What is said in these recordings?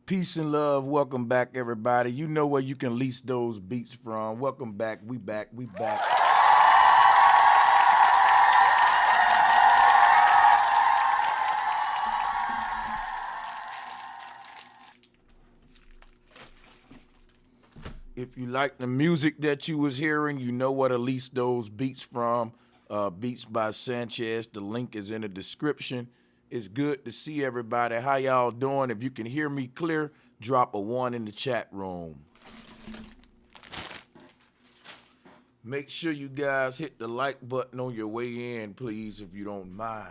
Peace and love. Welcome back, everybody. You know where you can lease those beats from. Welcome back. We back. We back. If you like the music that you was hearing, you know where to lease those beats from. Beats by Sanchez. The link is in the description. It's good to see everybody. How y'all doing? If you can hear me clear, drop a 1 in the chat room. Make sure you guys hit the like button on your way in, please, if you don't mind.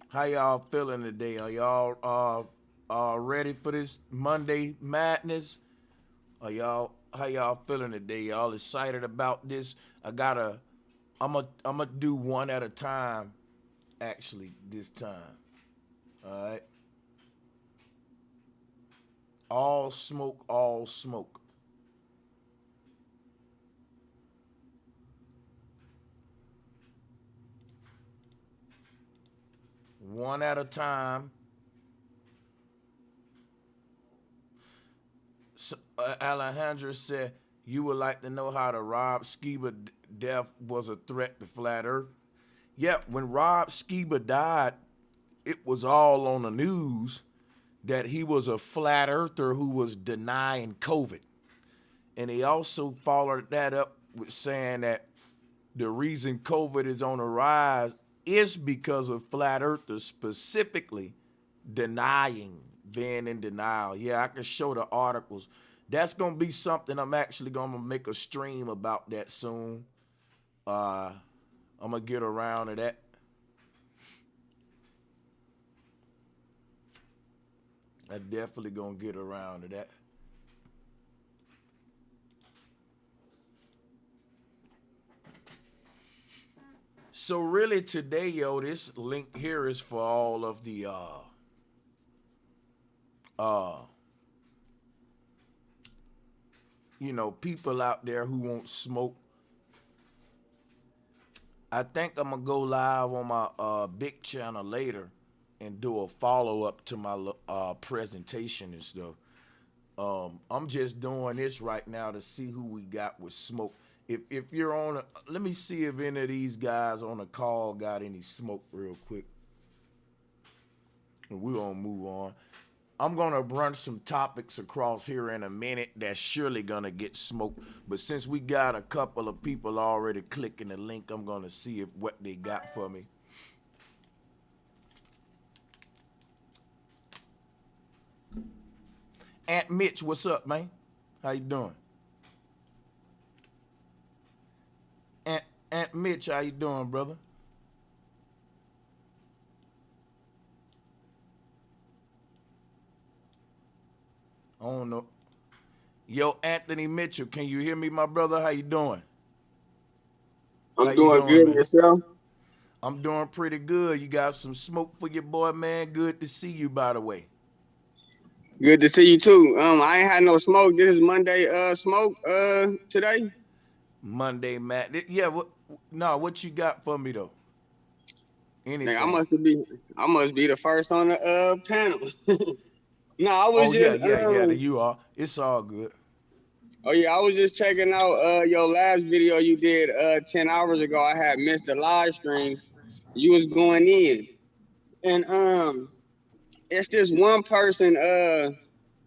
How y'all feeling today? Are y'all ready for this Monday madness? How y'all feeling today? Y'all excited about this? I'm gonna do one at a time, actually, this time. All right. All smoke, all smoke. One at a time. So, Alejandra said, you would like to know how the Rob Skiba death was a threat to flat earth? Yeah, when Rob Skiba died, it was all on the news that he was a flat earther who was denying COVID. And they also followed that up with saying that the reason COVID is on the rise is because of flat earthers specifically denying, being in denial. Yeah, I can show the articles. That's going to be something I'm actually going to make a stream about that soon. I'm going to get around to that. I definitely going to get around to that. So really today, yo, this link here is for all of the people out there who won't smoke. I think I'm gonna go live on my big channel later and do a follow-up to my presentation and stuff. I'm just doing this right now to see who we got with smoke. If you're on let me see if any of these guys on the call got any smoke real quick. And we're gonna move on. I'm gonna run some topics across here in a minute that's surely gonna get smoked. But since we got a couple of people already clicking the link, I'm gonna see if what they got for me. Aunt Mitch, what's up, man? How you doing? Aunt Mitch, how you doing, brother? I don't know. Yo, Anthony Mitchell, can you hear me, my brother? How you doing? I'm doing good, man? Yourself? I'm doing pretty good. You got some smoke for your boy, man. Good to see you, by the way. Good to see you too. I ain't had no smoke. This is Monday smoke today. Monday, Matt. Yeah, what you got for me though? Anything. Like, I must be the first on the panel. No, I was yeah, just you are. It's all good. Oh yeah, I was just checking out your last video you did 10 hours ago. I had missed the live stream. You was going in. And it's this one person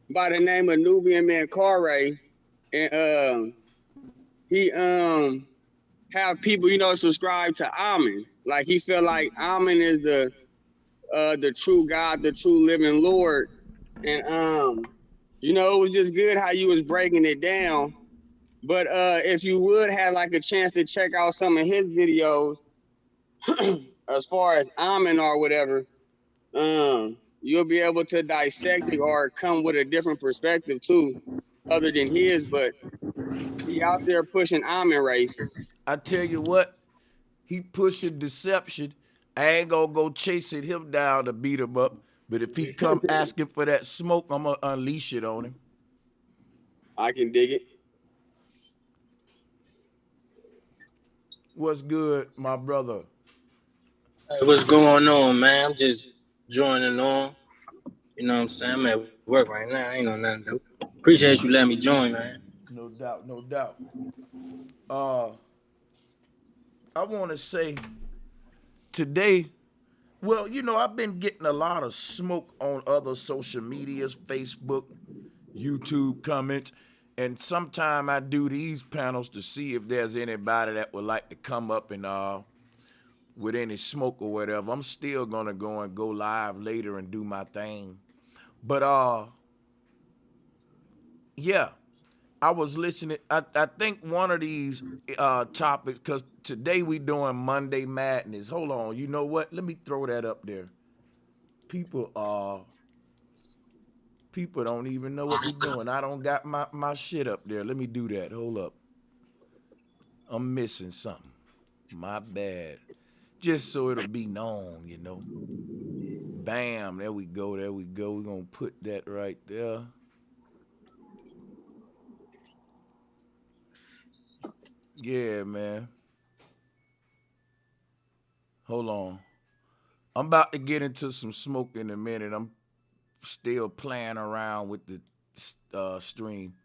by the name of Nubian Man Corey. And he have people, subscribe to Amen. Like he feel like Amen is the true God, the true living Lord. And it was just good how you was breaking it down. But if you would have like a chance to check out some of his videos, as far as Amen or whatever, you'll be able to dissect it or come with a different perspective too, other than his. But he out there pushing Amen race. I tell you what, he pushing deception. I ain't gonna go chasing him down to beat him up. But if he come asking for that smoke, I'm gonna unleash it on him. I can dig it. What's good, my brother? Hey, what's going on, man? I'm just joining on. You know what I'm saying? I'm at work right now. I ain't know nothing to do. Appreciate you letting me join, man. No doubt, no doubt. Uh, I want to say today, well, I've been getting a lot of smoke on other social medias, Facebook, YouTube comments, and sometime I do these panels to see if there's anybody that would like to come up and with any smoke or whatever. I'm still gonna go live later and do my thing. But yeah, I was listening. I think one of these topics, because today we doing Monday Madness. Hold on, you know what? Let me throw that up there. People people don't even know what we doing. I don't got my shit up there. Let me do that. Hold up. I'm missing something. My bad. Just so it'll be known. Bam, there we go. There we go. We're gonna put that right there. Yeah, man. Hold on. I'm about to get into some smoke in a minute. I'm still playing around with the stream.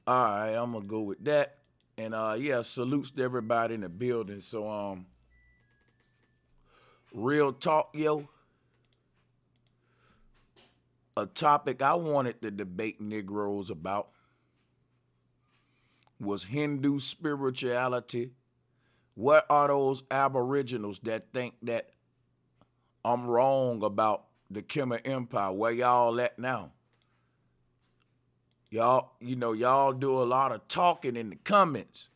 All right, I'm gonna go with that. And yeah, salutes to everybody in the building. So real talk, yo. A topic I wanted to debate Negroes about was Hindu spirituality. What are those aboriginals that think that I'm wrong about the Khmer Empire? Where y'all at now? Y'all do a lot of talking in the comments.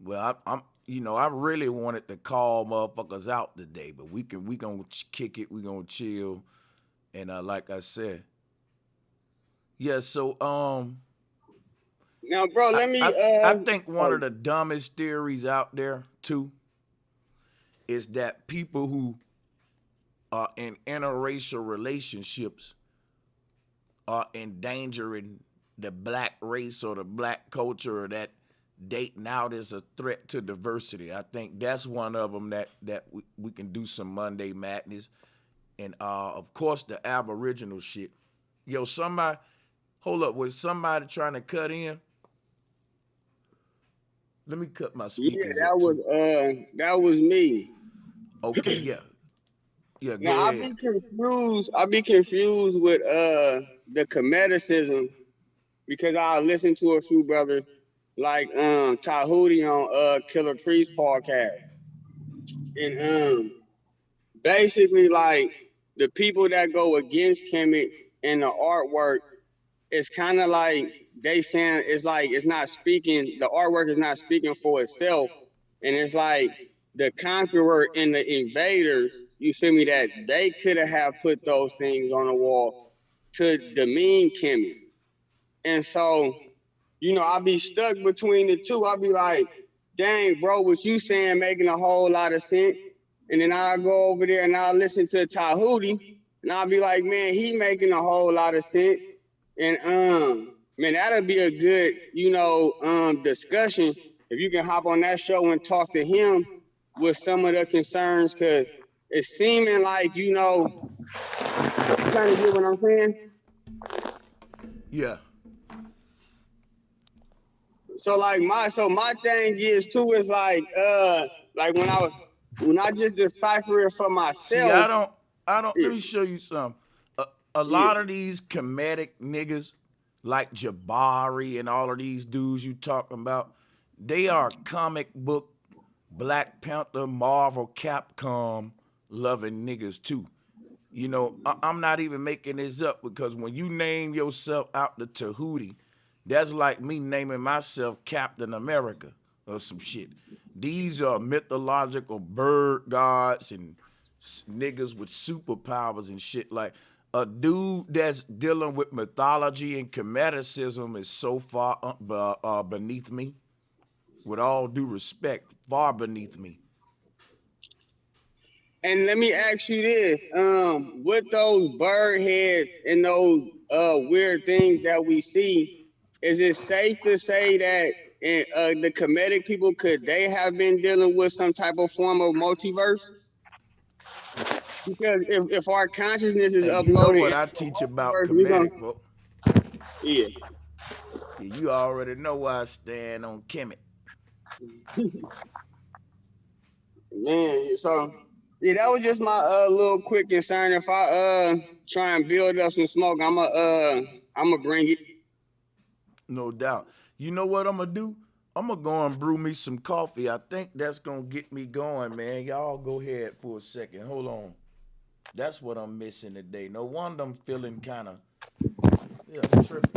Well, I really wanted to call motherfuckers out today, but we gonna kick it, we gonna chill, and like I said, yeah. So Now, bro, let me I think one of the dumbest theories out there too is that people who are in interracial relationships are endangering the black race or the black culture, or that dating out is a threat to diversity. I think that's one of them that we can do some Monday Madness. And of course the Aboriginal shit. Yo, somebody, hold up, was somebody trying to cut in? Let me cut my yeah, speakers up too. that was me. Okay, yeah. Yeah, go Now ahead. I be confused with the comedicism because I listen to a few brothers like Tahuti on Killer Priest podcast. And basically like the people that go against Kemet in the artwork, it's kind of like they saying it's like it's not speaking, the artwork is not speaking for itself. And it's like the conqueror and the invaders, you feel me, that they could have put those things on the wall to demean Kemet. And so, I be stuck between the two. I be like, dang, bro, what you saying making a whole lot of sense. And then I go over there and I listen to Tahuti, and I'll be like, man, he making a whole lot of sense. And man, that'll be a good, discussion if you can hop on that show and talk to him with some of the concerns, cause it's seeming like, trying to get what I'm saying. Yeah. So my thing is too is like when I just decipher it for See, myself. let Yeah, me show you some. A yeah, lot of these comedic niggas, like Jabari and all of these dudes you talking about, they are comic book, Black Panther, Marvel, Capcom loving niggas too. I'm not even making this up, because when you name yourself out the Tahuti, that's like me naming myself Captain America or some shit. These are mythological bird gods and niggas with superpowers and shit. Like, A dude that's dealing with mythology and comedicism is so far beneath me. With all due respect, far beneath me. And let me ask you this: with those bird heads and those weird things that we see, is it safe to say that the comedic people could they have been dealing with some type of form of multiverse? Because if our consciousness is And you know uploaded what into I the teach about multiverse, we're gonna comedic, well, yeah. yeah, you already know where I stand on Kemet. Man, so yeah, that was just my little quick concern. If I try and build up some smoke, I'ma bring it. No doubt. You know what I'm gonna do? I'm gonna go and brew me some coffee. I think that's gonna get me going, man. Y'all go ahead for a second. Hold on. That's what I'm missing today. No wonder I'm feeling kind of, yeah, I'm tripping.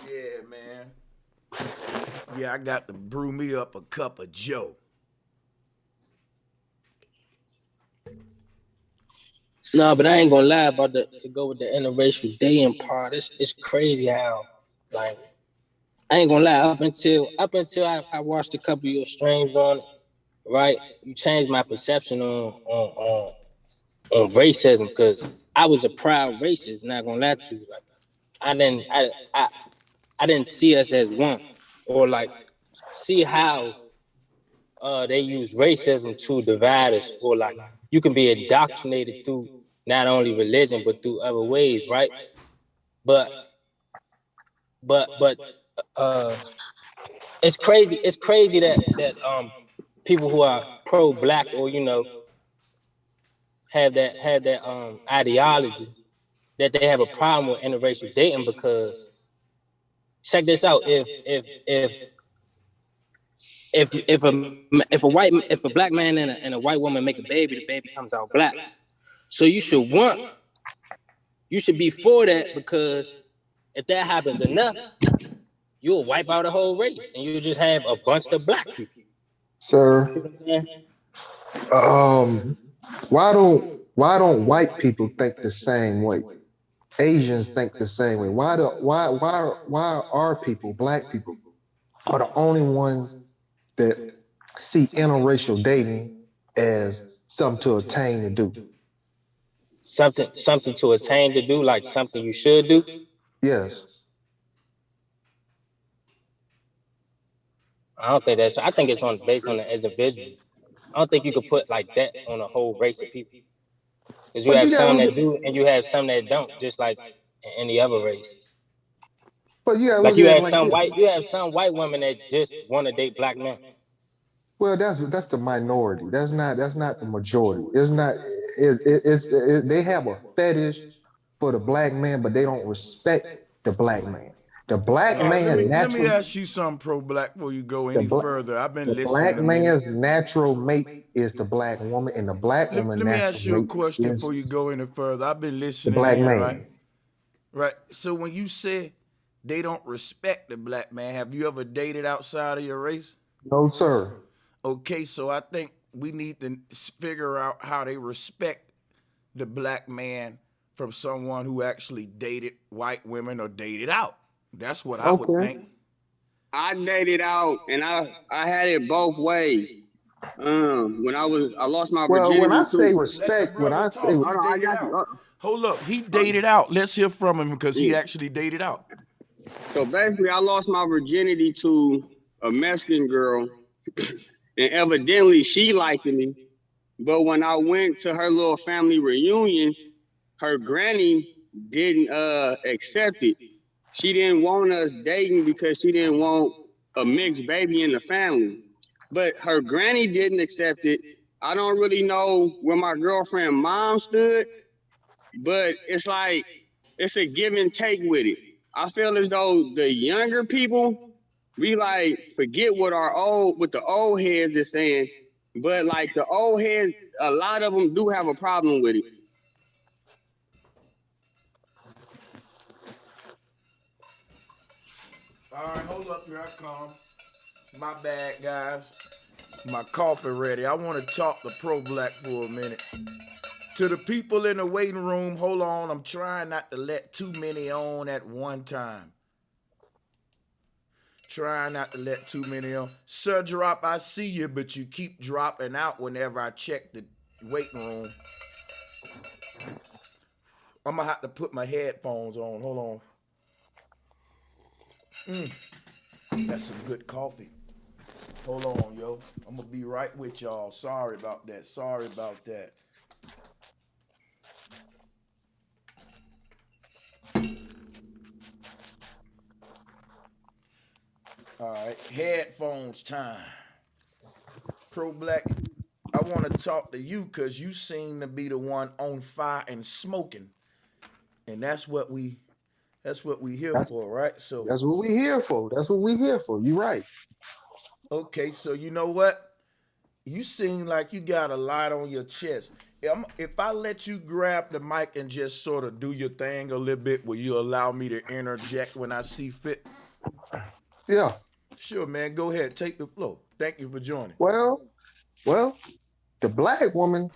Yeah, man. Yeah, I got to brew me up a cup of Joe. No, but I ain't gonna lie about to go with the interracial dating part. It's crazy how like I ain't gonna lie, up until I watched a couple of your streams on it, right? You changed my perception on racism because I was a proud racist, not gonna lie to you. Like I didn't I didn't see us as one or like see how they use racism to divide us or like you can be indoctrinated through not only religion but through other ways, right? But but uh it's crazy that people who are pro black or have that ideology that they have a problem with interracial dating because check this out, if a black man and a white woman make a baby, the baby comes out black. So you should be for that because if that happens enough, you'll wipe out a whole race and you just have a bunch of black people. Sir, You know what I'm saying? um, why don't white people think the same way? Asians think the same way. Why are people, black people, are the only ones that see interracial dating as something to attain to do? Something to attain to do, like something you should do. Yes. I don't think that's. I think it's on based on the individual. I don't think you could put like that on a whole race of people because you But you have gotta some look that at do and you have some that don't, just like in any other race. but you gotta Like look at it like this. you have some white women that just want to date black men. Well, that's the minority. That's not the majority. It's not. They have a fetish for the black man, but they don't respect the black man. The black All right, let me man let me natural. ask you something, pro black, before you go The any black further. I've been the listening black a minute. man's natural mate is the black woman, and the black woman Let me natural ask you a mate question is before you go any further. I've been the listening black in, right? man. Right. So when you say they don't respect the black man, have you ever dated outside of your race? No, sir. Okay, so I think we need to figure out how they respect the black man from someone who actually dated white women or dated out. That's what I would Okay. think. I dated out and I had it both ways. When I lost my Well, when I virginity say to. Let the respect, when brother I say talk. He Hold on, I dated got you. out. Hold up. He dated out. Let's hear from him because he Yeah. actually dated out. So basically, I lost my virginity to a Mexican girl, and evidently she liked me. But when I went to her little family reunion, her granny didn't accept it. She didn't want us dating because she didn't want a mixed baby in the family. But her granny didn't accept it. I don't really know where my girlfriend mom stood, but it's like it's a give and take with it. I feel as though the younger people, we like forget what the old heads is saying, but like the old heads, a lot of them do have a problem with it. All right, hold up, here I come. My bad, guys. My coffee ready. I want to talk to Pro Black for a minute. To the people in the waiting room, hold on. I'm trying not to let too many on at one time. Trying not to let too many on. Sir Drop, I see you, but you keep dropping out whenever I check the waiting room. I'm going to have to put my headphones on. Hold on. That's some good coffee. Hold on, yo. I'm going to be right with y'all. Sorry about that. Sorry about that. All right, headphones time. Pro Black, I want to talk to you because you seem to be the one on fire and smoking, and that's what we here for, right? So That's what we here for. That's what we here for. You right. okay, so you know what? You seem like you got a lot on your chest. If I let you grab the mic and just sort of do your thing a little bit, will you allow me to interject when I see fit? Yeah. Sure, man. Go ahead. Take the floor. Thank you for joining. Well, the black woman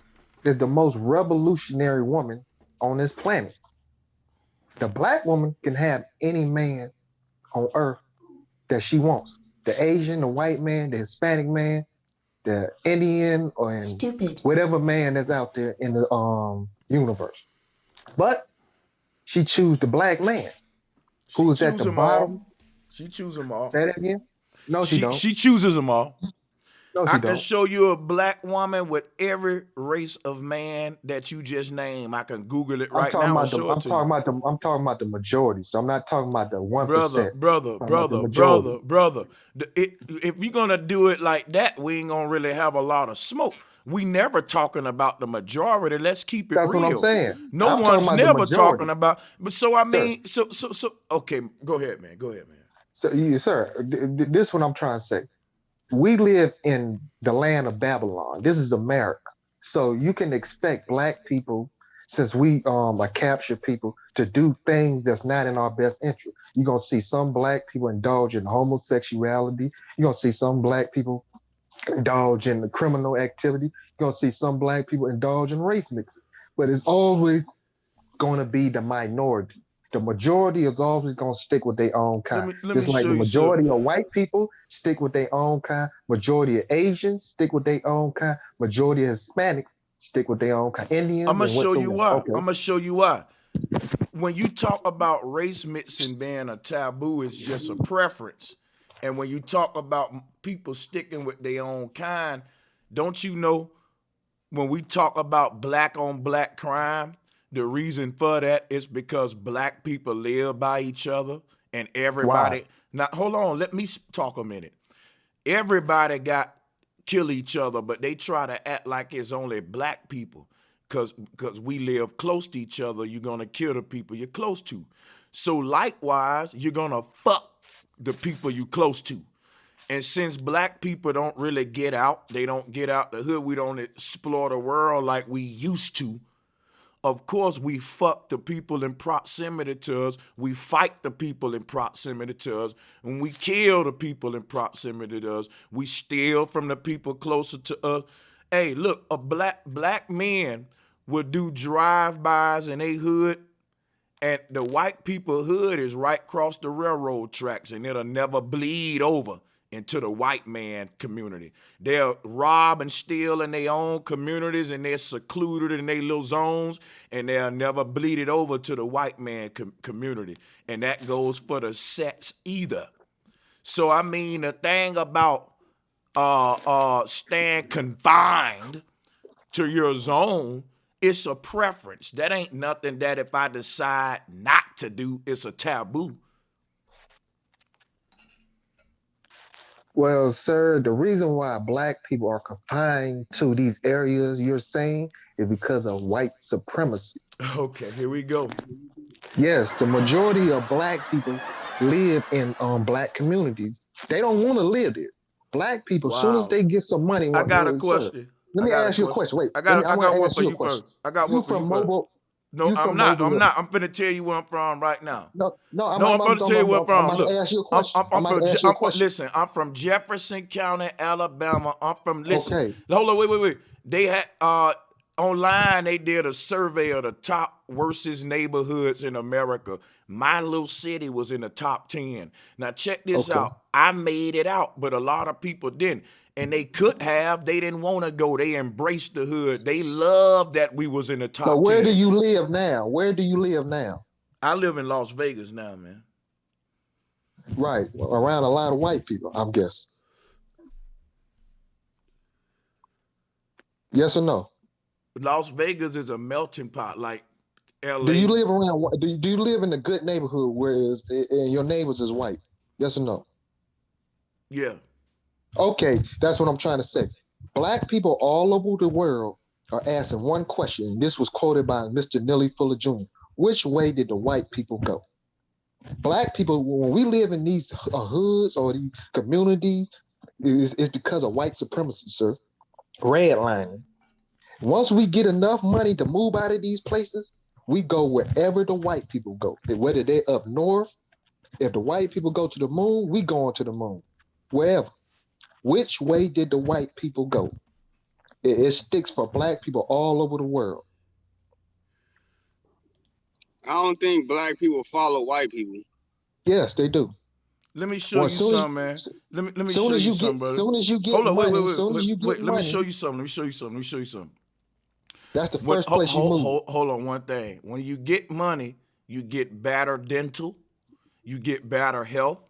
is the most revolutionary woman on this planet. The black woman can have any man on earth that she wants. The Asian, the white man, the Hispanic man, the Indian, or whatever man that's out there in the universe. But she choose the black man who is at the bottom. She choose them all. Say that again. No, she don't. She chooses them all. No, she I don't. can show you a black woman with every race of man that you just named. I can Google it right now and show it to you. I'm talking about the majority. So I'm not talking about the 1%. Brother. If you're gonna do it like that, we ain't gonna really have a lot of smoke. We never talking about the majority. Let's keep it real. That's what I'm saying. No one's never talking about. But so I mean, so okay. Go ahead, man. So sir, this is what I'm trying to say. We live in the land of Babylon. This is America. So you can expect black people, since we are captured people, to do things that's not in our best interest. You're gonna see some black people indulge in homosexuality. You're gonna see some black people indulge in the criminal activity. You're gonna see some black people indulge in race mixing. But it's always gonna be the minority. The majority is always going to stick with their own kind. Just like the majority of white people stick with their own kind. Majority of Asians stick with their own kind. Majority of Hispanics stick with their own kind. Indians. I'm going to show you why. Okay. I'm going to show you why. When you talk about race mixing being a taboo, it's just a preference. And when you talk about people sticking with their own kind, don't you know when we talk about black on black crime, the reason for that is because black people live by each other and everybody. Wow. Now, hold on. Let me talk a minute. Everybody kill each other, but they try to act like it's only black people because we live close to each other. You're going to kill the people you're close to. So likewise, you're going to fuck the people you close to. And since black people don't really get out, they don't get out the hood. We don't explore the world like we used to. Of course, we fuck the people in proximity to us. We fight the people in proximity to us. And we kill the people in proximity to us. We steal from the people closer to us. Hey, look, a black men will do drive-bys in a hood, and the white people hood is right across the railroad tracks, and it'll never bleed over into the white man community. They'll rob and steal in their own communities, and they're secluded in their little zones, and they'll never bleed it over to the white man community. And that goes for the sets either. So I mean, the thing about staying confined to your zone, it's a preference. That ain't nothing that if I decide not to do, it's a taboo. Well, sir, the reason why black people are confined to these areas you're saying is because of white supremacy. Okay, here we go. Yes, the majority of black people live in black communities. They don't want to live there. Black people, as soon as Wow. they get some money, I got a sir, question. let I me got a ask you a question. question. Wait, I I want got to one ask for you a you question. first. I got You one for you from first. Mobile? No, You I'm from not. Mobile I'm Hill? not. I'm finna tell you where I'm from right now. No, no. No, I'm gonna tell you where I'm I'm from. about to Look, ask you a I'm, question. I'm, I'm I'm about from. to ask you a question. Listen, I'm from Jefferson County, Alabama. I'm from. Listen, Okay, hold on. Wait. They had online. They did a survey of the top worstest neighborhoods in America. My little city was in the top 10. Now check this okay. out. I made it out, but a lot of people didn't. And they could have. They didn't want to go. They embraced the hood. They loved that we was in the So top where do 10. you live now? Where do you live now? I live in Las Vegas now, man. Right, around a lot of white people, I'm guessing. Yes or no? Las Vegas is a melting pot like Do you LA. live around? Do you live in a good neighborhood where and your neighbors is white? Yes or no? Yeah. Okay, that's what I'm trying to say. Black people all over the world are asking one question, and this was quoted by Mr. Nelly Fuller Jr. Which way did the white people go? Black people, when we live in these hoods or these communities, it's because of white supremacy, sir. Redlining. Once we get enough money to move out of these places, we go wherever the white people go. Whether they're up north, if the white people go to the moon, we going to the moon. Wherever. Which way did the white people go? It sticks for black people all over the world. I don't think black people follow white people. Yes, they do. Let me show Well, you something, man. Let me show you something, brother. soon as you get Hold up, money, soon as you get wait. Let me money, show you something. Let me show you something. that's the first place you move. Hold on one thing. When you get money, you get better dental, you get better health,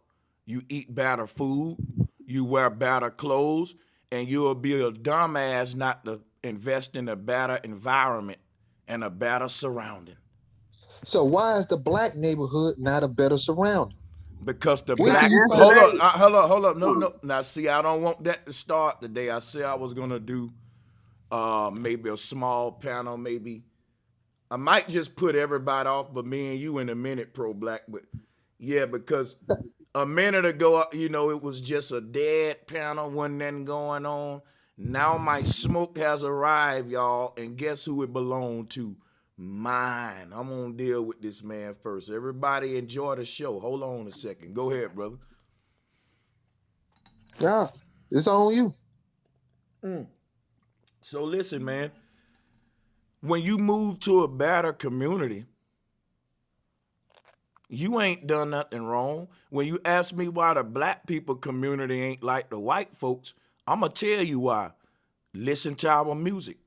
you eat better food, you wear better clothes, and you'll be a dumbass not to invest in a better environment and a better surrounding. So why is the black neighborhood not a better surrounding? Because the Where Now can black you answer find? hold up. No. Now see, I don't want that to start today. I said I was gonna do maybe a small panel, maybe. I might just put everybody off, but me and you in a minute, pro black. But yeah, because a minute ago, it was just a dead panel, wasn't nothing going on. Now my smoke has arrived, y'all, and guess who it belonged to? Mine. I'm gonna deal with this man first. Everybody enjoy the show. Hold on a second. Go ahead, brother. Yeah, it's on you. So listen, man. When you move to a better community, you ain't done nothing wrong. When you ask me why the black people community ain't like the white folks, I'ma tell you why. Listen to our music.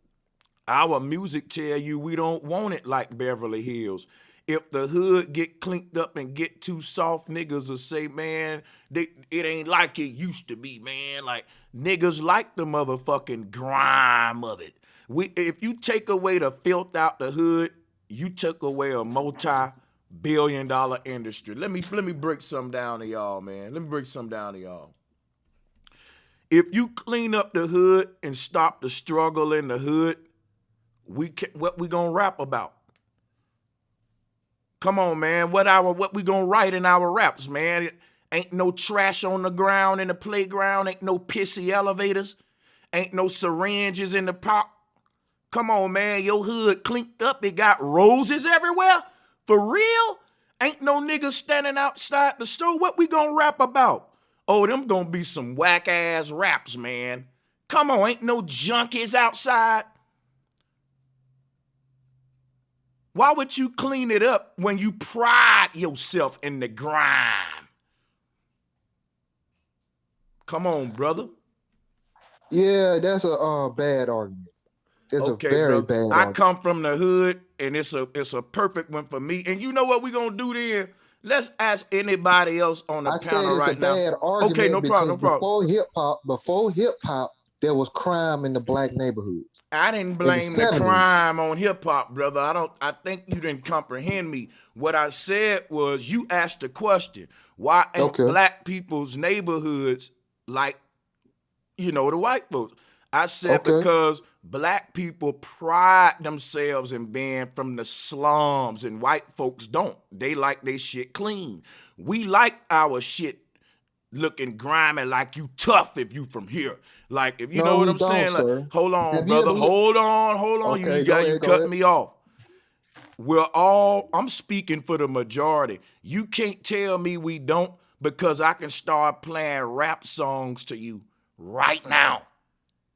Our music tell you we don't want it like Beverly Hills. If the hood get clinked up and get too soft, niggas will say, man, it ain't like it used to be, man. Like, niggas like the motherfucking grime of it. If you take away the filth out the hood, you took away a multi-billion-dollar industry. Let me break some down to y'all, man. Let me break some down to y'all. If you clean up the hood and stop the struggle in the hood, what we gonna rap about? Come on, man. What we gonna write in our raps, man? It ain't no trash on the ground in the playground. Ain't no pissy elevators. Ain't no syringes in the park. Come on, man. Your hood clinked up. It got roses everywhere. For real? Ain't no niggas standing outside the store. What we gonna rap about? Oh, them gonna be some whack ass raps, man. Come on, ain't no junkies outside. Why would you clean it up when you pride yourself in the grime? Come on, brother. Yeah, that's a bad argument. It's a Okay, very brother. bad I argument. come from the hood, and it's a perfect one for me. And you know what we gonna do then? Let's ask anybody else on the I said panel it's a right now. bad Okay, no argument problem, because no problem. before hip hop, there was crime in the black neighborhoods. I didn't In the blame the 70s. crime on hip hop, brother. I think you didn't comprehend me. What I said was you asked the question, why ain't Okay. black people's neighborhoods like, you know, the white folks. I said Okay. because black people pride themselves in being from the slums and white folks don't. They like their shit clean. We like our shit looking grimy, like you tough if you from here. Like, if you know No, what we I'm don't, saying, like, sir. hold on, Have you brother, ever hold on. Okay, You go cut ahead. me off. I'm speaking for the majority. You can't tell me we don't, because I can start playing rap songs to you right now,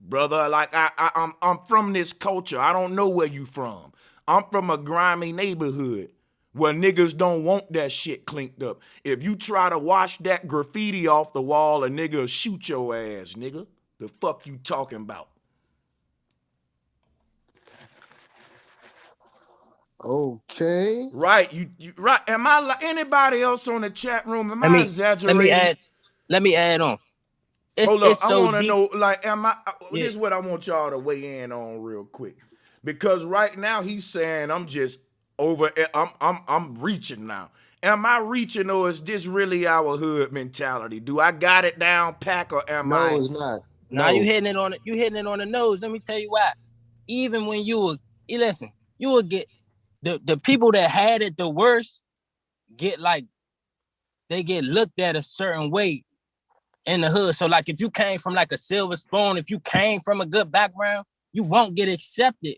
brother. Like, I'm from this culture. I don't know where you from. I'm from a grimy neighborhood where niggas don't want that shit cleaned up. If you try to wash that graffiti off the wall, a nigga will shoot your ass, nigga. The fuck you talking about? Okay. Right, you right. Am I like anybody else on the chat room? Am Let I me exaggerating? let me add on. Hold up, It's I so want to deep. know, like, am I? Yeah. This is what I want y'all to weigh in on real quick, because right now he's saying I'm just over. I'm reaching now. Am I reaching, or is this really our hood mentality? Do I got it down pack, or am No, I? it's not. Now you No. hitting it on you hitting it on the nose. Let me tell you why. Even when listen, you will get the people that had it the worst get like they get looked at a certain way in the hood. So like if you came from like a silver spoon, if you came from a good background, you won't get accepted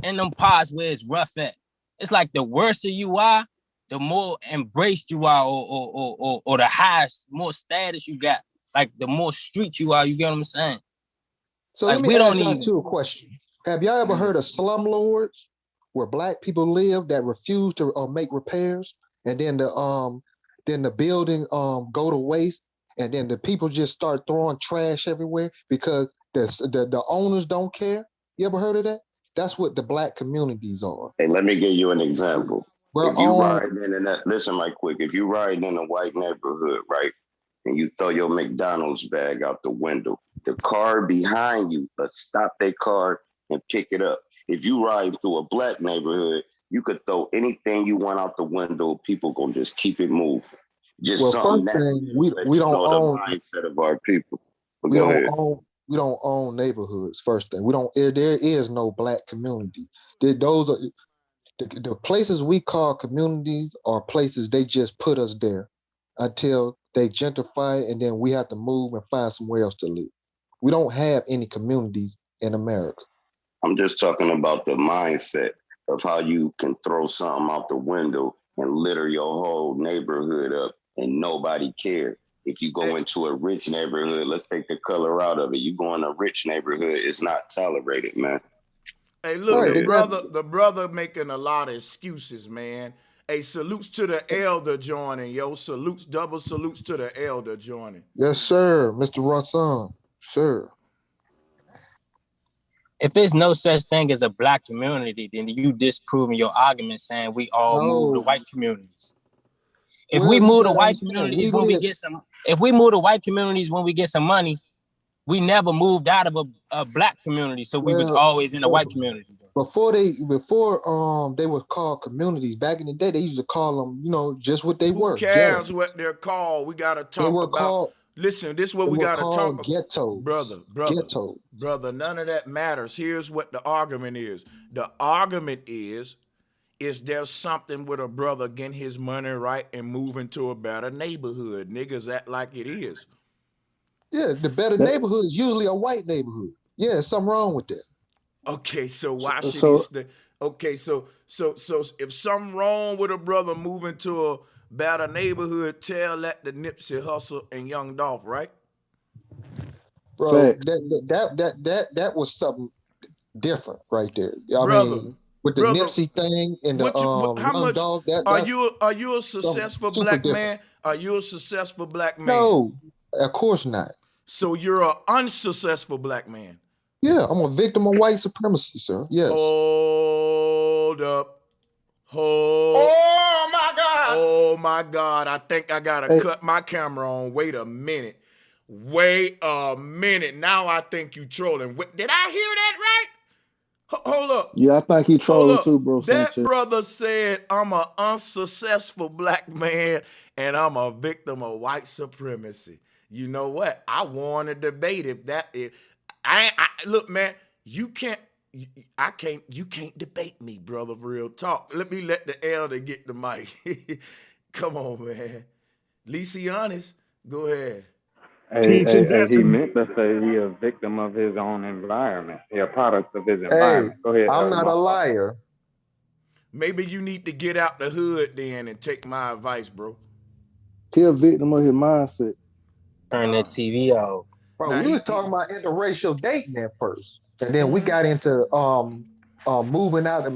in them parts where it's rough at. It's like the worse you are, the more embraced you are, or the highest, more status you got. Like the more street you are, you get what I'm saying? So Like let me we don't ask y'all even. two a question. Have y'all ever heard of slumlords, where black people live that refuse to make repairs, and then the building go to waste, and then the people just start throwing trash everywhere because the owners don't care? You ever heard of that? That's what the black communities are. Hey, let me give you an example. We're If you on. ride in that, listen right quick. If you ride in a white neighborhood, right, and you throw your McDonald's bag out the window, the car behind you will stop their car and pick it up. If you ride through a black neighborhood, you could throw anything you want out the window. People gonna just keep it moving. Just Well, something first that thing, let we you don't know the own mindset of our people. But we go don't ahead. own we don't own neighborhoods. First thing, we don't. There is no black community. Those are the places we call communities, are places they just put us there until they gentrify, and then we have to move and find somewhere else to live. We don't have any communities in America. I'm just talking about the mindset of how you can throw something out the window and litter your whole neighborhood up and nobody care. If you Hey, go into a rich neighborhood, let's take the color out of it. You go in a rich neighborhood, it's not tolerated, man. hey, Go look, Right? ahead. the brother making a lot of excuses, man. Hey, salutes to the elder joining, yo. Salutes, double salutes to the elder joining. Yes, sir, Mr. Rosson, sir. If there's no such thing as a black community, then you disproving your argument saying we all move to No, white communities. If well, we you move to gotta white understand, communities we when we live. get some, if we move to white communities when we get some money, we never moved out of a black community, so we was Well, always in a white well, community. before they were called communities back in the day, they used to call them, just what they Who were, cares ghettos. what they're called? We gotta They talk were about. called Listen, this is what they we were gotta talk called about, ghettos. brother, Ghettos. brother. None of that matters. Here's what the argument is. The argument is there something with a brother getting his money right and moving to a better neighborhood? Niggas act like it is. Yeah, the better Let- neighborhood is usually a white neighborhood. Yeah, there's something wrong with that. Okay, so why should he So stay? Okay, so if something wrong with a brother moving to a better neighborhood, tell that to Nipsey Hussle and Young Dolph, right? Bro, fact. that was something different right there. I Brother, mean, with the brother, Nipsey thing and the how Young much Dog, that's are you a something successful super black different. man? Are you a successful black man? No, of course not. So you're an unsuccessful black man. Yeah, I'm a victim of white supremacy, sir. Yes. Hold up. Hold. Oh my God. Oh my God. I think I gotta Hey, cut my camera on. Wait a minute. Wait a minute. Now I think you trolling. Did I hear that right? Hold up. yeah, I think he Hold trolling up. too, bro, That Sanchez. brother said I'm an unsuccessful black man and I'm a victim of white supremacy. You know what? I won a debate. If I look, man, you can't debate me, brother. Real talk. Let me let the elder get the mic. Come on, man. At least he honest. Go ahead. He meant to say he a victim of his own environment. He a product of his Hey, environment. Go ahead, I'm Elder. not a liar. Maybe you need to get out the hood then and take my advice, bro. He a victim of his mindset. Turn that TV off. Bro, Now, we was talking about interracial dating at first, and then we Mhm. got into moving out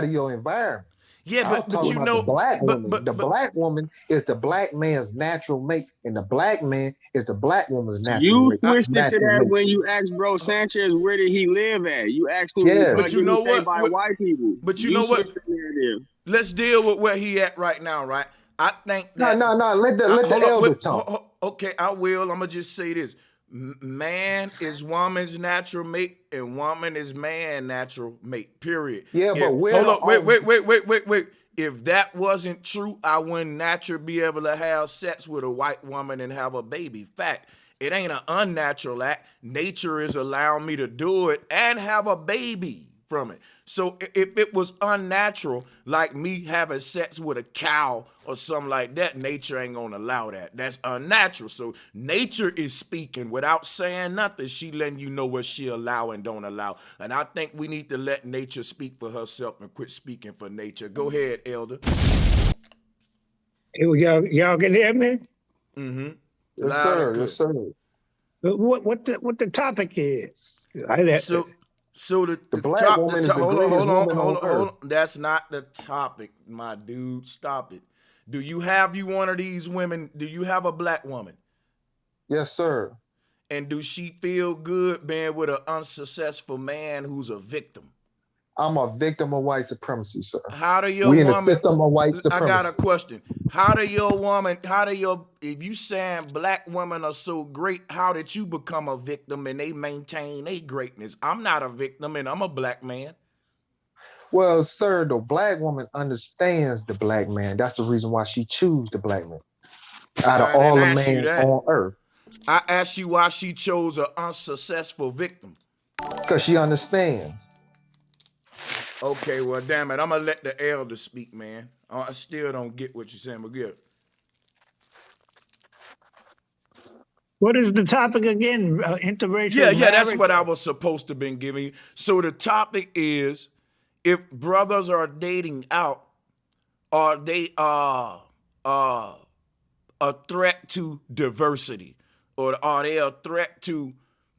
of your environment. Yeah, I was but talking you about know, the black woman. but Black woman is the black man's natural mate, and the black man is the black woman's You switched it to natural that mate. when you asked Bro Sanchez where did he live at. You asked him, Yeah. but you did he know stay what? by white people? But you You know what? switched the narrative. Let's deal with where he at right now, right? I think No, that. no, no. Let the Hold up, elder talk. okay, I will. I'm gonna just say this: man is woman's natural mate, and woman is man natural mate. Period. Yeah, but Hold up, wait. If that wasn't true, I wouldn't naturally be able to have sex with a white woman and have a baby. Fact. It ain't an unnatural act. Nature is allowing me to do it and have a baby from it. So if it was unnatural, like me having sex with a cow or something like that, nature ain't gonna allow that. That's unnatural. So nature is speaking without saying nothing. She letting you know what she allow and don't allow. And I think we need to let nature speak for herself and quit speaking for nature. Go ahead, Elder. Y'all can hear me? Mm-hmm. Yes, Loud sir. and clear. Yes, sir. What the topic is? So the black top, woman is the hold greatest woman on on. earth. That's not the topic, my dude. Stop it. Do you have one of these women? Do you have a black woman? Yes, sir. And do she feel good being with an unsuccessful man who's a victim? I'm a victim of white supremacy, sir. How do your We in a woman? system of white I got a supremacy. question. If you saying black women are so great, how did you become a victim and they maintain their greatness? I'm not a victim and I'm a black man. Well, sir, the black woman understands the black man. That's the reason why she choose the black man out of I didn't all the ask you men that. on earth. I asked you why she chose an unsuccessful victim. Because she understands. Okay, well, damn it. I'm going to let the elder speak, man. I still don't get what you're saying, but good. What is the topic again? Interracial Yeah, marriage? that's what I was supposed to have been giving you. So the topic is, if brothers are dating out, are they a threat to diversity? Or are they a threat to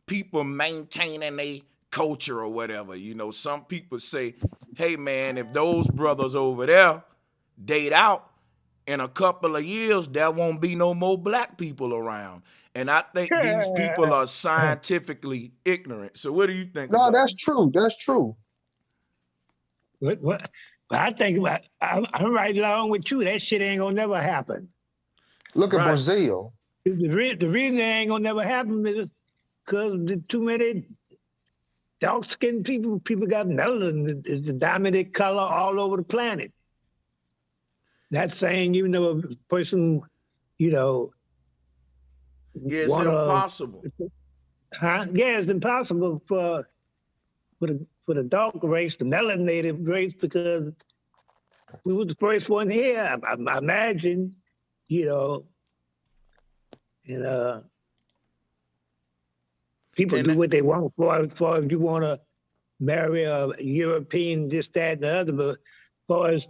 people maintaining a culture or whatever? You know, some people say, hey, man, if those brothers over there date out, in a couple of years, there won't be no more black people around. And I think these people are scientifically ignorant. So what do you think No, about that's it? true. That's true. What? I think I'm right along with you. That shit ain't gonna never happen. Look at Right. Brazil. The reason it ain't gonna never happen is because too many dark-skinned people got melanin. It's the dominant color all over the planet. That's saying even though a person, Yeah, it's impossible. Yeah, it's impossible for the dark race, the melanated race, because we were the first one here. I imagine, and people do what they want for if you want to marry a European, this, that, and the other. But as far as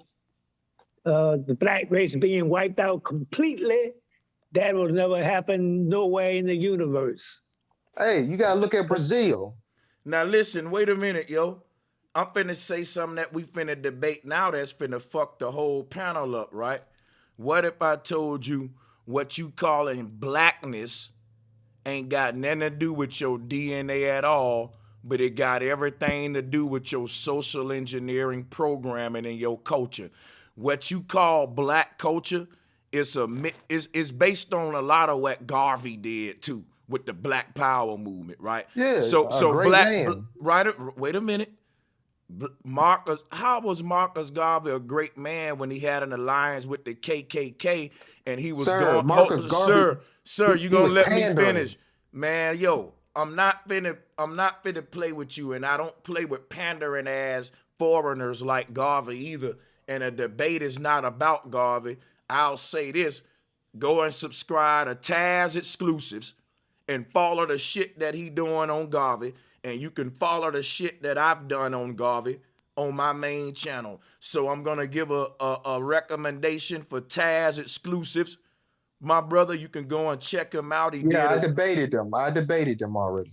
the black race being wiped out completely, that will never happen nowhere in the universe. Hey, you gotta look at Brazil. Now listen, wait a minute, yo. I'm finna say something that we finna debate now that's finna fuck the whole panel up, right? What if I told you what you calling blackness ain't got nothing to do with your DNA at all, but it got everything to do with your social engineering programming and your culture. What you call black culture is based on a lot of what Garvey did too with the Black Power movement, right? Yeah, So a great black, man. right? Wait a minute. Marcus, how was Marcus Garvey a great man when he had an alliance with the KKK and he was Sir, going? Marcus Garvey, Sir, you he gonna was let me pandering. finish, man? Yo, I'm not finna play with you, and I don't play with pandering ass foreigners like Garvey either. And a debate is not about Garvey. I'll say this: go and subscribe to Taz exclusives and follow the shit that he doing on Garvey, and you can follow the shit that I've done on Garvey on my main channel. So I'm gonna give a recommendation for Taz exclusives. My brother, you can go and check him out. He Yeah, did I a debated them. I debated them already.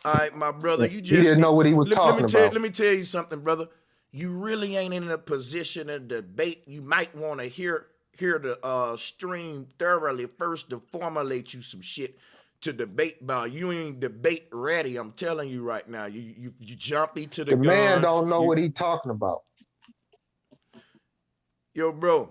all right, my brother. Yeah. You He just didn't know what he was talking about. let me tell you something, brother. You really ain't in a position to debate. You might want to hear the stream thoroughly first to formulate you some shit to debate about. You ain't debate ready. I'm telling you right now. You jumpy to the The man gun. don't know You, what he talking about. yo, bro.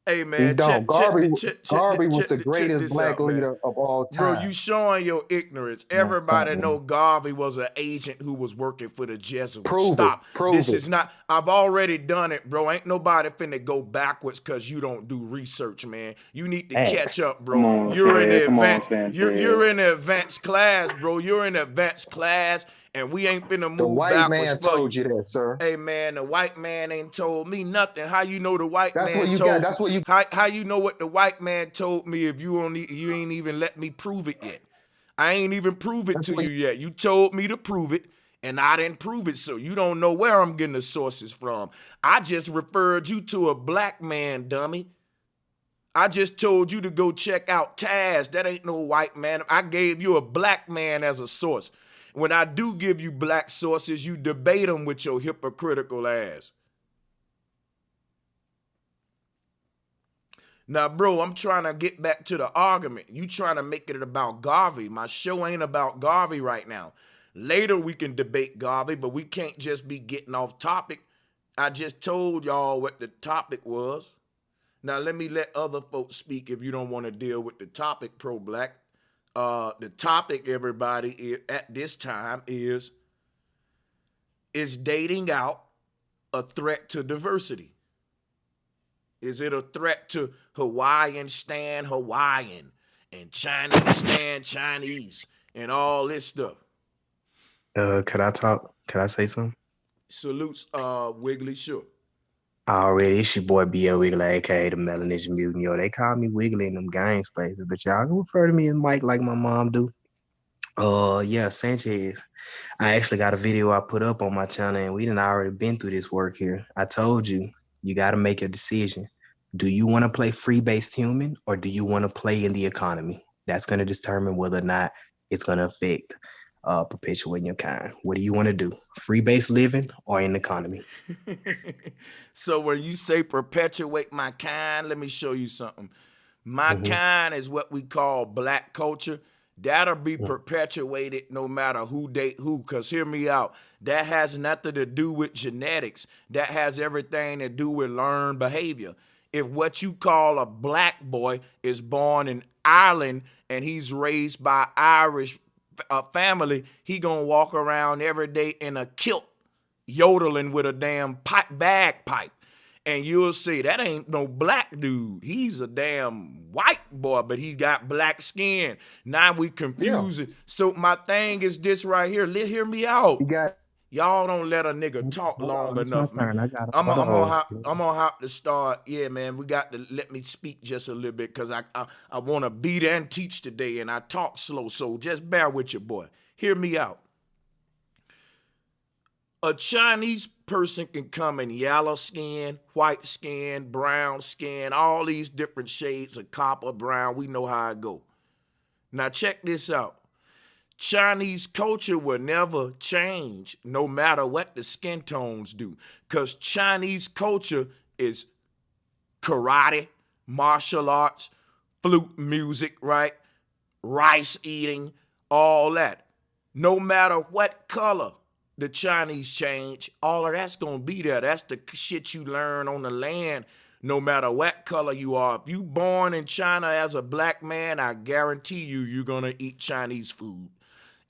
Hey He man, don't. Garvey was the check greatest this black out, man. leader of all Bro, time. you showing your ignorance. No, stop, Everybody man. know Garvey was an agent who was working for the Jesuits. Prove it. Stop. Prove This it. is not. I've already done it, bro. Ain't nobody finna go backwards because you don't do research, man. You need to catch X. up, Come bro. on, You're in Ted. the Come on, advanced. You're Sanchez. in the advanced class, bro. You're in the advanced class, and we ain't finna The move white backwards man for told you. you that, sir. Hey man, the white man ain't told me nothing. How you know the white That's what man you got. told? That's what you. How you know what the white man told me if you ain't even let me prove it yet? I ain't even prove it That's to what. you yet. You told me to prove it, and I didn't prove it, so you don't know where I'm getting the sources from. I just referred you to a black man, dummy. I just told you to go check out Taz. That ain't no white man. I gave you a black man as a source. When I do give you black sources, you debate them with your hypocritical ass. Now, bro, I'm trying to get back to the argument. You trying to make it about Garvey. My show ain't about Garvey right now. Later we can debate Garvey, but we can't just be getting off topic. I just told y'all what the topic was. Now let me let other folks speak if you don't want to deal with the topic, pro-black. The topic, everybody, at this time is dating out a threat to diversity? Is it a threat to Hawaiian stand Hawaiian and Chinese stand Chinese and all this stuff? Could I talk? Could I say something? Salutes, Wiggly, sure. Already, it's your boy BL Wiggly, aka the Melanesian Mutant. Yo, they call me Wiggly in them gang spaces, but y'all can refer to me as Mike like my mom do. Yeah, Sanchez. I actually got a video I put up on my channel, and we done already been through this work here. I told you, you got to make a decision. Do you want to play free-based human, or do you want to play in the economy? That's going to determine whether or not it's going to affect perpetuating your kind. What do you want to do? Free-based living or in the economy? So when you say perpetuate my kind, let me show you something. My kind is what we call black culture. That'll be perpetuated no matter who date who. Because hear me out. That has nothing to do with genetics. That has everything to do with learned behavior. If what you call a black boy is born in Ireland and he's raised by Irish family, he gonna walk around every day in a kilt, yodeling with a damn bagpipe. And you'll say, that ain't no black dude. He's a damn white boy, but he got black skin. Now we confusing. So my thing is this right here. Hear me out. You got. Y'all don't let a nigga talk long It's my enough, man. turn. I got a I'm photo. gonna have to start. Yeah, man. We got to let me speak just a little bit because I want to beat and teach today, and I talk slow. So just bear with your boy. Hear me out. A Chinese person can come in yellow skin, white skin, brown skin, all these different shades of copper, brown. We know how it go. Now check this out. Chinese culture will never change no matter what the skin tones do, because Chinese culture is karate, martial arts, flute music, right? Rice eating, all that. No matter what color the Chinese change, all of that's gonna be there. That's the shit you learn on the land, no matter what color you are. If you born in China as a black man, I guarantee you're gonna eat Chinese food.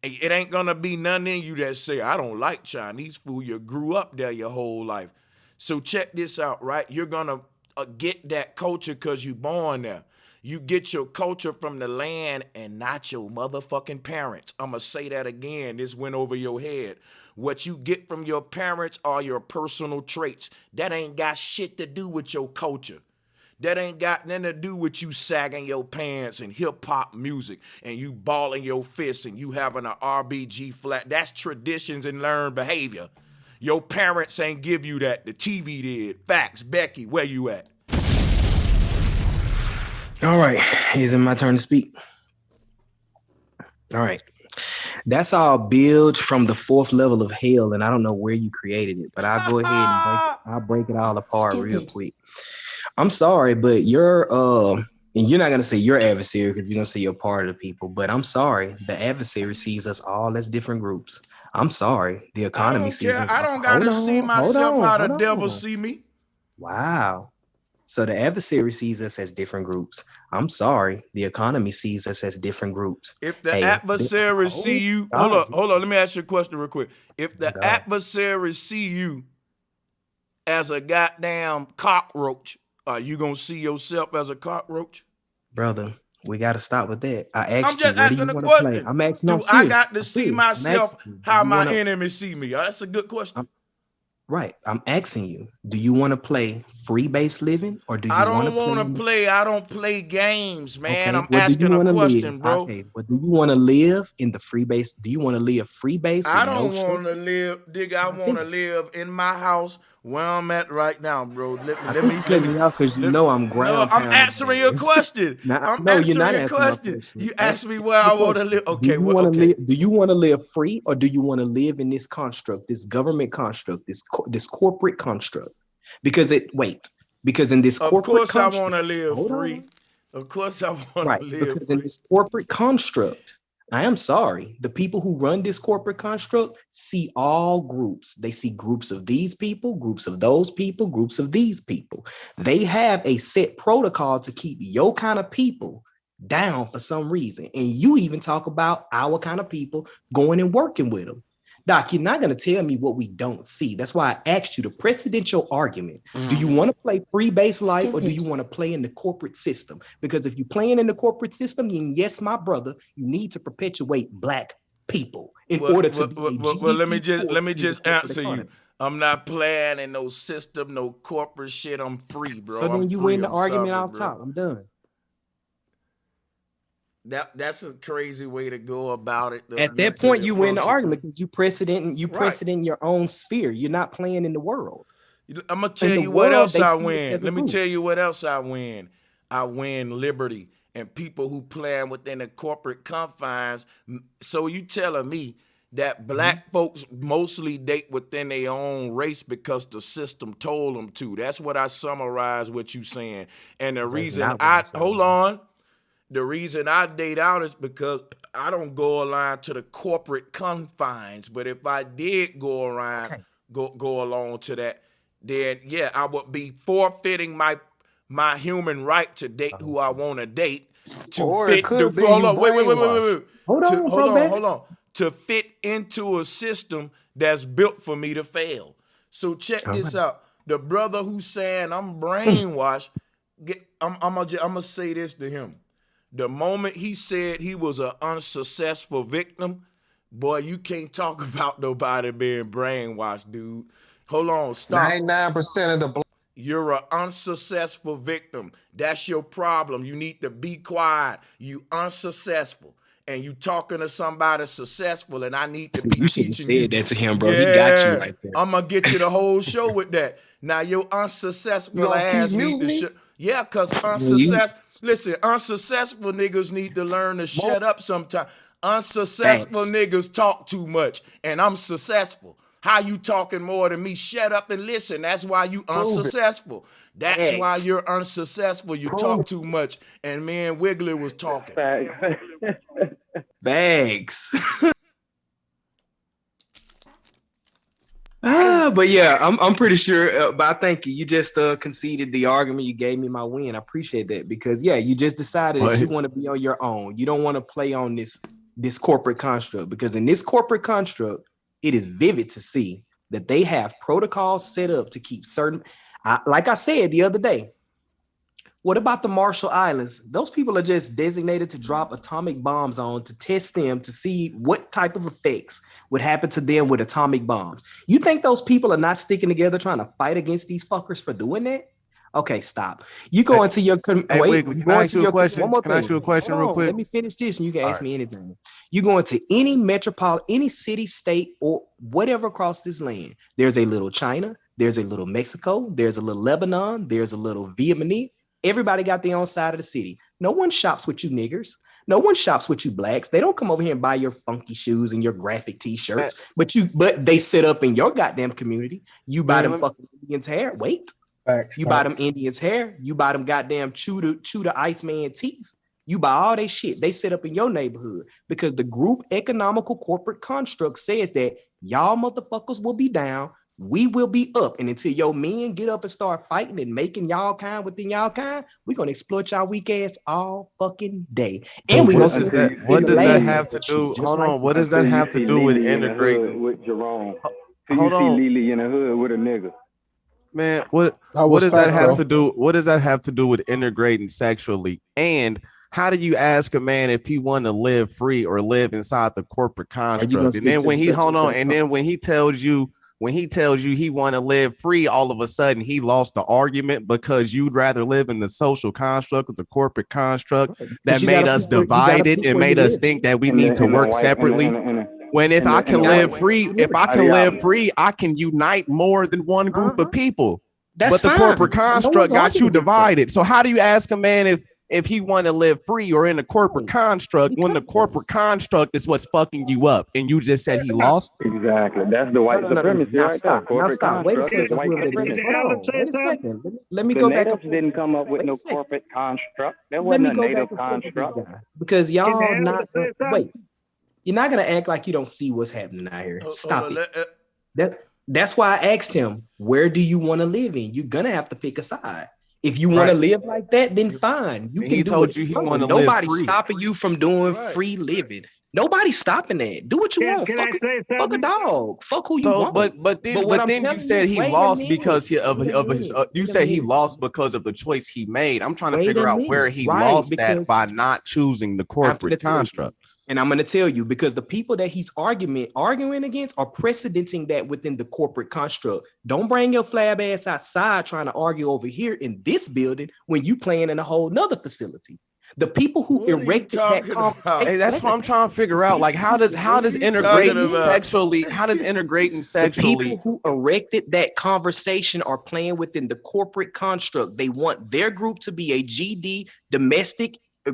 It ain't gonna be none in you that say, I don't like Chinese food. You grew up there your whole life. So check this out, right? You're gonna get that culture because you born there. You get your culture from the land and not your motherfucking parents. I'm gonna say that again. This went over your head. What you get from your parents are your personal traits. That ain't got shit to do with your culture. That ain't got nothing to do with you sagging your pants and hip hop music and you balling your fists and you having an RBG flat. That's traditions and learned behavior. Your parents ain't give you that. The TV did. Facts. Becky, where you at? All right, is it my turn to speak? All right. That's all built from the 4th level of hell, and I don't know where you created it, but I'll go ahead and I'll break it all apart real quick. I'm sorry, but and you're not gonna say your adversary because you're gonna say you're part of the people, but I'm sorry, the adversary sees us all as different groups. I'm sorry, the economy sees us. I don't gotta see myself how the devil see me. Wow. So the adversary sees us as different groups. I'm sorry, the economy sees us as different groups. If the adversary see you, hold on, let me ask you a question real quick. If the adversary see you as a goddamn cockroach, are you gonna see yourself as a cockroach? Brother, we gotta stop with that. I asked I'm just you, what do you asking a want to question. play? I'm asking. Do I got to see myself how my enemy see me? That's a good question. Right. I'm asking you, do you want to play free-based living or do you I don't want to play? I don't play games, man. Okay. I'm asking a question, bro. Okay. But do you want to live in the free-based? Do you want to live free-based? I don't want to live, digga. I want to live in my house where I'm at right now, bro. Let me because you know I'm ground. No, I'm answering your question. I'm answering your question. You asked me where I want to live. Okay, do you want to live free or do you want to live in this construct, this government construct, this corporate construct? Because in this corporate construct, I want to live free. Of course I want to live because free. In this corporate construct, I am sorry, the people who run this corporate construct see all groups. They see groups of these people, groups of those people, groups of these people. They have a set protocol to keep your kind of people down for some reason. And you even talk about our kind of people going and working with them. Doc, you're not going to tell me what we don't see. That's why I asked you the precedential argument. Do you want to play free-based life or do you want to play in the corporate system? Because if you're playing in the corporate system, then yes, my brother, you need to perpetuate Black people in order to be let me just answer you. I'm not playing in no system, no corporate shit. I'm free, bro. So then you win the argument off top. I'm done. That's a crazy way to go about it. At that point, you win the argument because you precedent your own sphere. You're not playing in the world. I'm gonna tell you what else I win. Let me tell you what else I win. I win liberty and people who plan within the corporate confines. So you telling me that Black folks mostly date within their own race because the system told them to? That's what I summarize what you saying. And the reason the reason I date out is because I don't go align to the corporate confines. But if I did go around, go along to that, then yeah, I would be forfeiting my human right to date who I want to date to fit the hold on. To fit into a system that's built for me to fail. So check this out. The brother who's saying I'm brainwashed, I'm gonna say this to him. The moment he said he was an unsuccessful victim, boy, you can't talk about nobody being brainwashed, dude. Hold on, stop. 99% of the You're an unsuccessful victim. That's your problem. You need to be quiet. You unsuccessful. And you talking to somebody successful, and I need to be teaching you. Said that to him, bro. Yeah, he got you right there. I'm gonna get you the whole show with that. Now your unsuccessful ass need to yeah, because unsuccessful niggas need to learn to shut up sometimes. Unsuccessful niggas talk too much, and I'm successful. How you talking more than me? Shut up and listen. That's why you unsuccessful. That's why you're unsuccessful. You talk too much. And me and Wiggly was talking. Bags. But yeah, I'm pretty sure. But thank you. You just conceded the argument. You gave me my win. I appreciate that because yeah, you just decided that you want to be on your own. You don't want to play on this this corporate construct, because in this corporate construct, it is vivid to see that they have protocols set up to keep certain, like I said the other day, what about the Marshall Islands? Those people are just designated to drop atomic bombs on to test them to see what type of effects would happen to them with atomic bombs. You think those people are not sticking together trying to fight against these fuckers for doing that? Okay, stop. You go into your wait. Can I ask you a question? One more Can I ask you a question real quick? Let me finish this, and you can ask me anything. You go into any metropolitan, any city, state, or whatever across this land. There's a little China. There's a little Mexico. There's a little Lebanon. There's a little Vietnamese. Everybody got their own side of the city. No one shops with you niggers. No one shops with you blacks. They don't come over here and buy your funky shoes and your graphic t-shirts, but they sit up in your goddamn community. You buy them fucking Indians hair. Wait. You buy them Indians hair. You buy them goddamn chew the Iceman teeth. You buy all they shit. They sit up in your neighborhood because the group economical corporate construct says that y'all motherfuckers will be down. We will be up. And until your men get up and start fighting and making y'all kind within y'all kind, we're going to exploit y'all weak ass all fucking day. And we going to what does that have to do? Hold on. What does that have to do with integrating? With Jerome. Hold on. Lily in the hood with a nigga. Man, what does that have to do? What does that have to do with integrating sexually? And how do you ask a man if he want to live free or live inside the corporate construct? And then when he tells you he want to live free, all of a sudden he lost the argument because you'd rather live in the social construct of the corporate construct that made us divided and made us think that we need to work separately. When if I can live free, I can unite more than one group of people. But the corporate construct got you divided. So how do you ask a man if he want to live free or in a corporate construct when the corporate construct is what's fucking you up? And you just said he lost? Exactly. That's the white supremacy right there. Corporate stop. Wait a second. Let me go back. The natives didn't come up with no corporate construct. There wasn't a native construct. Because y'all not wait. You're not gonna act like you don't see what's happening out here. Stop it. That's why I asked him, where do you want to live in? You're gonna have to pick a side. If you want to live like that, then fine. You can he told you he want to live free. Nobody's stopping you from doing free living. Nobody's stopping that. Do what you want. Fuck a dog. Fuck who you want. But then you said he lost because of his. You said he lost because of the choice he made. I'm trying to figure out where he lost that by not choosing the corporate construct. And I'm going to tell you, because the people that he's arguing against are precedenting that within the corporate construct. Don't bring your flab ass outside trying to argue over here in this building when you playing in a whole nother facility. The people who erected that conversation. Hey, that's what I'm trying to figure out. Like, how does integrating sexually? The people who erected that conversation are playing within the corporate construct. They want their group to be a GD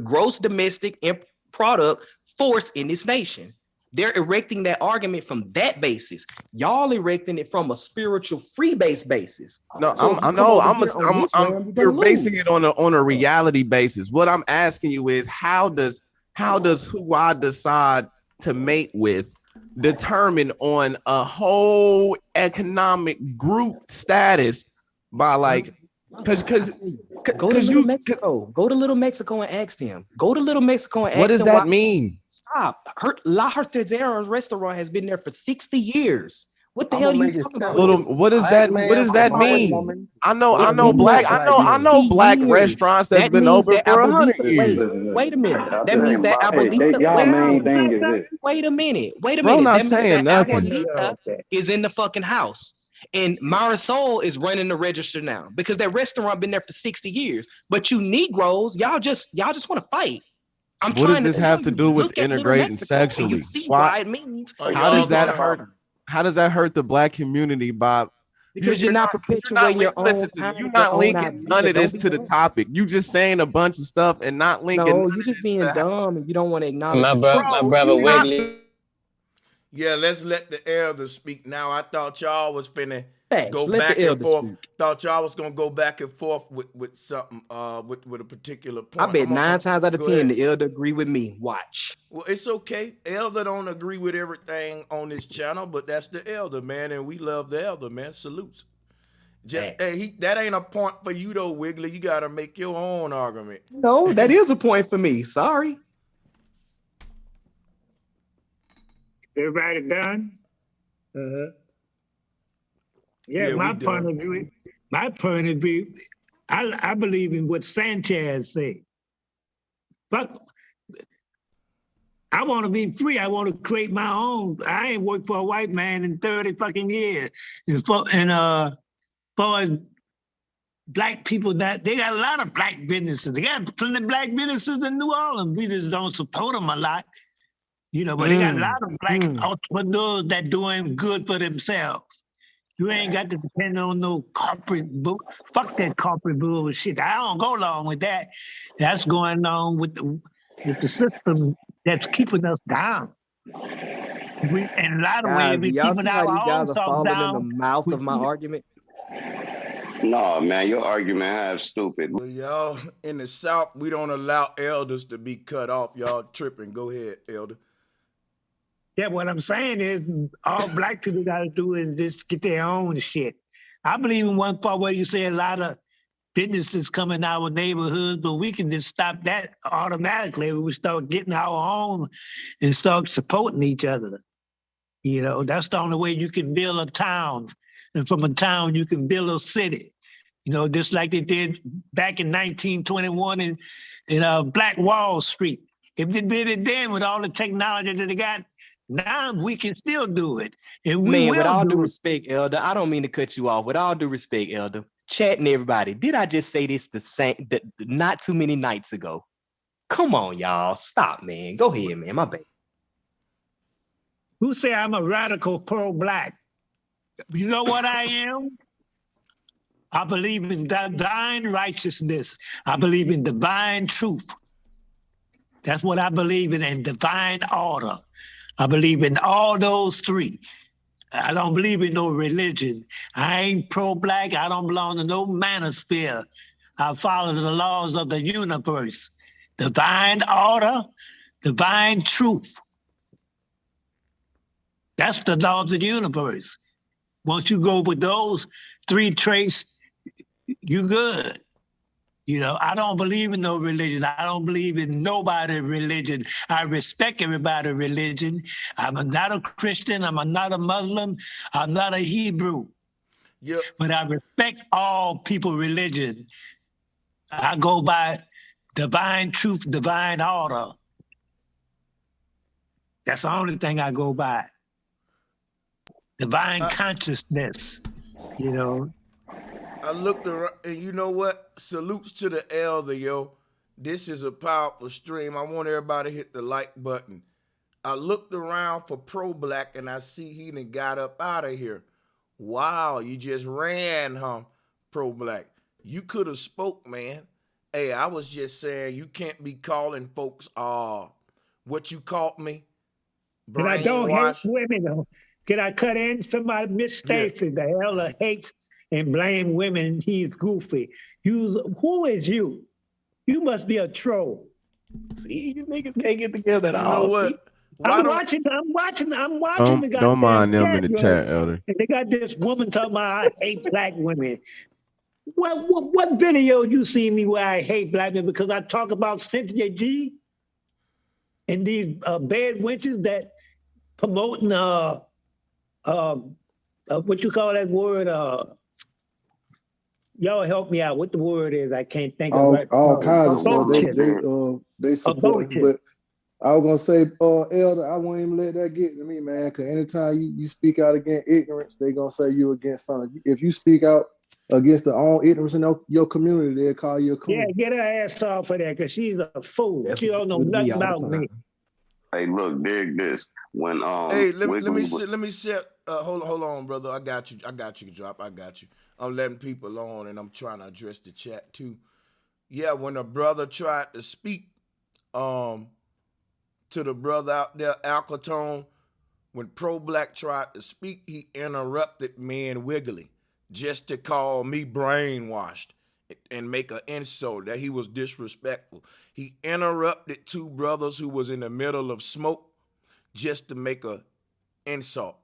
gross domestic product force in this nation. They're erecting that argument from that basis. Y'all erecting it from a spiritual free base basis. No, so you're basing it on a reality basis. What I'm asking you is how does who I decide to mate with determine on a whole economic group status by like go to Little Mexico and ask them. Go to Little Mexico and ask them. What does that mean? Stop. La Tercera restaurant has been there for 60 years. What the hell are you talking about? What does that mean? I know black restaurants that's been open for 100 years. Wait a minute. That means that Abuelita. Wait a minute. Bro, not saying nothing. Abuelita is in the fucking house. And Marisol is running the register now because that restaurant been there for 60 years. But you Negroes, y'all just want to fight. What does this have to do with integrating sexually? Why it means? How does that hurt? How does that hurt the black community, Bob? Because you're not perpetuating your own. You're not linking none of this to the topic. You just saying a bunch of stuff and not linking. No, you're just being dumb and you don't want to acknowledge. My brother Wiggly. Yeah, let's let the elder speak now. I thought y'all was finna go back and forth. Thought y'all was gonna go back and forth with something, with a particular point. I bet 9 times out of 10 the elder agree with me. Watch. Well, it's okay. Elder don't agree with everything on this channel, but that's the elder, man, and we love the elder, man. Salutes. That ain't a point for you though, Wiggly. You gotta make your own argument. No, that is a point for me. Sorry. Everybody done? Mm-hmm. Yeah, Yeah, we my point done. of view, I believe in what Sanchez said. Fuck, I want to be free. I want to create my own. I ain't worked for a white man in 30 fucking years. For as black people, that they got a lot of black businesses. They got plenty of black businesses in New Orleans. We just don't support them a lot, but they got a lot of black entrepreneurs that doing good for themselves. You ain't got to depend on no corporate book. Fuck that corporate bullshit. I don't go along with that. That's going on with the system that's keeping us down. In a lot of ways, Guys, do we're y'all keeping see how our these own guys are self falling in the down. mouth of my argument? No, man, your argument half stupid. Well, y'all in the South, we don't allow elders to be cut off. Y'all tripping. Go ahead, elder. Yeah, what I'm saying is all black people got to do is just get their own shit. I believe in one part where you say a lot of businesses come in our neighborhoods, but we can just stop that automatically. We start getting our own and start supporting each other. That's the only way you can build a town. And from a town, you can build a city. Just like they did back in 1921 in Black Wall Street. If they did it then with all the technology that they got, now we can still do it. And we Man, with will all due do it. respect, Elder, I don't mean to cut you off. With all due respect, Elder, chatting everybody, did I just say this not too many nights ago? Come on, y'all. Stop, man. Go ahead, man. My bad. Who say I'm a radical pro-black? You know what I am? I believe in divine righteousness. I believe in divine truth. That's what I believe in, and divine order. I believe in all those three. I don't believe in no religion. I ain't pro-black. I don't belong to no manosphere. I follow the laws of the universe. Divine order, divine truth. That's the laws of the universe. Once you go with those three traits, you good. I don't believe in no religion. I don't believe in nobody's religion. I respect everybody's religion. I'm not a Christian. I'm not a Muslim. I'm not a Hebrew. Yep. But I respect all people's religion. I go by divine truth, divine order. That's the only thing I go by. Divine consciousness, I looked around, and you know what? Salutes to the elder, yo. This is a powerful stream. I want everybody to hit the like button. I looked around for pro-black, and I see he done got up out of here. Wow, you just ran, huh, pro-black? You could have spoke, man. Hey, I was just saying you can't be calling folks what you called me. And I don't hate Brainwash. women, though. Can I cut in? Somebody mistakes it. The elder hates and blame women. He's goofy. Who is you? You must be a troll. See, you niggas can't get together at You all. know what? I'm watching the goddamn Don't mind them in the bro. chat, elder. And they got this woman talking about I hate black women. What video you see me where I hate black women? Because I talk about Cynthia G and these bad wenches that promoting what you call that word? Y'all help me out. What the word is? I can't think of it. All kinds of stuff. Abortion. They support him, but I was gonna say, Elder, I won't even let that get to me, man. Because anytime you speak out against ignorance, they gonna say you against something. If you speak out against the own ignorance in your community, they'll call you a coon. Yeah, get her ass off for that, because she's a fool. She don't know nothing about me. Hey, look, dig this. When hey, let me set. Hold on, brother. I got you, Drop. I got you. I'm letting people on, and I'm trying to address the chat too. Yeah, when a brother tried to speak, to the brother out there, Alcatone, when pro-black tried to speak, he interrupted me and Wiggly just to call me brainwashed and make an insult that he was disrespectful. He interrupted two brothers who was in the middle of smoke just to make an insult.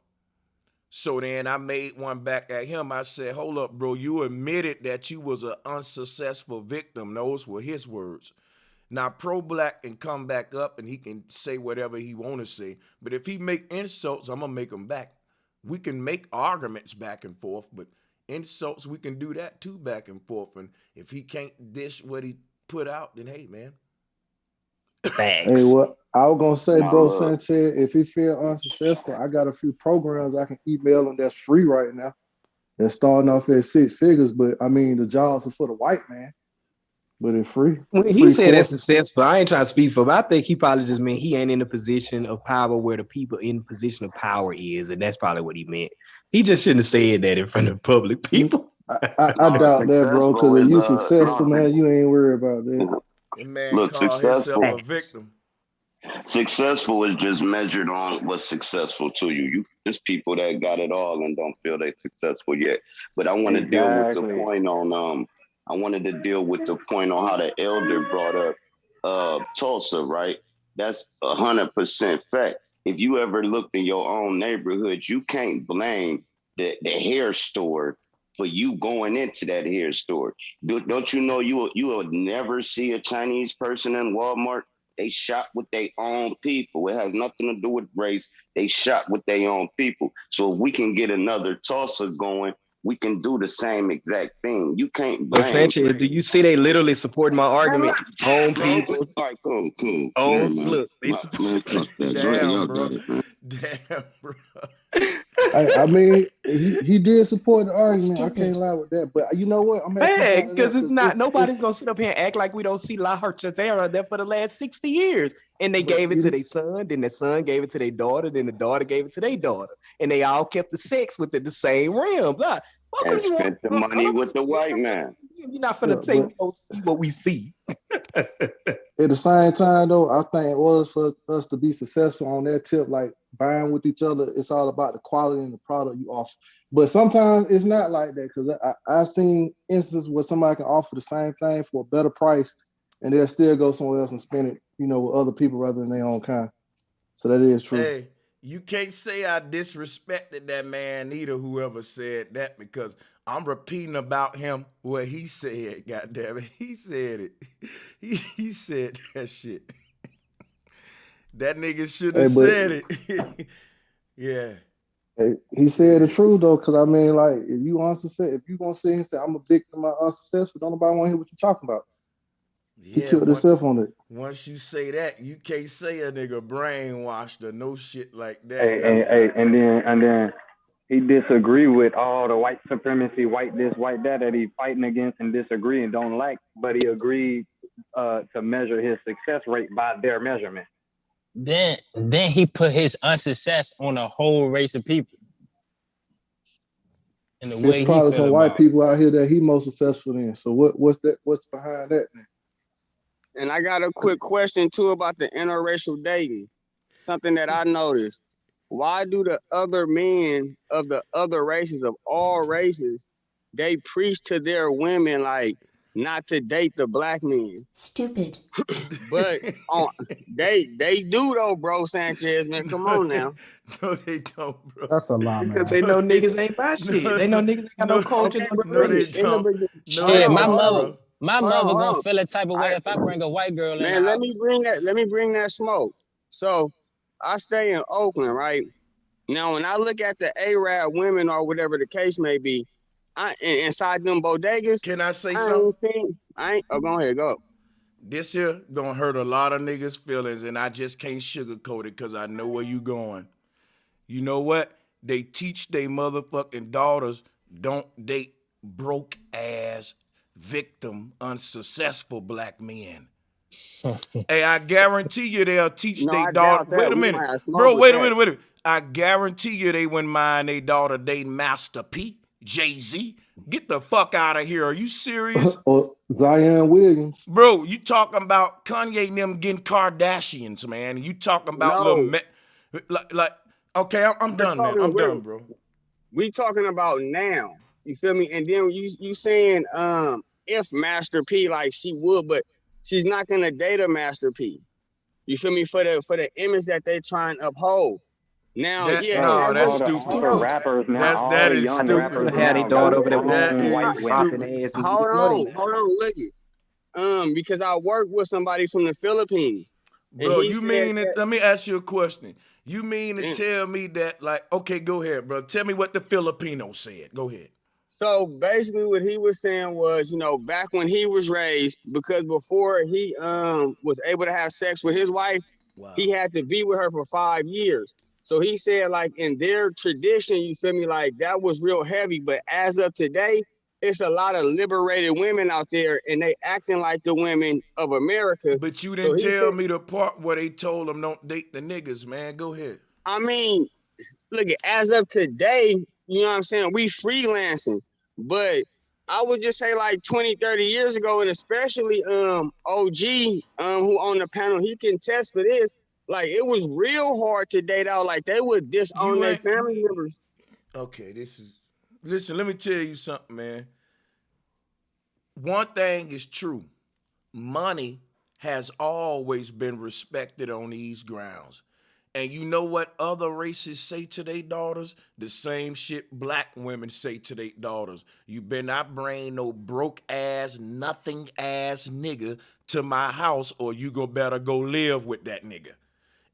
So then I made one back at him. I said, hold up, bro, you admitted that you was an unsuccessful victim. Those were his words. Now, pro-black can come back up and he can say whatever he want to say. But if he make insults, I'm going to make them back. We can make arguments back and forth, but insults, we can do that too back and forth. And if he can't dish what he put out, then hey, man. Thanks. Hey, what I was gonna say, bro, Sanchez, if he feel unsuccessful, I got a few programs I can email him that's free right now. They're starting off at 6 figures, but I mean the jobs are for the white man, but it's free. When he said that's successful, I ain't trying to speak for him. I think he probably just meant he ain't in a position of power where the people in position of power is, and that's probably what he meant. He just shouldn't have said that in front of public people. I doubt that, bro, because if you successful, man, you ain't worried about that. Look, successful. Successful is just measured on what's successful to you. There's people that got it all and don't feel they're successful yet. But I want to deal with the point on I wanted to deal with the point on how the elder brought up Tulsa, right? That's 100% fact. If you ever looked in your own neighborhood, you can't blame the hair store for you going into that hair store. Don't you know you will never see a Chinese person in Walmart? They shop with their own people. It has nothing to do with race. They shop with their own people. So if we can get another Tulsa going, we can do the same exact thing. You can't blame. But Sanchez, do you see they literally support my argument? Own people. All right, cool. Look, man, fuck that. Damn, Y'all bro. got it, man. Damn, bro. I mean, he did support the argument. I can't lie with that. But you know what? Thanks, because it's not nobody's gonna sit up here and act like we don't see La Harchazera there for the last 60 years. And they gave it to their son, then their son gave it to their daughter, then the daughter gave it to their daughter, and they all kept the sex within the same realm. Blah. And spent the money with the white man. You're not gonna take we don't see what we see. At the same time, though, I think in order for us to be successful on that tip, like buying with each other, it's all about the quality and the product you offer. But sometimes it's not like that, because I've seen instances where somebody can offer the same thing for a better price, and they'll still go somewhere else and spend it, with other people rather than their own kind. So that is true. Hey, you can't say I disrespected that man either, whoever said that, because I'm repeating about him what he said, goddammit. He said it. He said that shit. That nigga should have said it. Yeah. Hey, he said the truth, though, because I mean, like, if you gonna sit and say, I'm a victim of unsuccessful, don't nobody want to hear what you're talking about. He killed himself on it. Once you say that, you can't say a nigga brainwashed or no shit like that. And then he disagree with all the white supremacy, white this, white that he fighting against and disagree and don't like, but he agreed to measure his success rate by their measurement. Then he put his unsuccess on a whole race of people. And the way There's probably some white people out here that he most successful in. So what's behind that, man? And I got a quick question too about the interracial dating. Something that I noticed. Why do the other men of the other races, of all races, they preach to their women like not to date the black men? Stupid. But they do though, bro, Sanchez, man. Come on now. No, they don't, bro. That's a lie, man. Because they know niggas ain't buy shit. They know niggas ain't got no culture. No, they don't. Shit, my mother gonna feel a type of way if I bring a white girl in. Man, let me bring that smoke. So I stay in Oakland, right? Now, when I look at the Arab women or whatever the case may be, inside them bodegas. Can I say something? Go ahead, go. This here gonna hurt a lot of niggas' feelings, and I just can't sugarcoat it because I know where you going. You know what? They teach their motherfucking daughters don't date broke ass, victim, unsuccessful black men. Hey, I guarantee you they'll teach their daughter. Wait a minute, bro. Wait a minute. I guarantee you they wouldn't mind their daughter dating Master P, Jay-Z. Get the fuck out of here. Are you serious? Or Zion Williams. Bro, you talking about Kanye and them getting Kardashians, man. You talking about okay, I'm done, man. I'm done, bro. We talking about now. You feel me? And then you saying if Master P, like she would, but she's not gonna date a Master P. You feel me? For the image that they try and uphold. Now, that's stupid. Rappers now, that is stupid. Had he daughter over there that is white stupid. ass. Hold on, look it. because I worked with somebody from the Philippines, and Bro, he you said mean it? that. Let me ask you a question. You mean to Damn. tell me that, like, okay, go ahead, bro. Tell me what the Filipino said. Go ahead. So basically, what he was saying was, back when he was raised, because before he was able to have sex with his wife, Wow. he had to be with her for 5 years. So he said, like in their tradition, you feel me, like that was real heavy. But as of today, it's a lot of liberated women out there, and they acting like the women of America. But you So didn't he tell said, me the part where they told them don't date the niggas, man. Go ahead. I mean, look, as of today, you know what I'm saying? We freelancing, but I would just say like 20, 30 years ago, and especially OG, who on the panel, he can test for this. Like it was real hard to date out. Like they would disown You their ain't family members. okay. Listen. Let me tell you something, man. One thing is true. Money has always been respected on these grounds. And you know what other races say to their daughters? The same shit black women say to their daughters. You better not bring no broke ass, nothing ass nigga to my house, or you better go live with that nigga.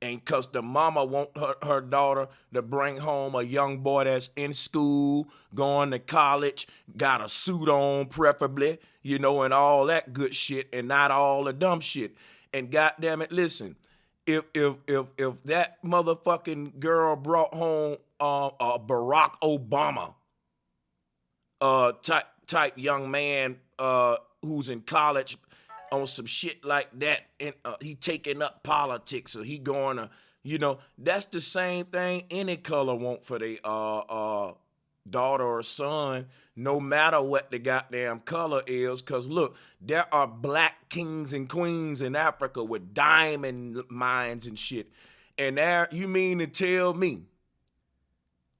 And cause the mama want her daughter to bring home a young boy that's in school, going to college, got a suit on preferably, and all that good shit, and not all the dumb shit. And goddamn it, listen, if that motherfucking girl brought home a Barack Obama type young man who's in college on some shit like that, and he taking up politics, or he going to, that's the same thing any color want for their daughter or son, no matter what the goddamn color is. Cause look, there are black kings and queens in Africa with diamond mines and shit. And there, you mean to tell me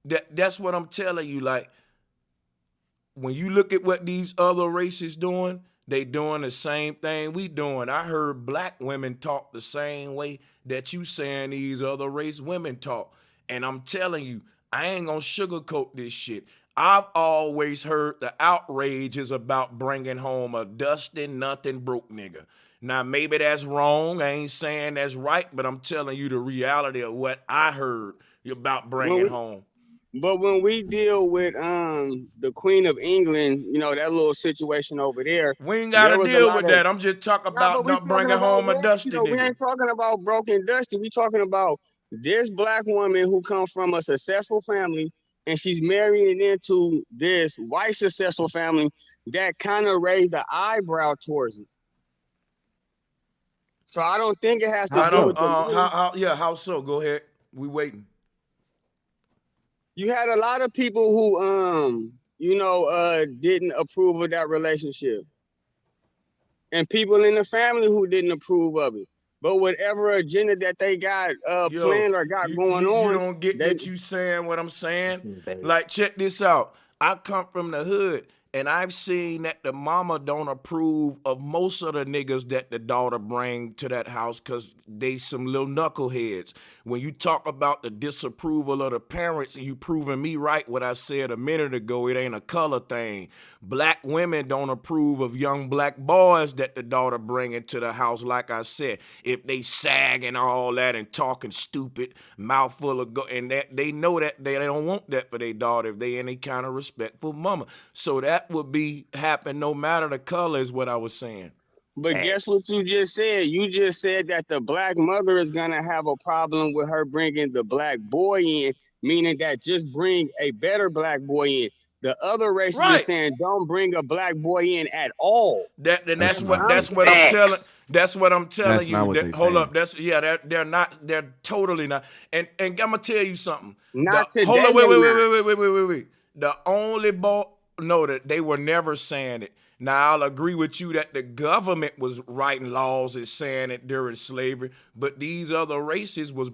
that's what I'm telling you, like, when you look at what these other races doing, they doing the same thing we doing. I heard black women talk the same way that you saying these other race women talk. And I'm telling you, I ain't gonna sugarcoat this shit. I've always heard the outrage is about bringing home a dusty, nothing broke nigga. Now, maybe that's wrong. I ain't saying that's right, but I'm telling you the reality of what I heard about bringing home. But when we deal with the Queen of England, that little situation over there, we ain't gotta deal with that. I'm just talking about but we not bringing home a dusty nigga. We ain't talking about broken dusty. We talking about this black woman who comes from a successful family, and she's marrying into this white successful family that kind of raised the eyebrow towards it. So I don't think it has to do with how so? Go ahead. We waiting. You had a lot of people who didn't approve of that relationship, and people in the family who didn't approve of it. But whatever agenda that they got planned or got going on, you don't get that you saying what I'm saying. Like, check this out. I come from the hood, and I've seen that the mama don't approve of most of the niggas that the daughter bring to that house, because they some little knuckleheads. When you talk about the disapproval of the parents, and you proving me right what I said a minute ago, it ain't a color thing. Black women don't approve of young black boys that the daughter bring into the house, like I said. If they sag and all that and talking stupid, mouthful of and they know that they don't want that for their daughter if they any kind of respectful mama. So that would be happen no matter the color, is what I was saying. But guess what you just said? You just said that the black mother is going to have a problem with her bringing the black boy in, meaning that just bring a better black boy in. The other races are saying don't bring a black boy in at all. That's what I'm telling. That's what I'm telling that's you. Not what Hold up. They're not. They're totally not. And I'm gonna tell you something. Not today. Hold on. Wait. The only that they were never saying it. Now, I'll agree with you that the government was writing laws and saying it during slavery, but these other races was,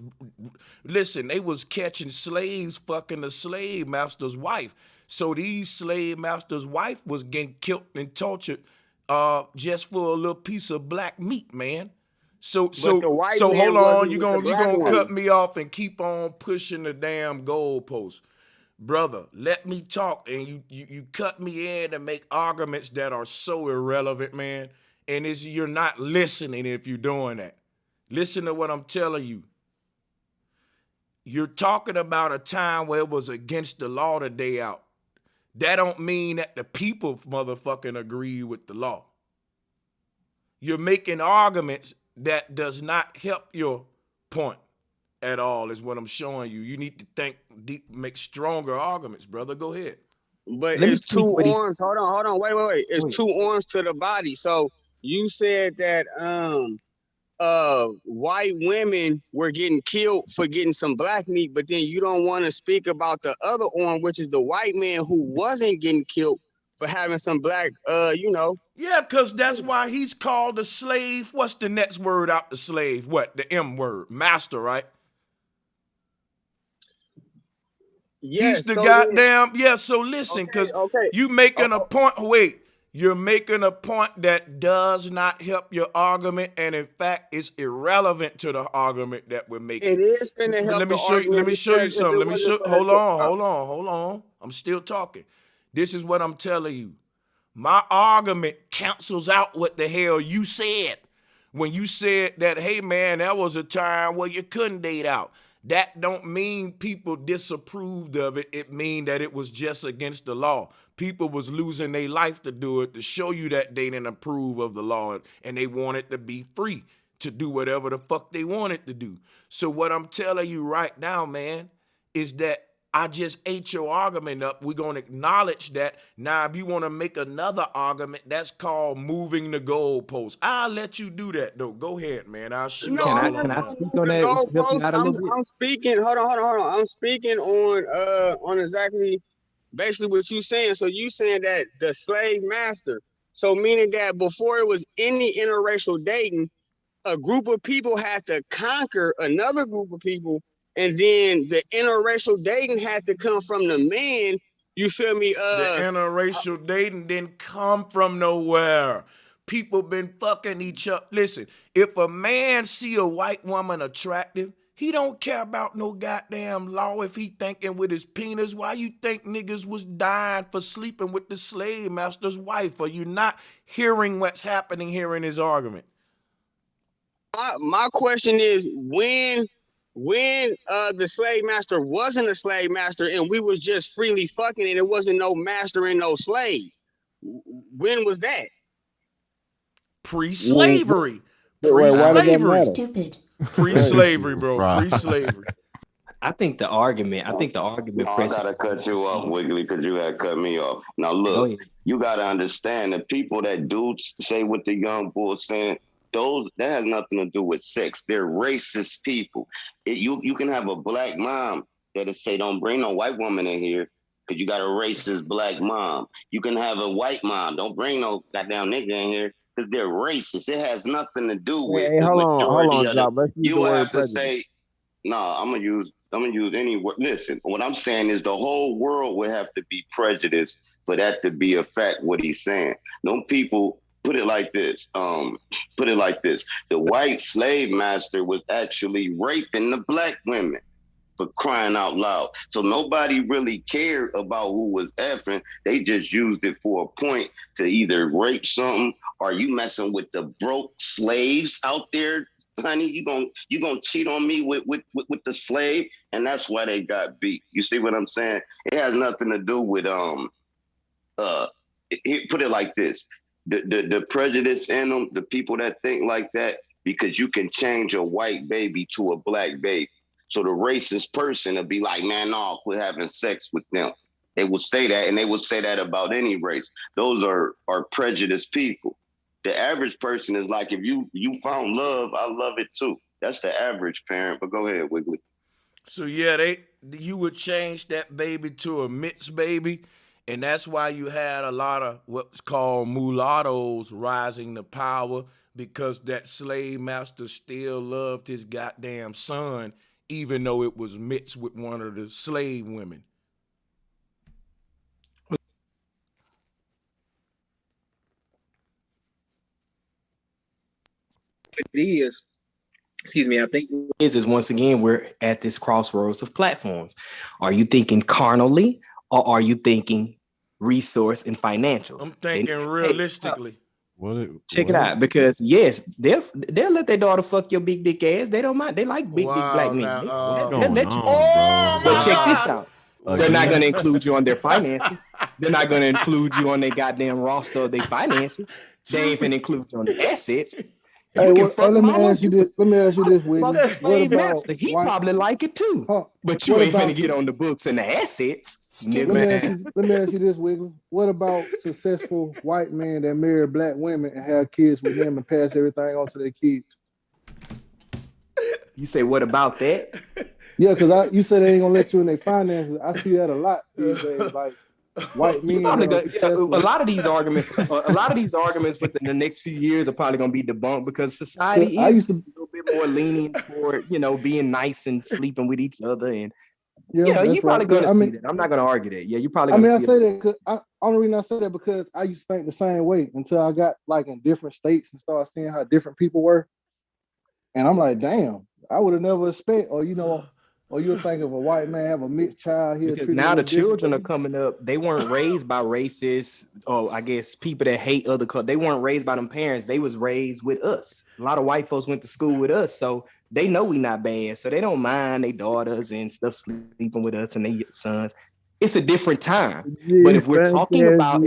listen, they was catching slaves fucking the slave master's wife. So these slave master's wife was getting killed and tortured just for a little piece of black meat, man. So hold on, you gonna cut me off and keep on pushing the damn goalpost. Brother, let me talk, and you cut me in and make arguments that are so irrelevant, man. And you're not listening if you're doing that. Listen to what I'm telling you. You're talking about a time where it was against the law to day out. That don't mean that the people motherfucking agree with the law. You're making arguments that does not help your point at all, is what I'm showing you. You need to think deep, make stronger arguments, brother. Go ahead. But it's two arms. Hold on. Wait. It's two arms to the body. So you said that white women were getting killed for getting some black meat, but then you don't want to speak about the other arm, which is the white man who wasn't getting killed for having some black, Yeah, because that's why he's called a slave. What's the next word out the slave? What? The M word. Master, right? Yes, he's the so goddamn, yeah, so listen, because you making a point, you're making a point that does not help your argument, and in fact, it's irrelevant to the argument that we're making. It is going to help Let me show you something. Hold on. I'm still talking. This is what I'm telling you. My argument cancels out what the hell you said. When you said that, hey man, that was a time where you couldn't date out. That don't mean people disapproved of it. It mean that it was just against the law. People was losing their life to do it, to show you that they didn't approve of the law, and they wanted to be free to do whatever the fuck they wanted to do. So what I'm telling you right now, man, is that I just ate your argument up. We're going to acknowledge that. Now, if you want to make another argument, that's called moving the goalpost. I'll let you do that, though. Go ahead, man. I'll shoot. Can I speak on that? I'm speaking. Hold on. I'm speaking on exactly, basically what you saying. So you saying that the slave master. So meaning that before it was any interracial dating, a group of people had to conquer another group of people. And then the interracial dating had to come from the man. You feel me? The interracial dating didn't come from nowhere. People been fucking each other. Listen, if a man see a white woman attractive, he don't care about no goddamn law if he thinking with his penis. Why you think niggas was dying for sleeping with the slave master's wife? Are you not hearing what's happening here in his argument? My question is, when the slave master wasn't a slave master and we was just freely fucking and it wasn't no master and no slave, when was that? Pre-slavery. Stupid. Pre-slavery, bro. Pre-slavery. I think the argument. I gotta cut you off, Wiggly, because you had cut me off. Now look, you gotta understand the people that do say what the young bull's saying. That has nothing to do with sex. They're racist people. You can have a black mom that'll say, don't bring no white woman in here because you got a racist black mom. You can have a white mom. Don't bring no goddamn nigga in here because they're racist. It has nothing to do with the majority of them. You have to say, no, I'm gonna use any word. Listen, what I'm saying is the whole world would have to be prejudiced for that to be a fact, what he's saying. No people. Put it like this. The white slave master was actually raping the black women, for crying out loud. So nobody really cared about who was effing. They just used it for a point to either rape something or you messing with the broke slaves out there, honey. You gonna cheat on me with the slave, and that's why they got beat. You see what I'm saying? It has nothing to do with put it like this. The prejudice in them, the people that think like that, because you can change a white baby to a black baby. So the racist person will be like, man, no, quit having sex with them. They will say that, and they will say that about any race. Those are prejudiced people. The average person is like, if you found love, I love it too. That's the average parent, but go ahead, Wiggly. So yeah, you would change that baby to a mixed baby. And that's why you had a lot of what's called mulattoes rising to power, because that slave master still loved his goddamn son, even though it was mixed with one of the slave women. I think is once again, we're at this crossroads of platforms. Are you thinking carnally? Or are you thinking resource and financials? I'm thinking realistically. Check it out, because yes, they'll let their daughter fuck your big dick ass. They don't mind. They like big dick black men. They'll let you. But check this out. They're not going to include you on their finances. They're not going to include you on their goddamn roster of their finances. They ain't finna include you on the assets. Hey, let me ask you this. Let me ask you this, Wiggly. Slave master, he probably like it too. But you ain't finna get on the books and the assets. Let me ask you this, Wiggly. What about successful white men that marry black women and have kids with them and pass everything on to their kids? You say, what about that? Yeah, because you said they ain't gonna let you in their finances. I see that a lot these days. Like white men. A lot of these arguments within the next few years are probably gonna be debunked, because society is a little bit more lenient for being nice and sleeping with each other, and you're probably gonna see that. I'm not gonna argue that. Yeah, you probably. I say that because only reason I say that because I used to think the same way until I got like in different states and started seeing how different people were, and I'm like, damn, I would have never expect, or you'll think of a white man have a mixed child here. Because now the children are coming up. They weren't raised by racists, or I guess people that hate other cultures. They weren't raised by them parents. They was raised with us. A lot of white folks went to school with us, so they know we not bad. So they don't mind their daughters and stuff sleeping with us and their sons. It's a different time. But if we're talking about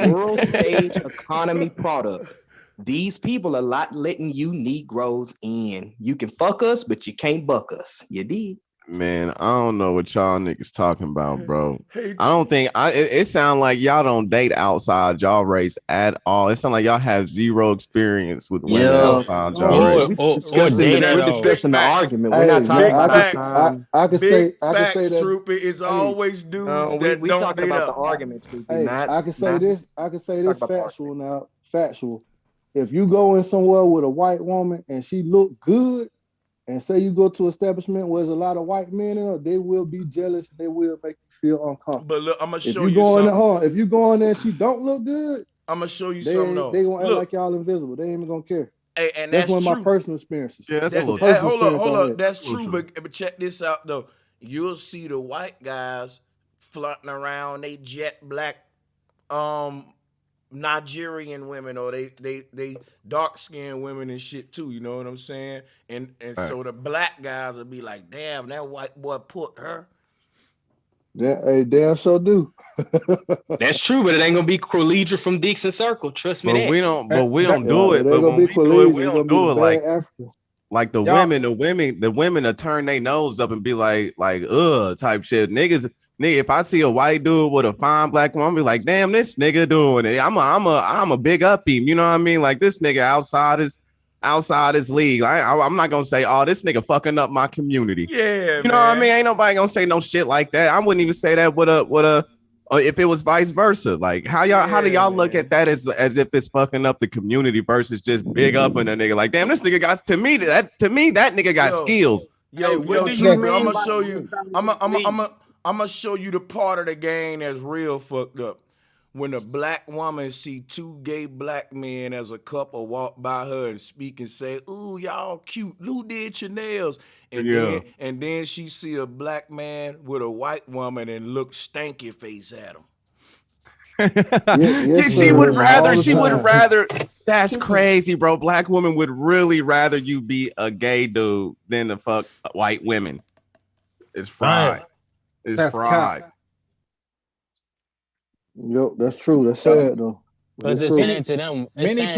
world stage economy product, these people are not letting you Negroes in. You can fuck us, but you can't buck us. You did. Man, I don't know what y'all niggas talking about, bro. I don't think it sounds like y'all don't date outside y'all race at all. It sounds like y'all have zero experience with women outside y'all race. We're discussing the argument. We're not talking about I can say that Trooper is always dudes that we don't talk date about up. the argument, Trooper. Hey, I can say this factual now. Factual. If you go in somewhere with a white woman and she look good, and say you go to an establishment where there's a lot of white men in her, they will be jealous. They will make you feel uncomfortable. But look, I'm gonna show you something. If you go in there and she don't look good, I'm gonna show you something. They gonna act like y'all invisible. They ain't even gonna care. Hey, and that's one of my personal experiences. Yeah, that's a little. Hold up. That's true, but check this out though. You'll see the white guys flaunting around. They jet black, Nigerian women, or they dark skinned women and shit too, you know what I'm saying? And so the black guys will be like, damn, that white boy put her. Yeah, hey, damn sure do. That's true, but it ain't gonna be Collegiate from Dixon Circle. Trust me. We don't do it. But when we do it, we don't do it like Africa. Like the women to turn their nose up and be like type shit. Nigga, if I see a white dude with a fine black woman, I'm be like, damn, this nigga doing it. I'm a big up him. You know what I mean? Like this nigga outside his league. I'm not gonna say, oh, this nigga fucking up my community. Yeah, you know what I mean? Ain't nobody gonna say no shit like that. I wouldn't even say that with a if it was vice versa. Like how do y'all look at that as if it's fucking up the community versus just big up on a nigga? Like, damn, this nigga got to me that nigga got skills. Yo, Trooper, I'm gonna show you. I'm gonna show you the part of the game that's real fucked up. When a black woman see two gay black men as a couple walk by her and speak and say, "Ooh, y'all cute. Who did your nails?" And then she see a black man with a white woman and look stanky face at him. She would rather. That's crazy, bro. Black women would really rather you be a gay dude than to fuck white women. It's fried. It's fried. Yo, that's true. That's sad though. Because it's saying to them, many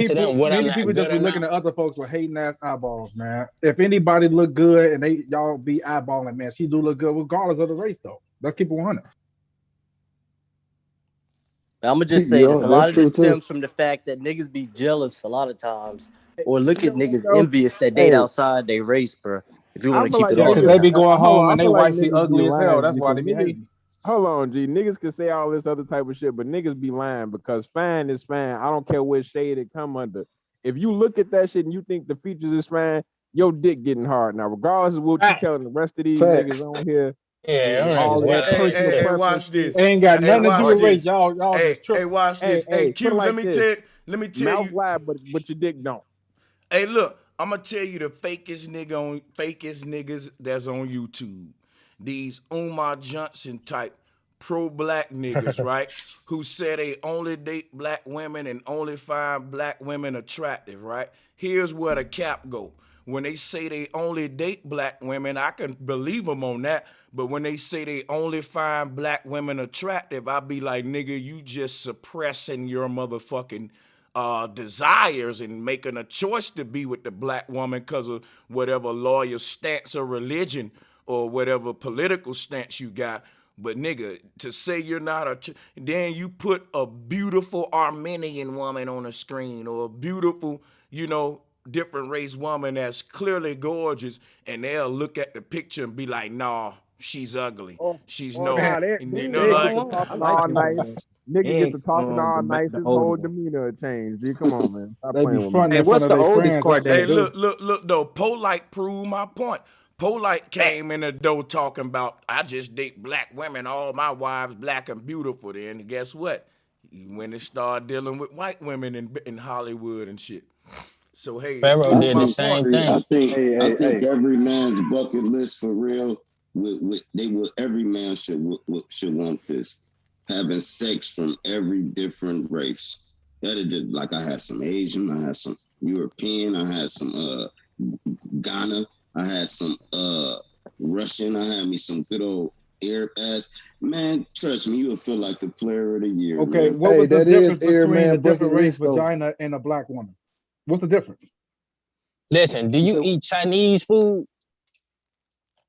people just be looking at other folks with hating ass eyeballs, man. If anybody look good and y'all be eyeballing, man, she do look good regardless of the race, though. Let's keep it 100. I'm gonna just say this. A lot of this stems from the fact that niggas be jealous a lot of times, or look at niggas envious that date outside their race, bro. If you want to keep it all, because they be going home and they wife be ugly as hell. That's why they be hating. Hold on, G. Niggas can say all this other type of shit, but niggas be lying because fine is fine. I don't care what shade it come under. If you look at that shit and you think the features is fine, your dick getting hard. Now, regardless of what you telling the rest of these niggas on here, hey, watch this. Ain't got nothing to do with race. Y'all just tripping. Hey, watch this. Hey, Q, let me tell Mouth you. lie, but your dick don't. Hey, look, I'm gonna tell you the fakest niggas that's on YouTube. These Umar Johnson type pro-black niggas, right? Who say they only date black women and only find black women attractive, right? Here's where the cap go. When they say they only date black women, I can believe them on that. But when they say they only find black women attractive, I be like, nigga, you just suppressing your motherfucking desires and making a choice to be with the black woman because of whatever lawyer stance or religion or whatever political stance you got. But nigga, to say you're not then you put a beautiful Armenian woman on the screen or a beautiful, different race woman that's clearly gorgeous, and they'll look at the picture and be like, nah, she's ugly. She's no. Nah, they get to talking all nice. Nigga get to talking all nice. His whole demeanor changed. G, come on, man. Stop playing with me. Hey, what's the oldest Kardashian? Hey, look though. Polite proved my point. Polite came in the door talking about, I just date black women, all my wives black and beautiful. Then guess what? When it started dealing with white women in Hollywood and shit. So hey, Pharaoh did the same thing. I think every man's bucket list for real. Every man should want this. Having sex from every different race. That'd just like I had some Asian, I had some European, I had some Ghana, I had some Russian, I had me some good old Arab ass. Man, trust me, you'll feel like the player of the year. Okay, man. what was the difference between a different race vagina and a black woman? What's the difference? Listen, do you eat Chinese food?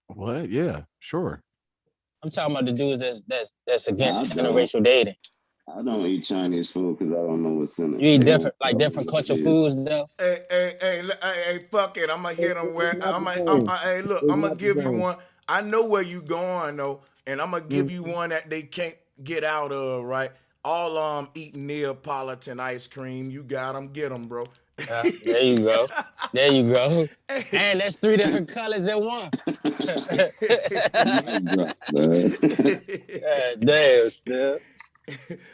What? Yeah, sure. I'm talking about the dudes that's against interracial dating. I don't eat Chinese food because I don't know what's in it. You eat different culture foods though. Hey, fuck it. I'm gonna hit them where hey, look, I'm gonna give you one. I know where you going though, and I'm gonna give you one that they can't get out of, right? All eating Neapolitan ice cream. You got them, get them, bro. There you go. There you go. And that's 3 different colors in one. Damn, still.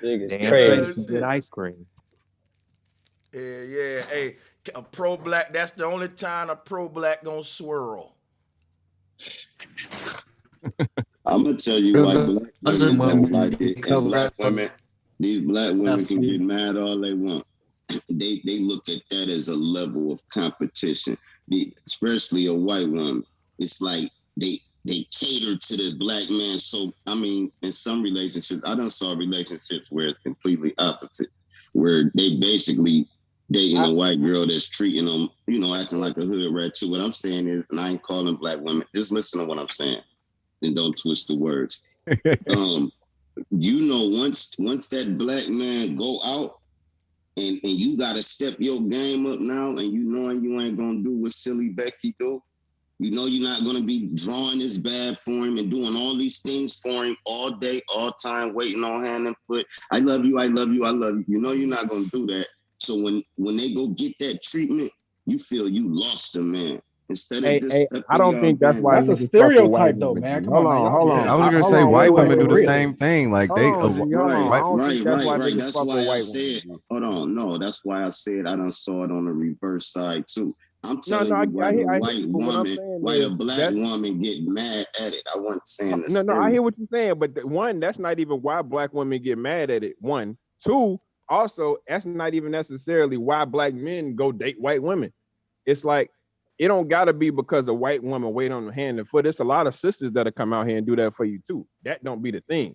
Damn crazy. Good ice cream. Yeah. Hey, a pro-black, that's the only time a pro-black gonna swirl. I'm gonna tell you why black women don't like it. And black women, these black women can get mad all they want. They look at that as a level of competition, especially a white woman. It's like they cater to the black man. So I mean, in some relationships, I done saw relationships where it's completely opposite, where they basically dating a white girl that's treating them, acting like a hood rat too. What I'm saying is, and I ain't calling black women. Just listen to what I'm saying, and don't twist the words. Once that black man go out. And you gotta step your game up now, and knowing you ain't gonna do what silly Becky do. You're not gonna be drawing his bad for him and doing all these things for him all day, all time, waiting on hand and foot. I love you, I love you, I love you. You're not gonna do that. So when they go get that treatment, you feel you lost a man. Instead of I don't think that's why. That's a stereotype, though, man. Hold on. Yeah, I was gonna say white women do the same thing. Like they, right. That's why I said. Hold on, no, that's why I said I done saw it on the reverse side too. I'm telling you why a black woman get mad at it. I wasn't saying this. No, I hear what you're saying, but one, that's not even why black women get mad at it. 1, 2, also, that's not even necessarily why black men go date white women. It's like, it don't gotta be because a white woman wait on the hand and foot. It's a lot of sisters that'll come out here and do that for you too. That don't be the thing.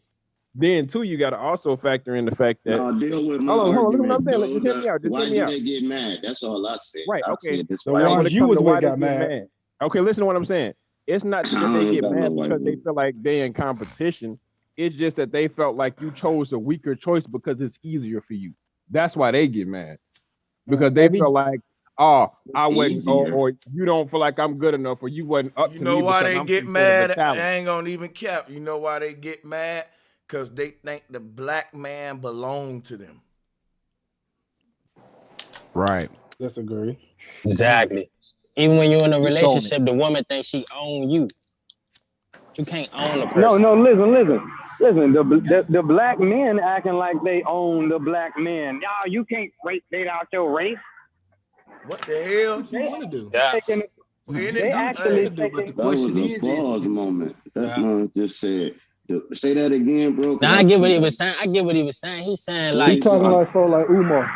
Then too, you gotta also factor in the fact that deal with my hold on, listen what I'm saying. dude, Just hear me out. Why do they get mad? That's all I said. Right, I okay. said this The ones you was with got mad. Okay, listen to what I'm saying. It's not that they get mad because they feel like they're in competition. It's just that they felt like you chose a weaker choice because it's easier for you. That's why they get mad. Because they feel like, I wasn't, or you don't feel like I'm good enough, or you wasn't up to me. You know why they get mad? I ain't gonna even cap. You know why they get mad? Because they think the black man belonged to them. Right. Disagree. Exactly. Even when you're in a relationship, the woman thinks she own you. You can't own a person. No, listen. The black men acting like they own the black men. Y'all, you can't date out your race. What the hell? What you want to do? Yeah. They actually but the That was question a pause moment. That man just said Say that again, bro. Now I get what he was saying. I get what he was saying. He's saying He like, talking like for like Umar.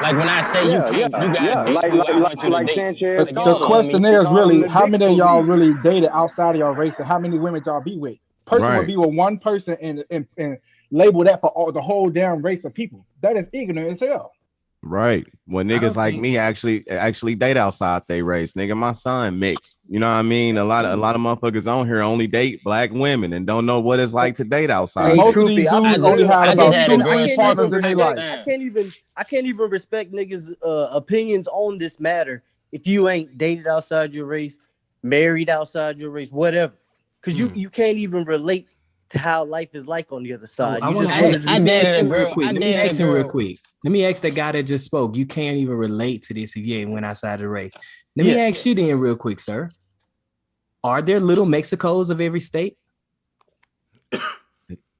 like when I say you can't, you gotta date who I want you to date. Sanchez Like, you The know what I question mean? is really, the how dick many of will y'all be. really dated outside of your race, and how many women y'all be with? Person would Right. be with one person and label that for all the whole damn race of people. That is ignorant as hell. Right. When niggas like me actually date outside they race. Nigga, my son mixed. You know what I mean? A lot of motherfuckers on here only date black women and don't know what it's like to date outside. Most of these dudes only had about two partners in their life. I can't even respect niggas' opinions on this matter if you ain't dated outside your race, married outside your race, whatever. Because you can't even relate to how life is like on the other side. I want to ask him real quick. Let me ask him real quick. Let me ask the guy that just spoke. You can't even relate to this if you ain't went outside the race. Let me ask you then real quick, sir. Are there little Mexicos of every state?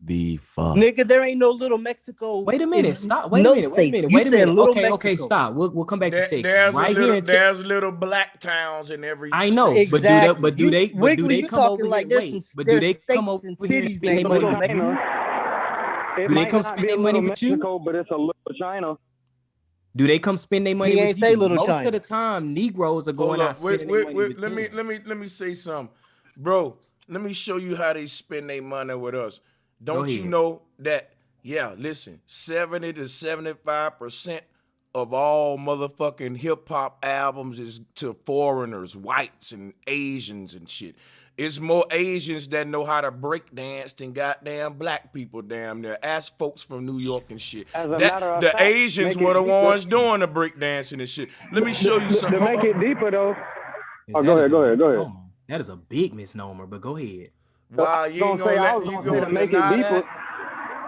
The fuck? Nigga, there ain't no little Mexico. Wait a minute. Stop. Wait a minute. Okay, stop. We'll come back to Texas. There's little black towns in every. I know, exactly. but do they Wiggly, come over here? Like Wait, but do they come over here and spend their money with you? Do they come spend their money with you? But it's a little China. Do they come spend their money He with ain't you? say little Most China. of the time, Negroes are going out spending their money with let me say something, bro. Let me show you how they spend their money with us. Don't you know that? Yeah, listen, 70 to 75% of all motherfucking hip hop albums is to foreigners, whites and Asians and shit. It's more Asians that know how to break dance than goddamn black people damn near. Ask folks from New York and shit. The Asians were the ones doing the break dancing and shit. Let me show you something. To make it deeper though. Oh, go ahead. That is a big misnomer, but go ahead. Wow, you ain't gonna make it deeper.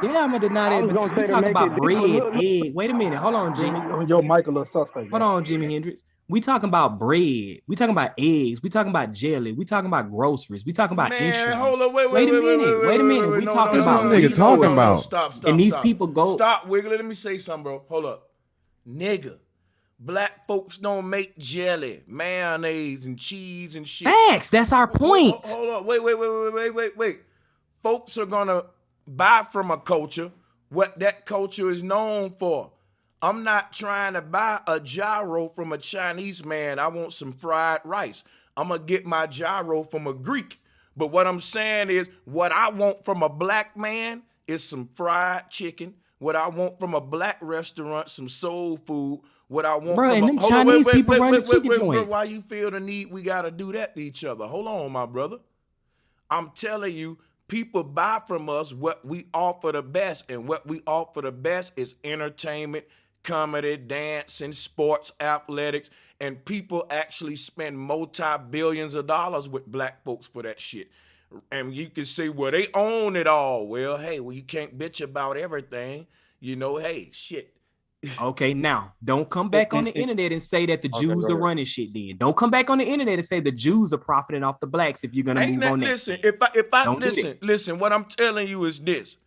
Yeah, I'm gonna deny that. But you talking about bread, egg. Wait a minute. Hold on, Jimmy. Yo, Michael, a suspect. Hold on, Jimi Hendrix. We talking about bread. We talking about eggs. We talking about jelly. We talking about groceries. We talking about insurance. Hold on, wait a minute. We talking about this nigga talking about. Stop. And these people go. Stop, Wiggly. Let me say something, bro. Hold up, nigga. Black folks don't make jelly, mayonnaise, and cheese and shit. Facts. That's our point. Hold on. Wait. Folks are gonna buy from a culture what that culture is known for. I'm not trying to buy a gyro from a Chinese man. I want some fried rice. I'm going to get my gyro from a Greek. But what I'm saying is what I want from a black man is some fried chicken. What I want from a black restaurant, some soul food. What I want bro, from and them Chinese people run the chicken joints. Why you feel the need we got to do that to each other? Hold on, my brother. I'm telling you, people buy from us what we offer the best. And what we offer the best is entertainment, comedy, dancing, sports, athletics, and people actually spend multi-billions of dollars with black folks for that shit. And you can say, well, they own it all. Well, hey, you can't bitch about everything. You know, hey, shit. Okay, now, don't come back on the internet and say that the Jews are running shit then. Don't come back on the internet and say the Jews are profiting off the blacks if you're going to move on that. Listen, what I'm telling you is this.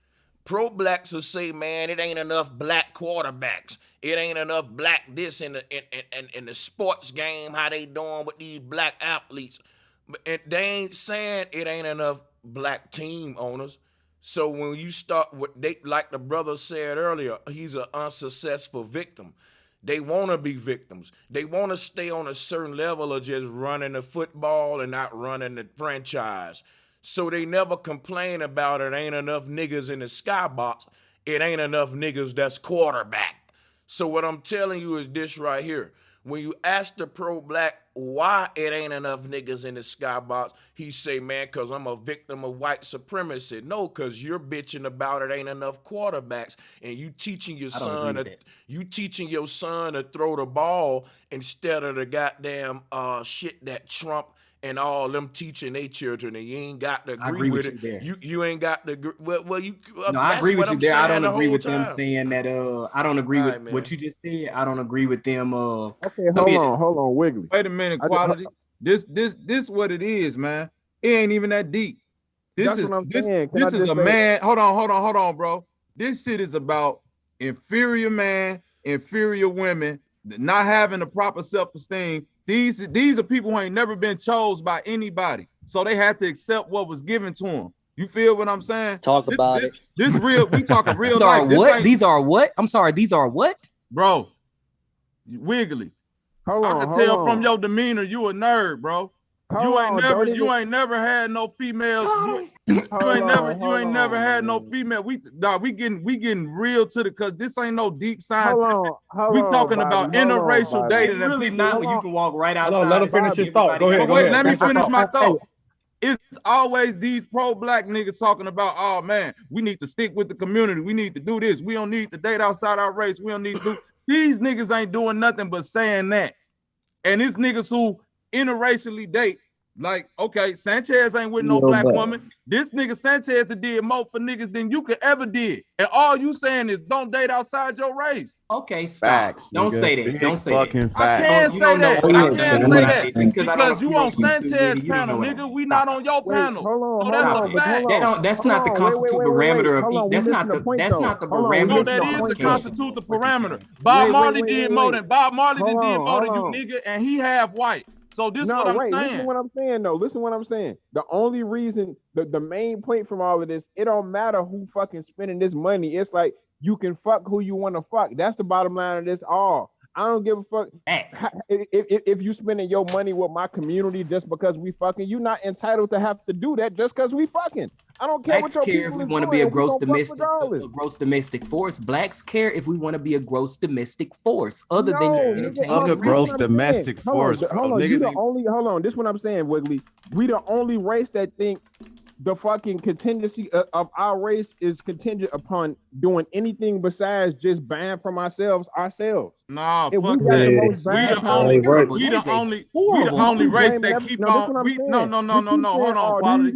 Pro-blacks will say, man, it ain't enough black quarterbacks. It ain't enough black this in the sports game, how they doing with these black athletes. But they ain't saying it ain't enough black team owners. So when you start with, like the brother said earlier, he's an unsuccessful victim. They want to be victims. They want to stay on a certain level of just running the football and not running the franchise. So they never complain about it ain't enough niggas in the skybox. It ain't enough niggas that's quarterback. So what I'm telling you is this right here. When you ask the pro-black why it ain't enough niggas in the skybox, he say, man, because I'm a victim of white supremacy. No, because you're bitching about it ain't enough quarterbacks, and you teaching your son to throw the ball instead of the goddamn shit that Trump and all them teaching their children, and you ain't got to agree with it. You ain't got to agree. Well, you. No, I agree with you there. I don't agree with them saying that. I don't agree with what you just said. I don't agree with them. Okay, hold on, Wiggly. Wait a minute, quality. This what it is, man. It ain't even that deep. This is a man. Hold on, bro. This shit is about inferior man, inferior women, not having the proper self-esteem. These are people who ain't never been chose by anybody. So they have to accept what was given to them. You feel what I'm saying? Talk about it. This real. We talking real These are life. what? These are what? I'm sorry. These are what? Bro, Wiggly. I can tell from your demeanor you a nerd, bro. You ain't never had no females. You ain't never had no female. We getting real to the, cause this ain't no deep scientific. We talking about interracial dating. It's really not when you can walk right outside. Let him finish his thought. Go ahead. Wait, let me finish my thought. It's always these pro-black niggas talking about, oh man, we need to stick with the community. We need to do this. We don't need to date outside our race. We don't need to do. These niggas ain't doing nothing but saying that. And it's niggas who interracially date. Like, okay, Sanchez ain't with no black woman. This nigga Sanchez did more for niggas than you could ever did. And all you saying is don't date outside your race. Okay, stop. Facts, don't say that. Don't say that. I can't say that. I can't say that. Because you on Sanchez panel, nigga. We not on your panel. So that's a fact. That's not the constitute parameter of that's not the parameter. No, that is the constitute the parameter. Bob Marley did more than you, nigga, and he half white. So this is what I'm saying. Listen what I'm saying, though. Listen what I'm saying. The only reason, the main point from all of this, it don't matter who fucking spending this money. It's like you can fuck who you want to fuck. That's the bottom line of this all. I don't give a fuck if you spending your money with my community just because we fucking. You're not entitled to have to do that just because we fucking. I don't care Blacks what your care if we want to be a gross domestic force. Blacks care if we want to be a gross domestic force. Other than a gross domestic force. Hold on. You the only. Hold on. This is what I'm saying, Wiggly. We the only race that think the fucking contingency of our race is contingent upon doing anything besides just buying from ourselves. Nah, fuck that. We the only race that keep on. No. Hold on, quality.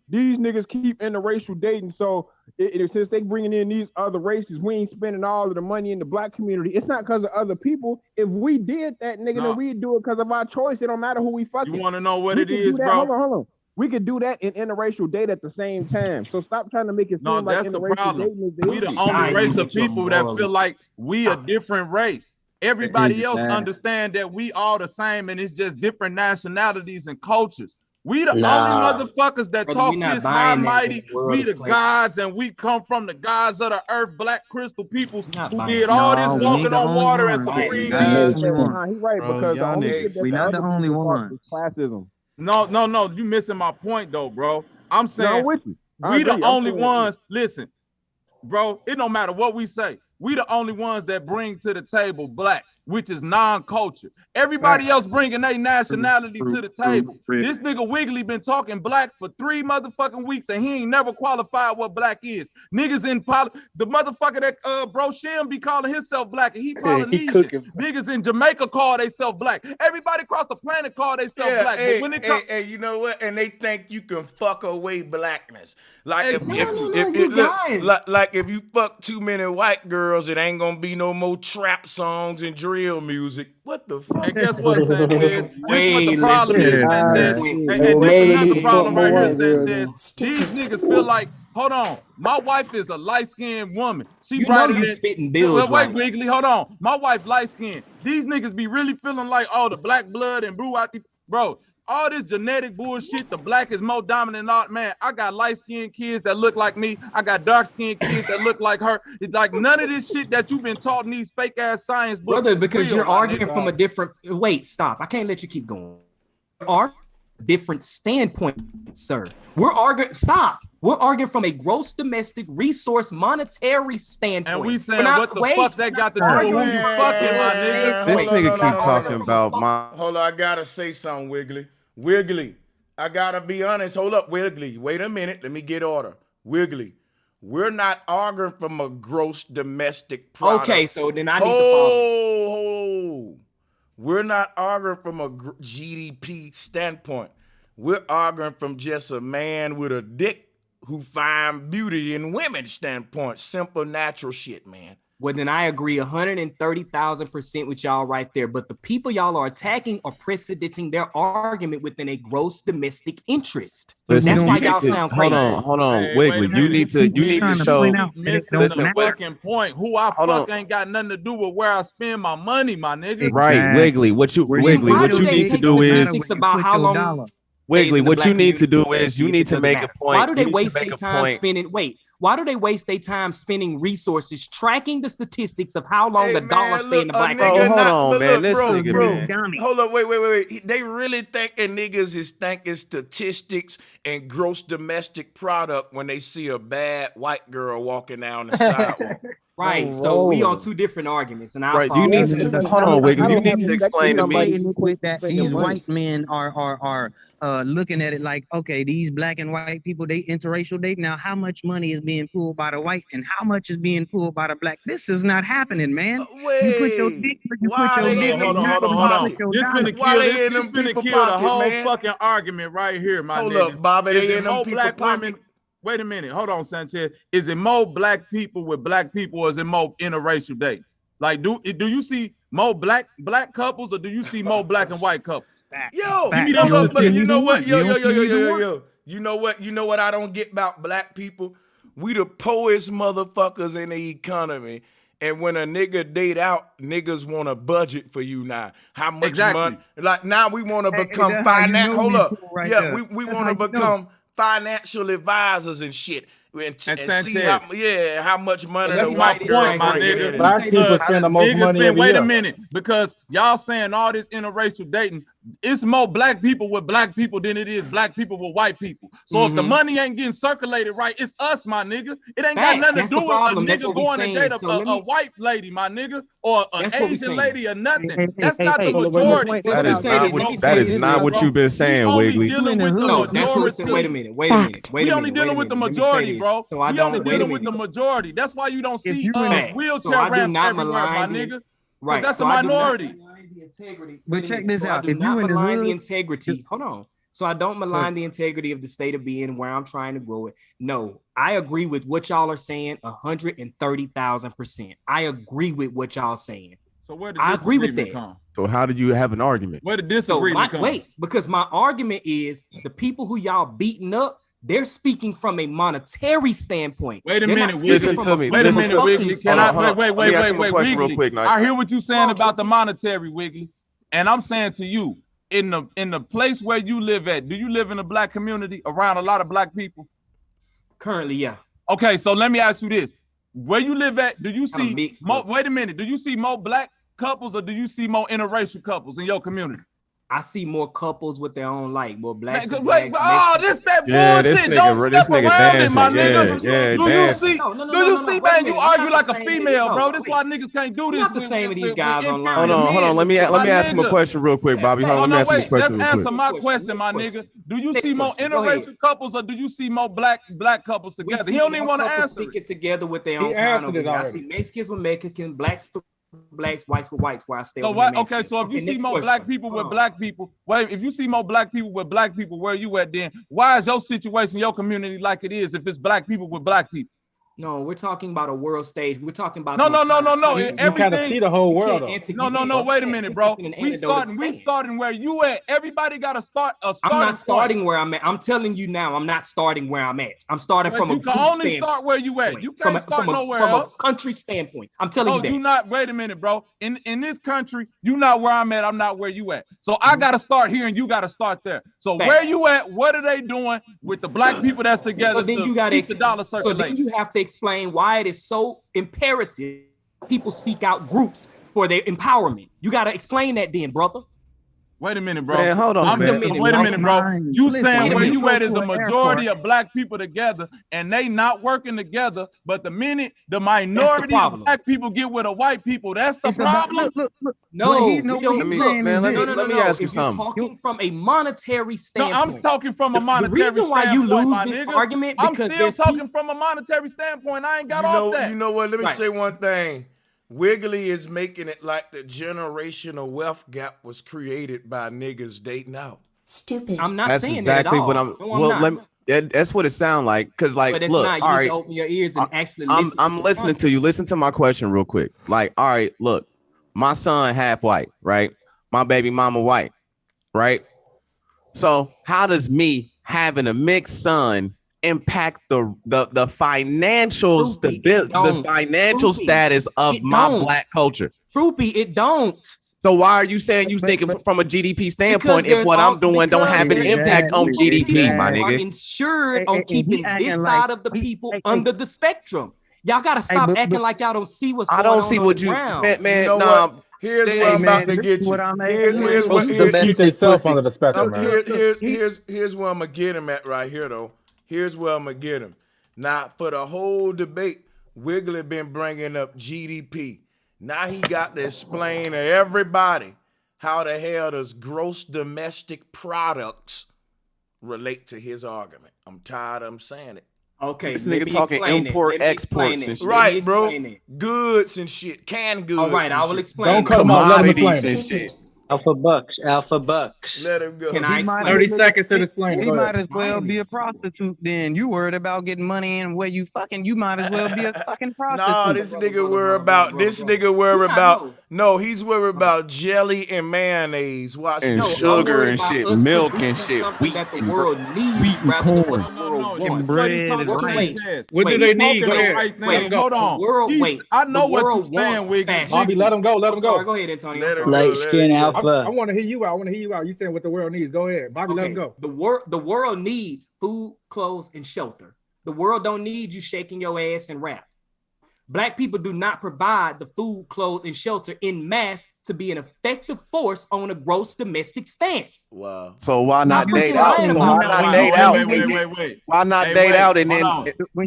These niggas keep interracial dating. So since they bringing in these other races, we ain't spending all of the money in the black community. It's not because of other people. If we did that, nigga, then we'd do it because of our choice. It don't matter who we fucking. You want to know what it is, bro? Hold on. We could do that in interracial date at the same time. So stop trying to make it seem like that's the interracial problem. dating is We the only race of people that feel like we a different race. Everybody else understand that we all the same and it's just different nationalities and cultures. We the only motherfuckers that talk this high mighty. We the gods and we come from the gods of the earth, black crystal peoples who did all this walking on water and supreme. He's right, because we're not the only one. Classism. No, you missing my point though, bro. I'm saying we the only ones. Listen, bro, it don't matter what we say. We the only ones that bring to the table black, which is non-culture. Everybody else bringing their nationality to the table. This nigga Wiggly been talking black for 3 motherfucking weeks and he ain't never qualified what black is. Niggas in the motherfucker that Bro Shim be calling himself black and he Polynesian. Niggas in Jamaica call themselves black. Everybody across the planet call themselves black. But when it comes, you know what? And they think you can fuck away blackness. Like if you fuck too many white girls, it ain't gonna be no more trap songs and drill music. What the fuck? And guess what, Sanchez? This what the problem is, Sanchez. And this is not the problem right here, Sanchez. These niggas feel like, hold on, my wife is a light-skinned woman. She brighter than spitting bills. Wait, Wiggly, hold on. My wife light-skinned. These niggas be really feeling like, oh, the black blood and blue out the bro. All this genetic bullshit, the black is more dominant than all. Man, I got light-skinned kids that look like me. I got dark-skinned kids that look like her. It's like none of this shit that you've been taught in these fake-ass science books. Brother, because you're arguing from a different... Wait, stop. I can't let you keep going. Are different standpoint, sir. We're arguing... Stop. We're arguing from a gross domestic resource monetary standpoint. And we saying what the fuck that got to do with who you fucking, my nigga? This nigga keep talking about my... Hold on, I gotta say something, Wiggly, I gotta be honest. Hold up, Wiggly. Wait a minute. Let me get order. Wiggly, we're not arguing from a gross domestic product. Okay, so then I need to follow. Hold. We're not arguing from a GDP standpoint. We're arguing from just a man with a dick who find beauty in women standpoint. Simple, natural shit, man. Well, then I agree 130,000% with y'all right there. But the people y'all are attacking are precedenting their argument within a gross domestic interest. Listen, that's why y'all sound crazy. Hold on, hey, Wiggly. You need to show. Listen, the fucking point. Who I fuck ain't got nothing to do with where I spend my money, my nigga. Right, Wiggly. What you need to do is about how long. Wiggly, what you need to do is you need to make a point. Why do they waste their time spending? Wait, why do they waste their time spending resources tracking the statistics of how long a dollar stay in the black? Bro, hold on, man. This nigga, man. Hold up, wait. They really thinking niggas is thinking statistics and gross domestic product when they see a bad white girl walking down the sidewalk. Right, so we on two different arguments, and right. You need to hold on, Wiggly. You need to explain to me. These white men are looking at it like, okay, these black and white people, they interracial date. Now, how much money is being pulled by the white and how much is being pulled by the black? This is not happening, man. You put your dick, Hold on. This finna kill the whole fucking argument right here, my nigga. Hold up, Bobby. They in them black women. Wait a minute. Hold on, Sanchez. Is it more black people with black people, or is it more interracial date? Like, do you see more black couples, or do you see more black and white couples? Yo, you know what? You know what I don't get about black people? We the poorest motherfuckers in the economy. And when a nigga date out, niggas want a budget for you now. How much money? Like now we want to become financial. Hold up. We want to become financial advisors and shit. And see how much money the white girl my nigga. Black people spend the most money every year. Wait a minute, because y'all saying all this interracial dating, it's more black people with black people than it is black people with white people. So if the money ain't getting circulated right, it's us, my nigga. It ain't got nothing to do with a nigga going to date a white lady, my nigga, or an Asian lady or nothing. That's not the majority. That is not what you've been saying, Wiggly. No, that's what we're saying. Wait a minute. We only dealing with the majority, bro. We only dealing with the majority. That's why you don't see wheelchair ramps everywhere, my nigga. Right, that's a minority. But check this out. If you malign the integrity, hold on. So I don't malign the integrity of the state of being where I'm trying to grow it. No, I agree with what y'all are saying 130,000%. I agree with what y'all saying. So where does I agree with that. come? So how did you have an argument? Where did disagreement come? Wait, because my argument is the people who y'all beating up, they're speaking from a monetary standpoint. Wait a minute, listen to me. Wait a minute, Wiggly. Wait, Wiggly. Real quick, I hear what you're saying about the monetary, Wiggly. And I'm saying to you, in the place where you live at, do you live in a black community around a lot of black people? Currently, yeah. Okay, so let me ask you this. Where you live at, do you see more, wait a minute, do you see more black couples or do you see more interracial couples in your community? I see more couples with their own light, more blacks. This that bullshit. This nigga dancing. Do you see? Do you see, man? You argue like a female, bro. This is why niggas can't do this. Not the same with these guys online. Hold on. Let me ask him a question real quick, Bobby. Let me ask him a question real quick. Answer my question, my nigga. Do you see more interracial couples or do you see more black couples together? He don't even want to answer. Stick it together with their own kind. I see Mexicans with Mexicans, blacks with blacks, whites with whites. Where I stay. So what? Okay, so if you see more black people with black people, if you see more black people with black people, where you at then? Why is your situation, your community like it is if it's black people with black people? No, we're talking about a world stage. We're talking about no. Everything. You gotta see the whole world. No. Wait a minute, bro. We starting where you at. Everybody got to start a start. I'm not starting where I'm at. I'm telling you now. I'm not starting where I'm at. I'm starting from a. You can only start where you at. You can't start nowhere else. From a country standpoint, I'm telling you that. You not. Wait a minute, bro. In this country, you not where I'm at. I'm not where you at. So I got to start here, and you got to start there. So where you at? What are they doing with the black people that's together? So then you got to the dollar circulate. So then you have to explain why it is so imperative people seek out groups for their empowerment. You got to explain that then, brother. Wait a minute, bro. Man, hold on, wait a minute, bro. You saying where you at is a majority of black people together and they not working together, but the minute the minority of black people get with the white people, that's the problem? No, let me ask you something. You're talking from a monetary standpoint. No, I'm talking from a monetary standpoint. The reason why you lose this argument because I'm still talking from a monetary standpoint. I ain't got off that. You know what? Let me say one thing. Wiggly is making it like the generational wealth gap was created by niggas dating out. Stupid. I'm not that's saying exactly that at all. what I'm. No, that's what it sounds like. Cause like, look, not. all right, open your ears and actually listen. I'm listening to you. Listen to my question real quick. Like, all right, look, my son half white, right? My baby mama white, right? So how does me having a mixed son impact the financial stability, the financial status of my black culture? Troopy, it don't. So why are you saying you thinking from a GDP standpoint if what I'm doing don't have an impact on GDP, my nigga? Are insured on keeping this side of the people under the spectrum. Y'all gotta stop acting like y'all don't see what's going on. I don't see what you, man. You know what? Here's where I'm about to get you. Keep themselves under the spectrum, man. Here's where I'm gonna get him at right here, though. Here's where I'm gonna get him. Now, for the whole debate, Wiggly been bringing up GDP. Now he got to explain to everybody how the hell does gross domestic products relate to his argument. I'm tired of him saying it. Okay, this nigga talking import, exports and shit. Right, bro. Goods and shit, canned goods. All right, I will explain. Don't cut him off. Let him explain and shit. Alpha Bucks. Let him go. Can I 30 seconds to explain. He might as well be a prostitute then. You worried about getting money and where you fucking, you might as well be a fucking prostitute. Nah, this nigga worry about, no, he's worried about jelly and mayonnaise. Watch and sugar and shit, milk and shit, wheat that the world needs wheat and corn. What do they need? Go ahead. Wait, hold on. I know what you're saying, Wiggly. Bobby, let him go. Let him go. Go ahead, Antonio. Light skin alpha. I want to hear you out. You saying what the world needs. Go ahead. Bobby, let him go. The world needs food, clothes, and shelter. The world don't need you shaking your ass and rap. Black people do not provide the food, clothes, and shelter in mass to be an effective force on a gross domestic stance. Wow. So why not date out? So why not date out? Wait. Why not date out and then?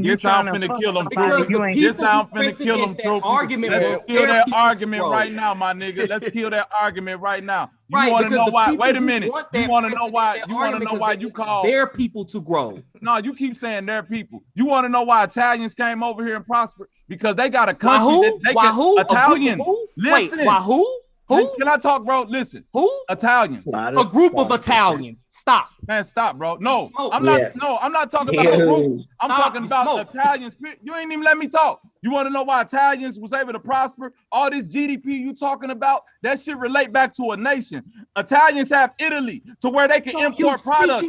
This how I'm finna kill them, true. This how I'm finna kill them, true. Let's kill that argument right now, my nigga. Let's kill that argument right now. You want to know why? Wait a minute. You want to know why? You want to know why you call their people to grow? No, you keep saying their people. You want to know why Italians came over here and prospered? Because they got a country that they can. Italians. Listen. Wait, why who? Who? Can I talk, bro? Listen. Who? Italians. A group of Italians. Stop. Man, stop, bro. No, I'm not. No, I'm not talking about a group. I'm talking about Italians. You ain't even let me talk. You want to know why Italians was able to prosper? All this GDP you talking about, that shit relate back to a nation. Italians have Italy to where they can import products.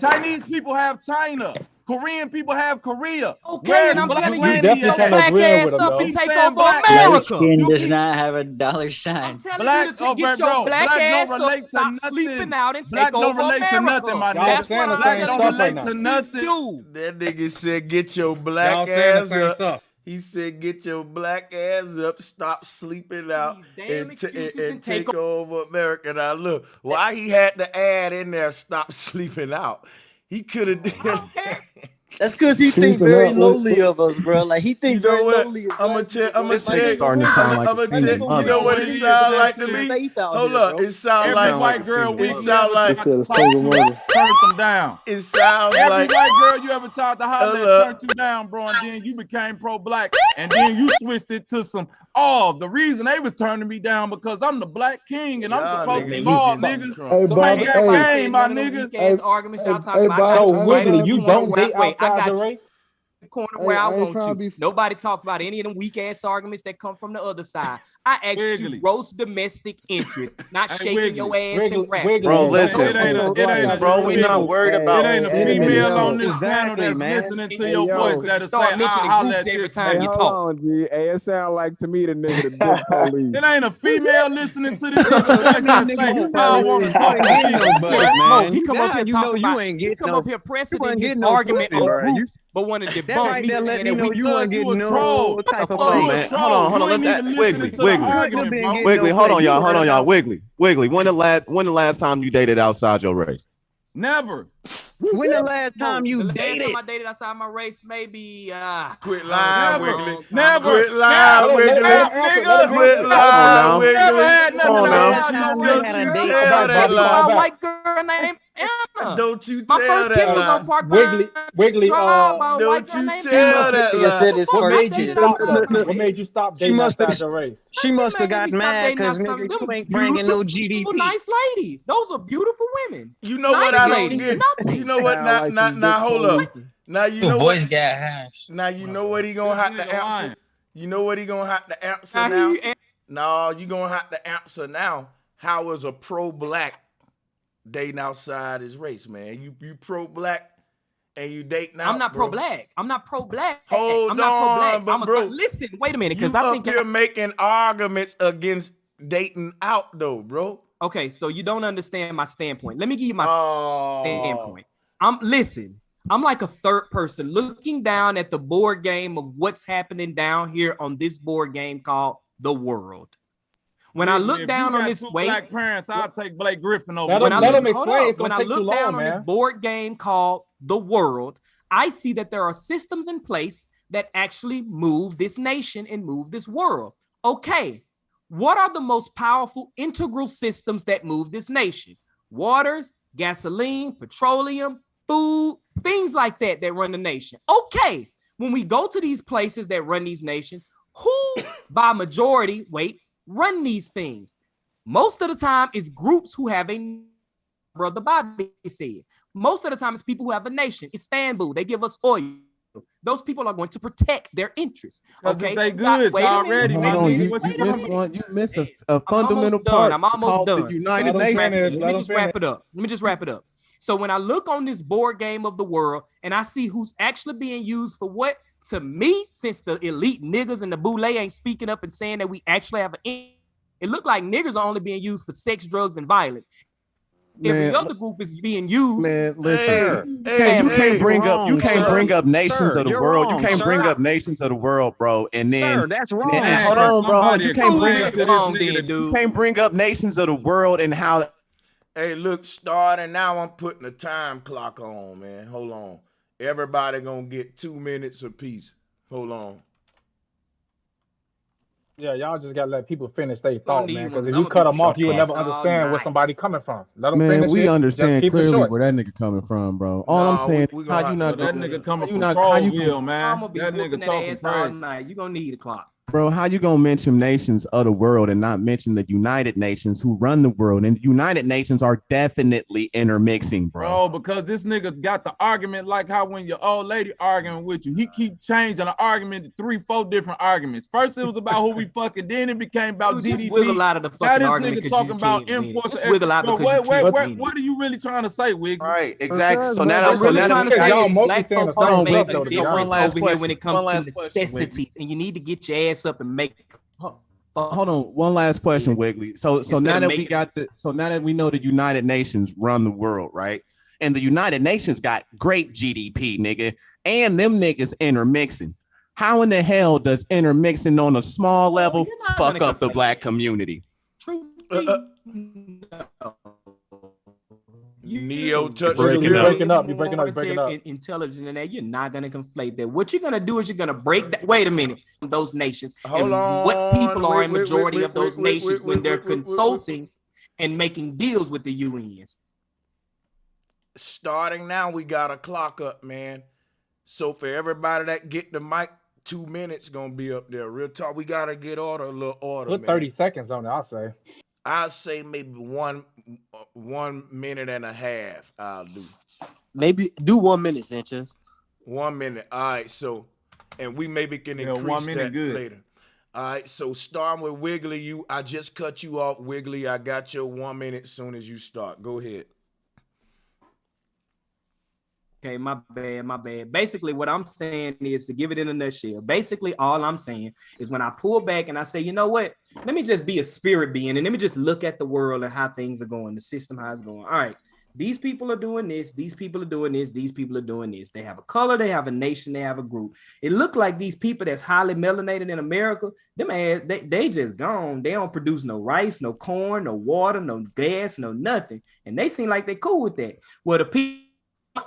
Chinese people have China. Korean people have Korea. Okay, and I'm telling you, your black ass up and take over America. Light skin does not have a dollar sign. Black, get your black ass up, stop sleeping out, and take over America. That's what I'm telling you. Don't relate to nothing. That nigga said, "Get your black ass up." He said, "Get your black ass up, stop sleeping out, and take over America." Now look, why he had to add in there, "Stop sleeping out." He could have done. That's because he think very lowly of us, bro. Like he think very lowly of us. I'm gonna tell starting to sound like you know what it sound like to me? Hold up, it sound like white girl. It sound like turn them down. It sounds every like white girl you ever tried to holler at turned you down, bro, and then you became pro-black, and then you switched it to some. Oh, the reason they was turning me down because I'm the black king and I'm supposed to be law, nigga. Hey, Bob, hey, my nigga. Arguments y'all talking about. Wiggly, you don't date outside the race. Corner where I want you. Nobody talked about any of them weak ass arguments that come from the other side. I asked you gross domestic interest, not shaking your ass and rap. Bro, listen, bro, we not worried about. It ain't a female on this panel that's listening to your voice that'll say, "I'll let every time you talk." Hey, it sound like to me the nigga the dick police. It ain't a female listening to this nigga that say, "I want to talk to you." He come up here talking about. He come up here pressing his argument on groups, but want to debunk me saying that you weren't getting no type of man. Hold on. Let's ask Wiggly. Hold on, y'all. Wiggly. When the last time you dated outside your race? Never. When the last time you dated? Last time I dated outside my race, maybe. Quit lying, Wiggly. Never. Quit lying, Wiggly. Quit lying, Wiggly. Never had nothing. Don't you tell that lie. A white girl named Anna. Don't you tell that. My first kiss was on Park Wiggly. Don't you tell that lie. What made you stop dating outside the race? She must have got mad because you ain't bringing no GDP. Nice ladies. Those are beautiful women. You know what I don't get? You know what? Now hold up. Now you know voice got hash. Now you know what he gonna have to answer. You know what he gonna have to answer now. No, you gonna have to answer now. How is a pro-black dating outside his race, man? You pro-black and you dating out. I'm not bro. pro-black. I'm not pro-black. Hold I'm not pro-black. but bro, listen, wait a minute, because you I up think here making arguments against dating out though, bro. Okay, so you don't understand my standpoint. Let me give you my standpoint. I'm like a third person looking down at the board game of what's happening down here on this board game called the world. When I look down on this black parents, I'll take Blake Griffin over. When I look down on this board game called the world, I see that there are systems in place that actually move this nation and move this world. Okay, what are the most powerful integral systems that move this nation? Waters, gasoline, petroleum, food, things like that run the nation. Okay, when we go to these places that run these nations, who by majority, run these things? Most of the time, it's groups who have brother Bobby said. Most of the time, it's people who have a nation. Istanbul, they give us oil. Those people are going to protect their interests. Okay, they good already. Hold on, you missed a fundamental part. I'm almost done. The United Nations. Let me just wrap it up. Let me just wrap it up. So when I look on this board game of the world and I see who's actually being used for what, to me, since the elite niggas and the boule ain't speaking up and saying that we actually have it looked like niggers are only being used for sex, drugs, and violence. Every other group is being used. Man, listen. You can't bring up nations of the world. You can't bring up nations of the world, bro. And then that's wrong. Hold on, bro. You can't bring up nations of the world and how. Hey, look, starting now, I'm putting a time clock on, man. Hold on. Everybody gonna get 2 minutes apiece. Hold on. Yeah, y'all just gotta let people finish their thought, man. Because if you cut them off, you will never understand where somebody coming from. Let them finish. We understand clearly where that nigga coming from, bro. All I'm saying, how you not that nigga coming from Crowville, man? That nigga talking crazy. You gonna need a clock. Bro, how you gonna mention nations of the world and not mention the United Nations who run the world? And the United Nations are definitely intermixing, bro. Because this nigga got the argument like how when your old lady arguing with you, he keep changing the argument to 3-4 different arguments. First it was about who we fucking, then it became about GDP. Just wiggle out of the fucking now argument. This nigga talking about imports. Wiggle out because what are you really trying to say, Wiggle? Right, exactly. So now I'm really trying to say is black folks don't make a difference over here when it comes to necessities, and you need to get your ass up and make. Hold on, one last question, Wiggly. So now that we know the United Nations run the world, right? And the United Nations got great GDP, nigga, and them niggas intermixing. How in the hell does intermixing on a small level fuck up the black community? Neo touch. You're breaking up. Intelligent in that you're not gonna conflate that. What you're gonna do is you're gonna break that. Wait a minute, those nations. Hold on. What people are in majority of those nations when they're consulting and making deals with the UNs. Starting now, we got a clock up, man. So for everybody that get the mic, 2 minutes gonna be up there. Real talk. We gotta get a little order. Put 30 seconds on it, I'll say. I'll say maybe 1 minute and a half. I'll do. Maybe do 1 minute, Sanchez. 1 minute. All right. So, and we maybe can increase 1 minute that later. All right. So starting with Wiggly, I just cut you off, Wiggly. I got your 1 minute as soon as you start. Go ahead. Okay, my bad. Basically, what I'm saying is, to give it in a nutshell, basically all I'm saying is when I pull back and I say, you know what? Let me just be a spirit being and let me just look at the world and how things are going, the system, how it's going. All right, these people are doing this, these people are doing this, these people are doing this. They have a color, they have a nation, they have a group. It looked like these people that's highly melanated in America, them ass, they just gone. They don't produce no rice, no corn, no water, no gas, no nothing. And they seem like they cool with that. Well, the people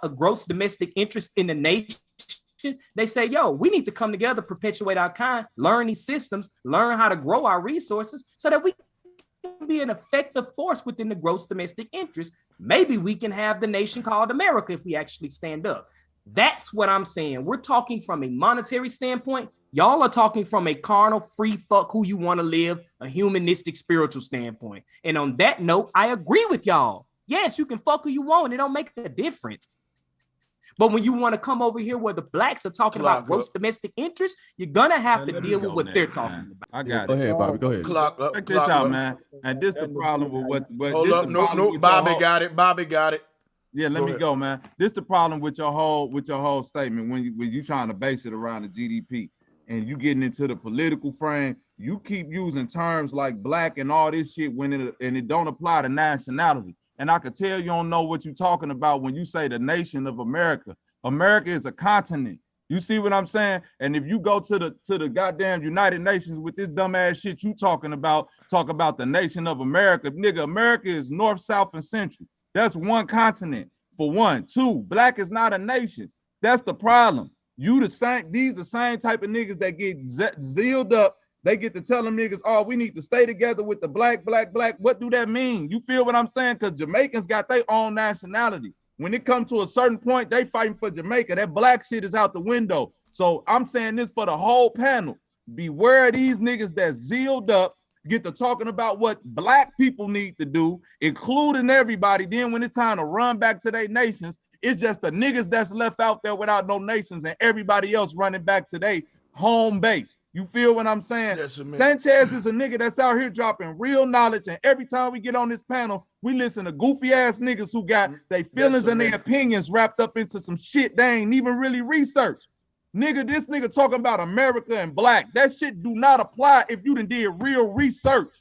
a gross domestic interest in the nation, they say, yo, we need to come together, perpetuate our kind, learn these systems, learn how to grow our resources so that we can be an effective force within the gross domestic interest. Maybe we can have the nation called America if we actually stand up. That's what I'm saying. We're talking from a monetary standpoint. Y'all are talking from a carnal, free fuck who you want to live, a humanistic, spiritual standpoint. And on that note, I agree with y'all. Yes, you can fuck who you want. It don't make a difference. But when you want to come over here where the blacks are talking about gross domestic interest, you're going to have to deal with what they're talking about. I got it. Go ahead, Bobby. Go ahead. Check this out, man. And this the problem with what Hold up. No, Bobby got it. Yeah, let me go, man. This the problem with your whole statement when you trying to base it around the GDP and you getting into the political frame. You keep using terms like black and all this shit when it don't apply to nationality. And I could tell you don't know what you're talking about when you say the nation of America. America is a continent. You see what I'm saying? And if you go to the goddamn United Nations with this dumbass shit you talk about the nation of America, nigga, America is north, south, and central. That's one continent, for one. Two, black is not a nation. That's the problem. These the same type of niggas that get zealed up. They get to tell them niggas, oh, we need to stay together with the black. What do that mean? You feel what I'm saying? Because Jamaicans got their own nationality. When it comes to a certain point, they fighting for Jamaica. That black shit is out the window. So I'm saying this for the whole panel. Beware of these niggas that zealed up, get to talking about what black people need to do, including everybody. Then when it's time to run back to their nations, it's just the niggas that's left out there without no nations and everybody else running back to their home base. You feel what I'm saying? Yes, Sanchez is a nigga that's out here dropping real knowledge, and every time we get on this panel, we listen to goofy ass niggas who got their feelings and their opinions wrapped up into some shit they ain't even really researched. Nigga, this nigga talking about America and black. That shit do not apply if you done did real research.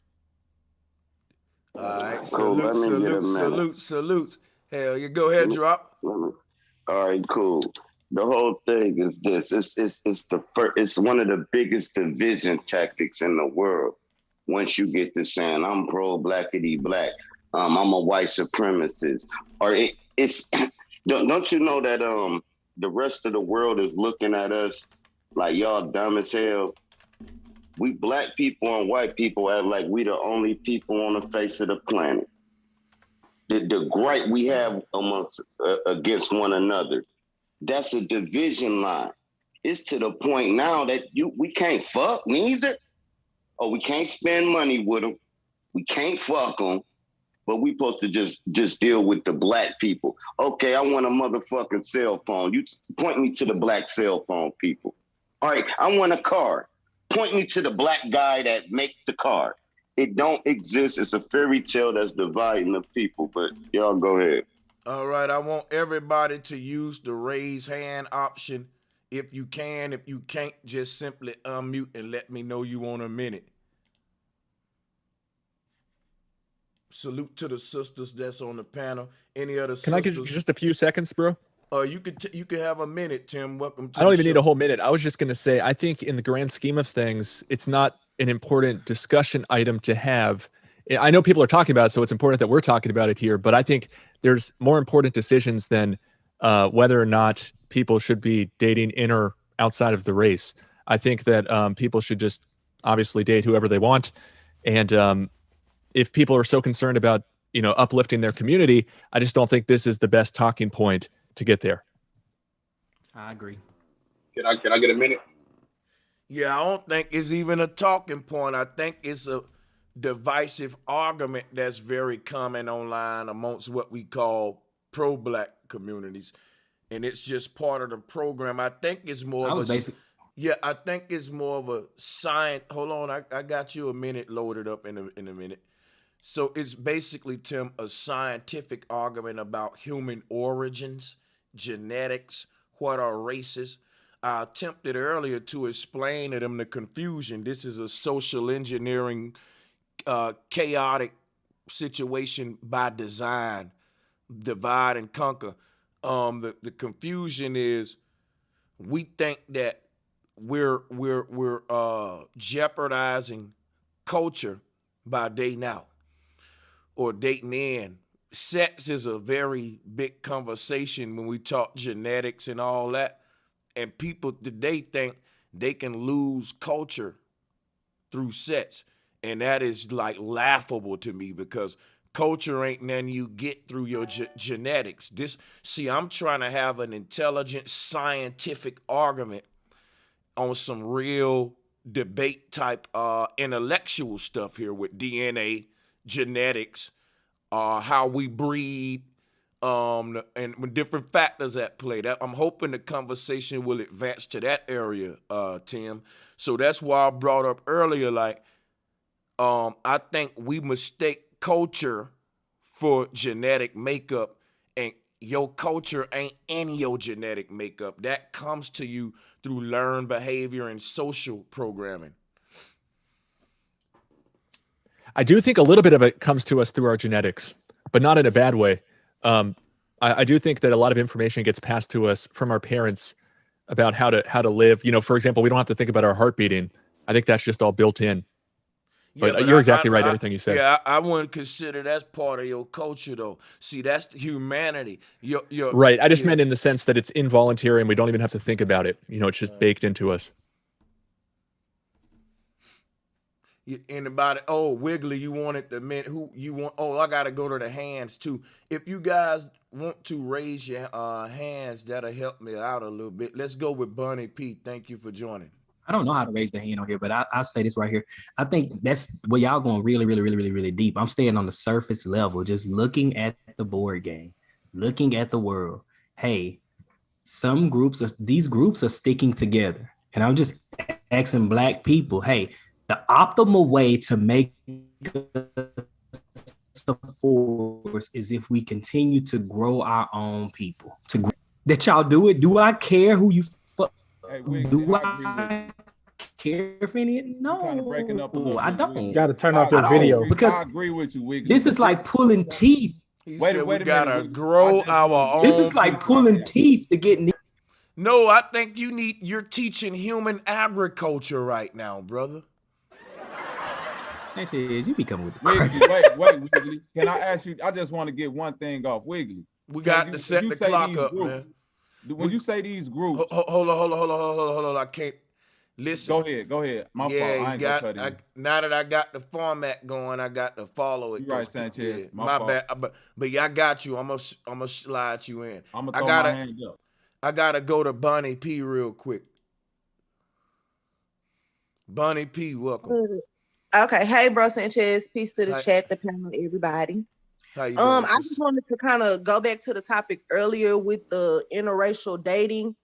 All right, salutes. Hell, you go ahead, drop. All right, cool. The whole thing is this. It's one of the biggest division tactics in the world. Once you get to saying I'm pro blackity black, I'm a white supremacist, or it's don't you know that the rest of the world is looking at us like y'all dumb as hell. We black people and white people act like we the only people on the face of the planet. The gripe we have amongst against one another, that's a division line. It's to the point now that we can't fuck neither. Or we can't spend money with them. We can't fuck them. But we supposed to just deal with the black people. Okay, I want a motherfucking cell phone. You point me to the black cell phone people. All right, I want a car. Point me to the black guy that make the car. It don't exist. It's a fairy tale that's dividing the people. But y'all go ahead. All right, I want everybody to use the raise hand option if you can. If you can't, just simply unmute and let me know you want a minute. Salute to the sisters that's on the panel. Any other sisters? Can I get just a few seconds, bro? You could have a minute, Tim. Welcome to I don't the even show. need a whole minute. I was just going to say, I think in the grand scheme of things, it's not an important discussion item to have. I know people are talking about it, so it's important that we're talking about it here, but I think there's more important decisions than whether or not people should be dating in or outside of the race. I think that people should just obviously date whoever they want. And if people are so concerned about, uplifting their community, I just don't think this is the best talking point to get there. I agree. Can I get a minute? Yeah, I don't think it's even a talking point. I think it's a divisive argument that's very common online amongst what we call pro-black communities. And it's just part of the program. I think it's more of a I think it's more of a science. Hold on, I got you a minute loaded up in a minute. So it's basically, Tim, a scientific argument about human origins, genetics, what are races. I attempted earlier to explain to them the confusion. This is a social engineering, chaotic situation by design, divide and conquer. The confusion is we think that we're jeopardizing culture by dating out or dating in. Sex is a very big conversation when we talk genetics and all that. And people today think they can lose culture through sex. And that is like laughable to me because culture ain't nothing you get through your genetics. I'm trying to have an intelligent scientific argument on some real debate type intellectual stuff here with DNA, genetics, how we breed, and different factors at play. That I'm hoping the conversation will advance to that area, Tim. So that's why I brought up earlier, I think we mistake culture for genetic makeup, and your culture ain't in your genetic makeup. That comes to you through learned behavior and social programming. I do think a little bit of it comes to us through our genetics, but not in a bad way. I do think that a lot of information gets passed to us from our parents about how to live. You know, for example, we don't have to think about our heart beating. I think that's just all built in. But you're exactly right, everything you said. Yeah, I wouldn't consider that's part of your culture, though. See, that's humanity. Right. I just meant in the sense that it's involuntary and we don't even have to think about it. You know, it's just baked into us. Anybody? Oh, Wiggly, you wanted the men who you want? Oh, I gotta go to the hands too. If you guys want to raise your hands, that'll help me out a little bit. Let's go with Bunny P. Thank you for joining. I don't know how to raise the hand on here, but I'll say this right here. I think that's where y'all going really deep. I'm staying on the surface level, just looking at the board game, looking at the world. Hey, these groups are sticking together. And I'm just asking Black people, hey, the optimal way to make the force is if we continue to grow our own people. That y'all do it. Do I care who you Hey, do I care if any? No, breaking up a little I bit, don't. Wiggly. You got to turn off your video. Because I agree with you, Wiggly. this is like pulling teeth. Wait a minute. Grow our own. This is like pulling teeth to get. No, I think you're teaching human agriculture right now, brother. Sanchez, you be coming with the Wiggly, wait, Wiggly. Can I ask you? I just want to get one thing off, Wiggly. We got to set the clock up, man. When you say these groups, hold on. I can't listen. Go ahead. My fault. I ain't gonna cut in. Now that I got the format going, I got to follow it. You right, Sanchez. Yeah, my bad. But yeah, I got you. I'm gonna slide you in. I'm gonna throw my hand up. I gotta go to Bunny P real quick. Bunny P, welcome. Okay, hey, bro Sanchez. Peace to the chat, the panel, everybody. How you doing, I just wanted to kind of go back to the topic earlier with the interracial dating.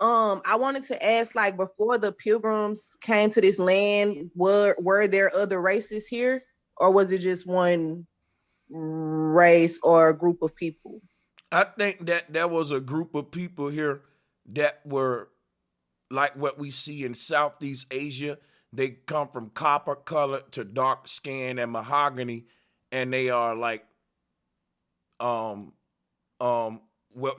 I wanted to ask, like, before the Pilgrims came to this land, were there other races here, or was it just one race or a group of people? I think that there was a group of people here that were like what we see in Southeast Asia. They come from copper color to dark skin and mahogany, and they are like well,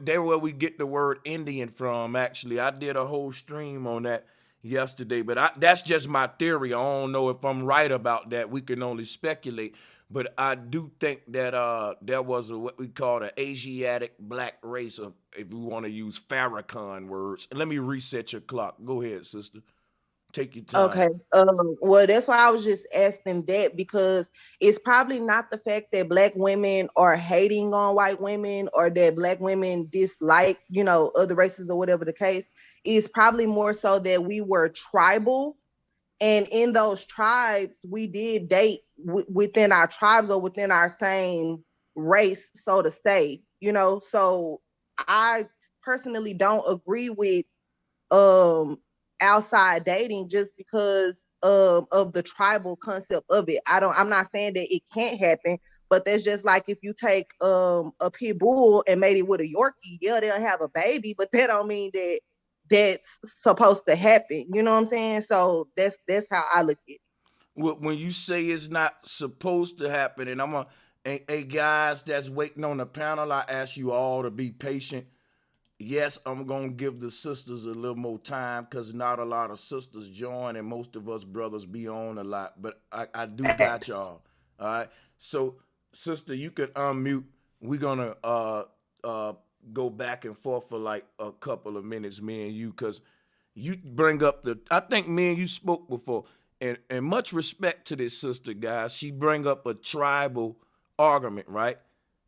they're where we get the word Indian from. Actually, I did a whole stream on that yesterday, but that's just my theory. I don't know if I'm right about that. We can only speculate, but I do think that there was what we call the Asiatic black race, of, if we want to use Farrakhan words. And let me reset your clock. Go ahead, sister. Take your time. Okay. Well, that's why I was just asking that, because it's probably not the fact that Black women are hating on white women or that Black women dislike, other races or whatever the case. It's probably more so that we were tribal, and in those tribes, we did date within our tribes or within our same race, so to say. So I personally don't agree with outside dating just because of the tribal concept of it. I'm not saying that it can't happen, but that's just like if you take a pit bull and made it with a Yorkie, yeah, they'll have a baby, but that don't mean that that's supposed to happen. You know what I'm saying? So that's how I look at it. When you say it's not supposed to happen, and hey guys that's waiting on the panel, I ask you all to be patient. Yes, I'm going to give the sisters a little more time because not a lot of sisters join and most of us brothers be on a lot. But I do got y'all. All right. So, sister, you could unmute. We're going to go back and forth for like a couple of minutes, me and you, because you bring up I think me and you spoke before. And much respect to this sister, guys. She bring up a tribal argument, right?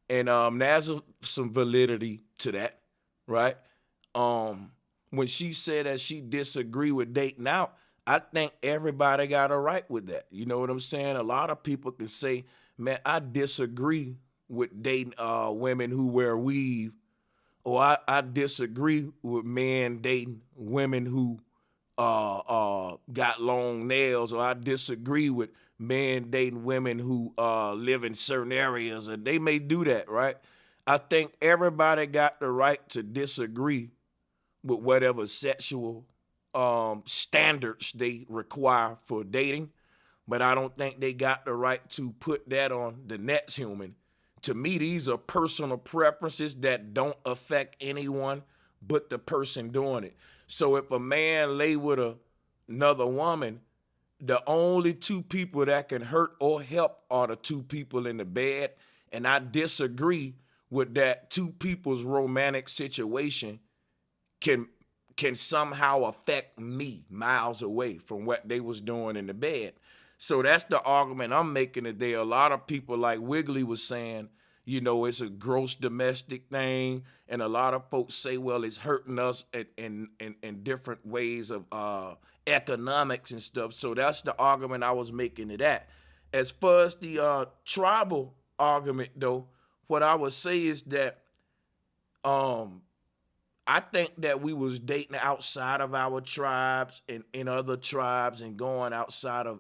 And there's some validity to that. Right? When she said that she disagree with dating out, I think everybody got a right with that. You know what I'm saying? A lot of people can say, man, I disagree with dating women who wear weave, or I disagree with men dating women who got long nails, or I disagree with men dating women who live in certain areas, and they may do that, right? I think everybody got the right to disagree with whatever sexual standards they require for dating, but I don't think they got the right to put that on the next human. To me, these are personal preferences that don't affect anyone but the person doing it. So if a man lay with another woman, the only two people that can hurt or help are the two people in the bed. And I disagree with that two people's romantic situation can somehow affect me miles away from what they was doing in the bed. So that's the argument I'm making today. A lot of people, like Wiggly was saying, you know, it's a gross domestic thing. And a lot of folks say, well, it's hurting us in different ways of economics and stuff. So that's the argument I was making to that. As far as the tribal argument, though, what I would say is that I think that we was dating outside of our tribes and in other tribes and going outside of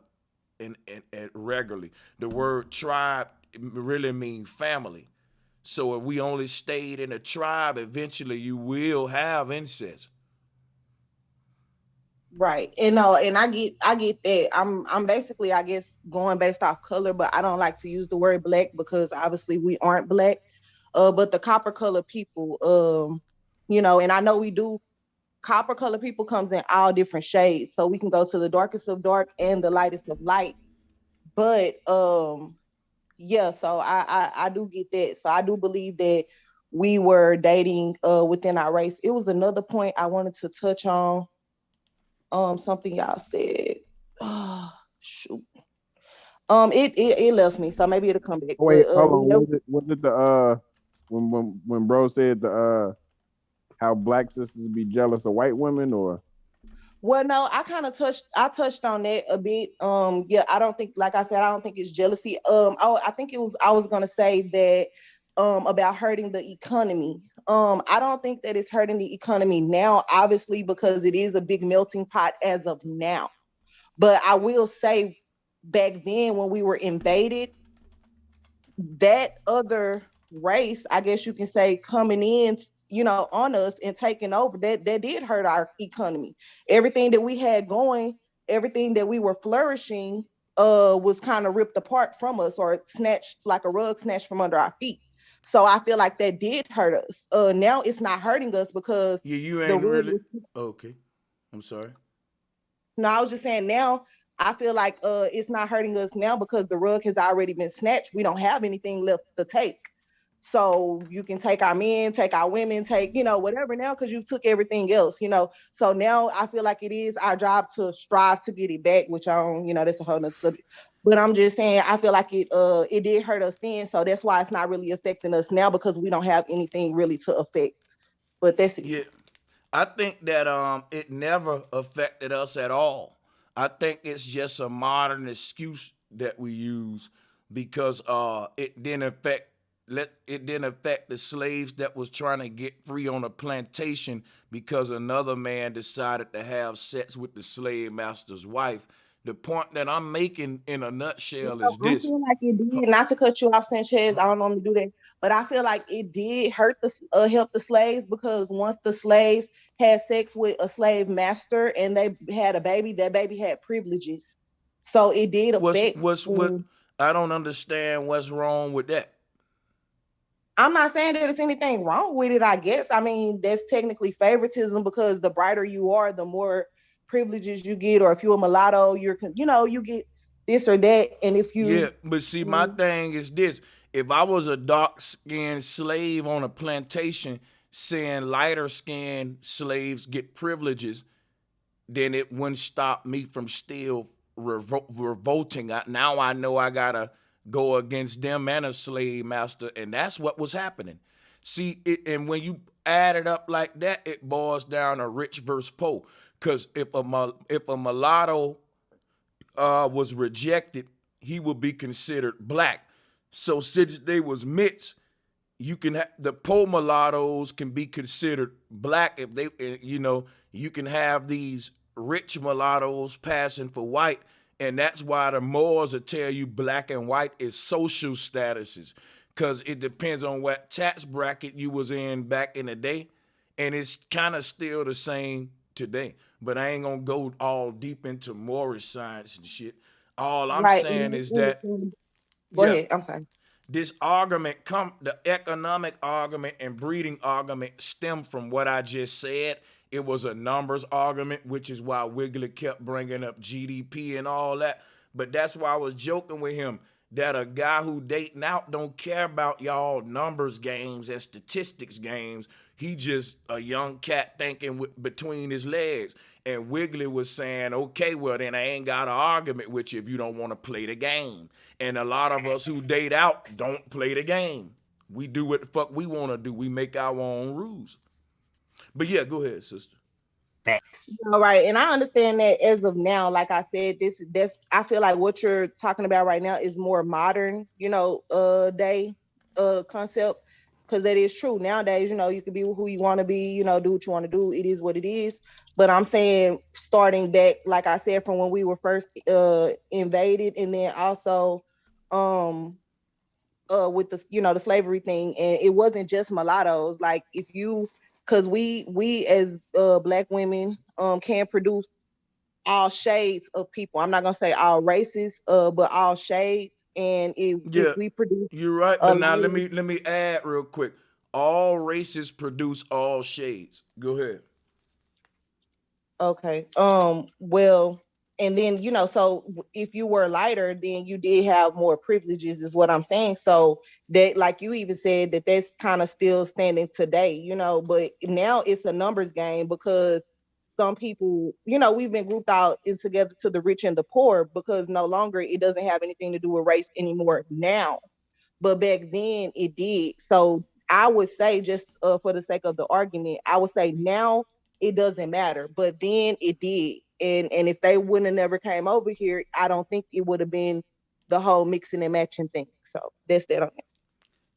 and regularly. The word tribe really means family. So if we only stayed in a tribe, eventually you will have incest. Right. And and I get that. I'm basically, I guess, going based off color, but I don't like to use the word black because obviously we aren't black. But the copper color people, and I know we do. Copper color people comes in all different shades, so we can go to the darkest of dark and the lightest of light. But yeah, so I do get that. So I do believe that we were dating within our race. It was another point I wanted to touch on. Something y'all said. Oh, shoot. It left me, so maybe it'll come back. Wait, But, hold on. Was it the when bro said the how black sisters be jealous of white women, or? Well, no, I touched on that a bit. Yeah, I don't think, like I said, I don't think it's jealousy. I think I was gonna say that about hurting the economy. I don't think that it's hurting the economy now, obviously, because it is a big melting pot as of now. But I will say back then when we were invaded, that other race, I guess you can say, coming in, on us and taking over, that did hurt our economy. Everything that we had going, everything that we were flourishing, was kind of ripped apart from us or snatched like a rug snatched from under our feet. So I feel like that did hurt us. Now it's not hurting us because you ain't really okay. I'm sorry. No, I was just saying now I feel like it's not hurting us now because the rug has already been snatched. We don't have anything left to take. So you can take our men, take our women, take, whatever now because you took everything else, So now I feel like it is our job to strive to get it back, which I don't, that's a whole nother subject. But I'm just saying I feel like it did hurt us then. So that's why it's not really affecting us now because we don't have anything really to affect. But that's it. Yeah. I think that it never affected us at all. I think it's just a modern excuse that we use because it didn't affect the slaves that was trying to get free on a plantation because another man decided to have sex with the slave master's wife. The point that I'm making in a nutshell is this. I feel like it did, not to cut you off, Sanchez, I don't normally do that, but I feel like it did help the slaves because once the slaves had sex with a slave master and they had a baby, that baby had privileges. So it did affect. What I don't understand what's wrong with that. I'm not saying that there's anything wrong with it, I guess. I mean, that's technically favoritism because the brighter you are, the more privileges you get, or if you're a mulatto, you get this or that. And if you but see, my thing is this: if I was a dark-skinned slave on a plantation, saying lighter-skinned slaves get privileges, then it wouldn't stop me from still revolting. Now I know I gotta go against them and a slave master, and that's what was happening. See, and when you add it up like that, it boils down to rich versus poor. Because if a mulatto was rejected, he would be considered black. So since they was mixed, you can the poor mulattoes can be considered black if they, you can have these rich mulattoes passing for white, and that's why the Moors will tell you black and white is social statuses. because it depends on what tax bracket you was in back in the day, and it's kind of still the same today. But I ain't gonna go all deep into Morris science and shit. All I'm Right. saying is that, Go ahead. I'm sorry. this argument the economic argument and breeding argument stem from what I just said. It was a numbers argument, which is why Wiggly kept bringing up GDP and all that. But that's why I was joking with him that a guy who dating out don't care about y'all numbers games and statistics games. He just a young cat thinking between his legs. And Wiggly was saying, okay, well, then I ain't got an argument with you if you don't want to play the game. And a lot of us who date out don't play the game. We do what the fuck we want to do. We make our own rules. But yeah, go ahead, sister. Facts. All right, and I understand that as of now, like I said, I feel like what you're talking about right now is more modern, day concept, because that is true. Nowadays, you can be who you want to be, do what you want to do. It is what it is. But I'm saying starting back, like I said, from when we were first invaded, and then also with the slavery thing, and it wasn't just mulattoes. Like because we as Black women can produce all shades of people. I'm not gonna say all races, but all shades. And if we produce, you're right. But now let me add real quick. All races produce all shades. Go ahead. Okay. Well, and then so if you were lighter, then you did have more privileges, is what I'm saying. So that, like you even said, that's kind of still standing today, but now it's a numbers game, because some people, we've been grouped out in together to the rich and the poor, because no longer it doesn't have anything to do with race anymore now. But back then it did. So I would say, just for the sake of the argument, I would say now it doesn't matter, but then it did. And if they wouldn't have never came over here, I don't think it would have been the whole mixing and matching thing. So that's that on it.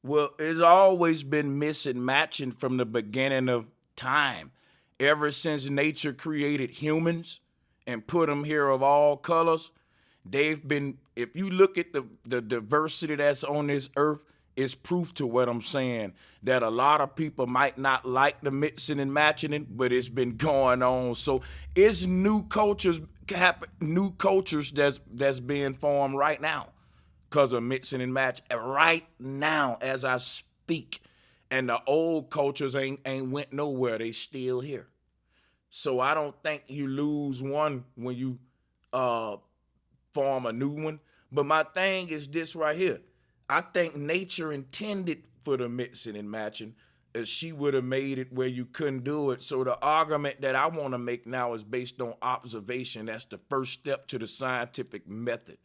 Well, it's always been mixing and matching from the beginning of time. Ever since nature created humans and put them here of all colors, they've been, if you look at the diversity that's on this earth, it's proof to what I'm saying, that a lot of people might not like the mixing and matching it, but it's been going on. So it's new cultures that's being formed right now because of mixing and match right now as I speak. And the old cultures ain't went nowhere. They still here. So I don't think you lose one when you form a new one. But my thing is this right here. I think nature intended for the mixing and matching, as she would have made it where you couldn't do it. So the argument that I want to make now is based on observation. That's the first step to the scientific method.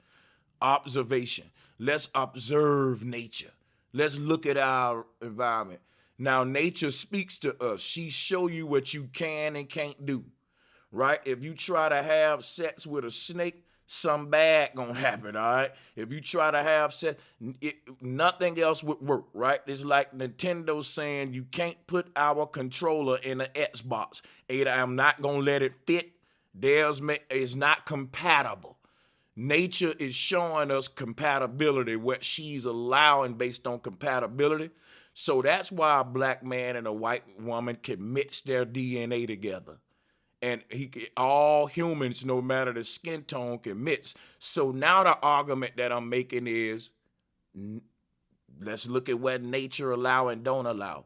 Observation. Let's observe nature. Let's look at our environment. Now, nature speaks to us. She show you what you can and can't do, right? If you try to have sex with a snake, something bad gonna happen, all right? If you try to have sex, nothing else would work, right? It's like Nintendo saying you can't put our controller in an Xbox. Either I'm not gonna let it fit, theirs is not compatible. Nature is showing us compatibility, what she's allowing based on compatibility. So that's why a Black man and a white woman can mix their DNA together. And all humans, no matter the skin tone, can mix. So now the argument that I'm making is, let's look at what nature allow and don't allow.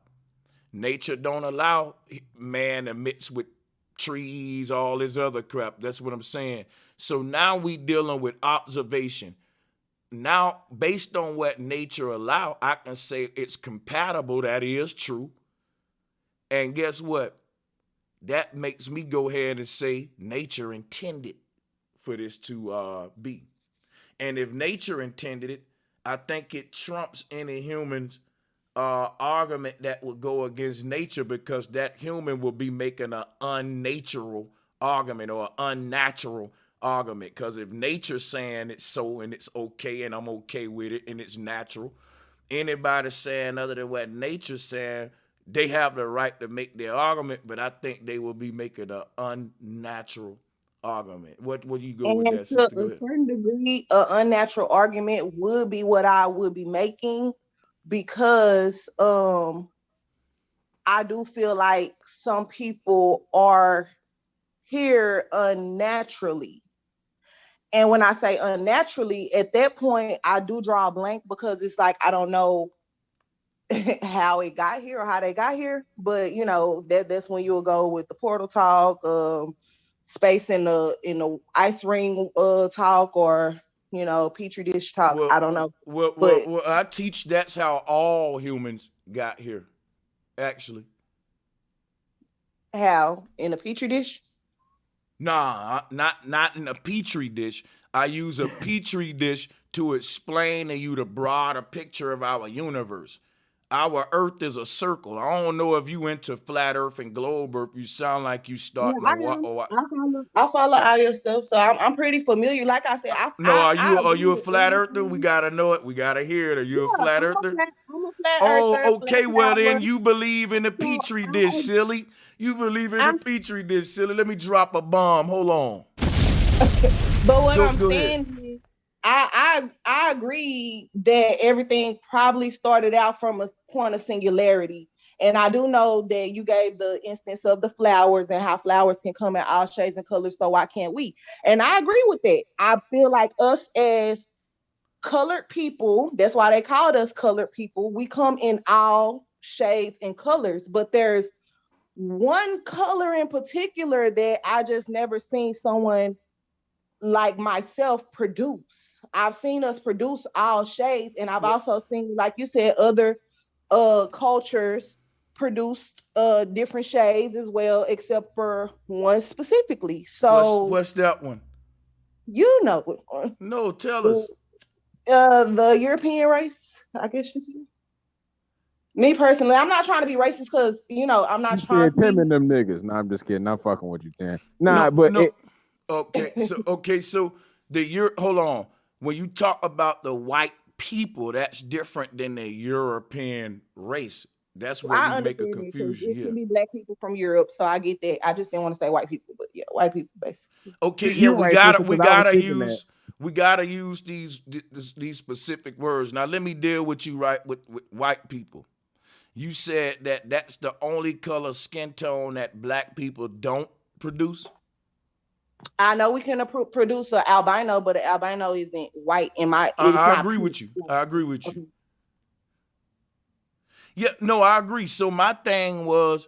Nature don't allow man to mix with trees, all this other crap. That's what I'm saying. So now we dealing with observation. Now, based on what nature allow, I can say it's compatible. That is true. And guess what? That makes me go ahead and say nature intended for this to be. And if nature intended it, I think it trumps any human's argument that would go against nature, because that human will be making an unnatural argument or unnatural argument. Because if nature's saying it's so and it's okay and I'm okay with it and it's natural, anybody saying other than what nature's saying, they have the right to make their argument, but I think they will be making an unnatural argument. What do you go with that, sister? To a certain degree, an unnatural argument would be what I would be making. because I do feel like some people are here unnaturally. And when I say unnaturally, at that point, I do draw a blank because it's like I don't know how it got here or how they got here. But you know, that's when you'll go with the portal talk, space in the ice ring talk, or you know, petri dish talk. I don't know. But Well, I teach that's how all humans got here, actually. how? In a petri dish? Nah, not in a petri dish. I use a petri dish to explain to you the broader picture of our universe. Our Earth is a circle. I don't know if you into flat Earth and globe Earth. You sound like you Yeah, starting to I what am. or what? I follow all your stuff, so I'm pretty familiar. Like I said, No, I are agree you a with flat earther? We everything. gotta know it. We gotta hear it. Are you a Yeah, flat earther? I'm a flat Oh, earther, flat okay. Well flower. then you believe in the So petri dish, silly. You believe in the petri dish, silly. Let me drop a bomb. Hold on. But what I'm Go ahead. saying is, I agree that everything probably started out from a point of singularity. And I do know that you gave the instance of the flowers and how flowers can come in all shades and colors. So why can't we? And I agree with that. I feel like us as colored people, that's why they called us colored people. We come in all shades and colors, but there's one color in particular that I just never seen someone like myself produce. I've seen us produce all shades, and I've also seen, like you said, other cultures produce different shades as well, except for one specifically. So What's that one? you know which one. No, tell us. The European race, I guess you could say. Me personally, I'm not trying to be racist because you know I'm not trying to Tim be. and them niggas. Nah, I'm just kidding. I'm fucking with you, Tim. Nah, but No. So hold on. When you talk about the white people, that's different than the European race. That's where I we make a understand it because confusion. it Yeah. could be black people from Europe, so I get that. I just didn't want to say white people, but yeah, white people basically. Okay, yeah, You're right, sister, 'cause I was thinking that. we gotta use these specific words. Now let me deal with you right with white people. You said that that's the only color skin tone that black people don't produce. I know we can produce an albino, but an albino isn't white. It's I not agree pure. with you. I agree with you. Yeah, no, I agree. So my thing was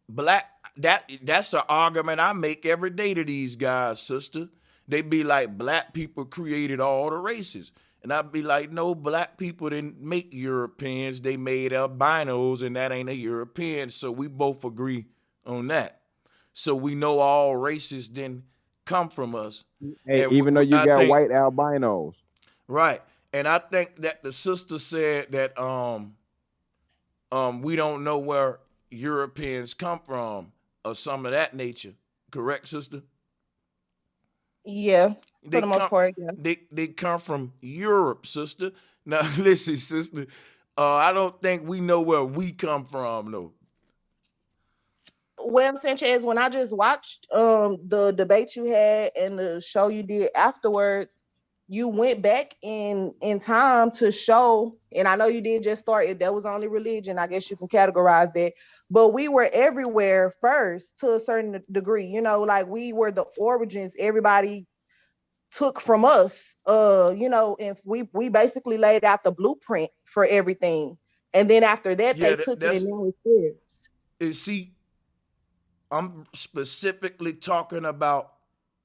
black. That's an argument I make every day to these guys, sister. They be like, black people created all the races. And I'd be like, no, black people didn't make Europeans. They made albinos, and that ain't a European. So we both agree on that. So we know all races didn't come from us. Hey, And even though you I got think, white albinos. right. And I think that the sister said that we don't know where Europeans come from or some of that nature. Correct, sister? Yeah, for the most part, yeah. They come from Europe, sister. Now listen, sister. I don't think we know where we come from, though. Well, Sanchez, when I just watched the debate you had and the show you did afterwards, you went back in time to show, and I know you did just start it. That was only religion. I guess you can categorize that. But we were everywhere first to a certain degree. You know, like we were the origins. Everybody took from us. You know, and we basically laid out the blueprint for everything. And then after that, Yeah, they took it that's and now it's theirs. see, I'm specifically talking about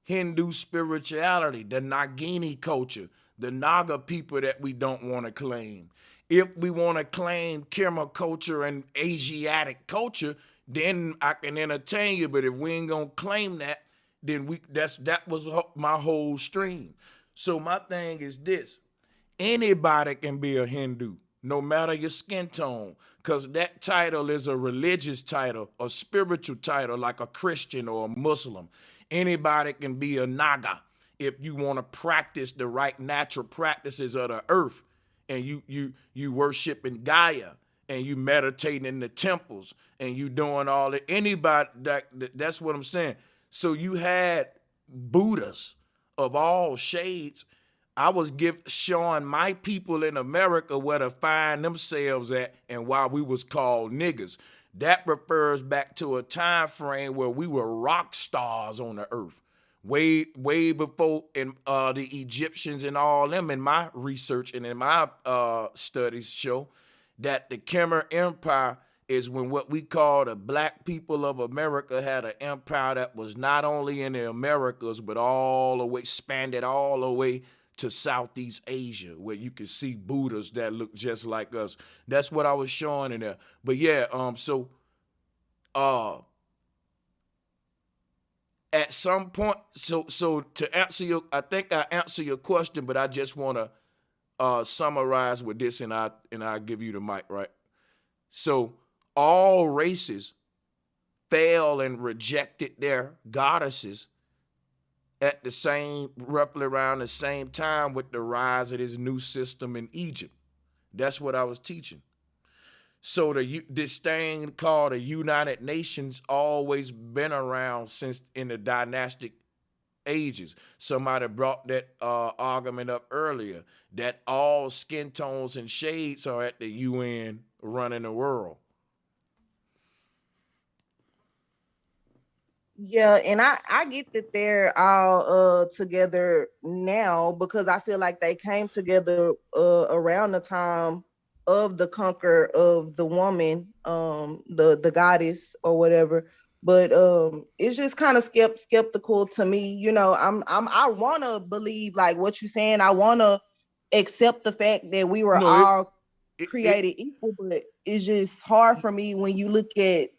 Hindu spirituality, the Nagini culture, the Naga people that we don't want to claim. If we want to claim Khmer culture and Asiatic culture, then I can entertain you. But if we ain't gonna claim that, then that was my whole stream. So my thing is this: anybody can be a Hindu, no matter your skin tone, because that title is a religious title, a spiritual title, like a Christian or a Muslim. Anybody can be a Naga if you want to practice the right natural practices of the earth, and you worshiping Gaia, and you meditating in the temples, and you doing all that. Anybody that's what I'm saying. So you had Buddhas of all shades I was showing my people in America where to find themselves at and why we was called niggas. That refers back to a time frame where we were rock stars on the earth. Way before the Egyptians and all them, in my research and in my studies show that the Khmer Empire is when what we call the black people of America had an empire that was not only in the Americas, but all the way, expanded all the way to Southeast Asia, where you can see Buddhas that look just like us. That's what I was showing in there. But yeah, at some point, so to answer your, I think I answer your question, but I just want to summarize with this, and I'll give you the mic, right? So all races fell and rejected their goddesses at the same, roughly around the same time with the rise of this new system in Egypt. That's what I was teaching. So this thing called the United Nations always been around since in the dynastic ages. Somebody brought that argument up earlier, that all skin tones and shades are at the UN running the world. Yeah, and I get that they're all together now because I feel like they came together around the time of the conquer of the woman, the goddess or whatever. But it's just kind of skeptical to me. You know, I want to believe like what you're saying. I want to accept the fact that we were all created equal, but it's just hard for me when you look at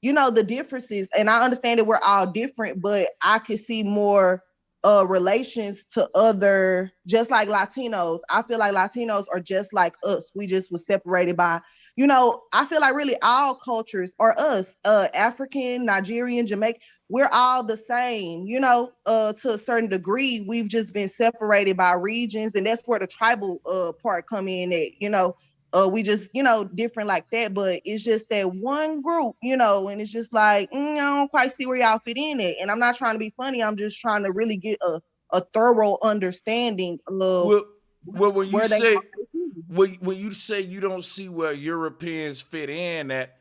you know, the differences. And I understand that we're all different, but I could see more relations to other, just like Latinos. I feel like Latinos are just like us. We just was separated by, you know, I feel like really all cultures are us, African, Nigerian, Jamaican, we're all the same, you know, to a certain degree. We've just been separated by regions, and that's where the tribal part come in at, you know. We just, you know, different like that, but it's just that one group, you know, and it's just like, I don't quite see where y'all fit in it. And I'm not trying to be funny. I'm just trying to really get a thorough understanding of when you say when you say you don't see where Europeans fit in at,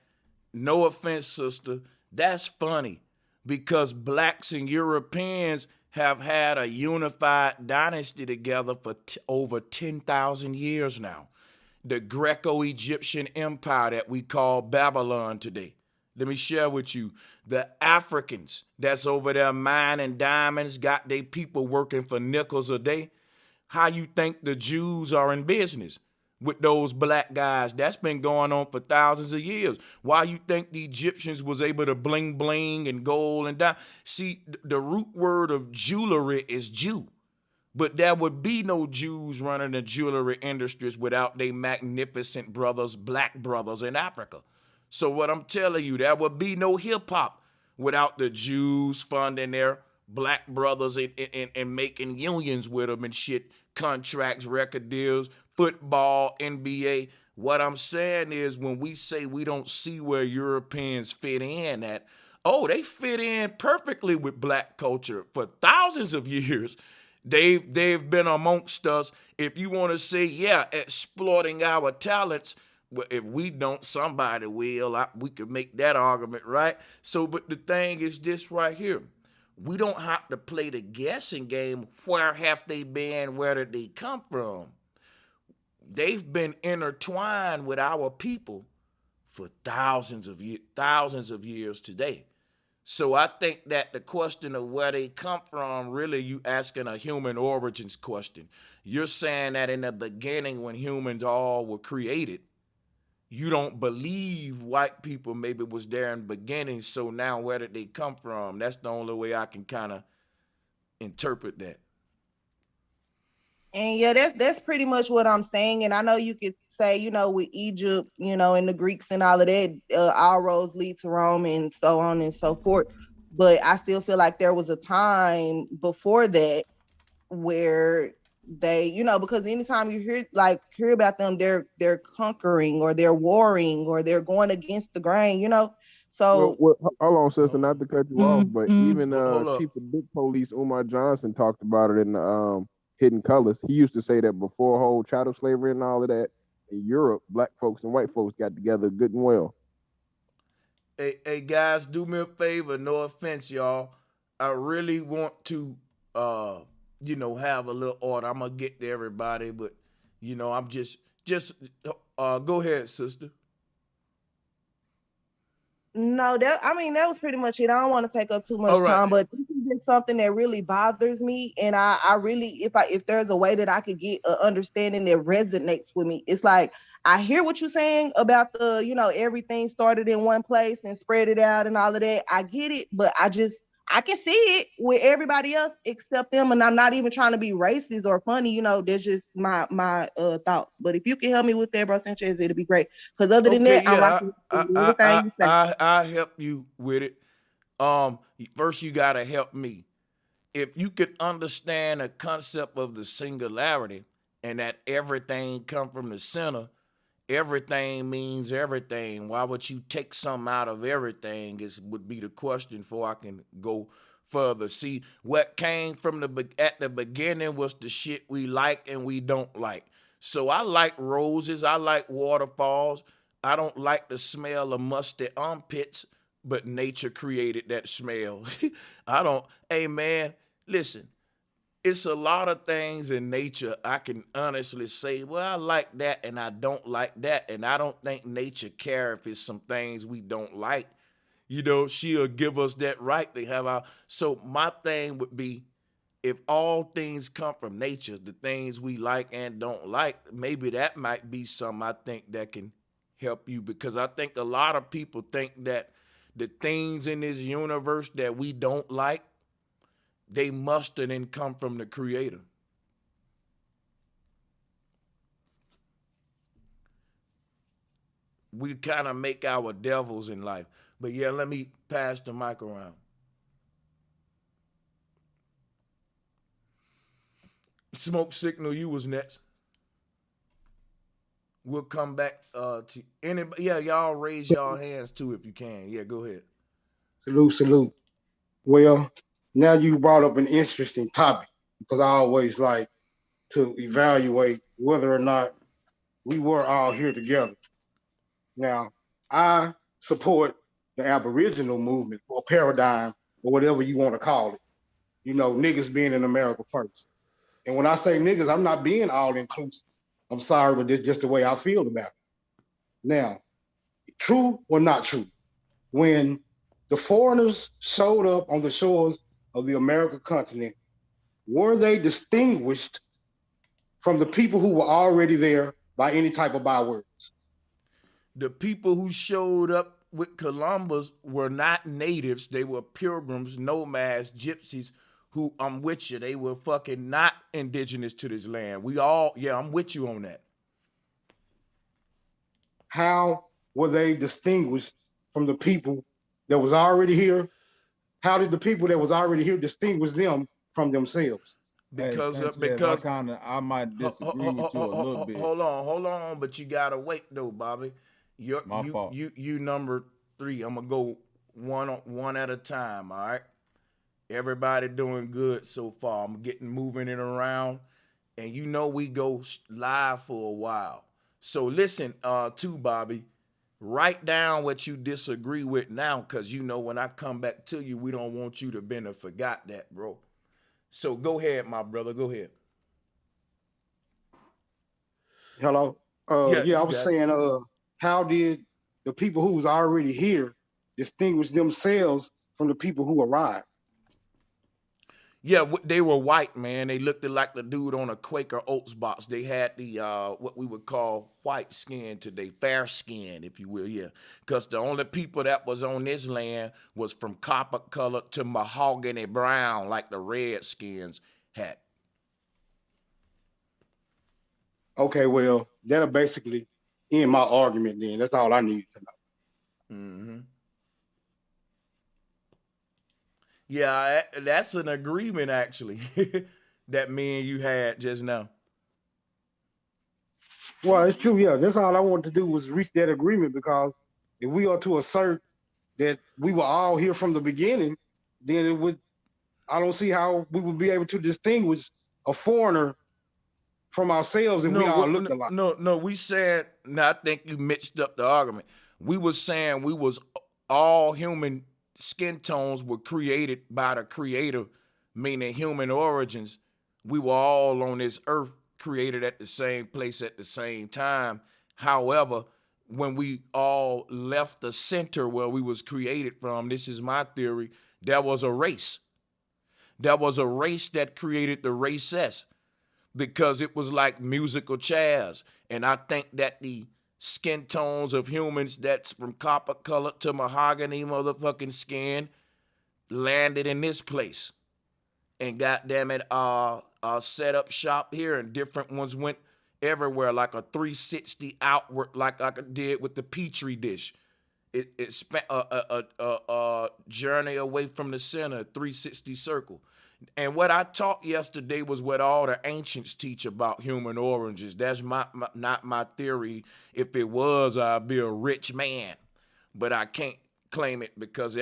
no offense, sister, that's funny because blacks and Europeans have had a unified dynasty together for over 10,000 years now. The Greco-Egyptian empire that we call Babylon today. Let me share with you, the Africans that's over there mining diamonds, got their people working for nickels a day. How you think the Jews are in business with those black guys? That's been going on for thousands of years. Why you think the Egyptians was able to bling bling and gold and diamond? See, the root word of jewelry is Jew. But there would be no Jews running the jewelry industries without their magnificent brothers, black brothers in Africa. So what I'm telling you, there would be no hip hop without the Jews funding their black brothers and making unions with them and shit, contracts, record deals, football, NBA. What I'm saying is when we say we don't see where Europeans fit in at, oh, they fit in perfectly with black culture for thousands of years. They've been amongst us. If you want to say, yeah, exploiting our talents, well, if we don't, somebody will. We could make that argument, right? So, but the thing is this right here. We don't have to play the guessing game. Where have they been? Where did they come from? They've been intertwined with our people for thousands of years today. So I think that the question of where they come from, really you asking a human origins question. You're saying that in the beginning when humans all were created, you don't believe white people maybe was there in the beginning, so now where did they come from? That's the only way I can kind of interpret that. And yeah, that's pretty much what I'm saying. And I know you could say, you know, with Egypt, you know, and the Greeks and all of that, all roads lead to Rome and so on and so forth. But I still feel like there was a time before that where they, you know, because anytime you hear about them, they're conquering or they're warring or they're going against the grain, you know. So well, hold on, sister, not to cut you off, but even Chief of Dick Police Umar Johnson talked about it in the hidden colors. He used to say that before whole chattel slavery and all of that, in Europe, black folks and white folks got together good and well. Hey guys, do me a favor, no offense, y'all. I really want to have a little order. I'm gonna get to everybody, but I'm just go ahead, sister. No, that was pretty much it. I don't want to take up too much time, but this is just something that really bothers me. And I really, if there's a way that I could get an understanding that resonates with me, it's like I hear what you're saying about everything started in one place and spread it out and all of that. I get it, but I can see it with everybody else except them, and I'm not even trying to be racist or funny. That's just my thoughts. But if you can help me with that, bro Sanchez, it'll be great. Because other than that, I'm rocking everything you say. I help you with it. First you gotta help me. If you could understand the concept of the singularity and that everything come from the center, everything means everything. Why would you take something out of everything would be the question before I can go further. See, what came from at the beginning was the shit we like and we don't like. So I like roses, I like waterfalls. I don't like the smell of musty armpits, but nature created that smell. Hey man, listen, it's a lot of things in nature I can honestly say, well, I like that and I don't like that. And I don't think nature cares if it's some things we don't like. She'll give us that right to have our. So my thing would be, if all things come from nature, the things we like and don't like, maybe that might be something I think that can help you, because I think a lot of people think that the things in this universe that we don't like, they must have then come from the creator. We kind of make our devils in life. But yeah, let me pass the mic around. Smoke Signal, you was next. We'll come back to anybody. Yeah, y'all raise y'all hands too if you can. Yeah, go ahead. Salute. Well, now you brought up an interesting topic, because I always like to evaluate whether or not we were all here together. Now, I support the Aboriginal movement or paradigm or whatever you want to call it. Niggas being in America first. And when I say niggas, I'm not being all inclusive. I'm sorry, but this is just the way I feel about it. Now, true or not true, when the foreigners showed up on the shores of the American continent, were they distinguished from the people who were already there by any type of bywords? The people who showed up with Columbus were not natives. They were pilgrims, nomads, gypsies, who, I'm with you, they were fucking not indigenous to this land. I'm with you on that. How were they distinguished from the people that was already here? How did the people that was already here distinguish them from themselves? Because I might disagree with you a little bit. Hold on, but you gotta wait though, Bobby. You number 3. I'm gonna go one at a time. All right. Everybody doing good so far. I'm moving it around, and we go live for a while. So listen, to Bobby, write down what you disagree with now, because when I come back to you, we don't want you to been or forgot that, bro. So go ahead, my brother. Go ahead. Hello. I was saying, how did the people who was already here distinguish themselves from the people who arrived? Yeah, they were white, man. They looked like the dude on a Quaker Oats box. They had the what we would call white skin today, fair skin, if you will, yeah. Because the only people that was on this land was from copper color to mahogany brown, like the Redskins had. Okay, well, that'll basically end my argument then. That's all I need to know. Mm-hmm. Yeah, that's an agreement, actually, that me and you had just now. Well, it's true, yeah. That's all I wanted to do was reach that agreement, because if we are to assert that we were all here from the beginning, then I don't see how we would be able to distinguish a foreigner from ourselves and we all look alike. No, we said, I think you mixed up the argument. We was saying we was all human skin tones were created by the creator, meaning human origins. We were all on this earth created at the same place at the same time. However, when we all left the center where we was created from, this is my theory, there was a race. There was a race that created the races, because it was like musical chairs. And I think that the skin tones of humans that's from copper color to mahogany motherfucking skin landed in this place. And goddamn it, set up shop here, and different ones went everywhere, like a 360 outward, like I did with the Petri dish. It spent a journey away from the center, 360 circle. And what I taught yesterday was what all the ancients teach about human origins. That's not my theory. If it was, I'd be a rich man. But I can't claim it because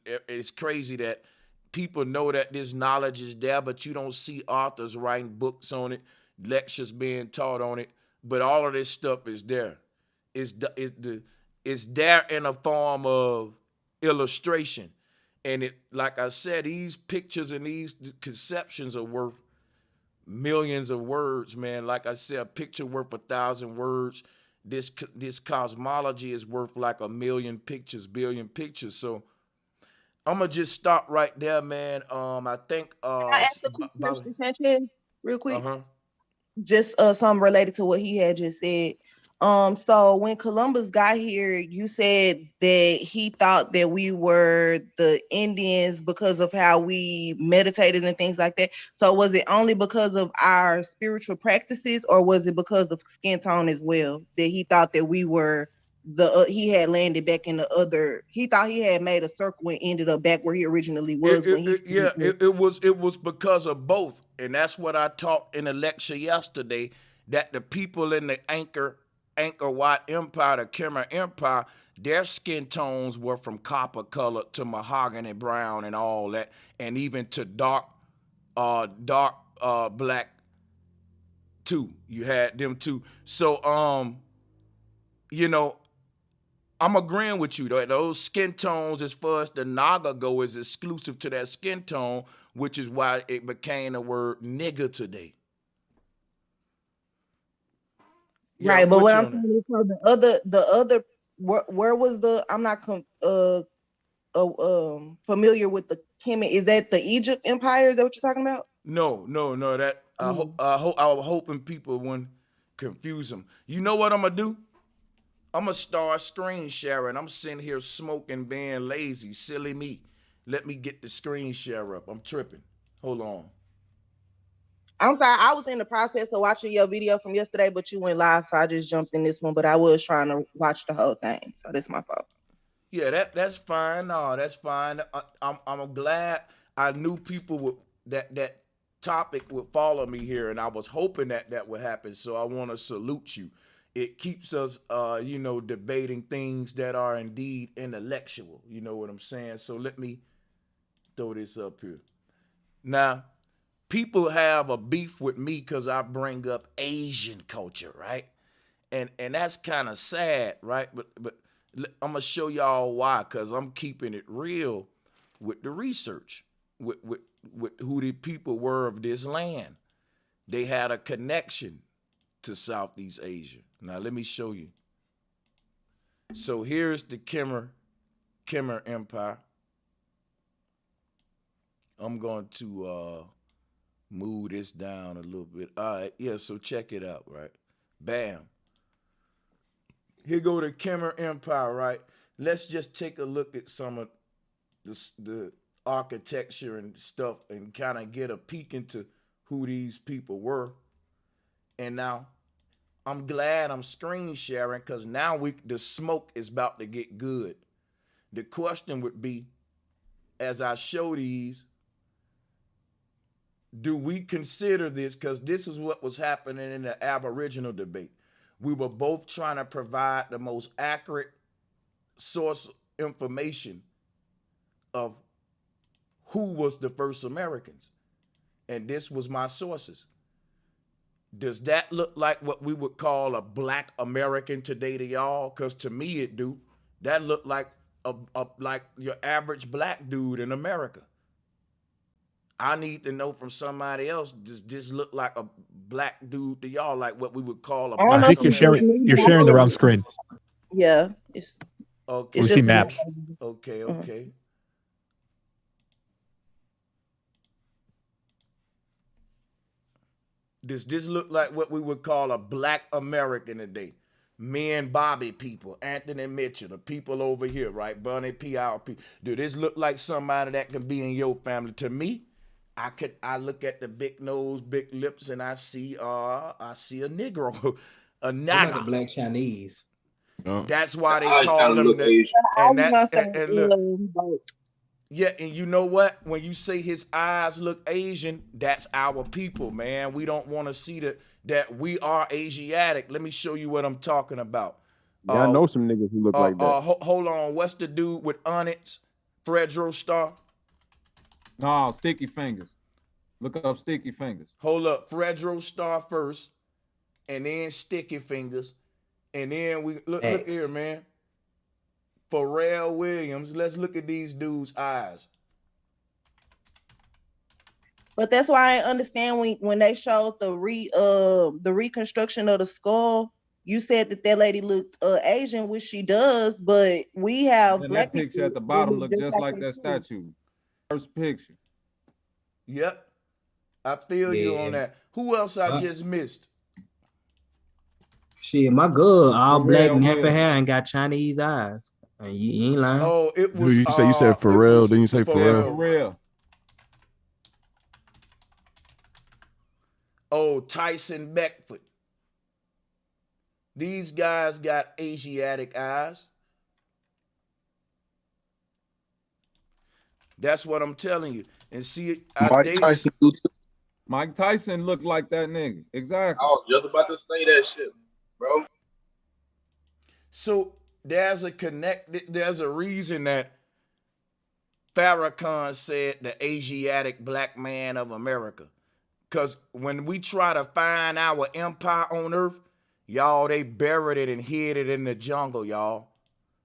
it's crazy that people know that this knowledge is there, but you don't see authors writing books on it, lectures being taught on it. But all of this stuff is there. It's there in a form of illustration. And it, like I said, these pictures and these conceptions are worth millions of words, man. Like I said, a picture worth 1,000 words. This cosmology is worth like 1 million pictures, billion pictures. So I'm gonna just stop right there, man. I think Can I ask a quick question, Sanchez, real quick? Uh-huh. Just something related to what he had just said. So when Columbus got here, you said that he thought that we were the Indians because of how we meditated and things like that. So was it only because of our spiritual practices, or was it because of skin tone as well that he thought that we were he had landed back in the other? He thought he had made a circle and ended up back where he originally was. It was because of both, and that's what I taught in a lecture yesterday. That the people in the Angkor Wat Empire, the Khmer Empire, their skin tones were from copper color to mahogany brown and all that, and even to dark black too. You had them too. So you know, I'm agreeing with you though. Those skin tones, as far as the Naga go, is exclusive to that skin tone, which is why it became the word nigger today. Yeah, right, but what I'm saying is, the other, where was the? I'm not familiar with the Kemet. Is that the Egypt Empire? Is that what you're talking about? No. That I was hoping people wouldn't confuse them. You know what I'm gonna do? I'm gonna start screen sharing. I'm sitting here smoking, being lazy, silly me. Let me get the screen share up. I'm tripping. Hold on. I'm sorry, I was in the process of watching your video from yesterday, but you went live, so I just jumped in this one. But I was trying to watch the whole thing, so that's my fault. Yeah, that's fine. No, that's fine. I'm glad I knew people would that topic would follow me here, and I was hoping that would happen. So I want to salute you. It keeps us, debating things that are indeed intellectual. You know what I'm saying? So let me throw this up here. Now, people have a beef with me because I bring up Asian culture, right? And that's kind of sad, right? But I'm gonna show y'all why, because I'm keeping it real with the research, with who the people were of this land. They had a connection to Southeast Asia. Now let me show you. So here's the Khmer Empire. I'm going to move this down a little bit. All right, yeah, so check it out, right? Bam. Here go the Khmer Empire, right? Let's just take a look at some of the architecture and stuff and kind of get a peek into who these people were. And now, I'm glad I'm screen sharing, because now the smoke is about to get good. The question would be, as I show these, do we consider this, because this is what was happening in the Aboriginal debate. We were both trying to provide the most accurate source information of who was the first Americans. and this was my sources. Does that look like what we would call a black American today to y'all? Because to me it do. That look like a like your average black dude in America. I need to know from somebody else, does this look like a black dude to y'all, like what we would call a black I think you're sharing the wrong screen. Yeah. Okay. We see maps. Okay, okay. Does this look like what we would call a black American today? Me and Bobby people, Anthony Mitchell, the people over here, right? Bunny PRP. Do this look like somebody that can be in your family? To me, I look at the big nose, big lips, and I see a Negro, a Like a black Chinese. That's why they call them the, and that's and look. Yeah, and you know what? When you say his eyes look Asian, that's our people, man. We don't want to see that we are Asiatic. Let me show you what I'm talking about. Yeah, I know some niggas who look like that. Hold on. What's the dude with Onyx? Fredro Star? No, Sticky Fingers. Look up Sticky Fingers. Hold up. Fredro Star first, and then Sticky Fingers. And then we look here, man. Pharrell Williams. Let's look at these dudes' eyes. But that's why I understand when they showed the reconstruction of the skull, you said that lady looked Asian, which she does, but we have and black that picture people at the bottom look just like that statue. First picture. Yep. I feel you on that. Who else I just missed? Shit, my girl, all black, nappy hair, and got Chinese eyes. And you ain't lying. Oh, it was. You said Pharrell. Didn't you say Pharrell? Pharrell. Oh, Tyson Beckford. These guys got Asiatic eyes. That's what I'm telling you. And see, Mike Tyson looked like that nigga. Exactly. I was just about to say that shit, bro. So there's a reason that Farrakhan said the Asiatic black man of America. Because when we try to find our empire on earth, y'all, they buried it and hid it in the jungle, y'all.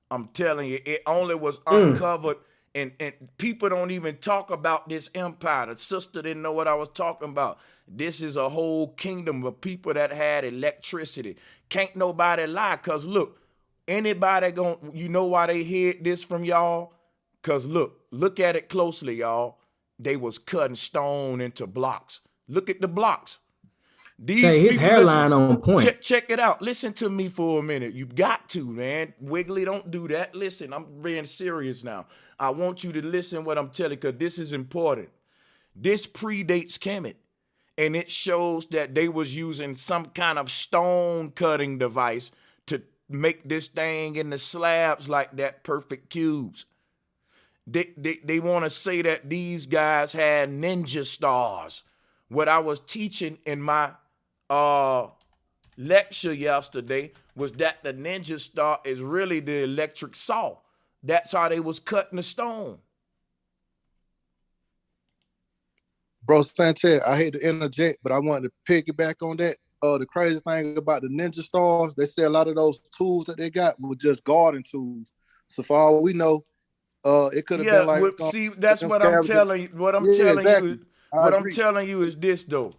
I'm telling you, it only was uncovered, and people don't even talk about this empire. The sister didn't know what I was talking about. This is a whole kingdom of people that had electricity. Can't nobody lie, because look, anybody you know why they hid this from y'all? Because look at it closely, y'all. They was cutting stone into blocks. Look at the blocks. Say his hairline on point. Check it out. Listen to me for a minute. You got to, man. Wiggly, don't do that. Listen, I'm being serious now. I want you to listen what I'm telling you, because this is important. This predates Kemet, and it shows that they was using some kind of stone cutting device to make this thing in the slabs like that, perfect cubes. They want to say that these guys had ninja stars. What I was teaching in my lecture yesterday was that the ninja star is really the electric saw. That's how they was cutting the stone. Bro, Sanchez, I hate to interject, but I wanted to piggyback on that. The crazy thing about the ninja stars, they say a lot of those tools that they got were just garden tools. So for all we know, it could have been like. See, that's what I'm telling you. What I'm telling you is this though.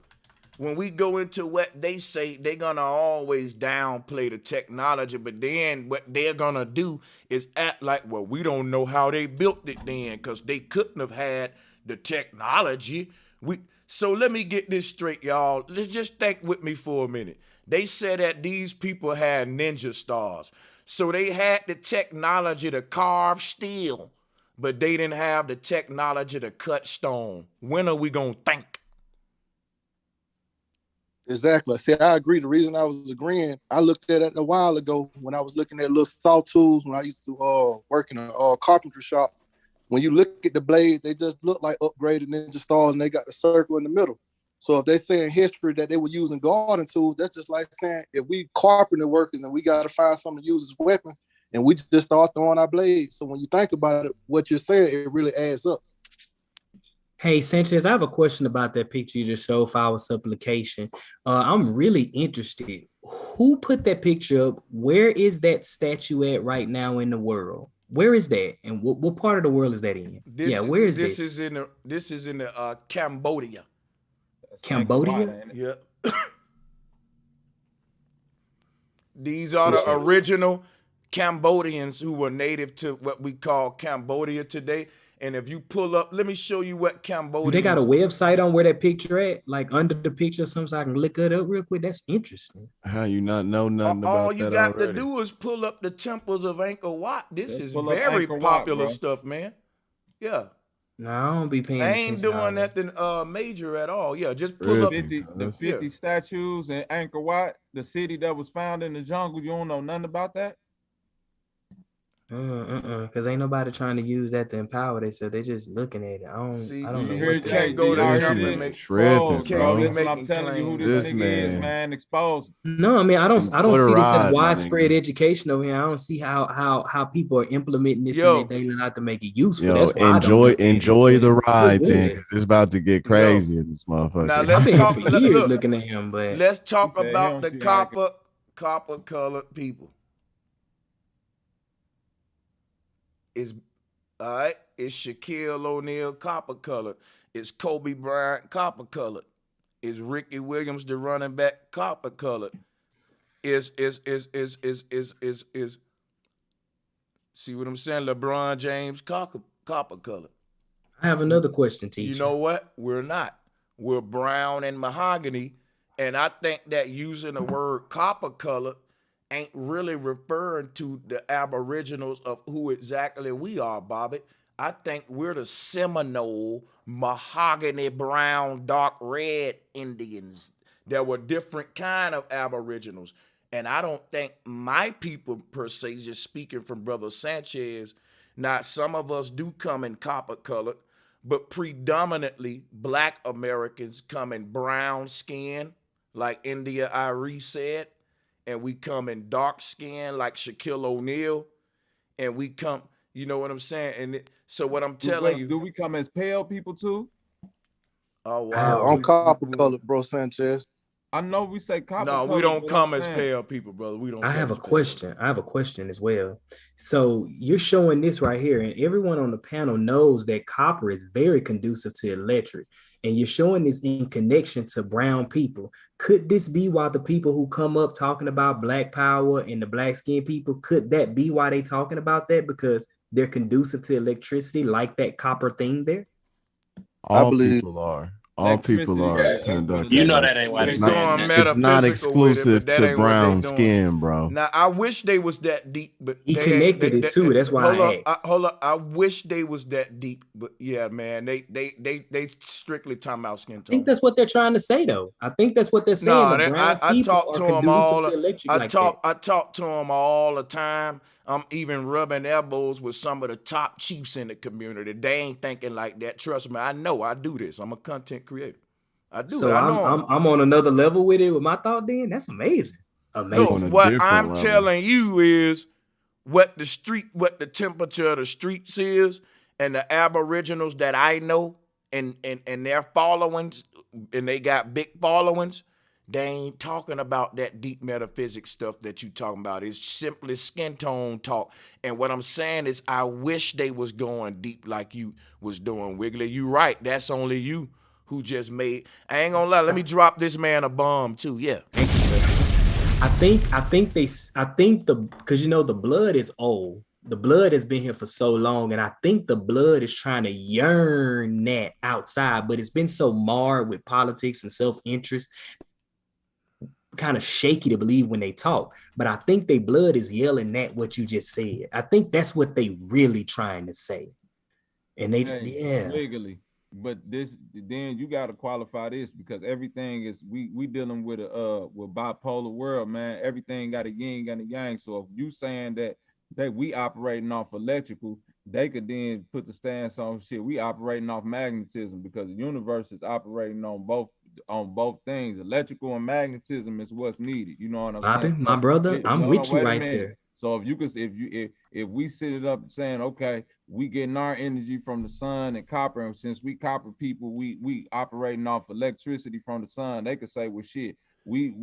When we go into what they say, they're gonna always downplay the technology, but then what they're gonna do is act like, well, we don't know how they built it then, because they couldn't have had the technology. So let me get this straight, y'all. Let's just think with me for a minute. They said that these people had ninja stars. So they had the technology to carve steel, but they didn't have the technology to cut stone. When are we gonna think? Exactly. See, I agree. The reason I was agreeing, I looked at it a while ago when I was looking at little saw tools when I used to work in a carpentry shop. When you look at the blades, they just look like upgraded ninja stars, and they got the circle in the middle. So if they say in history that they were using garden tools, that's just like saying if we carpenter workers and we got to find something to use as weapon, and we just start throwing our blades. So when you think about it, what you're saying, it really adds up. Hey Sanchez, I have a question about that picture you just showed for our supplication. I'm really interested. Who put that picture up? Where is that statue at right now in the world? Where is that? And what part of the world is that in? Where is this? This is in the Cambodia. Cambodia? Yeah. These are the original Cambodians who were native to what we call Cambodia today. And if you pull up, let me show you what Cambodia. Do they got a website on where that picture at? Like under the picture or something so I can look it up real quick? That's interesting. How you not know nothing about that? All you got already? to do is pull up the temples of Angkor Wat. This is pull up very Angkor Wat, popular bro. stuff, man. Yeah. No, I don't be paying I attention. ain't doing nothing major at all. Yeah, just pull up the 50 statues in Angkor Wat, the city that was found in the jungle. You don't know nothing about that? Because ain't nobody trying to use that to empower themselves. They just looking at it. I don't know. You can't go to Trump and make tripping, bro. I'm telling you who this nigga is, man. Expose. No, I mean I don't see this as my widespread education over here. I don't see how people are implementing this in their daily life to make it useful. That's why enjoy the ride then. It's about to get crazy in this motherfucker. Now let's talk for years looking at him, but let's talk about the copper colored people. It's all right. It's Shaquille O'Neal copper colored. It's Kobe Bryant copper colored. It's Ricky Williams the running back copper colored. Is see what I'm saying? LeBron James copper colored. I have another question, teacher. You know what? We're not. We're brown and mahogany, and I think that using the word copper colored ain't really referring to the aboriginals of who exactly we are, Bobby. I think we're the Seminole, mahogany brown, dark red Indians. There were different kind of aboriginals. And I don't think my people per se, just speaking from Brother Sanchez, now some of us do come in copper colored, but predominantly Black Americans come in brown skin, like India Irie said. And we come in dark skin like Shaquille O'Neal, and we come, you know what I'm saying? And so what I'm telling you, do we come as pale people too? Oh wow, I'm copper colored, bro, Sanchez. I know we say copper. No, we don't come as pale people, brother. We don't. I have a question. I have a question as well. So you're showing this right here, and everyone on the panel knows that copper is very conducive to electric. And you're showing this in connection to brown people. Could this be why the people who come up talking about Black power and the black skinned people, could that be why they talking about that? Because they're conducive to electricity, like that copper thing there? All people are. All people are conducted. You know that ain't why it's not exclusive to brown skin, bro. Now I wish they was that deep, but he connected it too. That's why hold up. I wish they was that deep, but yeah, man, they strictly talking about skin tone. I think that's what they're trying to say, though. I think that's what they're saying. No, I talk to them all. I talk to them all the time. I'm even rubbing elbows with some of the top chiefs in the community. They ain't thinking like that. Trust me, I know. I do this. I'm a content creator. I do. So I'm on another level with it with my thought. Then that's amazing. Amazing. No, what I'm telling you is what the temperature of the streets is, and the aboriginals that I know and their followings, and they got big followings. They ain't talking about that deep metaphysics stuff that you talking about. It's simply skin tone talk. And what I'm saying is I wish they was going deep like you was doing, Wiggly. You right. That's only you who just made. I ain't gonna lie. Let me drop this man a bomb too. Yeah. I think because you know the blood is old. The blood has been here for so long, and I think the blood is trying to yearn that outside, but it's been so marred with politics and self-interest, kind of shaky to believe when they talk. But I think their blood is yelling at what you just said. I think that's what they really trying to say. And they legally. But this, then you got to qualify this, because everything is we dealing with bipolar world, man. Everything got a yin and a yang. So if you saying that we operating off electrical, they could then put the stance on shit. We operating off magnetism, because the universe is operating on both things. Electrical and magnetism is what's needed. You know what I'm saying? My brother, I'm with you right there. So if we set it up saying, okay, we getting our energy from the sun and copper, and since we copper people, we operating off electricity from the sun, they could say, well, shit, we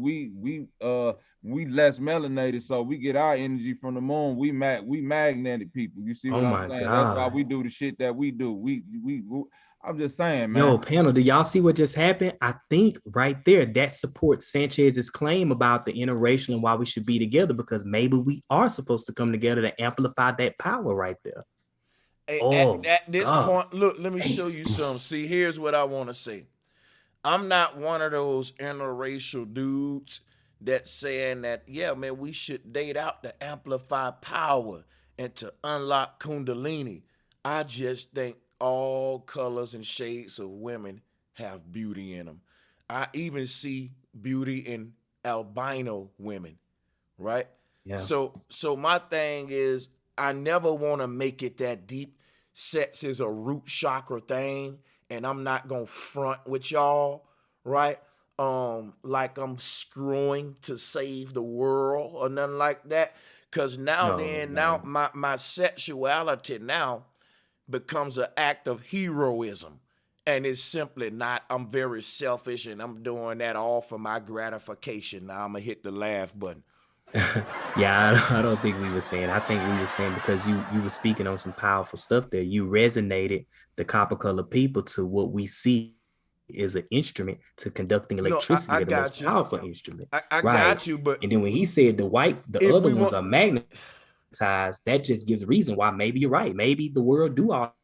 less melanated, so we get our energy from the moon. We magnetic people. You see what I'm saying? That's why we do the shit that we do. I'm just saying, man. Yo, panel, do y'all see what just happened? I think right there that supports Sanchez's claim about the interracial and why we should be together, because maybe we are supposed to come together to amplify that power right there. At this point, look, let me show you something. See, here's what I want to say. I'm not one of those interracial dudes that's saying that, yeah, man, we should date out to amplify power and to unlock Kundalini. I just think all colors and shades of women have beauty in them. I even see beauty in albino women, right? Yeah. So my thing is, I never want to make it that deep. Sex is a root chakra thing, and I'm not gonna front with y'all, right? Like I'm screwing to save the world or nothing like that. Cause now my sexuality now becomes an act of heroism. And it's simply not. I'm very selfish and I'm doing that all for my gratification. Now I'm gonna hit the laugh button. Yeah, I don't think we were saying. I think we were saying because you were speaking on some powerful stuff there. You resonated the copper color people to what we see is an instrument to conducting electricity. They're the most powerful instrument. I got you, but and then when he said the other ones are magnetized, that just gives a reason why maybe you're right. Maybe the world do all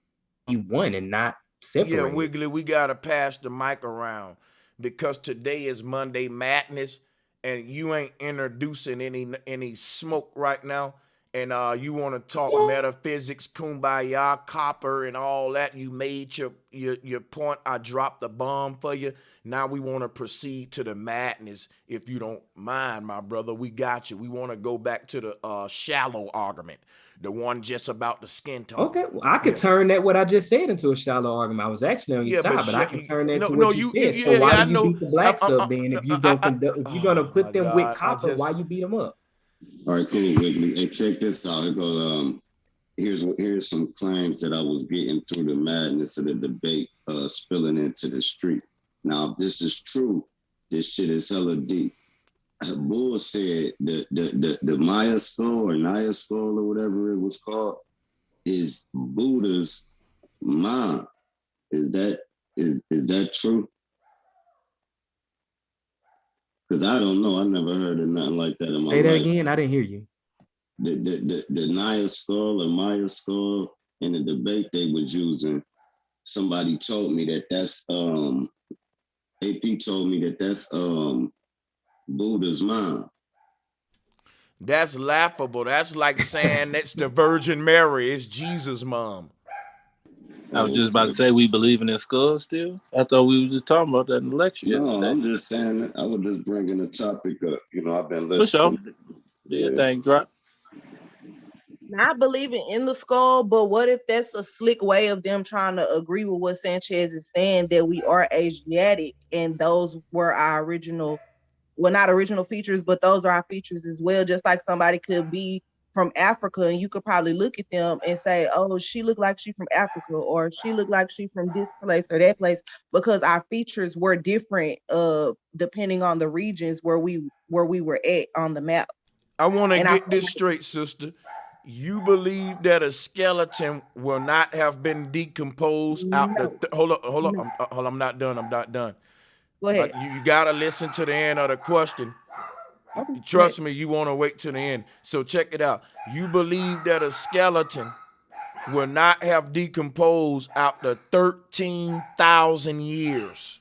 be one and not separate. Yeah, Wiggly, we gotta pass the mic around because today is Monday Madness. And you ain't introducing any smoke right now, and you want to talk metaphysics, kumbaya, copper, and all that. You made your point. I dropped the bomb for you. Now we want to proceed to the madness, if you don't mind, my brother. We got you. We want to go back to the shallow argument, the one just about the skin tone. Okay, well, I could turn that what I just said into a shallow argument. I was actually on your side, but I can turn that to what you said. So why do you beat the blacks up then? If you don't if you're gonna put them with copper, why you beat them up? All right, cool, Wiggly. Hey, check this out. It goes, here's some claims that I was getting through the madness of the debate, spilling into the street. Now, if this is true, this shit is hella deep. Bull said the Maya skull or Naya skull or whatever it was called is Buddha's mom. Is that true? Because I don't know. I never heard of nothing like that in my life. Say that again. I didn't hear you. The Naya skull or Maya skull in the debate they was using. Somebody told me that's AP told me that's Buddha's mom. That's laughable. That's like saying that's the Virgin Mary. It's Jesus' mom. I was just about to say we believe in that skull still. I thought we were just talking about that in the lecture yesterday. No, I'm just saying that I was just bringing the topic up. You know, I've been listening. For sure. Yeah, thing drop. Not believing in the skull, but what if that's a slick way of them trying to agree with what Sanchez is saying, that we are Asiatic and those were our original, well, not original features, but those are our features as well. Just like somebody could be from Africa and you could probably look at them and say, oh, she looked like she from Africa, or she looked like she from this place or that place, because our features were different depending on the regions where we were at on the map. I want to get this straight, sister. You believe that a skeleton will not have been decomposed out the hold up, I'm not done. Go ahead. You gotta listen to the end of the question. Trust me, you want to wait to the end. So check it out. You believe that a skeleton will not have decomposed after 13,000 years.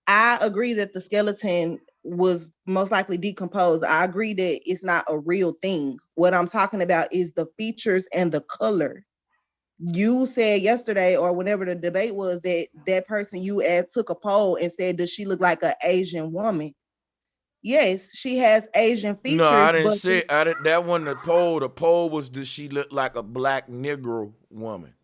I agree that the skeleton was most likely decomposed. I agree that it's not a real thing. What I'm talking about is the features and the color. You said yesterday or whenever the debate was that person you asked took a poll and said, does she look like an Asian woman? Yes, she has Asian features. No, I didn't say that wasn't the poll. The poll was, does she look like a black Negro woman?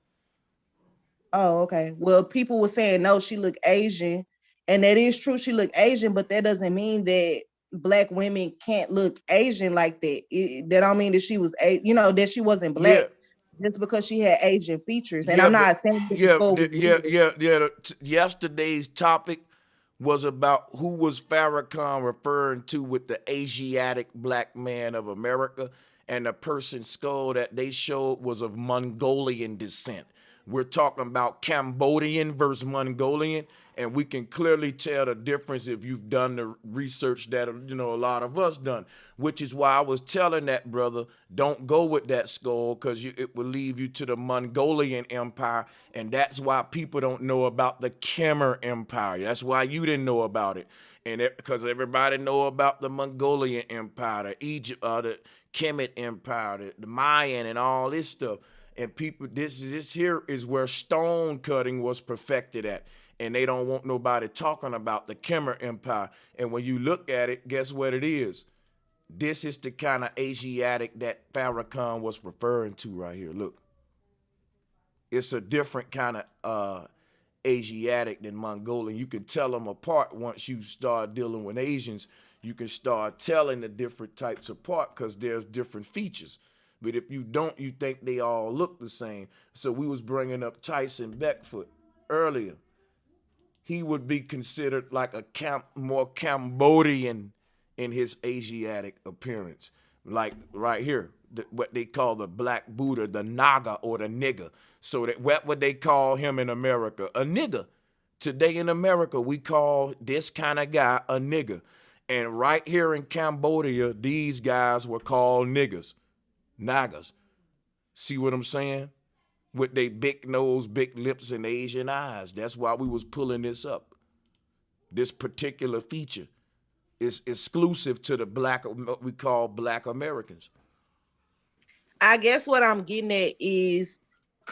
Oh, okay. Well, people were saying no, she looked Asian. And that is true, she looked Asian, but that doesn't mean that black women can't look Asian like that. That don't mean that she was that she wasn't Yeah. black just because she had Asian features. And Yeah, I'm not saying that the goal was weird. Yesterday's topic was about who was Farrakhan referring to with the Asiatic black man of America, and the person's skull that they showed was of Mongolian descent. We're talking about Cambodian versus Mongolian, and we can clearly tell the difference if you've done the research that a lot of us done, which is why I was telling that brother, don't go with that skull because it will leave you to the Mongolian Empire, and that's why people don't know about the Khmer Empire. That's why you didn't know about it, and because everybody know about the Mongolian Empire, the Egypt, the Kemet Empire, the Mayan, and all this stuff. And people, this here is where stone cutting was perfected at. And they don't want nobody talking about the Khmer Empire. And when you look at it, guess what it is? This is the kind of Asiatic that Farrakhan was referring to right here. Look. It's a different kind of Asiatic than Mongolian. You can tell them apart once you start dealing with Asians. You can start telling the different types apart because there's different features. But if you don't, you think they all look the same. So we was bringing up Tyson Beckford earlier. He would be considered like a more Cambodian in his Asiatic appearance. Like right here, what they call the Black Buddha, the Naga or the nigger. So that what would they call him in America? A nigger. Today in America, we call this kind of guy a nigger. And right here in Cambodia, these guys were called niggers. Nagas. See what I'm saying? With they big nose, big lips, and Asian eyes. That's why we was pulling this up. This particular feature is exclusive to the what we call Black Americans. I guess what I'm getting at is,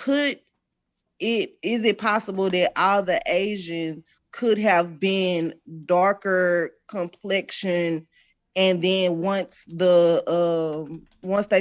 is it possible that all the Asians could have been darker complexion, and then once they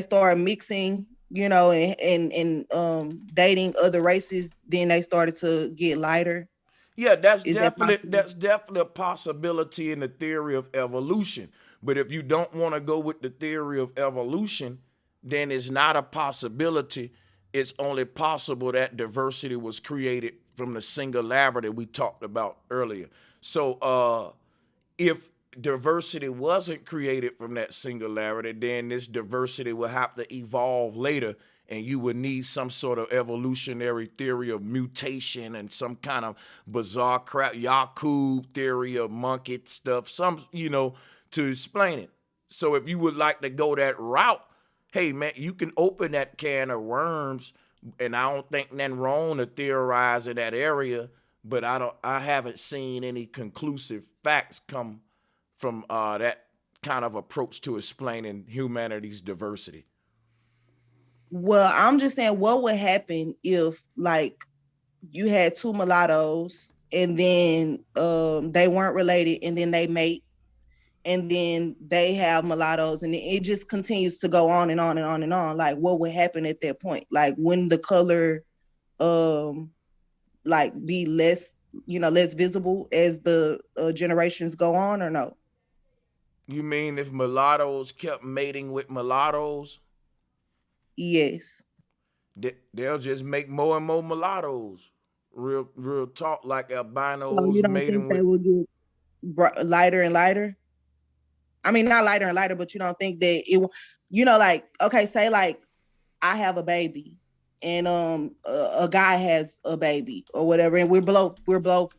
start mixing, and dating other races, then they started to get lighter? Yeah, that's definitely a possibility in the theory of evolution. But if you don't want to go with the theory of evolution, then it's not a possibility. It's only possible that diversity was created from the singularity we talked about earlier. So if diversity wasn't created from that singularity, then this diversity will have to evolve later, and you would need some sort of evolutionary theory of mutation and some kind of bizarre crap, Yakub theory of monkey stuff, to explain it. So if you would like to go that route, hey man, you can open that can of worms, and I don't think nothing wrong to theorize in that area, but I haven't seen any conclusive facts come from that kind of approach to explaining humanity's diversity. Well, I'm just saying, what would happen if, like, you had two mulattoes and then they weren't related, and then they mate, and then they have mulattoes, and it just continues to go on and on and on and on. Like, what would happen at that point? Like, when the color be less visible as the generations go on, or no? You mean if mulattoes kept mating with mulattoes? Yes. They'll just make more and more mulattoes. Real talk, like albinos. So you don't think they will get lighter and lighter? I mean, not lighter and lighter, but you don't think that it will, like, okay, say like I have a baby and a guy has a baby or whatever, and we're both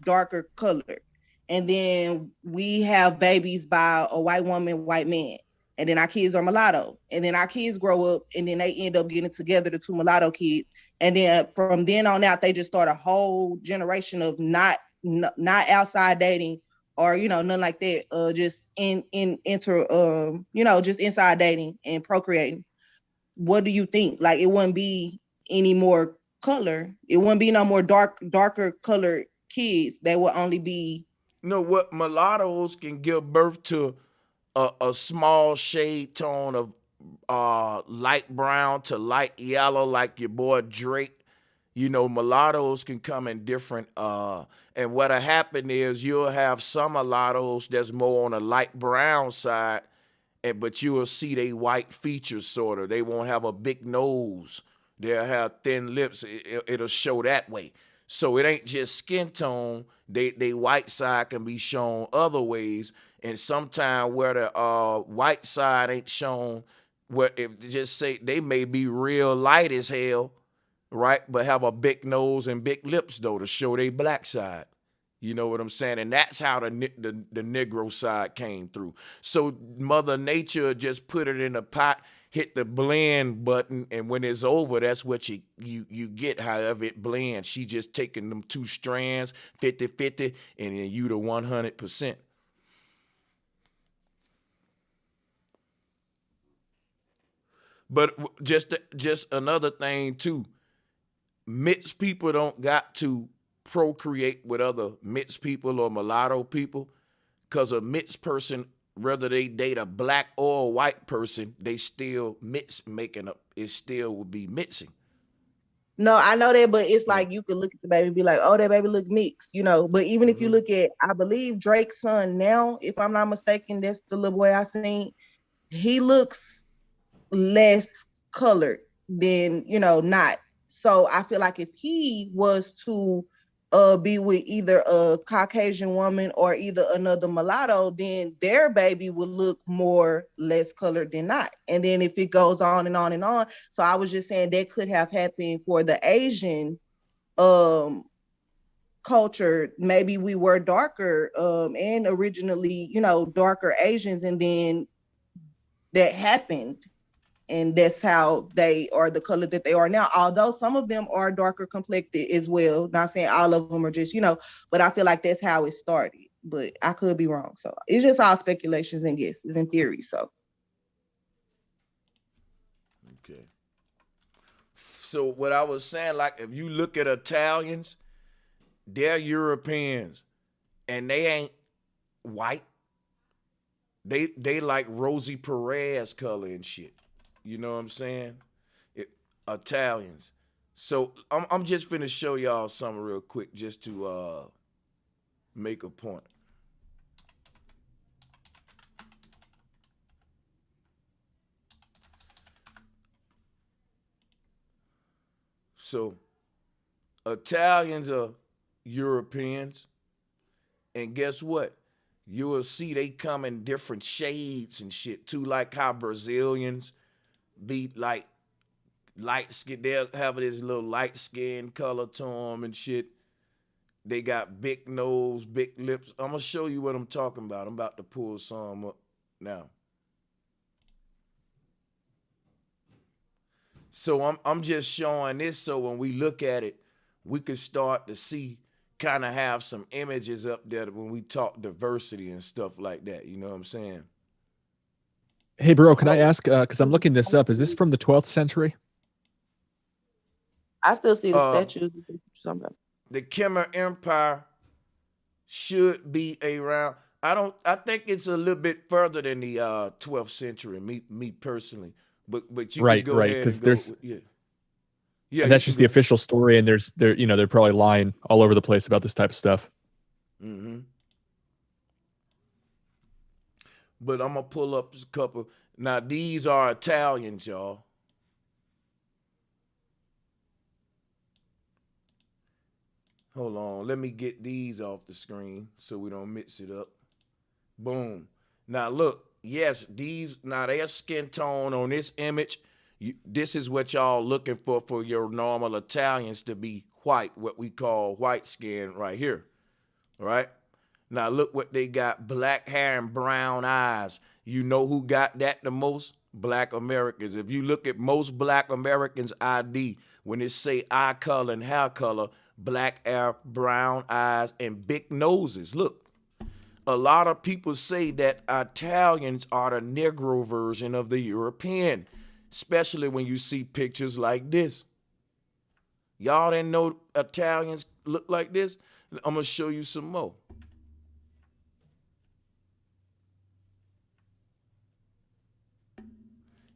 darker colored, and then we have babies by a white woman, white man, and then our kids are mulatto, and then our kids grow up, and then they end up getting together, the two mulatto kids, and then from then on out they just start a whole generation of not outside dating or nothing like that, just just inside dating and procreating. What do you think? Like, it wouldn't be any more color. It wouldn't be no more darker colored kids. They would only be. What mulattoes can give birth to a small shade tone of light brown to light yellow, like your boy Drake. You know, mulattoes can come in different, and what'll happen is you'll have some mulattoes that's more on the light brown side, but you will see they white features sort of. They won't have a big nose. They'll have thin lips. It'll show that way. So it ain't just skin tone. They white side can be shown other ways, and sometimes where the white side ain't shown, where if just say they may be real light as hell, right? But have a big nose and big lips though to show they black side. You know what I'm saying? And that's how the Negro side came through. So Mother Nature just put it in a pot, hit the blend button, and when it's over, that's what you get, however it blends. She just taking them two strands, 50-50, and then you the 100%. But just another thing too, mixed people don't got to procreate with other mixed people or mulatto people, because a mixed person, whether they date a black or a white person, they still mix, making up, it still would be mixing. No, I know that, but it's like you could look at the baby and be like, oh, that baby look mixed, you know. But even if you look at, I believe Drake's son now, if I'm not mistaken, that's the little boy I seen, he looks less colored than, you know, not. So I feel like if he was to be with either a Caucasian woman or either another mulatto, then their baby would look more less colored than not. And then if it goes on and on and on. So I was just saying that could have happened for the Asian culture. Maybe we were darker and originally, you know, darker Asians, and then that happened. And that's how they are the color that they are now. Although some of them are darker complected as well. Not saying all of them are just, you know, but I feel like that's how it started. But I could be wrong. So it's just all speculations and guesses and theories. So. Okay. So what I was saying, like if you look at Italians, they're Europeans and they ain't white. They like Rosie Perez color and shit. You know what I'm saying? Italians. So I'm just finna show y'all something real quick just to make a point. So Italians are Europeans, and guess what? You will see they come in different shades and shit too, like how Brazilians be like light skin. They'll have this little light skin color to them and shit. They got big nose, big lips. I'm gonna show you what I'm talking about. I'm about to pull some up now. So I'm just showing this so when we look at it, we can start to see, kind of have some images up there when we talk diversity and stuff like that. You know what I'm saying? Hey, bro, can I ask, because I'm looking this up, is this from the 12th century? I still see the statues. The Khmer Empire should be around. I think it's a little bit further than the 12th century, me personally. But you right, can go ahead because and there's yeah, that's just the official story, and they're probably lying all over the place about this type of stuff. Mm-hmm. But I'm gonna pull up a couple. Now these are Italians, y'all. Hold on, let me get these off the screen so we don't mix it up. Boom. Now look, yes, their skin tone on this image, this is what y'all looking for your normal Italians to be white, what we call white skin right here, right? Now look what they got, black hair and brown eyes. You know who got that the most? Black Americans. If you look at most Black Americans' ID, when it say eye color and hair color, black hair, brown eyes, and big noses. Look, a lot of people say that Italians are the Negro version of the European, especially when you see pictures like this. Y'all didn't know Italians look like this? I'm gonna show you some more.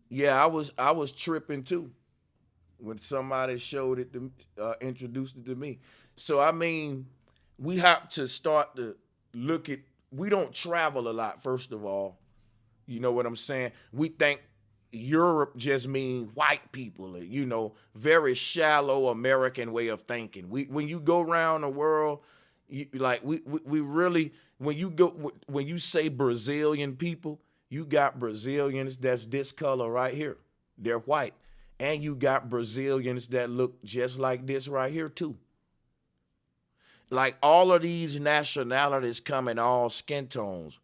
Yeah, I was tripping too. when somebody showed it to introduced it to me. So I mean, we have to start to look at. We don't travel a lot, first of all. You know what I'm saying? We think Europe just mean white people, you know, very shallow American way of thinking. When you go around the world, we really when you say Brazilian people, you got Brazilians that's this color right here. They're white. And you got Brazilians that look just like this right here too. Like all of these nationalities come in all skin tones.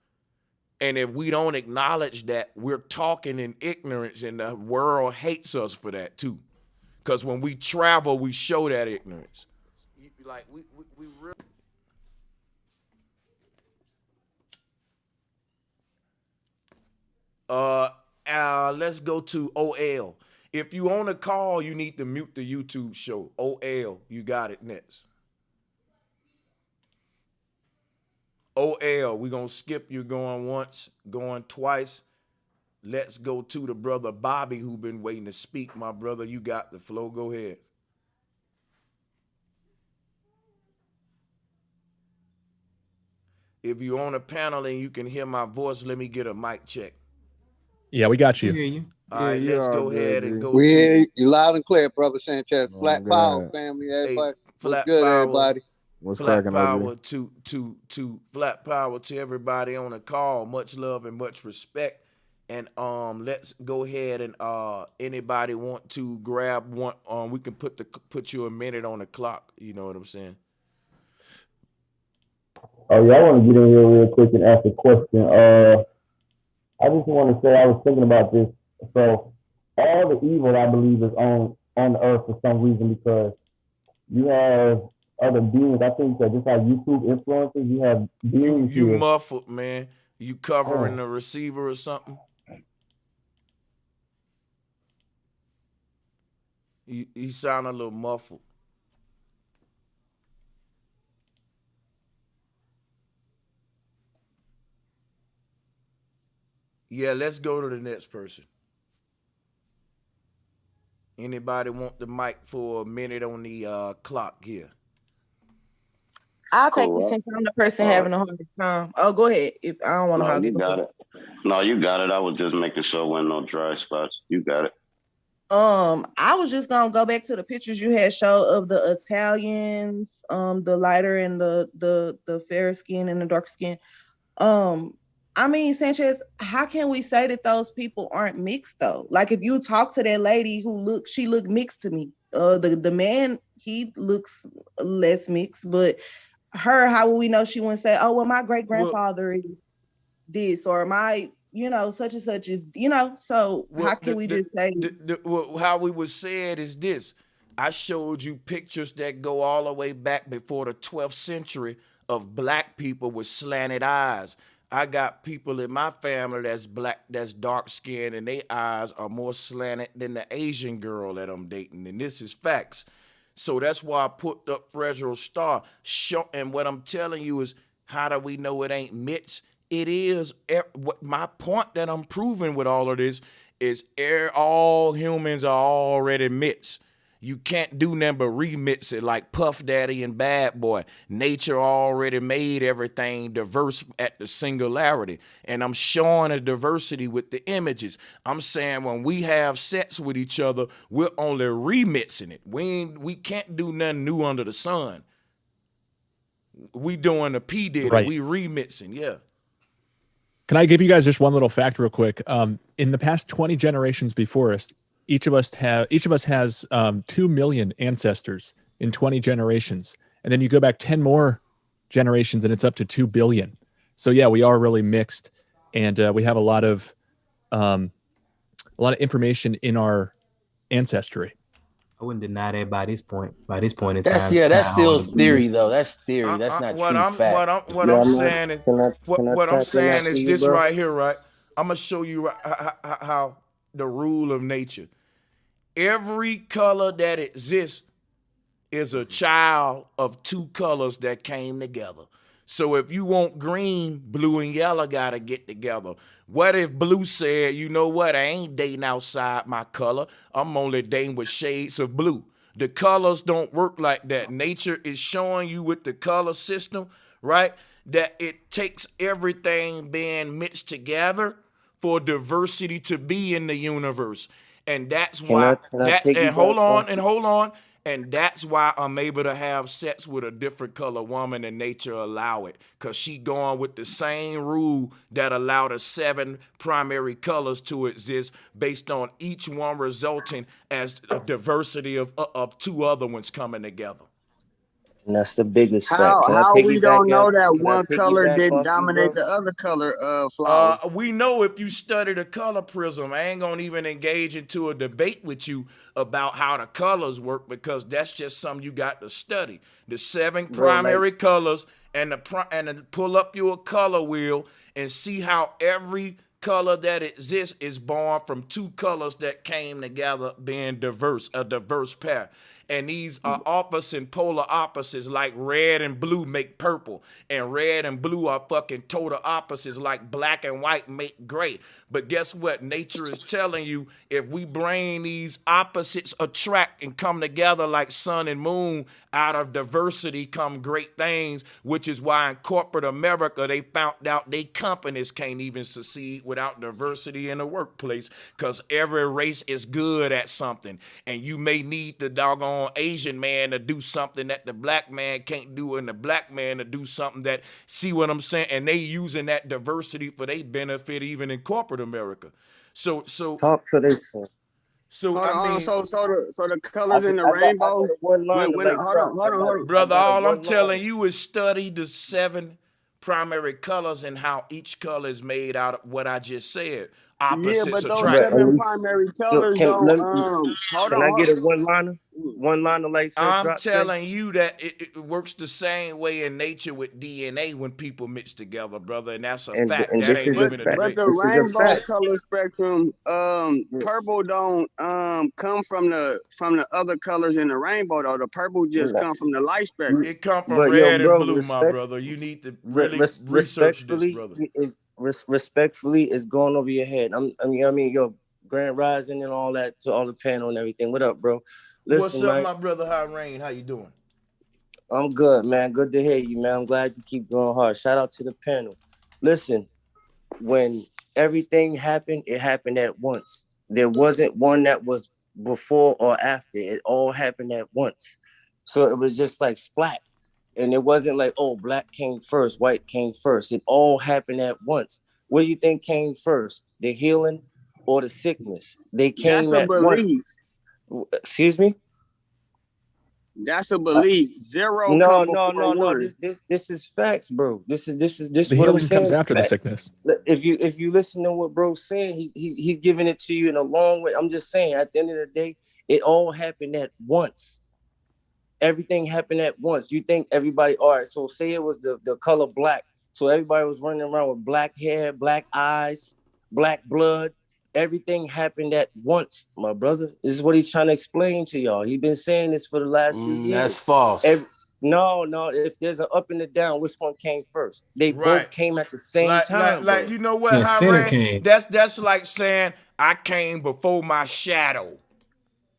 And if we don't acknowledge that, we're talking in ignorance, and the world hates us for that too. Because when we travel, we show that ignorance. Like we really. Let's go to OL. If you on a call, you need to mute the YouTube show. OL, you got it next. OL, we gonna skip you going once, going twice. Let's go to the brother Bobby who been waiting to speak. My brother, you got the flow. Go ahead. If you on a panel and you can hear my voice, let me get a mic check. Yeah, we got you. hear you. All right, let's go ahead and go. We hear you loud and clear, brother Sanchez. Flat Power family, everybody. What's good, everybody? Flat power to flat power to everybody on the call. Much love and much respect. And let's go ahead and anybody want to grab one? We can put you a minute on the clock. You know what I'm saying? Oh yeah, I want to get in here real quick and ask a question. I just want to say I was thinking about this. So all the evil I believe is on the earth for some reason, because you have other beings. I think that just like YouTube influencers, you have beings. You muffled, man. You covering the receiver or something? You sound a little muffled. Yeah, let's go to the next person. Anybody want the mic for a minute on the clock here? I'll take it since I'm the person having a hardest time. Oh, go ahead. If I don't want to hug you got it. No, you got it. I was just making sure there no dry spots. You got it. I was just gonna go back to the pictures you had showed of the Italians, the lighter and the fair skin and the dark skin. I mean, Sanchez, how can we say that those people aren't mixed though? Like if you talk to that lady she looked mixed to me. The man, he looks less mixed, but her, how will we know she wouldn't say, oh, well, my great grandfather is this, or my, such and such is, so how can we just say? How we would say it is this. I showed you pictures that go all the way back before the 12th century of black people with slanted eyes. I got people in my family that's black, that's dark skinned, and their eyes are more slanted than the Asian girl that I'm dating. And this is facts. So that's why I put up Fragile Star. And what I'm telling you is, how do we know it ain't Mitts? It is. My point that I'm proving with all of this is all humans are already Mitts. You can't do nothing but remix it like Puff Daddy and Bad Boy. Nature already made everything diverse at the singularity. And I'm showing a diversity with the images. I'm saying when we have sex with each other, we're only remixing it. We can't do nothing new under the sun. We doing a P Diddy. Right. We remixing, yeah. Can I give you guys just one little fact real quick? In the past 20 generations before us, each of us has 2 million ancestors in 20 generations. And then you go back 10 more generations and it's up to 2 billion. So yeah, we are really mixed, and we have a lot of information in our ancestry. I wouldn't deny that by this point. By this point in time, That's still theory, though. That's theory. That's not true fact. What I'm saying is this right here, right? I'm gonna show you how the rule of nature. Every color that exists is a child of two colors that came together. So if you want green, blue and yellow gotta get together. What if blue said, you know what, I ain't dating outside my color. I'm only dating with shades of blue. The colors don't work like that. Nature is showing you with the color system, right, that it takes everything being mixed together for diversity to be in the universe. And that's why hold on. And that's why I'm able to have sex with a different color woman and nature allow it. Cause she going with the same rule that allow the 7 primary colors to exist based on each one resulting as a diversity of 2 other ones coming together. And that's the biggest fact. How we don't know that one color didn't dominate the other color, Flower? We know if you study the color prism. I ain't gonna even engage into a debate with you about how the colors work because that's just something you got to study. The 7 primary colors and then pull up your color wheel and see how every color that exists is born from 2 colors that came together being diverse, a diverse pair. And these are opposites and polar opposites, like red and blue make purple, and red and blue are fucking total opposites, like black and white make gray. But guess what? Nature is telling you if we bring these opposites attract and come together like sun and moon, out of diversity come great things, which is why in corporate America, they found out they companies can't even succeed without diversity in the workplace because every race is good at something. And you may need the doggone Asian man to do something that the black man can't do and the black man to do something that, see what I'm saying? And they using that diversity for their benefit even in corporate America. So talk to this. So so the colors in the rainbow. Hold on, brother. All I'm telling you is study the 7 primary colors and how each color is made out of what I just said. Opposites but those attract. 7 primary colors don't. Can I get a one-liner? One-liner like I'm telling you that it works the same way in nature with DNA when people mix together, brother, and that's a fact. That ain't even a debate. But the rainbow color spectrum, purple don't come from the other colors in the rainbow though. The purple just come from the light spectrum. It come from red and blue, my brother. You need to really research this, brother. Respectfully, it's going over your head. I mean, yo, Grand Rising and all that to all the panel and everything. What up, bro? Listen, what's up, my brother? High Rain? How you doing? I'm good, man. Good to hear you, man. I'm glad you keep going hard. Shout out to the panel. Listen, when everything happened, it happened at once. There wasn't one that was before or after. It all happened at once. So it was just like splat. And it wasn't like, oh, black came first, white came first. It all happened at once. What do you think came first? The healing or the sickness? They came at once. Excuse me? That's a belief. Zero. No. This is facts, bro. This the what I'm healing saying. comes after the sickness. If you listen to what bro's saying, he's giving it to you in a long way. I'm just saying, at the end of the day, it all happened at once. Everything happened at once. You think everybody, all right, so say it was the color black. So everybody was running around with black hair, black eyes, black blood. Everything happened at once, my brother. This is what he's trying to explain to y'all. He's been saying this for the last few years. That's false. No. If there's an up and a down, which one came first? They both came at the same time. Like you know what? That's like saying I came before my shadow.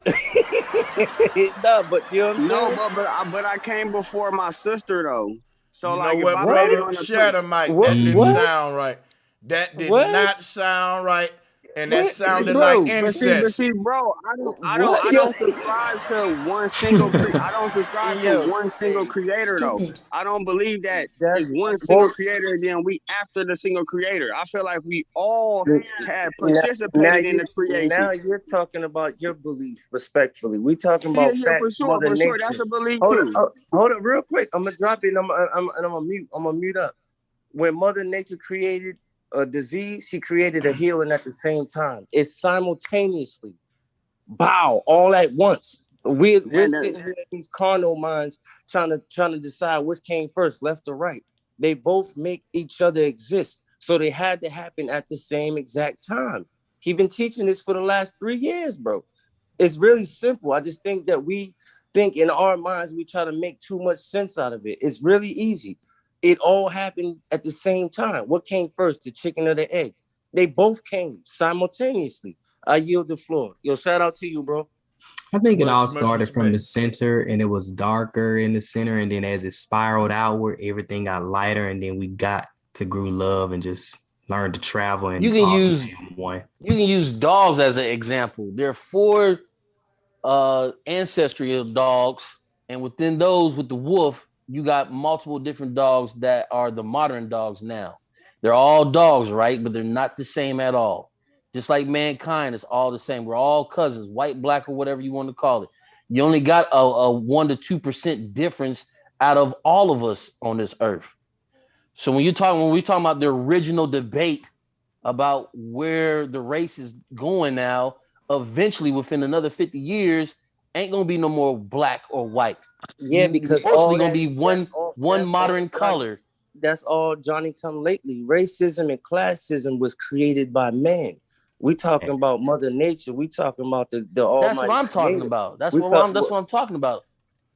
No, but you know what I'm saying? But I came before my sister though. So you like, know what, brother? Shadow Mike, that didn't sound right. That did not sound right. And that sounded like incest. But see, bro, I don't subscribe to one single. I don't subscribe to one single creator though. I don't believe that there's one single creator. Then we after the single creator. I feel like we all have participated in the creation. Now you're talking about your beliefs, respectfully. We talking about for sure. That's a belief too. Hold up, real quick. I'm gonna drop it. I'm gonna mute up. When Mother Nature created a disease, she created a healing at the same time. It's simultaneously, all at once. We're sitting here in these carnal minds trying to decide which came first, left or right. They both make each other exist, so they had to happen at the same exact time. He's been teaching this for the last 3 years, bro. It's really simple. I just think that we think in our minds we try to make too much sense out of it. It's really easy. It all happened at the same time. What came first, the chicken or the egg? They both came simultaneously. I yield the floor. Yo, shout out to you, bro. I think it all started from the center, and it was darker in the center, and then as it spiraled outward, everything got lighter, and then we got to grew love and just learned to travel. And You can use dogs as an example. There are 4 ancestry of dogs, and within those, with the wolf, you got multiple different dogs that are the modern dogs now. They're all dogs, right? But they're not the same at all. Just like mankind is all the same. We're all cousins, white, black, or whatever you want to call it. You only got a 1 to 2% difference out of all of us on this earth. So when we're talking about the original debate about where the race is going now, eventually within another 50 years, ain't gonna be no more black or white. Yeah, because mostly gonna be one modern color. That's all Johnny come lately. Racism and classism was created by man. We talking about Mother Nature. We talking about the almighty. That's what I'm talking about. That's what I'm talking about.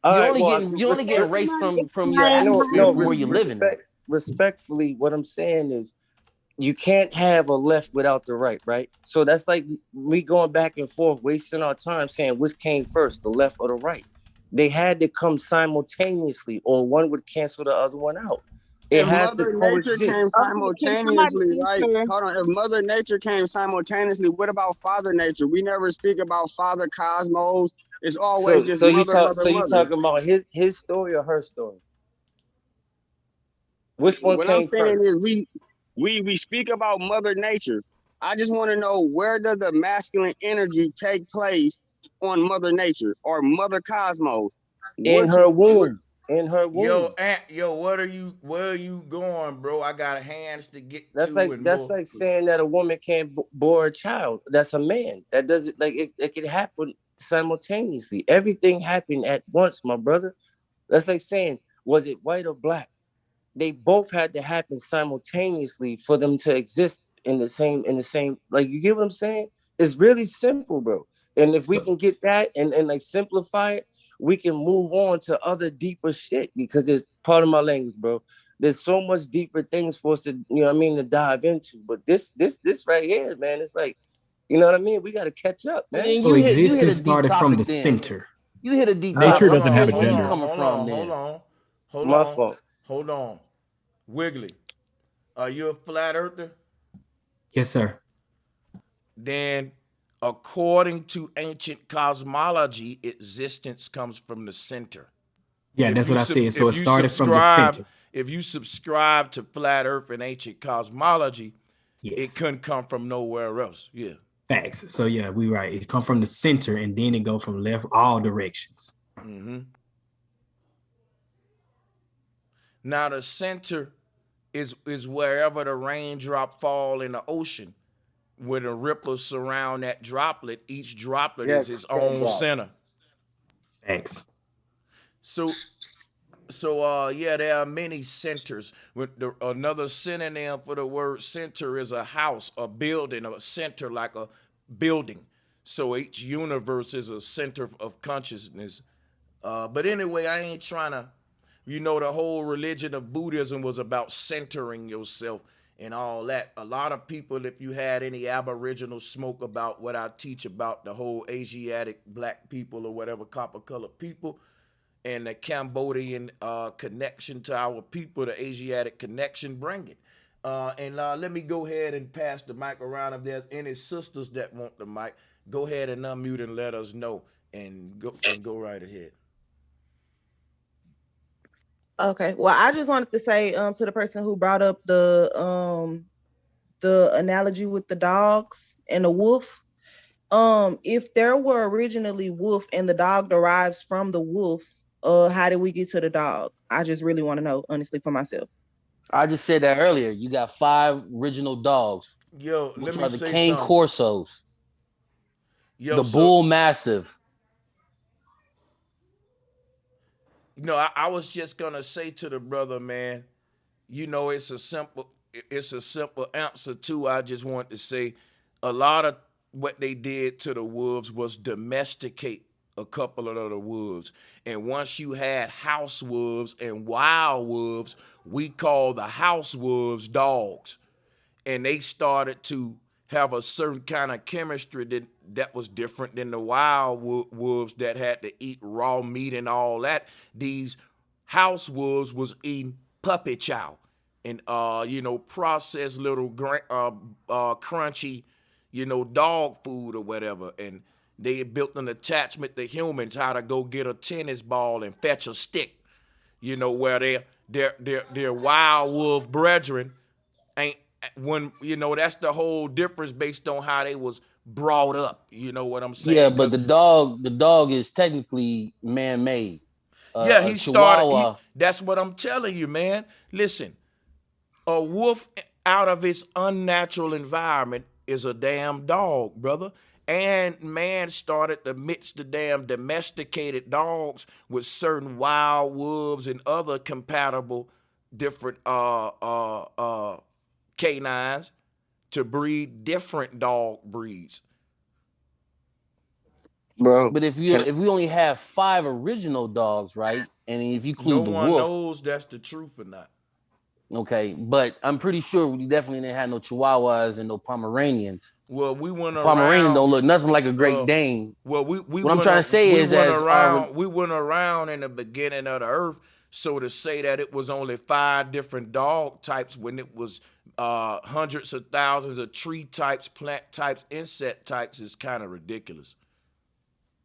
You only get erased from your atmosphere from where you live in. Respectfully, what I'm saying is you can't have a left without the right, right? So that's like we going back and forth, wasting our time saying which came first, the left or the right. They had to come simultaneously, or one would cancel the other one out. If Mother Nature came simultaneously, right? Hold on. If Mother Nature came simultaneously, what about Father Nature? We never speak about Father Cosmos. It's always just mother. You talking about his story or her story? Which one came first? What I'm saying is we speak about Mother Nature. I just want to know, where does the masculine energy take place on Mother Nature or Mother Cosmos? In her womb. In her womb. Yo, Aunt, where are you going, bro? I got hands to get that's to. That's like saying that a woman can't bore a child. That's a man. That doesn't, like, it can happen simultaneously. Everything happened at once, my brother. That's like saying, was it white or black? They both had to happen simultaneously for them to exist in the same, like, you get what I'm saying? It's really simple, bro. And if we can get that and like simplify it, we can move on to other deeper shit, because it's part of my language, bro. There's so much deeper things for us to, to dive into. But this right here, man, it's like, you know what I mean? We got to catch up, man. So existence started from the center. You hit a deep Nature doesn't have a gender. Hold on. Wiggly, are you a flat earther? Yes, sir. Then, according to ancient cosmology, existence comes from the center. Yeah, that's what I said. So it started from the center. If you subscribe to flat earth and ancient cosmology, it couldn't come from nowhere else. Yeah. Facts. So yeah, we right. It come from the center and then it go from left all directions. Mm-hmm. Now the center is wherever the raindrop fall in the ocean, where the ripples surround that droplet. Each droplet is its own center. Thanks. So there are many centers. Another synonym for the word center is a house, a building, a center like a building. So each universe is a center of consciousness. But anyway, I ain't trying to, the whole religion of Buddhism was about centering yourself and all that. A lot of people, if you had any Aboriginal smoke about what I teach about the whole Asiatic black people or whatever copper colored people, and the Cambodian connection to our people, the Asiatic connection, bring it. And let me go ahead and pass the mic around. If there's any sisters that want the mic, go ahead and unmute and let us know, and go right ahead. Okay. Well, I just wanted to say to the person who brought up the analogy with the dogs and the wolf. If there were originally wolf and the dog derives from the wolf, how did we get to the dog? I just really want to know, honestly, for myself. I just said that earlier. You got 5 original dogs. Yo, which let me are the say cane something. corsos. The bull mastiff. I was just gonna say to the brother, man, it's a simple answer too. I just want to say a lot of what they did to the wolves was domesticate a couple of the wolves. And once you had house wolves and wild wolves, we call the house wolves dogs. And they started to have a certain kind of chemistry that was different than the wild wolves that had to eat raw meat and all that. These house wolves was eating puppy chow and processed little crunchy, dog food or whatever. And they built an attachment to humans how to go get a tennis ball and fetch a stick. Where their wild wolf brethren ain't. When that's the whole difference based on how they was brought up. You know what I'm saying? Yeah, but the dog is technically man-made. Yeah, he started. That's what I'm telling you, man. Listen, a wolf out of its unnatural environment is a damn dog, brother. And man started to mix the damn domesticated dogs with certain wild wolves and other compatible different canines to breed different dog breeds. Bro, but if we only have 5 original dogs, right? And if you include the wolf, no one knows that's the truth or not. Okay, but I'm pretty sure we definitely didn't have no Chihuahuas and no Pomeranians. Well, we went around. Pomeranian don't look nothing like a Great Dane. Well, what I'm trying to say is we went around in the beginning of the earth. So to say that it was only 5 different dog types when it was hundreds of thousands of tree types, plant types, insect types is kind of ridiculous.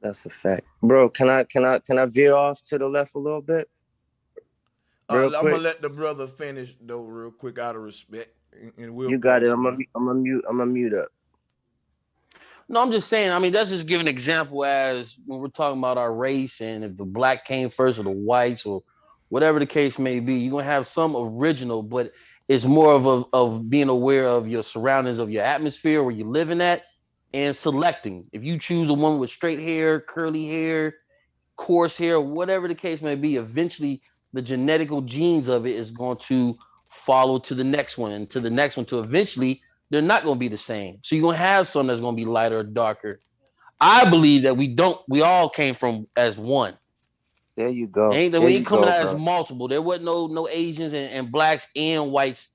That's a fact, bro. Can I veer off to the left a little bit? I'm gonna let the brother finish though, real quick, out of respect, and we'll. You got it. I'm gonna mute up. No, I'm just saying. I mean, that's just give an example as when we're talking about our race and if the black came first or the whites or whatever the case may be, you're gonna have some original, but it's more of being aware of your surroundings, of your atmosphere, where you're living at, and selecting. If you choose a woman with straight hair, curly hair, coarse hair, whatever the case may be, eventually the genetical genes of it is going to follow to the next one and to the next one, to eventually they're not going to be the same. So you're going to have some that's going to be lighter or darker. I believe that we all came from as one. There you go. We ain't coming out as multiple. There wasn't no Asians and blacks and whites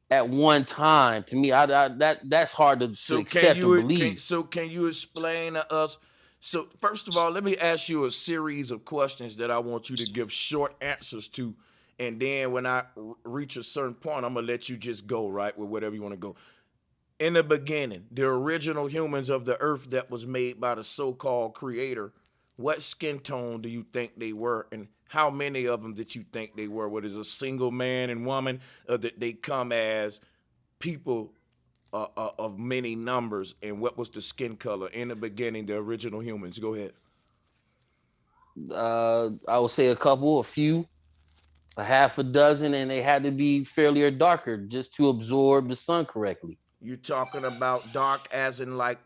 at one time. To me, that's hard to accept and believe. Can you explain to us? So first of all, let me ask you a series of questions that I want you to give short answers to. And then when I reach a certain point, I'm going to let you just go, right, with whatever you want to go. In the beginning, the original humans of the earth that was made by the so-called creator, what skin tone do you think they were? And how many of them did you think they were? What is a single man and woman? Or that they come as people of many numbers? And what was the skin color in the beginning, the original humans? Go ahead. I would say a few, a half a dozen, and they had to be fairly or darker just to absorb the sun correctly. You're talking about dark as in like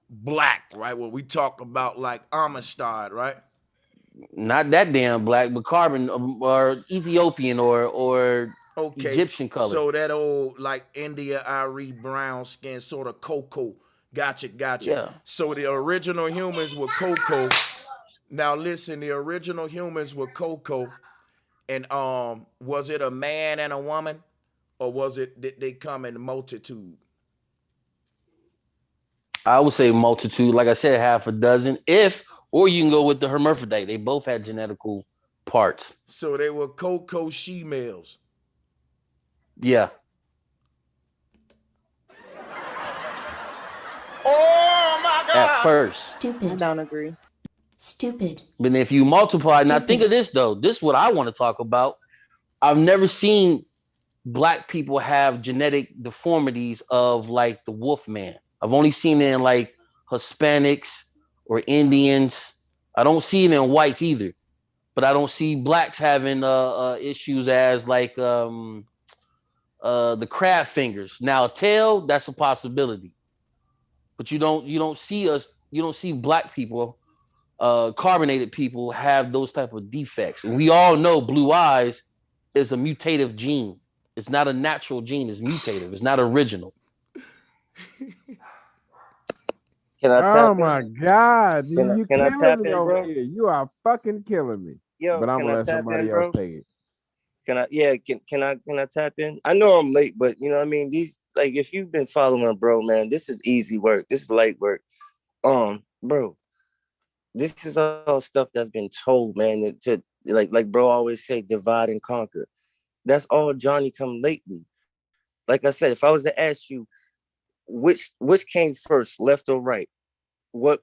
black, right? Well, we talk about like Amistad, right? Not that damn black, but carbon or Ethiopian or Egyptian color. So that old like India Irie brown skin, sort of cocoa. Gotcha. Yeah. So the original humans were cocoa. Now listen, the original humans were cocoa, and was it a man and a woman, or did they come in multitude? I would say multitude. Like I said, half a dozen. Or you can go with the hermaphrodite. They both had genetical parts. So they were cocoa she-males. Yeah. Oh my God! At first. Stupid. I don't agree. Stupid. But if you multiply, now think of this though. This is what I want to talk about. I've never seen black people have genetic deformities of like the wolf man. I've only seen it in like Hispanics or Indians. I don't see it in whites either. But I don't see blacks having issues as like the crab fingers. Now a tail, that's a possibility. But you don't see black people, carbonated people have those type of defects. And we all know blue eyes is a mutative gene. It's not a natural gene, it's mutative. It's not original. Can I Oh tap my in? God, you Can I tap killing me in, over bro? here. You are fucking killing me. Yo, But I'm can gonna I let tap somebody in, else bro? take it. Can I? Yeah, can I tap in? I know I'm late, but you know what I mean. These like if you've been following, bro, man, this is easy work. This is light work. Bro, this is all stuff that's been told, man. To like bro always say, divide and conquer. That's all Johnny come lately. Like I said, if I was to ask you which came first, left or right, what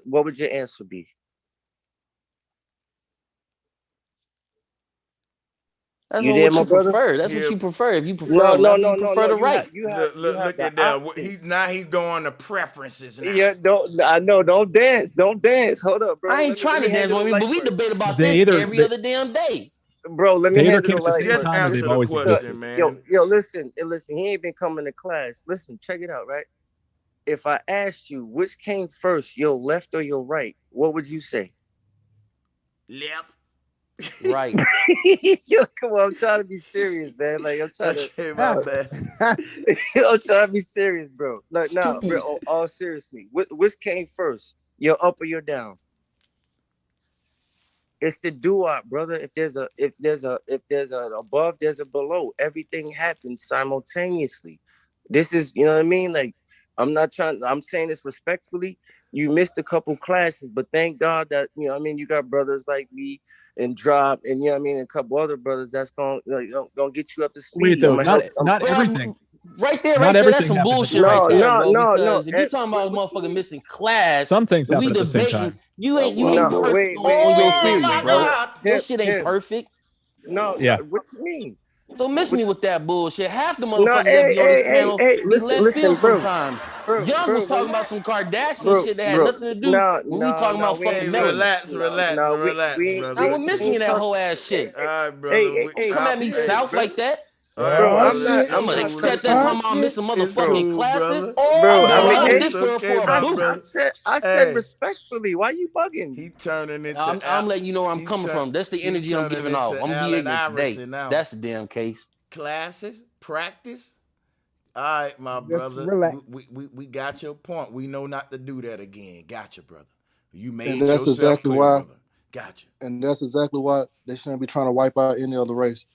would your answer be? That's You on there, what my you brother? prefer. That's what Yeah. you prefer. If you prefer No, no, left or no, you no, prefer no. the right. Look The at that. option. He going to preferences now. Yeah, I know. Don't dance. Don't dance. Hold up, bro. I ain't trying Let to me dance handle with the me, but light we work. debate about They this either every other damn day. Bro, let me they either handle came the at the light same Just work. time or answer they've the always question, existed. man. Yo, listen. He ain't been coming to class. Listen, check it out, right? If I asked you which came first, your left or your right, what would you say? Left. Right. Yo, come on, I'm trying to be serious, man. Like I'm trying to. Okay, my bad. I'm trying to be serious, bro. Like now, bro, all seriously, which came first, your up or your down? It's the do-up, brother. If there's a above, there's a below. Everything happens simultaneously. This is, you know what I mean? Like, I'm saying this respectfully. You missed a couple classes, but thank God that, you know what I mean, you got brothers like me and Drop, and you know what I mean, a couple other brothers that's gonna get you up to Wait speed. though, I'm gonna help. not everything. Right there, Not that's everything some happens at the bullshit same right time. there, bro. No. Because if you talking about motherfucker missing class, Some things we happen at the same debating. time. You ain't No, perfect wait, on your Oh theories, my bro. God. Your shit ain't Tim. perfect. No, Yeah. what you mean? So miss me with that bullshit. Half the No, motherfuckers that be on this panel be left listen, field bro. sometimes. Bro, Young was talking about relax. some Kardashian shit that had Bro. nothing to do No, when we talking about we Hey, fucking ain't, melanin. relax, Now brother. what miss me in ain't that talk. whole ass shit. All right, brother. Don't come at me Hey, south like that. all right, Bro, brother. I'm It's gonna cool. accept It's that cool. talking about missing It's motherfucking cool, classes. brother. Bro, I I hit mean, this girl for a my boot. brother. I said Hey, respectfully. Why you bugging? he turning into I'm letting you know where I'm he's coming from. That's the he's energy I'm turning giving off. into I'm gonna be Allen ignorant today. Iverson now. That's the damn case. Classes, practice. All right, my Just brother. relax. We got your point. We know not to do that again. Gotcha, brother. You And made that's yourself exactly clear, why. brother. Gotcha. And that's exactly why they shouldn't be trying to wipe out any other race.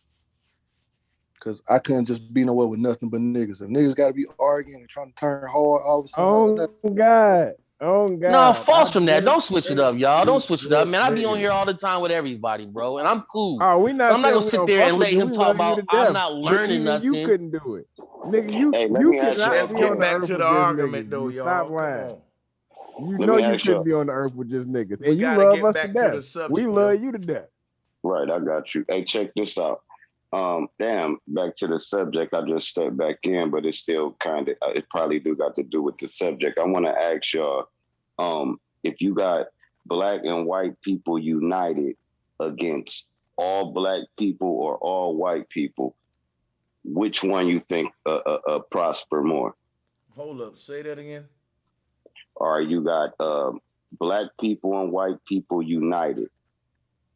Because I couldn't just be nowhere with nothing but niggas. If niggas got to be arguing and trying to turn hard all of a sudden. Oh God. Oh God. No, false I from that. Don't switch it up, y'all. Don't definitely switch it up, man. I be on disagree. here all the time with everybody, bro, and I'm cool. Oh, we But not I'm not saying gonna we sit don't there fuck and with let you. him We talk love you about to I'm death. not But learning even you nothing. couldn't do it. Nigga, Hey, let you me could ask not y'all. Let's be on get the back earth to with the just argument, niggas. though, You stop y'all. Come lying. on. You Let know me you ask y'all. couldn't be on the earth with just niggas. We And you gotta love get us to back to death. the We subject, love yo. you to death. Right, I got you. Hey, check this out. Damn, back to the subject. I just stepped back in, but it's still kind of. It probably do got to do with the subject. I want to ask y'all, if you got black and white people united against all black people or all white people, which one you think prosper more? Hold up. Say that again. Or you got black people and white people united,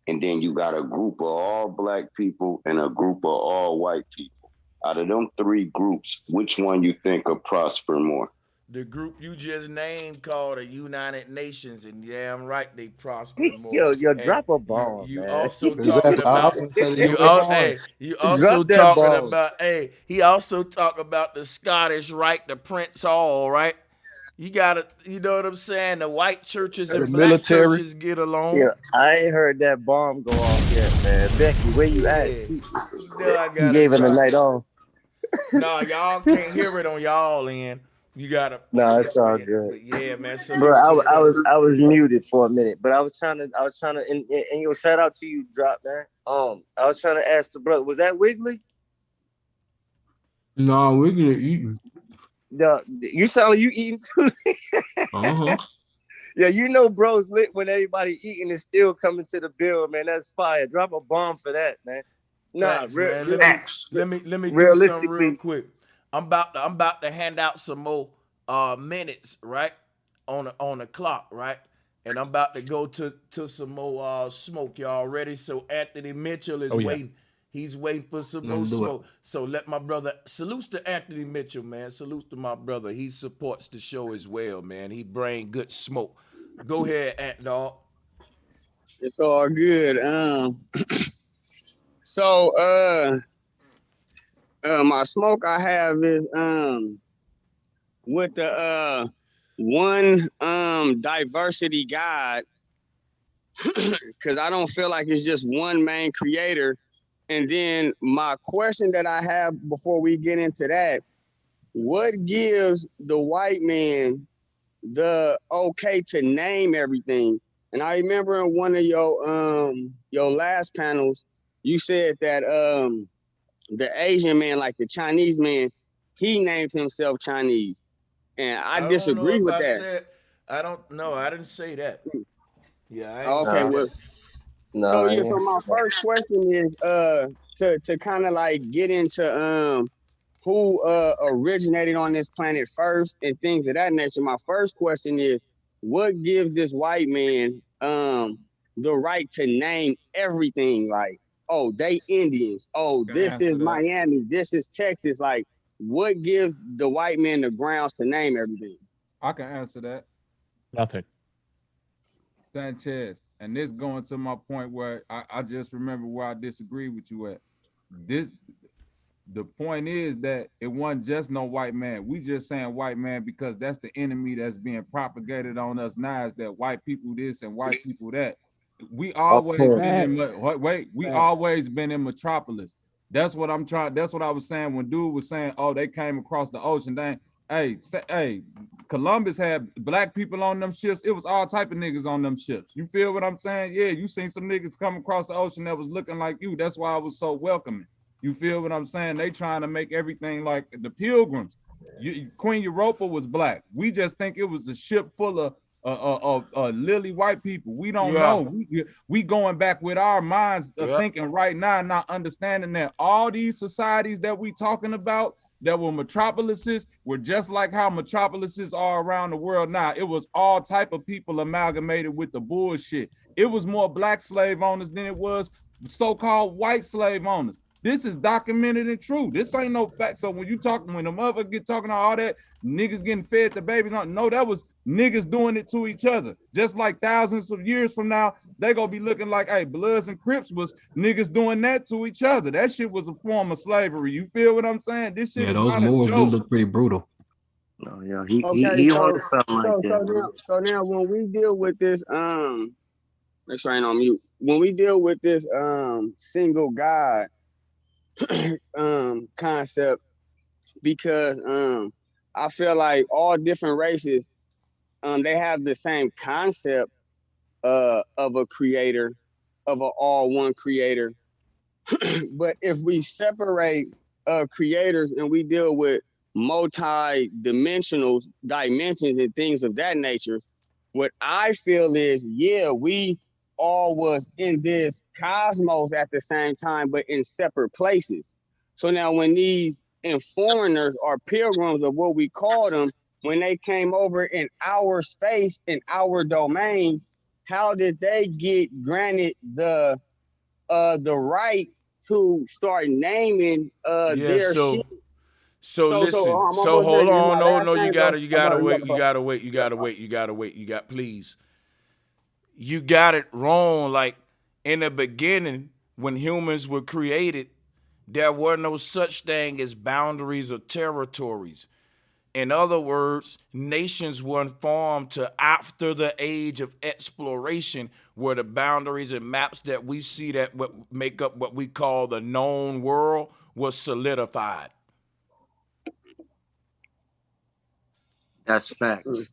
and then you got a group of all black people and a group of all white people. Out of them three groups, which one you think will prosper more? The group you just named called the United Nations, and yeah, I'm right, they prosper more. Yo, And drop a bomb, you man. also talking Exactly. I about often say the U.S. Army. you also Drop that talking bomb. about he also talked about the Scottish Rite, the Prince Hall, right? You gotta, you know what I'm saying? The white churches The and black military. churches get along. Yeah, I ain't heard that bomb go off yet, man. Becky, where you at? Yeah. No, I She gotta gave her the drop. night off. No, y'all can't hear it on y'all end. You gotta, No, it's all good, but yeah, man. bro. Salutes to the brother. I was muted for a minute, but I was trying to, and yo, shout out to you, Drop, man. I was trying to ask the brother, was that Wiggly? No, we're gonna eat. You sound like you eating too. Uh-huh. Yeah, you know, bro's lit when everybody eating is still coming to the bill, man. That's fire. Drop a bomb for that, man. Nah, Thanks, man. Let me do something real realistically, quick. I'm about to hand out some more minutes, right? On the clock, right? And I'm about to go to some more smoke. Y'all ready? So Anthony Mitchell is waiting. He's waiting for some more smoke. So let my brother, salute to Anthony Mitchell, man. Salute to my brother. He supports the show as well, man. He bring good smoke. Go ahead, Ant Dog. It's all good. So my smoke I have is with the one diversity guide, because I don't feel like it's just one main creator. And then my question that I have before we get into that, what gives the white man the okay to name everything? And I remember in one of your last panels, you said that the Asian man, like the Chinese man, he named himself Chinese. And I disagree with that. I don't know. I didn't say that. Yeah, I ain't okay, well, No, so yeah, so my first question is to kind of like get into who originated on this planet first and things of that nature. My first question is, what gives this white man the right to name everything? Like, oh, they Indians. Oh, this is Miami. This is Texas. Like, what gives the white man the grounds to name everything? I can answer that. Nothing. Sanchez, and this going to my point where I just remember where I disagree with you at. The point is that it wasn't just no white man. We just saying white man because that's the enemy that's being propagated on us now, is that white people this and white people that. We always always been in Metropolis. That's what I'm trying. That's what I was saying when dude was saying, oh, they came across the ocean. Hey, Columbus had black people on them ships. It was all type of niggas on them ships. You feel what I'm saying? Yeah, you seen some niggas come across the ocean that was looking like you. That's why I was so welcoming. You feel what I'm saying? They trying to make everything like the Pilgrims. Queen Europa was black. We just think it was a ship full of lily white people. We don't know. We going back with our minds thinking right now, not understanding that all these societies that we talking about that were metropolises were just like how metropolises are around the world now. It was all type of people amalgamated with the bullshit. It was more black slave owners than it was so-called white slave owners. This is documented and true. This ain't no fact. So when the mother get talking about all that, niggas getting fed to babies, no, that was niggas doing it to each other. Just like thousands of years from now, they gonna be looking like, hey, Bloods and Crips was niggas doing that to each other. That shit was a form of slavery. You feel what I'm saying? This shit is those Moors do look pretty brutal. No, yeah, he wanted something like that. So now when we deal with this, make sure I ain't on mute. When we deal with this single God concept, because I feel like all different races they have the same concept of a creator, of an all one creator. But if we separate creators and we deal with dimensions and things of that nature, what I feel is, we all was in this cosmos at the same time, but in separate places. So now when these foreigners or pilgrims, of what we call them, when they came over in our space, in our domain, how did they get granted the right to start naming their shit? So listen. So hold on. No, you gotta wait. Please. You got it wrong. Like, in the beginning, when humans were created, there were no such thing as boundaries or territories. In other words, nations weren't formed till after the age of exploration, where the boundaries and maps that we see that make up what we call the known world was solidified. That's facts.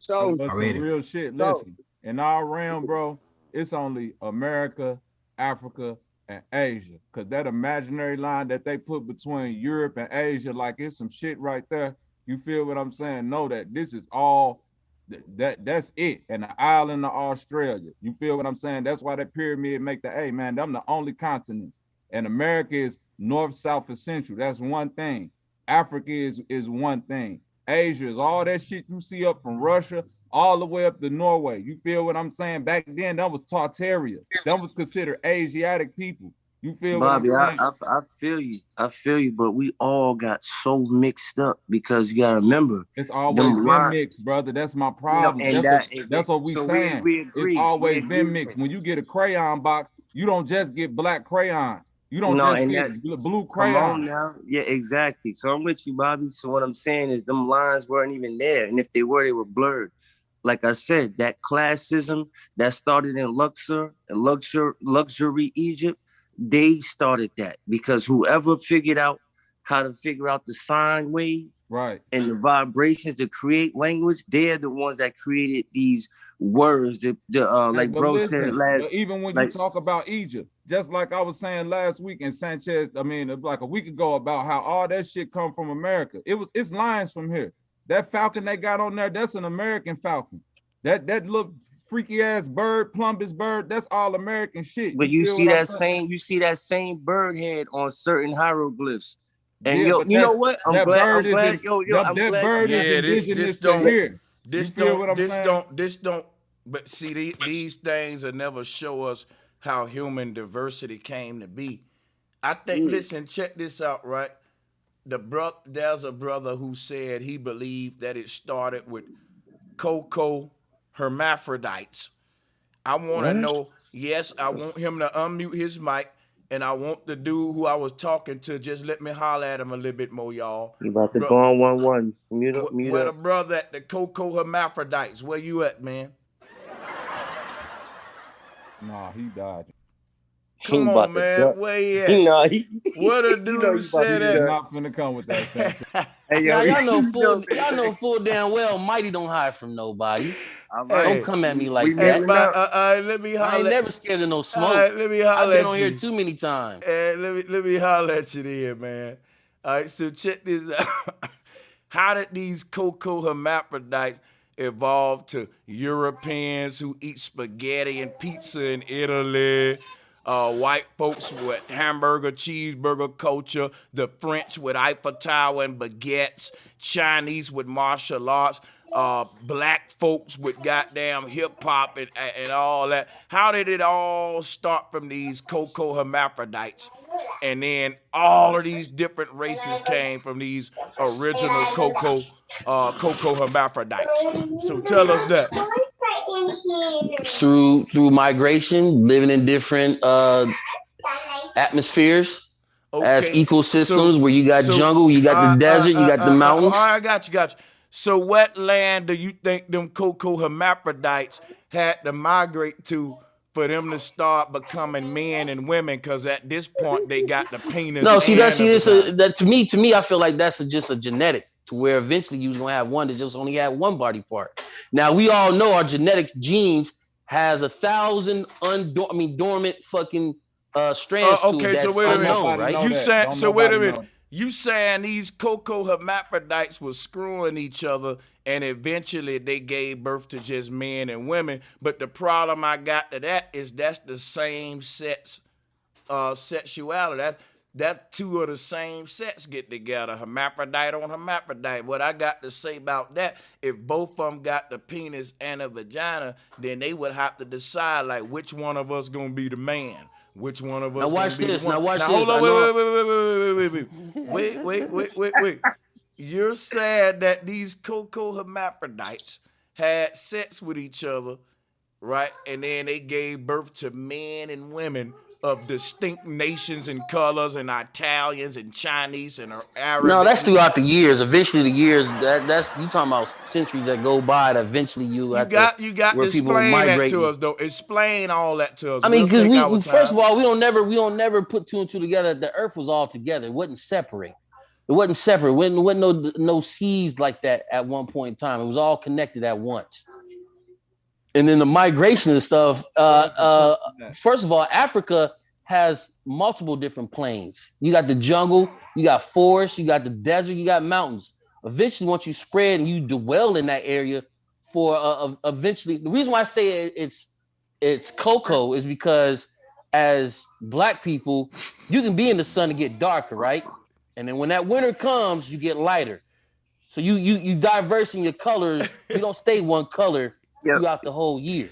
So some real shit. Listen, in our realm, bro, it's only America, Africa, and Asia, because that imaginary line that they put between Europe and Asia, like it's some shit right there. You feel what I'm saying? Know that this is all that's it. And the island of Australia. You feel what I'm saying? That's why that pyramid make the man, them the only continents. And America is north, south, and central. That's one thing. Africa is one thing. Asia is all that shit you see up from Russia all the way up to Norway. You feel what I'm saying? Back then, that was Tartaria. That was considered Asiatic people. You feel Bobby, what I'm saying? I feel you. I feel you, but we all got so mixed up because you gotta remember it's always been mixed, brother. That's my problem. You know, that's what we so saying. We agree. It's always been mixed. When you get a crayon box, you don't just get black crayons. You don't just get blue crayons. Come on now. Yeah, exactly. So I'm with you, Bobby. So what I'm saying is them lines weren't even there. And if they were blurred. Like I said, that classism that started in luxury Egypt, they started that because whoever figured out how to figure out the sine wave right and the vibrations to create language, they're the ones that created these words like bro said last. But even when you talk about Egypt, just like I was saying last week in Sanchez, like a week ago, about how all that shit come from America. It's lines from here. That falcon they got on there, that's an American falcon. That little freaky ass bird, plumbus bird, that's all American shit. But you see that same bird head on certain hieroglyphs. And yeah, you know what? I'm glad. That bird is indigenous to here. This don't. But see, these things will never show us how human diversity came to be. I think. Listen, check this out, right? There's a brother who said he believed that it started with cocoa hermaphrodites. I want to know. Yes, I want him to unmute his mic. And I want the dude who I was talking to, just let me holler at him a little bit more, y'all. You about to go on 1-1. Mute up. Where the brother at the cocoa hermaphrodites? Where you at, man? Nah, he died. Come on, man. Where he at? What a dude said that. I'm not finna come with that. Hey, yo, y'all know full damn well Mighty don't hide from nobody. Don't come at me like that. Let me holler. I ain't never scared of no smoke. Let me holler. I've been on here too many times. Let me holler at you there, man. All right, so check this out. How did these cocoa hermaphrodites evolve to Europeans who eat spaghetti and pizza in Italy? White folks with hamburger, cheeseburger culture, the French with Eiffel Tower and baguettes, Chinese with martial arts, black folks with goddamn hip hop and all that. How did it all start from these cocoa hermaphrodites? And then all of these different races came from these original cocoa hermaphrodites. So tell us that. Through migration, living in different atmospheres, as ecosystems where you got jungle, you got the desert, you got the mountains. I got you. So what land do you think them cocoa hermaphrodites had to migrate to for them to start becoming men and women? Because at this point they got the penis. No, that to me, I feel like that's just a genetic. To where eventually you're gonna have one that just only had one body part. Now we all know our genetic genes has 1,000 dormant fucking strands to it that's unknown, right? Wait a minute. You saying these cocoa hermaphrodites was screwing each other and eventually they gave birth to just men and women. But the problem I got to that is that's the same sex sexuality. That two of the same sex get together, hermaphrodite on hermaphrodite. What I got to say about that, if both of them got the penis and a vagina, then they would have to decide like which one of us gonna be the man. Which one of us? Now watch this. Now watch this. Hold on, wait. You're sad that these cocoa hermaphrodites had sex with each other, right? And then they gave birth to men and women of distinct nations and colors, and Italians and Chinese and Arab. No, that's throughout the years. Eventually, the years that's you talking about centuries that go by. That eventually you got to explain that to us, though. Explain all that to us. I mean, because we first of all, we don't never put two and two together. The Earth was all together. It wasn't separate. It wasn't separate. It wasn't no seas like that at one point in time. It was all connected at once. And then the migration and stuff. First of all, Africa has multiple different plains. You got the jungle, you got forest, you got the desert, you got mountains. Eventually, once you spread and you dwell in that area, eventually, the reason why I say it's cocoa is because as Black people, you can be in the sun and get darker, right? And then when that winter comes, you get lighter. So you diverse in your colors. You don't stay one color throughout the whole year.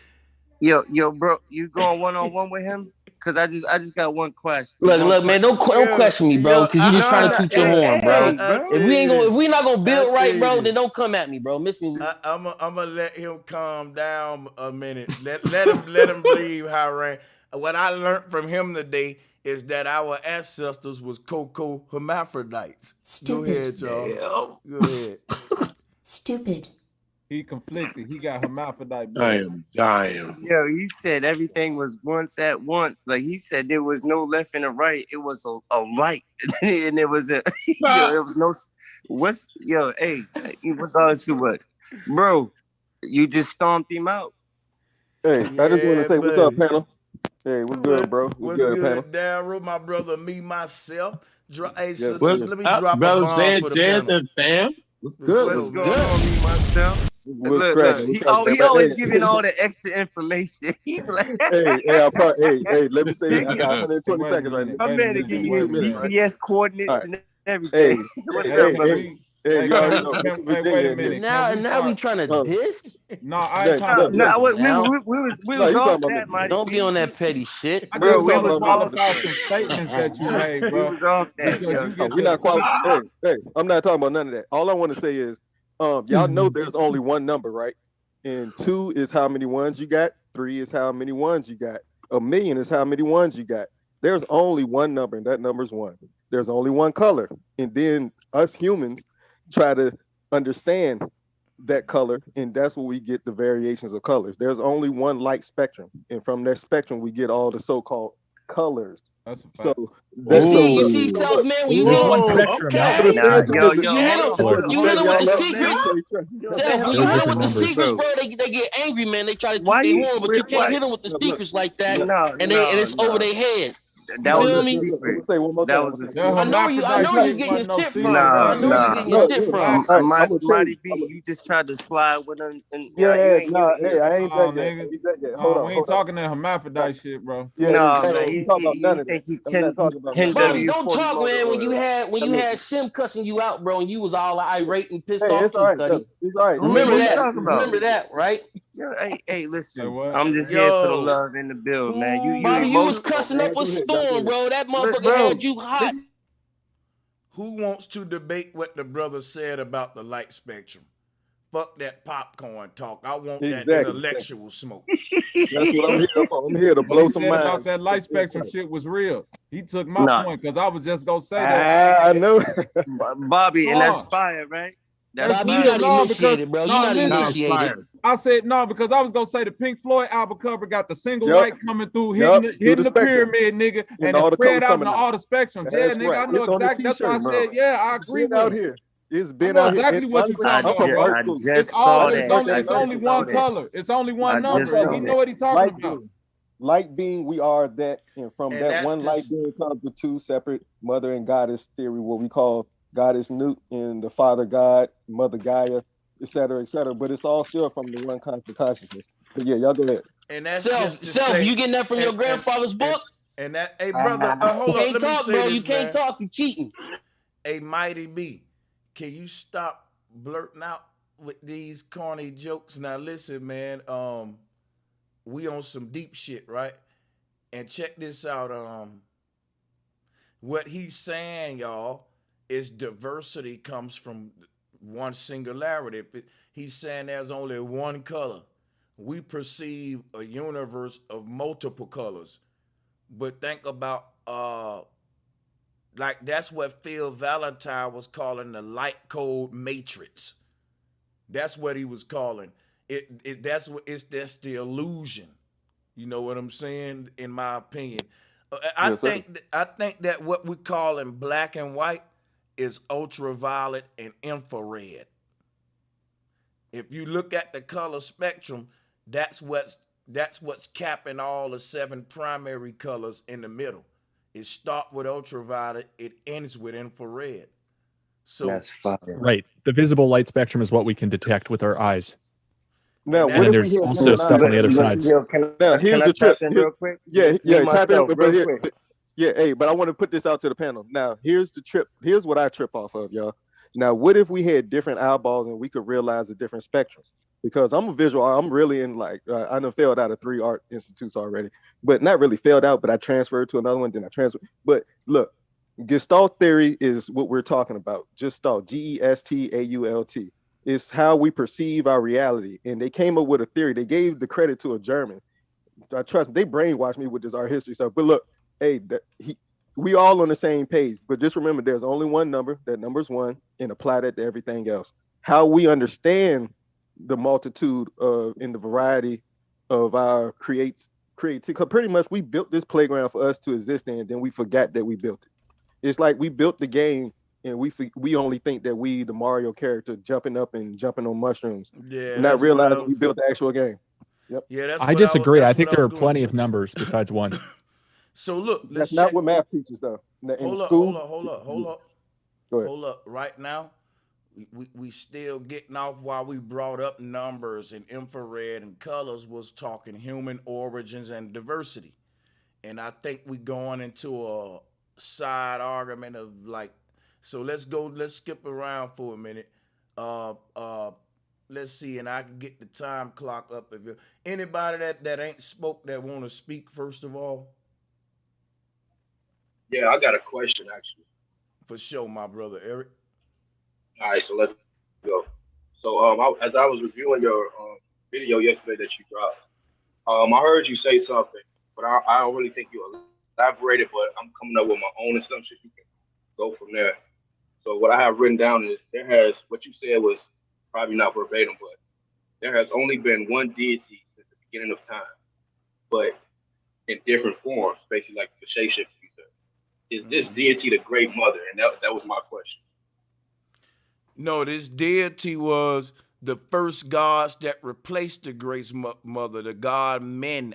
Yo, bro, you going 1-on-1 with him? because I just got one question. Look, man, don't question me, bro, because you just trying to toot your horn, bro. If we not gonna build right, bro, then don't come at me, bro. Miss me. I'm gonna let him calm down a minute. Let him breathe, Hiram. What I learned from him today is that our ancestors was cocoa hermaphrodites. Stupid. Go ahead, y'all. Go ahead. Stupid. He conflicted. He got hermaphrodite. I am dying. Yo, he said everything was once at once. Like he said, there was no left and a right. It was a right, and it was a. It was no. What's Hey, regardless to what, bro? You just stomped him out. Hey, I just want to say, what's up, panel? Hey, what's good, bro? What's good, Daryl? My brother, me, myself. Hey, Yes, let me drop brothers, a bomb for the panel. fam. What's good? What's going on, me, myself? Look, he always giving all the extra information. He like, hey, let me say this. I got 120 seconds right now. My man to give you GPS coordinates and everything. What's up, brother? Hey, wait a minute. Now we trying to diss? No, I ain't trying to. No, we was off that, Mighty. Don't be on that petty shit, I bro. just want to qualify some statements that you made, bro. We was off that. We're not qualified. Hey, I'm not talking about none of that. All I want to say is, y'all know there's only one number, right? And 2 is how many ones you got. 3 is how many ones you got. 1,000,000 is how many ones you got. There's only one number, and that number's 1. There's only one color, and then us humans try to understand that color, and that's where we get the variations of colors. There's only one light spectrum, and from that spectrum we get all the so-called colors. That's a fact. So you see, self man, when you hit him, you hit him with the secrets. Self, when you hit him with the secrets, bro, they get angry, man. They try to toot their horn, but you can't hit them with the secrets like that, and it's over their head. That was feel a me? secret. Say one more That time. was a secret. I know you getting your shit from. I know you getting your shit from. Mighty B, you just tried to slide with him. And hey, I ain't No, that yet. Hold on. We ain't talking that hermaphrodite shit, bro. No, he talking about none of that. Bobby, don't talk, man. When you had Sim cussing you out, bro, and you was all irate and pissed off too, Cuddy. It's all right. Remember that? Remember that, right? Hey, listen. I'm just here for the love in the build, man. Bobby, you was cussing up a storm, bro. That motherfucker had you hot. Who wants to debate what the brother said about the light spectrum? Fuck that popcorn talk. I want that intellectual smoke. That's what I'm here for. I'm here to blow some minds. About that light spectrum shit was real. He took my point because I was just gonna say that. I know, Bobby, and that's fire, right? Bobby, you're not initiated, bro. You're not initiated. I said no because I was gonna say the Pink Floyd album cover got the single light coming through, hitting the pyramid, nigga, and it's spread out in all the spectrums. Yeah, nigga, I know exactly. That's why I said, yeah, I agree with you. It's been out exactly what you're talking about, bro. It's only one color. It's only one number. He know what he's talking about. Light being, we are that, and from that one light being comes the 2 separate mother and goddess theory, what we call Goddess Nut and the Father God, Mother Gaia, etc., etc. But it's all still from the one consciousness. So yeah, y'all go ahead. And that's self. You getting that from your grandfather's book? And that, hey brother, hold on. You can't talk, bro. You can't talk. You cheating. Hey, Mighty B, can you stop blurting out with these corny jokes? Now listen, man. We on some deep shit, right? And check this out. What he's saying, y'all, is diversity comes from one singularity. He's saying there's only one color. We perceive a universe of multiple colors. But think about, like that's what Phil Valentine was calling the light code matrix. That's what he was calling it. That's the illusion. You know what I'm saying? In my opinion, I think that what we call in black and white is ultraviolet and infrared. If you look at the color spectrum, that's what's capping all the 7 primary colors in the middle. It starts with ultraviolet, it ends with infrared. So that's fire. Right. The visible light spectrum is what we can detect with our eyes. Now, and there's also stuff on the other side. Now, here's the trip. Real quick? Hey, but I want to put this out to the panel. Now, here's the trip. Here's what I trip off of, y'all. Now, what if we had different eyeballs and we could realize the different spectrums? because I'm a visual. I'm really in like I done failed out of 3 art institutes already, but not really failed out. But I transferred to another one, then I transferred. But look, Gestalt theory is what we're talking about. Gestalt, Gestault. It's how we perceive our reality. And they came up with a theory. They gave the credit to a German. I trust they brainwashed me with this art history stuff. But look, hey, we all on the same page. But just remember, there's only one number. That number's 1, and apply that to everything else. How we understand the multitude of in the variety of our creativity. Because pretty much we built this playground for us to exist in, and then we forgot that we built it. It's like we built the game and we only think that we, the Mario character, jumping up and jumping on mushrooms. Yeah, not realizing we built the actual game. Yep. Yeah, that's I disagree. I think there are plenty of numbers besides 1. So look, that's not what math teaches though. Hold up. Go ahead. Hold up. Right now, we still getting off while we brought up numbers and infrared and colors was talking human origins and diversity. And I think we going into a side argument of like, so let's skip around for a minute. Let's see, and I can get the time clock up. If anybody that ain't spoke that want to speak first of all. Yeah, I got a question actually. For sure, my brother Eric. All right, so let's go. So as I was reviewing your video yesterday that you dropped, I heard you say something, but I don't really think you elaborated, but I'm coming up with my own assumptions. You can go from there. So what I have written down is what you said was probably not verbatim, but there has only been one deity since the beginning of time, but in different forms, basically like the shapeshifter you said. Is this deity the Great Mother? And that was my question. No, this deity was the first gods that replaced the Great Mother, the god Amen,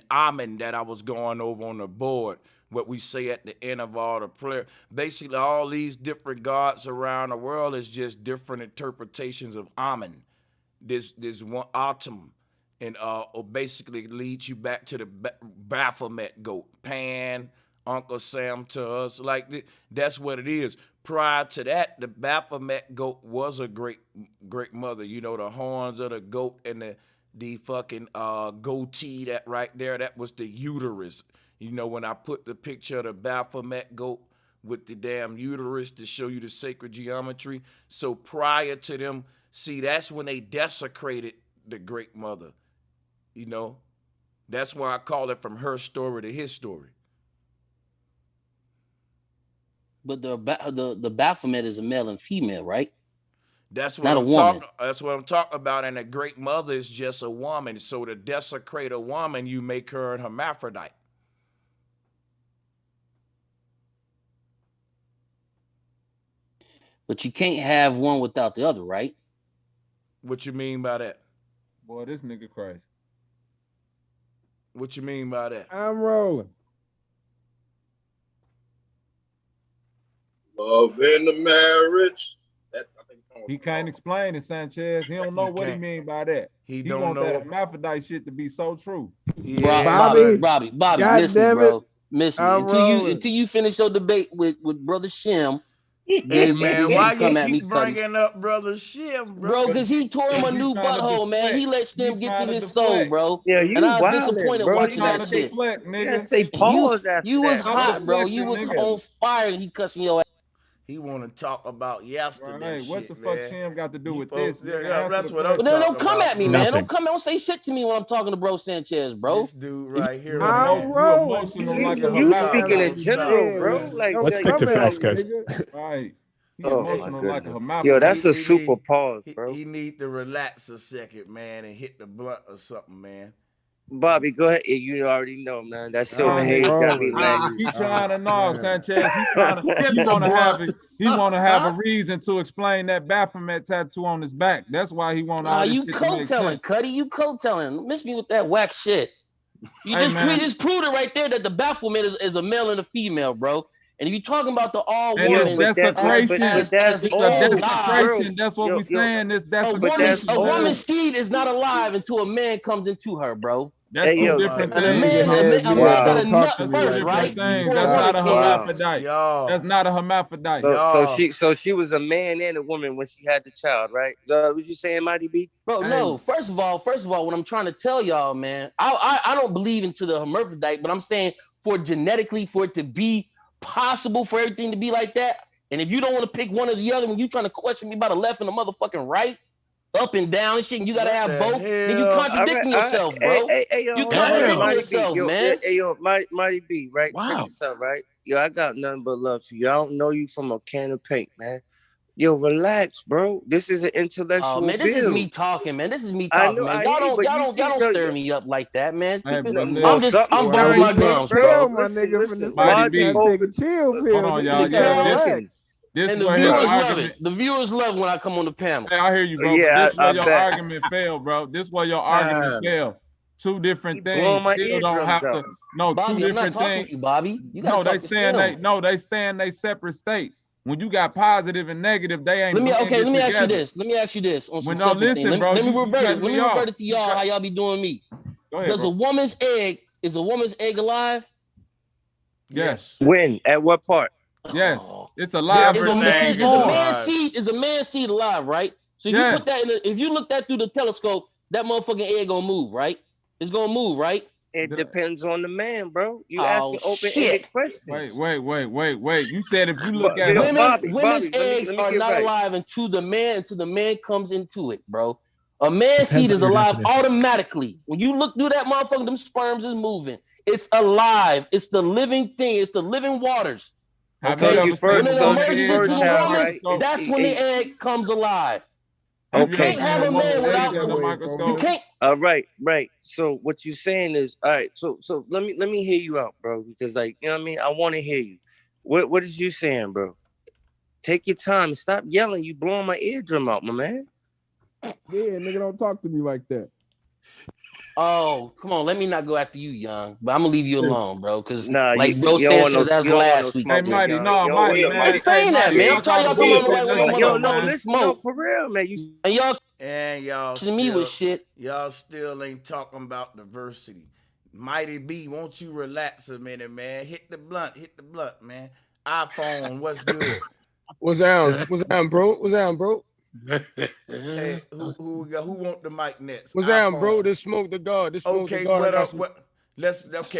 that I was going over on the board, what we say at the end of all the prayer. Basically, all these different gods around the world is just different interpretations of Amen. This one Atum, and basically leads you back to the Baphomet goat, Pan, Uncle Sam to us. Like that's what it is. Prior to that, the Baphomet goat was a great mother. You know, the horns of the goat and the fucking goatee that right there, that was the uterus. You know, when I put the picture of the Baphomet goat with the damn uterus to show you the sacred geometry. So prior to them, see, that's when they desecrated the Great Mother. You know, that's why I call it from her story to his story. But the Baphomet is a male and female, right? That's what I'm talking. That's what I'm talking about. And a Great Mother is just a woman. So to desecrate a woman, you make her an hermaphrodite. But you can't have one without the other, right? What you mean by that? Boy, this nigga crazy. What you mean by that? I'm rolling. Love in the marriage. He can't explain it, Sanchez. He don't know what he mean by that. He don't want know that hermaphrodite shit to be so true. Yeah. Bobby, miss me, bro. Miss me. Until you finish your debate with Brother Shim. Hey man, why you keep bringing up Brother Shim, bro? Because he tore him a new butthole, man. He let Shim get to his soul, bro. Yeah, you and I was wildin', disappointed bro. watching that shit. You say pause after you was that, hot, bro. You was on fire, and he cussing your ass. He want to talk about yesterday. Right, what the fuck Shim got to do with this? Yeah, that's what I'm talking about. Don't come at me, man. Don't say shit to me when I'm talking to Bro Sanchez, bro. This dude right here. You speaking in general, bro. Like, let's stick to facts, guys. Right. Yo, that's a super pause, bro. He need to relax a second, man, and hit the blunt or something, man. Bobby, go ahead. You already know, man. That silver haze got me lagging. He trying to know, Sanchez. He want to have a reason to explain that Baphomet tattoo on his back. That's why he want. You co-telling, Cuddy. You co-telling. Miss me with that whack shit. You just proved it right there that the Baphomet is a male and a female, bro. And if you're talking about the all woman, desecration. That's what we're saying. This desecration. A woman's seed is not alive until a man comes into her, bro. That's two different things. A man got a nut first, right? That's not a hermaphrodite. That's not a hermaphrodite. So she was a man and a woman when she had the child, right? Is that what you saying, Mighty B? Bro, no. First of all, what I'm trying to tell y'all, man, I don't believe into the hermaphrodite, but I'm saying for genetically, for it to be possible for everything to be like that, and if you don't want to pick one or the other, when you trying to question me about the left and the motherfucking right, up and down and shit, and you gotta have both, then you contradicting yourself, bro. You contradicting yourself, man. Hey, yo, Mighty B, right? Wow. Check this out, right? Yo, I got nothing but love for you. I don't know you from a can of paint, man. Yo, relax, bro. This is an intellectual man, this build. is me talking, man. This is me talking, man. Y'all don't stir me up like that, man. Hey, I'm bumping my gums, bro. My nigga from the Mighty B. take a chill pill. Hold on, y'all. And the viewers love it. The viewers love when I come on the panel. Hey, I hear you, bro. Yeah, this where your argument failed, bro. This where your argument failed. Two different things. Still don't have to. No, Bobby, two different things. You, Bobby. You no, they stay in they separate states. When you got positive and negative, they ain't. Let me ask you this. Let me ask you this. On some bro. Let me revert it. Let me revert it to y'all. How y'all be doing me? Go ahead, is a woman's egg alive? Yes. When? At what part? Yes, it's alive. Is a man's seed alive, right? So if you put that if you look that through the telescope, that motherfucking egg gonna move, right? It's gonna move, right? It depends on the man, bro. You asking open-ended questions. Wait. You said if you look at women's eggs are not alive until the man comes into it, bro. A man's seed is alive automatically. When you look through that motherfucker, them sperms is moving. It's alive. It's the living thing. It's the living waters. Okay, when it emerges into the woman, that's when the egg comes alive. You can't have a man without you can't. Right. So what you're saying is, all right. So let me hear you out, bro, because like, you know what I mean. I want to hear you. What is you saying, bro? Take your time and stop yelling. You blowing my eardrum out, my man. Yeah, nigga, don't talk to me like that. Oh, come on, let me not go after you, young. But I'm gonna leave you alone, bro. Cause like bro Sanchez, that's last week. Hey, Mighty, Mighty, man. Explain that, man. I'm trying y'all talking about yo, no, listen, no, for real, man. Y'all to me with shit. Y'all still ain't talking about diversity. Mighty B, won't you relax a minute, man? Hit the blunt, man. iPhone, what's good? What's down, bro? Hey, who want the mic next? What's down, bro? This smoke the God. Okay,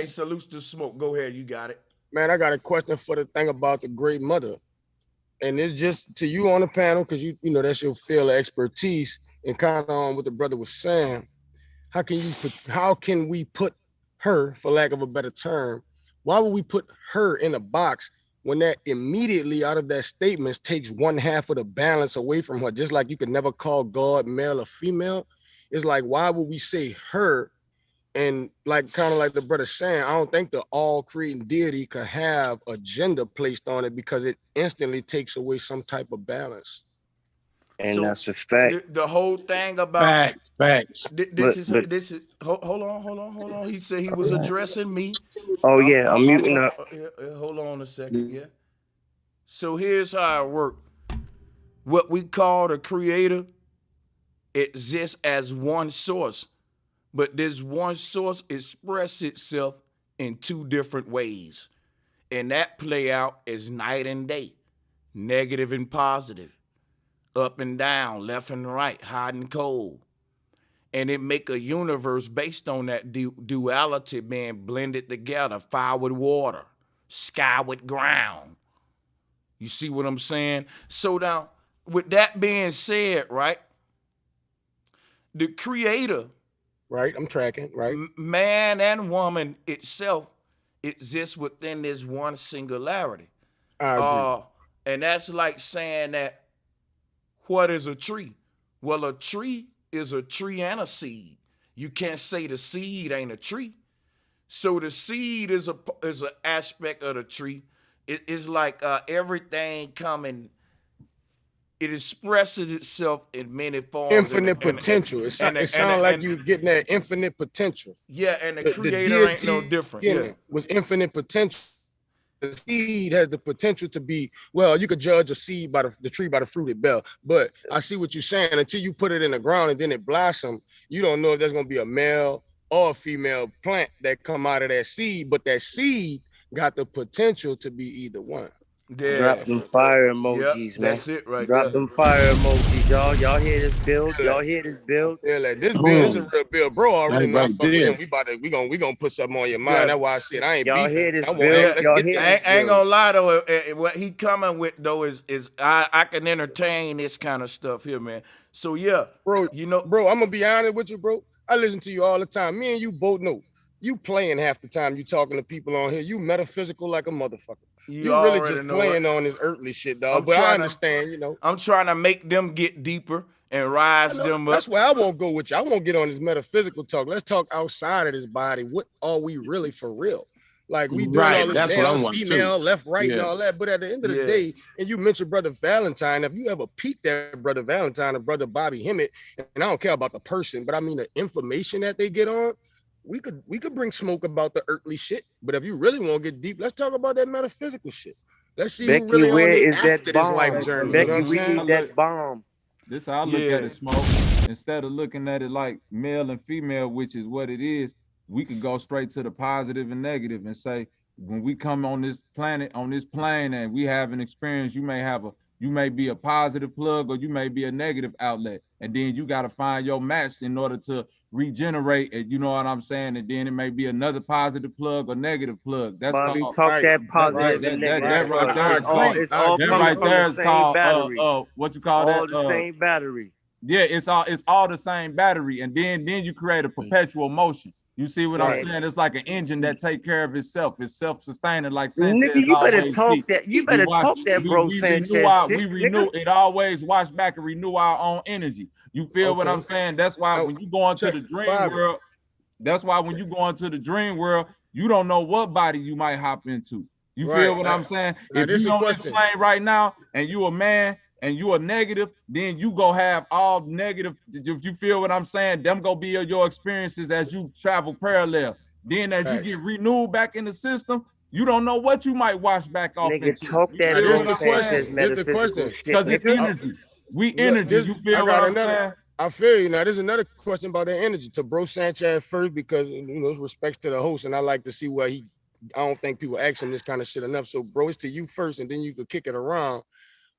salute to smoke. Go ahead, you got it. Man, I got a question for the thing about the great mother. And it's just to you on the panel, because you know that's your field of expertise, and kind of on what the brother was saying. How can we put her, for lack of a better term, why would we put her in a box when that immediately out of that statement takes one half of the balance away from her? Just like you could never call God male or female. It's like, why would we say her? And like, kind of like the brother saying, I don't think the all creating deity could have a gender placed on it, because it instantly takes away some type of balance. And that's a fact. The whole thing about fact. This is hold on. He said he was addressing me. Oh yeah, I'm muting up. Hold on a second, yeah. So here's how it works. What we call the creator exists as one source, but this one source expresses itself in two different ways, and that play out as night and day, negative and positive, up and down, left and right, hot and cold. And it make a universe based on that duality being blended together, fire with water, sky with ground. You see what I'm saying? So now, with that being said, right, the creator, right, I'm tracking, right, man and woman itself exists within this one singularity. I agree. And that's like saying that, what is a tree? Well, a tree is a tree and a seed. You can't say the seed ain't a tree. So the seed is an aspect of the tree. It is like everything coming. It expresses itself in many forms. Infinite potential. It sounds like you're getting that infinite potential. Yeah, and the creator ain't no different. Yeah, was infinite potential. The seed has the potential to be, well, you could judge a seed by the tree by the fruit it bears. But I see what you're saying. Until you put it in the ground and then it blossoms, you don't know if there's going to be a male or a female plant that come out of that seed, but that seed got the potential to be either one. Yeah. Drop them fire emojis, man. That's it right Drop there. them fire emojis, y'all. Y'all hear this build? Y'all hear this build? I feel like this build is a real build, bro. Already know I fuck with him. We gonna put something on your mind. That's why I said I ain't y'all beefing. Hear this I want, build? let's y'all get hear that. I ain't gonna lie though. What he coming with though is I can entertain this kind of stuff here, man. So yeah, bro. You know, bro, I'm gonna be honest with you, bro. I listen to you all the time. Me and you both know you playing half the time. You talking to people on here. You metaphysical like a motherfucker. You really just playing on this earthly shit, dog. But I understand, you know. I'm trying to make them get deeper and rise them up. That's why I won't go with you. I won't get on this metaphysical talk. Let's talk outside of this body. What are we really for real? Like we doing all this male, female, left, right, and all that. But at the end of the day, and you mentioned Brother Valentine, if you ever peeked at Brother Valentine or Brother Bobby Hemmett, and I don't care about the person, but I mean the information that they get on, we could bring smoke about the earthly shit. But if you really want to get deep, let's talk about that metaphysical shit. Let's see Becky, who really where on is after that this bomb? life journey. Becky, you know what I'm we saying? need that bomb. This how I look at it, Smoke. Instead of looking at it like male and female, which is what it is, we could go straight to the positive and negative and say, when we come on this planet, on this plane, and we have an experience, you may be a positive plug or you may be a negative outlet. And then you got to find your match in order to regenerate it. You know what I'm saying? And then it may be another positive plug or negative plug. That's Bobby, called that positive and negative. That right there is all right there is called battery. What you call all that? The same battery. Yeah, it's all the same battery, and then you create a perpetual motion. You see what I'm saying? It's like an engine that take care of itself. It's self-sustaining, like Sanchez nigga, you better always talk see. that. You better talk that, bro. Sanchez. We renew. It always watch back and renew our own energy. You feel what I'm saying? That's why when you go into the dream world, that's why when you go into the dream world, you don't know what body you might hop into. You feel what I'm saying? If you on this plane right now and you a man and you are negative, then you go have all negative. If you feel what I'm saying, them go be your experiences as you travel parallel. Then as you get renewed back in the system, you don't know what you might wash back off nigga, into. talk that. Here's the question. Here's the question. Because it's energy. We energy. You feel what I'm saying? I feel you. Now, there's another question about the energy to Bro Sanchez first, because it's respects to the host, and I like to see what I don't think people ask him this kind of shit enough. So, bro, it's to you first, and then you could kick it around.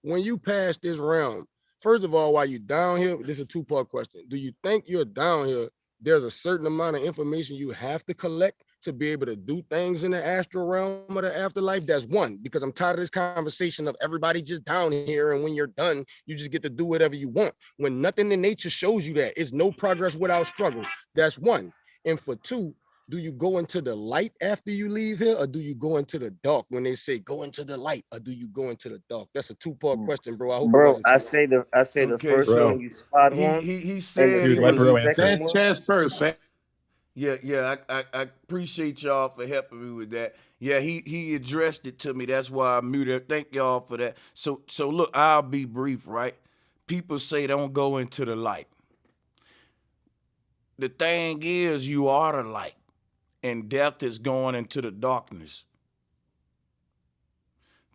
When you pass this round, first of all, while you down here, this is a two-part question. Do you think you're down here, there's a certain amount of information you have to collect to be able to do things in the astral realm or the afterlife? That's one, because I'm tired of this conversation of everybody just down here, and when you're done, you just get to do whatever you want. When nothing in nature shows you that, it's no progress without struggle. That's one. And for two, do you go into the light after you leave here, or do you go into the dark when they say go into the light, or do you go into the dark? That's a two-part question, bro. I hope bro, I say the first one you spot on. He said Chaz first, man. Yeah, I appreciate y'all for helping me with that. Yeah, he addressed it to me. That's why I muted. Thank y'all for that. So look, I'll be brief, right? People say don't go into the light. The thing is, you are the light, and death is going into the darkness.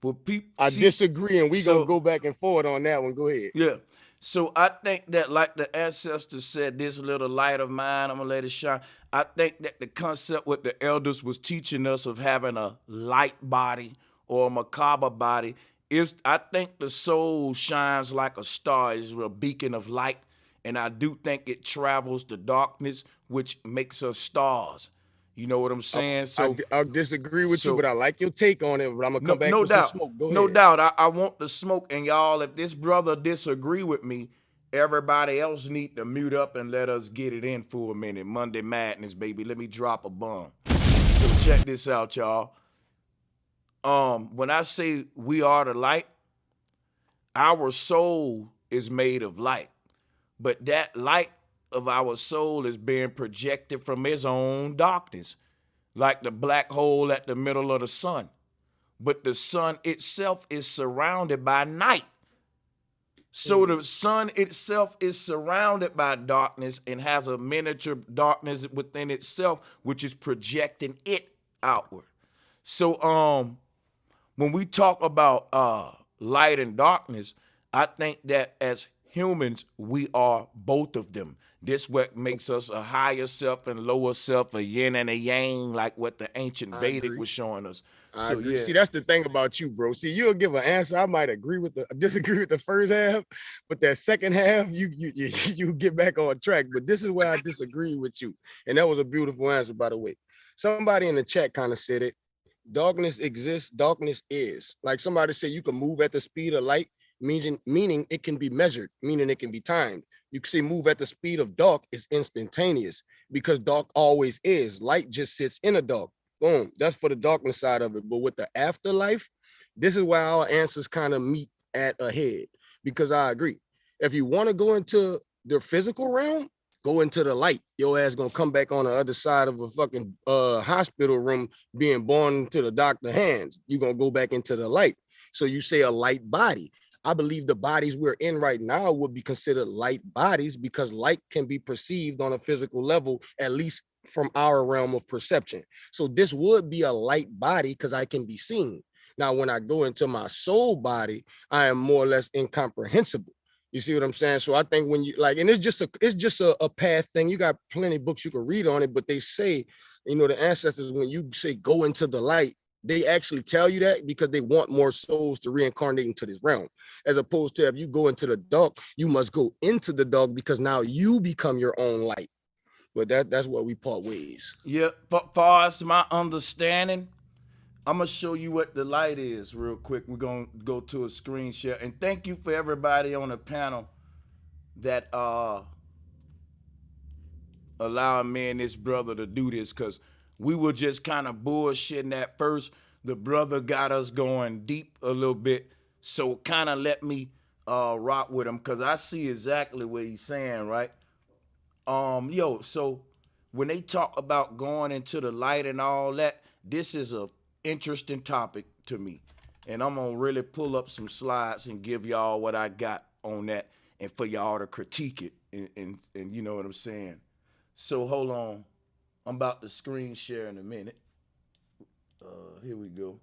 But people, I disagree, and we gonna go back and forth on that one. Go ahead. Yeah. So I think that, like the ancestors said, this little light of mine, I'm gonna let it shine. I think that the concept what the elders was teaching us of having a light body or a macabre body is, I think the soul shines like a star, is a beacon of light. And I do think it travels the darkness, which makes us stars. You know what I'm saying? So I'll disagree with you, but I like your take on it. But I'm gonna come back with some smoke. Go ahead. No doubt. I want the smoke. And y'all, if this brother disagree with me, everybody else need to mute up and let us get it in for a minute. Monday Madness, baby. Let me drop a bomb. So check this out, y'all. When I say we are the light, our soul is made of light. But that light of our soul is being projected from his own darkness, like the black hole at the middle of the sun. But the sun itself is surrounded by night. So the sun itself is surrounded by darkness and has a miniature darkness within itself, which is projecting it outward. So when we talk about light and darkness, I think that as humans, we are both of them. This what makes us a higher self and lower self, a yin and a yang, like what the ancient Vedic was showing us. I agree. See, that's the thing about you, bro. See, you'll give an answer. I might disagree with the first half, but that second half, you get back on track. But this is where I disagree with you. And that was a beautiful answer, by the way. Somebody in the chat kind of said it. Darkness exists, darkness is. Like somebody said, you can move at the speed of light, meaning it can be measured, meaning it can be timed. You can say move at the speed of dark is instantaneous because dark always is. Light just sits in a dark. Boom. That's for the darkness side of it. But with the afterlife, this is why our answers kind of meet at a head, because I agree. If you want to go into the physical realm, go into the light. Your ass gonna come back on the other side of a fucking hospital room being born into the doctor's hands. You're gonna go back into the light. So you say a light body. I believe the bodies we're in right now would be considered light bodies because light can be perceived on a physical level, at least from our realm of perception. So this would be a light body because I can be seen. Now, when I go into my soul body, I am more or less incomprehensible. You see what I'm saying? So I think when you like, and it's just a path thing. You got plenty of books you can read on it, but they say, you know, the ancestors, when you say go into the light, they actually tell you that because they want more souls to reincarnate into this realm, as opposed to if you go into the dark, you must go into the dark because now you become your own light. But that's where we part ways. Yeah, far as my understanding, I'm gonna show you what the light is real quick. We're gonna go to a screen share, and thank you for everybody on the panel that allowing me and this brother to do this, because we were just kind of bullshitting at first. The brother got us going deep a little bit, so kind of let me rock with him because I see exactly what he's saying, right? So when they talk about going into the light and all that, this is a interesting topic to me, and I'm gonna really pull up some slides and give y'all what I got on that, and for y'all to critique it, and you know what I'm saying. So hold on, I'm about to screen share in a minute. Here we go.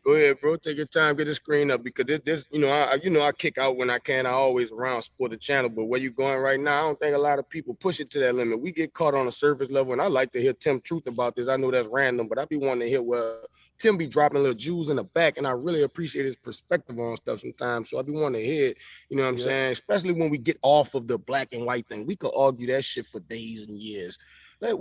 Go ahead, bro. Take your time, get the screen up, because this I kick out when I can. I always around support the channel, but where you going right now, I don't think a lot of people push it to that limit. We get caught on the surface level, and I like to hear Tim truth about this. I know that's random, but I be wanting to hear where Tim be dropping little jewels in the back, and I really appreciate his perspective on stuff sometimes. So I be wanting to hear, you know what I'm saying? Especially when we get off of the black and white thing. We could argue that shit for days and years. Like,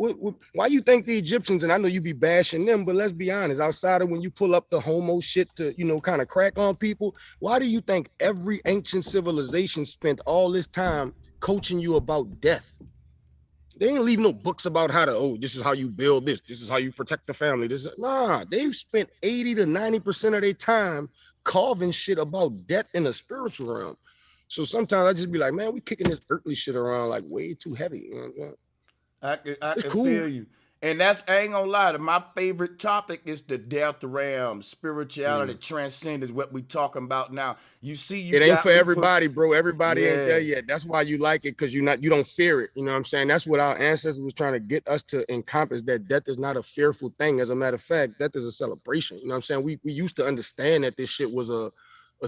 why you think the Egyptians, and I know you be bashing them, but let's be honest, outside of when you pull up the homo shit to, you know, kind of crack on people, why do you think every ancient civilization spent all this time coaching you about death? They ain't leave no books about how to, this is how you build this is how you protect the family. They've spent 80 to 90% of their time carving shit about death in the spiritual realm. So sometimes I just be like, man, we kicking this earthly shit around like way too heavy. You know what I'm saying? I can feel you. And I ain't gonna lie, my favorite topic is the death realm, spirituality, transcendence, what we talking about now. You see, it ain't for everybody, bro. Everybody ain't there yet. That's why you like it, because you don't fear it. You know what I'm saying? That's what our ancestors was trying to get us to encompass, that death is not a fearful thing. As a matter of fact, death is a celebration. You know what I'm saying? We used to understand that this shit was a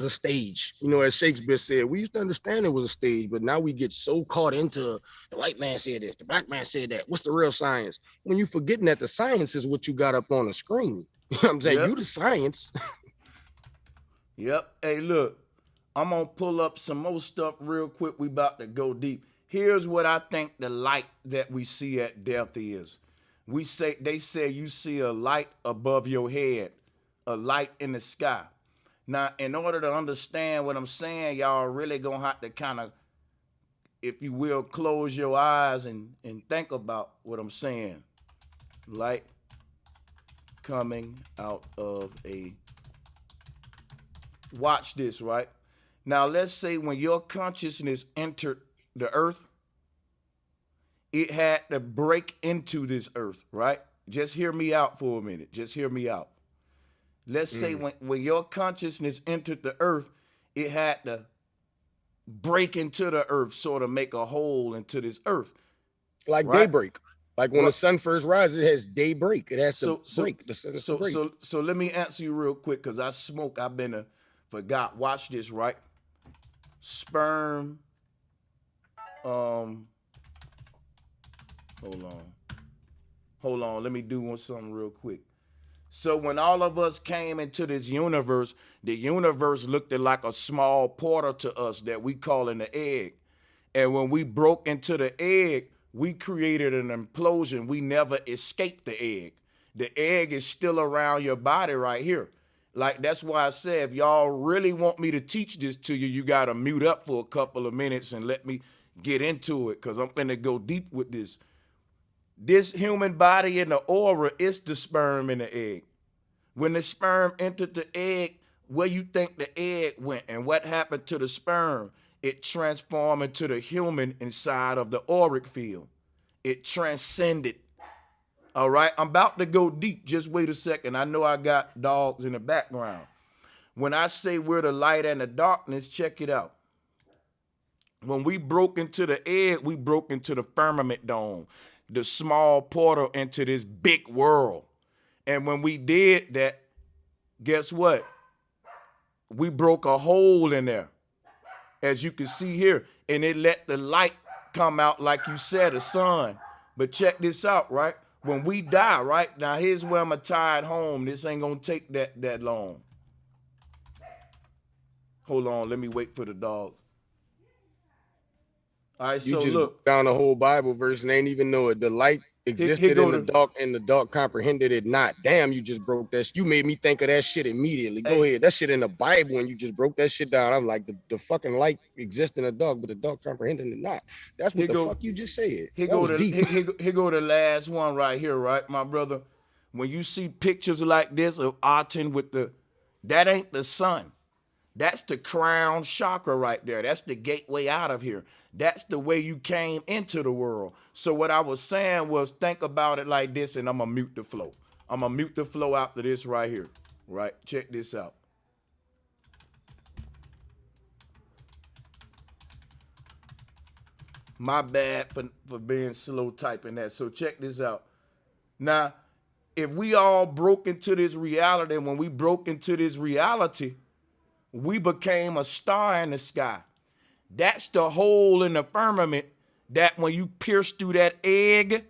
stage. You know, as Shakespeare said, we used to understand it was a stage, but now we get so caught into the white man said this, the black man said that. What's the real science? When you forgetting that the science is what you got up on the screen. You know what I'm saying? You the science. Yep. Hey, look, I'm gonna pull up some more stuff real quick. We about to go deep. Here's what I think the light that we see at death is. They say you see a light above your head, a light in the sky. Now, in order to understand what I'm saying, y'all really gonna have to kind of, if you will, close your eyes and think about what I'm saying. Light coming out of a, watch this, right? Now, let's say when your consciousness entered the earth, it had to break into this earth, right? Just hear me out for a minute. Just hear me out. Let's say when your consciousness entered the earth, it had to break into the earth, sort of make a hole into this earth. Like daybreak. Like when the sun first rises, it has daybreak. It has to break. So let me answer you real quick, because I smoke. I've been forgot. Watch this, right? sperm. Hold on. Let me do something real quick. So when all of us came into this universe, the universe looked like a small portal to us that we call an egg. And when we broke into the egg, we created an implosion. We never escaped the egg. The egg is still around your body right here. Like, that's why I said, if y'all really want me to teach this to you, you got to mute up for a couple of minutes and let me get into it, because I'm finna go deep with this. This human body in the aura is the sperm in the egg. When the sperm entered the egg, where you think the egg went and what happened to the sperm? It transformed into the human inside of the auric field. It transcended. All right, I'm about to go deep. Just wait a second. I know I got dogs in the background. When I say we're the light and the darkness, check it out. When we broke into the egg, we broke into the firmament dome, the small portal into this big world. And when we did that, guess what? We broke a hole in there, as you can see here, and it let the light come out, like you said, the sun. But check this out, right? When we die, right? Now, here's where I'm going to tie it home. This ain't going to take that long. Hold on. Let me wait for the dog. All right, you so just look. down the whole Bible verse and ain't even know it. The light existed in the dark, and the dark comprehended it not. Damn, you just broke that. You made me think of that shit immediately. Go ahead. That shit in the Bible, and you just broke that shit down. I'm like, the fucking light exists in the dark, but the dark comprehended it not. That's what fuck you just said. Here go the last one right here, right, my brother? When you see pictures like this of Aten with that ain't the sun. That's the crown chakra right there. That's the gateway out of here. That's the way you came into the world. So what I was saying was, think about it like this, and I'm going to mute the flow. I'm going to mute the flow after this right here. Right? Check this out. My bad for being slow typing that. So check this out. Now, if we all broke into this reality, when we broke into this reality, we became a star in the sky. That's the hole in the firmament that when you pierce through that egg,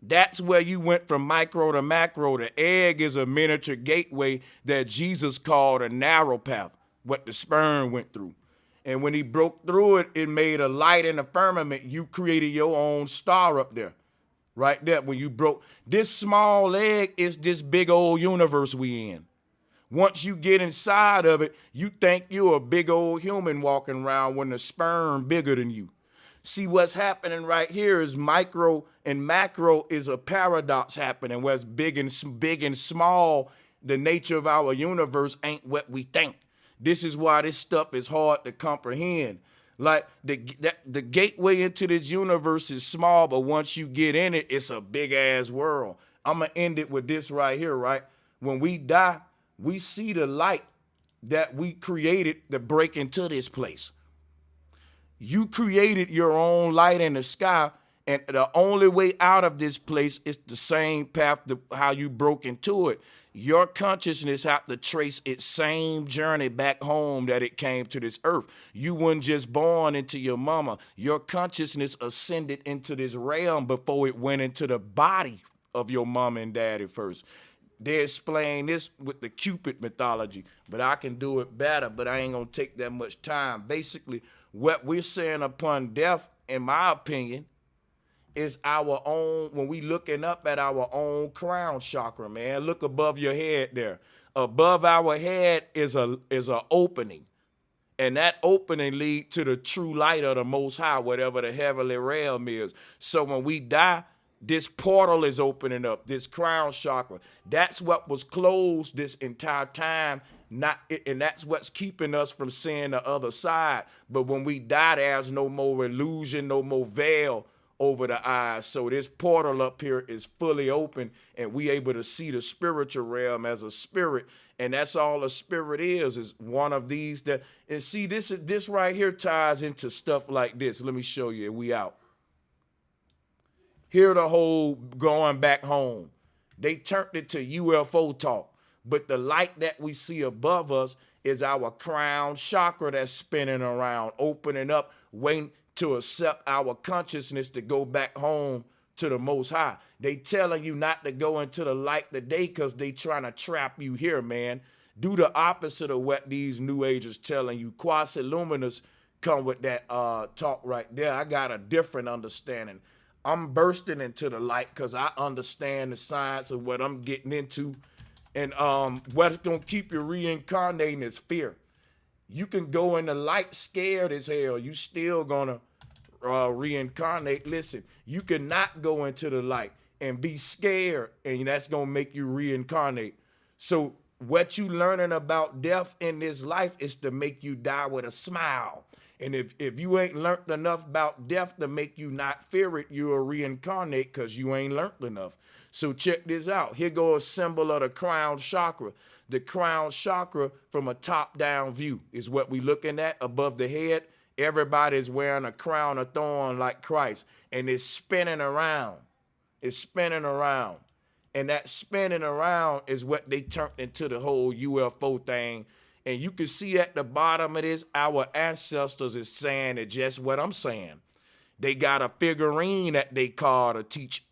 that's where you went from micro to macro. The egg is a miniature gateway that Jesus called a narrow path, what the sperm went through. And when he broke through it, it made a light in the firmament. You created your own star up there. Right there, when you broke. This small egg is this big old universe we in. Once you get inside of it, you think you're a big old human walking around when the sperm bigger than you. See, what's happening right here is micro and macro is a paradox happening, where it's big and small. The nature of our universe ain't what we think. This is why this stuff is hard to comprehend. Like the gateway into this universe is small, but once you get in it, it's a big ass world. I'm gonna end it with this right here, right? When we die, we see the light that we created to break into this place. You created your own light in the sky, and the only way out of this place is the same path to how you broke into it. Your consciousness have to trace its same journey back home that it came to this earth. You weren't just born into your mama. Your consciousness ascended into this realm before it went into the body of your mama and daddy first. They explain this with the Cupid mythology, but I can do it better, but I ain't gonna take that much time. Basically, what we're saying upon death, in my opinion, is our own, when we looking up at our own crown chakra, man. Look above your head there. Above our head is a opening. And that opening lead to the true light of the Most High, whatever the heavenly realm is. So when we die, this portal is opening up, this crown chakra. That's what was closed this entire time, and that's what's keeping us from seeing the other side. But when we die, there's no more illusion, no more veil over the eyes. So this portal up here is fully open, and we able to see the spiritual realm as a spirit. And that's all a spirit is one of these that, and see, this right here ties into stuff like this. Let me show you. We out. Here the whole going back home. They turned it to UFO talk. But the light that we see above us is our crown chakra that's spinning around, opening up, waiting to accept our consciousness to go back home to the Most High. They telling you not to go into the light today because they trying to trap you here, man. Do the opposite of what these New Agers telling you. Quasi-luminous come with that talk right there. I got a different understanding. I'm bursting into the light because I understand the science of what I'm getting into. And what's going to keep you reincarnating is fear. You can go in the light scared as hell. You still going to reincarnate. Listen, you cannot go into the light and be scared, and that's going to make you reincarnate. So what you learning about death in this life is to make you die with a smile. And if you ain't learned enough about death to make you not fear it, you'll reincarnate because you ain't learned enough. So check this out. Here goes a symbol of the crown chakra. The crown chakra from a top-down view is what we looking at above the head. Everybody's wearing a crown of thorn like Christ, and it's spinning around. It's spinning around. And that spinning around is what they turned into the whole UFO thing. And you can see at the bottom of this, our ancestors is saying it just what I'm saying. They got a figurine that they call to teach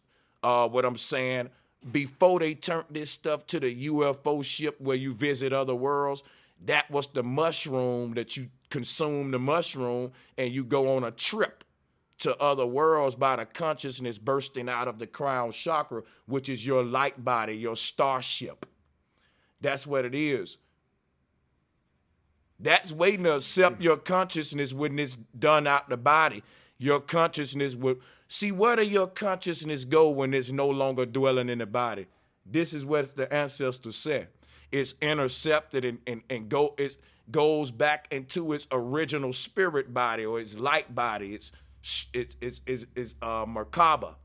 what I'm saying. Before they turned this stuff to the UFO ship where you visit other worlds, that was the mushroom that you consume the mushroom and you go on a trip to other worlds by the consciousness bursting out of the crown chakra, which is your light body, your starship. That's what it is. That's waiting to accept your consciousness when it's done out the body. Your consciousness would see, where do your consciousness go when it's no longer dwelling in the body? This is what the ancestors said. It's intercepted and goes back into its original spirit body or its light body. It's Merkaba.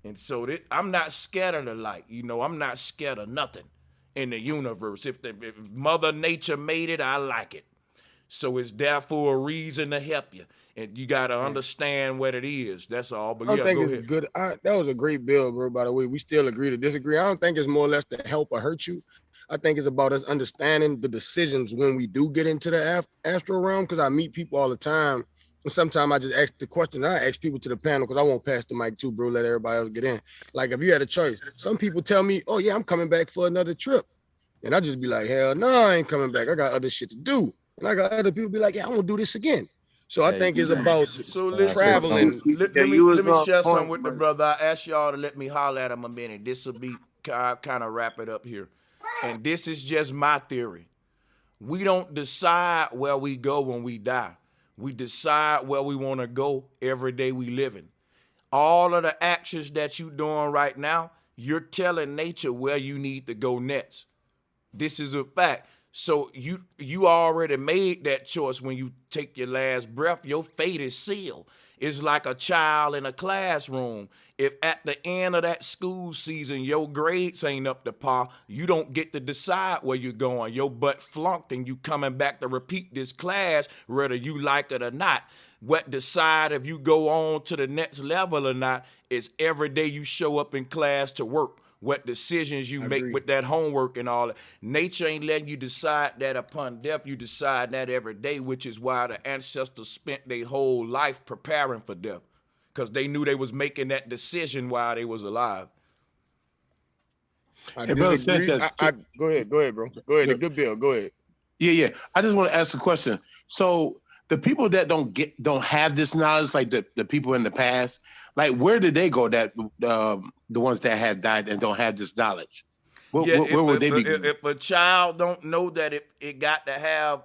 And so I'm not scared of the light. You know, I'm not scared of nothing in the universe. If Mother Nature made it, I like it. So it's there for a reason to help you. And you got to understand what it is. That's all. But I think it's good. That was a great bill, bro, by the way. We still agree to disagree. I don't think it's more or less to help or hurt you. I think it's about us understanding the decisions when we do get into the astral realm, because I meet people all the time. And sometimes I just ask the question. I ask people to the panel because I won't pass the mic too, bro. Let everybody else get in. Like, if you had a choice, some people tell me, oh, yeah, I'm coming back for another trip. And I just be like, hell no, I ain't coming back. I got other shit to do. And I got other people be like, yeah, I want to do this again. So I think it's about traveling. Let me share something with the brother. I asked y'all to let me holler at him a minute. This will be, I'll kind of wrap it up here. And this is just my theory. We don't decide where we go when we die. We decide where we want to go every day we living. All of the actions that you doing right now, you're telling nature where you need to go next. This is a fact. So you already made that choice when you take your last breath. Your fate is sealed. It's like a child in a classroom. If at the end of that school season your grades ain't up to par, you don't get to decide where you're going. Your butt flunked and you coming back to repeat this class whether you like it or not. What decide if you go on to the next level or not is every day you show up in class to work. What decisions you make with that homework and all that. Nature ain't letting you decide that upon death. You decide that every day, which is why the ancestors spent their whole life preparing for death, because they knew they was making that decision while they was alive. Hey, Brother Sanchez, go ahead, bro. Go ahead. A good bill. Go ahead. Yeah. I just want to ask a question. So the people that don't have this knowledge, like the people in the past, like where did they go? That the ones that have died and don't have this knowledge, where would they be? If a child don't know that it got to have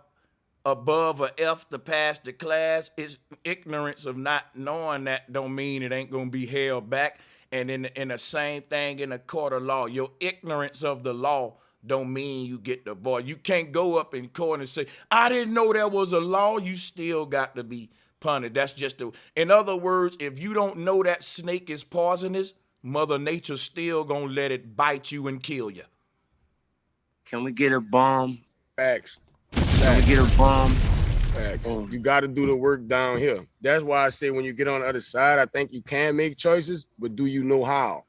above a F to pass the class, it's ignorance of not knowing that don't mean it ain't gonna be held back. And in the same thing in a court of law, your ignorance of the law don't mean you get the voice. You can't go up in court and say, I didn't know there was a law. You still got to be punished. That's just in other words, if you don't know that snake is poisonous, Mother Nature still gonna let it bite you and kill you. Can we get a bomb? Facts. Can we get a bomb? Facts. You got to do the work down here. That's why I say when you get on the other side, I think you can make choices, but do you know how?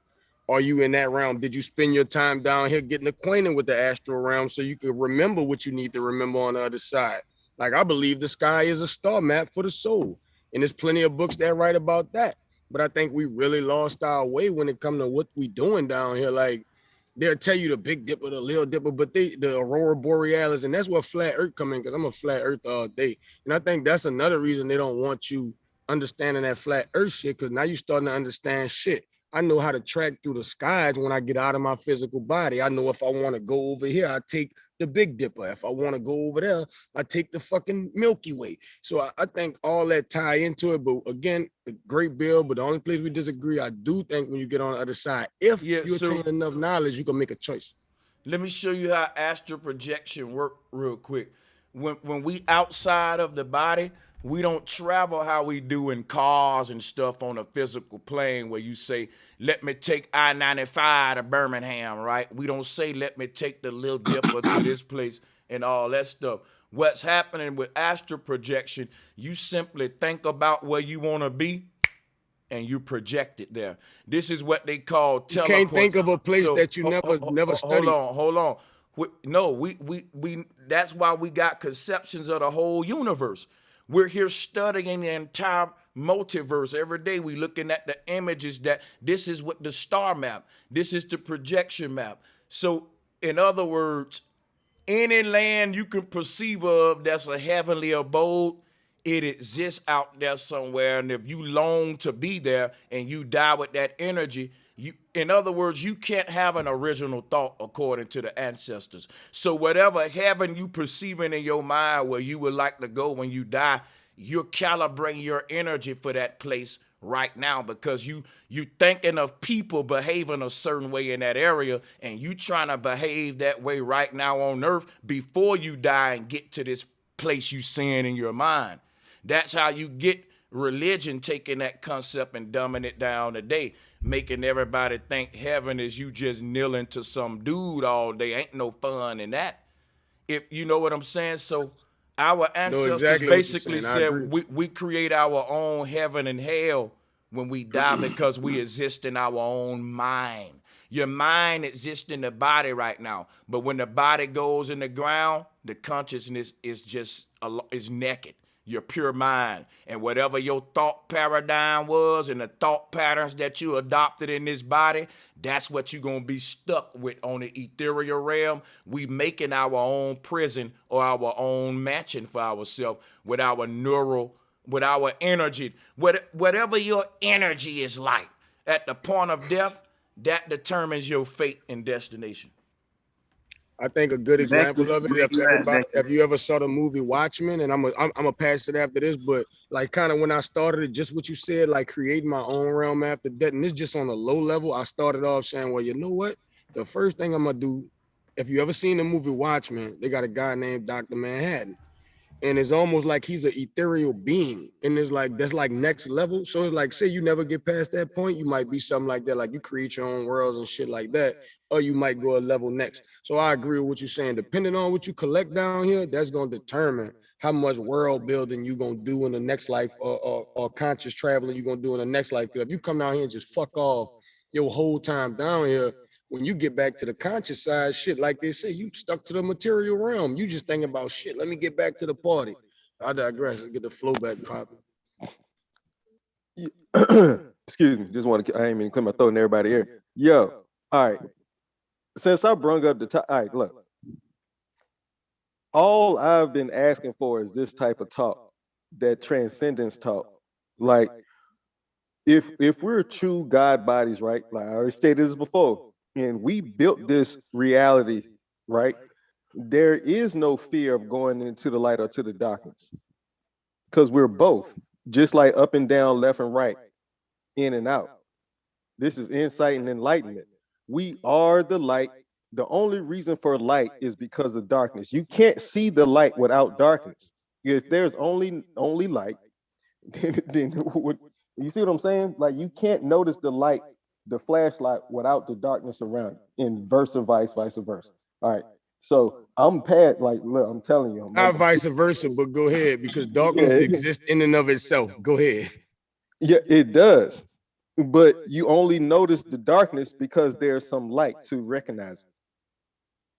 Are you in that realm? Did you spend your time down here getting acquainted with the astral realm so you can remember what you need to remember on the other side? Like, I believe the sky is a star map for the soul. And there's plenty of books that write about that. But I think we really lost our way when it comes to what we doing down here. Like, they'll tell you the Big Dipper, the Little Dipper, but the Aurora Borealis, and that's where flat earth come in, because I'm a flat earth all day. And I think that's another reason they don't want you understanding that flat earth shit, because now you're starting to understand shit. I know how to track through the skies when I get out of my physical body. I know if I want to go over here, I take the Big Dipper. If I want to go over there, I take the fucking Milky Way. So I think all that tie into it. But again, great bill. But the only place we disagree, I do think when you get on the other side, if you attain enough knowledge, you can make a choice. Let me show you how astral projection work real quick. When we outside of the body, we don't travel how we do in cars and stuff on a physical plane where you say, let me take I-95 to Birmingham, right? We don't say, let me take the Little Dipper to this place and all that stuff. What's happening with astral projection, you simply think about where you want to be and you project it there. This is what they call teleports. You can't think of a place that you never studied. Hold on. No, we that's why we got conceptions of the whole universe. We're here studying the entire multiverse. Every day we looking at the images that this is what the star map, this is the projection map. So in other words, any land you can perceive of that's a heavenly abode, it exists out there somewhere. And if you long to be there and you die with that energy, in other words, you can't have an original thought according to the ancestors. So whatever heaven you perceiving in your mind where you would like to go when you die, you're calibrating your energy for that place right now, because you thinking of people behaving a certain way in that area, and you trying to behave that way right now on earth before you die and get to this place you seeing in your mind. That's how you get religion taking that concept and dumbing it down today, making everybody think heaven is you just kneeling to some dude all day. Ain't no fun in that. If you know what I'm saying. So our ancestors basically said we create our own heaven and hell when we die because we exist in our own mind. Your mind exists in the body right now, but when the body goes in the ground, the consciousness is naked. Your pure mind, and whatever your thought paradigm was and the thought patterns that you adopted in this body, that's what you're going to be stuck with on the ethereal realm. We making our own prison or our own mansion for ourselves with our with our energy. Whatever your energy is like at the point of death, that determines your fate and destination. I think a good example of it, if you ever saw the movie Watchmen, and I'm a pass it after this, but like kind of when I started it, just what you said, like creating my own realm after that, and it's just on a low level, I started off saying, well, you know what? The first thing I'm gonna do, if you ever seen the movie Watchmen, they got a guy named Dr. Manhattan. And it's almost like he's an ethereal being. And it's like, that's like next level. So it's like, say you never get past that point, you might be something like that. Like you create your own worlds and shit like that, or you might go a level next. So I agree with what you're saying. Depending on what you collect down here, that's going to determine how much world building you're going to do in the next life, or conscious traveling you're going to do in the next life. Because if you come down here and just fuck off your whole time down here, when you get back to the conscious side, shit, like they say, you stuck to the material realm. You just thinking about shit. Let me get back to the party. I digress. Let's get the flow back popping. Excuse me. Just want to, I ain't mean to clear my throat in everybody's ear. Yo, all right. Since I brung up the top, all right, look. All I've been asking for is this type of talk, that transcendence talk. Like, if we're true God bodies, right? Like I already stated this before, and we built this reality, right? There is no fear of going into the light or to the darkness, because we're both, just like up and down, left and right, in and out. This is insight and enlightenment. We are the light. The only reason for light is because of darkness. You can't see the light without darkness. If there's only light, then you see what I'm saying? Like you can't notice the light, the flashlight, without the darkness around it, and vice versa. All right. So I'm past, like, look, I'm telling you. Not vice versa, but go ahead, because darkness exists in and of itself. Go ahead. Yeah, it does. but you only notice the darkness because there's some light to recognize it.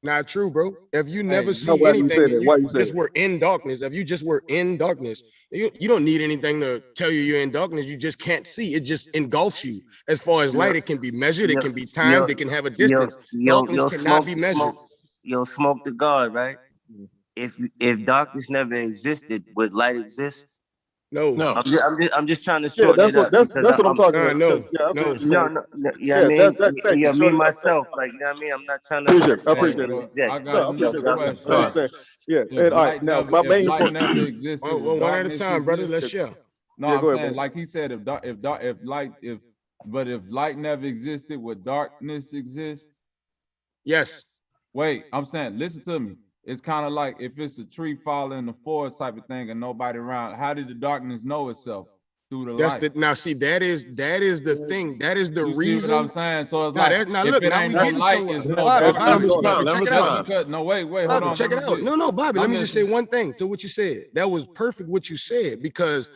Not true, bro. If you never Now, see why do you anything say that? and Why you you say just that? were in darkness, if you just were in darkness, you don't need anything to tell you you're in darkness. You just can't see. It just engulfs you. As far as light, it can be measured, it can be timed, it can have a distance. Darkness cannot be measured. Smoke the God, right? If darkness never existed, would light exist? No. I'm just trying to shorten it up. That's what I'm talking about. No. I mean, me myself, like, you know what I mean? I'm not trying to. I appreciate it. I got another question. Yeah, If and all right, light now never, my if main light point. never existed, One would at a darkness time, brothers. Let's exist? share. No, Yeah, I'm go ahead, saying, bro. like he said, if light never existed, would darkness exist? Yes. Wait, I'm saying, listen to me. It's kind of like if it's a tree falling in the forest type of thing and nobody around. How did the darkness know itself? Through the light. Now see, that is the thing. That is the You reason. see what I'm saying? So it's Now, like, now if look, it now ain't we no getting light, somewhere. it's no Bobby, darkness. check it out. No, wait, hold Bobby, on. check it out. No, Bobby, let me just say one thing to what you said. That was perfect what you said, because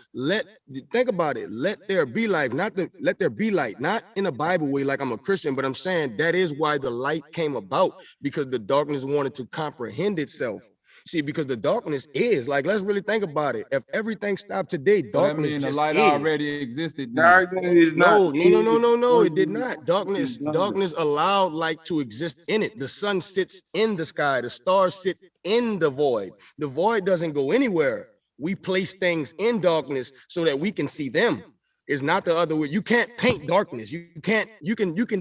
think about it. Let there be light, let there be light, not in a Bible way like I'm a Christian, but I'm saying that is why the light came about, because the darkness wanted to comprehend itself. See, because the darkness is like, let's really think about it. If everything stopped today, So that darkness means the just light is. already existed then. Darkness is not. No, it did not. Darkness allowed light to exist in it. The sun sits in the sky, the stars sit in the void. The void doesn't go anywhere. We place things in darkness so that we can see them. It's not the other way. You can't paint darkness. You can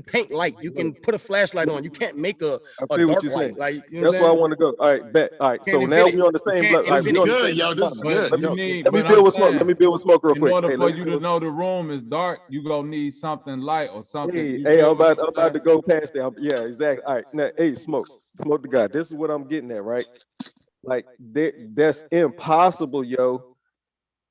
paint light. You can put a flashlight on. You can't make a feel what dark you're light. saying. Like, you know That's where I want to go. All right, bet. All right, so now we're on the same level. This is good, yo. This is good. Let me build with smoke. Let me build with smoke real quick. In order for you to know the room is dark, you gonna need something light or something. Hey, I'm about to go past that. Yeah, exactly. All right, now, hey, smoke the guy. This is what I'm getting at, right? Like, that's impossible, yo.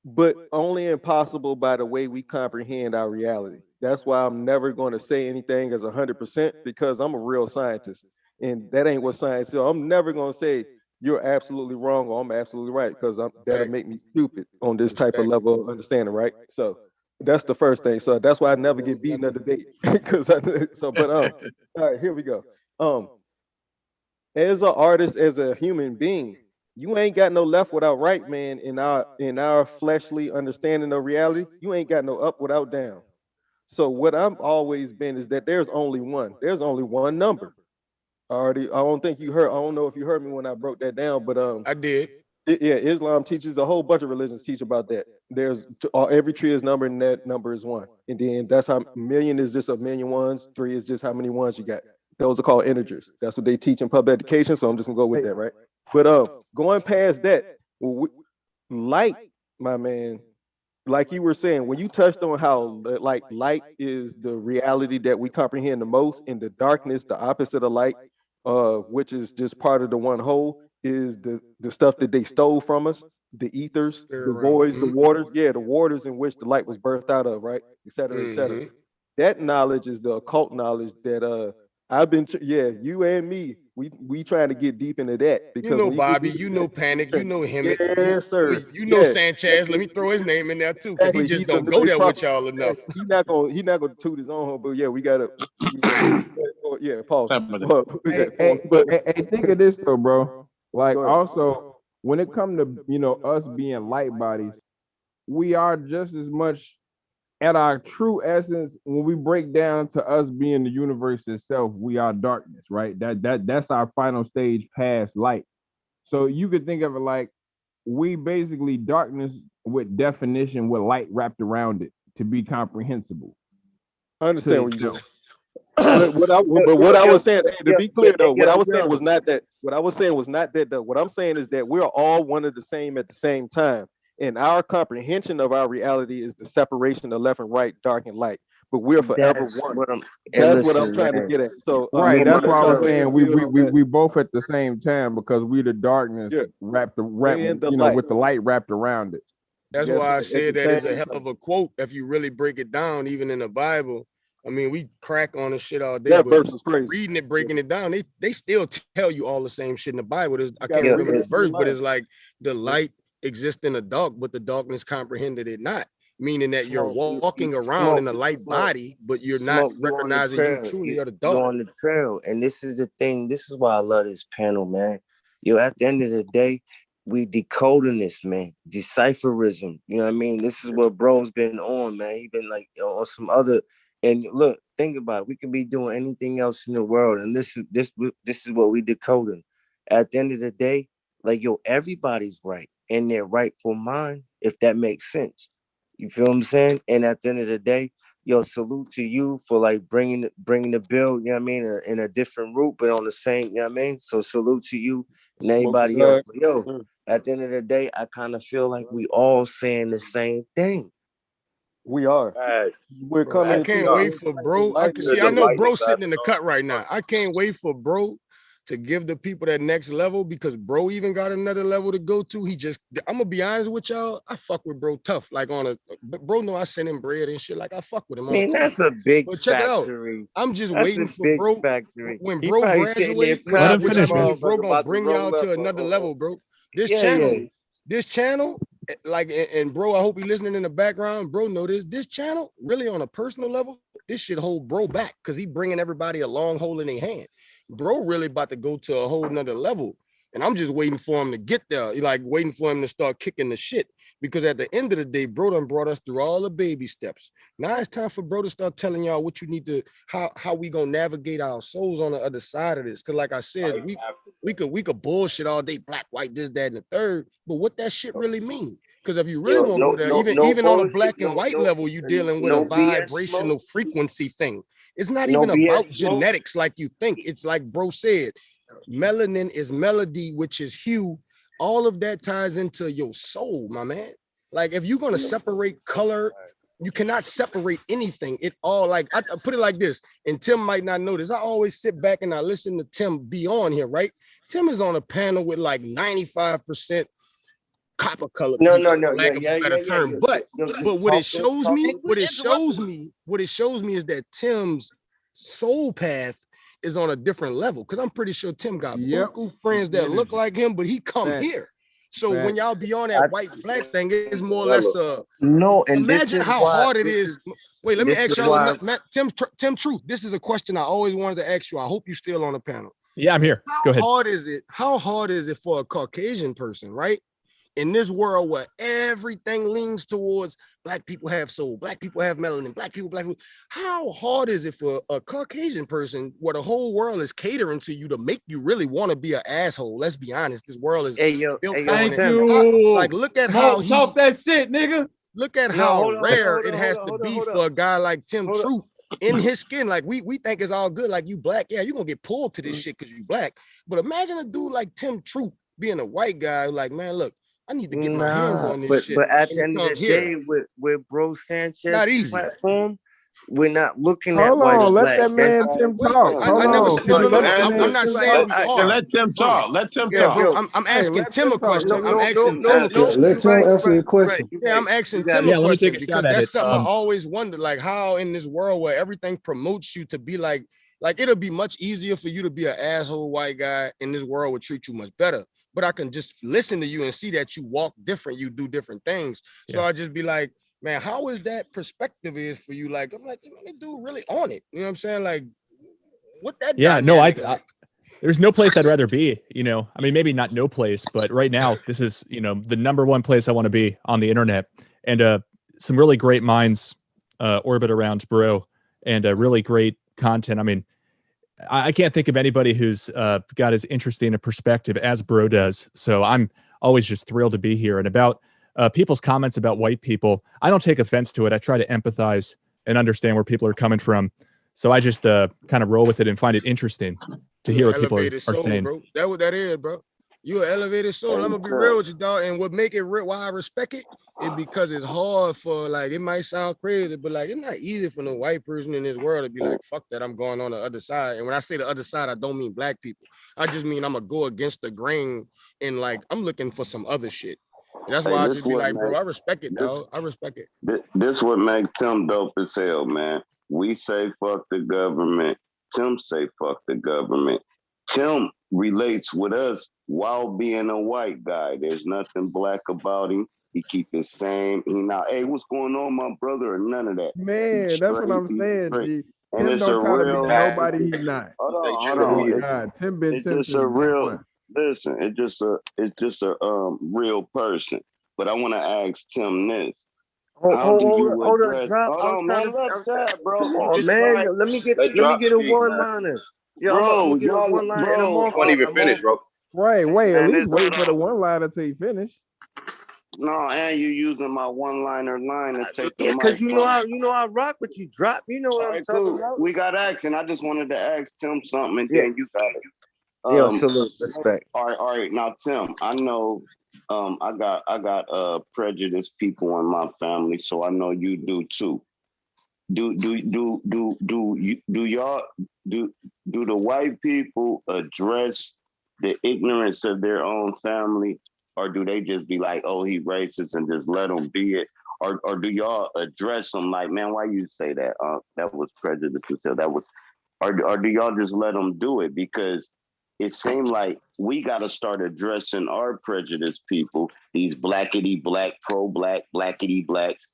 But only impossible by the way we comprehend our reality. That's why I'm never going to say anything as 100%, because I'm a real scientist, and that ain't what science is. I'm never going to say you're absolutely wrong or I'm absolutely right, because that'll make me stupid on this type of level of understanding, right? So that's the first thing. So that's why I never get beaten at debate, because all right, here we go. As an artist, as a human being, you ain't got no left without right, man. In our fleshly understanding of reality, you ain't got no up without down. So what I've always been is that there's only one. There's only one number. I don't think you heard. I don't know if you heard me when I broke that down, but I did. Islam teaches, a whole bunch of religions teach about that. There's every tree is numbered, and that number is one. And then that's how million is just a million ones. 3 is just how many ones you got. Those are called integers. That's what they teach in public education. So I'm just gonna go with that, right? But going past that, light, my man, like you were saying, when you touched on how like light is the reality that we comprehend the most, and the darkness, the opposite of light, which is just part of the one whole, is the stuff that they stole from us, the ethers, the voids, the waters, the waters in which the light was birthed out of, right, et cetera, et cetera. That knowledge is the occult knowledge that I've been, you and me, we trying to get deep into that, because you know Bobby, you know Panic, you know him. Yes, sir. You know Sanchez. Let me throw his name in there too, because he just don't go there with y'all enough. He not gonna toot his own horn, but yeah, we gotta. Yeah, Paul. Hey, think of this though, bro. Like, also, when it comes to us being light bodies, we are just as much at our true essence. When we break down to us being the universe itself, we are darkness, right? That's our final stage past light. So you could think of it like we basically darkness with definition with light wrapped around it to be comprehensible. I understand what you're doing. But what I was saying, to be clear though, what I was saying was not that. What I was saying was not that though. What I'm saying is that we're all one and the same at the same time. And our comprehension of our reality is the separation of left and right, dark and light. But we're forever one. That's what I'm trying to get at. So right, that's why I was saying we both at the same time, because we the darkness wrapped with the light wrapped around it. That's why I said that is a hell of a quote. If you really break it down, even in the Bible, I mean, we crack on this shit all day. That but verse is crazy. Reading it, breaking it down, they still tell you all the same shit in the Bible. I can't remember the verse, but it's like the light exists in the dark, but the darkness comprehended it not. meaning that you're walking around in a light body, but you're not recognizing you truly are the dark. You're on the trail, and this is the thing. This is why I love this panel, man. At the end of the day, we decoding this, man. Decipherism. You know what I mean? This is what bro's been on, man. He been like on some other. And look, think about it. We can be doing anything else in the world, and this is what we decoding. At the end of the day, like everybody's right in their rightful mind, if that makes sense. You feel what I'm saying? And at the end of the day, salute to you for like bringing the bill. You know what I mean? In a different route, but on the same. You know what I mean? So salute to you and everybody else. But at the end of the day, I kind of feel like we all saying the same thing. We are. We're coming. I can't wait for bro. I know bro sitting in the cut right now. I can't wait for bro to give the people that next level, because bro even got another level to go to. I'm gonna be honest with y'all. I fuck with bro tough. Like bro know I send him bread and shit. Like I fuck with him. That's a big check factory. It out. I'm just waiting for bro. Factory. When bro graduate, which I believe bro gonna bring y'all to another level, bro. This channel, like, and bro, I hope he listening in the background. Bro, know this channel really on a personal level. This shit hold bro back because he bringing everybody along, holding their hand. Bro really about to go to a whole nother level, and I'm just waiting for him to get there, like waiting for him to start kicking the shit, because at the end of the day, bro done brought us through all the baby steps. Now it's time for bro to start telling y'all what you need to, how we gonna navigate our souls on the other side of this. Because like I said, we could bullshit all day, black, white, this, that, and the third, but what that shit really mean? Because if you really want to go there, even on a black and white level, you dealing with a vibrational frequency thing. It's not even about genetics like you think. It's like bro said, melanin is melody, which is hue. All of that ties into your soul, my man. Like if you're gonna separate color, you cannot separate anything. It all, like, I put it like this, and Tim might not know this. I always sit back and I listen to Tim be on here, right? Tim is on a panel with like 95% copper color. No. But what it shows me is that Tim's soul path is on a different level. Because I'm pretty sure Tim got local friends that look like him, but he come here. So when y'all be on that white black thing, it's more or less no. And imagine how hard it is. Wait, let me ask y'all, Tim Truth. This is a question I always wanted to ask you. I hope you still on the panel. Yeah, I'm here. Go ahead. How hard is it for a Caucasian person, right? In this world where everything leans towards black people have soul, black people have melanin, black people. How hard is it for a Caucasian person where the whole world is catering to you to make you really want to be an asshole? Let's be honest. This world is built on it. Like, look at how he talk that shit, nigga. Look at how rare it has to be for a guy like Tim Truth in his skin. Like we think it's all good. Like, you black, yeah, you're gonna get pulled to this shit because you black. But imagine a dude like Tim Truth being a white guy, like, man, look, I need to get my hands on this shit. But at the end of the day, with Bro Sanchez platform, we're not looking at white and black. Let that man Tim talk. I'm not saying let Tim talk. Let Tim talk. I'm asking Tim a question. I'm asking Tim a question. Let Tim answer the question. Yeah, I'm asking Tim a question because that's something I always wonder, like how in this world where everything promotes you to be like it'll be much easier for you to be an asshole white guy, and this world would treat you much better. But I can just listen to you and see that you walk different, you do different things. So I just be like, man, how is that perspective is for you? Like, I'm like, they do really on it. You know what I'm saying? Like, what that? Yeah, no, I there's no place I'd rather be. You know, I mean, maybe not no place, but right now, this is, you know, the number one place I want to be on the internet. And some really great minds orbit around bro, and really great content. I mean, I can't think of anybody who's got as interesting a perspective as bro does. So I'm always just thrilled to be here. And about people's comments about white people, I don't take offense to it. I try to empathize and understand where people are coming from. So I just kind of roll with it and find it interesting to hear what people are saying. Bro. That's what that is, bro. You an elevated soul. I'm gonna be real with you, dog. And what make it real, why I respect it, is because it's hard for, like, it might sound crazy, but like, it's not easy for no white person in this world to be like, fuck that, I'm going on the other side. And when I say the other side, I don't mean black people. I just mean I'm gonna go against the grain, and like, I'm looking for some other shit. And that's why I just be like, bro, I respect it, dog. I respect it. This what makes Tim dope as hell, man. We say fuck the government. Tim say fuck the government. Tim relates with us while being a white guy. There's nothing black about him. He keep the same. He not, hey, what's going on, my brother, or none of that. Man, that's what I'm saying, G. And Tim it's a don't try to be real. nobody he not. Hold Hold on. Oh God, Tim been Tim It's just since a day real. one. Listen, it's just a real person. But I want to ask Tim this: how do you Hold on, address? drop. Hold on, man. Let that, bro. Come You on, just man. like, Let me get Drop a speak, man. one-liner. Yeah, I'm bro, gonna get a y'all, one-liner, and bro. You ain't even finished, bro. Wait. At Man, least wait hold for the on. one liner till you finish. No, and you using my one-liner line to take the Yeah, cause mic from. you know I rock with you. Drop. You know what All I'm right, talking cool. about. We got action. I just wanted to ask Tim something, and Yeah. then you got it. Yo, salute, respect. All right. Now, Tim, I know, I got prejudiced people in my family, so I know you do too. Do the white people address the ignorance of their own family, or do they just be like, oh, he racist, and just let them be it? Or do y'all address them like, man, why you say that? That was prejudice. That was, or do y'all just let them do it? Because it seemed like we got to start addressing our prejudiced people, these blackity black, pro-black, blackity blacks,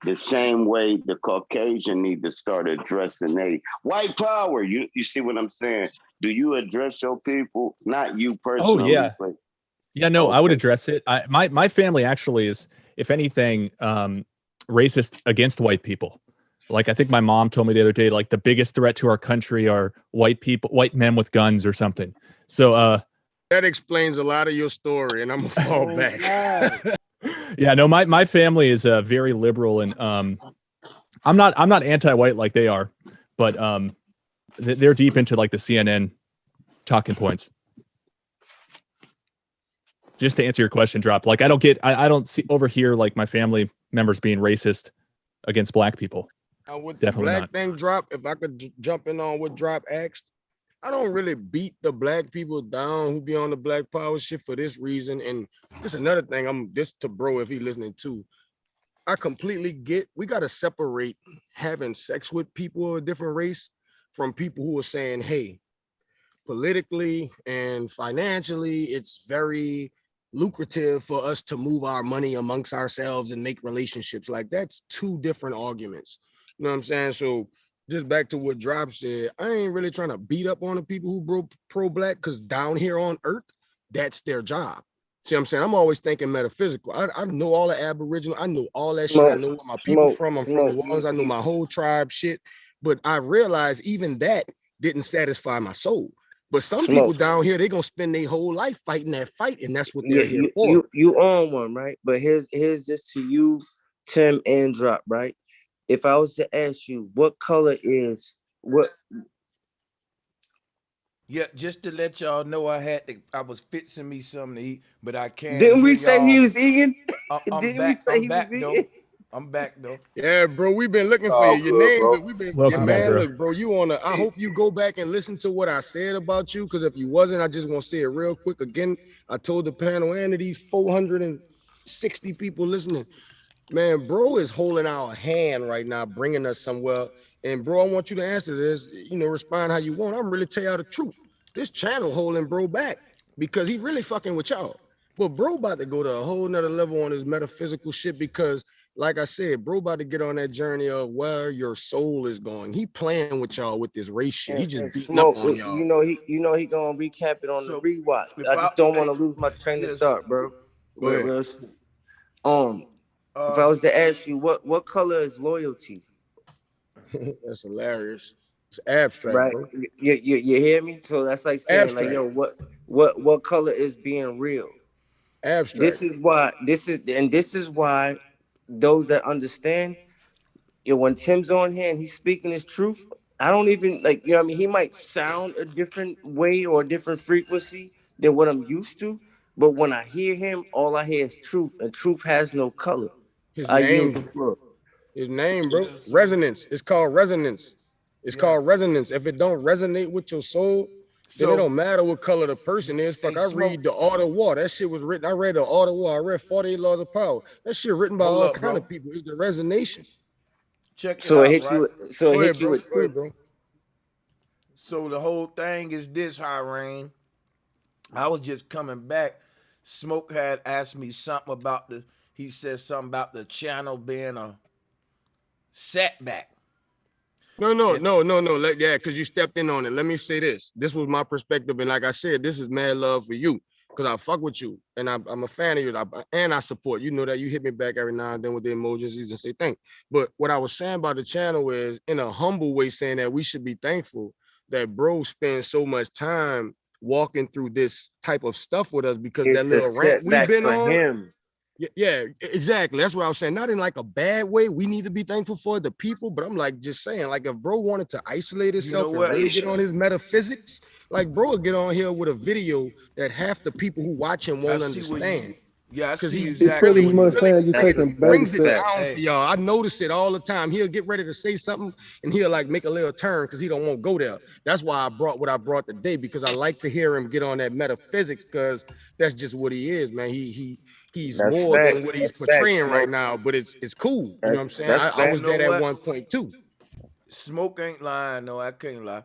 the same way the Caucasian need to start addressing they white power. You see what I'm saying? Do you address your people? Not you personally. Oh yeah. But Yeah, no, I would address it. My family actually is, if anything, racist against white people. Like, I think my mom told me the other day, like, the biggest threat to our country are white people, white men with guns or something. So that explains a lot of your story, and I'm gonna fall back. yeah, no, my family is very liberal, and I'm not anti-white like they are, but they're deep into like the CNN talking points. Just to answer your question, Drop, like I don't see over here like my family members being racist against black people. Now with Definitely the black not. thing, Drop, if I could jump in on what Drop asked, I don't really beat the black people down who be on the black power shit for this reason. And just another thing, I'm this to bro if he listening too. I completely get we got to separate having sex with people of a different race from people who are saying, hey, politically and financially, it's very lucrative for us to move our money amongst ourselves and make relationships. Like, that's two different arguments. You know what I'm saying? So just back to what Drop said, I ain't really trying to beat up on the people who pro-black, because down here on earth, that's their job. See what I'm saying? I'm always thinking metaphysical. I know all the Aboriginal. I know all that shit. I know where my people from. I'm from New Orleans. I know my whole tribe shit. But I realized even that didn't satisfy my soul. But some people down here, they're going to spend their whole life fighting that fight, and that's what they're here for. You on one, right? But here's this to you, Tim and Drop, right? If I was to ask you, what color is what? Yeah, just to let y'all know, I was fixing me something to eat, but I can't. Didn't we say he was eating? I'm back. I'm back though. I'm back though. Yeah, bro, we've been looking for you. Your name, look, we've been. Welcome back, bro. Look, bro, you on the. I hope you go back and listen to what I said about you, because if you wasn't, I just want to say it real quick again. I told the panel and to these 460 people listening, man, bro is holding our hand right now, bringing us somewhere. And bro, I want you to answer this. Respond how you want. I'm really tell y'all the truth. This channel holding bro back because he really fucking with y'all. But bro about to go to a whole nother level on his metaphysical shit because, like I said, bro about to get on that journey of where your soul is going. He playing with y'all with this race shit. He just beating up on y'all. You know he gonna recap it on the rewatch. I just don't want to lose my train of thought, bro. If I was to ask you, what color is loyalty? That's hilarious. It's abstract, right, bro. You hear me? So that's like saying, abstract. like, yo, what color is being real? Abstract. This is why those that understand, when Tim's on here and he's speaking his truth, I don't even like, what I mean, he might sound a different way or a different frequency than what I'm used to, but when I hear him, all I hear is truth, and truth has no color. His I yield the name, floor. His name, bro. Resonance. It's called resonance. It's called resonance. If it don't resonate with your soul, then it don't matter what color the person is. Fuck, I read the Art of War. That shit was written. I read the Art of War. I read 48 Laws of Power. That shit written by all kind of people. It's the resonation. Check it So out, it hit right? you. So it hit you with truth, bro. So the whole thing is this, High Rain. I was just coming back. Smoke had asked me something about he said something about the channel being a setback. No. Yeah, because you stepped in on it. Let me say this. This was my perspective, and like I said, this is mad love for you because I fuck with you, and I'm a fan of yours, and I support. You know that you hit me back every now and then with the emojis and say thank. But what I was saying about the channel is, in a humble way, saying that we should be thankful that bro spends so much time walking through this type of stuff with us because that It's a little rant we've setback been for on. him. Yeah, exactly. That's what I was saying. Not in like a bad way. We need to be thankful for the people, but I'm like just saying, like if bro wanted to isolate himself and really get on his metaphysics, like bro would get on here with a video that half the people who watch him won't understand. Yeah, I see He's exactly. pretty much saying you taking baby Brings it steps. down for y'all. I notice it all the time. He'll get ready to say something and he'll like make a little turn because he don't want to go there. That's why I brought what I brought today, because I like to hear him get on that metaphysics, because that's just what he is, man. He's That's more fact. than what he's That's fact, portraying right Smoke. now, but it's cool. You know what I'm saying? That's I was You know that at what? one point too. Smoke ain't lying, no, I can't lie.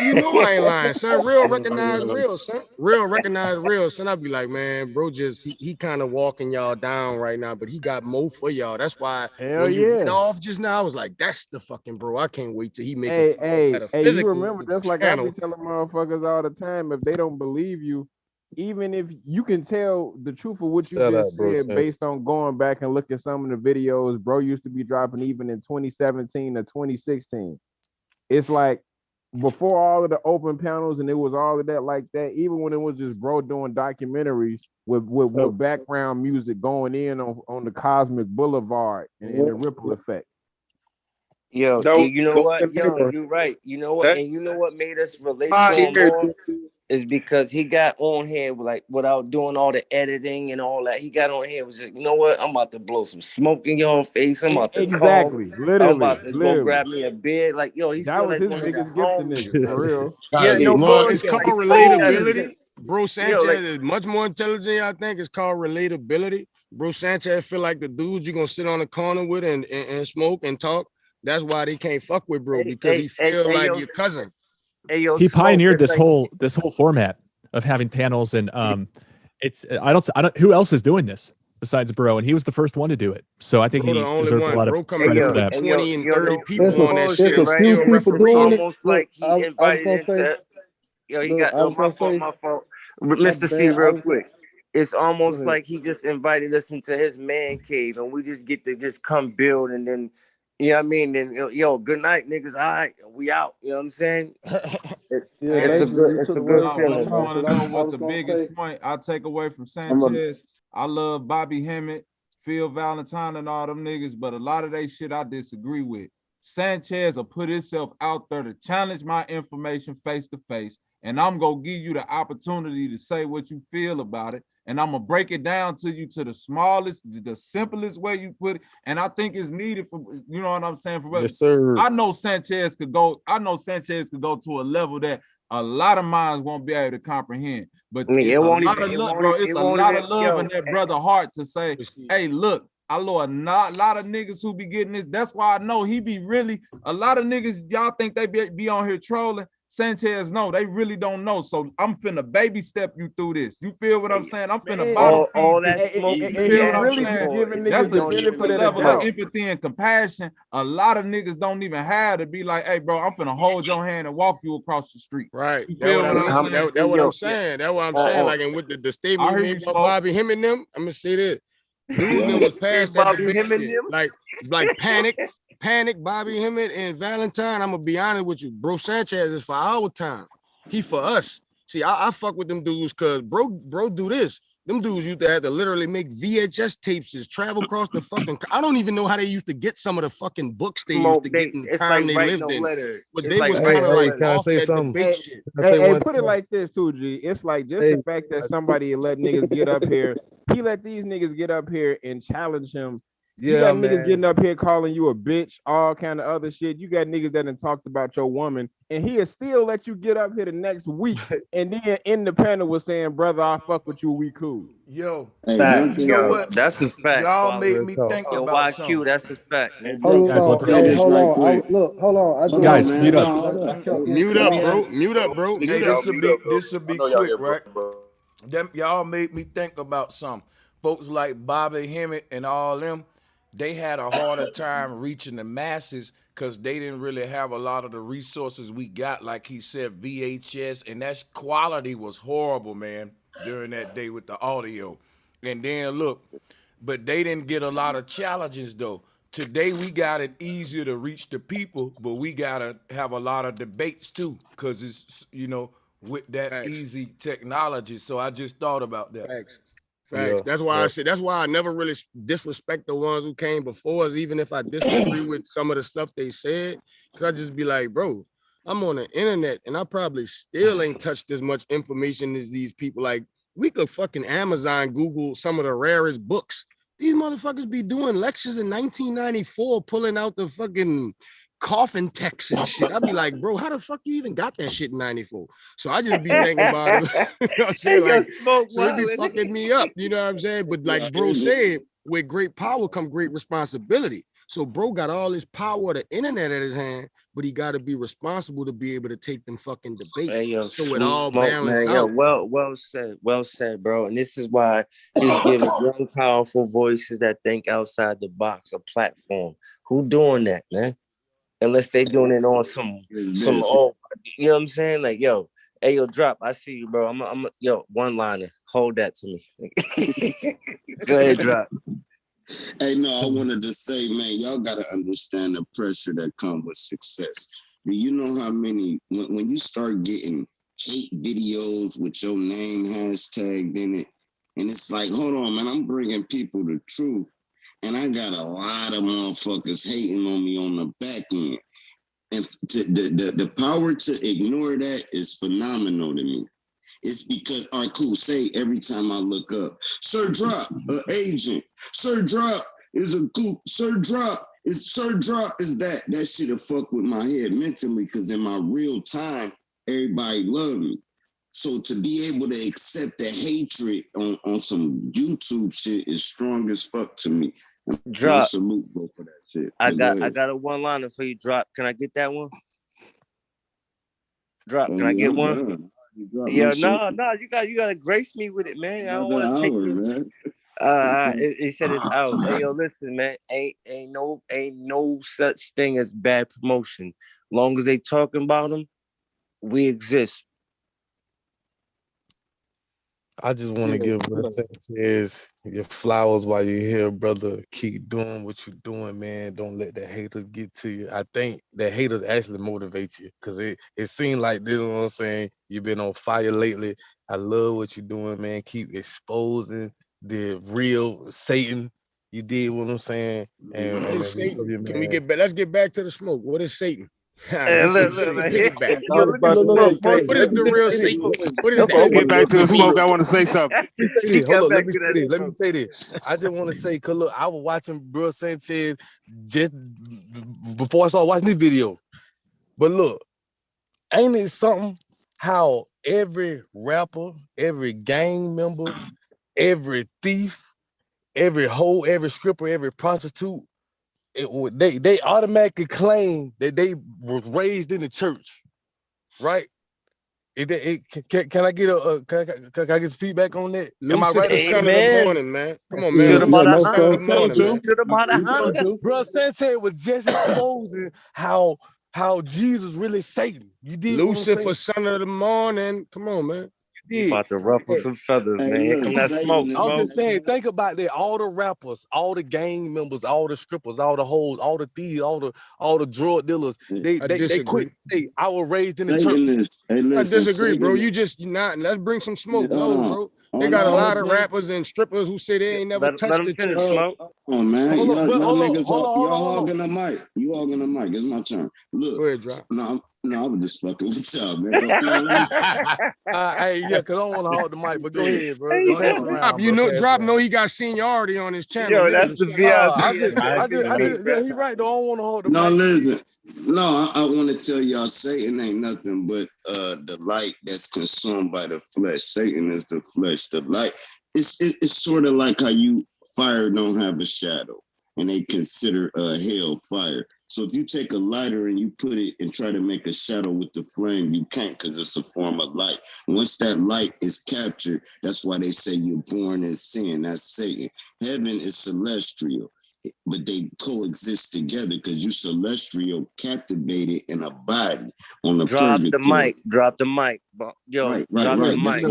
You know I ain't lying, son. Real recognize real, son. Real recognize real, son. I'd be like, man, bro, just he kind of walking y'all down right now, but he got more for y'all. That's why Hell when you went yeah. off just now, I was like, that's the fucking bro. I can't wait till he make Hey, it hey, metaphysical. you remember that's like I channel. be telling motherfuckers all the time, if they don't believe you, even if you can tell the truth of what you Shut just up, bro, said based on going back and look at some of the videos bro used to be dropping even in 2017 or 2016. It's like before all of the open panels and it was all of that like that, even when it was just bro doing documentaries with background music going in on the Cosmic Boulevard and the ripple effect. Yo, Don't you know go what? in Yo, paper. you're right. You know what? That And you know what made us relate to 5 him years. more is because he got on here like without doing all the editing and all that. He got on here was like, you know what? I'm about to blow some smoke in your face. I'm about to Exactly, come. I'm literally, about to go grab me a beer. Like, yo, he That feel was like his one of the biggest gift to homies. niggas, for real. Yeah, no Well, it's bullshit. called Like, relatability. Bro Sanchez like, is much more intelligent, I think. It's called relatability. Bro Sanchez feel like the dudes you're gonna sit on the corner with and smoke and talk. That's why they can't fuck with bro, because he feel like yo, your cousin. Hey, yo, He Smoke, pioneered it's this like, whole format of having panels, and it's I don't who else is doing this besides Bro, and he was the first one to do it. So I think Bro, the he only deserves a one. lot of Bro coming credit through for with that. 20 and 30 no people on that shit There's and a few still people It's doing refereeing. it. almost Look, like he I was invited gonna say, into. Yo, he look, got I was my gonna fault, say, my fault. my Mr. C, bad. real quick. It's Go almost ahead. like he just invited us into his man cave, and we just get to just come build, and then, you know what I mean? Then, yo, good night, niggas. All right, we out. You know what I'm saying? Yeah, It's a basically, good, you it's took a the good words But from my feeling, you man. mouth. want to But know I what was the gonna biggest say, point I take away from I'm a, Sanchez? I love Bobby Hemmett, Phil Valentine, and all them niggas, but a lot of they shit I disagree with. Sanchez will put himself out there to challenge my information face to face, and I'm gonna give you the opportunity to say what you feel about it, and I'm gonna break it down to you to the smallest, the simplest way you put it, and I think it's needed for, you know what I'm saying? For Yes, sir. I know Sanchez could go to a level that a lot of minds won't be able to comprehend. But I mean, it's it a won't lot even, of it love, won't, bro. it It's a won't lot even, of love yo, in that brother heart to say, hey, look, I know a lot of niggas who be getting this. That's why I know he be really, a lot of niggas, y'all think they be on here trolling. Sanchez, no, they really don't know. So I'm finna baby step you through this. You feel what I'm saying? I'm finna bottom all feed that this. smoke You he feel be what I'm asking saying? for, That's he a don't even different give it level of back. empathy and compassion. A lot of niggas don't even have to be like, hey, bro, I'm finna hold your hand and walk you across the street. Right. You That's feel what I what I'm mean. saying? That's what I'm saying. That's what I'm saying. Like, and with the statement I you hear made you, about Smoke. Bobby, him and them, I'm gonna say this. Dude, them was Say past that Bobby debate him and shit. them. Like Panic, Bobby Hemmett, and Valentine. I'm gonna be honest with you. Bro Sanchez is for our time. He for us. See, I fuck with them dudes because bro do this. Them dudes used to have to literally make VHS tapes, just travel across the fucking. I don't even know how they used to get some of the fucking books they used to get in the It's time like they writing a lived in. letter. But It's they like was writing kind of a like letter. Can I off say that something? debate shit. Can I say one Put it thing? like this too, G. It's like just Hey, the fact that somebody let niggas get up here. He let these niggas get up here and challenge him. You yeah, got niggas man. getting up here calling you a bitch, all kind of other shit. You got niggas that done talked about your woman, and he'll still let you get up here the next week, and then in the panel was saying, "Brother, I fuck with you, we cool." Yo, Fact. you know what? That's a fact. Y'all Quality. made me think Yo, about YQ, something. that's a fact, man. hold Guys, on, let's hey, go. hold on. Hold on. I just Guys, want to mute say up. something. I done kept Mute up, bro. Mute up, bro. Hey, Mute up. this will be quick, right? Y'all made me think about something. folks like Bobby Hemmett and all them, they had a harder time reaching the masses because they didn't really have a lot of the resources we got. Like he said, VHS, and that quality was horrible, man, during that day with the audio. And then look, but they didn't get a lot of challenges though. Today we got it easier to reach the people, but we gotta have a lot of debates too, cause it's with that Facts. easy technology. So I just thought about that. Facts. Yeah, That's why I said. That's why I never really disrespect the ones who came before us, even if I disagree with some of the stuff they said. Cause I just be like, bro, I'm on the internet and I probably still ain't touched as much information as these people. Like we could fucking Amazon Google some of the rarest books. These motherfuckers be doing lectures in 1994, pulling out the fucking coffin text and shit. I'd be like, bro, how the fuck you even got that shit in 94? So I just be thinking about it. You know what I'm saying? Like, so it be fucking me up. You know what I'm saying? But like bro said, with great power come great responsibility. So bro got all this power of the internet at his hand, but he got to be responsible to be able to take them fucking debates. Hey, yo, so it all Smoke, balance man, out. yo, well said, bro. And this is why he's giving young, powerful voices that think outside the box a platform. Who doing that, man? Unless they doing it on some old, you know what I'm saying? Like, yo, hey, yo, drop. I see you, bro. Yo, one liner. Hold that to me. Go ahead, drop. Hey, no, I wanted to say, man, y'all gotta understand the pressure that comes with success. Do you know how many when you start getting hate videos with your name hashtagged in it, and it's like, hold on, man, I'm bringing people the truth, and I got a lot of motherfuckers hating on me on the back end, and the power to ignore that is phenomenal to me. It's because, all right, cool. Say every time I look up, Sir Drop, an agent. Sir Drop is a cool. Sir Drop is that. That shit'll fuck with my head mentally because in my real time, everybody love me. So to be able to accept the hatred on some YouTube shit is strong as fuck to me. Drop. I salute bro for that shit. I got a one liner for you, Drop. Can I get that one? Drop. Can I get one? Yeah, no, you gotta grace me with it, man. I don't want to take you. He said it's out. Hey, yo, listen, man. Ain't no such thing as bad promotion. Long as they talking about them, we exist. I just want to give Brother Sanchez your flowers while you're here, brother. Keep doing what you're doing, man. Don't let the haters get to you. I think that haters actually motivate you because it seems like, this is what I'm saying, you've been on fire lately. I love what you're doing, man. Keep exposing the real Satan. You did what I'm saying. And Satan? Can we let's get back to the smoke. What is Satan? Hey, What is the real Satan? What is that? Get back to the smoke. I want to say something. Hold on, let me say this. I just want to say, cause look, I was watching Bro Sanchez just before I started watching this video. But look, ain't it something how every rapper, every gang member, every thief, every hoe, every stripper, every prostitute, they automatically claim that they was raised in the church, right? Can I get can I get some feedback on that? Am I right? Lucifer, son of the morning, man. Come on, man. Lucifer, son of the morning, man. Bro, Sanchez was just exposing how Jesus really Satan. You did Lucifer, son of the morning. Come on, man. About to ruffle some feathers, man. Here come that smoke. I'm just saying, think about that. All the rappers, all the gang members, all the strippers, all the hoes, all the thieves, all the drug dealers. They quit. Hey, I was raised in the church. I disagree, bro. You just not. Let's bring some smoke, bro. They got a lot of rappers and strippers who say they ain't never touched the church. Oh man, y'all hogging the mic. You hogging the mic. It's my turn. Look, go ahead, Drop. No, I was just fucking with y'all, man. Hey, yeah, cause I don't want to hog the mic, but go ahead, bro. Pass around, Drop know he got seniority on his channel. Yo, that's the VIP. Yeah, he right. Though I don't want to hold the mic. No, listen. No, I want to tell y'all, Satan ain't nothing but the light that's consumed by the flesh. Satan is the flesh. The light. It's sort of like how fire don't have a shadow. and they consider hell fire. So if you take a lighter and you put it and try to make a shadow with the flame, you can't, because it's a form of light. Once that light is captured, that's why they say you're born in sin. That's Satan. Heaven is celestial, but they coexist together because you celestial captivated in a body on the Drop the purgatory. mic. Drop the mic. Yo, Right. drop the mic.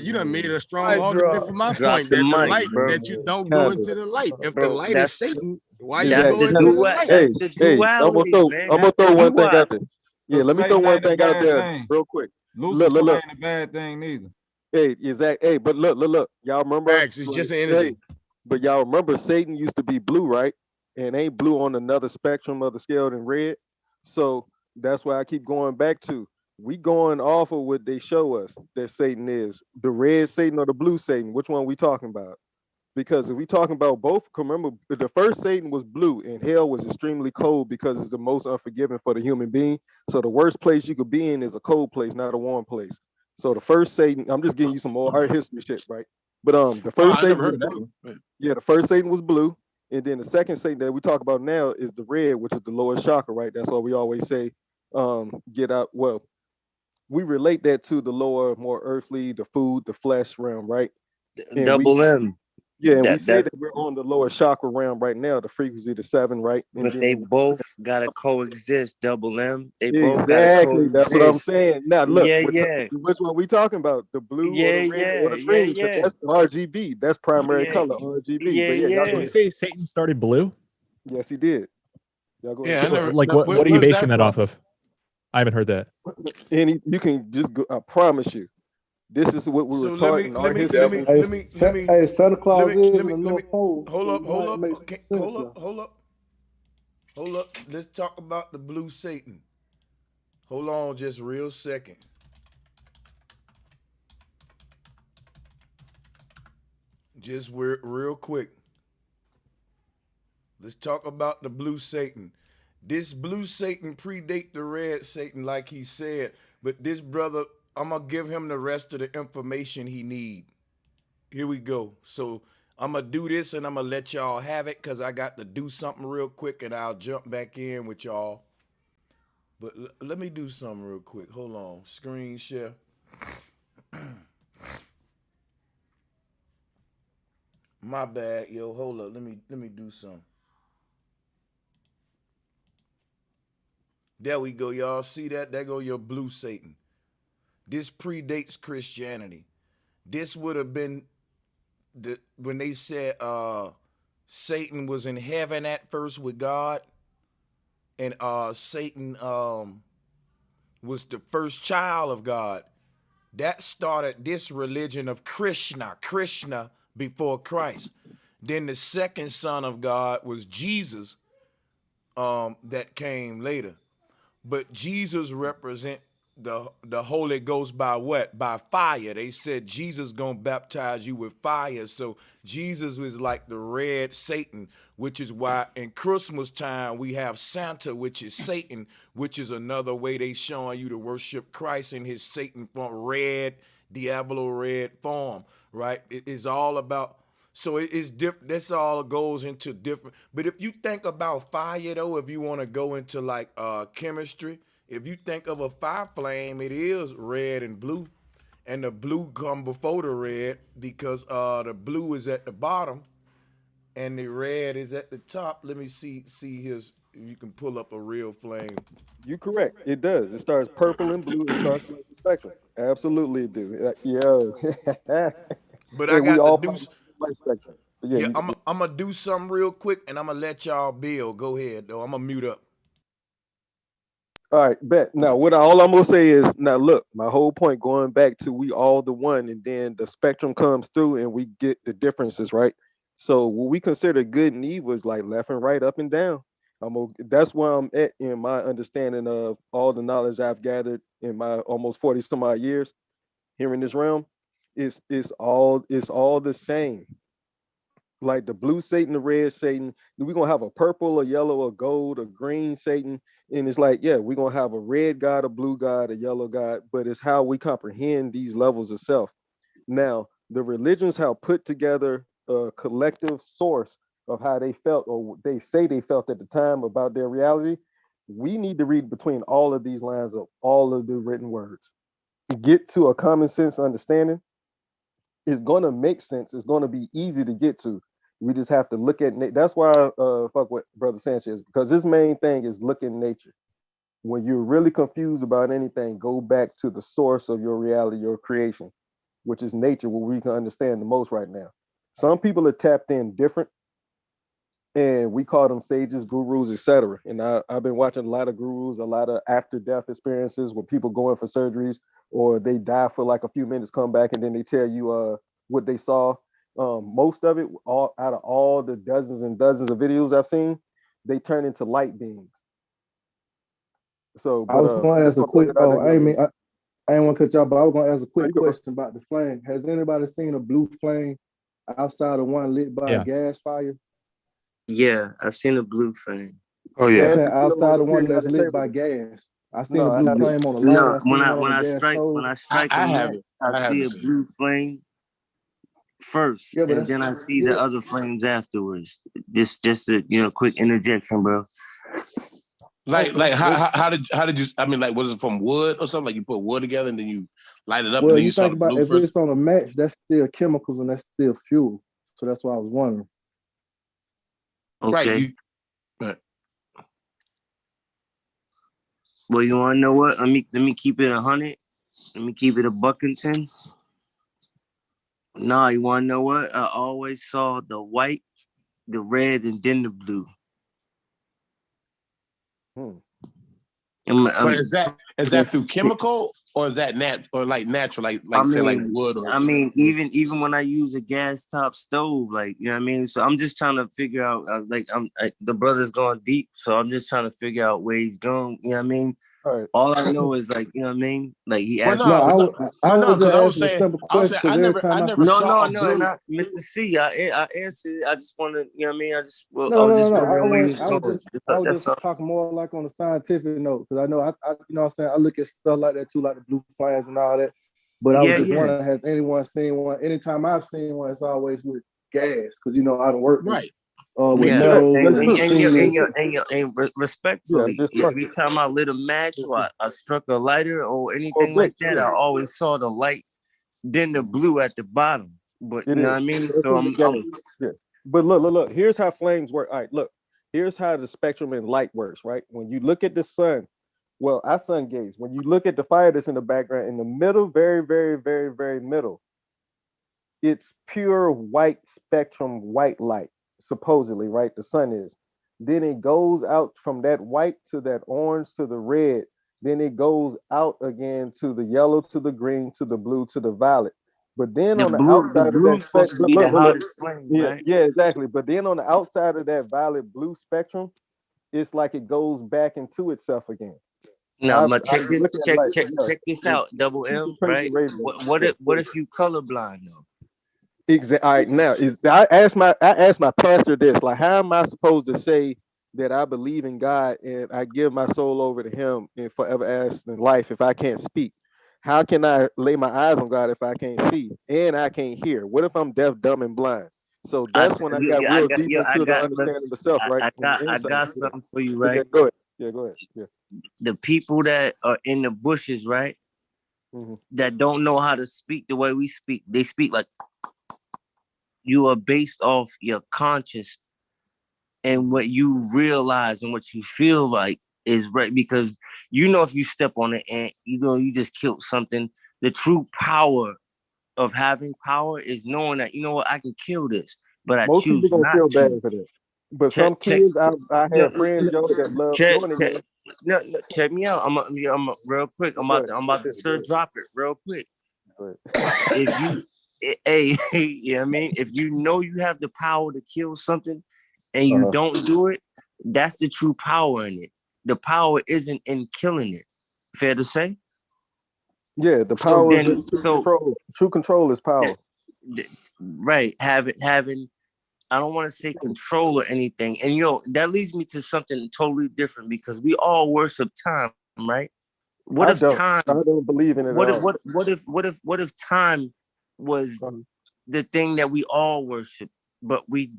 You done made a strong argument for my Drop point the that the mic, light, bro. that you don't go into the light. If the Bro, light is Satan, why you that's go the into the light? that's the duality, man. I'm gonna That's throw the one thing out there. duality. Yeah, let me throw one thing out there real quick. Lucifer Look. ain't a bad thing neither. Hey, exactly. Hey, but look. Y'all remember? Facts, it's just an energy. But y'all remember Satan used to be blue, right? And ain't blue on another spectrum of the scale than red. So that's why I keep going back to, we going off of what they show us that Satan is. The red Satan or the blue Satan, which one we talking about? Because if we talking about both, remember the first Satan was blue and hell was extremely cold because it's the most unforgiving for the human being. So the worst place you could be in is a cold place, not a warm place. So the first Satan, I'm just giving you some more art history shit, right? But the first I Satan never was heard of that blue. one. Yeah, the first Satan was blue, and then the second Satan that we talk about now is the red, which is the lowest chakra, right? That's why we always say, get out. Well, we relate that to the lower, more earthly, the food, the flesh realm, right? And Double M. yeah, and we That say that we're on the lower chakra realm right now, the frequency to 7, right? And but then they when both gotta coexist. Double M. They we, both gotta exactly, that's what I'm coexist. saying. Now look, Yeah. which one we talking about? The blue or the red or the green? Because Yeah. that's the RGB. That's primary color, RGB. But yeah, Did you say Satan started blue? yes, he did. Y'all go Yeah, I never. Like no, what are you where's basing that that from? off of? I haven't heard that. And you can just go, I promise you, this is what we were taught in our history. Hey, Santa Claus is in the North Pole. Hold so up, it hold might up, make okay, sense hold there. up, hold up. Hold up. Let's talk about the blue Satan. Hold on just real second. Just real quick. Let's talk about the blue Satan. This blue Satan predate the red Satan, like he said. But this brother, I'm going to give him the rest of the information he need. Here we go. So I'm going to do this and I'm going to let y'all have it because I got to do something real quick and I'll jump back in with y'all. But let me do something real quick. Hold on. Screen share. My bad, yo. Hold up. Let me do something. There we go, y'all. See that? There go your blue Satan. This predates Christianity. This would have been when they said Satan was in heaven at first with God, and Satan was the first child of God. That started this religion of Krishna before Christ. Then the second son of God was Jesus, that came later. But Jesus represent the Holy Ghost by what? By fire. They said Jesus gonna baptize you with fire. So Jesus was like the red Satan, which is why in Christmas time we have Santa, which is Satan, which is another way they showing you to worship Christ in his Satan form, red, Diablo red form, right? It is all about. So it's different. That's all goes into different. But if you think about fire, though, if you want to go into like chemistry, if you think of a fire flame, it is red and blue, and the blue come before the red because the blue is at the bottom, and the red is at the top. Let me see his. You can pull up a real flame. You correct. It does. It starts purple and blue. It starts like the spectrum. Absolutely, it do. Yeah. But Hey, I we got to all do. light spectrum. But yeah, Yeah, I'm gonna do something real quick, and I'm gonna let y'all build. Go ahead, though. I'm gonna mute up. all right, bet. Now, all I'm gonna say is, now look, my whole point going back to we all the one, and then the spectrum comes through, and we get the differences, right? So what we consider good and evil is like left and right, up and down. That's where I'm at in my understanding of all the knowledge I've gathered in my almost 40 some odd years here in this realm. It's all the same. Like the blue Satan, the red Satan, we're gonna have a purple, a yellow, a gold, a green Satan. And it's like, yeah, we're gonna have a red God, a blue God, a yellow God, but it's how we comprehend these levels of self. Now, the religions have put together a collective source of how they felt or they say they felt at the time about their reality, we need to read between all of these lines of all of the written words. Get to a common sense understanding. It's going to make sense. It's going to be easy to get to. We just have to look at that's why fuck with Brother Sanchez, because his main thing is look at nature. When you're really confused about anything, go back to the source of your reality, your creation, which is nature, where we can understand the most right now. Some people are tapped in different, and we call them sages, gurus, etc. And I've been watching a lot of gurus, a lot of after-death experiences where people go in for surgeries or they die for like a few minutes, come back, and then they tell you what they saw. Most of it, out of all the dozens and dozens of videos I've seen, they turn into light beings. So, I was going to ask a quick. I ain't want to cut y'all, but I was going to ask a quick question about the flame. Has anybody seen a blue flame outside of one lit by a gas fire? Yeah, I've seen a blue flame. Oh yeah. I'm saying outside of one that's lit by gas. I seen a blue flame on the lighter. When I strike a match, I see a blue flame first, and then I see the other flames afterwards. Just a quick interjection, bro. Like how did you? I mean, like, was it from wood or something? Like you put wood together and then you light it up, and then you saw the blue if first? it's on a match, that's still chemicals and that's still fuel. So that's why I was wondering. Okay. Right. Well, you want to know what? Let me keep it 100. Let me keep it $110. Nah, you want to know what? I always saw the white, the red, and then the blue. But is that through chemical or is that natural, like wood? Or... I mean, even when I use a gas top stove, like, you know what I mean. So I'm just trying to figure out, the brother's going deep, so I'm just trying to figure out where he's going. You know what I mean. All I know is, like, you know what I mean? Like, he asked I was saying a simple question. I never saw not Mr. C. I answered it. I just want to, you know what I mean? I was just talking more like on a scientific note, because I know I you know what I'm saying, I look at stuff like that too, like the blue flames and all that. But I was just wondering, has anyone seen one? Anytime I've seen one, it's always with gas, because I don't work with metal and respectfully, every time I lit a match or I struck a lighter or anything like that, I always saw the light, then the blue at the bottom. But you know what I mean? So I'm But look, here's how flames work. All right, look, here's how the spectrum in light works, right? When you look at the sun, well, I sun gaze. When you look at the fire that's in the background, in the middle, very, very, very, very middle, it's pure white spectrum, white light. Supposedly, right? The sun is. Then it goes out from that white to that orange to the red. Then it goes out again to the yellow, to the green, to the blue, to the violet. But then on the outside of that spectrum, right? Yeah, exactly. But then on the outside of that violet blue spectrum, it's like it goes back into itself again. No, but check this out, Double M, right? What if you colorblind though? Exactly. All right, now I asked my pastor this, like, how am I supposed to say that I believe in God and I give my soul over to Him and forever ask in life if I can't speak? How can I lay my eyes on God if I can't see and I can't hear? What if I'm deaf, dumb, and blind? So that's when I got real deep into the understanding of self, right? I got something for you, right? Go ahead. Yeah, go ahead. Yeah. The people that are in the bushes, right? Mm-hmm. That don't know how to speak the way we speak. They speak like, you are based off your conscious and what you realize and what you feel like is right. Because if you step on an ant, you just killed something. The true power of having power is knowing that, I can kill this, but I choose not to. Bad for that. But some kids, I have friends, that love doing it. No, check me out. I'm real quick. I'm about to drop it real quick. If you, you know what I mean? If you know you have the power to kill something and you don't do it, that's the true power in it. The power isn't in killing it. Fair to say? Yeah, the power is control. True control is power. Right. Having I don't want to say control or anything. And that leads me to something totally different, because we all worship time, right? I don't believe in it. What if time was the thing that we all worship, but we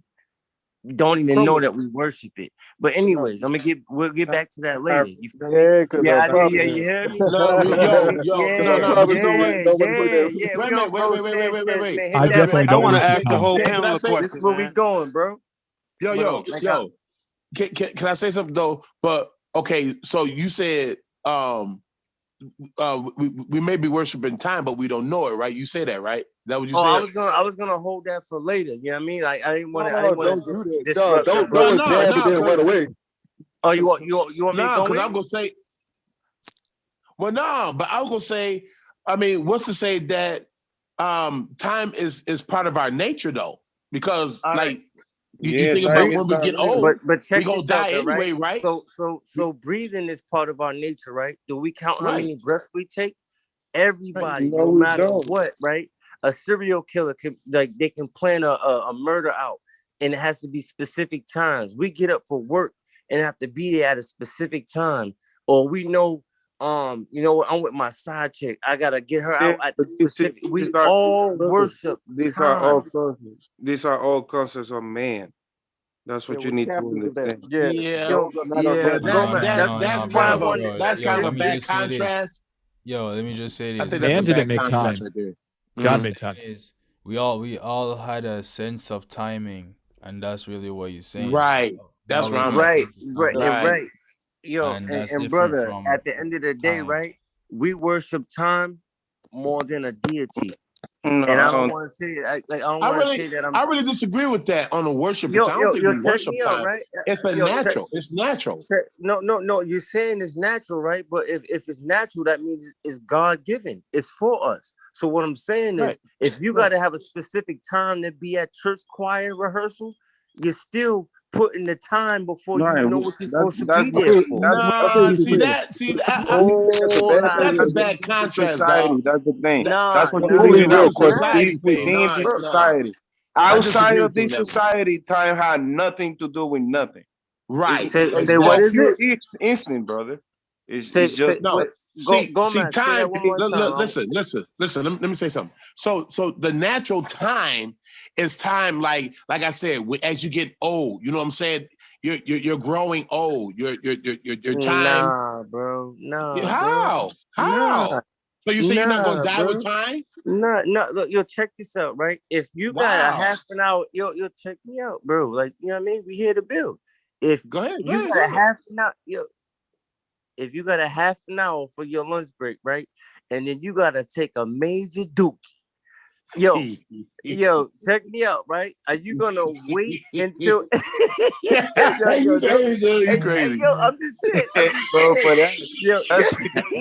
don't even know that we worship it. But anyways, we'll get back to that later. You feel me? Yeah, You hear me? No, but you know what? We on Bro Sanchez, man. Hit I that definitely like don't button. worship ask the time. whole Can panel I a say question, This is where we man. going, bro. Yo. Can I say something though? But okay, so you said we may be worshiping time, but we don't know it, right? You say that, right? That what you said? I was gonna hold that for later. You know what I mean? Like I didn't want to Don't disrupt. throw a jab and then run away. Oh, you want me to go because in? I'm gonna say. Well, no, but I was gonna say. I mean, what's to say that time is part of our nature though? Because you think about when we get old, but check we gonna this out, die though, anyway, right? So breathing is part of our nature, right? Do we count how Right. many breaths we take? Everybody, No, no we matter don't. what, right? A serial killer can they can plan a murder out, and it has to be specific times. We get up for work and have to be there at a specific time, or we know. You know what? I'm with my side chick. I gotta get her out at the specific. We all worship These time. are all concepts. These are all concepts of man. That's what you need to understand. That's kind of a bad contrast. Yo, let me just say I this. think that's a bad make time. contrast right there. God made time. Is we all had a sense of timing, and that's really what you're saying. Right. That's Now we right. got sense of timing. Right. Yo, And that's and different brother, from at the end of the day, time. right? We worship time more than a deity. No, And I don't want to say I don't want to say that I really disagree with that on the worship. Yo, I don't think we check worship me out, time. right? It's natural. It's natural. No. You're saying it's natural, right? But if it's natural, that means it's God given. It's for us. So what I'm saying is, if you got to have a specific time to be at church choir rehearsal, you're still putting the time before you know what you're supposed to be there for. That's a bad contrast, dog. That's the thing. That's what you you real quick. society Within thing. this society. Outside of this society, time had nothing to do with nothing. Right. Say what is it? It's instant, brother. It's just no. See, time. Listen. Let me say something. So the natural time is time, like I said, as you get old. You know what I'm saying? You're growing old. Your time. Nah, bro. Nah. How? Bro. How? So you say you're not gonna die with time? No. Look, yo, check this out, right? If you got a half an hour, yo, check me out, bro. Like, you know what I mean? We here to build. If go ahead, you got a half an hour, if you got a half an hour for your lunch break, right? And then you gotta take a major duke. Yo, check me out, right? Are you gonna wait until you crazy? Yo, I'm just saying.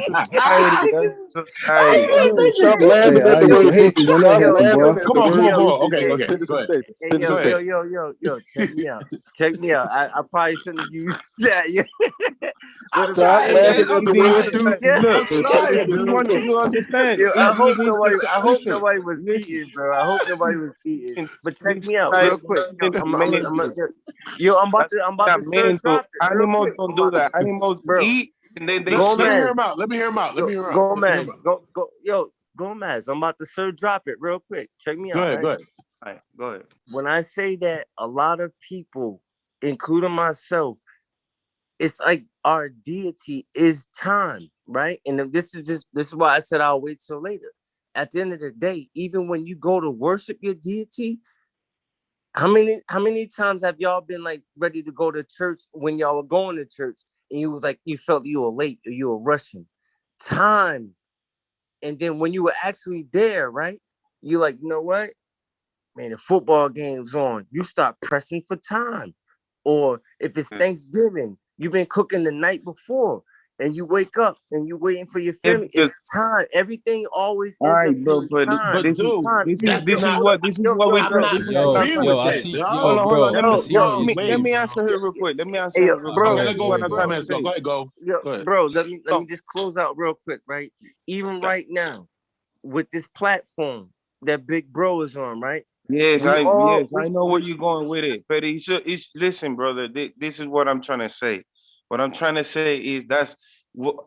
Society. Stop laughing at the word duke. Stop laughing at Come the word on. duke. Okay. Go ahead. Yo, check me out. I probably shouldn't have used that. Stop laughing at the word Look, I just want you to understand. I hope nobody was eating, bro. I hope nobody was eating. But check me out real quick. I'm about to search drop it. Animals don't do that. Animals eat and then they let me hear him out. Let me hear him out. Gomez, I'm about to search drop it real quick. Check me out. Go ahead. All right, go ahead. When I say that a lot of people, including myself, it's like our deity is time, right? And this is why I said I'll wait till later. At the end of the day, even when you go to worship your deity, how many times have y'all been like ready to go to church when y'all were going to church and you was like you felt you were late or you were rushing? Time. And then when you were actually there, right? You're like, you know what? Man, the football game's on. You start pressing for time. Or if it's Thanksgiving, you've been cooking the night before and you wake up and you're waiting for your family. It's time. Everything always ends up being time. This is what we're Let me answer her real quick. Bro, let me just close out real quick, right? Even right now, with this platform that Big Bro is on, right? Yes, I know where you're going with it. But listen, brother, this is what I'm trying to say. What I'm trying to say is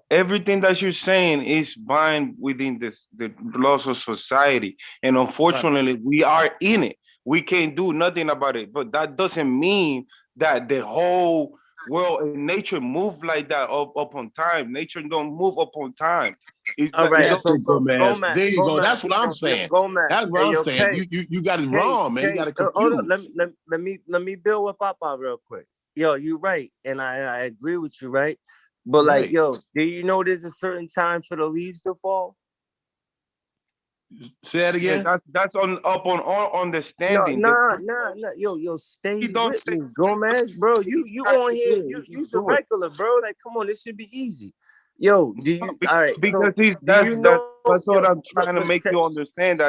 everything that you're saying is bind within the laws of society. And unfortunately, we are in it. we can't do nothing about it. But that doesn't mean that the whole world and nature move like that up on time. Nature don't move up on time. All right, That's so it, Gomez. Gomez, There you go. Gomez, That's what I'm saying. Gomez. That's what Hey, I'm yo, saying. K, You got it K, wrong, man. You K, got it hold up. confused. Let me build with Papa real quick. Yo, you right, and I agree with you, right? But like, Right. yo, do you know there's a certain time for the leaves to fall? Say that again. Yeah, that's on our understanding. Nah. Yo, stay with me, Gomez, bro. You on here? You's a regular, bro. Like, come on, this should be easy. Yo, do you? All right, Because so do you know? that's what I'm Yo, trying to make you understand.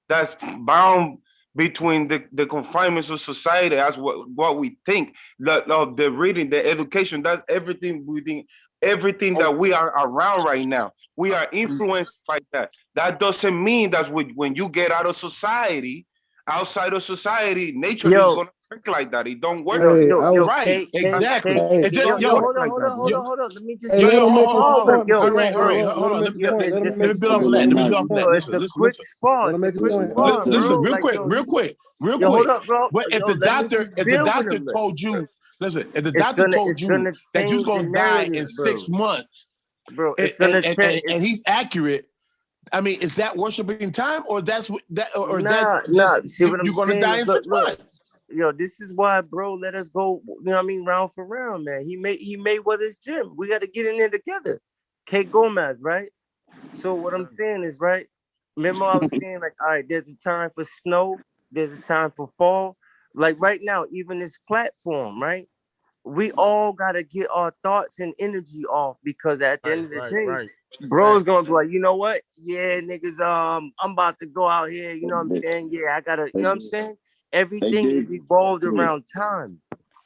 That's bound between the confinements of society. That's what we think. The reading, the education, that's everything within everything that we are around right now. We are influenced by that. That doesn't mean that when you get out of society, outside of society, nature is gonna work like that. It don't work. Right, exactly. It just hold on. Let me just Hey, let him make his hold point. on. All right. Hold on. Let me build off of that. It's a quick spot. Let him make his point. Listen, real Like, quick. Yo, hold up, bro. But if Yo, the let me doctor, just build with him. told you, listen, if the It's doctor gonna told you that you're change gonna the die in narrative, 6 months, bro. It's gonna change. and he's accurate. I mean, is that worshiping time, or that's what that, or Nah. just See what I'm you're gonna saying? die in 6 months? Yo, this is why, bro. Let us go. You know what I mean? Round for round, man. He made what his gym. We got to get in there together. K Gomez, right? So what I'm saying is, right? Remember I was saying, like, all right, there's a time for snow, there's a time for fall. Like right now, even this platform, right? We all gotta get our thoughts and energy off, because at the end of the day, bro's gonna be like, you know what? Yeah, niggas, I'm about to go out here, you know what I'm saying? Yeah, I gotta, you know what I'm saying? Everything is evolved around time.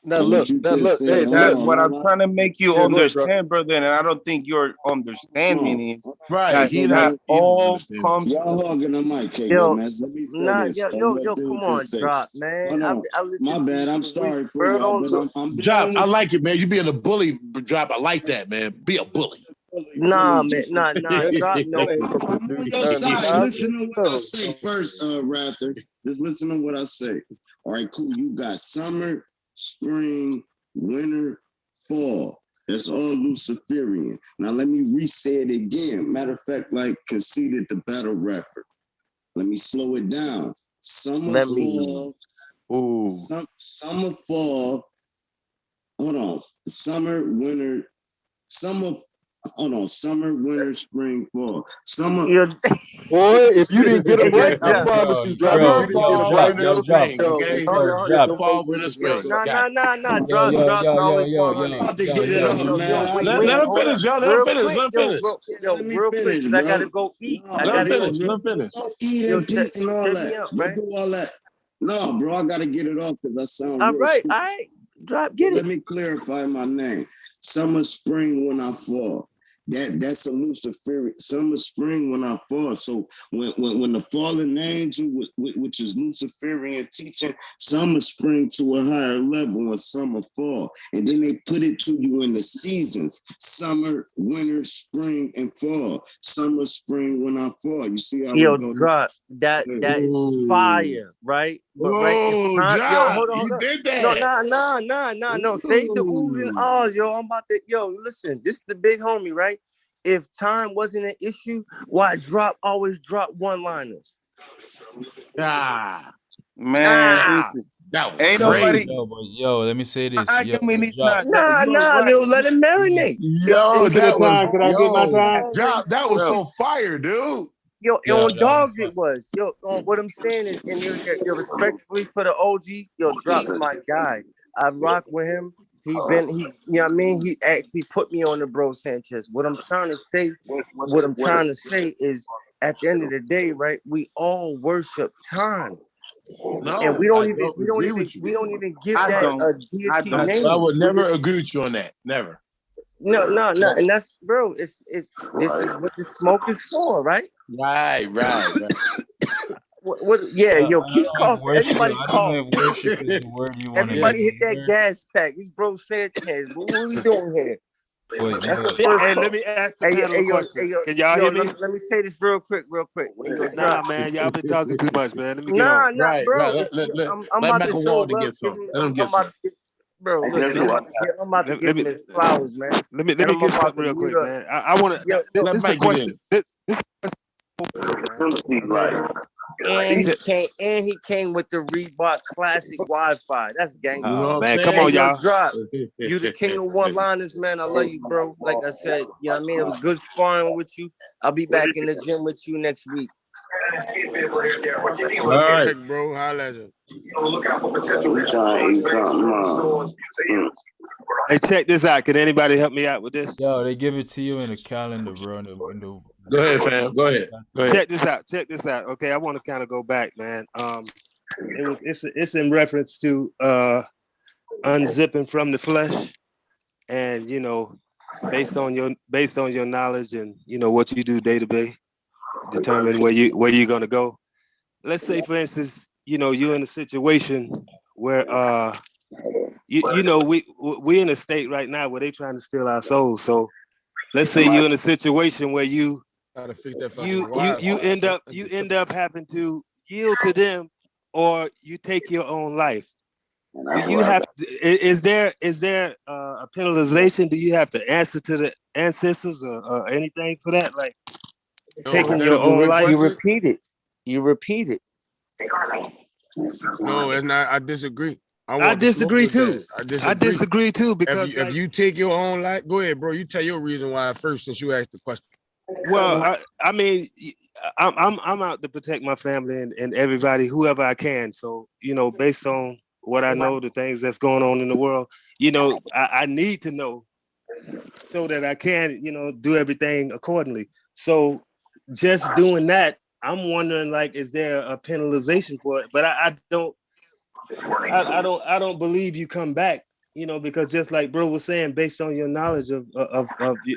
Now look. Hey, That's what I'm trying to make you understand, brother. And I don't think your understanding is right. He not all comes. Y'all hogging the mic, K. Yo, Gomez. Let me say nah, this. yo, come on, drop, man. I listen My to bad. you I'm for sorry weeks, for bro. y'all, Don't but I'm Drop, dealing I with like it, man. You being a bully, drop. I like that, man. Be a bully. nah, man, nah, drop, no. I'm on your side. Listen to what I say first, Rather. Just listen to what I say. All right, cool. You got summer, spring, winter, fall. That's all Luciferian. Now let me re-say it again. Matter of fact, like Conceited the battle rapper. Let me slow it down. Summer, fall. Ooh. Summer, fall. Hold on. Summer, winter, summer. Hold on. Summer, winter, spring, fall. Summer. Boy, if you didn't get them right, I promise you, drop. Summer, If you didn't get fall, them right, winter, spring. Okay. drop. Fall, winter, spring. Nah, drop, always 100. About to get it off, man. Let him finish, y'all. Let him finish. Let him finish. Real quick, because I gotta go eat. Let him finish. Let him finish. Eat and pee and all that. Don't do all that. No, bro, I gotta get it off because I sound real stupid. All right. Drop, get it. Let me clarify my name. Summer, spring, when I fall. That's a Luciferian. Summer, spring, when I fall. So when the fallen angel, which is Luciferian teaching, summer, spring to a higher level, and summer, fall, and then they put it to you in the seasons: summer, winter, spring, and fall. Summer, spring, when I fall. You see how Yo, we go? drop. That is fire, right? But Hold on. You did that. No. Save the oohs and ahs, yo. I'm about to, listen, this is the big homie, right? If time wasn't an issue, why drop always drop one-liners? Man, that was ain't crazy. Yo, let me say this. Nah, let it marinate. Yo, that was Drop, that was so fire, dude. Yo, on dogs it was. Yo, what I'm saying is, and yo, respectfully for the OG, yo, Drop's my guy. I rock with him. You know what I mean? He actually put me on the Bro Sanchez. What I'm trying to say is, at the end of the day, right? We all worship time. No, and we don't even give that a deity name. I would never agree with you on that. Never. No, and that's, bro. This is what the smoke is for, right? Right. What? Yeah, keep coughing. Everybody I cough. don't know if worship is the word you want to use. Everybody hit that gas pack. It's Bro Sanchez. What are we doing here? Wait, That's the Hey, first hey, part. let me ask the panel a Yo, question. Can y'all yo, hear me? let me say this real quick. Hey, yo, Nah, drop. man, y'all been talking too much, man. Let me get on. Nah, Right, bro. right. I'm Let about to Michael show Walden love. get some. Let him I'm get about some. to get, bro. Guess Listen, who I I'm about to give him his flowers, man. Let And me I'm get about something to real mute quick, up. man. I want to. Yo, This is a Let Mike get question. in. This is a question, man. Okay? And he came with the Reebok Classic Wi-Fi. That's You gangster. know Oh what I'm man, come Hey, on, saying? yo, y'all. drop. You the king of one-liners, man. I love you, bro. Like I said, you know what I mean? It was good sparring with you. I'll be back in the gym with you next week. All right. Bro, holla at you. Hey, check this out. Can anybody help me out with this? Yo, they give it to you in the calendar, bro. Go ahead, fam. Go ahead. Check this out. Check this out. Okay, I want to kind of go back, man. It's in reference to unzipping from the flesh, and based on your knowledge and what you do day to day, determine where you're gonna go. Let's say, for instance, you're in a situation where we in a state right now where they trying to steal our souls. So let's say you're in a situation where you Gotta fix that fucking you end up having to yield to them, or you take your own life. Do you have? Is there a penalization? Do you have to answer to the ancestors or anything for that? Like taking your own life? You repeat it. No, it's not. I disagree. I disagree too. I disagree too because if you take your own life, go ahead, bro. You tell your reason why first, since you asked the question. Well, I mean, I'm out to protect my family and everybody, whoever I can. So based on what I know, the things that's going on in the world, I need to know so that I can, do everything accordingly. So just doing that, I'm wondering, like, is there a penalization for it? But I don't believe you come back, because just like bro was saying, based on your knowledge of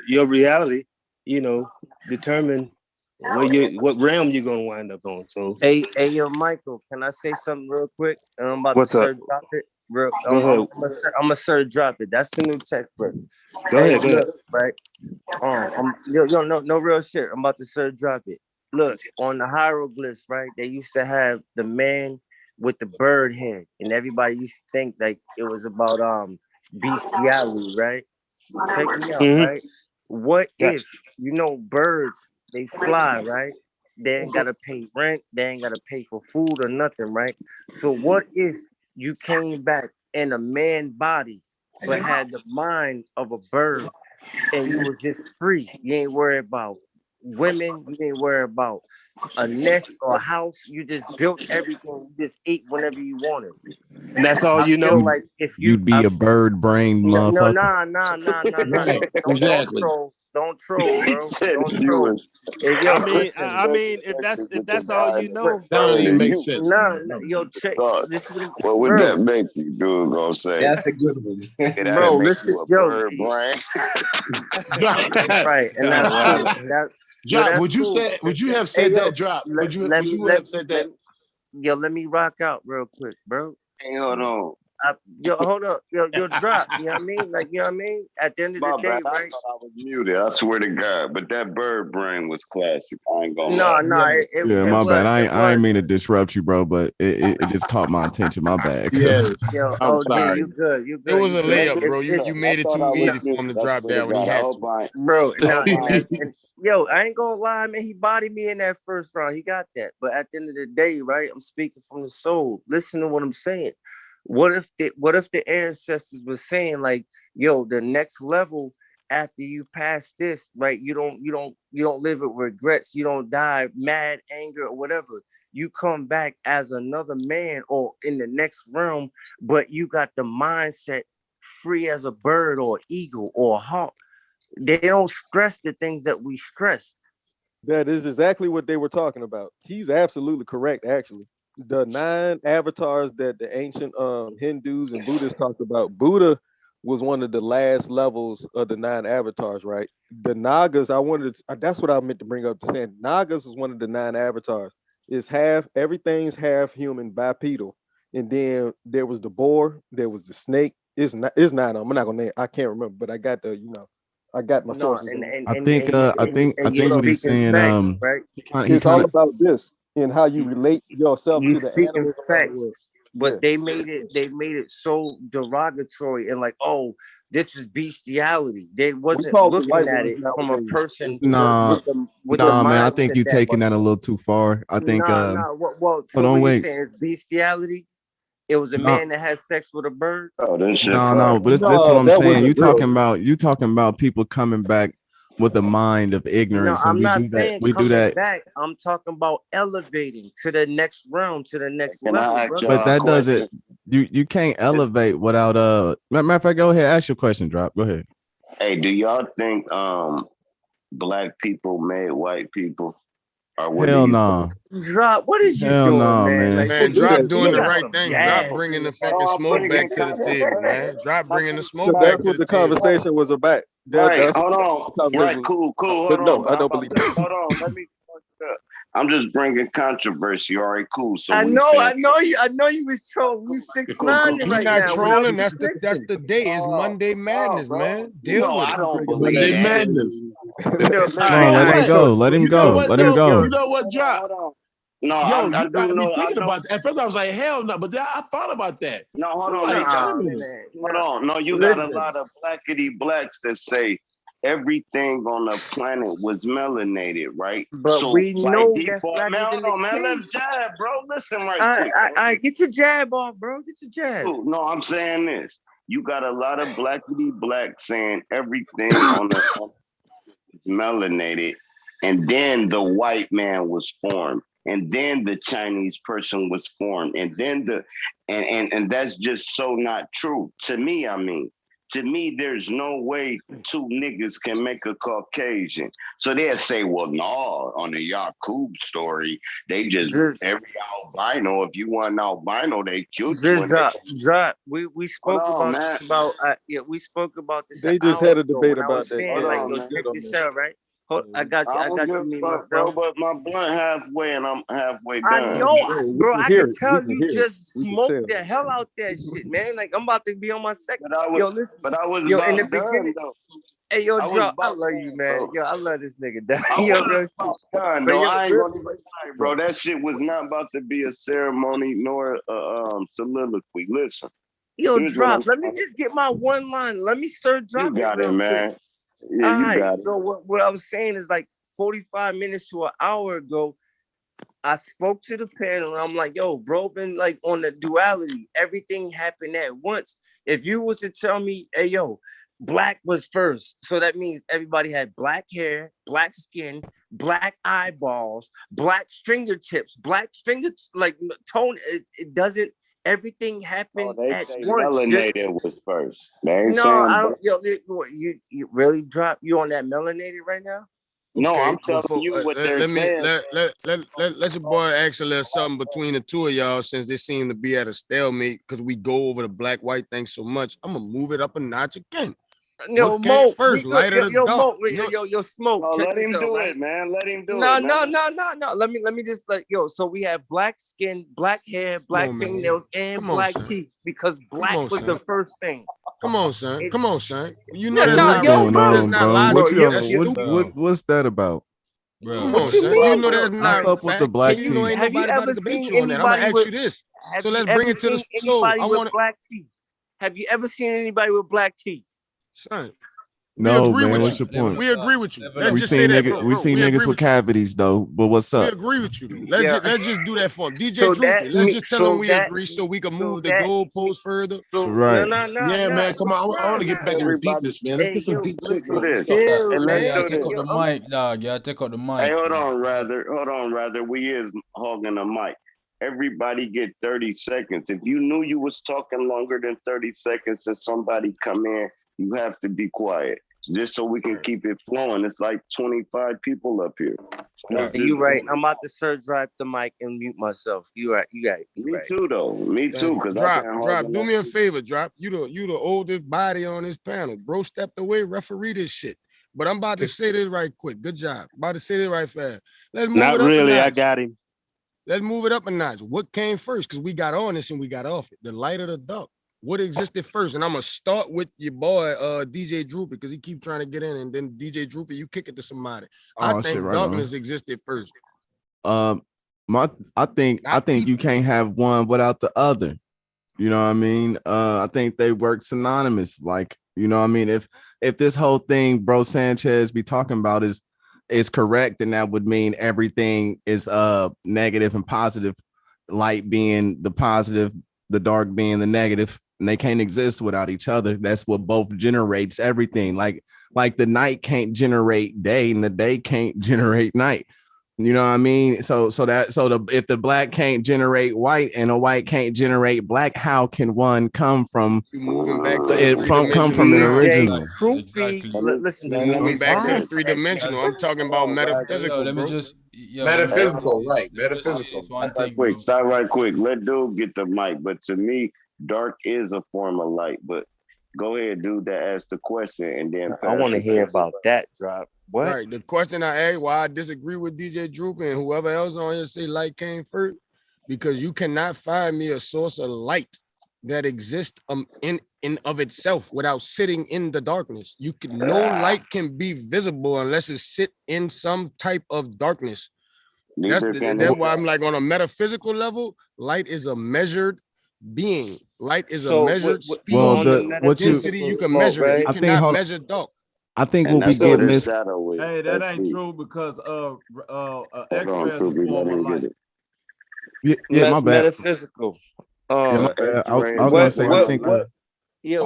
your reality, determine what realm you're gonna wind up on. So Hey, yo, Michael, can I say something real quick? And I'm about What's to up? drop it. Go ahead. I'm gonna drop it. That's the new tech, bro. Go ahead. Look, right? No real shit. I'm about to drop it. Look, on the hieroglyphs, right? They used to have the man with the bird head, and everybody used to think like it was about bestiality, right? Check me out, right? What if birds they fly, right? They ain't gotta pay rent, they ain't gotta pay for food or nothing, right? So what if you came back in a man body but had the mind of a bird and you was just free? You ain't worried about women, you ain't worried about a nest or a house, you just built everything, you just ate whenever you wanted. And that's all I you know? feel like if You'd be a bird brained no, motherfucker. Right. Exactly. Don't troll, bro. Don't troll. Hey, yo, listen. I mean, if that's all you know, That don't even make sense. Nah, yo, check. This is What would that make you do? Gonna say That's a good one. bro. make Listen, you a yo, bird brain. right, and that's cool. Drop. That's Would you cool. say? Would you have Hey, said yo, that? Drop. Would you let have said that? let me rock out real quick, bro. Hey, hold on. Hold up, yo, drop. You know what I mean? Like, you know what I mean? At the end of the My day, bad. I right? thought I was muted. I swear to God. But that bird brain was classic. I ain't gonna No, lie. Yeah, it my bad. was. I ain't mean to disrupt you, bro, but it just caught my attention. My bad. Yes. Yo, I'm OG, sorry. you good. You It good. was You a good. layup, bro. You made it too easy for him to drop down when he had to. Bro, and yo, I ain't gonna lie, man. He bodied me in that first round. He got that. But at the end of the day, right? I'm speaking from the soul. Listen to what I'm saying. What if the ancestors were saying like, yo, the next level after you pass this, right? You don't live with regrets. You don't die mad, anger, or whatever. You come back as another man or in the next realm, but you got the mindset free as a bird or eagle or a hawk. They don't stress the things that we stress. That is exactly what they were talking about. He's absolutely correct, actually. The 9 avatars that the ancient Hindus and Buddhists talked about, Buddha was one of the last levels of the 9 avatars, right? The Nagas, that's what I meant to bring up to saying. Nagas is one of the 9 avatars. Everything's half human, bipedal. And then there was the boar, there was the snake. It's 9 of them. I'm not gonna name, I can't remember, but I got the. I got my sources. I think what he's saying, right? It's all about this and how you relate yourself You to the speaking animals around the facts, world. but Yeah. they made it so derogatory and like, oh, this is bestiality. They wasn't call the looking white at ones it from a nowadays. person Nah, with the man. I mindset think you that taking that a little too far. I think. nah. Well, so Hold on, what you wait. saying is bestiality? It was a No, man that had sex with a bird. Oh, this shit. no. But this is what I'm saying. You talking about people coming back with a mind of ignorance, No, and I'm we not do that. saying We do coming that. back. I'm talking about elevating to the next realm, to the next Can I level, ask brother. But that doesn't. You can't elevate without Matter of fact, go ahead. Ask your question. Drop. Go ahead. Hey, do y'all think black people made white people? Or what Hell do you no. Drop, what is you Hell doing, no, man? man. Like, Drop you doing the got right some thing. gas Drop bringing in the you. fucking smoke back to the table, man. Drop bringing the smoke back That's to what the the table. conversation was about. Right, hold on. Right, cool. But Hold no, on. But I I'm don't about believe to, that. hold on. Let me fuck it up. I'm just bringing controversy. All right, cool. So I we know saying you was trolling. You 6'9" We right not now. trolling. That's the day. It's Monday Madness, man. Deal with I it. don't believe Monday that. Madness. Come on, let him go. Let him go. Let him go. You know what, Drop? Hold on. No, Yo, I you do got to be know. I thinking know. about that. At first, I was like, hell no, but then I thought about that. No, hold I'm on. like, Hold man. on. No, you got a lot of blackity blacks that say everything on the planet was melanated, right? But So we by know that's default, not man, even hold on, the man. Let's case. jab, bro. Listen right quick. I get your jab off, bro. Get your jab. Cool. No, I'm saying this. You got a lot of blackity blacks saying everything on the melanated, and then the white man was formed, and then the Chinese person was formed, and then and that's just so not true to me. I mean, to me, there's no way two niggas can make a Caucasian. So they'll say, well, no, on the Yakub story, they just every albino. If you want an albino, they killed you. And we spoke about this about we spoke about this. They just had a debate about that. Saying, like, yo, check this out, right? Hold, I got you, me myself. Bro, but my blunt halfway and I'm halfway done. I know, bro. I can tell you just smoked smoked the hell out that shit, man. Like, I'm about to be on my second. Listen. But I was yo, about in the done, beginning, though. Hey, yo, I Joe, I love you, man. bro. Yo, I love this nigga. I Yo, was about done, but though. yo, I ain't gonna even lie, bro. That shit was not about to be a ceremony nor a soliloquy. Listen. Yo, Here's what Drop. I'm Let me just get my one line. Let me start dropping. You got it, it, man. quick. Yeah, All you right. got it. So what I was saying is like 45 minutes to an hour ago, I spoke to the panel and I'm like, yo, bro, been like on the duality. Everything happened at once. If you was to tell me, hey, yo, black was first. So that means everybody had black hair, black skin, black eyeballs, black fingertips, black fingers, like tone. It doesn't, everything happened at once. Melanated was first. They ain't No, saying I don't. Yo, you really drop you on that melanated right now? No, Okay, I'm telling you what they're saying. Let your boy ask a little something between the two of y'all, since they seem to be at a stalemate because we go over the black white thing so much. I'm gonna move it up a notch again. Yo, what came Mo, first, light or the dark? Yo, Smoke. Oh, check let this him out, do right? it, man. Let him do No. it. No. Let me just so we have black skin, black hair, black fingernails, and black teeth because black was the first thing. Come on, son. Come on, son. You know What's going on, not bro? logic. That's stupid. What's that about? Come on, son. You know that's not What's up with the black you know teeth? ain't nobody about to debate you on that. I'm gonna ask you this. So let's bring it to the soul. I want black teeth. Have you ever seen anybody with black teeth? Son. No, man. What's your point? We agree with you. Let's We just say seen that, niggas. bro. We seen niggas with cavities though. But what's We up? agree with you, though. Let's just do that for him. DJ So Truthful. Let's just tell him we that- agree so we can so move the that- goalpost further. Right. Yeah, man. Come on. I want to get back and repeat this, man. Let's get some deep shit Do going. this. Chill, And let's Yeah, do take this. out the mic, dog. Yeah, take out the mic. Hey, hold on, rather. We is hogging the mic. Everybody get 30 seconds. If you knew you was talking longer than 30 seconds and somebody come in, you have to be quiet. Just so we can keep it flowing. It's like 25 people up here. You right. I'm about to start drive the mic and mute myself. You right. Me too, though. Me too. Because Drop. Do me a favor, Drop. You the oldest body on this panel. Bro stepped away, referee this shit. But I'm about to say this right quick. Good job. About to say this right fast. Let's move Not it up really. a notch. I got him. Let's move it up a notch. What came first? Because we got on this and we got off it. The light or the dark? What existed first? And I'm gonna start with your boy DJ Droopy, because he keep trying to get in, and then DJ Droopy, you kick it to somebody. I think darkness existed first. I think you can't have one without the other. You know what I mean? I think they work synonymous. Like, you know what I mean? If this whole thing Bro Sanchez be talking about is correct, then that would mean everything is negative and positive, light being the positive, the dark being the negative, and they can't exist without each other. That's what both generates everything. Like the night can't generate day and the day can't generate night. You know what I mean? So if the black can't generate white and a white can't generate black, how can one come from moving back to the original? Listen, moving back to the three-dimensional. I'm talking about metaphysical, let me bro. Metaphysical, right? Metaphysical. Stop right quick. Let dude get the mic. But to me, dark is a form of light. But go ahead, dude, that asked the question, and then I want to hear about that drop. What? Right. The question I asked, why I disagree with DJ Droopy and whoever else on here say light came first, because you cannot find me a source of light that exists in of itself without sitting in the darkness. No light can be visible unless it sit in some type of darkness. That's why I'm like, on a metaphysical level, light is a measured being. Light is a measured speed. Density you can measure. Right? You cannot measure dark. I think what we get missed. Hey, that ain't true, because X-ray is a form of light. Yeah, my bad. Metaphysical. I was gonna say, I think. Come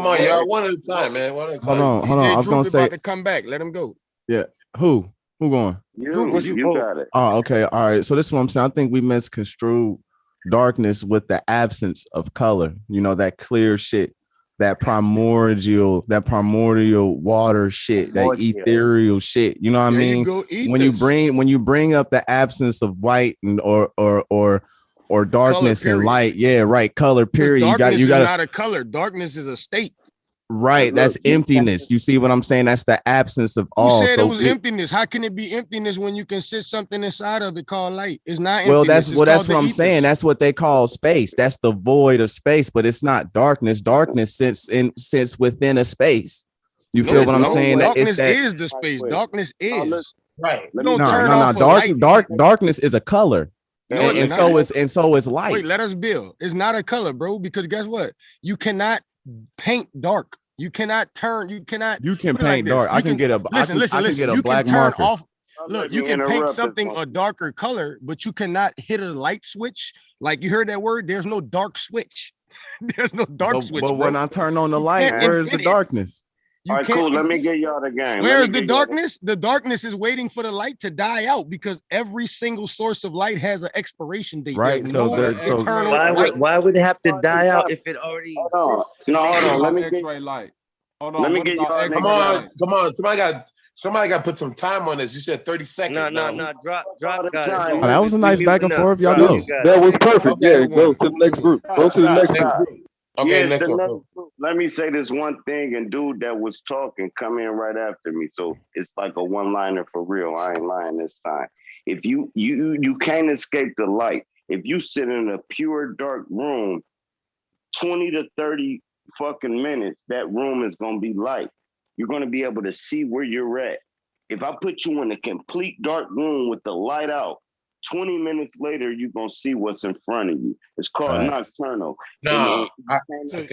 on, y'all, one at a time, man. One at a time. Hold on. I was gonna say, about to come back. Let him go. Yeah. Who going? You got it. Oh, okay. All right. So this is what I'm saying. I think we misconstrued darkness with the absence of color. You know, that clear shit. That primordial water shit, that ethereal shit. You know what I mean? When you bring up the absence of white and or darkness and light, yeah, right. Color period. Darkness is not a color. Darkness is a state. Right, that's emptiness. You see what I'm saying? That's the absence of all. You said it was emptiness. How can it be emptiness when you can sit something inside of it called light? It's not emptiness. Well, that's what I'm saying. That's what they call space. That's the void of space, but it's not darkness. Darkness sits within a space. You feel what I'm saying? Darkness is the space. Darkness is right. Darkness is a color. And so is light. Wait, let us build. It's not a color, bro, because guess what? You cannot paint dark. You cannot turn. You can paint dark. I can get a black marker. Look, you can paint something a darker color, but you cannot hit a light switch. Like, you heard that word? There's no dark switch. There's no dark switch. But when I turn on the light, where's the darkness? All right, cool. Let me get y'all the game. Where's the darkness? The darkness is waiting for the light to die out, because every single source of light has an expiration date. Right. Why would it have to die out if it already exists? No, hold on. Let me get X-ray light. Hold on. Let me get y'all. Come on. Somebody got to put some time on this. You said 30 seconds. No. Drop. That was a nice back and forth. Y'all know. That was perfect. Yeah, go to the next group. Go to the next group. Okay, yes, let me say this one thing, and dude that was talking come in right after me. So it's like a one-liner for real. I ain't lying this time. If you can't escape the light. If you sit in a pure dark room, 20 to 30 fucking minutes, that room is gonna be light. You're gonna be able to see where you're at. If I put you in a complete dark room with the light out, 20 minutes later, you're going to see what's in front of you. It's called nocturnal. No.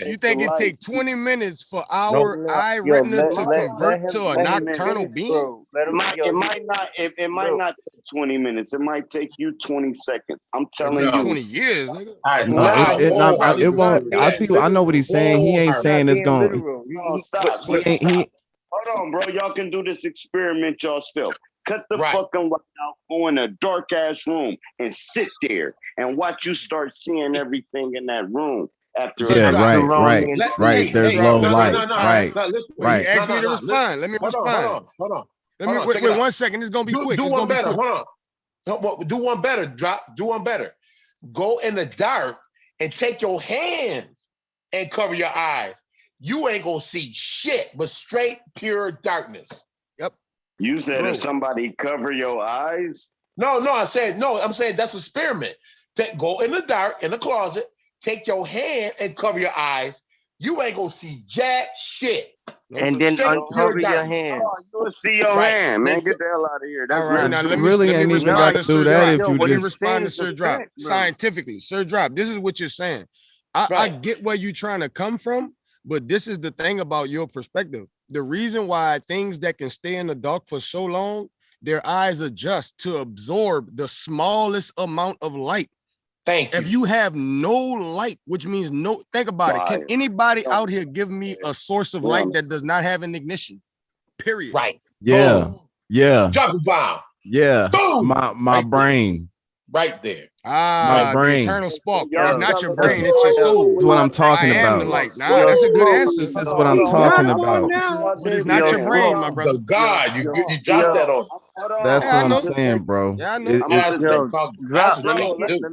You think it take 20 minutes for our eye retina to convert to a nocturnal being? It might not take 20 minutes. It might take you 20 seconds. I'm telling you. 20 years, nigga. It won't. I know what he's saying. He ain't saying it's going to stop. Hold on, bro. Y'all can do this experiment yourself. Cut the fucking light out, go in a dark ass room and sit there and watch you start seeing everything in that room. After right. There's low light. Right. You asked me to respond. Let me respond. Hold on. Wait 1 second. It's gonna be quick. Do one better. Hold on. Do one better. Do one better. Go in the dark and take your hands and cover your eyes. You ain't gonna see shit but straight pure darkness. Yep. You said if somebody cover your eyes? No, I'm saying that's an experiment. Go in the dark, in the closet, take your hand and cover your eyes. you ain't gonna see jack shit. And then Straight pure uncover your darkness. hands. You'll see your Right. hand, man. Get the hell out of here. That's All right, not now true. let me really ain't even respond got to to do Sir that Drop. if you Let me just respond to is Sir a Drop fact, brother. scientifically. Sir Drop, this is what you're saying. I get where you're trying to come from, but this is the thing about your perspective. The reason why things that can stay in the dark for so long, their eyes adjust to absorb the smallest amount of light. Thank you. If you have no light, which means no, think about it. Can anybody out here give me a source of light that does not have an ignition? Period. Right. Yeah. Boom. Yeah. Drop a bomb. Yeah. Boom. My Right brain. Right there. My The brain. eternal spark. Yo, It's not your That's, brain, it's your soul. that's what I'm talking I am the about. light. Nah, that's a good answer. This is what I'm talking about. But it's not your brain, my brother. The God, you dropped that on. That's Yeah, what I I'm know. saying, bro. Yeah, I know. Drop.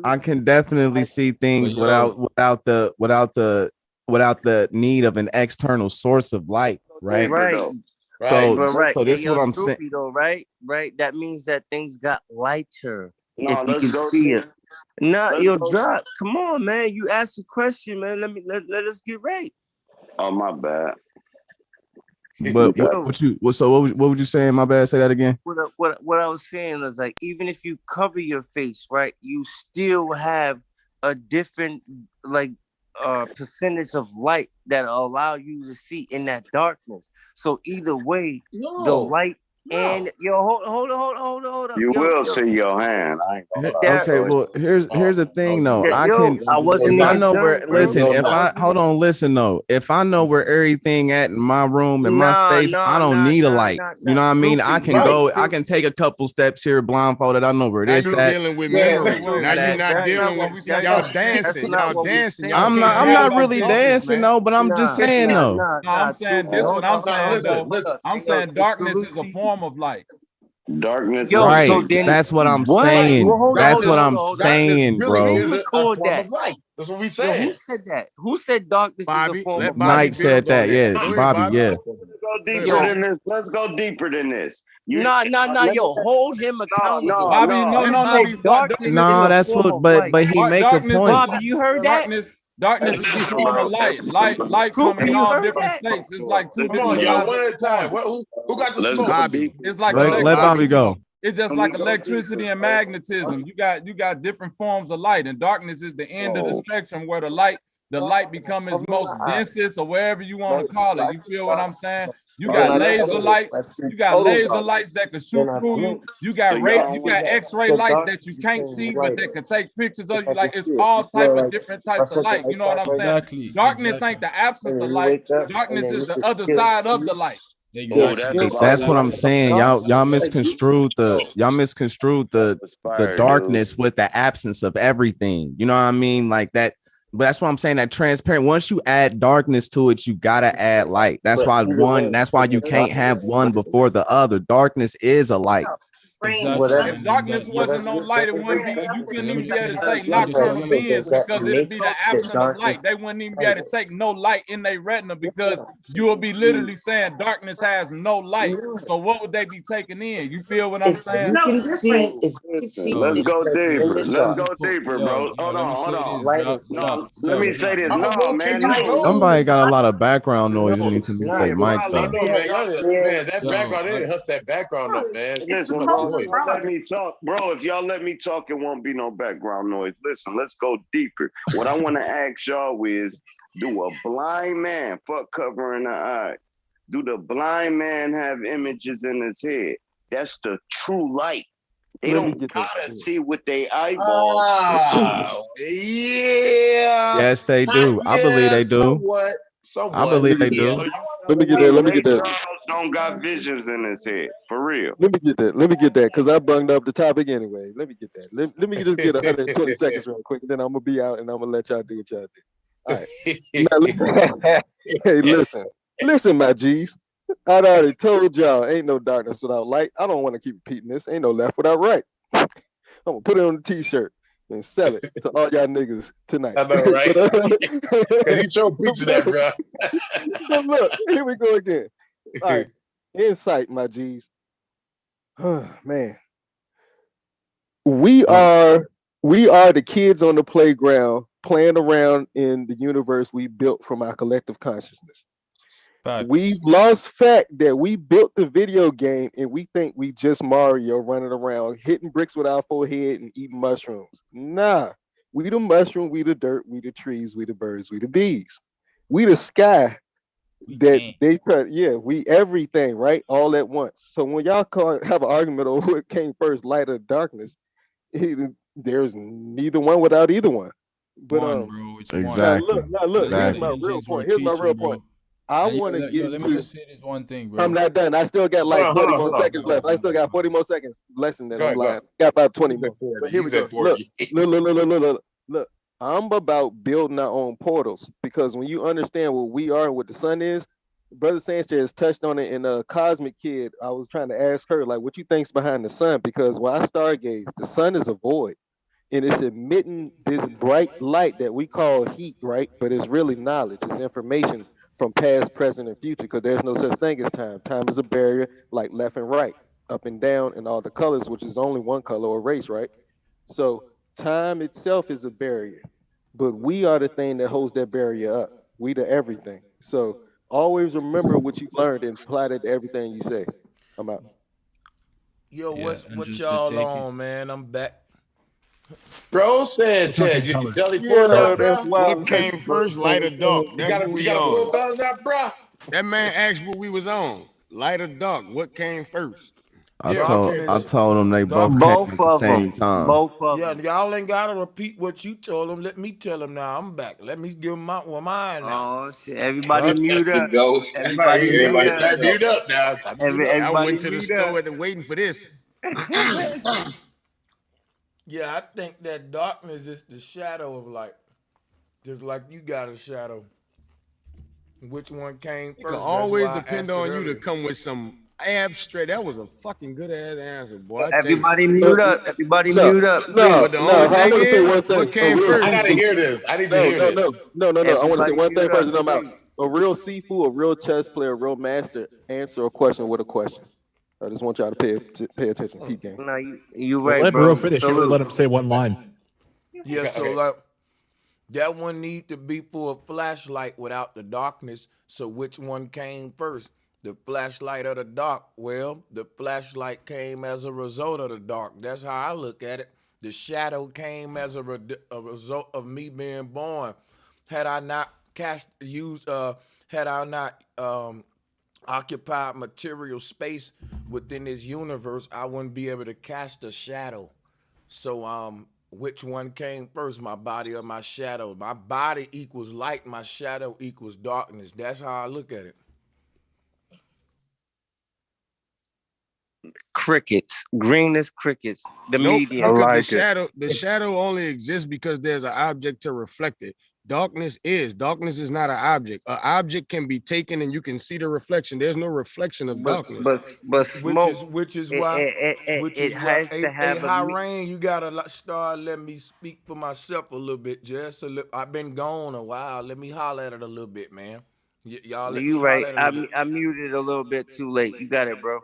I can definitely see things without the need of an external source of light, right? Right. So, But right. so this is Yo, what I'm saying. Soupy though, right? Right. That means that things got lighter. No, if you let's can go see to- it. Nah, let's yo, go- Drop. Come on, man. You asked a question, man. Let us get right. Oh, my bad. But what would you say? My bad. Say that again. What I was saying is like, even if you cover your face, right, you still have a different percentage of light that allow you to see in that darkness. So either way, the light and hold on. You will see your hand. I ain't gonna lie. Okay, well, here's the thing though. I can I wasn't if I even know done, where bro. listen, if I hold on, listen though. If I know where everything at in my room and my space, I don't need a light. You know what I mean? I can go, I can take a couple steps here blindfolded. I know where Now this you at. dealing with memory. Now you're not dealing with y'all dancing. Y'all dancing. Y'all I'm not really dancing though, but I'm just saying though. No, I'm saying this. What I'm saying though. I'm saying darkness is a form of light. Darkness. Right. That's what I'm saying. That's what I'm saying, bro. Is it a form of light? That's what we saying. Who said that? Who said darkness is a form of light? Mike said that. Yeah, Bobby. Yeah. Let's go deeper than this. Nah. Yo, hold him accountable. Bobby, no. Darkness No, that's what. But he make a point. Bobby, you heard that? Darkness is a form of light. Light come in all different states. It's like two Come on, different y'all, kinds one of at a time. Who got the smoke? Bobby. It's like let Bobby go. It's just like electricity and magnetism. You got different forms of light, and darkness is the end of the spectrum where the light become its most densest, or wherever you want to call it. You feel what I'm saying? You got laser lights. You got laser lights that can shoot through you. You got X-ray lights that you can't see, but that can take pictures of you. Like, it's all type of different types of light. You know what I'm saying? Exactly. Darkness ain't the absence of light. Darkness is the other side of the light. Exactly. That's what I'm saying. Y'all misconstrued the darkness with the absence of everything. You know what I mean? Like that. But that's what I'm saying. That transparent. Once you add darkness to it, you gotta add light. That's why you can't have one before the other. Darkness is a light. Exactly. If darkness wasn't no light, it wouldn't be. You couldn't even be able to take nocturnal beings because it'd be the absence of light. They wouldn't even be able to take no light in their retina because you will be literally saying darkness has no light. So what would they be taking in? You feel what I'm saying? Let's go deeper. Let's go deeper, bro. Hold on. Let me say this. No, man. Somebody got a lot of background noise. You need to mute their mic I though. know, man. That background, they didn't hush that background up, man. Listen, bro, let me talk. Bro, if y'all let me talk, it won't be no background noise. Listen, let's go deeper. What I want to ask y'all is, do a blind man fuck covering the eyes? Do the blind man have images in his head? That's the true light. They don't gotta see with their eyeballs. Yeah. Yes, they do. I believe they do. Somewhat. I believe they do. Let me get that. Charles don't got visions in his head, for real. Let me get that, because I bunged up the topic anyway. Let me get that. Let me just get 120 seconds real quick, and then I'm gonna be out and I'm gonna let y'all do what y'all do. All right. Now, hey, listen, my G's. I already told y'all, ain't no darkness without light. I don't want to keep repeating this. Ain't no left without right. I'm gonna put it on the t-shirt and sell it to all y'all niggas tonight. I know, right? Because you sure preaching that, bro. But look, here we go again. All right, insight, my G's. Man, we are the kids on the playground playing around in the universe we built from our collective consciousness. Facts. We've lost fact that we built the video game and we think we just Mario running around hitting bricks with our forehead and eating mushrooms. Nah, we the mushroom, we the dirt, we the trees, we the birds, we the bees. We the sky that they cut. Yeah, we everything, right? All at once. So when y'all have an argument over what came first, light or darkness, there's neither one without either one. But bro, it's exactly. Now look. Here's my real point. Here's my real point. I want to get let me just say this one thing, bro. I'm not done. I still got like 40 more seconds left. I still got 40 more seconds less than that. I'm lying. Got about 20 more. But here we go. Look. I'm about building our own portals because when you understand what we are and what the sun is, Brother Sanchez touched on it in a Cosmic Kid. I was trying to ask her, like, what you think's behind the sun? Because when I stargaze, the sun is a void. And it's emitting this bright light that we call heat, right? But it's really knowledge. It's information from past, present, and future, because there's no such thing as time. Time is a barrier, like left and right, up and down, and all the colors, which is only one color or race, right? So time itself is a barrier, but we are the thing that holds that barrier up. We the everything. So always remember what you learned and apply that to everything you say. I'm out. Yo, what y'all on, man? I'm back. Bro Sanchez, you belly full now, bro. What came first, light or dark? You got a full belly now, bro. That man asked what we was on. Light or dark? What came first? I told them they both came at the same time. Both of them. Yeah, y'all ain't gotta repeat what you told them. Let me tell them now. I'm back. Let me give them mine now. Oh shit! Everybody mute up. Everybody mute up now. I went to the store and waiting for this. Yeah, I think that darkness is the shadow of light. Just like you got a shadow. Which one came first? It can always depend on you to come with some abstract. That was a fucking good ass answer, boy. Everybody mute up. Everybody mute up. No, I want to say one thing. What came first? I gotta hear this. I need to hear this. No. I want to say one thing first and I'm out. A real Sifu, a real chess player, a real master answer a question with a question. I just want y'all to pay attention. Keep game. No, you right, let bro. Bro finish. Let him say one line. Yeah, so like that one need to be for a flashlight without the darkness. So which one came first? The flashlight or the dark? Well, the flashlight came as a result of the dark. That's how I look at it. The shadow came as a result of me being born. Had I not occupied material space within this universe, I wouldn't be able to cast a shadow. So which one came first, my body or my shadow? My body equals light, my shadow equals darkness. That's how I look at it. Crickets. Green is crickets. The medium. Because the shadow only exists because there's an object to reflect it. Darkness is not an object. An object can be taken and you can see the reflection. There's no reflection of darkness. But smoke, which is why it has to have high rain. You gotta start. Let me speak for myself a little bit, Jess. I've been gone a while. Let me holler at it a little bit, man. Y'all. You right. I muted a little bit too late. You got it, bro.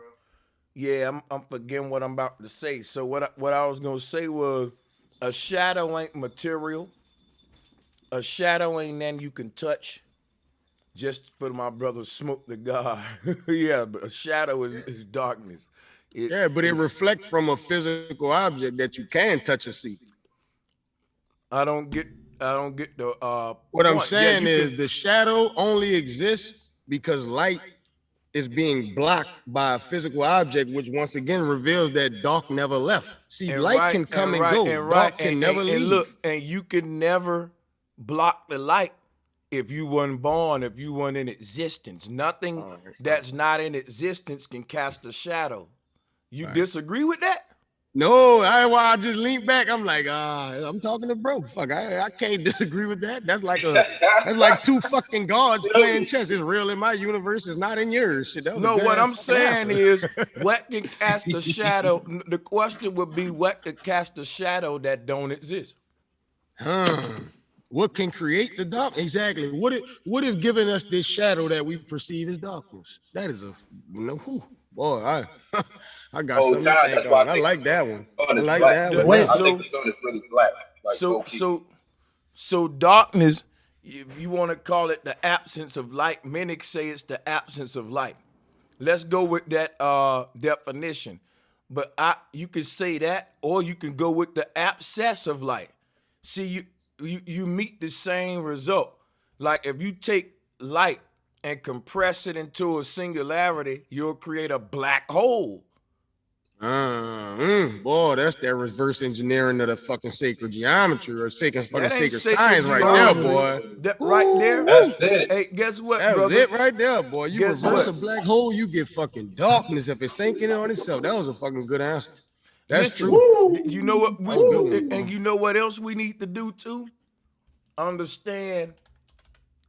Yeah, I'm forgetting what I'm about to say. So what I was gonna say was, a shadow ain't material. A shadow ain't nothing you can touch. Just for my brother Smoke the God. Yeah, but a shadow is darkness. But it reflects from a physical object that you can touch or see. I don't get the what I'm saying is the shadow only exists because light is being blocked by a physical object, which once again reveals that dark never left. See, light can come and go. Dark can never leave. And look, and you can never block the light if you weren't born, if you weren't in existence. Nothing that's not in existence can cast a shadow. You disagree with that? No, I just leaned back. I'm like, I'm talking to bro. Fuck, I can't disagree with that. That's like two fucking gods playing chess. It's real in my universe. It's not in yours. Shit, no, what I'm saying is, what can cast a shadow? The question would be, what can cast a shadow that don't exist? What can create the dark? Exactly. What is giving us this shadow that we perceive as darkness? That is boy, I got something to think on. I like that one. I like that one. I think the sun is really black. So darkness, if you want to call it the absence of light, many say it's the absence of light. Let's go with that definition. But you can say that, or you can go with the abscess of light. See, you meet the same result. Like if you take light and compress it into a singularity, you'll create a black hole. Boy, that's that reverse engineering of the fucking sacred geometry or sacred for the That ain't sacred sacred science right there, geometry. boy. That right there. That's it. Hey, guess what, That was brother? it right there, boy. You Guess reverse what? a black hole, you get fucking darkness if it's sinking on itself. That was a fucking good answer. That's Listen, true. you know what and you know what else we need to do too? Understand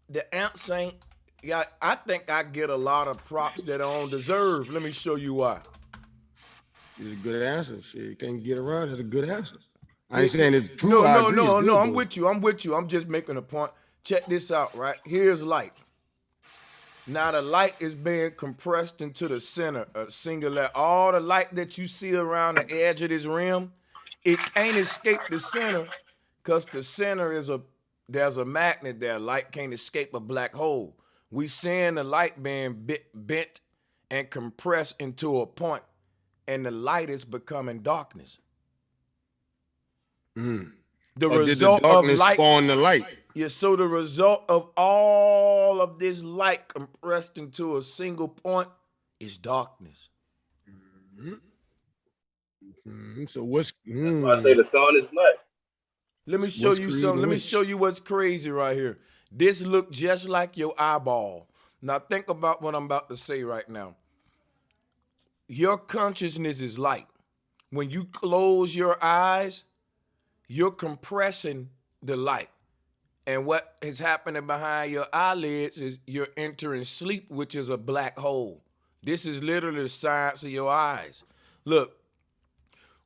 the ants ain't. Yeah, I think I get a lot of props that I don't deserve. Let me show you why. It's a good answer. Shit, you can't get around. It's a good answer. I ain't saying it's true. No, I no, agree. no, It's good, no. I'm though. with you. I'm with you. I'm just making a point. Check this out, right? Here's light. Now the light is being compressed into the center, a singular. All the light that you see around the edge of this rim, it can't escape the center because the center is there's a magnet there. Light can't escape a black hole. We seeing the light being bent and compressed into a point, and the light is becoming darkness. The result did the darkness of light spawn the light? Yeah, so the result of all of this light compressed into a single point is darkness. So what's That's why I say the sun is black. Let me show you something. Let me show you what's crazy right here. This look just like your eyeball. Now think about what I'm about to say right now. Your consciousness is light. When you close your eyes, you're compressing the light. And what is happening behind your eyelids is you're entering sleep, which is a black hole. This is literally the science of your eyes. Look,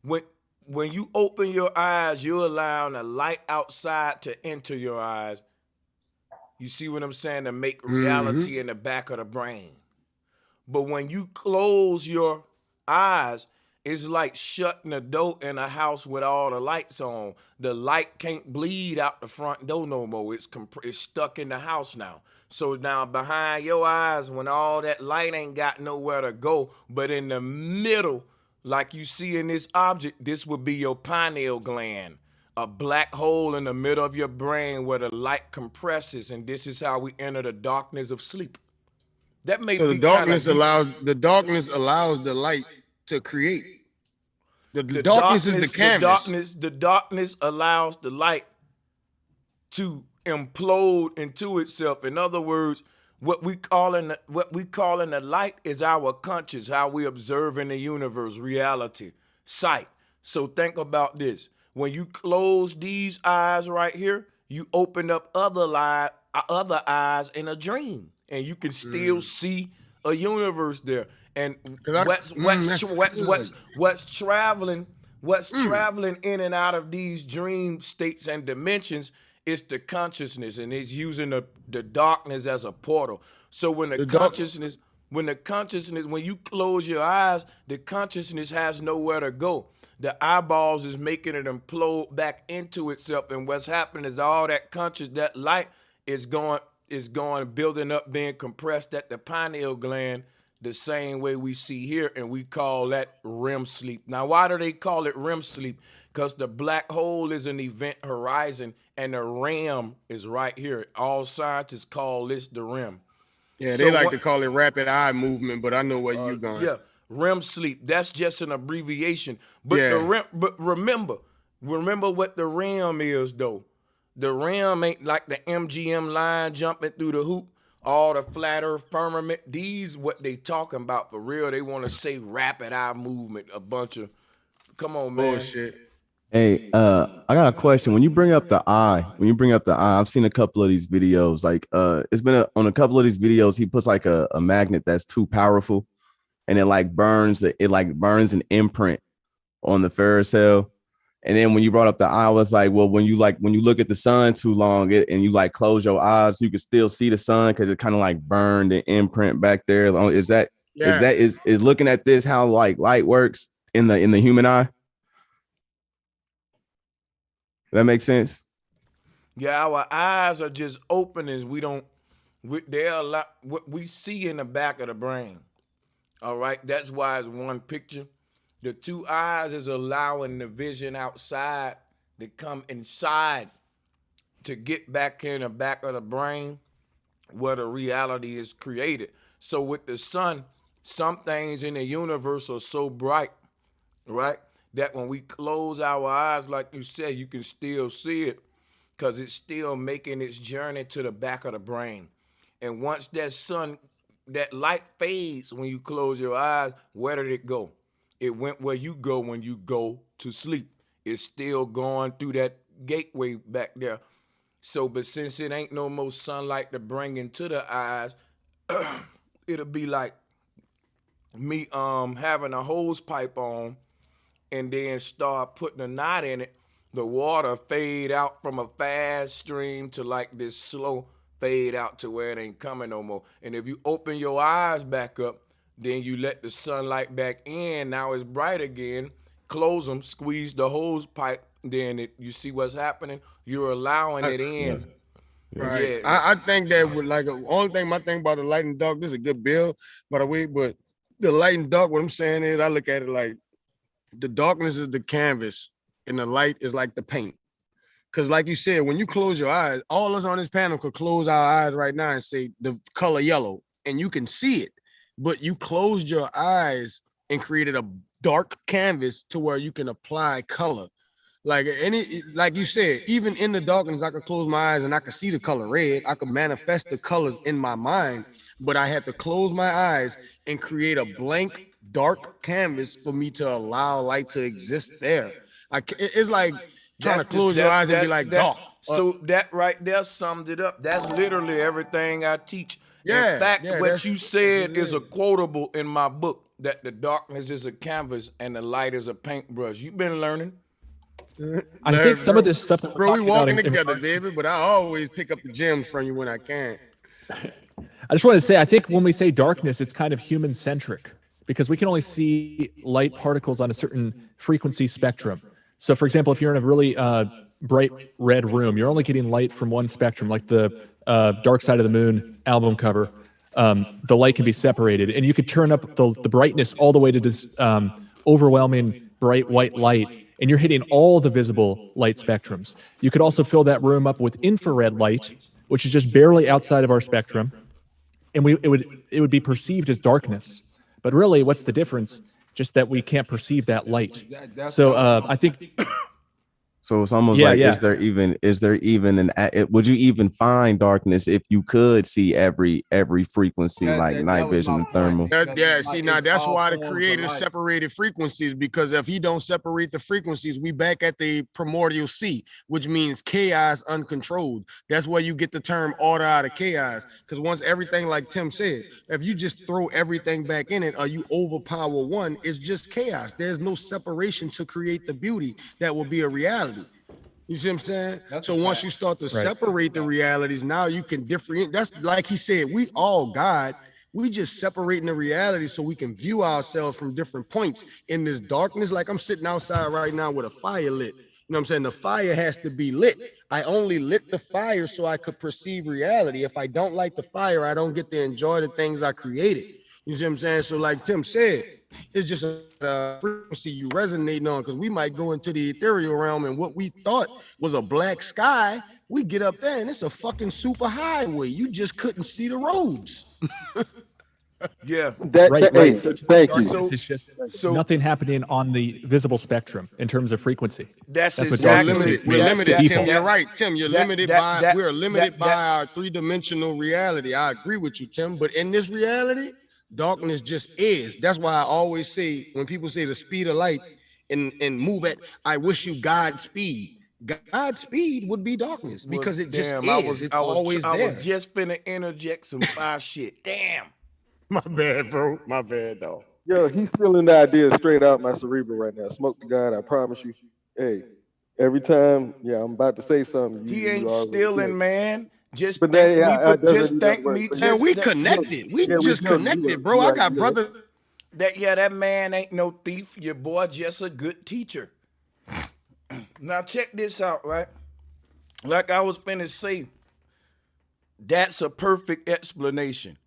when you open your eyes, you're allowing the light outside to enter your eyes. You see what I'm saying? To make reality in the back of the brain. But when you close your eyes, it's like shutting the door in a house with all the lights on. The light can't bleed out the front door no more. It's stuck in the house now. So now behind your eyes, when all that light ain't got nowhere to go, but in the middle, like you see in this object, this would be your pineal gland, a black hole in the middle of your brain where the light compresses, and this is how we enter the darkness of sleep. That may So be the darkness allows the light to create. The darkness is the canvas. The darkness allows the light to implode into itself. In other words, what we call in the light is our conscious, how we observe in the universe, reality, sight. So think about this. When you close these eyes right here, you open up other eyes in a dream, and you can still see a universe there. And what's traveling in and out of these dream states and dimensions is the consciousness, and it's using the darkness as a portal. So when when you close your eyes, the consciousness has nowhere to go. The eyeballs is making it implode back into itself, and what's happening is all that light is going building up, being compressed at the pineal gland, the same way we see here, and we call that REM sleep. Now, why do they call it REM sleep? Because the black hole is an event horizon, and the REM is right here. All scientists call this the REM. Yeah, they like to call it rapid eye movement, but I know where you're going. Yeah, REM sleep. That's just an abbreviation. But but remember what the REM is, though. The REM ain't like the MGM line jumping through the hoop. All the flat earth firmament, these what they talking about for real. They want to say rapid eye movement, a bunch of, come on, man. Bullshit. Hey, I got a question. When you bring up the eye, I've seen a couple of these videos. Like, it's been on a couple of these videos. He puts like a magnet that's too powerful, and it burns an imprint on the ferrocell. And then when you brought up the eye, I was like, well, when you look at the sun too long and you close your eyes, you can still see the sun because it kind of burned the imprint back there. Is looking at this how light works in the human eye? That makes sense. Yeah, our eyes are just open as they're a lot what we see in the back of the brain. All right, that's why it's one picture. The two eyes is allowing the vision outside to come inside to get back in the back of the brain where the reality is created. So with the sun, some things in the universe are so bright, right, that when we close our eyes, like you said, you can still see it because it's still making its journey to the back of the brain. And once that light fades when you close your eyes, where did it go? It went where you go when you go to sleep. It's still going through that gateway back there. So, but since it ain't no more sunlight to bring into the eyes, it'll be like me having a hose pipe on and then start putting a knot in it. The water fade out from a fast stream to like this slow fade out to where it ain't coming no more. And if you open your eyes back up, then you let the sunlight back in. Now it's bright again. Close them, squeeze the hose pipe. Then you see what's happening. You're allowing it in. Right. Yeah. I think that would only thing my thing about the light and dark. This is a good bill, by the way. But the light and dark, what I'm saying is, I look at it like the darkness is the canvas, and the light is like the paint. Because like you said, when you close your eyes, all us on this panel could close our eyes right now and say the color yellow, and you can see it. But you closed your eyes and created a dark canvas to where you can apply color. Like you said, even in the darkness, I could close my eyes and I could see the color red. I could manifest the colors in my mind, but I had to close my eyes and create a blank, dark canvas for me to allow light to exist there. It's like trying to close your eyes and be like dark. So that right there summed it up. That's literally everything I teach. Yeah, in fact, yeah, what you said is a quotable in my book, that the darkness is a canvas and the light is a paintbrush. You've been learning. I think some of this stuff that Bro, we walking about together, David, but I always pick up the gems from you when I can. I just want to say, I think when we say darkness, it's kind of human centric because we can only see light particles on a certain frequency spectrum. So for example, if you're in a really bright red room, you're only getting light from one spectrum, like the Dark Side of the Moon album cover. The light can be separated, and you could turn up the brightness all the way to this overwhelming bright white light, and you're hitting all the visible light spectrums. You could also fill that room up with infrared light, which is just barely outside of our spectrum, and it would be perceived as darkness. But really, what's the difference? Just that we can't perceive that light. So I think. So it's almost like, is there even would you even find darkness if you could see every frequency, like night vision and thermal? See, now that's why the creator separated frequencies, because if he don't separate the frequencies, we back at the primordial sea, which means chaos uncontrolled. That's where you get the term order out of chaos. Because once everything, like Tim said, if you just throw everything back in it or you overpower one, it's just chaos. There's no separation to create the beauty that will be a reality. You see what I'm saying? So once you start to separate the realities, now you can differentiate. That's like he said, we all God. We just separating the reality so we can view ourselves from different points in this darkness. Like I'm sitting outside right now with a fire lit. You know what I'm saying? The fire has to be lit. I only lit the fire so I could perceive reality. If I don't light the fire, I don't get to enjoy the things I created. You see what I'm saying? So like Tim said, it's just a frequency you resonating on, because we might go into the ethereal realm and what we thought was a black sky, we get up there and it's a fucking super highway. You just couldn't see the roads. Yeah. Right. So thank you. It's just nothing happening on the visible spectrum in terms of frequency. That's what exactly. darkness is. We're limited, Tim. You're right, Tim. You're limited by. We're limited by our three-dimensional reality. I agree with you, Tim. But in this reality, darkness just is. That's why I always say, when people say the speed of light and move at, I wish you Godspeed. Godspeed would be darkness, because it just is. It's always there. I was just finna interject some fire shit. Damn. My bad, bro. My bad, though. Yo, he's stealing the idea straight out my cerebral right now. Smoke the God, I promise you. Hey, every time, I'm about to say something. He ain't stealing, man. Just But thank that, me. Man, we connected. We just connected, bro. I got brother. That man ain't no thief. Your boy just a good teacher. Now check this out, right? like I was finna say, that's a perfect explanation.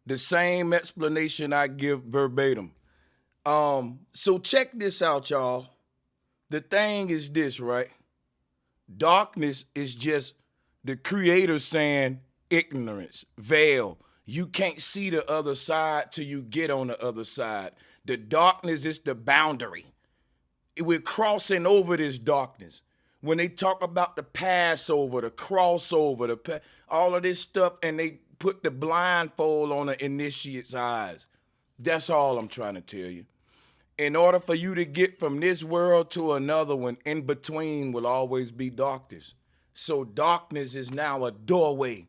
The same explanation I give verbatim. So check this out, y'all. The thing is this, right? Darkness is just the creator saying ignorance, veil. You can't see the other side till you get on the other side. The darkness is the boundary. We're crossing over this darkness. When they talk about the Passover, the crossover, all of this stuff, and they put the blindfold on the initiate's eyes. That's all I'm trying to tell you. In order for you to get from this world to another one, in between will always be darkness. So darkness is now a doorway.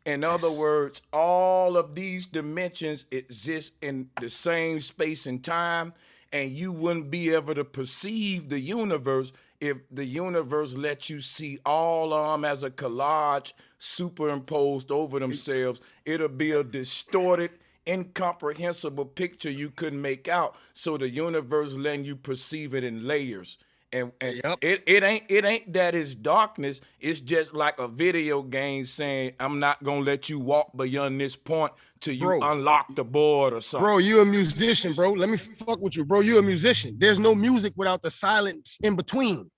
In other words, all of these dimensions exist in the same space and time, and you wouldn't be able to perceive the universe if the universe lets you see all of them as a collage superimposed over themselves. It'll be a distorted, incomprehensible picture you couldn't make out. So the universe letting you perceive it in layers. And it ain't that it's darkness. It's just like a video game saying, I'm not gonna let you walk beyond this point till you unlock the board or something. Bro, you a musician, bro. Let me fuck with you, bro. You a musician. There's no music without the silence in between.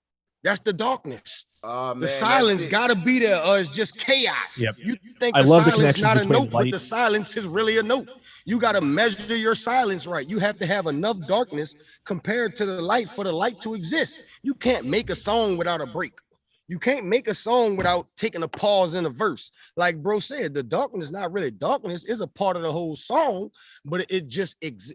That's the darkness. The silence gotta be there, or it's just chaos. Yep. You think I the love the silence connection not a between note, but light. the silence is really a note. You gotta measure your silence right. You have to have enough darkness compared to the light for the light to exist. You can't make a song without a break. You can't make a song without taking a pause in a verse. Like bro said, the darkness is not really darkness, is a part of the whole song, but it just exists.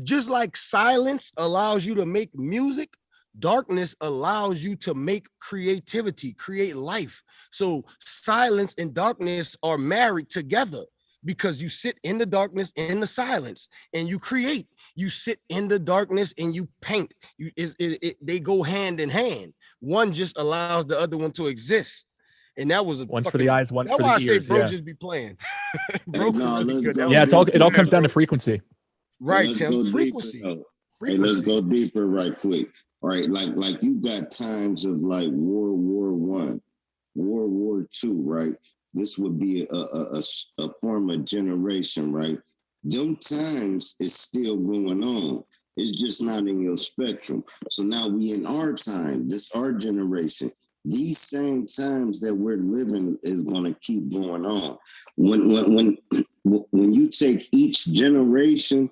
Just like silence allows you to make music, darkness allows you to make creativity, create life. So silence and darkness are married together because you sit in the darkness, in the silence, and you create. You sit in the darkness and you paint. They go hand in hand. One just allows the other one to exist. And that was Once for the eyes, once for the ears. That's why I say bro just be playing. Bro, yeah, it all comes down to frequency. Right, Tim. Frequency. Hey, let's go deeper right quick. All right, like you got times of like World War I, World War II, right? This would be a form of generation, right? Them times is still going on. It's just not in your spectrum. So now we in our time, this our generation. These same times that we're living is going to keep going on. When you take each generation,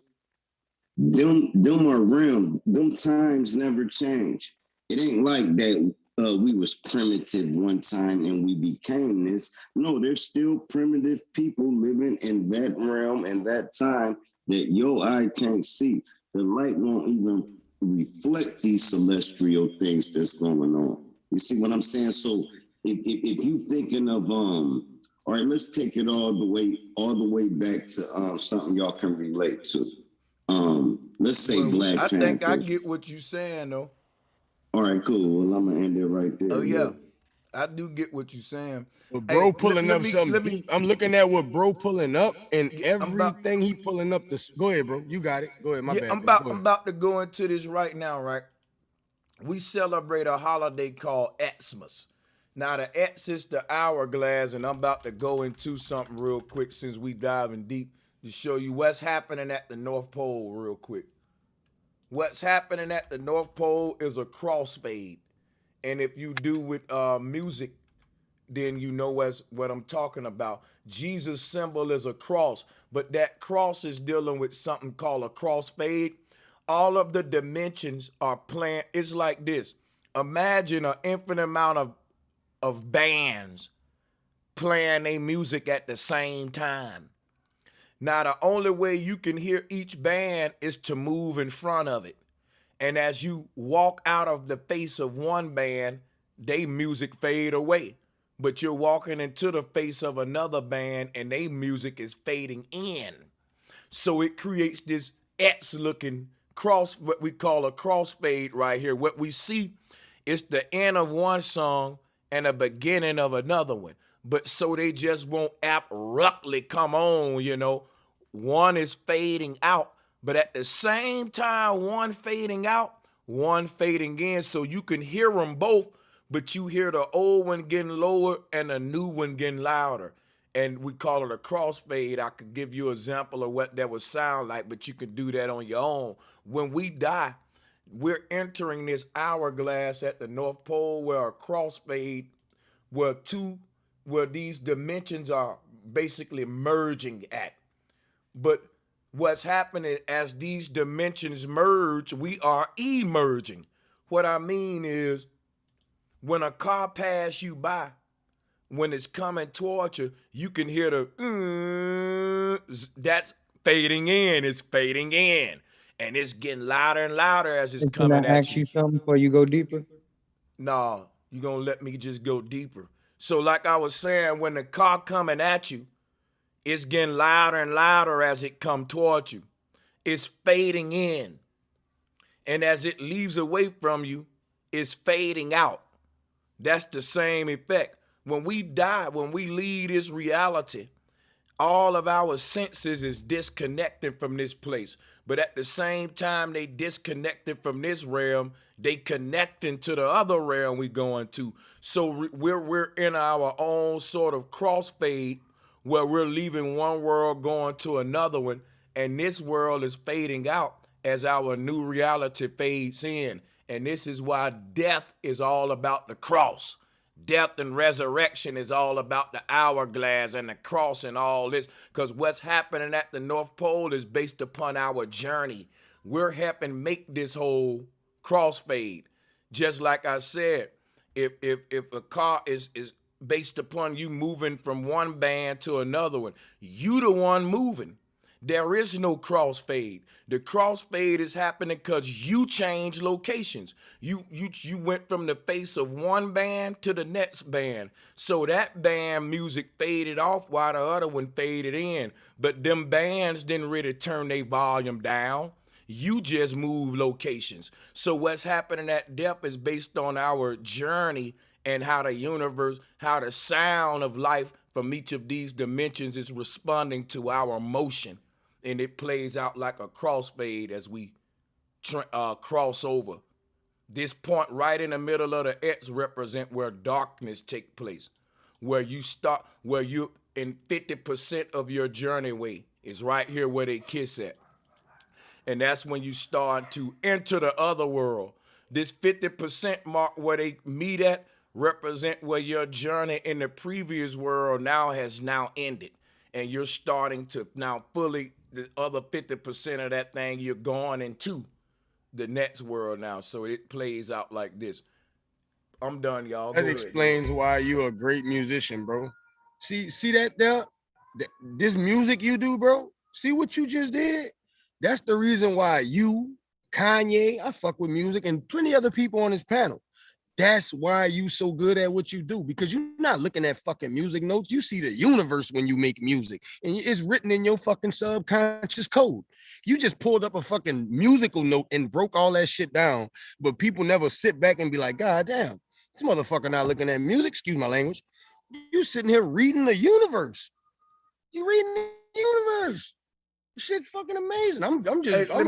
them are real. Them times never change. It ain't like that we was primitive one time and we became this. No, there's still primitive people living in that realm and that time that your eye can't see. The light won't even reflect these celestial things that's going on. You see what I'm saying? So if you thinking of all right, let's take it all the way back to something y'all can relate to. Let's say Black Panther. I think I get what you're saying though. All right, cool. Well, I'm gonna end it right there. Oh yeah, I do get what you're saying. But bro pulling up something deep. I'm looking at what bro pulling up and everything he pulling up. Go ahead, bro. You got it. Go ahead. My bad. I'm about to go into this right now, right? We celebrate a holiday called Xmas. Now the X is the hourglass, and I'm about to go into something real quick since we diving deep to show you what's happening at the North Pole real quick. What's happening at the North Pole is a crossfade. And if you do with music, then you know what I'm talking about. Jesus' symbol is a cross, but that cross is dealing with something called a crossfade. All of the dimensions are playing. It's like this. Imagine an infinite amount of bands playing their music at the same time. Now, the only way you can hear each band is to move in front of it. And as you walk out of the face of one band, they music fade away. But you're walking into the face of another band and their music is fading in. So it creates this X-looking cross, what we call a crossfade right here. What we see is the end of one song and the beginning of another one. But so they just won't abruptly come on, you know. One is fading out, but at the same time, one fading out, one fading in, so you can hear them both, but you hear the old one getting lower and the new one getting louder. And we call it a crossfade. I could give you an example of what that would sound like, but you could do that on your own. When we die, we're entering this hourglass at the North Pole where a crossfade, where these dimensions are basically merging at. But what's happening as these dimensions merge, we are emerging. What I mean is, when a car passes you by, when it's coming towards you, you can hear the that's fading in. It's fading in, and it's getting louder and louder as it's Can I coming at ask you. you something before you go deeper? No, you gonna let me just go deeper. So, like I was saying, when the car coming at you, it's getting louder and louder as it come towards you. It's fading in, and as it leaves away from you, it's fading out. That's the same effect. When we die, when we leave this reality, all of our senses is disconnected from this place. But at the same time they disconnected from this realm, they connecting to the other realm we going to. So we're in our own sort of crossfade where we're leaving one world going to another one, and this world is fading out as our new reality fades in. And this is why death is all about the cross. Death and resurrection is all about the hourglass and the cross and all this, because what's happening at the North Pole is based upon our journey. We're helping make this whole crossfade. Just like I said, if a car is based upon you moving from one band to another one, you the one moving. There is no crossfade. The crossfade is happening because you change locations. You went from the face of one band to the next band. So that band music faded off while the other one faded in. But them bands didn't really turn their volume down. You just move locations. So what's happening at death is based on our journey and how the universe, how the sound of life from each of these dimensions is responding to our motion. And it plays out like a crossfade as we cross over. This point right in the middle of the X represent where darkness take place, where you in 50% of your journey way is right here where they kiss at. And that's when you start to enter the other world. This 50% mark where they meet at represent where your journey in the previous world has ended. And you're starting to now fully, the other 50% of that thing, you're going into the next world now. So it plays out like this. I'm done, y'all. That explains why you're a great musician, bro. See that there? This music you do, bro? See what you just did? That's the reason why you, Kanye, I fuck with music, and plenty other people on this panel. That's why you so good at what you do, because you're not looking at fucking music notes. You see the universe when you make music, and it's written in your fucking subconscious code. You just pulled up a fucking musical note and broke all that shit down, but people never sit back and be like, God damn, this motherfucker not looking at music, excuse my language. You sitting here reading the universe. You reading the universe. Shit's fucking amazing. I'm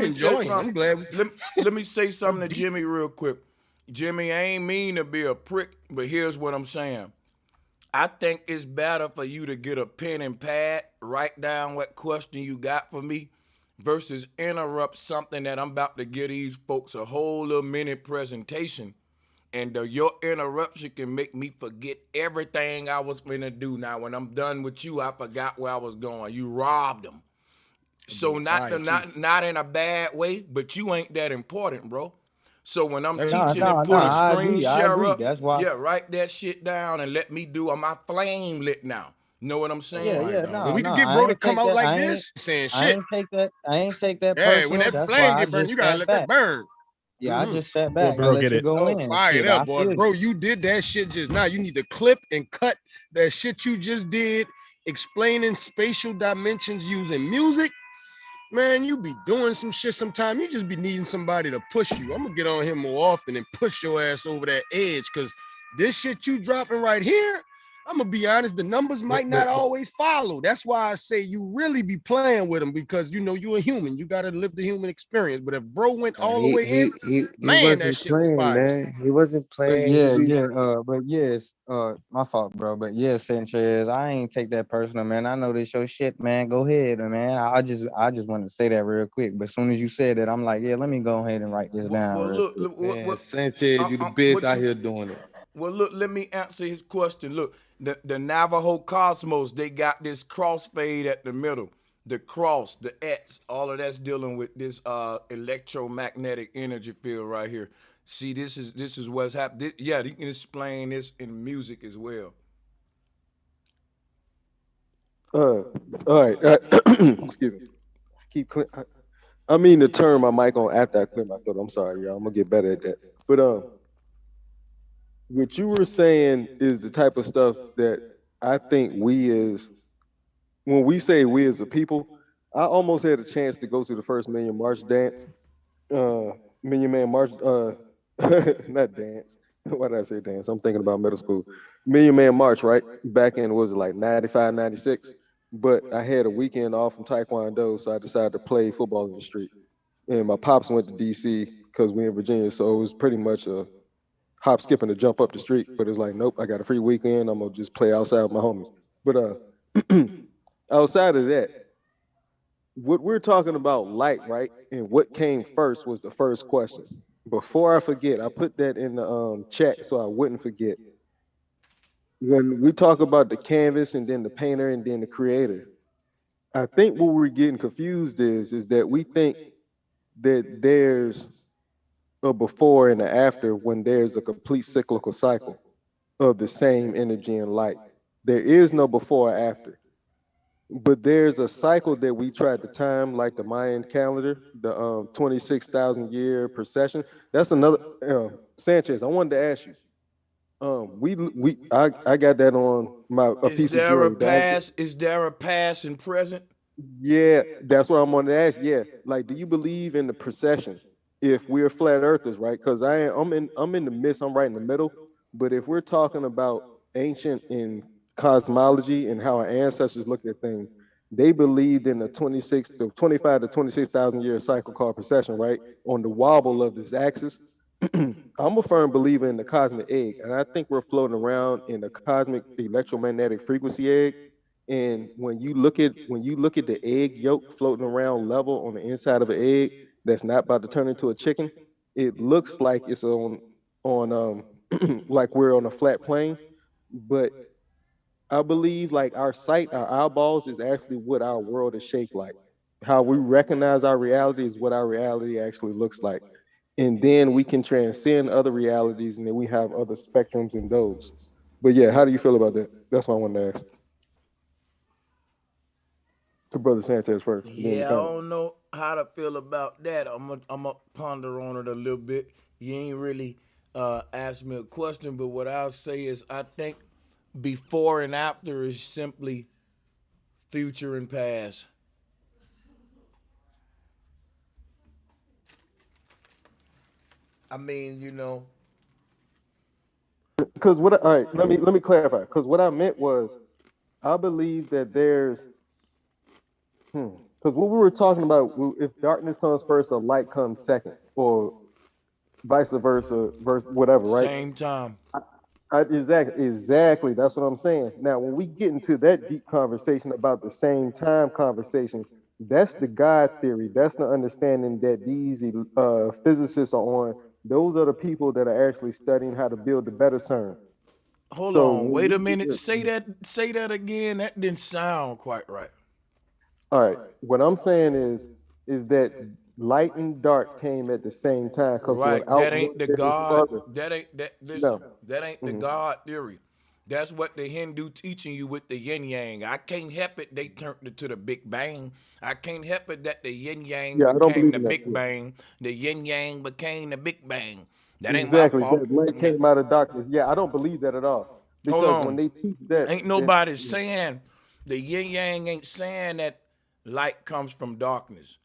enjoying it. I'm glad. Let me say something to Jimmy real quick. Jimmy, I ain't mean to be a prick, but here's what I'm saying. I think it's better for you to get a pen and pad, write down what question you got for me, versus interrupt something that I'm about to give these folks a whole little mini presentation. And your interruption can make me forget everything I was gonna do. Now, when I'm done with you, I forgot where I was going. You robbed them. So not in a bad way, but you ain't that important, bro. So when I'm teaching and put a screen share up, write that shit down and let me do my flame lit now. Know what I'm saying? When we could get bro to come out like this, saying shit. I ain't take that personal. personal. When that flame get burned, you gotta let that burn. Yeah, I just sat back bro, and let you go in. Fired up, boy. Bro, you did that shit just now. You need to clip and cut that shit you just did, explaining spatial dimensions using music. Man, you be doing some shit sometime. You just be needing somebody to push you. I'm gonna get on here more often and push your ass over that edge, because this shit you dropping right here, I'm gonna be honest, the numbers might not always follow. That's why I say you really be playing with them because you know you're a human. You gotta live the human experience. But if bro went all the way in, He man, that wasn't shit was playing, fire. man. He wasn't But playing. He yeah, was. my fault, bro. But yeah, Sanchez, I ain't take that personal, man. I know this your shit, man. Go ahead, man. I just wanted to say that real quick. But as soon as you said that, I'm like, yeah, let me go ahead and write this down. Well, Real look, quick. what Sanchez, you the best out here doing it. Well, look, let me answer his question. Look, the Navajo Cosmos, they got this crossfade at the middle. The cross, the X, all of that's dealing with this electromagnetic energy field right here. See, this is what's happening. Yeah, you can explain this in music as well. All right. Excuse me. I mean to turn my mic on after I clear my throat. I'm sorry, y'all. I'm gonna get better at that. But what you were saying is the type of stuff that I think when we say we as a people, I almost had a chance to go to the first Million March dance, Million Man March, not dance. Why did I say dance? I'm thinking about middle school. Million Man March, right? Back in, was it like 95, 96? But I had a weekend off from Taekwondo, so I decided to play football in the street. And my pops went to DC because we in Virginia, so it was pretty much a hop, skip, and a jump up the street. But it's like, nope, I got a free weekend. I'm gonna just play outside with my homies. But outside of that, what we're talking about, light, right? And what came first was the first question. Before I forget, I put that in the chat so I wouldn't forget. When we talk about the canvas and then the painter and then the creator, I think what we're getting confused is that we think that there's a before and a after when there's a complete cyclical cycle of the same energy and light. There is no before or after. But there's a cycle that we tried to time, like the Mayan calendar, the 26,000 year precession. That's another. Sanchez, I wanted to ask you. I got that on a piece of jewelry. Is there a past and present? Yeah, that's what I'm going to ask. Yeah, like, do you believe in the precession? If we're flat earthers, right? Because I'm in the midst. I'm right in the middle. But if we're talking about ancient in cosmology and how our ancestors looked at things, they believed in the 25 to 26,000 year cycle called precession, right? On the wobble of this axis. I'm a firm believer in the cosmic egg, and I think we're floating around in the cosmic electromagnetic frequency egg. And when you look at the egg yolk floating around level on the inside of an egg that's not about to turn into a chicken, it looks like it's on like we're on a flat plane. But I believe like our sight, our eyeballs is actually what our world is shaped like. How we recognize our reality is what our reality actually looks like. And then we can transcend other realities and then we have other spectrums in those. But yeah, how do you feel about that? That's what I wanted to ask. To Brother Sanchez first. Yeah, I don't know how to feel about that. I'm gonna ponder on it a little bit. You ain't really asked me a question, but what I'll say is I think before and after is simply future and past. I mean, you know. Because all right, let me clarify. Because what I meant was, I believe that there's, because what we were talking about, if darkness comes first or light comes second, or vice versa, whatever, right? Same time. Exactly. That's what I'm saying. Now, when we get into that deep conversation about the same time conversation, that's the God theory. That's the understanding that these physicists are on. Those are the people that are actually studying how to build the better CERN. Hold on, wait a minute. Say that again. That didn't sound quite right. All right. What I'm saying is that light and dark came at the same time. Right. That ain't the God. That ain't that. Listen, No. that ain't the God theory. That's what the Hindu teaching you with the yin yang. I can't help it. They turned it to the Big Bang. I can't help it that the yin yang became the Big Bang. The yin yang became the Big Bang. That ain't my fault. That light came out of darkness. Yeah, I don't believe that at all. Because Hold on. when they teach that, ain't nobody saying the yin yang ain't saying that light comes from darkness.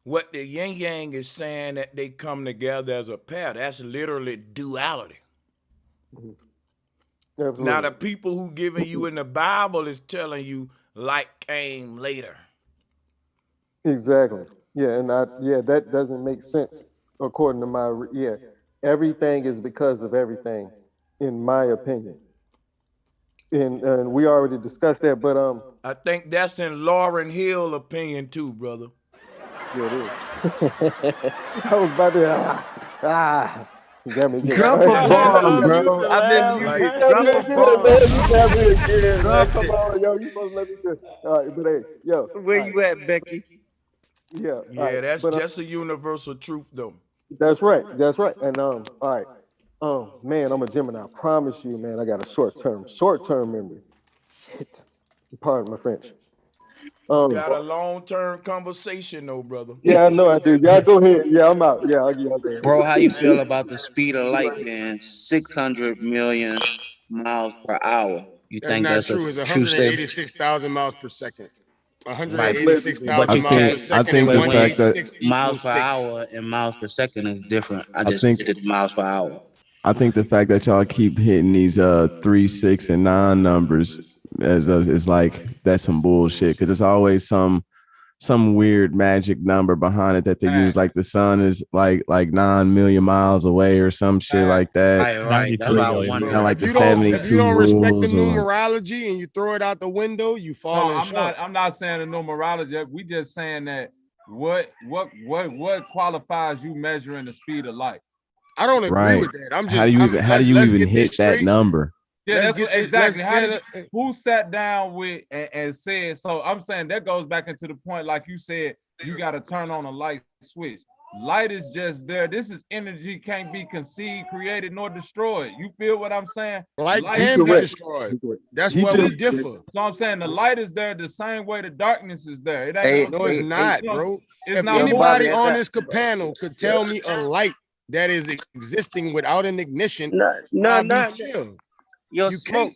What the yin yang is saying that they come together as a pair. That's literally duality. Absolutely. Now the people who giving you in the Bible is telling you light came later. Exactly. Yeah, and that doesn't make sense according to everything is because of everything, in my opinion. And we already discussed that, but I think that's in Lauryn Hill opinion too, brother. Yeah, it is. I was about to you got me again. Drop a bomb, bro. I've been muted. Drop a bomb, Man, you bro. got me again, man. Drop Come it. on, yo. You supposed to let me do. All right, but hey, yo. Where you at, Becky? Yeah. All Yeah, right, that's but just a universal truth though. that's right. That's right. And all right. Man, I'm a Gemini. I promise you, man. I got a short term memory. Shit. Pardon my French. Got a long-term conversation though, brother. Yeah, I know I do. Y'all go ahead. Yeah, I'm out. Yeah, I'll get out there. Bro, how you feel about the speed of light being 600 million miles per hour? You That's think not that's a true. It's true statement? 186,000 miles per second. Right, 186,000 miles per second and the fact that 186 miles equals per 6. hour and miles per second is different. I I just think did it miles per hour. I think the fact that y'all keep hitting these 3, 6, and 9 numbers is like that's some bullshit because it's always some weird magic number behind it that they use, like the sun is like 9 million miles away or some shit like that. Right. That's why I wonder. And like If the you don't 72 respect the rules. Or, numerology and you throw it out the window, you fall in short. I'm not saying the numerology. We just saying that what qualifies you measuring the speed of light. I don't agree right. with that. I'm just how do you even hit that number? Yeah, exactly. Who sat down with and said, so I'm saying that goes back into the point, like you said, you got to turn on a light switch. Light is just there. This is energy, can't be conceived, created, nor destroyed. You feel what I'm saying? Light can be destroyed. That's where we differ. So I'm saying the light is there the same way the darkness is there. It ain't no, it's not, bro. It's if not anybody on this panel could tell me a light that is existing without an ignition, I'll be chill. Yo, you smoke.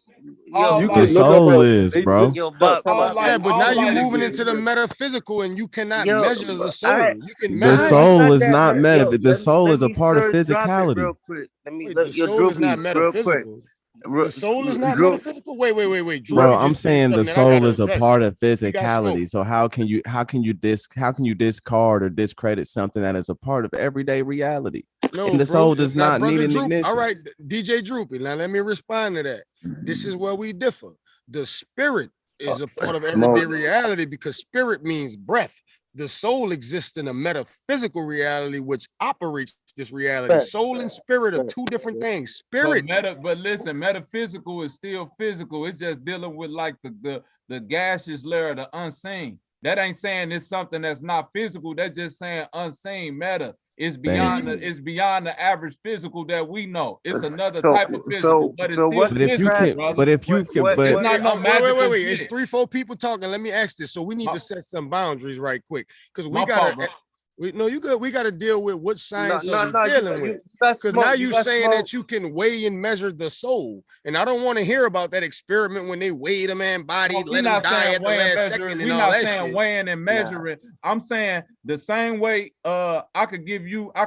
The soul is, bro. Yo, Bob, yeah, but now you're moving into the metaphysical and you cannot measure the soul. You can measure the soul is not meta. The soul is a part of physicality. Real quick. Let me the soul is not metaphysical. The soul is not metaphysical. Wait. Bro, I'm saying the soul is a part of physicality. So how can you discard or discredit something that is a part of everyday reality? No, and the soul does not need an Droop, ignition. all right, DJ Droopy. Now let me respond to that. This is where we differ. The spirit is a part of everyday reality because spirit means breath. The soul exists in a metaphysical reality which operates this reality. Soul and spirit are two different things. Spirit, but listen, metaphysical is still physical. It's just dealing with like the gaseous layer, the unseen. That ain't saying it's something that's not physical. That's just saying unseen. Meta is beyond the average physical that we know. It's another type of physical, but it's still physical, but if you can, it's not no magical wait. shit. It's 3-4 people talking. Let me ask this. So we need to set some boundaries right quick because we My gotta. fault, you good. We got to deal with what science are we dealing with. Because now you saying that you can weigh and measure the soul, and I don't want to hear about that experiment when they weighed a man's body, let him die at the last second, and all that shit. We're not saying weighing and measuring. I'm saying the same way. I could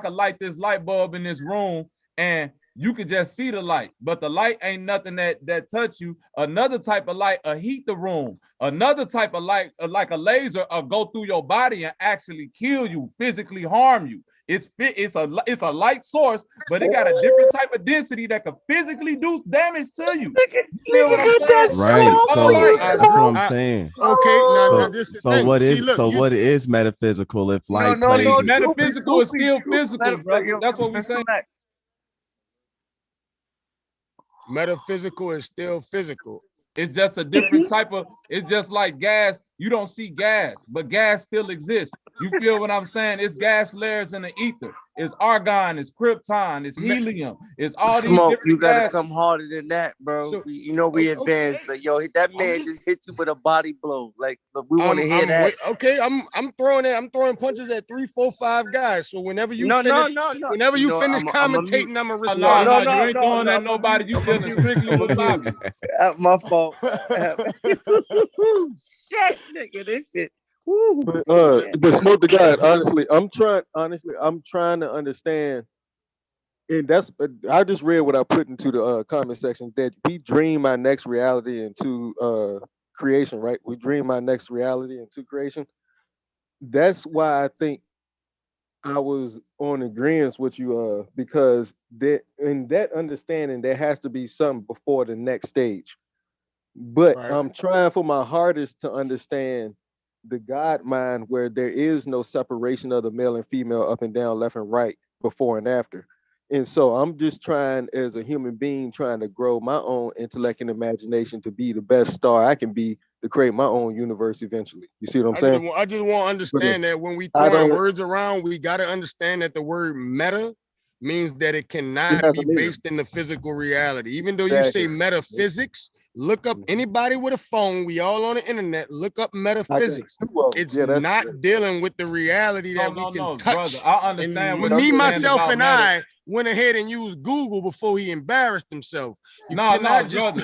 light this light bulb in this room, and you could just see the light, but the light ain't nothing that touch you. Another type of light heat the room. Another type of light, like a laser, go through your body and actually kill you, physically harm you. It's a light source, but it got a different type of density that could physically do damage to you. You feel what I'm saying? Right. So that's what I'm saying. Okay, now this the thing. What is metaphysical if light plays? Metaphysical is still physical, brother. That's what we're saying. Metaphysical is still physical. It's just a different type of, it's just like gas. You don't see gas, but gas still exists. You feel what I'm saying? It's gas layers in the ether. It's argon, it's krypton, it's helium, it's all these Smoke, different you gotta gases. come harder than that, bro. So, you know we advanced, but yo, that man just hit you with a body blow. Like, we want to hear that. Okay, I'm throwing punches at 3, 4, 5 guys. So whenever you whenever you finish commentating, I'm gonna respond. No, you ain't throwing at nobody. You dealing strictly with Bobby. My fault. Shit, nigga, this shit. But smoke the God. Honestly, I'm trying to understand And that's I just read what I put into the comment section that we dream our next reality into creation, right? We dream our next reality into creation. That's why I think I was on agreement with you, because that in that understanding there has to be something before the next stage. But Right. I'm trying for my hardest to understand the God mind where there is no separation of the male and female, up and down, left and right, before and after. And so I'm just trying as a human being, trying to grow my own intellect and imagination to be the best star I can be to create my own universe eventually. You see what I'm saying? I just want to understand that when we I throwing don't. words around, we got to understand that the word meta means that it cannot has be a meaning. based in the physical reality. Even though you Exactly. say metaphysics, look up anybody with a phone. We all on the internet. Look up metaphysics. It's not dealing with the reality that we can touch. Brother, I understand And what me, you're saying myself, about and meta. I went ahead and used Google before he embarrassed himself. You No, cannot just brother.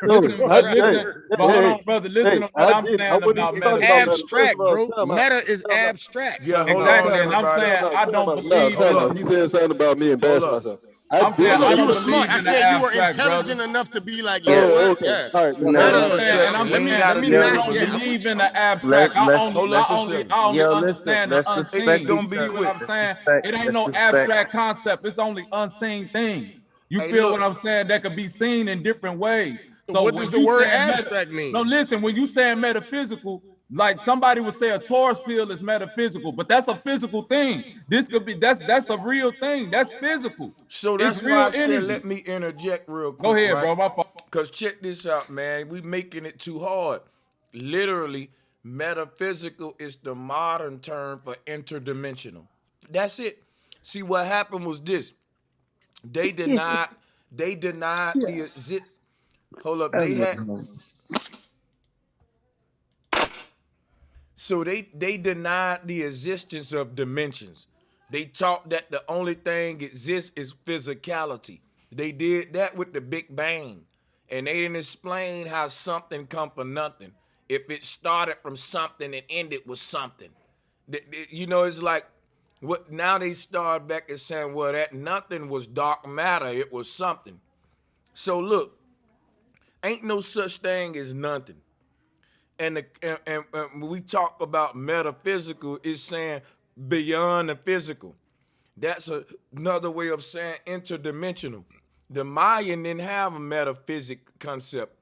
Listen, but hold on, brother. Listen to what I'm saying about it's meta. abstract, bro. Meta is abstract. Yeah, hold exactly. on, And I'm everybody. saying I don't believe Time in out. it. He said something about me embarrassing myself. I'm saying Look, I you were don't smart. believe I in the said you were abstract, intelligent brother. enough to be like, you know Oh, what? okay. Yeah. All right. We ain't Let gotta me deal not. with Yeah, belief. I'm with you. In the abstract. I Hold up a second. only Yo, listen, understand the let's unseen. respect Do gonna you be see quick. what I'm saying? It ain't let's no respect. abstract concept. It's only unseen things. You Hey, feel look. what I'm saying? That could be seen in different ways. So What when does the you word saying abstract mean? no, listen, when you saying metaphysical, like somebody would say a torus field is metaphysical, but that's a physical thing. This could be that's a real thing. That's physical. So It's that's why real I said energy. let me interject real quick. Go ahead, right? bro. My fault. Cause check this out, man. We making it too hard. Literally, metaphysical is the modern term for interdimensional. That's it. See, what happened was this. They denied the exist. Hold up. So they denied the existence of dimensions. They taught that the only thing exists is physicality. They did that with the Big Bang. And they didn't explain how something come from nothing. If it started from something and ended with something. You know, it's like what now they start back and saying, well, that nothing was dark matter, it was something. So look, ain't no such thing as nothing. And when we talk about metaphysical, it's saying beyond the physical. That's another way of saying interdimensional. The Mayan didn't have a metaphysic concept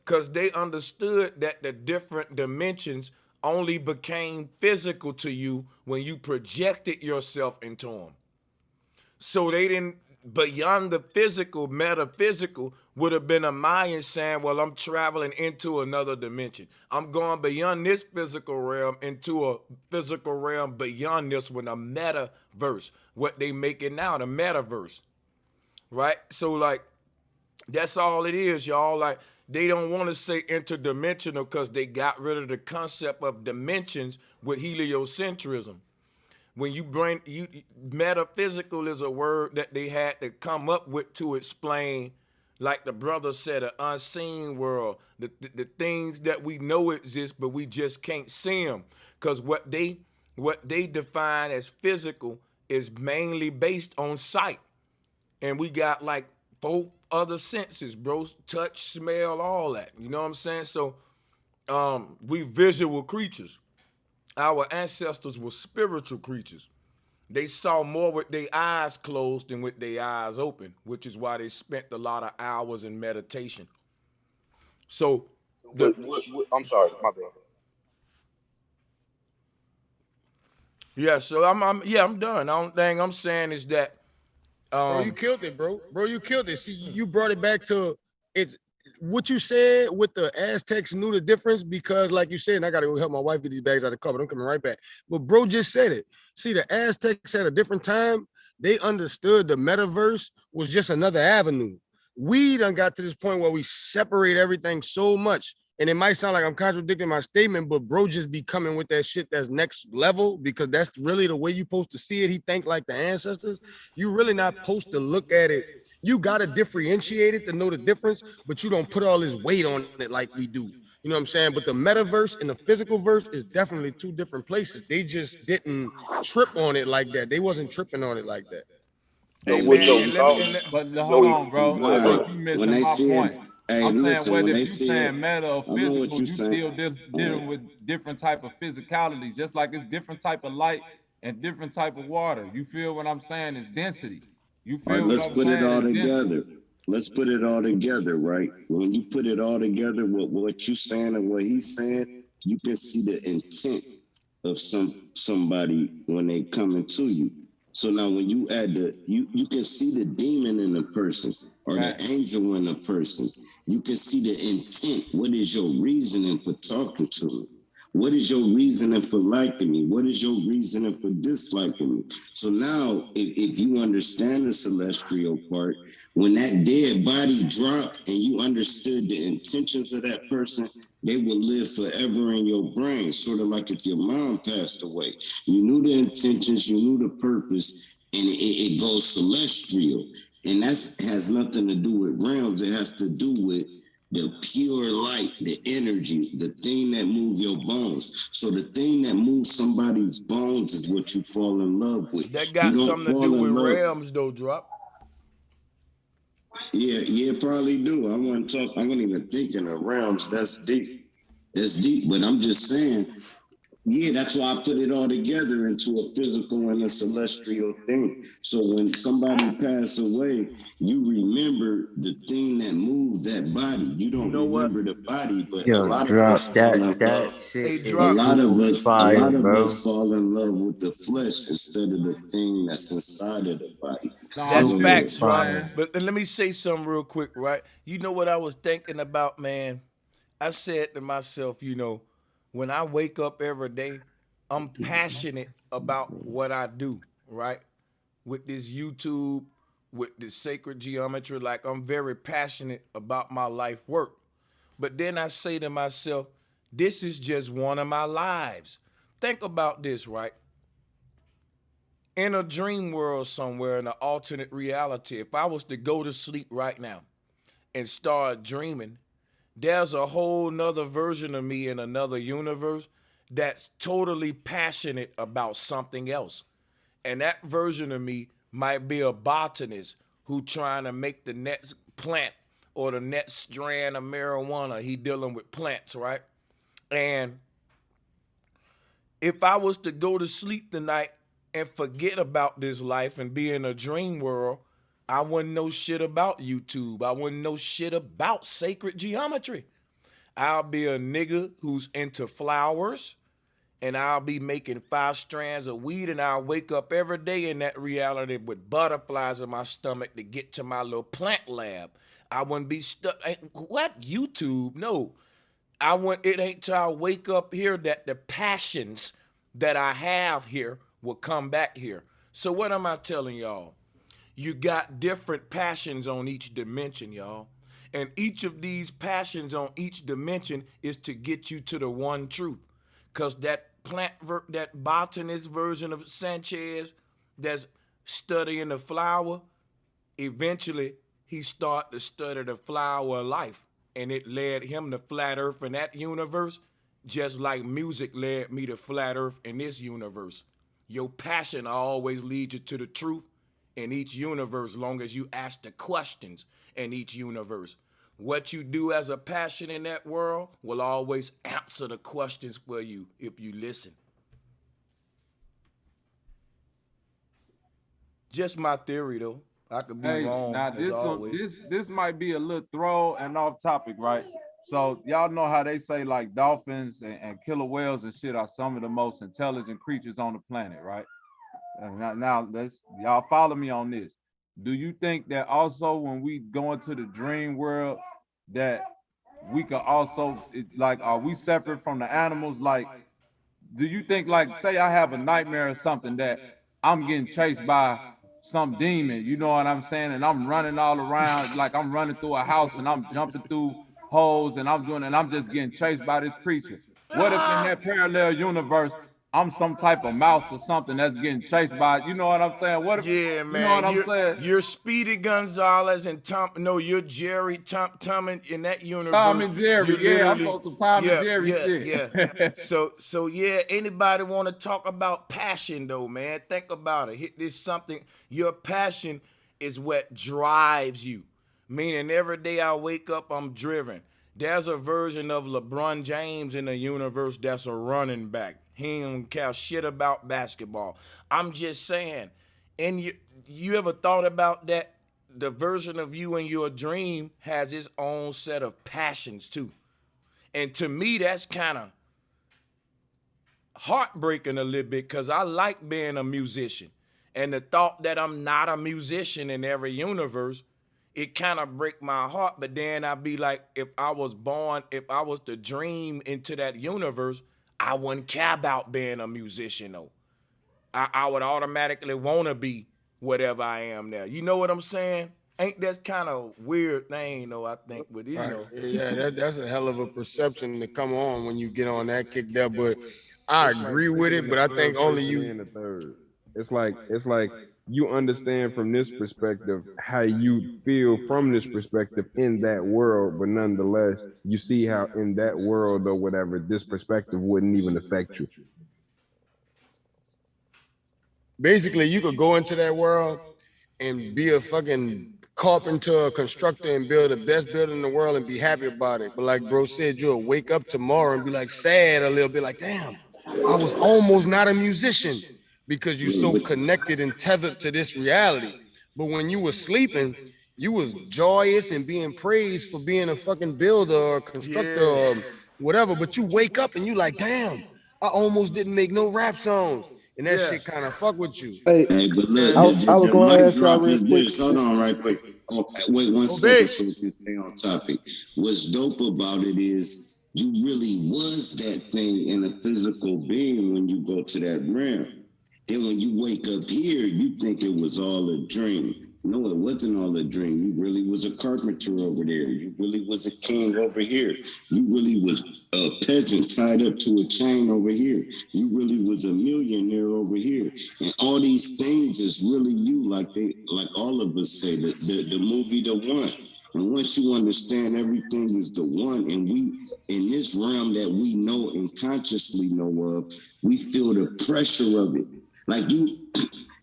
because they understood that the different dimensions only became physical to you when you projected yourself into them. So they didn't, beyond the physical, metaphysical would have been a Mayan saying, well, I'm traveling into another dimension. I'm going beyond this physical realm into a physical realm beyond this one, a metaverse. What they make it now, the metaverse. Right? So like, that's all it is, y'all. Like, they don't want to say interdimensional because they got rid of the concept of dimensions with heliocentrism. When you bring metaphysical is a word that they had to come up with to explain, like the brother said, an unseen world, the things that we know exist, but we just can't see them. Because what they define as physical is mainly based on sight. And we got like 4 other senses, bro. Touch, smell, all that. You know what I'm saying? So we visual creatures. Our ancestors were spiritual creatures. They saw more with their eyes closed than with their eyes open, which is why they spent a lot of hours in meditation. So, I'm sorry, my bad. yeah. So I'm done. The only thing I'm saying is that, Bro, you killed it, bro. Bro, you killed it. See, you brought it back to it's what you said with the Aztecs knew the difference because, like you said, and I gotta go help my wife get these bags out of the cupboard. I'm coming right back. But bro just said it. See, the Aztecs at a different time, they understood the metaverse was just another avenue. We done got to this point where we separate everything so much. And it might sound like I'm contradicting my statement, but bro just be coming with that shit that's next level because that's really the way you supposed to see it. He think like the ancestors. You really not supposed to look at it. You got to differentiate it to know the difference, but you don't put all this weight on it like we do. You know what I'm saying? But the metaverse and the physical verse is definitely 2 different places. They just didn't trip on it like that. They wasn't tripping on it like that. Hey What man, Joey and thought? But hold Joey, on, bro. go I ahead, think brother. you when missing they my said, point. hey, I'm saying listen, when whether if they you said, saying meta or I know what physical, you you saying. still dealing with different type of physicalities, just like it's different type of light and different type of water. You feel what I'm saying? It's density. You All right, feel what let's I'm put it saying? all It's density. together. Let's put it all together, right? When you put it all together, what you saying and what he's saying, you can see the intent of somebody when they coming to you. So now when you add you can see the demon in a person or the angel in a person. You can see the intent. What is your reasoning for talking to me? What is your reasoning for liking me? What is your reasoning for disliking me? So now, if you understand the celestial part, when that dead body dropped and you understood the intentions of that person, they will live forever in your brain. Sort of like if your mom passed away. You knew the intentions, you knew the purpose, and it goes celestial. And that has nothing to do with realms. It has to do with the pure light, the energy, the thing that moves your bones. So the thing that moves somebody's bones is what you fall in love with. That You got don't something to do fall with in love. realms, though, Drop. Yeah, probably do. I wasn't even thinking of realms. That's deep. That's deep. But I'm just saying, yeah, that's why I put it all together into a physical and a celestial thing. So when somebody passed away, you remember the thing that moved that body. You don't remember the body, but a Yo, lot of drop us fall in that love. shit A is lot of super us, fire, bro. fall in love with the flesh instead of the thing that's inside of the body. That's Go ahead. facts, Drop. But let me say something real quick, right? You know what I was thinking about, man? I said to myself, when I wake up every day, I'm passionate about what I do, right? With this YouTube, with this sacred geometry, like I'm very passionate about my life work. But then I say to myself, this is just one of my lives. Think about this, right? In a dream world somewhere, in an alternate reality, if I was to go to sleep right now and start dreaming, there's a whole nother version of me in another universe that's totally passionate about something else. And that version of me might be a botanist who trying to make the next plant or the next strand of marijuana. He dealing with plants, right? And if I was to go to sleep tonight and forget about this life and be in a dream world, I wouldn't know shit about YouTube. I wouldn't know shit about sacred geometry. I'll be a nigga who's into flowers, and I'll be making 5 strands of weed, and I'll wake up every day in that reality with butterflies in my stomach to get to my little plant lab. I wouldn't be stuck. What? YouTube? No. It ain't till I wake up here that the passions that I have here will come back here. So what am I telling y'all? You got different passions on each dimension, y'all. And each of these passions on each dimension is to get you to the one truth. Cause that that botanist version of Sanchez that's studying the flower, eventually he start to study the flower of life. And it led him to flat earth in that universe, just like music led me to flat earth in this universe. Your passion always leads you to the truth in each universe, long as you ask the questions in each universe. What you do as a passion in that world will always answer the questions for you if you listen. Just my theory, though. I could be wrong, Now as always. this might be a little throw and off topic, right? So y'all know how they say like dolphins and killer whales and shit are some of the most intelligent creatures on the planet, right? Now let's y'all follow me on this. Do you think that also when we go into the dream world that we could also like are we separate from the animals? Like, do you think like say I have a nightmare or something that I'm getting chased by some demon, you know what I'm saying? And I'm running all around like I'm running through a house and I'm jumping through holes and I'm just getting chased by this creature. What if in that parallel universe I'm some type of mouse or something that's getting chased by, you know what I'm saying? What if, Yeah, you know what man. I'm saying? You're Speedy Gonzalez and Tom. No, you're Jerry Tom in that universe. Tom and Jerry, You yeah, I'm literally, on some Tom and yeah, Jerry yeah, shit. yeah. So yeah. Anybody want to talk about passion though, man? Think about it. Hit this something. Your passion is what drives you. Meaning every day I wake up, I'm driven. There's a version of LeBron James in the universe that's a running back. He don't care shit about basketball. I'm just saying, and you ever thought about that? The version of you in your dream has its own set of passions too. And to me, that's kind of heartbreaking a little bit because I like being a musician. And the thought that I'm not a musician in every universe, it kind of break my heart. But then I'd be like, if I was to dream into that universe, I wouldn't care about being a musician though. I would automatically want to be whatever I am now. You know what I'm saying? Ain't that kind of weird thing though, I think, but you know. Yeah, that's a hell of a perception to come on when you get on that kick there. But I agree with it, but I think only you. And the third. It's like you understand from this perspective how you feel from this perspective in that world, but nonetheless, you see how in that world or whatever, this perspective wouldn't even affect you. Basically, you could go into that world and be a fucking carpenter, a constructor, and build the best building in the world and be happy about it. But like bro said, you'll wake up tomorrow and be like sad a little bit, like, damn, I was almost not a musician because you're so connected and tethered to this reality. But when you were sleeping, you was joyous and being praised for being a fucking builder or constructor or whatever. But you wake up and you like, damn, I almost didn't make no rap songs. And that shit kind of fuck with you. Hey, but look, I was the going to mic ask y'all drop real is quick. this. Hold on, right quick. Oh, wait 1 second so we can stay on topic. What's dope about it is you really was that thing in a physical being when you go to that realm. Then when you wake up here, you think it was all a dream. No, it wasn't all a dream. You really was a carpenter over there. You really was a king over here. You really was a peasant tied up to a chain over here. You really was a millionaire over here. And all these things is really you, like all of us say, the movie The One. And once you understand everything is the one, and we in this realm that we know and consciously know of, we feel the pressure of it. Like you,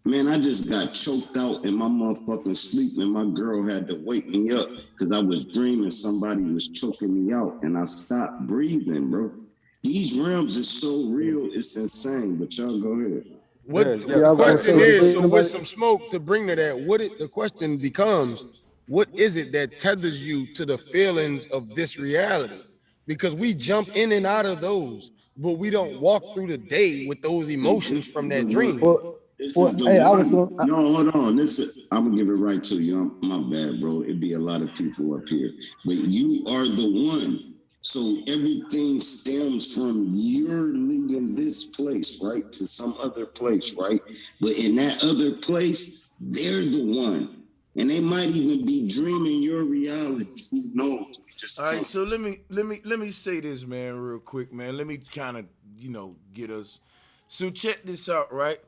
man, I just got choked out in my motherfucking sleep, and my girl had to wake me up because I was dreaming somebody was choking me out, and I stopped breathing, bro. These realms is so real, it's insane. But y'all go ahead. The question is, so with some smoke to bring to that, the question becomes, what is it that tethers you to the feelings of this reality? Because we jump in and out of those, but we don't walk through the day with those emotions from that dream. This is the one. No, hold on. I'm gonna give it right to you. My bad, bro. It'd be a lot of people up here, but you are the one. So everything stems from you're leaving this place, right, to some other place, right? But in that other place, they're the one, and they might even be dreaming your reality. Who knows? All right, so let me say this, man, real quick, man. Let me kind of get us. So check this out, right?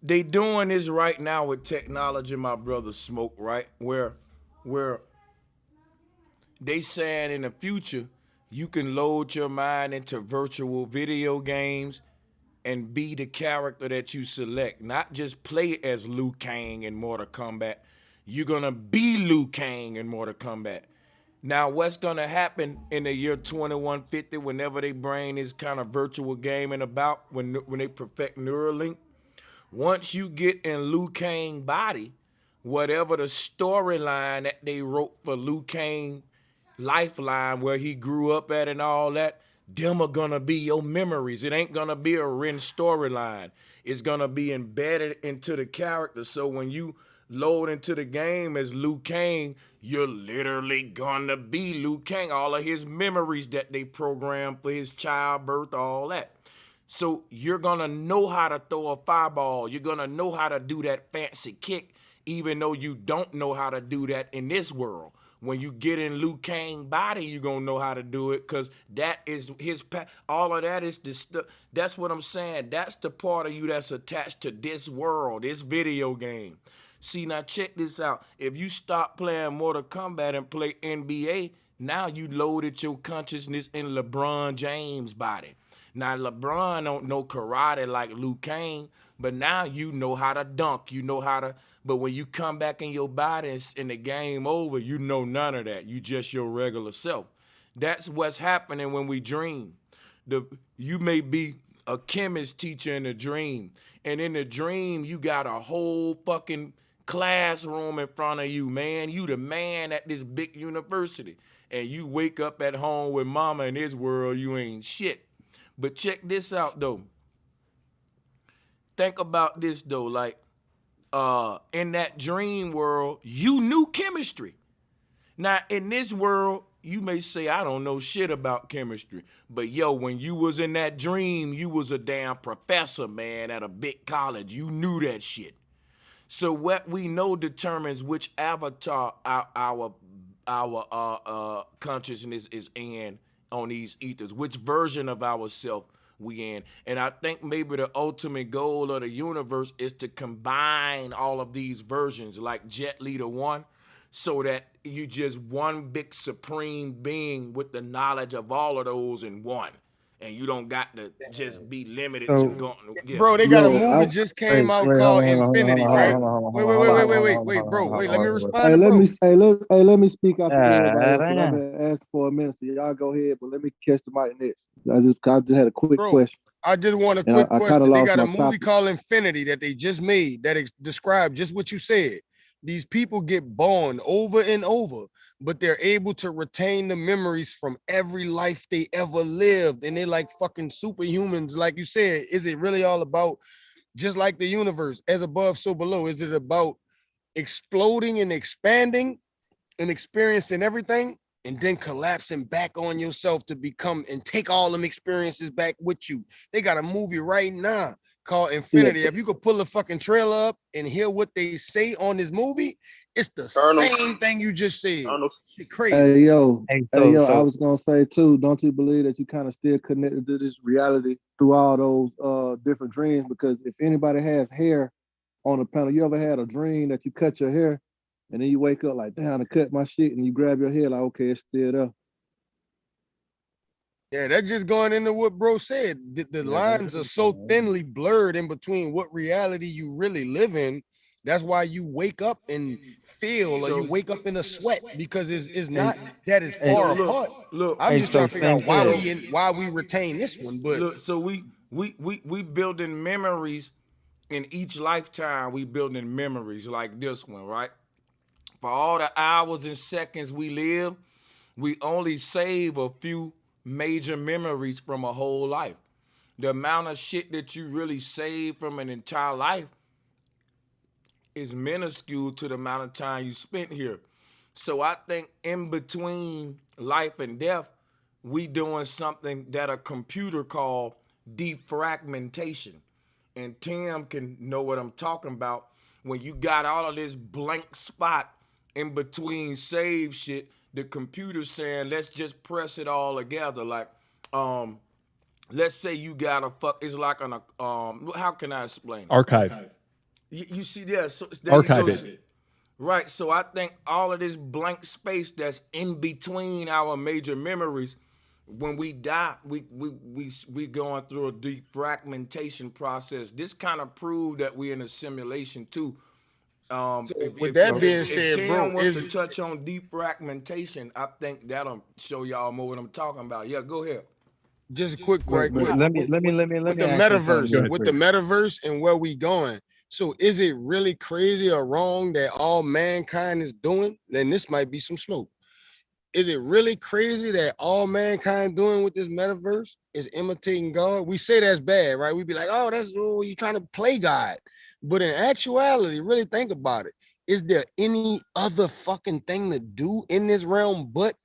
They doing this right now with technology, my brother Smoke, right? Where they saying in the future you can load your mind into virtual video games and be the character that you select, not just play as Liu Kang in Mortal Kombat. You're gonna be Liu Kang in Mortal Kombat. Now, what's gonna happen in the year 2150, whenever they bring this kind of virtual gaming about, when they perfect Neuralink? Once you get in Liu Kang body, whatever the storyline that they wrote for Liu Kang Lifeline, where he grew up at and all that, them are gonna be your memories. It ain't gonna be a Ren storyline. It's gonna be embedded into the character. So when you load into the game as Liu Kang, you're literally gonna be Liu Kang. All of his memories that they programmed for his childbirth, all that. So you're gonna know how to throw a fireball. You're gonna know how to do that fancy kick, even though you don't know how to do that in this world. When you get in Liu Kang's body, you're going to know how to do it because that is his all of that is the that's what I'm saying. That's the part of you that's attached to this world, this video game. See, now check this out. If you stop playing Mortal Kombat and play NBA, now you loaded your consciousness in LeBron James' body. Now, LeBron don't know karate like Liu Kang, but now you know how to dunk. You know how to, but when you come back in your body and the game over, you know none of that. You just your regular self. That's what's happening when we dream. You may be a chemist teacher in a dream, and in the dream, you got a whole fucking classroom in front of you, man. You the man at this big university, and you wake up at home with mama in this world, you ain't shit. But check this out, though. Think about this, though. Like, in that dream world, you knew chemistry. Now, in this world, you may say, I don't know shit about chemistry. But, yo, when you was in that dream, you was a damn professor, man, at a big college. You knew that shit. So what we know determines which avatar our consciousness is in on these ethers, which version of ourself we in. And I think maybe the ultimate goal of the universe is to combine all of these versions like Jet Li 1, so that you just one big supreme being with the knowledge of all of those in one. And you don't got to just be limited to going. Yeah. Bro, they got a movie just came out called Infinity, right? Wait, bro. Wait, let me respond to bro. Let me speak out to everybody else, 'cause I've been asked for a minute, so y'all go ahead, but let me catch the mic next. I just had a quick question. I just want a quick question. They got a movie called Infinity that they just made that described just what you said. These people get born over and over, but they're able to retain the memories from every life they ever lived. And they're like fucking superhumans. Like you said, is it really all about, just like the universe, as above, so below? Is it about exploding and expanding and experiencing everything and then collapsing back on yourself to become and take all them experiences back with you? They got a movie right now called Infinity. If you could pull a fucking trailer up and hear what they say on this movie, it's the same thing you just said. Shit crazy. Hey yo, I was gonna say too, don't you believe that you kind of still connected to this reality through all those different dreams? Because if anybody has hair on the panel, you ever had a dream that you cut your hair and then you wake up like, damn, I cut my shit, and you grab your hair like, okay, it's still there. Yeah, that's just going into what bro said. The lines are so thinly blurred in between what reality you really live in. That's why you wake up and feel, or you wake up in a sweat, because it's not that is far apart. Look, I'm just trying to figure out why we retain this one. But look, so we building memories in each lifetime. We building memories like this one, right? For all the hours and seconds we live, we only save a few major memories from a whole life. The amount of shit that you really save from an entire life is minuscule to the amount of time you spent here. So I think in between life and death, we doing something that a computer called defragmentation. And Tim can know what I'm talking about. When you got all of this blank spot in between save shit, the computer saying, let's just press it all together. Like, let's say you got it's like on a, how can I explain it? Archive. You see that? So archive it. Right, so I think all of this blank space that's in between our major memories, when we die, we going through a defragmentation process. This kind of proved that we're in a simulation too. With that being said, Tim bro, wants to touch on defragmentation, I think that'll show y'all more what I'm talking about. Yeah, go ahead. Just quick. Let me with the metaverse, with the metaverse and where we going. So is it really crazy or wrong that all mankind is doing? Then this might be some smoke. Is it really crazy that all mankind doing with this metaverse is imitating God? We say that's bad, right? We'd be like, oh, that's you trying to play God. But in actuality, really think about it. Is there any other fucking thing to do in this realm but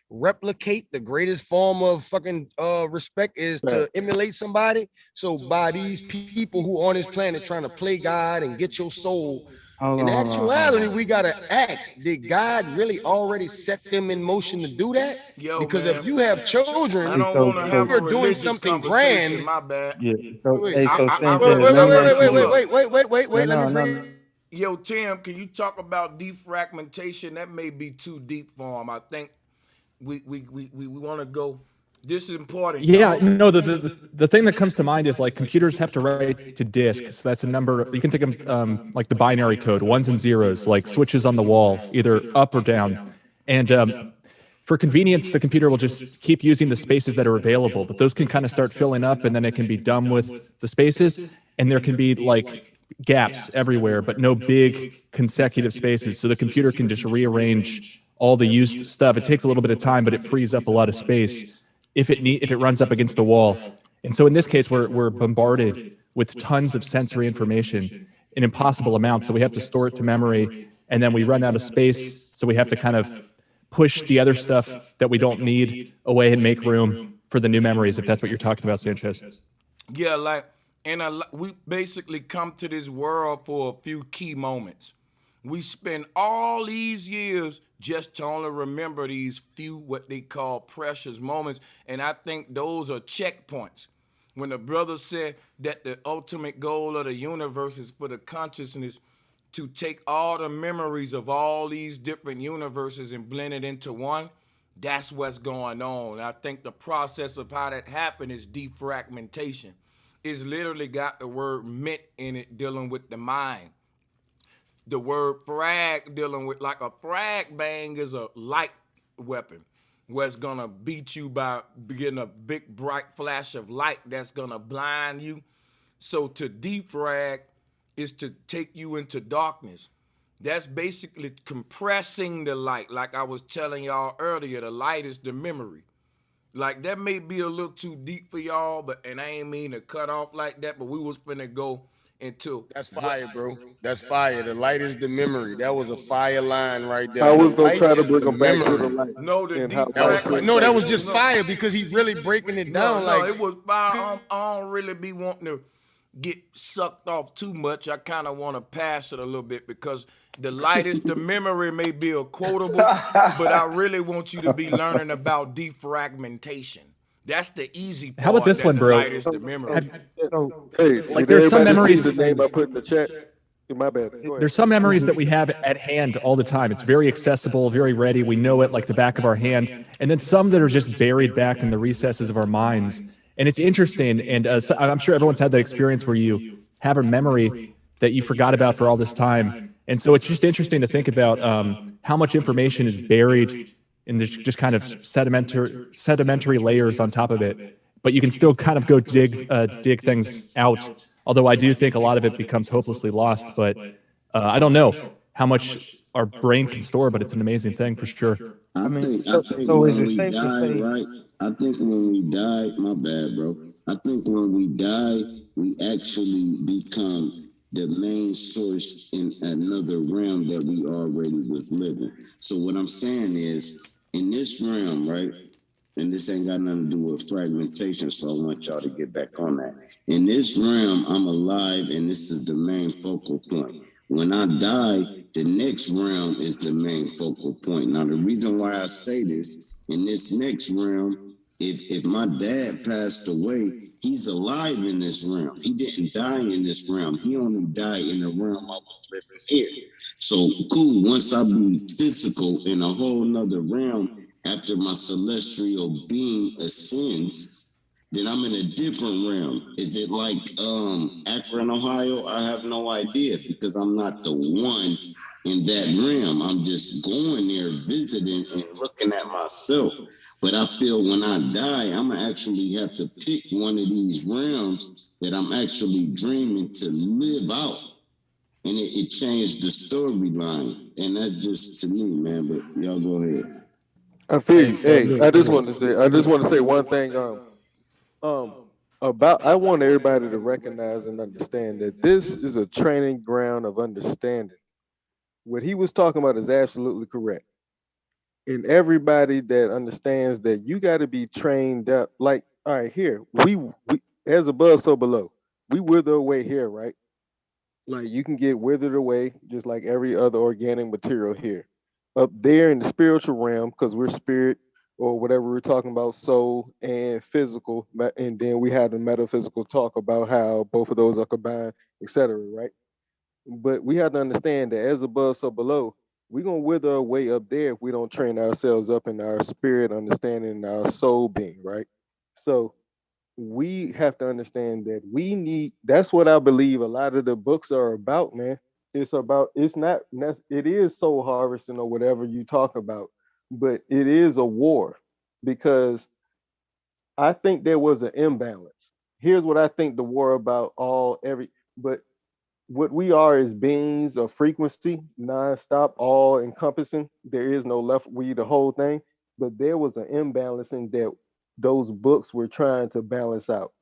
replicate? The greatest form of fucking respect is to emulate somebody. So by these people who on this planet trying to play God and get your soul, Hold In on, hold on, hold actuality, on. we gotta ask: did God really already set them in motion to do that? Yo, Because man, if you have children, I Hey, don't so want to so have a you're doing religious something conversation. grand. My bad. yeah, so Wait, hey, so I'm Sanchez, wait, let wait, me just wait, ask wait, hold you. wait, up. wait, wait, wait, wait, No, wait. Let me no, bring. no. Yo, Tim, can you talk about defragmentation? That may be too deep for him. I think we want to go. This is important, Yeah, y'all. no, the thing that comes to mind is like computers have to write to disk. So that's a number. You can think of like the binary code, ones and zeros, like switches on the wall, either up or down. And for convenience, the computer will just keep using the spaces that are available, but those can kind of start filling up and then it can be done with the spaces. And there can be like gaps everywhere, but no big consecutive spaces. So the computer can just rearrange all the used stuff. It takes a little bit of time, but it frees up a lot of space if it runs up against the wall. And so in this case, we're bombarded with tons of sensory information in impossible amounts. So we have to store it to memory, and then we run out of space. So we have to kind of push the other stuff that we don't need away and make room for the new memories, if that's what you're talking about, Sanchez. Yeah, like, and we basically come to this world for a few key moments. We spend all these years just to only remember these few, what they call precious moments. And I think those are checkpoints. When the brother said that the ultimate goal of the universe is for the consciousness to take all the memories of all these different universes and blend it into one, that's what's going on. I think the process of how that happened is defragmentation. It's literally got the word "mint" in it, dealing with the mind. The word frag, dealing with, like, a frag bang is a light weapon where it's gonna beat you by getting a big bright flash of light that's gonna blind you. So to defrag is to take you into darkness. That's basically compressing the light. Like I was telling y'all earlier, the light is the memory. Like, that may be a little too deep for y'all, and I ain't mean to cut off like that, but we was finna go into That's fire, bro. That's fire. The light is the memory. That was a fire line right there. I The was gonna light try to is bring the them back to the memory. light no, the and how That was no, that was defragmentation. just fire because he really breaking it down. No, Like, it was fire. I don't really be wanting to get sucked off too much. I kind of want to pass it a little bit because the lightest the memory may be a quotable, but I really want you to be learning about defragmentation. That's the easy part. How about this one, bro? Lightest the memory. Hey, see, Like there's some everybody see memories. the name I put in the chat. My bad. Go ahead. There's some memories that we have at hand all the time. It's very accessible, very ready. We know it like the back of our hand. And then some that are just buried back in the recesses of our minds. And it's interesting. And I'm sure everyone's had that experience where you have a memory that you forgot about for all this time. And so it's just interesting to think about how much information is buried in this just kind of sedimentary layers on top of it. But you can still kind of go dig things out. Although I do think a lot of it becomes hopelessly lost, but I don't know how much our brain can store, but it's an amazing thing for sure. I think so is when it we safe to die, say? right? I think when we die, my bad, bro. I think when we die, we actually become the main source in another realm that we already was living. So what I'm saying is, in this realm, right? And this ain't got nothing to do with fragmentation, so I want y'all to get back on that. In this realm, I'm alive, and this is the main focal point. When I die, the next realm is the main focal point. Now, the reason why I say this, in this next realm, if my dad passed away, he's alive in this realm. He didn't die in this realm. He only died in the realm I was living here. So, cool, once I be physical in a whole nother realm, after my celestial being ascends, then I'm in a different realm. Is it like Akron, Ohio? I have no idea because I'm not the one in that realm. I'm just going there, visiting and looking at myself. But I feel when I die, I'm gonna actually have to pick one of these realms that I'm actually dreaming to live out. And it changed the storyline. And that's just to me, man. But y'all go ahead. I feel Hey, you. so Hey, I just want to say one thing. About I want everybody to recognize and understand that this is a training ground of understanding. What he was talking about is absolutely correct. And everybody that understands that you got to be trained up. Like, all right, here we as above, so below. We wither away here, right? Like you can get withered away just like every other organic material here. Up there in the spiritual realm, because we're spirit or whatever we're talking about, soul and physical, and then we have the metaphysical talk about how both of those are combined, etc. Right? But we have to understand that as above, so below. We're gonna wither away up there if we don't train ourselves up in our spirit understanding and our soul being, right? So we have to understand that we need, that's what I believe a lot of the books are about, man. It's about, it's not it is soul harvesting or whatever you talk about, but it is a war because I think there was an imbalance. Here's what I think the war about but what we are is beings of frequency, non-stop, all encompassing. There is no left, we the whole thing. But there was an imbalance in that those books were trying to balance out.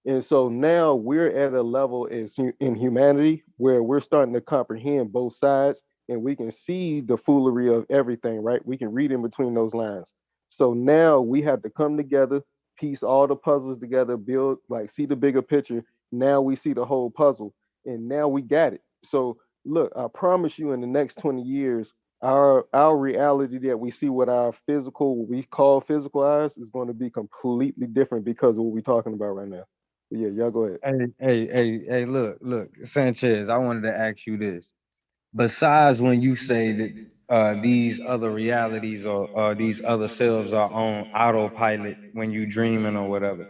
And so now we're at a level in humanity where we're starting to comprehend both sides and we can see the foolery of everything, right? We can read in between those lines. So now we have to come together, piece all the puzzles together, build, like see the bigger picture. Now we see the whole puzzle and now we got it. So look, I promise you in the next 20 years, our reality that we see with our physical, what we call physical eyes, is going to be completely different because of what we're talking about right now. Yeah, y'all go ahead. Hey, look, Sanchez, I wanted to ask you this. Besides when you say that these other realities or these other selves are on autopilot when you dreaming or whatever,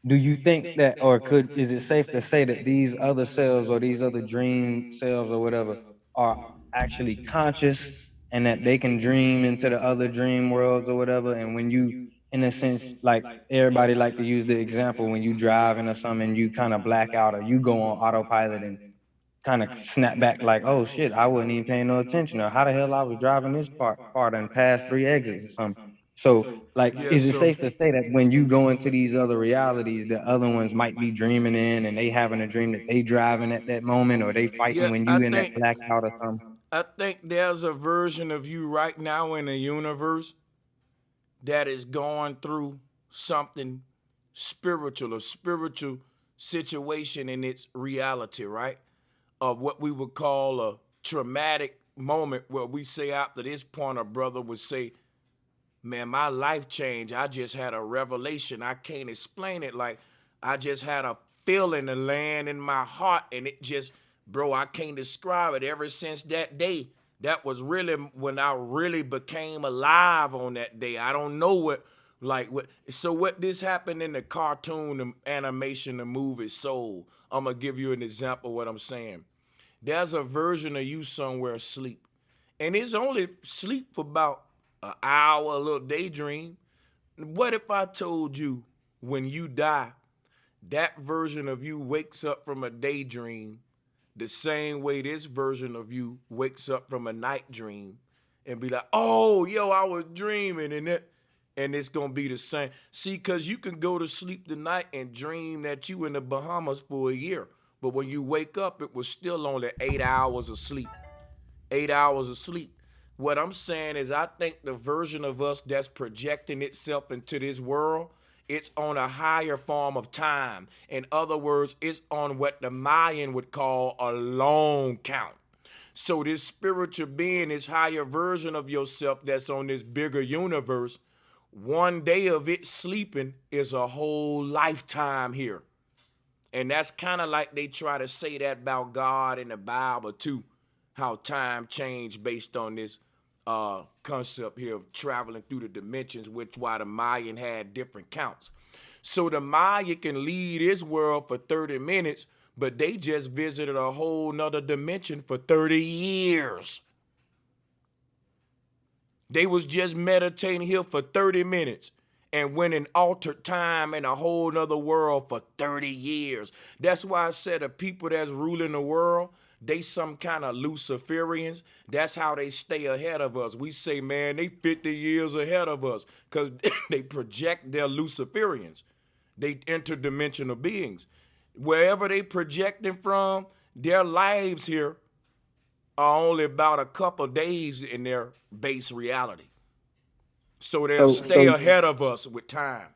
do you think that, or is it safe to say that these other selves or these other dream selves or whatever are actually conscious and that they can dream into the other dream worlds or whatever? And when you, in a sense, like everybody like to use the example when you driving or something, and you kind of black out or you go on autopilot and kind of snap back like, oh shit, I wasn't even paying no attention, or how the hell I was driving this part and past 3 exits or something. So, like, Yeah, is it so safe to say that when you go into these other realities, the other ones might be dreaming in and they having a dream that they driving at that moment, or they yeah, fighting when you in that blackout or something? I think there's a version of you right now in the universe that is going through something spiritual, a spiritual situation in its reality, right? Of what we would call a traumatic moment where we say after this point, a brother would say, man, my life changed. I just had a revelation. I can't explain it. Like, I just had a feeling to land in my heart, and it just, bro, I can't describe it. Ever since that day, that was really when I really became alive on that day. I don't know what this happened in the cartoon, the animation, the movie Soul. I'm going to give you an example of what I'm saying. There's a version of you somewhere asleep, and it's only sleep for about an hour, a little daydream. What if I told you when you die, that version of you wakes up from a daydream the same way this version of you wakes up from a night dream and be like, oh, yo, I was dreaming, and it's gonna be the same. See, cause you can go to sleep tonight and dream that you in the Bahamas for a year, but when you wake up, it was still only 8 hours of sleep. 8 hours of sleep. What I'm saying is, I think the version of us that's projecting itself into this world, it's on a higher form of time. In other words, it's on what the Mayan would call a long count. So this spiritual being, this higher version of yourself that's on this bigger universe, one day of it sleeping is a whole lifetime here. And that's kind of like they try to say that about God in the Bible too, how time changed based on this concept here of traveling through the dimensions, which why the Mayan had different counts. So the Maya can leave this world for 30 minutes, but they just visited a whole nother dimension for 30 years. They was just meditating here for 30 minutes and went in altered time in a whole nother world for 30 years. That's why I said the people that's ruling the world, they some kind of Luciferians. That's how they stay ahead of us. We say, man, they 50 years ahead of us because they project their Luciferians. They interdimensional beings. Wherever they projecting from, their lives here are only about a couple days in their base reality. So they'll stay ahead of us with time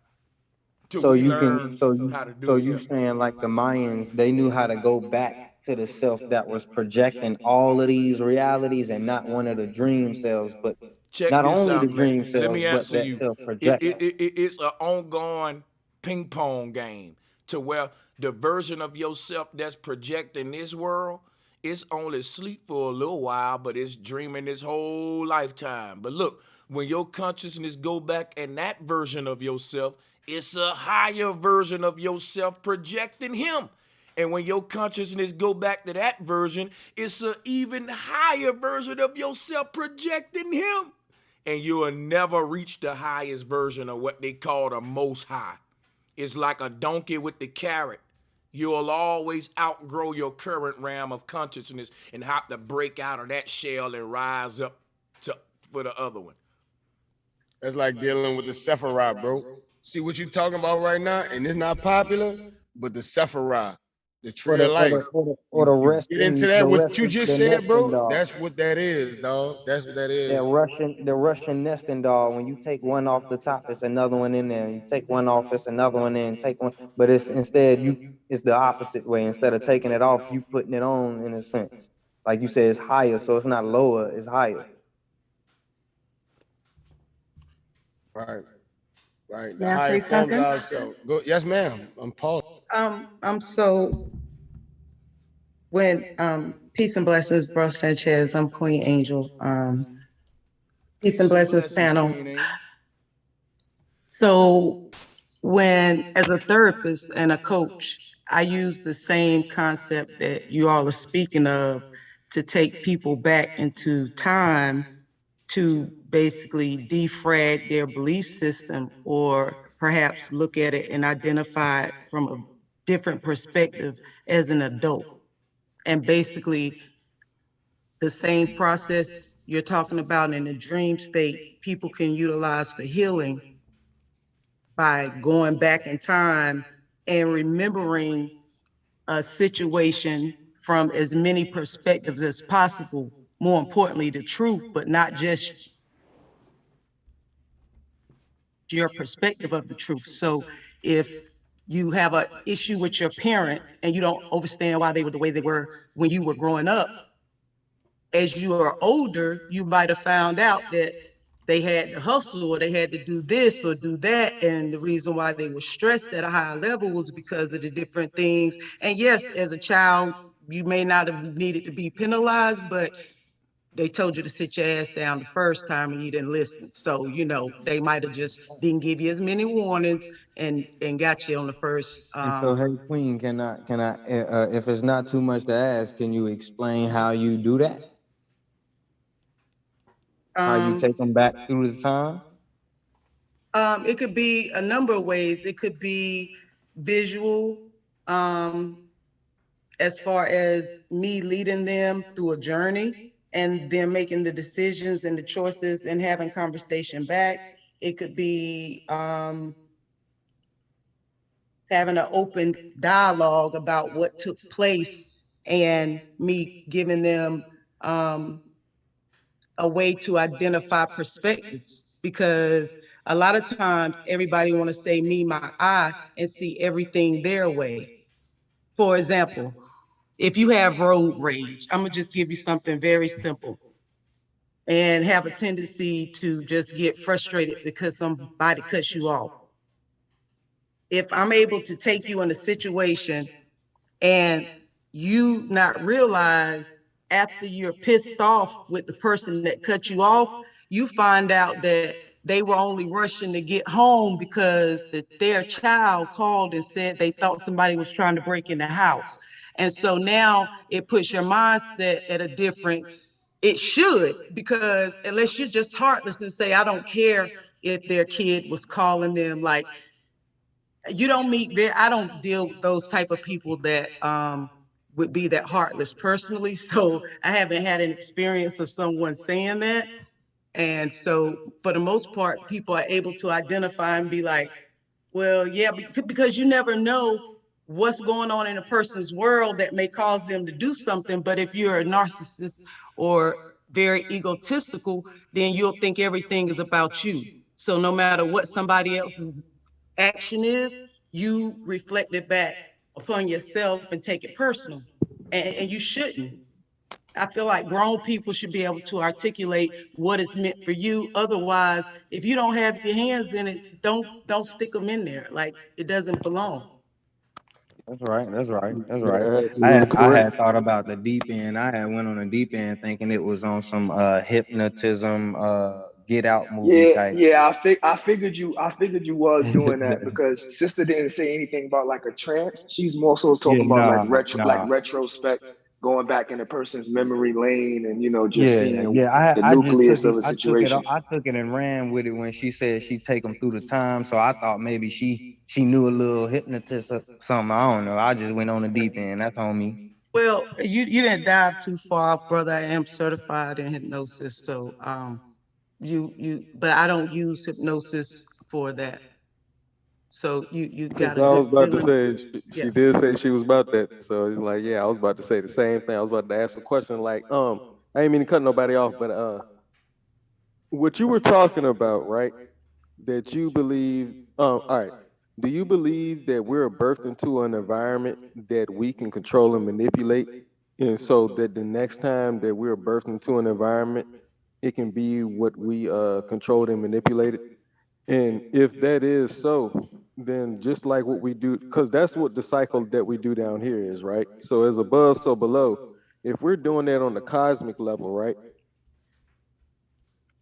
till So we you can learn how to do so it you here. saying like the Mayans, they knew how to go back to the self that was projecting all of these realities and not one of the dream selves, but Check not this only the out, man. dream Let selves, me but answer that you. self projecting. It's an ongoing ping pong game to where the version of yourself that's projecting this world, it's only sleep for a little while, but it's dreaming this whole lifetime. But look, when your consciousness go back and that version of yourself, it's a higher version of yourself projecting him. And when your consciousness go back to that version, it's an even higher version of yourself projecting him. And you will never reach the highest version of what they call the most high. It's like a donkey with the carrot. You'll always outgrow your current realm of consciousness and have to break out of that shell and rise up for the other one. That's like dealing with the Sephiroth, bro. See what you're talking about right now, and it's not popular, but the Sephiroth, the tree of life. You get into that, what you just said, bro. That's what that is, dog. That's what that is. The Russian nesting doll. When you take one off the top, it's another one in there. You take one off, it's another one in. Take one, but it's it's the opposite way. Instead of taking it off, you putting it on in a sense. Like you said, it's higher, so it's not lower, it's higher. Right. Right. The May I say higher forms something? of ourselves. Go, yes, ma'am. I'm Paul. So when peace and blessings, Bro Sanchez. I'm Queen Angel. Peace and blessings, panel. So when, as a therapist and a coach, I use the same concept that you all are speaking of to take people back into time to basically defrag their belief system, or perhaps look at it and identify it from a different perspective as an adult. And basically, the same process you're talking about in the dream state, people can utilize for healing by going back in time and remembering a situation from as many perspectives as possible. More importantly, the truth, but not just your perspective of the truth. So if you have an issue with your parent and you don't understand why they were the way they were when you were growing up, as you are older, you might have found out that they had to hustle or they had to do this or do that. And the reason why they were stressed at a higher level was because of the different things. And yes, as a child, you may not have needed to be penalized, but they told you to sit your ass down the first time and you didn't listen. So, you know, they might have just didn't give you as many warnings and got you on the first. And so, hey, Queen, if it's not too much to ask, can you explain how you do that? How you take them back through the time? It could be a number of ways. It could be visual, as far as me leading them through a journey and them making the decisions and the choices and having conversation back. It could be having an open dialogue about what took place and me giving them a way to identify perspectives, because a lot of times everybody want to say me, my, I, and see everything their way. For example, if you have road rage, I'm gonna just give you something very simple, and have a tendency to just get frustrated because somebody cuts you off. If I'm able to take you in a situation and you not realize after you're pissed off with the person that cut you off, you find out that they were only rushing to get home because their child called and said they thought somebody was trying to break in the house. And so now it puts your mindset at a different, it should, because unless you're just heartless and say, I don't care if their kid was calling them, like, you don't I don't deal with those type of people that would be that heartless personally. So I haven't had an experience of someone saying that. And so for the most part, people are able to identify and be like, well, yeah, because you never know what's going on in a person's world that may cause them to do something. But if you're a narcissist or very egotistical, then you'll think everything is about you. So no matter what somebody else's action is, you reflect it back upon yourself and take it personal. and you shouldn't. I feel like grown people should be able to articulate what is meant for you. Otherwise, if you don't have your hands in it, don't stick them in there. Like it doesn't belong. That's right. That's right. That's right. You're absolutely I correct. had thought about the deep end. I had went on the deep end thinking it was on some hypnotism, get out movie Yeah, type. yeah. I figured you was doing that because sister didn't say anything about like a trance. She's more so Yeah, talking about nah, like nah. retrospect, going back in a person's memory lane and just Yeah, seeing yeah. the I just took nucleus it. of a I took it. situation. I took it and ran with it when she said she take them through the time. So I thought maybe she knew a little hypnotist or something. I don't know. I just went on the deep end. That's on me. Well, you didn't dive too far off, brother. I am certified in hypnosis, so but I don't use hypnosis for that. So you Because got a I good was about to feeling. say Yeah. she did say she was about that. So it's like, yeah, I was about to say the same thing. I was about to ask a question like, I ain't mean to cut nobody off, but what you were talking about, right? That you believe, all right. Do you believe that we're birthed into an environment that we can control and manipulate? And so that the next time that we're birthed into an environment, it can be what we controlled and manipulated? And if that is so, then just like what we do, because that's what the cycle that we do down here is, right? So as above, so below. If we're doing that on the cosmic level, right?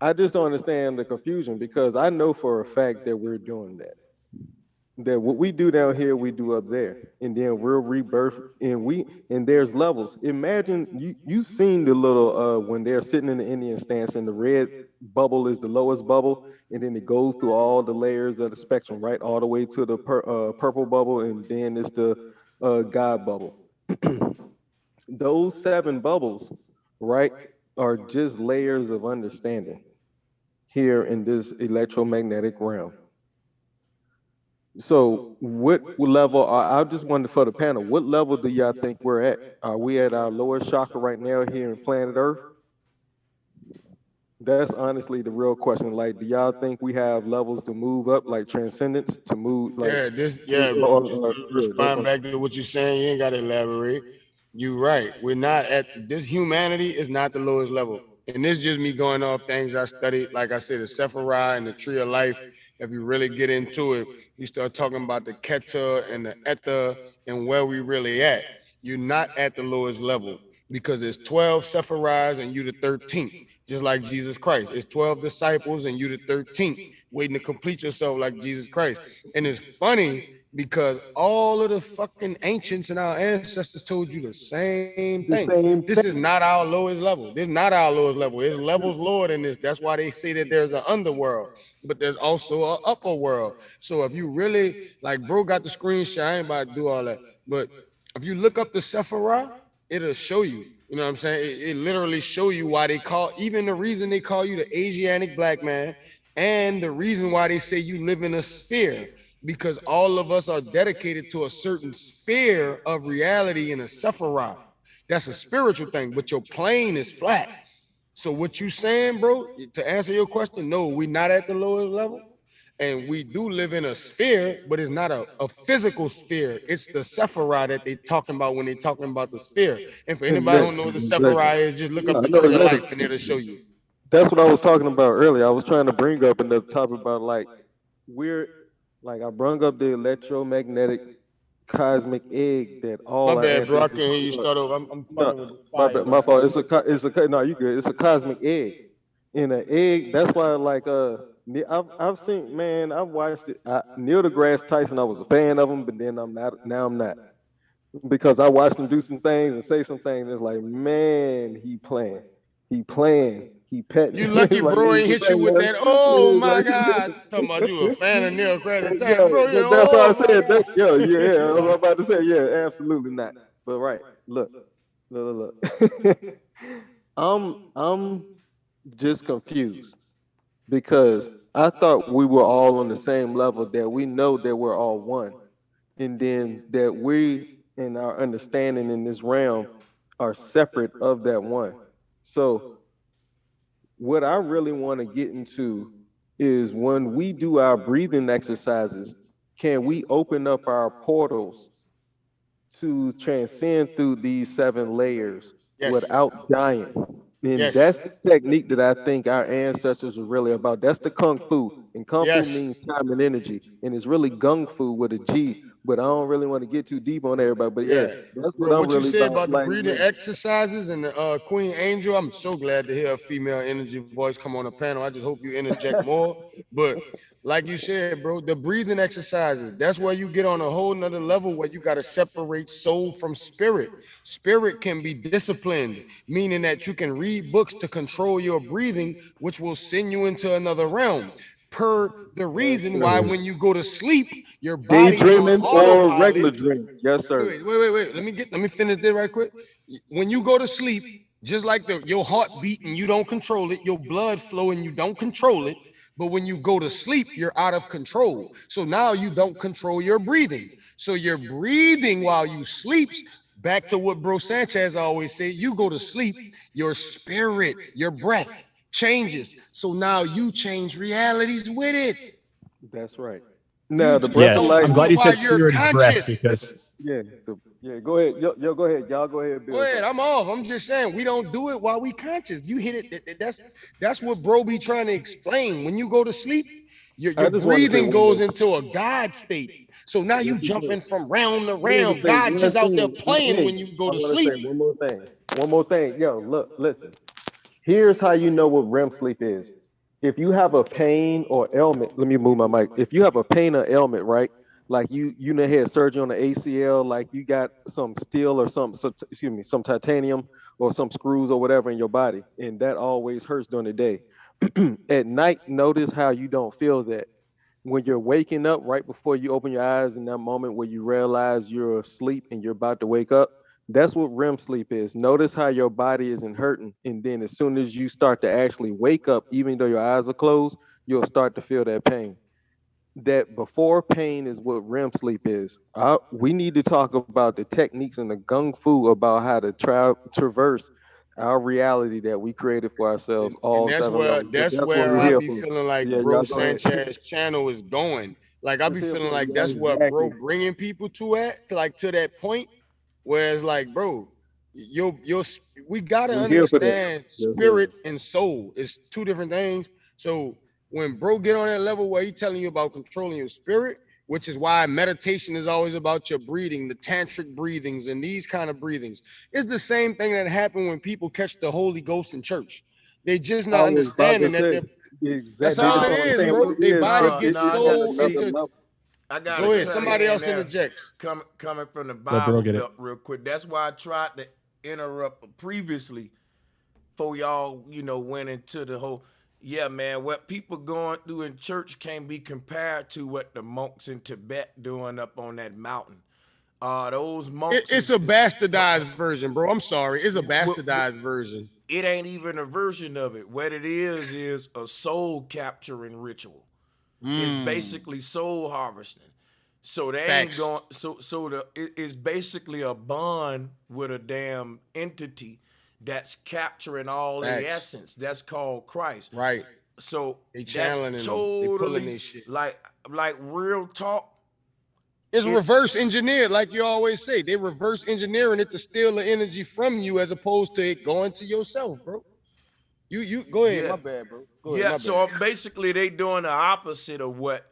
I just don't understand the confusion because I know for a fact that we're doing that. That what we do down here, we do up there, and then we're rebirth, and there's levels. Imagine you've seen the little when they're sitting in the Indian stance, and the red bubble is the lowest bubble, and then it goes through all the layers of the spectrum, right, all the way to the purple bubble, and then it's the God bubble. Those 7 bubbles, right, are just layers of understanding here in this electromagnetic realm. So, what level? I just wondered for the panel, what level do y'all think we're at? Are we at our lowest chakra right now here in planet Earth? That's honestly the real question. Like, do y'all think we have levels to move up, like transcendence, to move, like, Bro, just to yeah, that's respond what. back to what you're saying, you ain't gotta elaborate. You right. We're not at this humanity is not the lowest level. And this is just me going off things I studied. Like I said, the Sephirah and the tree of life. If you really get into it, you start talking about the Keta and the Ether and where we really at. You're not at the lowest level because it's 12 Sephirahs and you the 13th, just like Jesus Christ. It's 12 disciples and you the 13th, waiting to complete yourself like Jesus Christ. And it's funny because all of the fucking ancients and our ancestors told you the same The thing. same This thing. is not our lowest level. This is not our lowest level. There's levels lower than this. That's why they say that there's an underworld, but there's also an upper world. So if you really, like bro got the screenshot, I ain't about to do all that, but if you look up the Sephirah, it'll show you. You know what I'm saying? It literally show you why they call, even the reason they call you the Asiatic black man, and the reason why they say you live in a sphere, because all of us are dedicated to a certain sphere of reality in a Sephirah. That's a spiritual thing, but your plane is flat. So what you saying, bro, to answer your question, no, we're not at the lowest level. And we do live in a sphere, but it's not a physical sphere. It's the Sephirah that they talking about when they talking about the sphere. And for anybody who don't Exactly. know what the Exactly. Sephirah is, just look up No, the no, tree of exactly. life and it'll show you. That's what I was talking about earlier. I was trying to bring up another topic about like we're like I brought up the electromagnetic cosmic egg that My all our bad, bro. I ancestors. can't hear you start over. I'm No, fucking with the my fire, my man. fault. No, you good. It's a cosmic egg. In an egg, that's why like I've seen, man, I've watched it. Neil deGrasse Tyson, I was a fan of him, but then I'm not. Now I'm not, because I watched him do some things and say some things. It's like, man, he petting. You It's lucky, like, bro, ain't hit you with that. Oh it's my like, God. Talking about you a fan of Neil deGrasse Tyson, yo, bro. Yeah, that's what I oh my said. God. Yeah, I was about to say, yeah, absolutely not. But right, look. I'm just confused because I thought we were all on the same level, that we know that we're all one, and then that we and our understanding in this realm are separate of that one. So what I really want to get into is when we do our breathing exercises, can we open up our portals to transcend through these 7 layers Yes. without dying. And Yes. that's the technique that I think our ancestors were really about. That's the kung fu. And kung fu Yes. means time and energy. And it's really gung fu with a G. But I don't really want to get too deep on everybody. But yeah, that's what Bro, I'm what you really said about. about the Like, breathing yeah. exercises and the Queen Angel, I'm so glad to hear a female energy voice come on the panel. I just hope you interject more. But like you said, bro, the breathing exercises, that's where you get on a whole nother level where you got to separate soul from spirit. Spirit can be disciplined, meaning that you can read books to control your breathing, which will send you into another realm. Per the reason why when you go to sleep, your body is on Daydreaming or autopilot. regular dream. Yes, sir. Wait. Let me finish this right quick. When you go to sleep, just like your heart beating, you don't control it, your blood flowing, you don't control it. But when you go to sleep, you're out of control. So now you don't control your breathing. So you're breathing while you sleep. Back to what Bro Sanchez always say, you go to sleep, your spirit, your breath changes. So now you change realities with it. That's right. Now the breath of Yes, life. I'm glad you said spirit and breath because Yeah, go ahead. Yo, go ahead. Y'all go ahead, Go Bill. ahead, I'm off. I'm just saying we don't do it while we conscious. You hit it. That's what bro be trying to explain. When you go to sleep, your I just want to say breathing one more goes into a God state. So now you Yes, it jumping does. from round to I need to round. say God one just out there thing. playing when you go I to want to sleep. say one more thing. One more thing. Yo, look, listen. Here's how you know what REM sleep is. If you have a pain or ailment, let me move my mic. If you have a pain or ailment, right? Like you know had surgery on the ACL, like you got some steel or some titanium or some screws or whatever in your body, and that always hurts during the day. At night, notice how you don't feel that. When you're waking up right before you open your eyes in that moment where you realize you're asleep and you're about to wake up, that's what REM sleep is. Notice how your body isn't hurting. And then as soon as you start to actually wake up, even though your eyes are closed, you'll start to feel that pain. That before pain is what REM sleep is. We need to talk about the techniques and the gung fu about how to traverse our reality that we created for ourselves, And all that's 7 levels. that's That's what where we're I here be for. feeling like Yeah, Bro y'all go ahead. Sanchez channel is going. Like I be That's it, feeling bro. like Yeah, that's what bro exactly. bringing people to that point where it's like, bro, your we gotta We're here for that. understand Yes, sir. spirit and soul is two different things. So when bro get on that level where he telling you about controlling your spirit, which is why meditation is always about your breathing, the tantric breathings and these kind of breathings. It's the same thing that happened when people catch the Holy Ghost in church. They just I not was about to understanding that say, that's they all just it don't is, understand what bro. it Their is, body bro. gets It's at so another into. level. I gotta Go ahead. cut Somebody in else there. interjects. Coming from the Let bro Bible get it. Belt real quick. That's why I tried to interrupt previously before y'all, went into the whole. Yeah, man, what people going through in church can't be compared to what the monks in Tibet doing up on that mountain. Those monks It's a bastardized version, bro. I'm sorry. It's a bastardized version. It ain't even a version of it. What it is a soul capturing ritual. It's basically soul harvesting. So they ain't Facts. going. It's basically a bond with a damn entity that's capturing all the Facts. essence. That's called Christ. Right. So They that's channeling them. They pulling totally this shit. like real talk. It's reverse engineered, like you always say. They reverse engineering it to steal the energy from you as opposed to it going to yourself, bro. You go ahead. Yeah. My bad, bro. Go ahead. Yeah. My So bad. basically, they doing the opposite of what.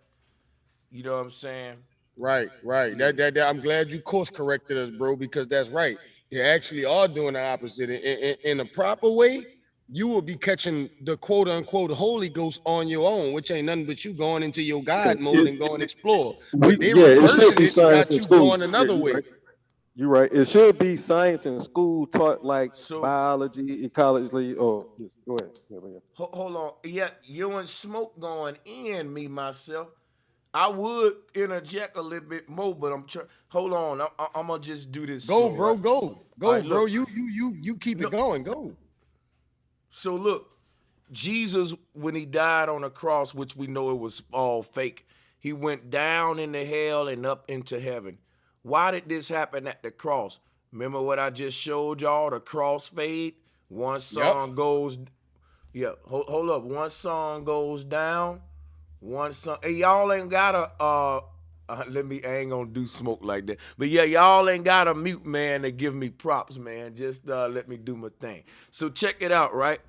You know what I'm saying? Right. Yeah. That I'm glad you course corrected us, bro, because that's right. They actually are doing the opposite. In a proper way, you will be catching the quote unquote Holy Ghost on your own, which ain't nothing but you going into your God mode and going explore. But they It should reversing be it and science got in you school. going Yeah, another you're way. right. You're right. It should be science in school taught like So biology, ecology, or go ahead. Hold on. Yeah, you and Smoke going in me myself. I would interject a little bit more, but I'm trying. Hold on. I'm gonna just do this Go, slow. bro. Right? Go, All right, bro. look. You keep it going. Go. So look, Jesus, when he died on the cross, which we know it was all fake, he went down into hell and up into heaven. Why did this happen at the cross? Remember what I just showed y'all? The crossfade. One song goes. Yeah, hold up. One song goes down. One song. Hey, y'all ain't got I ain't gonna do smoke like that. But yeah, y'all ain't got a mute, man, to give me props, man. Just let me do my thing. So check it out, right?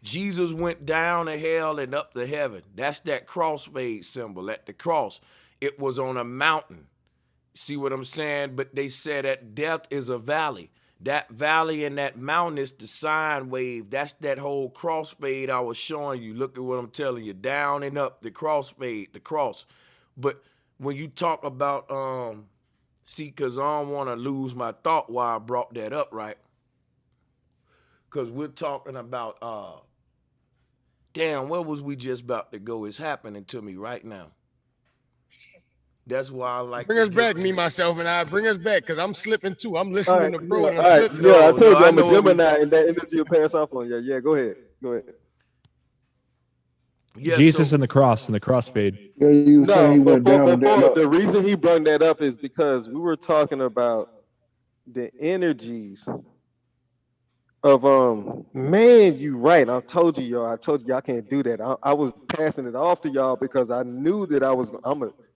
Jesus went down to hell and up to heaven. That's that crossfade symbol at the cross. It was on a mountain. See what I'm saying? But they said that death is a valley. That valley and that mountain is the sine wave. That's that whole crossfade I was showing you. Look at what I'm telling you. Down and up, the crossfade, the cross. But when you talk about, see, because I don't want to lose my thought why I brought that up, right? Because we're talking about, damn, where was we just about to go? It's happening to me right now. That's why I like bring us back, me, myself, and I. Bring us back, because I'm slipping too. I'm listening to bro, yeah, and I'm slipping. Yeah, I told you I'm I a know Gemini, and that energy will pass off on you. Yeah, go ahead. Go ahead. Yeah, Jesus and the crossfade. Yeah, you No, saying he went down and then before up. the reason he brought that up is because we were talking about the energies of man, you right. I told you y'all can't do that. I was passing it off to y'all because I knew that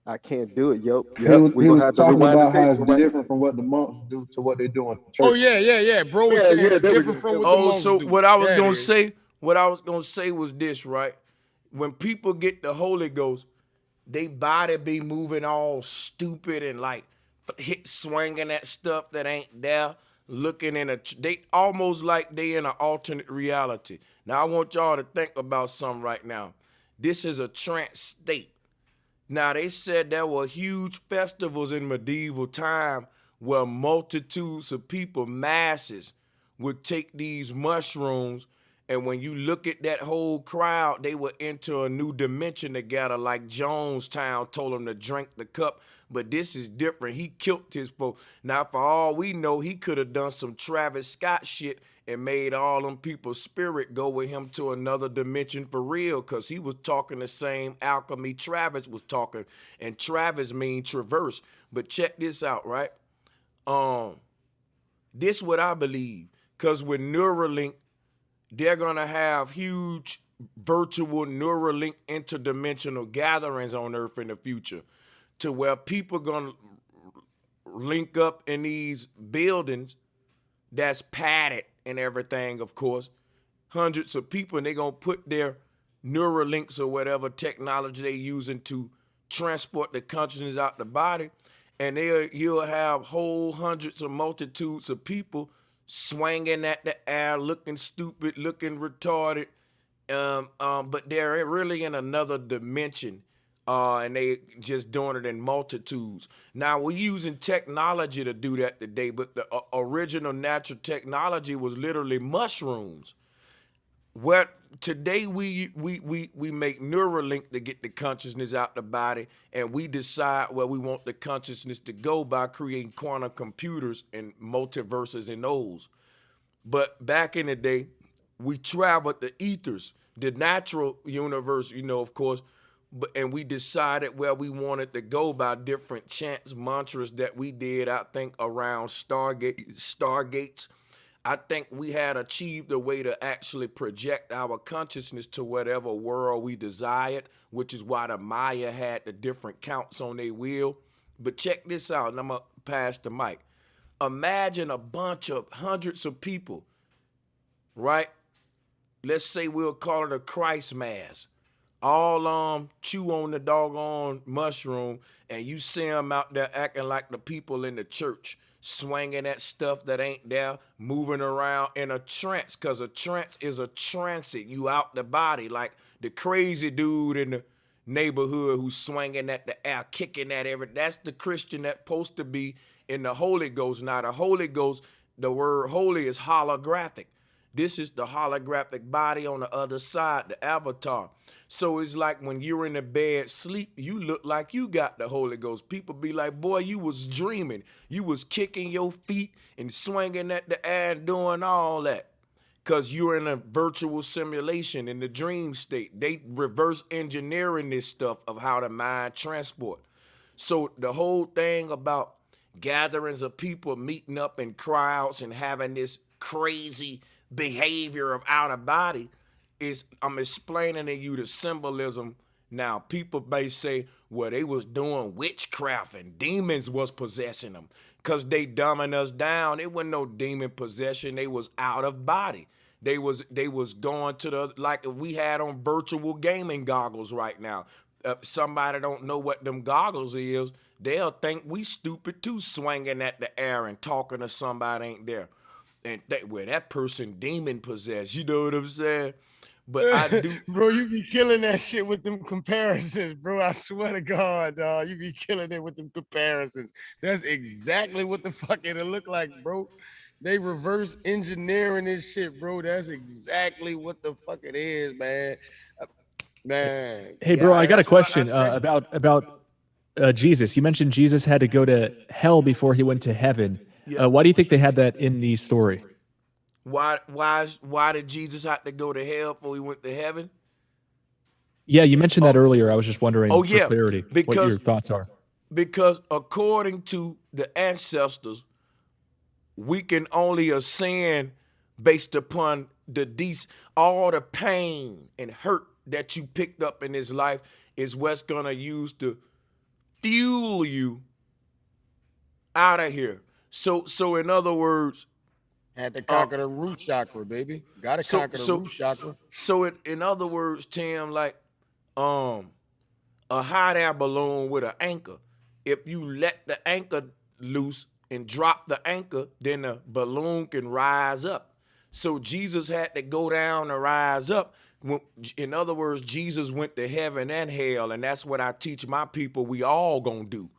I can't do it. Yep. He was, We're he gonna was have to talking rewind the about how tape. it's different from what the monks do to what they do in the Oh church. yeah. Bro was saying it's there we different go. from what the monks so do. what I was There it gonna is. say was this, right? When people get the Holy Ghost, they body be moving all stupid and like swinging at stuff that ain't there, looking they almost like they in an alternate reality. Now I want y'all to think about something right now. This is a trance state. Now they said there were huge festivals in medieval time where multitudes of people, masses, would take these mushrooms, and when you look at that whole crowd, they would enter a new dimension together, like Jonestown told them to drink the cup. But this is different. He killed his folks. Now, for all we know, he could have done some Travis Scott shit and made all them people's spirit go with him to another dimension for real, because he was talking the same alchemy Travis was talking, and Travis mean traverse. But check this out, right? This what I believe, because with Neuralink, they're gonna have huge virtual Neuralink interdimensional gatherings on Earth in the future, to where people gonna link up in these buildings that's padded and everything, of course, hundreds of people, and they're gonna put their Neuralinks or whatever technology they using to transport the consciousness out the body, and you'll have whole hundreds of multitudes of people swinging at the air, looking stupid, looking retarded, but they're really in another dimension, and they just doing it in multitudes. Now, we're using technology to do that today, but the original natural technology was literally mushrooms. Where today we make Neuralink to get the consciousness out the body, and we decide where we want the consciousness to go by creating quantum computers and multiverses in those. But back in the day, we traveled the ethers, the natural universe, of course, and we decided where we wanted to go by different chants, mantras that we did, I think, around stargates. I think we had achieved a way to actually project our consciousness to whatever world we desired, which is why the Maya had the different counts on their wheel. But check this out, and I'm going to pass the mic. Imagine a bunch of hundreds of people, right? Let's say we'll call it a Christ mass. All chew on the doggone mushroom, and you see them out there acting like the people in the church, swinging at stuff that ain't there, moving around in a trance, because a trance is a transit. You out the body, like the crazy dude in the neighborhood who's swinging at the air, kicking at everything. That's the Christian that's supposed to be in the Holy Ghost. Now, the Holy Ghost, the word holy is holographic. This is the holographic body on the other side, the avatar. So it's like when you're in a bed sleep, you look like you got the Holy Ghost. People be like, boy, you was dreaming. You was kicking your feet and swinging at the air and doing all that. Because you're in a virtual simulation in the dream state. They reverse engineering this stuff of how the mind transport. So the whole thing about gatherings of people meeting up in crowds and having this crazy behavior of out of body is, I'm explaining to you the symbolism Now, people may say, well, they was doing witchcraft and demons was possessing them because they dumbing us down. It wasn't no demon possession. They was out of body. They was going to the, like if we had on virtual gaming goggles right now. If somebody don't know what them goggles is, they'll think we stupid too, swinging at the air and talking to somebody ain't there. And well, that person demon possessed. You know what I'm saying? But I do, bro. You be killing that shit with them comparisons, bro. I swear to God, dog. You be killing it with them comparisons. That's exactly what the fuck it'll look like, bro. They reverse engineering this shit, bro. That's exactly what the fuck it is, man. Man. Hey, bro, I got a question about Jesus. You mentioned Jesus had to go to hell before he went to heaven. Yeah. Why do you think they had that in the story? Why did Jesus have to go to hell before he went to heaven? Yeah, you mentioned that earlier. I was just wondering for clarity what your thoughts are. Because according to the ancestors, we can only ascend based upon all the pain and hurt that you picked up in this life is what's gonna use to fuel you out of here. So in other words, had to conquer the root chakra, baby. Gotta conquer the root chakra. So in other words, Tim, like a hot air balloon with an anchor. If you let the anchor loose and drop the anchor, then the balloon can rise up. So Jesus had to go down and rise up. In other words, Jesus went to heaven and hell, and that's what I teach my people we all gonna do.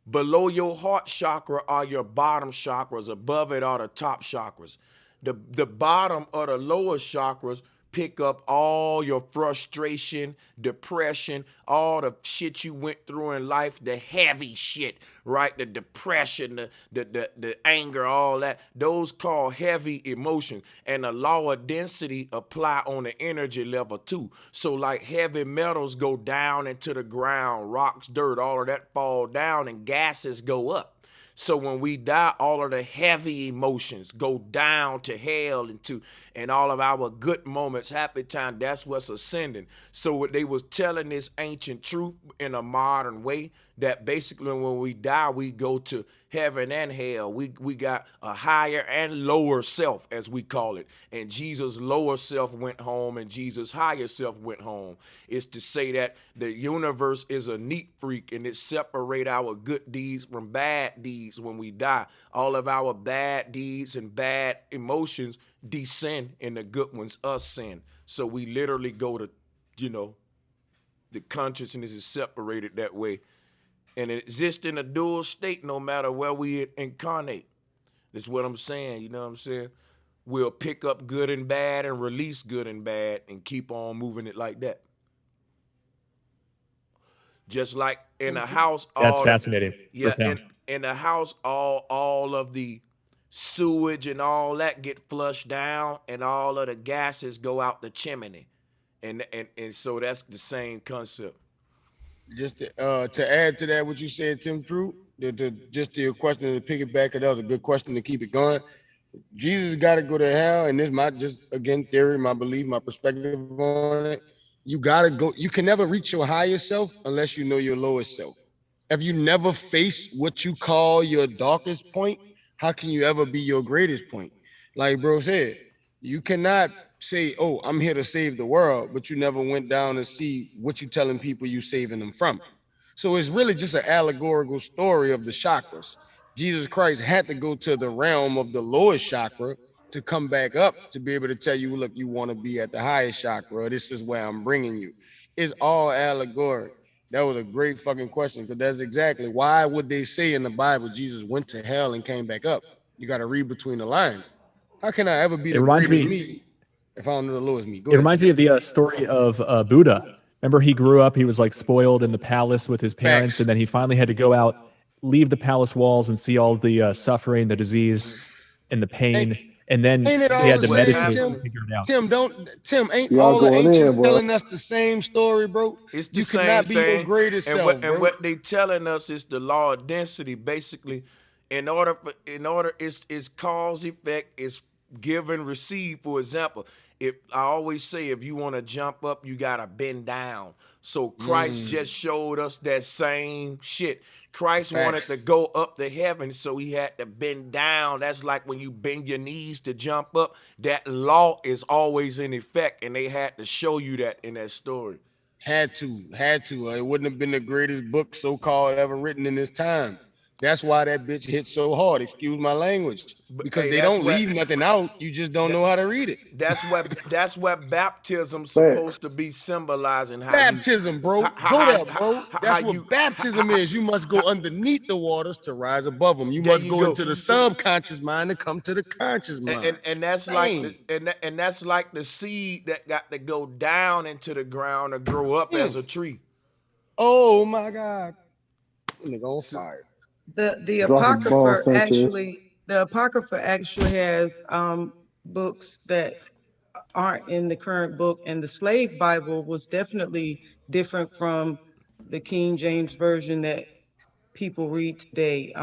Below your heart chakra are your bottom chakras. Above it are the top chakras. The bottom or the lower chakras pick up all your frustration, depression, all the shit you went through in life, the heavy shit, right? The depression, the anger, all that. Those called heavy emotions. And the law of density apply on the energy level too. So like heavy metals go down into the ground, rocks, dirt, all of that fall down and gases go up. So when we die, all of the heavy emotions go down to hell and all of our good moments, happy time, that's what's ascending. So what they was telling this ancient truth in a modern way that basically when we die, we go to heaven and hell. We got a higher and lower self, as we call it. And Jesus' lower self went home and Jesus' higher self went home. It's to say that the universe is a neat freak and it separate our good deeds from bad deeds when we die. All of our bad deeds and bad emotions descend and the good ones ascend. So we literally go to, the consciousness is separated that way. And it exists in a dual state no matter where we incarnate. That's what I'm saying, you know what I'm saying? We'll pick up good and bad and release good and bad and keep on moving it like that. Just like in a house. That's fascinating. Yeah, in a house, all of the sewage and all that get flushed down and all of the gases go out the chimney. And so that's the same concept. Just to add to that, what you said, Tim True, just to your question to piggyback, that was a good question to keep it going. Jesus got to go to hell, and this is my just again theory, my belief, my perspective on it. You gotta go. You can never reach your higher self unless you know your lowest self. If you never face what you call your darkest point, how can you ever be your greatest point? Like bro said, you cannot say, oh, I'm here to save the world, but you never went down and see what you telling people you saving them from. So it's really just an allegorical story of the chakras. Jesus Christ had to go to the realm of the lowest chakra to come back up to be able to tell you, look, you want to be at the highest chakra. This is where I'm bringing you. It's all allegoric. That was a great fucking question because that's exactly why would they say in the Bible Jesus went to hell and came back up? You got to read between the lines. How can I ever be the greatest me if I don't know the lowest me? Go ahead. Reminds me of the story of Buddha. Remember, he grew up, he was like spoiled in the palace with his parents, and then he finally had to go out, leave the palace walls and see all the suffering, the disease, and the pain. And then he had to meditate and figure it out. Tim, ain't all the ancients telling us the same story, bro? It's the you same cannot be thing. your greatest and self, and what they telling us is the law of density. Basically, in order it's cause effect, it's give and receive. For example, If I always say, if you want to jump up, you gotta bend down. So Christ just showed us that same shit. Christ wanted to go up to heaven, so he had to bend down. That's like when you bend your knees to jump up. That law is always in effect, and they had to show you that in that story. Had to. It wouldn't have been the greatest book so-called ever written in this time. That's why that bitch hit so hard. Excuse my language. Because Hey, they that's don't what leave nothing out. You just don't know how to read it. that's what baptism's supposed to be symbolizing. Baptism, bro. Go there, bro. That's what baptism is. You must go underneath the waters to rise above them. You must go into the subconscious mind to come to the conscious mind. And that's like and that's like the seed that got to go down into the ground to grow up as a tree. Oh my God. Nigga on fire. The Apocrypha actually has books that aren't in the current book, and the slave Bible was definitely different from the King James version that people read today.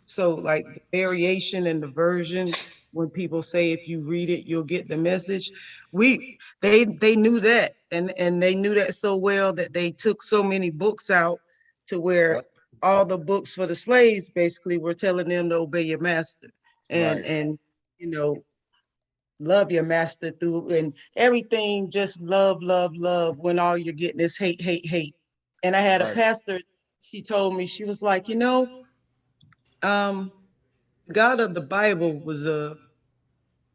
So like the variation in the version, when people say if you read it, you'll get the message. They knew that, and they knew that so well that they took so many books out to where all the books for the slaves basically were telling them to obey your master and you know, love your master through and everything, just love, love, love, when all you're getting is hate, hate, hate. And I had a pastor, she told me, she was like, you know, God of the Bible was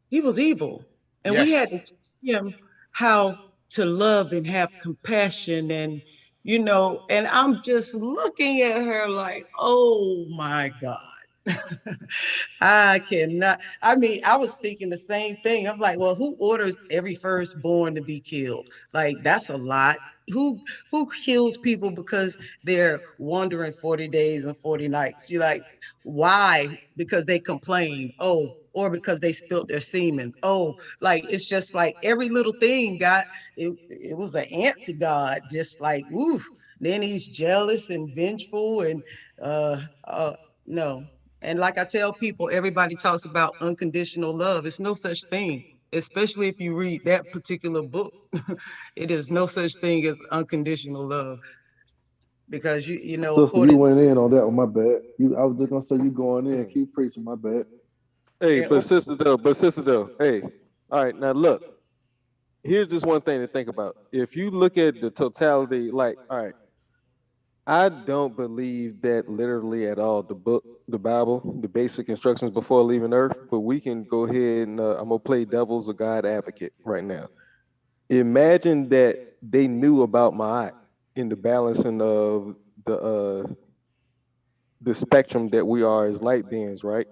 he was evil. And we had to teach him how to love and have compassion and, you know, and I'm just looking at her like, oh my God. I cannot. I mean, I was thinking the same thing. I'm like, well, who orders every firstborn to be killed? Like, that's a lot. Who kills people because they're wandering 40 days and 40 nights? You're like, why? Because they complained. Oh, or because they spilt their semen. Oh, like it's just like every little thing got it was an antsy God, just like, woo. Then he's jealous and vengeful and no. And like I tell people, everybody talks about unconditional love. It's no such thing, especially if you read that particular book. It is no such thing as unconditional love. Because you know, Sister, you went in on that one, my bad. I was just gonna say you going in, keep preaching, my bad. Hey, but sister though, hey, all right, now look, here's just one thing to think about. If you look at the totality, like, all right, I don't believe that literally at all. The book, the Bible, the basic instructions before leaving Earth. But we can go ahead and I'm gonna play devil's or God advocate right now. Imagine that they knew about my in the balancing of the spectrum that we are as light beings, right?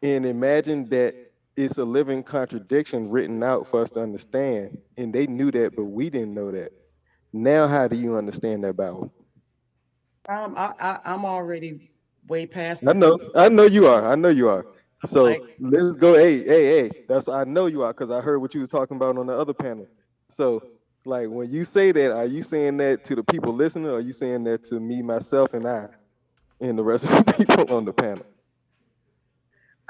And imagine that it's a living contradiction written out for us to understand, and they knew that, but we didn't know that. Now, how do you understand that Bible? I'm already way past. I know you are. So let's go. Hey. I know you are because I heard what you was talking about on the other panel. So, like, when you say that, are you saying that to the people listening, or are you saying that to me, myself, and I, and the rest of the people on the panel?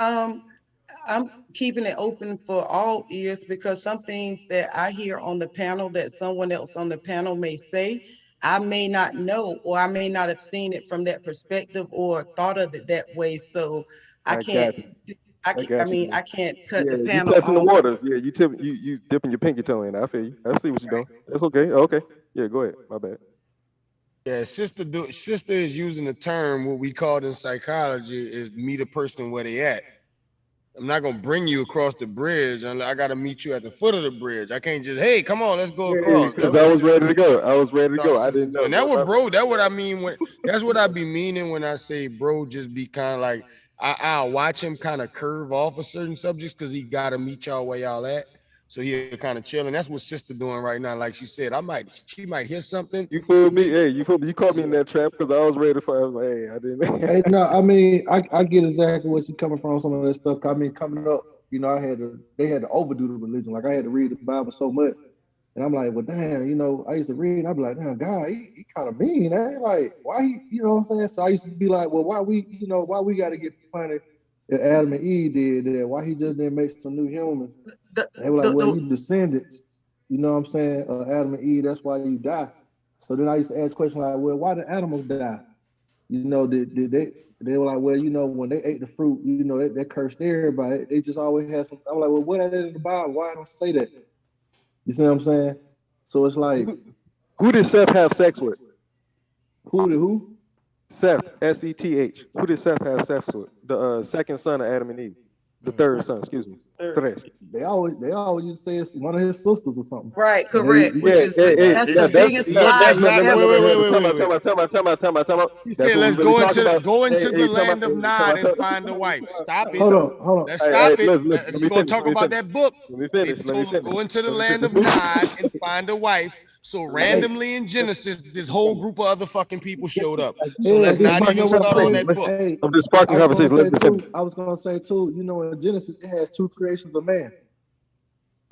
I'm keeping it open for all ears because some things that I hear on the panel that someone else on the panel may say, I may not know, or I may not have seen it from that perspective or thought of it that way. So I can't cut the panel. You testing the waters. Yeah, you dipping your pinky toe in. I feel you. I see what you're doing. That's okay. Okay. Yeah, go ahead. My bad. Yeah, sister is using the term what we call in psychology is meet a person where they at. I'm not gonna bring you across the bridge. I gotta meet you at the foot of the bridge. I can't just, hey, come on, let's go across. Because I was ready to go. I didn't know. And that's what I mean when that's what I be meaning when I say bro just be kind of like I'll watch him kind of curve off of certain subjects because he gotta meet y'all where y'all at. So he'll kind of chill. And that's what sister doing right now. Like she said, she might hear something. You fooled me. Hey, you fooled me. You caught me in that trap because I was ready for it. I was like, hey, I didn't. Hey, no, I mean, I get exactly where you're coming from, some of that stuff. I mean, coming up, you know, they had to overdo the religion. Like I had to read the Bible so much. And I'm like, well, damn, you know, I used to read, I'd be like, damn, God, he kind of mean, eh? Like, why he, you know what I'm saying? So I used to be like, well, why we got to get funny that Adam and Eve did that? Why he just didn't make some new humans? They were like, well, you descendants, you know what I'm saying, Adam and Eve, that's why you die. So then I used to ask questions like, well, why did animals die? You know, did they were like, well, you know, when they ate the fruit, you know, they cursed everybody. They just always had some. I'm like, well, what is it in the Bible? Why don't say that? You see what I'm saying? So it's like, who did Seth have sex with? Who? Seth, S-E-T-H. Who did Seth have sex with? The second son of Adam and Eve. The third son, excuse me. They always used to say it's one of his sisters or something. Right, correct. Which is that's the biggest lie ever. Time out. He said, "Let's go into the land of Nod and find a wife." Stop it. Hold on. Let's stop it. Listen, We're gonna talk about that book. Let me finish. Go into the land of Nod and find a wife. So randomly in Genesis, this whole group of other fucking people showed up. So let's not even start on that book. I'm just sparking conversation. I was gonna say too, you know, in Genesis it has two creations of man.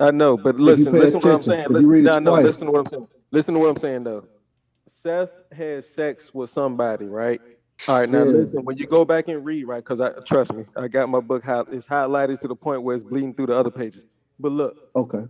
I know, but listen to what I'm saying. Listen to what I'm saying. Listen to what I'm saying though. Seth had sex with somebody, right? All right, now listen. When you go back and read, right? Because trust me, I got my book it's highlighted to the point where it's bleeding through the other pages. But look, okay.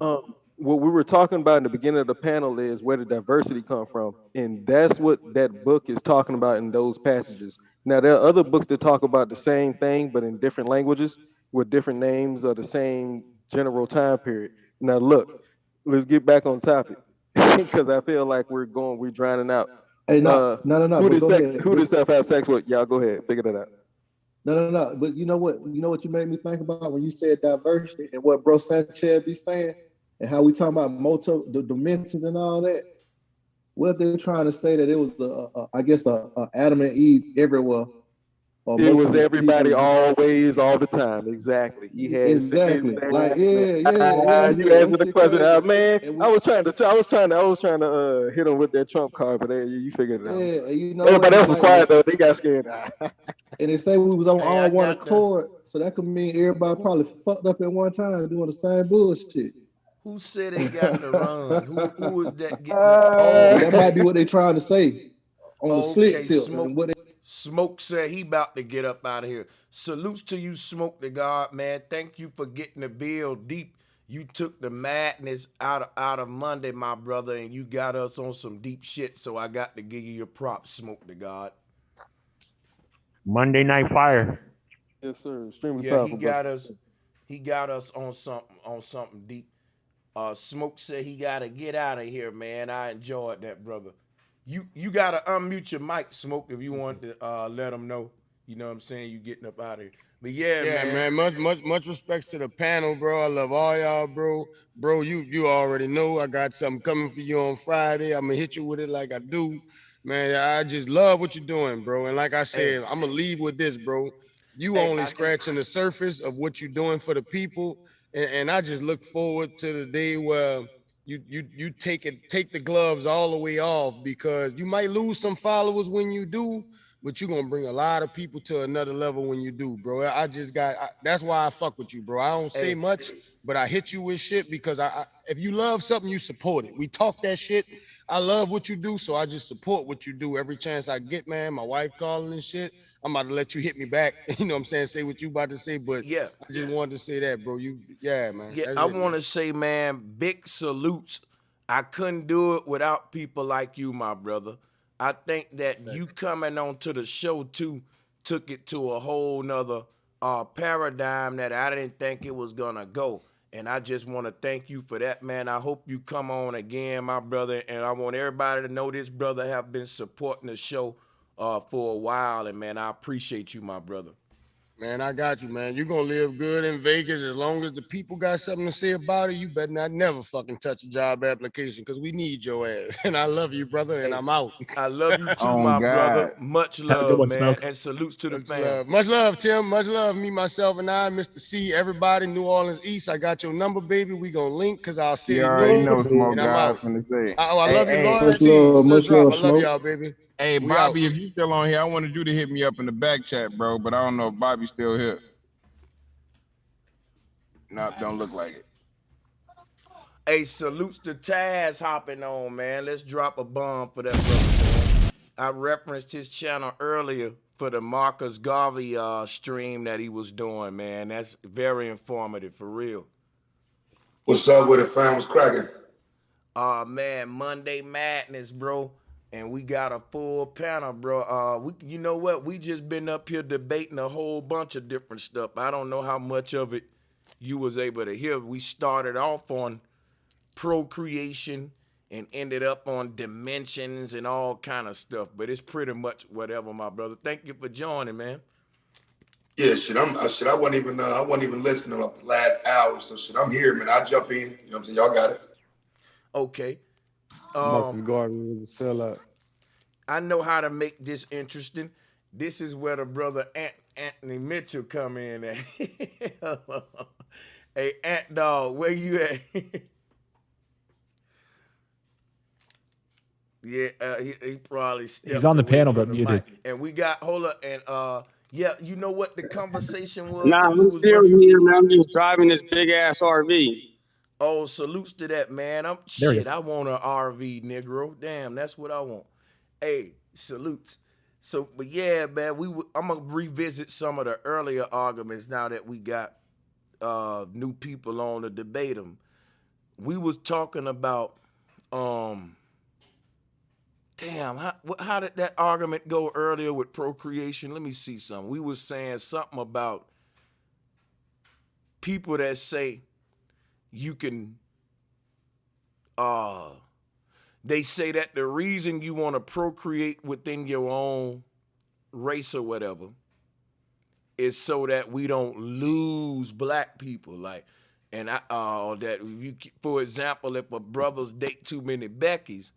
What we were talking about in the beginning of the panel is where did diversity come from, and that's what that book is talking about in those passages. Now there are other books that talk about the same thing, but in different languages with different names of the same general time period. Now look, let's get back on topic because I feel like we're drowning out. Hey, no. Who did Seth have sex with? Y'all go ahead, figure that out. No. But you know what you made me think about when you said diversity and what Bro Sanchez be saying and how we talking about multiple dimensions and all that. What they're trying to say that it was I guess a Adam and Eve everywhere. It was everybody always, all the time. Exactly. He had exactly. Like You answered the question, man. I was trying to hit him with that trump card, but you figured it out. Yeah, you know everybody else was quiet though. They got scared. And they say we was on all one accord, so that could mean everybody probably fucked up at one time doing the same bullshit. Who said they got to run? Who was that getting that might be what they trying to say on the slick tip. Smoke said he about to get up out of here. Salutes to you, Smoke the God, man. Thank you for getting the bill deep. You took the madness out of Monday, my brother, and you got us on some deep shit. So I got to give you your props, Smoke the God. Monday Night Fire. Yes, sir. Extremely powerful. He got us on something deep. Smoke said he gotta get out of here, man. I enjoyed that, brother. You gotta unmute your mic, Smoke, if you want to let them know. You know what I'm saying? You getting up out of here. But yeah, man. Much respects to the panel, bro. I love all y'all, bro. Bro, you already know I got something coming for you on Friday. I'm gonna hit you with it like I do. Man, I just love what you're doing, bro. And like I said, I'm gonna leave with this, bro. You only scratching the surface of what you're doing for the people. And I just look forward to the day where you take the gloves all the way off, because you might lose some followers when you do, but you're gonna bring a lot of people to another level when you do, bro. That's why I fuck with you, bro. I don't say much, but I hit you with shit because if you love something, you support it. We talk that shit. I love what you do, so I just support what you do every chance I get, man. My wife calling and shit. I'm about to let you hit me back. You know what I'm saying? Say what you about to say, but yeah, I just wanted to say that, bro. Man. Yeah, I want to say, man, big salutes. I couldn't do it without people like you, my brother. I think that you coming on to the show too took it to a whole nother paradigm that I didn't think it was gonna go. And I just want to thank you for that, man. I hope you come on again, my brother. And I want everybody to know this brother have been supporting the show for a while. And, man, I appreciate you, my brother. Man, I got you, man. You're going to live good in Vegas as long as the people got something to say about it. You better not never fucking touch a job application because we need your ass. And I love you, brother, and I'm out. I love you too, my brother. Much love, man. Smoke. And salutes to the fam. Much love, Tim. Much love. Me, myself, and I, Mr. C, everybody, New Orleans East. I got your number, baby. We going to link because I'll see you. already know, Smoke guys from the say. I love you, Lord. Much love, I love y'all, baby. Hey, Bobby, if you still on here, I wanted you to hit me up in the back chat, bro, but I don't know if Bobby's still here. No, don't look like it. Hey, salutes to Taz hopping on, man. Let's drop a bomb for that brother, man. I referenced his channel earlier for the Marcus Garvey stream that he was doing, man. That's very informative, for real. What's up with it, fam? What's cracking? Man, Monday Madness, bro. And we got a full panel, bro. You know what? We just been up here debating a whole bunch of different stuff. I don't know how much of it you was able to hear. We started off on procreation and ended up on dimensions and all kind of stuff. But it's pretty much whatever, my brother. Thank you for joining, man. Yeah, I wasn't even listening up the last hour. So I'm here, man. I jump in. You know what I'm saying? Y'all got it. Okay. Marcus Garvey was a sellout. I know how to make this interesting. This is where the brother Anthony Mitchell come in at. Hey, Ant Dog, where you at? Yeah, he probably He's on the panel but muted. And we got yeah, you know what the conversation was? Nah, I'm still here, man. I'm just driving this big ass RV. Oh, salutes to that, man. I want an RV, Negro. Damn, that's what I want. Hey, salutes. So, but yeah, man, I'm gonna revisit some of the earlier arguments now that we got new people on to debate them. We was talking about how did that argument go earlier with procreation? Let me see something. We was saying something about people that say you can they say that the reason you want to procreate within your own race or whatever is so that we don't lose black people. Like, and for example, if a brothers date too many Beckys,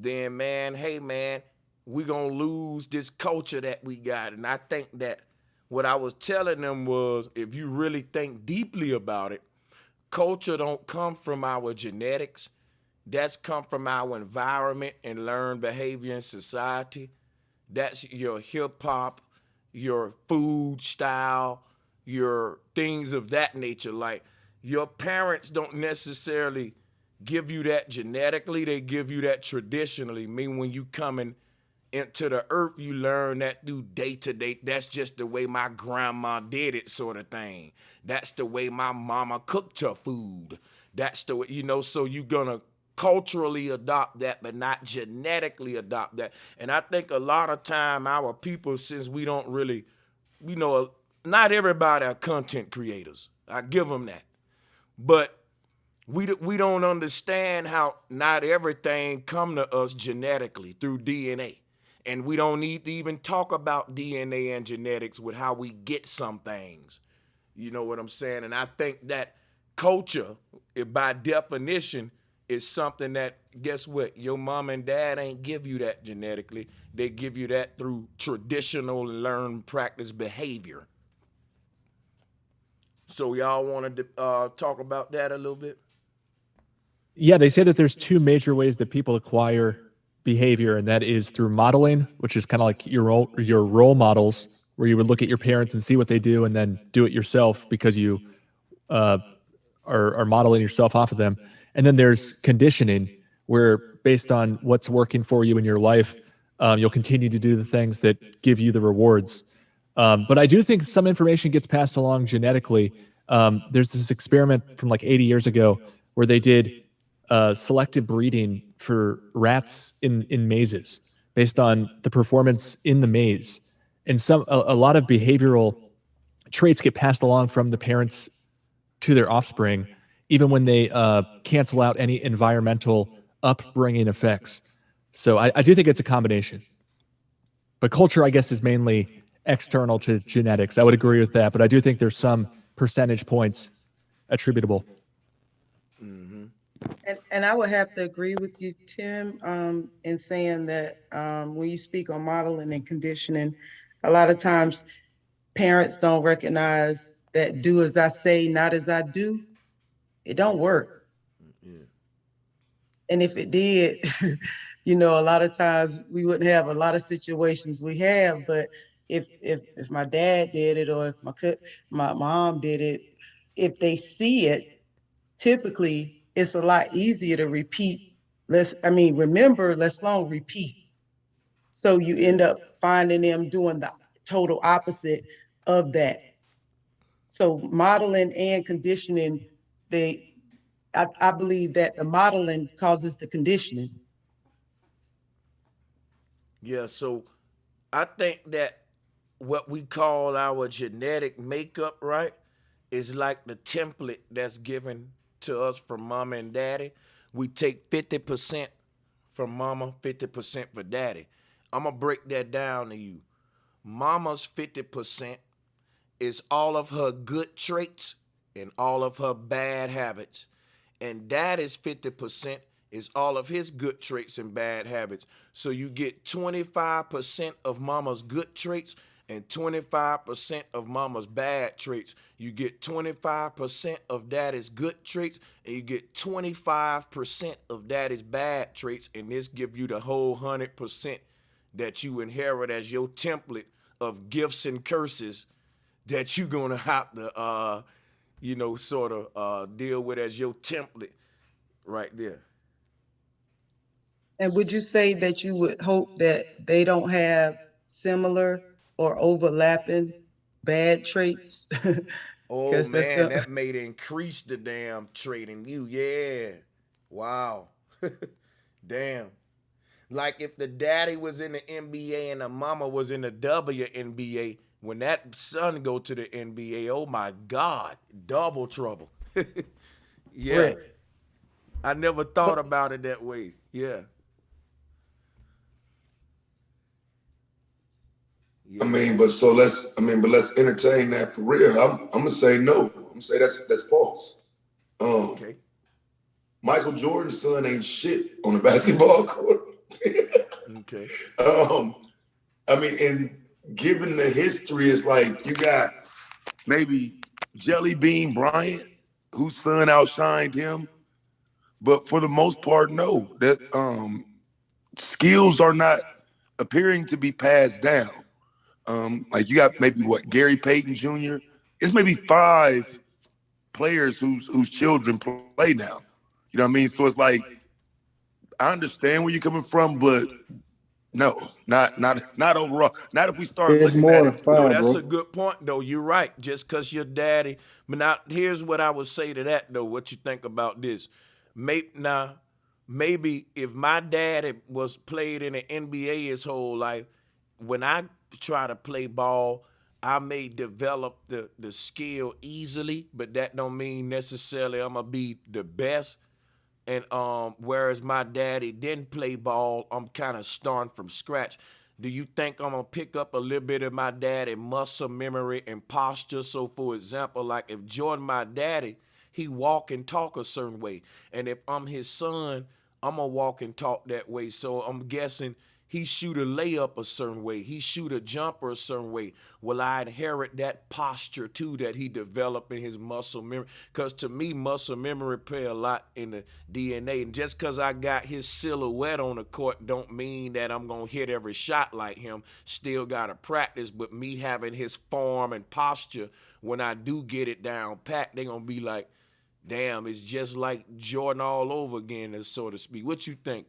then man, we gonna lose this culture that we got. And I think that what I was telling them was, if you really think deeply about it, culture don't come from our genetics. That's come from our environment and learned behavior in society. That's your hip hop, your food style, your things of that nature. Like, your parents don't necessarily give you that genetically, they give you that traditionally. Mean when you coming into the earth, you learn that through day to day. That's just the way my grandma did it, sort of thing. That's the way my mama cooked her food. That's the way, so you're gonna culturally adopt that, but not genetically adopt that. And I think a lot of time our people, since we don't really, not everybody are content creators. I give them that. But we don't understand how not everything come to us genetically through DNA. And we don't need to even talk about DNA and genetics with how we get some things. You know what I'm saying? And I think that culture, by definition, is something that, guess what? Your mom and dad ain't give you that genetically. They give you that through traditional learned practice behavior. So y'all want to talk about that a little bit? Yeah, they say that there's two major ways that people acquire behavior, and that is through modeling, which is kind of like your role models, where you would look at your parents and see what they do and then do it yourself because you are modeling yourself off of them. And then there's conditioning, where based on what's working for you in your life, you'll continue to do the things that give you the rewards. But I do think some information gets passed along genetically. There's this experiment from like 80 years ago where they did selective breeding for rats in mazes based on the performance in the maze. And a lot of behavioral traits get passed along from the parents to their offspring, even when they cancel out any environmental upbringing effects. So I do think it's a combination. But culture, I guess, is mainly external to genetics. I would agree with that, but I do think there's some percentage points attributable. Mm-hmm. And I would have to agree with you, Tim, in saying that when you speak on modeling and conditioning, a lot of times parents don't recognize that do as I say, not as I do. It don't work. Yeah. And if it did, a lot of times we wouldn't have a lot of situations we have. But if my dad did it, or if my mom did it, if they see it, typically it's a lot easier to repeat. Remember, let's long repeat. So you end up finding them doing the total opposite of that. So modeling and conditioning, they I believe that the modeling causes the conditioning. Yeah, so I think that what we call our genetic makeup, right, is like the template that's given to us from mama and daddy. We take 50% from mama, 50% for daddy. I'm gonna break that down to you. Mama's 50% is all of her good traits and all of her bad habits. And daddy's 50% is all of his good traits and bad habits. So you get 25% of mama's good traits and 25% of mama's bad traits. You get 25% of daddy's good traits and you get 25% of daddy's bad traits. And this give you the whole 100% that you inherit as your template of gifts and curses that you're gonna have to sort of deal with as your template right there. And would you say that you would hope that they don't have similar or overlapping bad traits? Oh Because that's man, gonna that made increase the damn trait in you. Yeah. Wow. Damn. Like if the daddy was in the NBA and the mama was in the WNBA, when that son go to the NBA, oh my God, double trouble. Yeah. Right. I never thought about it that way. Yeah. I mean, but let's entertain that for real. I'm gonna say no. I'm gonna say that's false. Okay. Michael Jordan's son ain't shit on the basketball court. Okay. I mean, and given the history, it's like you got maybe Jelly Bean Bryant, whose son outshined him, but for the most part, no. That skills are not appearing to be passed down. Like you got maybe what Gary Payton Jr. It's maybe 5 players whose children play now. You know what I mean? So it's like I understand where you're coming from, but no, not overall. Not if we start It's looking more at than it. No, five, that's bro. a good point, though. You're right. Just because your daddy. But now, here's what I would say to that, though. What you think about this? Maybe if my daddy was played in the NBA his whole life, when I try to play ball, I may develop the skill easily, but that don't mean necessarily I'm gonna be the best. And whereas my daddy didn't play ball, I'm kind of starting from scratch. Do you think I'm gonna pick up a little bit of my daddy muscle memory and posture? So for example, like if Jordan my daddy, he walk and talk a certain way. And if I'm his son, I'm gonna walk and talk that way. So I'm guessing he shoot a layup a certain way. He shoot a jumper a certain way. Will I inherit that posture too that he developed in his muscle memory? Because to me, muscle memory play a lot in the DNA. And just because I got his silhouette on the court don't mean that I'm going to hit every shot like him. Still got to practice. But me having his form and posture, when I do get it down pat, they're going to be like, damn, it's just like Jordan all over again, so to speak. What you think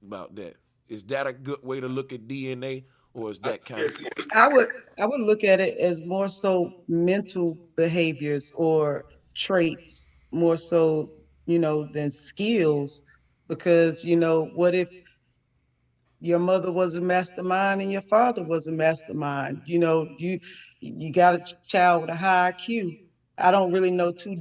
about that? Is that a good way to look at DNA, or is that kind of? I would look at it as more so mental behaviors or traits, more so, than skills. Because, what if your mother was a mastermind and your father was a mastermind? You got a child with a high IQ. I don't really know two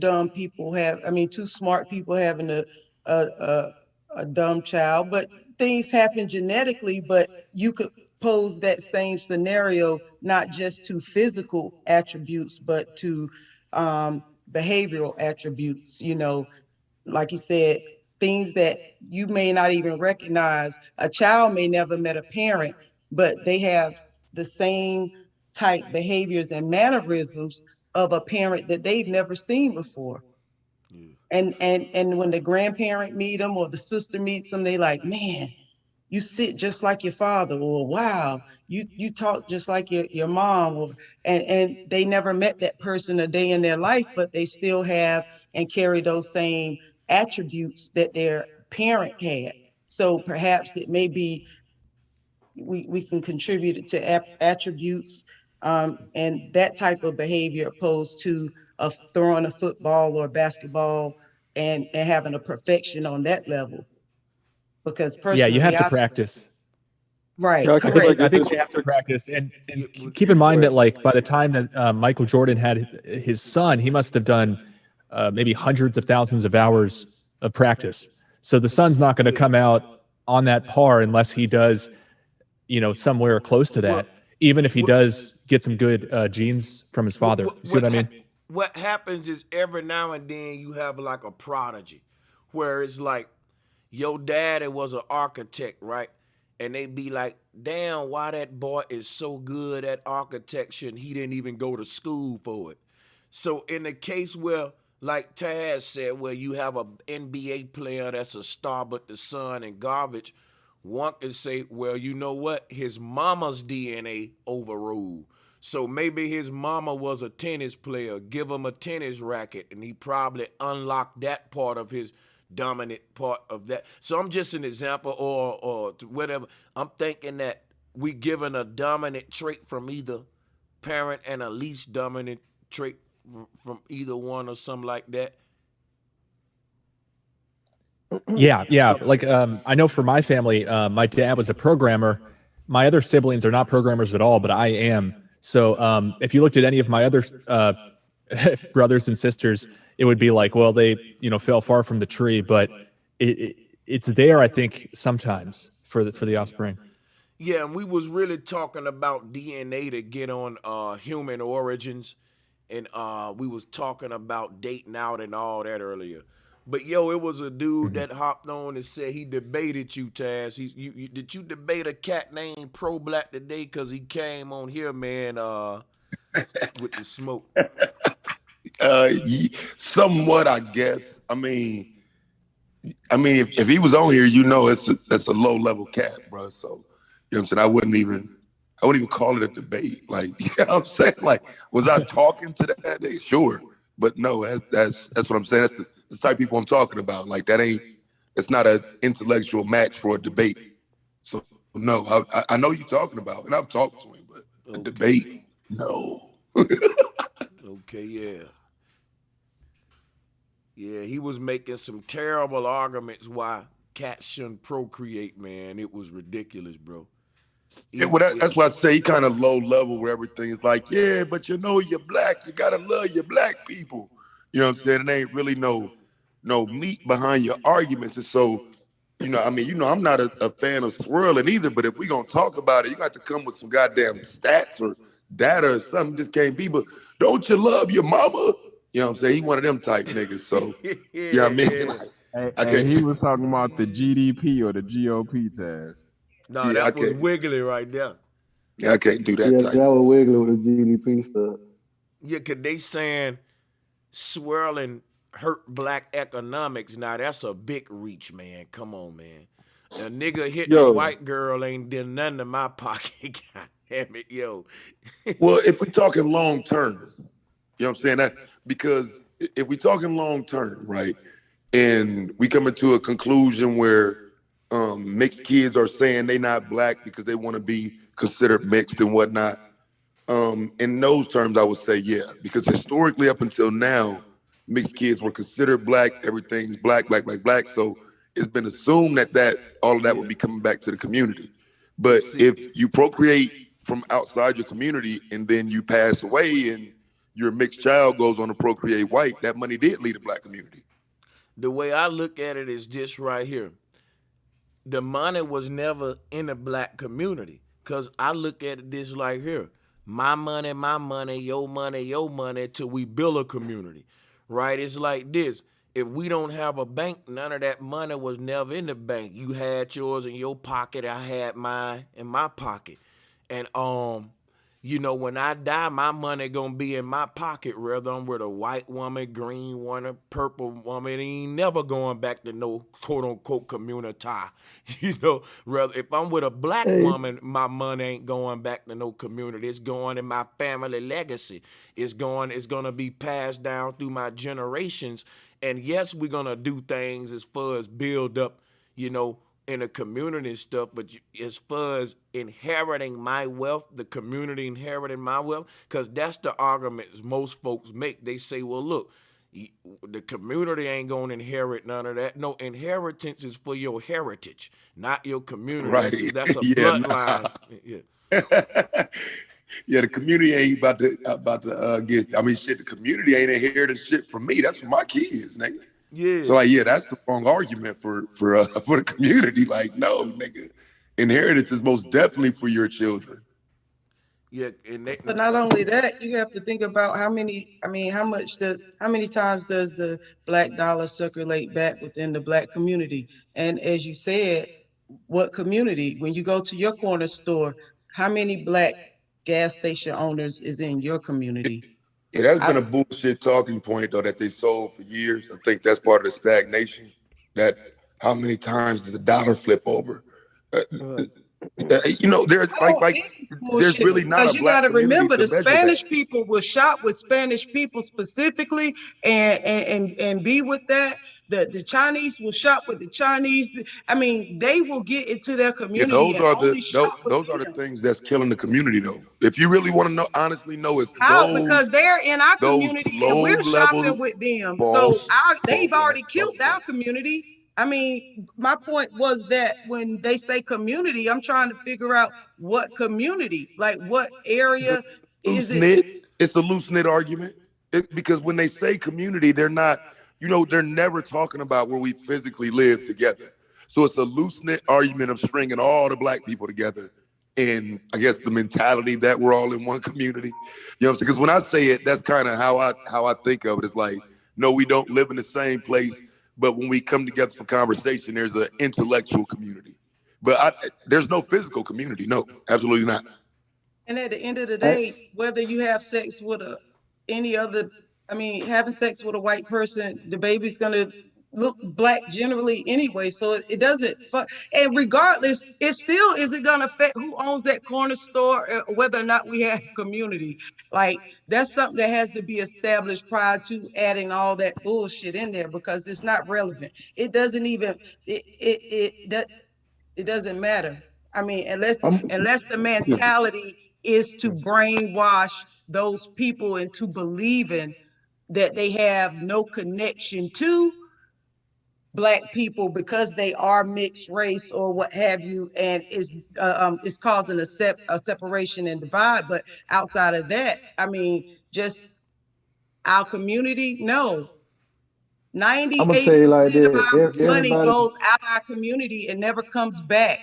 smart people having a a, a dumb child, but things happen genetically. But you could pose that same scenario not just to physical attributes, but to behavioral attributes. Like you said, things that you may not even recognize. A child may never met a parent, but they have the same type behaviors and mannerisms of a parent that they've never seen before. And when the grandparent meet them or the sister meets them, they like, man, you sit just like your father, or wow, you talk just like your mom, or and they never met that person a day in their life, but they still have and carry those same attributes that their parent had. So perhaps it may be we can contribute it to attributes and that type of behavior opposed to throwing a football or basketball and having a perfection on that level. Because Yeah, you have personally, to practice. Right, Yeah, correct. I think you have to practice, and keep in mind that like by the time that Michael Jordan had his son, he must have done maybe hundreds of thousands of hours of practice. So the son's not going to come out on that par unless he does, somewhere close to that. Even if he does get some good genes from his father. See what I mean? What happens is every now and then you have like a prodigy, where it's like your daddy was an architect, right? And they be like, damn, why that boy is so good at architecture and he didn't even go to school for it. So in the case where, like Taz said, where you have a NBA player that's a star but the son and garbage, one can say, well, you know what? His mama's DNA overruled. So maybe his mama was a tennis player. Give him a tennis racket, and he probably unlocked that part of his dominant part of that. So I'm just an example, or whatever. I'm thinking that we given a dominant trait from either parent and a least dominant trait from either one or something like that. Yeah. Like I know for my family, my dad was a programmer. My other siblings are not programmers at all, but I am. So if you looked at any of my other brothers and sisters, it would be like, well, they fell far from the tree, but it's there, I think, sometimes for the offspring. Yeah, and we was really talking about DNA to get on human origins, and we was talking about dating out and all that earlier. But yo, it was a dude that hopped on and said he debated you, Taz. Did you debate a cat named Pro Black today? Cause he came on here, man, with the smoke. Somewhat, I guess. I mean, if he was on here, that's a low level cat, bro. So you know what I'm saying. I wouldn't even call it a debate. Like, you know what I'm saying? Like, was I talking to that day? Sure, but no, that's what I'm saying. That's the type of people I'm talking about. Like, it's not an intellectual match for a debate. So no, I know you're talking about, and I've talked to him, but a debate, no. Okay, yeah. Yeah, he was making some terrible arguments why cats shouldn't procreate, man. It was ridiculous, bro. Yeah, well, that's why I say he kind of low level where everything is like, yeah, but you're black, you gotta love your black people. You know what I'm saying? It ain't really no meat behind your arguments. And so, I'm not a fan of swirling either, but if we gonna talk about it, you got to come with some goddamn stats or data or something. Just can't be, but don't you love your mama? You know what I'm saying? He one of them type niggas. So, you know what I mean? And he was talking about the GDP or the GOP, Taz. No, yeah, that was wiggly right there. Yeah, I can't do that. Yeah, that was wiggly with the GDP stuff. Yeah, cause they saying swirling hurt black economics. Now that's a big reach, man. Come on, man. A nigga hitting a white girl ain't did nothing to my pocket. God damn it, yo. Well, if we're talking long term, you know what I'm saying? That because if we're talking long term, right, and we come into a conclusion where mixed kids are saying they not black because they want to be considered mixed and whatnot. In those terms, I would say yeah, because historically up until now, mixed kids were considered black. Everything's black. So it's been assumed that all of that would be coming back to the community. But if you procreate from outside your community and then you pass away and your mixed child goes on to procreate white, that money did leave the black community. The way I look at it is this right here. The money was never in the black community, because I look at it this like here. My money, your money, till we build a community, right? It's like this. If we don't have a bank, none of that money was never in the bank. You had yours in your pocket. I had mine in my pocket. And when I die, my money gonna be in my pocket, whether I'm with a white woman, green woman, purple woman. It ain't never going back to no quote unquote community. Rather if I'm with a black woman, my money ain't going back to no community. It's going in my family legacy. It's gonna be passed down through my generations. And yes, we're gonna do things as far as build up, in a community and stuff, but as far as inheriting my wealth, the community inheriting my wealth, because that's the arguments most folks make. They say, well, look, The community ain't gonna inherit none of that. No, inheritance is for your heritage, not your community. Right. That's a Yeah, bloodline. nah. Yeah. Yeah, the community ain't about to get. I mean, shit, the community ain't inheriting shit from me. That's for my kids, nigga. Yeah. So like, yeah, that's the wrong argument for the community. Like, no, nigga, inheritance is most definitely for your children. Yeah, and but not only that, you have to think about how many times does the black dollar circulate back within the black community? And as you said, what community? When you go to your corner store, how many black gas station owners is in your community? Yeah, that's been a bullshit talking point though that they sold for years. I think that's part of the stagnation. That how many times does the dollar flip over? You know, there's there's really not because a you black got to community remember to the measure that. Spanish people will shop with Spanish people specifically and be with that. The Chinese will shop with the Chinese. I mean, they will get into their Yeah, community and only shop with those are the things that's killing the community though. If you really want to know, honestly know, it's how because they're in our those community and low we're level shopping with them. So boss. they've already killed our community. I mean, my point was that when they say community, I'm trying to figure out what community, like what area is it? It's a loose knit argument. Because when they say community, they're not, you know, they're never talking about where we physically live together. So it's a loose knit argument of stringing all the black people together. And I guess the mentality that we're all in one community. You know what I'm saying? Because when I say it, that's kind of how I think of it. It's like, no, we don't live in the same place, but when we come together for conversation, there's an intellectual community. But there's no physical community. No, absolutely not. And at the end of the day, whether you have sex with having sex with a white person, the baby's gonna look black generally anyway. So it doesn't. And regardless, it still isn't gonna affect who owns that corner store, or whether or not we have community. Like that's something that has to be established prior to adding all that bullshit in there because it's not relevant. It doesn't even. It doesn't matter. I mean, unless the mentality is to brainwash those people into believing that they have no connection to black people because they are mixed race or what have you, and is causing a separation and divide. But outside of that, I mean, just our community, no. 98% of our money goes out of our community and never comes back.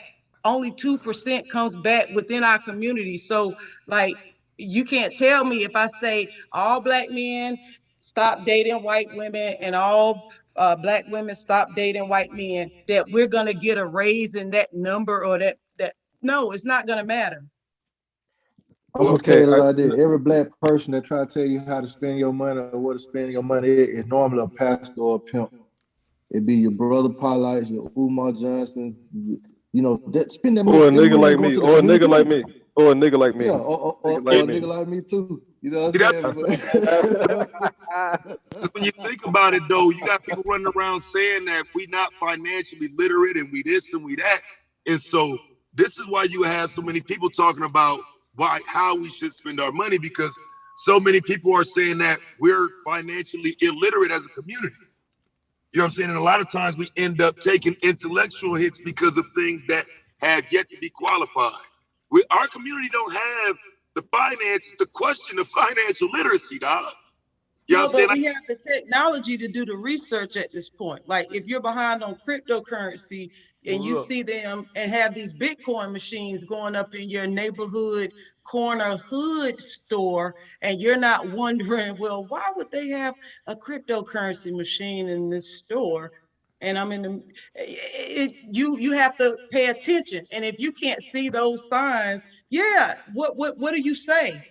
Only 2% comes back within our community. So, like, you can't tell me if I say all black men stop dating white women and all black women stop dating white men, that we're gonna get a raise in that number or that. No, it's not gonna matter. I'm gonna tell you like this. Every black person that try to tell you how to spend your money or where to spend your money is normally a pastor or a pimp. It be your brother Pollites, your Umar Johnsons, you know, that spend that money. Or a nigga like me, or a nigga like me, or a nigga like me. Yeah, or a nigga like me too. You know what I'm saying? When you think about it though, you got people running around saying that we not financially literate and we this and we that. And so this is why you have so many people talking about how we should spend our money, because so many people are saying that we're financially illiterate as a community. You know what I'm saying? And a lot of times we end up taking intellectual hits because of things that have yet to be qualified. Our community don't have the finances to question the financial literacy, dog. You know what I'm saying? But we have the technology to do the research at this point. Like if you're behind on cryptocurrency and you see them and have these Bitcoin machines going up in your neighborhood corner hood store, and you're not wondering, well, why would they have a cryptocurrency machine in this store? And I'm in you have to pay attention. And if you can't see those signs, what do you say?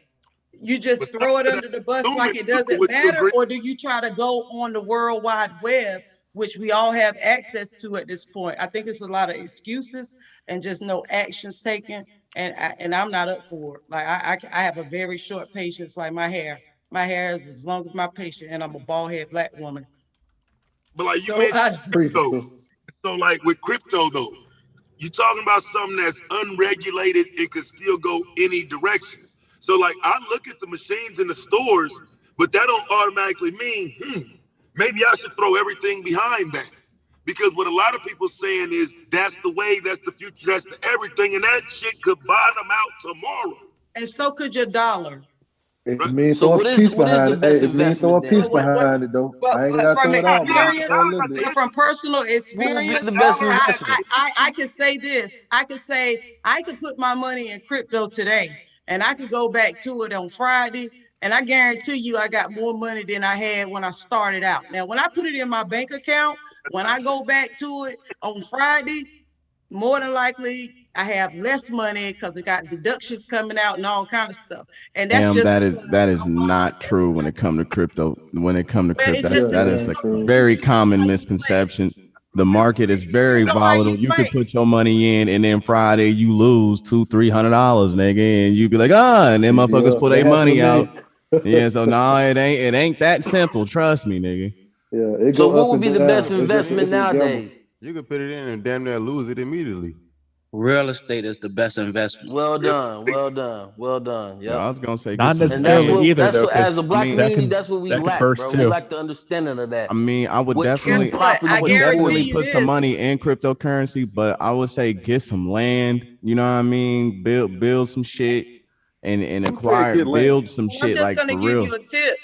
You just throw it under the bus like it doesn't matter, or do you try to go on the World Wide Web, which we all have access to at this point? I think it's a lot of excuses and just no actions taken, and I'm not up for it. Like I have a very short patience, like my hair. My hair is as long as my patience, and I'm a bald head black woman. But like you mentioned crypto, so like with crypto though, you're talking about something that's unregulated and could still go any direction. So like I look at the machines in the stores, but that don't automatically mean, maybe I should throw everything behind that. Because what a lot of people saying is that's the way, that's the future, that's the everything, and that shit could bottom out tomorrow. And so could your dollar. It means So throw a piece what is the behind it. best It means throw a investment then? piece behind it though. I ain't gotta From throw it all, but I experience, throw a little bit. from personal What would be experience, the best investment? I can say this. I can say I could put my money in crypto today, and I could go back to it on Friday, and I guarantee you I got more money than I had when I started out. Now, when I put it in my bank account, when I go back to it on Friday, more than likely I have less money because it got deductions coming out and all kind of stuff. And that's just that is not true when it comes to crypto. When it comes to crypto, just that is a very common misconception. The market is very volatile. You could put your money in, and then Friday you lose $200-300, nigga, and you be like, and then motherfuckers pull their money out. Yeah, so no, it ain't that simple. Trust me, nigga. Yeah. So what would be the best investment nowadays? You could put it in and damn near lose it immediately. Real estate is the best investment. Well done, well done, well done. Yep. No, I was gonna say not necessarily either, though. As a black community, that's what we lack, bro. Too. We lack the understanding of that. I mean, I would definitely put some money in cryptocurrency, but I would say get some land. You know what I mean? Build some shit and build some shit like for real. I'm just gonna give you a tip.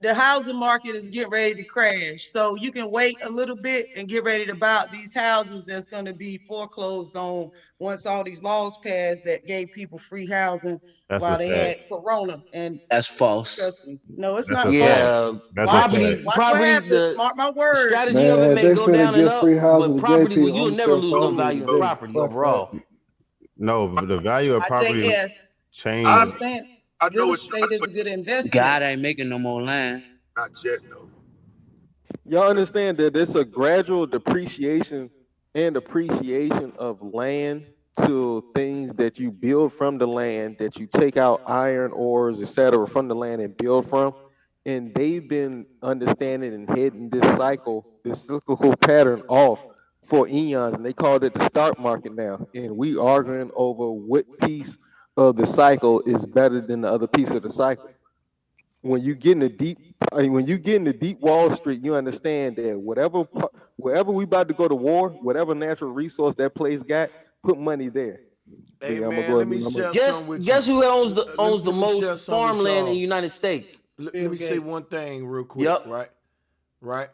The housing market is getting ready to crash. So you can wait a little bit and get ready to buy these houses that's going to be foreclosed on once all these laws pass that gave people free housing while they had Corona. And that's false. Trust me. No, it's That's not false. Property, mark my word. Strategy of it may go down and up, but property, you'll never lose no value in property overall. No, but the value of property changed. I understand. Real estate is a good investment. God ain't making no more land. Not yet, though. Y'all understand that it's a gradual depreciation and appreciation of land to things that you build from the land, that you take out iron ores, etc., from the land and build from. And they've been understanding and heading this cycle, this cyclical pattern off for eons, and they called it the stock market now. And we arguing over what piece of the cycle is better than the other piece of the cycle. When you get in the deep Wall Street, you understand that wherever we about to go to war, whatever natural resource that place got, put money there. Hey, man, let me share something with you. Guess who owns the most farmland in the United States? Let me say one thing real quick, right?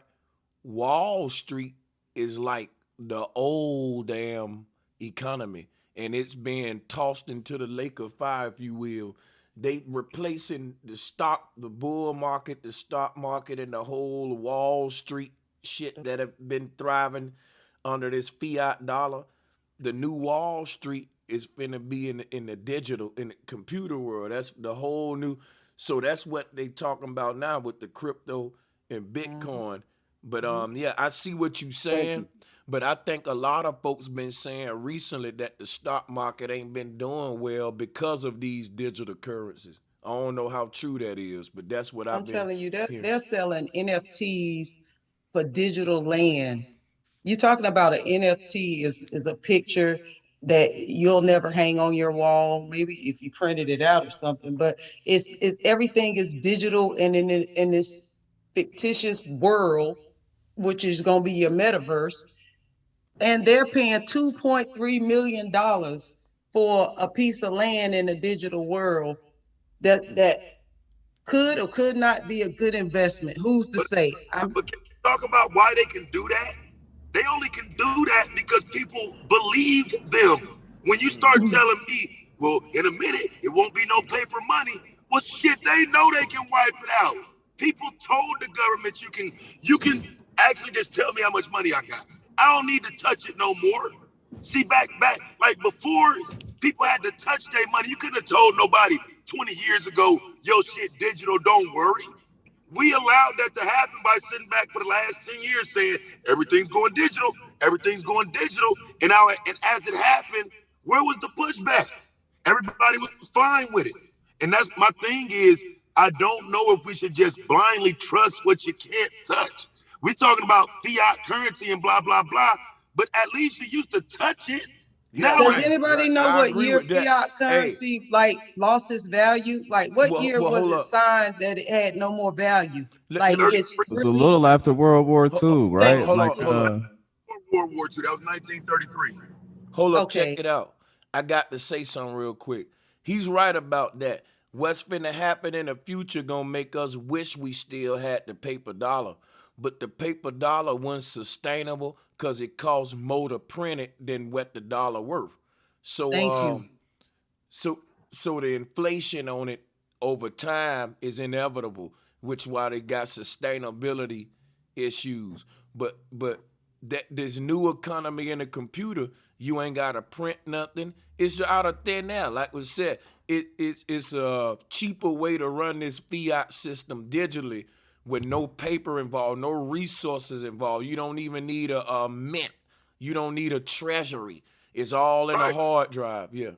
Wall Street is like the old damn economy, and it's being tossed into the lake of fire, if you will. They replacing the bull market, the stock market, and the whole Wall Street shit that have been thriving under this fiat dollar. The new Wall Street is finna be in the digital, in the computer world. That's the whole new. So that's what they talking about now with the crypto and Bitcoin. But yeah, I see what you're saying. But I think a lot of folks been saying recently that the stock market ain't been doing well because of these digital currencies. I don't know how true that is, but that's what I'm telling you. They're selling NFTs for digital land. You're talking about an NFT is a picture that you'll never hang on your wall, maybe if you printed it out or something, but it's everything is digital and in this fictitious world, which is going to be your metaverse. And they're paying $2.3 million for a piece of land in a digital world that could or could not be a good investment. Who's to say? But can you talk about why they can do that? They only can do that because people believe them. When you start telling me, well, in a minute, it won't be no paper money. Well, shit, they know they can wipe it out. People told the government you can actually just tell me how much money I got. I don't need to touch it no more. See, back, like before, people had to touch their money. You couldn't have told nobody 20 years ago, yo, shit, digital, don't worry. We allowed that to happen by sitting back for the last 10 years saying, everything's going digital, everything's going digital. And as it happened, where was the pushback? Everybody was fine with it. And that's my thing is, I don't know if we should just blindly trust what you can't touch. We're talking about fiat currency and blah, blah, blah. But at least you used to touch it. Yeah, Does anybody know I what agree year with that. fiat Hey, currency like lost its value? Like what year well, was hold it up. signed that it had no more value? Like Let me, it's It was a little after World War II, right? Thank Like you. World War II. That was 1933. Hold up, Okay. check it out. I got to say something real quick. He's right about that. What's finna happen in the future gonna make us wish we still had the paper dollar. But the paper dollar wasn't sustainable because it costs more to print it than what the dollar worth. So Thank you. So the inflation on it over time is inevitable, which why they got sustainability issues. But that this new economy in the computer, you ain't gotta print nothing. It's out of thin air. Like we said, it's a cheaper way to run this fiat system digitally with no paper involved, no resources involved. You don't even need a mint. You don't need a treasury. It's all in a hard drive. Yeah.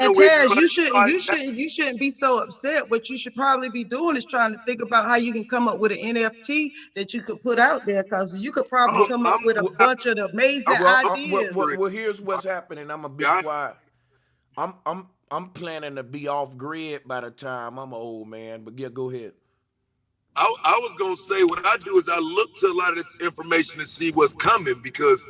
And Taz, you shouldn't be so upset. What you should probably be doing is trying to think about how you can come up with an NFT that you could put out there, because you could probably come up with a bunch of amazing ideas. Well, here's what's happening. I'm gonna be quiet. I'm planning to be off grid by the time I'm an old man. But yeah, go ahead. I was gonna say what I do is I look to a lot of this information to see what's coming because,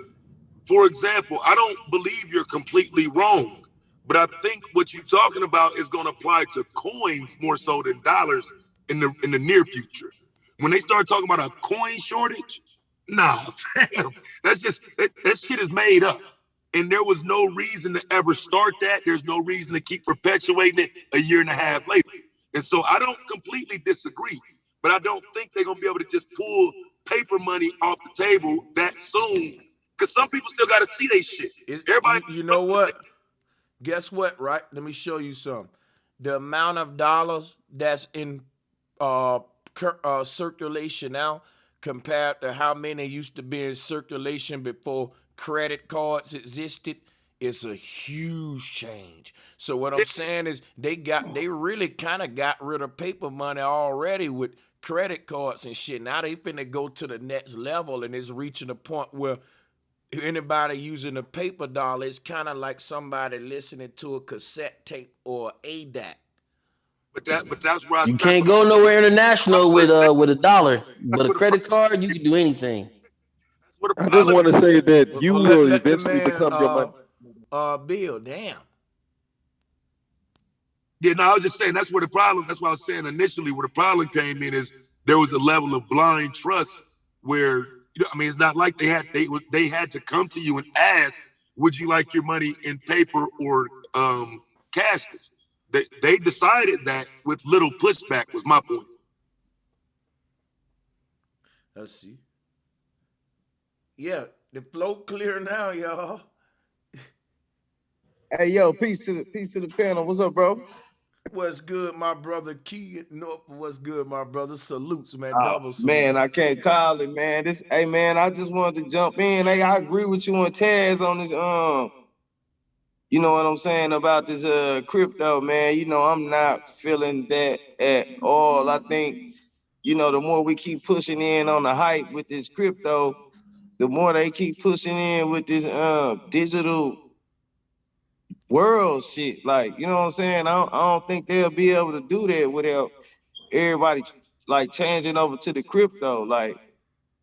for example, I don't believe you're completely wrong, but I think what you're talking about is gonna apply to coins more so than dollars in the near future. When they start talking about a coin shortage, nah, fam, that's just that shit is made up. And there was no reason to ever start that. There's no reason to keep perpetuating it a year and a half later. And so I don't completely disagree, but I don't think they're gonna be able to just pull paper money off the table that soon. Because some people still gotta see they shit. Everybody, you know what? Guess what, right? Let me show you some. The amount of dollars that's in circulation now compared to how many used to be in circulation before credit cards existed is a huge change. So what I'm saying is they really kind of got rid of paper money already with credit cards and shit. Now they finna go to the next level, and it's reaching a point where anybody using a paper dollar is kind of like somebody listening to a cassette tape or ADAC. But that's where you can't go nowhere international with a dollar, but a credit card you can do anything. I just want to say that you will eventually become your money. Bill, damn. Yeah, no, I was just saying that's where the problem. That's what I was saying initially. Where the problem came in is there was a level of blind trust where I mean, it's not like they had to come to you and ask, "Would you like your money in paper or cashless?" They decided that with little pushback. Was my point. Let's see. Yeah, the flow clear now, y'all. Hey, yo, peace to the panel. What's up, bro? What's good, my brother? Key North. What's good, my brother? Salutes, man. Double salutes. Man, I can't call it, man. Hey, man, I just wanted to jump in. Hey, I agree with you and Taz on this. You know what I'm saying about this crypto, man. You know, I'm not feeling that at all. I think, you know, the more we keep pushing in on the hype with this crypto, the more they keep pushing in with this digital world shit. Like, you know what I'm saying? I don't think they'll be able to do that without everybody like changing over to the crypto. Like,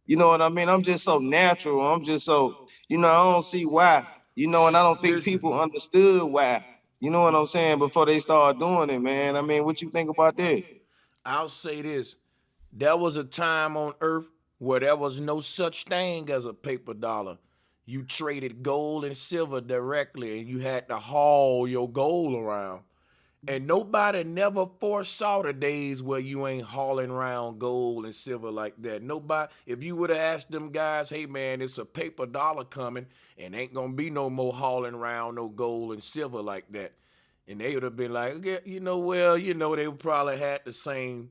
you know what I mean? I'm just so natural. I'm just so, you know, I don't see why. You know, and I don't think people understood why. You know what I'm saying? Before they start doing it, man. I mean, what you think about that? I'll say this. There was a time on earth where there was no such thing as a paper dollar. You traded gold and silver directly, and you had to haul your gold around. And nobody never foresaw the days where you ain't hauling around gold and silver like that. Nobody, if you would have asked them guys, hey man, it's a paper dollar coming and ain't gonna be no more hauling around no gold and silver like that. And they would have been like, yeah, you know, well, you know, they probably had the same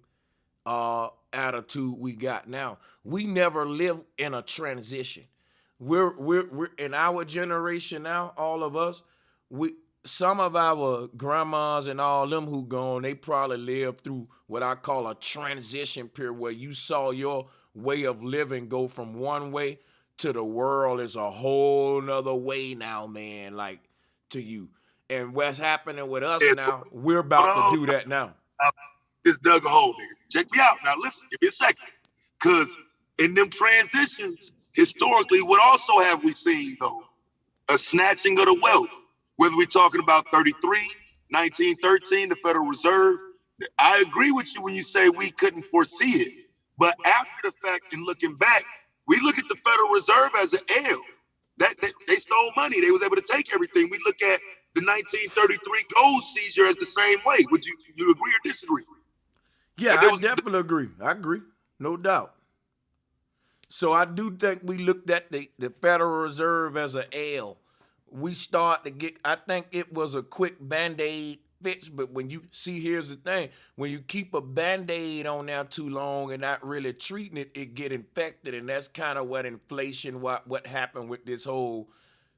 attitude we got now. We never lived in a transition. We're in our generation now, all of us, some of our grandmas and all them who gone, they probably lived through what I call a transition period where you saw your way of living go from one way to the world is a whole nother way now, man, like to you. And what's happening with us now, we're about to do that now. This dug a hole, nigga. Check me out. Now listen, give me a second. Because in them transitions, historically, what also have we seen, though? A snatching of the wealth. Whether we're talking about 33, 1913, the Federal Reserve. I agree with you when you say we couldn't foresee it. But after the fact and looking back, we look at the Federal Reserve as an L. That they stole money. They was able to take everything. We look at the 1933 gold seizure as the same way. Would you agree or disagree? Yeah, I definitely agree. I agree. No doubt. So I do think we looked at the Federal Reserve as an L. We start to get, I think it was a quick Band-Aid fix, but when you see, here's the thing, when you keep a Band-Aid on there too long and not really treating it, it get infected, and that's kind of what inflation, what happened with this whole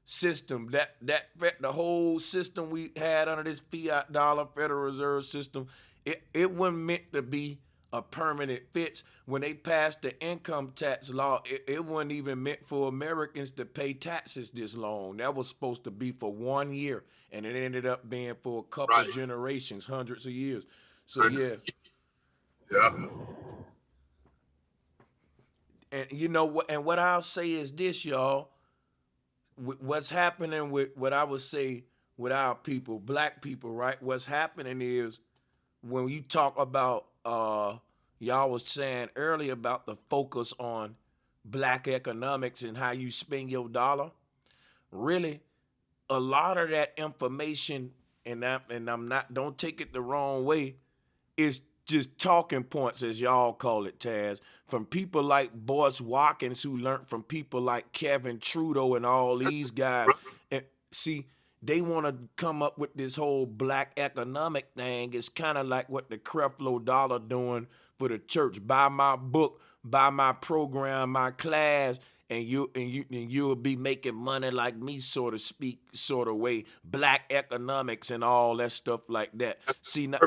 system. The whole system we had under this fiat dollar Federal Reserve system, it wasn't meant to be a permanent fix. When they passed the income tax law, it wasn't even meant for Americans to pay taxes this long. That was supposed to be for 1 year, and it ended up being for a couple of generations, hundreds of years. So yeah. And you know what? And what I'll say is this, y'all. What's happening with what I would say with our people, black people, right? What's happening is when you talk about y'all was saying earlier about the focus on black economics and how you spend your dollar. Really, a lot of that information, and I'm not, don't take it the wrong way, is just talking points, as y'all call it, Taz, from people like Boyce Watkins, who learned from people like Kevin Trudeau and all these guys. And see, they want to come up with this whole black economic thing. It's kind of like what the Creflo Dollar doing for the church. Buy my book, buy my program, my class, and you'll be making money like me, so to speak, sort of way. Black economics and all that stuff like that. See now.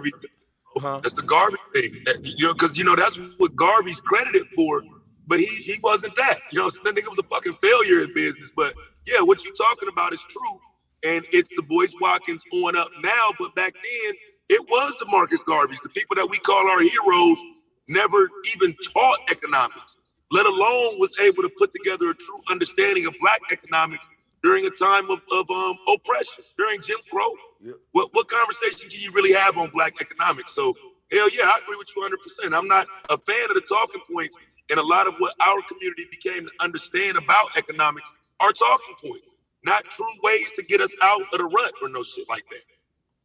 That's the Garvey thing, because that's what Garvey's credited for, but he wasn't that. That nigga was a fucking failure in business. But yeah, what you talking about is true, and it's the Boyce Watkins on up now. But back then, it was the Marcus Garveys, the people that we call our heroes, never even taught economics, let alone was able to put together a true understanding of black economics during a time of oppression, during Jim Crow. Yep. What conversation can you really have on black economics? So, hell yeah, I agree with you 100%. I'm not a fan of the talking points, and a lot of what our community became to understand about economics are talking points, not true ways to get us out of the rut or no shit like that.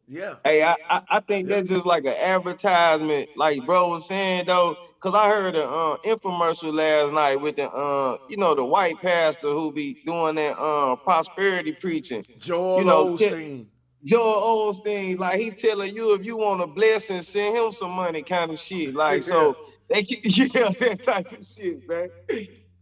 Yeah. Hey, I think that's just like an advertisement, like bro was saying though, cause I heard an infomercial last night with the the white pastor who be doing that prosperity preaching. Joel Osteen. Joel Osteen, like he telling you if you want a blessing, send him some money, kind of shit. Like so, that type of shit, man.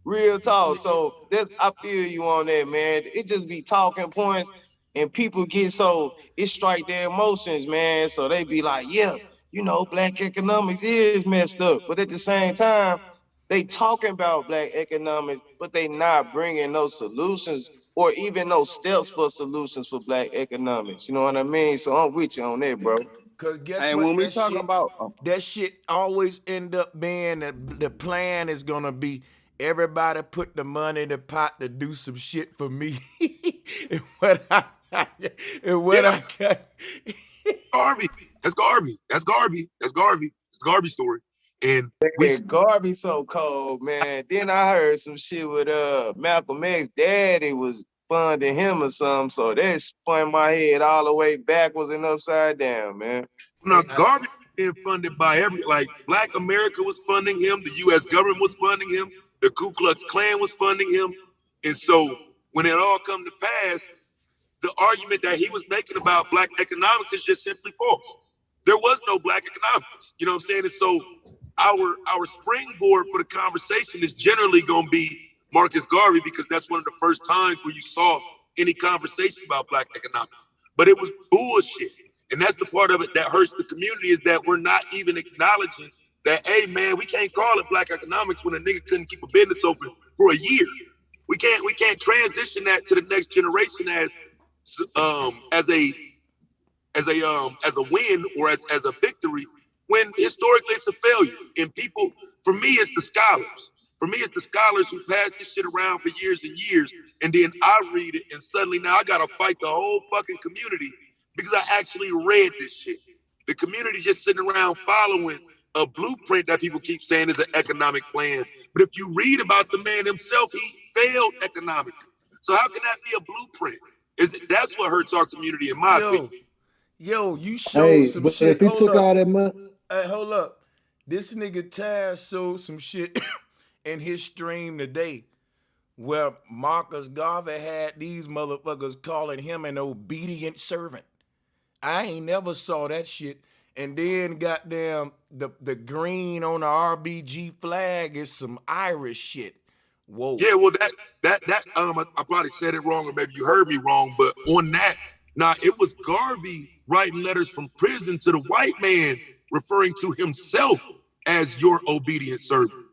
Real talk. So I feel you on that, man. It just be talking points. And people get so, it strike their emotions, man. So they be like, yeah, black economics is messed up. But at the same time, they talking about black economics, but they not bringing no solutions or even no steps for solutions for black economics. You know what I mean? So I'm with you on that, bro. Because guess what? When we talk about that shit always end up being that the plan is going to be everybody put the money in the pot to do some shit for me. and what I got. Garvey. That's Garvey. That's Garvey. That's Garvey. It's the Garvey story. And Garvey so cold, man. Then I heard some shit with Malcolm X daddy was funding him or something. So that spun my head all the way backwards and upside down, man. Now Garvey being funded by Black America was funding him, the US government was funding him, the Ku Klux Klan was funding him. And so when it all come to pass, the argument that he was making about black economics is just simply false. There was no black economics. You know what I'm saying? And so our springboard for the conversation is generally going to be Marcus Garvey, because that's one of the first times where you saw any conversation about black economics. But it was bullshit. And that's the part of it that hurts the community, is that we're not even acknowledging that, hey, man, we can't call it black economics when a nigga couldn't keep a business open for a year. We can't transition that to the next generation as a win or as a victory, when historically it's a failure. And people, for me, it's the scholars. For me, it's the scholars who pass this shit around for years and years, and then I read it, and suddenly now I gotta fight the whole fucking community because I actually read this shit. The community just sitting around following a blueprint that people keep saying is an economic plan. But if you read about the man himself, he failed economically. So how can that be a blueprint? That's what hurts our community, in my opinion. Yo, you showed some but shit. if he took all that money, Hey, hold up. This nigga Taz showed some shit in his stream today where Marcus Garvey had these motherfuckers calling him an obedient servant. I ain't never saw that shit. And then goddamn the green on the RBG flag is some Irish shit. Whoa. Yeah, well I probably said it wrong, or maybe you heard me wrong, but on that, it was Garvey writing letters from prison to the white man, referring to himself as your obedient servant.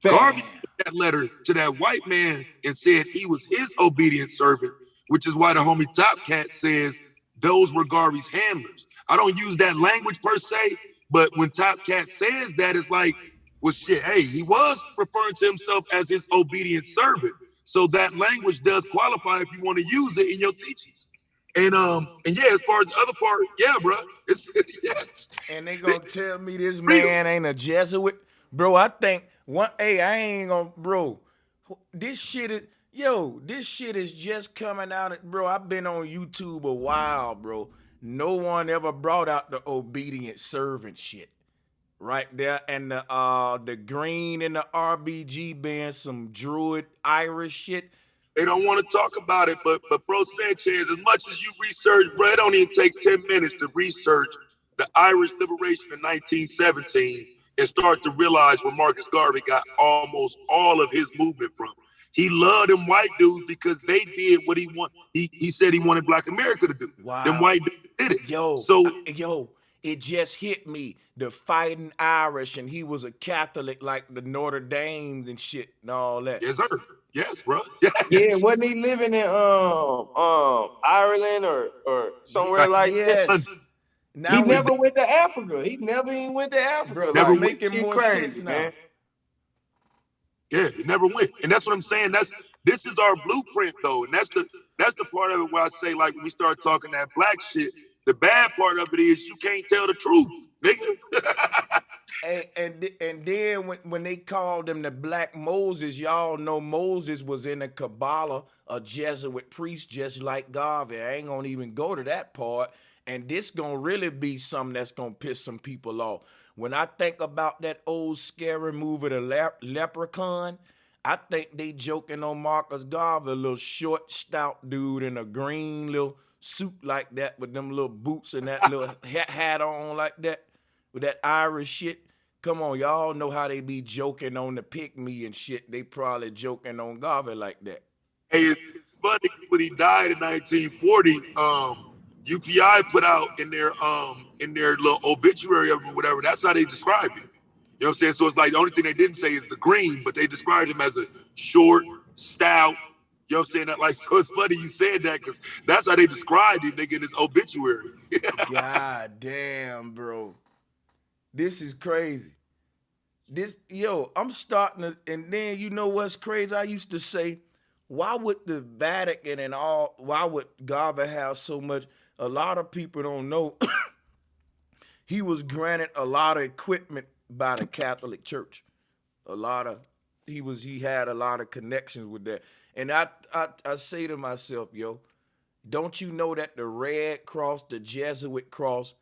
Garvey sent that letter to that white man and said he was his obedient servant, which is why the homie Top Cat says those were Garvey's handlers. I don't use that language per se, but when Top Cat says that, it's like, well, shit, hey, he was referring to himself as his obedient servant. So that language does qualify if you want to use it in your teachings. And yeah, as far as the other part, yeah, bro. Yes. And they gonna tell me this man ain't a Jesuit? Bro, I think I ain't gonna, bro. This shit is just coming out. Bro, I've been on YouTube a while, bro. No one ever brought out the obedient servant shit. Right there, and the green and the RBG being some druid Irish shit. They don't want to talk about it, but Bro Sanchez, as much as you research, bro, it don't even take 10 minutes to research the Irish liberation in 1917 and start to realize where Marcus Garvey got almost all of his movement from. He loved them white dudes because they did what he wanted. He said he wanted Black America to do. Wow. Them white dudes did it. Yo, it just hit me. The fighting Irish, and he was a Catholic like the Notre Dames and shit and all that. Yes, sir. Yes, bro. Yes. Yeah, wasn't he living in Ireland or somewhere like that? He never went to Africa. He never even went to Africa. Bro, like, making more sense now. Man. Yeah, it never went. And that's what I'm saying. This is our blueprint though. And that's the part of it where I say, like, when we start talking that black shit, the bad part of it is you can't tell the truth, nigga. And then when they called him the Black Moses, y'all know Moses was in a Kabbalah, a Jesuit priest, just like Garvey. I ain't gonna even go to that part. And this gonna really be something that's gonna piss some people off. When I think about that old scary movie, The Leprechaun, I think they joking on Marcus Garvey, a little short, stout dude in a green little suit like that with them little boots and that little hat on like that, with that Irish shit. Come on, y'all know how they be joking on the pick me and shit. They probably joking on Garvey like that. Hey, it's funny, when he died in 1940, UPI put out in their little obituary of him or whatever, that's how they described him. You know what I'm saying? So it's like the only thing they didn't say is the green, but they described him as a short, stout. You know what I'm saying? That, like, so it's funny you said that because that's how they described him, nigga, in his obituary. God damn, bro. This is crazy. I'm starting to, and then you know what's crazy? I used to say, why would the Vatican and why would Garvey have so much? A lot of people don't know he was granted a lot of equipment by the Catholic Church. He had a lot of connections with that. And I say to myself, yo, don't you know that the Red Cross, the Jesuit cross,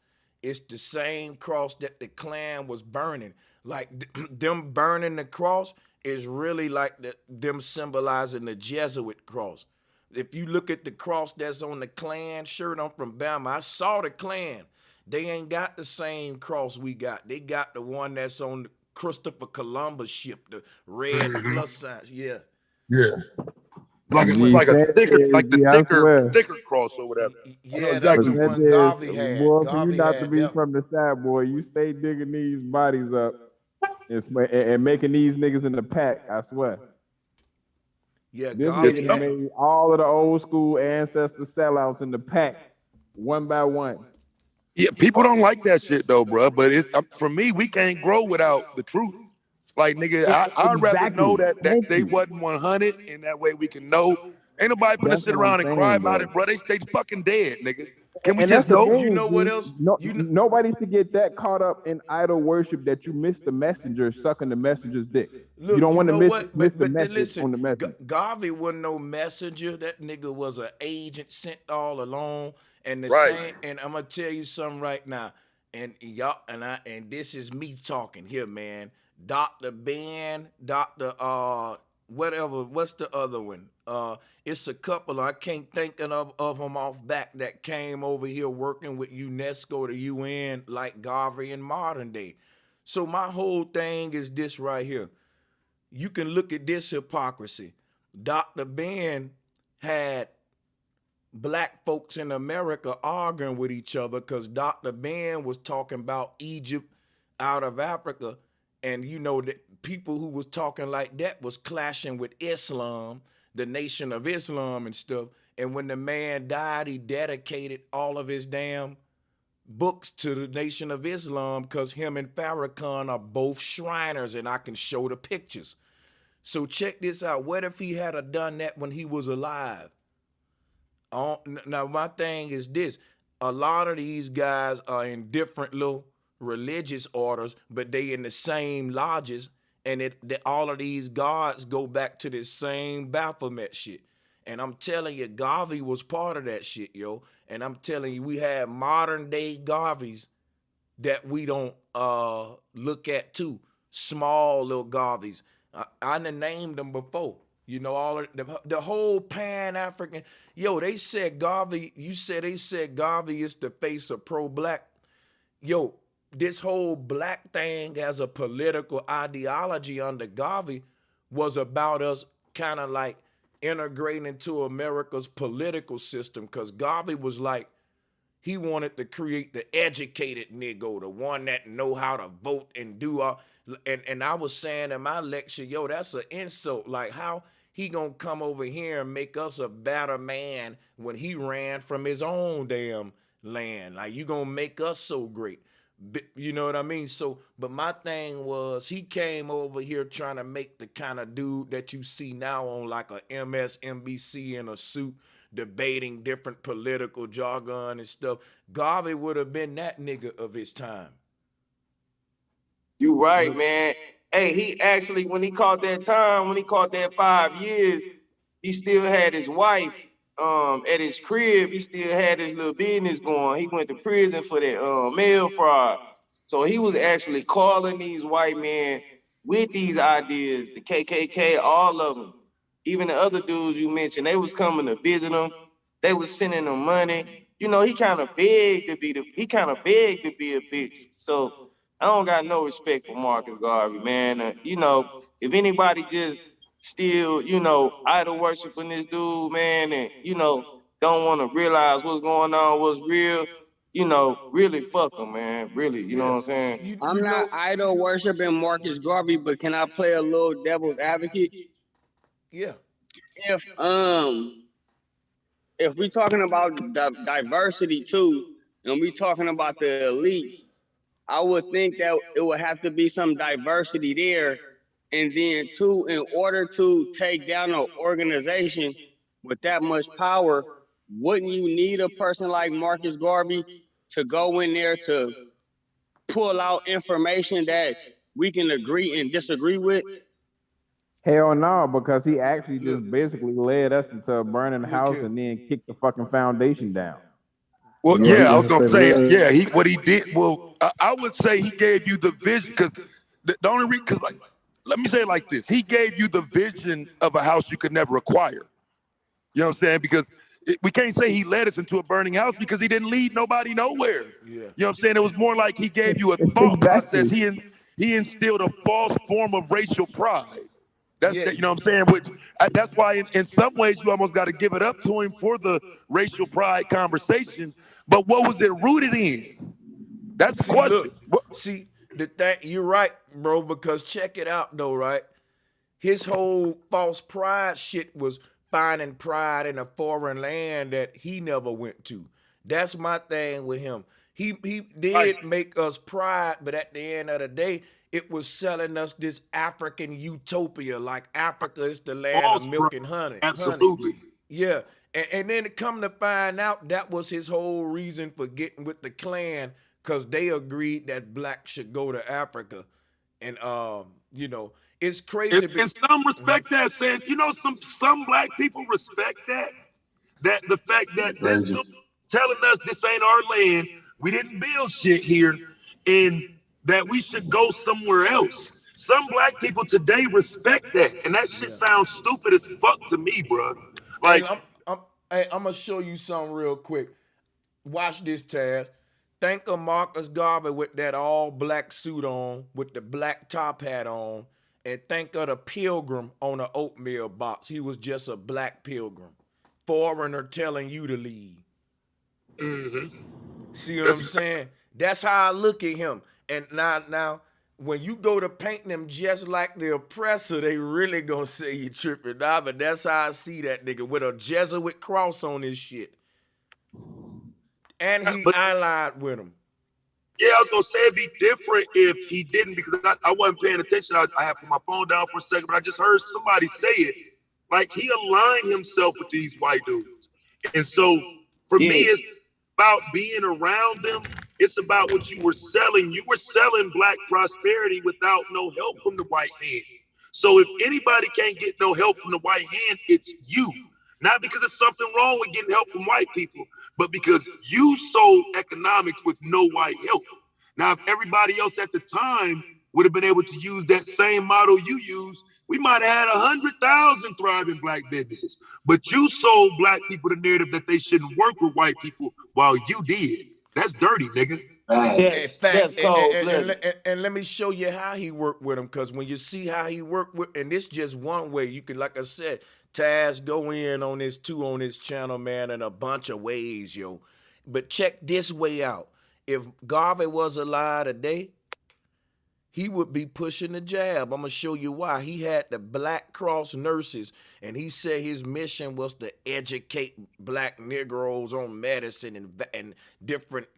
it's the same cross that the Klan was burning. Like them burning the cross is really like them symbolizing the Jesuit cross. If you look at the cross that's on the Klan shirt, I'm from Bama. I saw the Klan. They ain't got the same cross we got. They got the one that's on the Christopher Columbus ship, the red plus signs. Yeah. Yeah. Thicker cross or whatever. Yeah, that's the one Garvey had. Boy, for you not to be from the side, boy, you stay digging these bodies up and making these niggas in the pack, I swear. Yeah, This Garvey nigga made all of the old school ancestor sellouts in the pack, one by one. Yeah, people don't like that shit though, bro. But for me, we can't grow without the truth. Like, nigga, I'd rather know that they wasn't 100, and that way we can know. Ain't nobody finna sit around and cry about it, bro. They fucking dead, nigga. Can we And just that's the know? thing. You know what G. else? Nobody should get that caught up in idol worship that you miss the messenger sucking the messenger's dick. Look, You don't want to know miss what? the But message listen, on the message. Garvey wasn't no messenger. That nigga was an agent sent all along. And the Right. same. And I'm gonna tell you something right now. And y'all and this is me talking here, man. Dr. Ben, Dr. Whatever. What's the other one? It's a couple. I can't think of them off back that came over here working with UNESCO, the UN, like Garvey in modern day. So my whole thing is this right here. You can look at this hypocrisy. Dr. Ben had black folks in America arguing with each other because Dr. Ben was talking about Egypt out of Africa. And you know, the people who was talking like that was clashing with Islam, the Nation of Islam and stuff. And when the man died, he dedicated all of his damn books to the Nation of Islam because him and Farrakhan are both Shriners, and I can show the pictures. So check this out. What if he had done that when he was alive? Now, my thing is this. A lot of these guys are in different little religious orders, but they in the same lodges, and all of these gods go back to this same Baphomet shit. And I'm telling you, Garvey was part of that shit, yo. And I'm telling you, we have modern day Garveys that we don't look at too. Small little Garveys. I done named them before. You know, all of the whole Pan-African. Yo, they said Garvey, they said Garvey is the face of pro-black. Yo, this whole black thing as a political ideology under Garvey was about us kind of like integrating into America's political system, because Garvey was like, he wanted to create the educated nigga, the one that know how to vote and do all. And I was saying in my lecture, yo, that's an insult. Like, how he gonna come over here and make us a better man when he ran from his own damn land? Like, you gonna make us so great? You know what I mean? So, but my thing was, he came over here trying to make the kind of dude that you see now on like a MSNBC in a suit, debating different political jargon and stuff. Garvey would have been that nigga of his time. You right, man. Hey, he actually, when he caught that 5 years, he still had his wife at his crib. He still had his little business going. He went to prison for that mail fraud. So he was actually calling these white men with these ideas, the KKK, all of them. Even the other dudes you mentioned, they was coming to visit him. They was sending him money. You know, he kind of begged to be a bitch. So I don't got no respect for Marcus Garvey, man. You know, if anybody just still, you know, idol worshiping this dude, man, and, you know, don't want to realize what's going on, what's real, you know, really fuck him, man. Really, you know what I'm saying? I'm not idol worshiping Marcus Garvey, but can I play a little devil's advocate? Yeah. If we talking about diversity too, and we talking about the elites, I would think that it would have to be some diversity there. And then two, in order to take down an organization with that much power, wouldn't you need a person like Marcus Garvey to go in there to pull out information that we can agree and disagree with? Hell no, because he actually just basically led us into a burning house and then kicked the fucking foundation down. Well, yeah, I was gonna say, yeah, what he did. Well, I would say he gave you the vision, because the only reason, because like, let me say it like this: he gave you the vision of a house you could never acquire. You know what I'm saying? Because we can't say he led us into a burning house, because he didn't lead nobody nowhere. Yeah. You know what I'm saying? It was more like he gave you a thought process. He instilled a false form of racial pride. That's that, you know what I'm saying? Which that's why in some ways you almost got to give it up to him for the racial pride conversation. But what was it rooted in? That's the question. Look, see, the thing, you're right, bro, because check it out though, right? his whole false pride shit was finding pride in a foreign land that he never went to. That's my thing with him. He did make us pride, but at the end of the day, it was selling us this African utopia, like Africa is the land of milk and honey. Absolutely. Yeah. And then to come to find out that was his whole reason for getting with the Klan, because they agreed that blacks should go to Africa. And you know, it's crazy. And some respect that, saying, you know, some black people respect that. That the fact that this dude telling us this ain't our land, we didn't build shit here, and that we should go somewhere else. Some black people today respect that, and that shit sounds stupid as fuck to me, bro. Like, hey, I'm gonna show you something real quick. Watch this, Taz. Think of Marcus Garvey with that all black suit on, with the black top hat on, and think of the pilgrim on the oatmeal box. He was just a black pilgrim. Foreigner telling you to leave. See what I'm saying? That's how I look at him. And now, when you go to painting them just like the oppressor, they really gonna say you tripping. Nah, but that's how I see that nigga with a Jesuit cross on his shit. And he allied with him. Yeah, I was gonna say it'd be different if he didn't, because I wasn't paying attention. I had put my phone down for a second, but I just heard somebody say it. Like, he aligned himself with these white dudes. And so for me, it's about being around them. It's about what you were selling. You were selling black prosperity without no help from the white hand. So if anybody can't get no help from the white hand, it's you. Not because there's something wrong with getting help from white people, but because you sold economics with no white help. Now, if everybody else at the time would have been able to use that same model you use, we might have had 100,000 thriving black businesses. But you sold black people the narrative that they shouldn't work with white people while you did. That's dirty, nigga. Yes, that's cold. And let me show you how he worked with him, because when you see how he worked with, and this just one way, you can, like I said, Taz, go in on this too on this channel, man, in a bunch of ways, yo. But check this way out. If Garvey was alive today, he would be pushing the jab. I'm going to show you why. He had the Black Cross nurses, and he said his mission was to educate black Negroes on medicine and different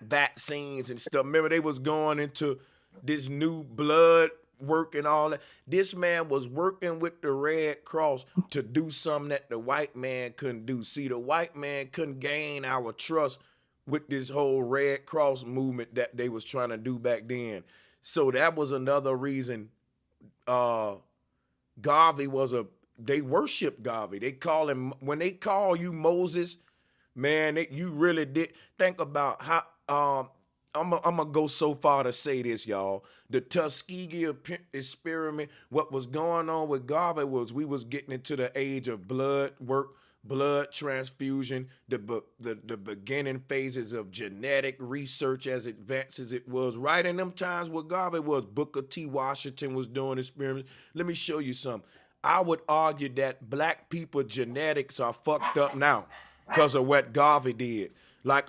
vaccines and stuff. Remember, they was going into this new blood work and all that. This man was working with the Red Cross to do something that the white man couldn't do. See, the white man couldn't gain our trust with this whole Red Cross movement that they was trying to do back then. So that was another reason Garvey they worship Garvey. They call him, when they call you Moses, man, you really did think about how, I'm gonna go so far to say this, y'all. The Tuskegee experiment, what was going on with Garvey was we was getting into the age of blood work, blood transfusion, the beginning phases of genetic research as advanced as it was. Right in them times where Garvey was, Booker T. Washington was doing experiments. Let me show you something. I would argue that black people genetics are fucked up now because of what Garvey did. Like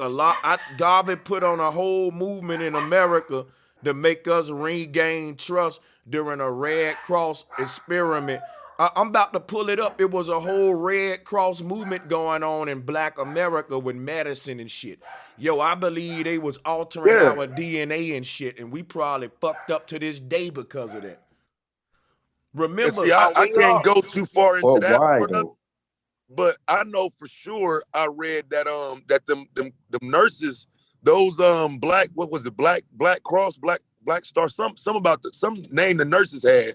Garvey put on a whole movement in America to make us regain trust during a Red Cross experiment. I'm about to pull it up. It was a whole Red Cross movement going on in black America with medicine and shit. Yo, I believe they was altering our DNA and shit, and we probably fucked up to this day because of that. Remember, see, I can't go too far into that, but I know for sure I read that that them nurses, those black, what was it, Black Cross, Black Star, some about some name the nurses had.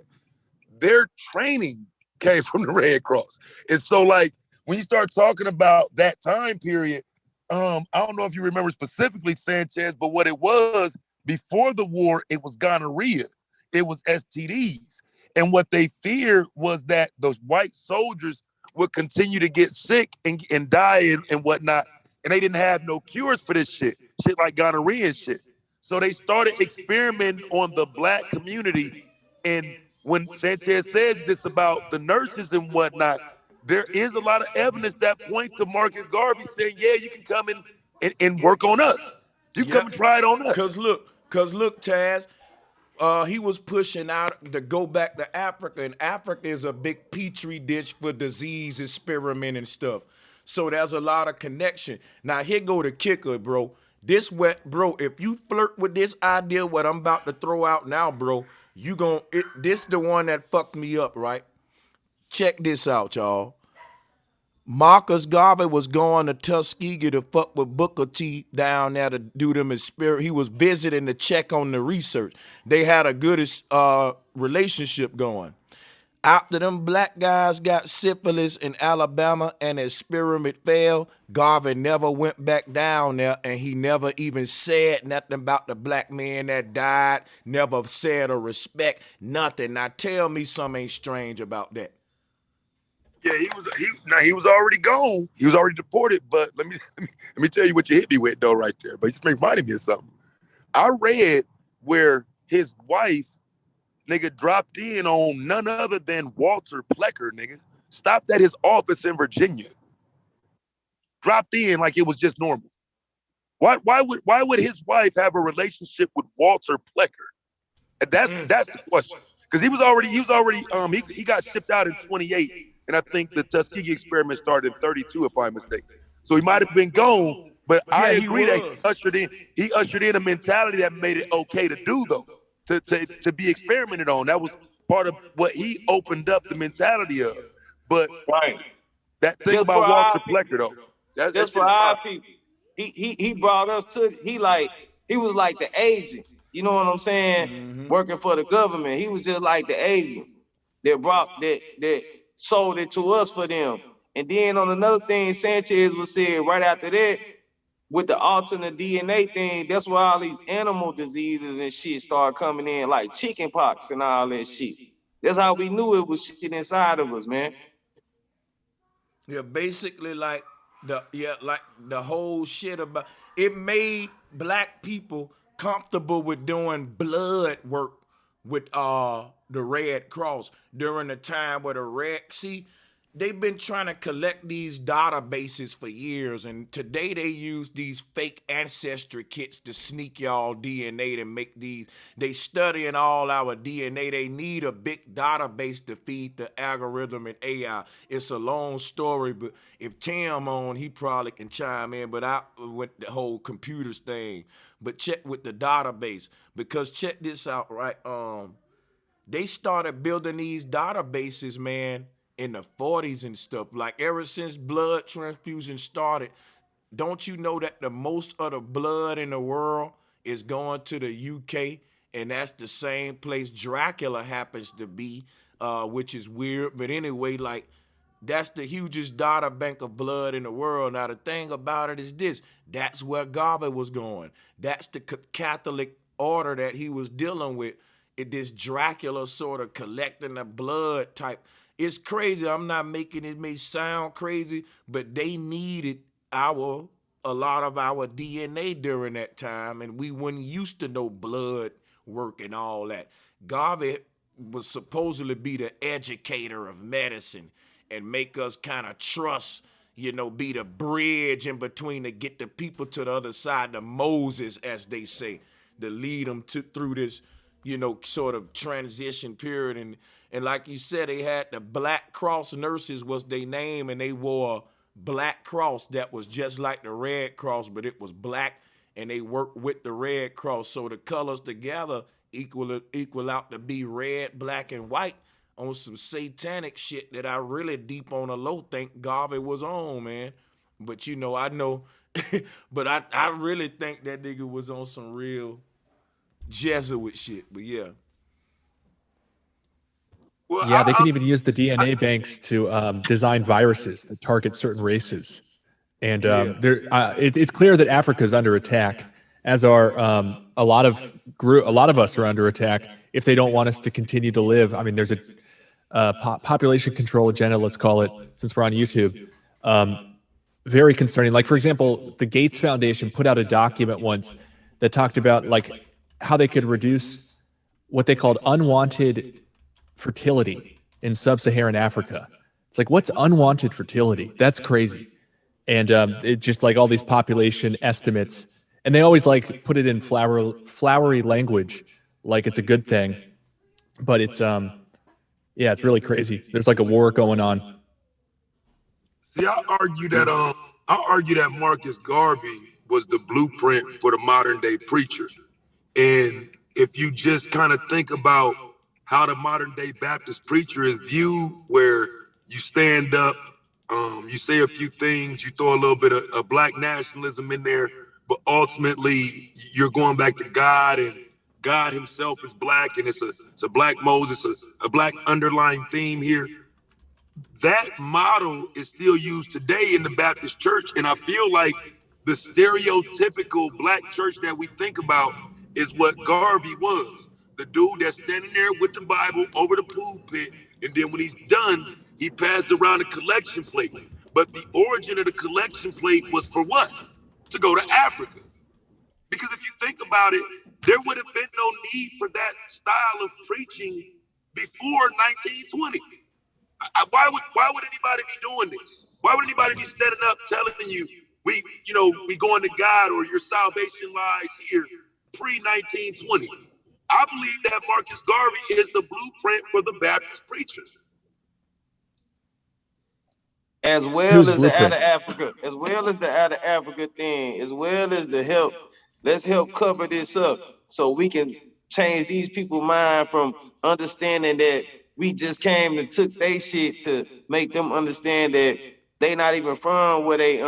Their training came from the Red Cross. And so, like, when you start talking about that time period, I don't know if you remember specifically, Sanchez, but what it was before the war, it was gonorrhea. It was STDs. And what they feared was that those white soldiers would continue to get sick and die and whatnot. And they didn't have no cures for this shit like gonorrhea and shit. So they started experimenting on the black community. And when Sanchez says this about the nurses and whatnot, there is a lot of evidence that point to Marcus Garvey saying, yeah, you can come in and work on us. You come and try it on us. Cause look, Taz, He was pushing out to go back to Africa, and Africa is a big petri dish for disease experiment and stuff. So there's a lot of connection. Now here go the kicker, bro. This bro, if you flirt with this idea, what I'm about to throw out now, bro, this the one that fucked me up, right? Check this out, y'all. Marcus Garvey was going to Tuskegee to fuck with Booker T down there to do them in spirit. He was visiting to check on the research. They had a good relationship going. After them black guys got syphilis in Alabama and experiment failed, Garvey never went back down there, and he never even said nothing about the black man that died, never said or respect, nothing. Now tell me something ain't strange about that. Yeah, he was already gone. He was already deported. But let me tell you what you hit me with though, right there. But you just reminded me of something. I read where his wife, nigga, dropped in on none other than Walter Plecker, nigga. Stopped at his office in Virginia. Dropped in like it was just normal. Why would his wife have a relationship with Walter Plecker? And that's the question. Because he got shipped out in 28. And I think the Tuskegee experiment started in 32, if I'm mistaken. So he might have been gone, but I agree that he ushered in a mentality that made it okay to do, though, to be experimented on. That was part of what he opened up the mentality of. But that thing about Walter Plecker, though, that's for our people. He brought us to, he was like the agent. You know what I'm saying? Mm-hmm. Working for the government. He was just like the agent that sold it to us for them. And then on another thing, Sanchez was said right after that, with the alternate DNA thing, that's where all these animal diseases and shit start coming in, like chicken pox and all that shit. That's how we knew it was shit inside of us, man. Yeah, basically like the whole shit about it made black people comfortable with doing blood work with the Red Cross during the time where they've been trying to collect these databases for years, and today they use these fake ancestry kits to sneak y'all DNA to make these. They studying all our DNA. They need a big database to feed the algorithm and AI. It's a long story, but if Tim on, he probably can chime in, but I went the whole computers thing. But check with the database, because check this out, right? They started building these databases, man, in the 40s and stuff. Like ever since blood transfusion started, don't you know that the most of the blood in the world is going to the UK, and that's the same place Dracula happens to be, which is weird. But anyway, like that's the hugest data bank of blood in the world. Now the thing about it is this: that's where Garvey was going. That's the Catholic order that he was dealing with. This Dracula sort of collecting the blood type. It's crazy. I'm not making it may sound crazy, but they needed a lot of our DNA during that time, and we weren't used to no blood work and all that. Garvey was supposedly be the educator of medicine and make us kind of trust, be the bridge in between to get the people to the other side, the Moses, as they say, to lead them through this, sort of transition period. And like you said, they had the Black Cross nurses was their name, and they wore a black cross that was just like the Red Cross, but it was black, and they worked with the Red Cross. So the colors together equal out to be red, black, and white on some satanic shit that I really deep on the low think Garvey was on, man. But I know, but I really think that nigga was on some real Jesuit shit. But yeah. Well, yeah, they can even use the DNA banks to design viruses that target certain races. And it's clear that Africa is under attack, as are a lot of us are under attack if they don't want us to continue to live. I mean, there's a population control agenda, let's call it, since we're on YouTube. Very concerning. Like, for example, the Gates Foundation put out a document once that talked about like how they could reduce what they called unwanted fertility in sub-Saharan Africa. It's like, what's unwanted fertility? That's crazy. And it just like all these population estimates, and they always like put it in flowery language, like it's a good thing, but it's yeah, it's really crazy. There's like a war going on. See, I argue that Marcus Garvey was the blueprint for the modern day preacher. And if you just kind of think about how the modern day Baptist preacher is viewed, where you stand up, you say a few things, you throw a little bit of black nationalism in there, but ultimately you're going back to God, and God himself is black, and it's a black Moses, a black underlying theme here. That model is still used today in the Baptist church, and I feel like the stereotypical black church that we think about is what Garvey was. The dude that's standing there with the Bible over the pulpit, and then when he's done, he passes around a collection plate. But the origin of the collection plate was for what? To go to Africa. Because if you think about it, there would have been no need for that style of preaching before 1920. Why would anybody be doing this? Why would anybody be standing up telling you we going to God, or your salvation lies here pre-1920? I believe that Marcus Garvey is the blueprint for the Baptist preacher. As well as the out of Africa, as well as the out of Africa thing, as well as the help. Let's help cover this up so we can change these people's mind from understanding that we just came and took their shit to make them understand that they not even from where they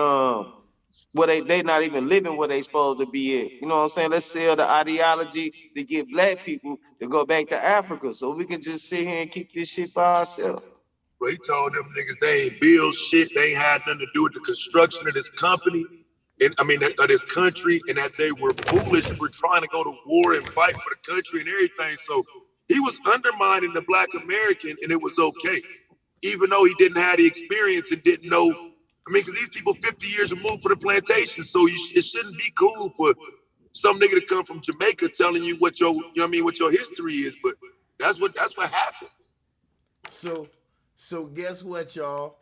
not even living where they supposed to be at. You know what I'm saying? Let's sell the ideology to get black people to go back to Africa so we can just sit here and keep this shit for ourselves. But he told them niggas they ain't build shit, they ain't had nothing to do with the construction of this company, and of this country, and that they were foolish for trying to go to war and fight for the country and everything. So he was undermining the black American, and it was okay, even though he didn't have the experience and didn't know. I mean, because these people 50 years removed for the plantation, so it shouldn't be cool for some nigga to come from Jamaica telling you what your, what your history is. But that's what happened. So guess what, y'all?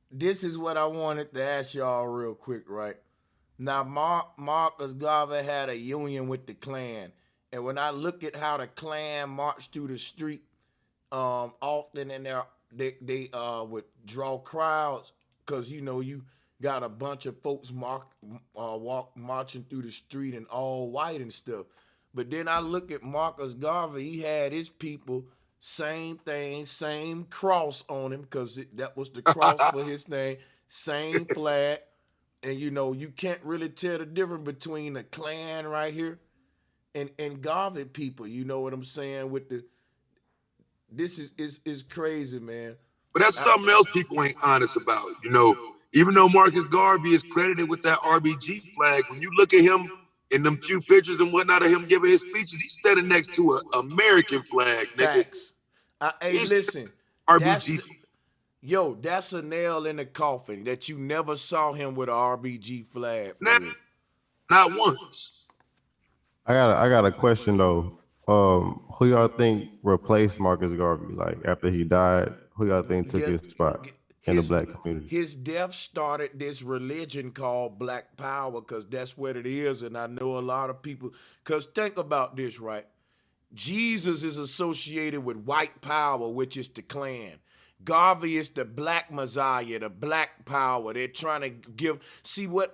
This is what I wanted to ask y'all real quick, right? Now, Marcus Garvey had a union with the Klan, and when I look at how the Klan marched through the street, often in there they would draw crowds, because you got a bunch of folks marching through the street in all white and stuff. But then I look at Marcus Garvey, he had his people, same thing, same cross on him, because that was the cross for his name, same flag. And you can't really tell the difference between the Klan right here and Garvey people. You know what I'm saying? This is crazy, man. But that's something else people ain't honest about. Even though Marcus Garvey is credited with that RBG flag, when you look at him in them few pictures and whatnot of him giving his speeches, he's standing next to an American flag, nigga. Facts. Hey, listen. RBG. That's a nail in the coffin that you never saw him with an RBG flag. Not once. I got a question though. Who y'all think replaced Marcus Garvey? Like after he died, who y'all think took his spot in the black community? His death started this religion called Black Power, because that's what it is. And I know a lot of people, because think about this, right? Jesus is associated with white power, which is the Klan. Garvey is the black Messiah, the black power. They're trying to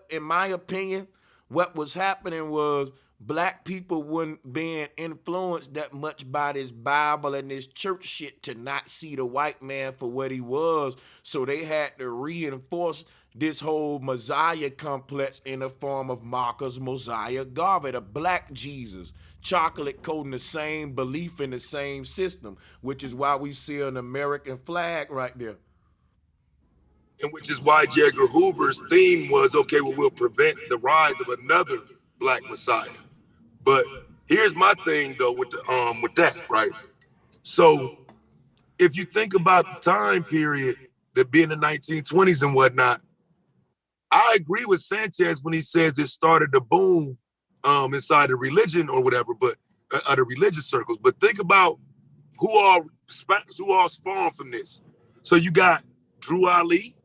in my opinion, what was happening was black people weren't being influenced that much by this Bible and this church shit to not see the white man for what he was. So they had to reinforce this whole Messiah complex in the form of Marcus Mosiah Garvey, the black Jesus. Chocolate coating the same belief in the same system, which is why we see an American flag right there. And which is why J. Edgar Hoover's theme was, okay, well, we'll prevent the rise of another black Messiah. But here's my thing though with that, right? So if you think about the time period that being the 1920s and whatnot, I agree with Sanchez when he says it started to boom inside the religion or whatever, but other religious circles. But think about who all spawned from this. So you got Drew Ali,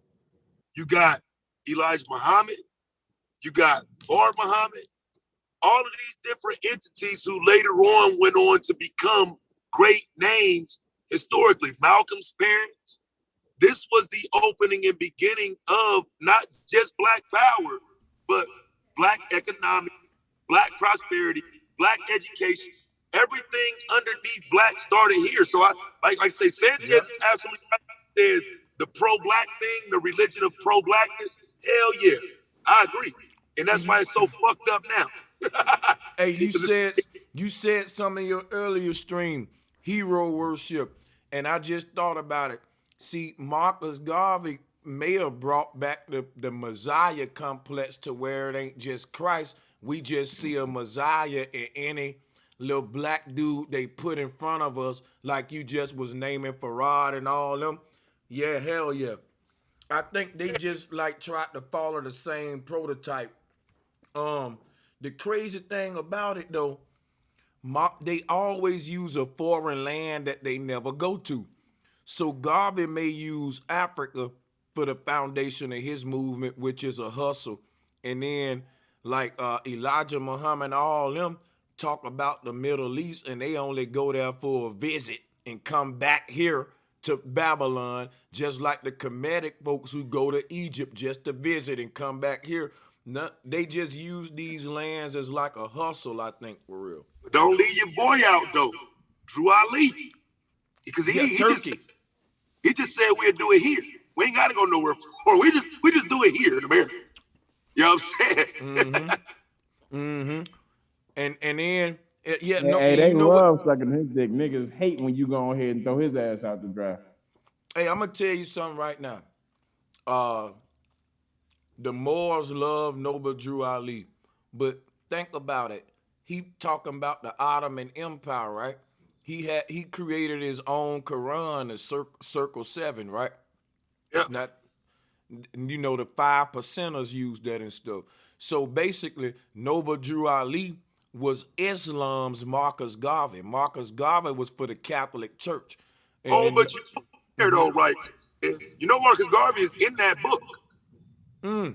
you got Elijah Muhammad, you got Fard Muhammad, all of these different entities who later on went on to become great names historically. Malcolm's parents. This was the opening and beginning of not just Black power, but Black economic, Black prosperity, Black education. Everything underneath Black started here. So I like say Sanchez is absolutely right. Says the pro-Black thing, the religion of pro-Blackness. Hell yeah, I agree, and that's why it's so fucked up now. Hey, you said something in your earlier stream, hero worship, and I just thought about it. See, Marcus Garvey may have brought back the Messiah complex to where it ain't just Christ. We just see a Messiah in any little black dude they put in front of us, like you just was naming Farad and all them. Yeah, hell yeah. I think they just like tried to follow the same prototype. The crazy thing about it though, they always use a foreign land that they never go to. So Garvey may use Africa for the foundation of his movement, which is a hustle. And then like Elijah Muhammad, all them talk about the Middle East and they only go there for a visit and come back here to Babylon, just like the Kemetic folks who go to Egypt just to visit and come back here. No, they just use these lands as like a hustle, I think, for real. Don't leave your boy out though, Drew Ali, because he just said we'll do it here. We ain't got to go nowhere for. We just do it here in America. You know what I'm saying? And then they love sucking his dick. Niggas hate when you go ahead and throw his ass out the draft. Hey, I'm gonna tell you something right now. The Moors love Noble Drew Ali, but think about it. He talking about the Ottoman Empire, right? He created his own Quran as Circle 7, right? Yeah. Not, you know, the 5%ers use that and stuff. So basically, Noble Drew Ali was Islam's Marcus Garvey. Marcus Garvey was for the Catholic Church. And but you know though, right? You know Marcus Garvey is in that book. Nigga,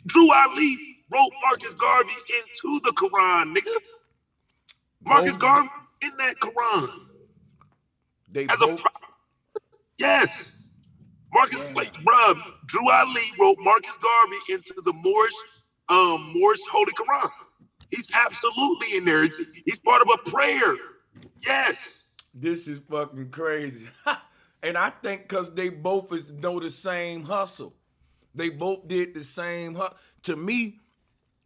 Drew Ali wrote Marcus Garvey into the Quran, nigga. Marcus Garvey in that Quran. Yes. Marcus, bruh, Drew Ali wrote Marcus Garvey into the Moorish Holy Quran. He's absolutely in there. He's part of a prayer. Yes. This is fucking crazy. And I think because they both know the same hustle. They both did the same hustle. To me,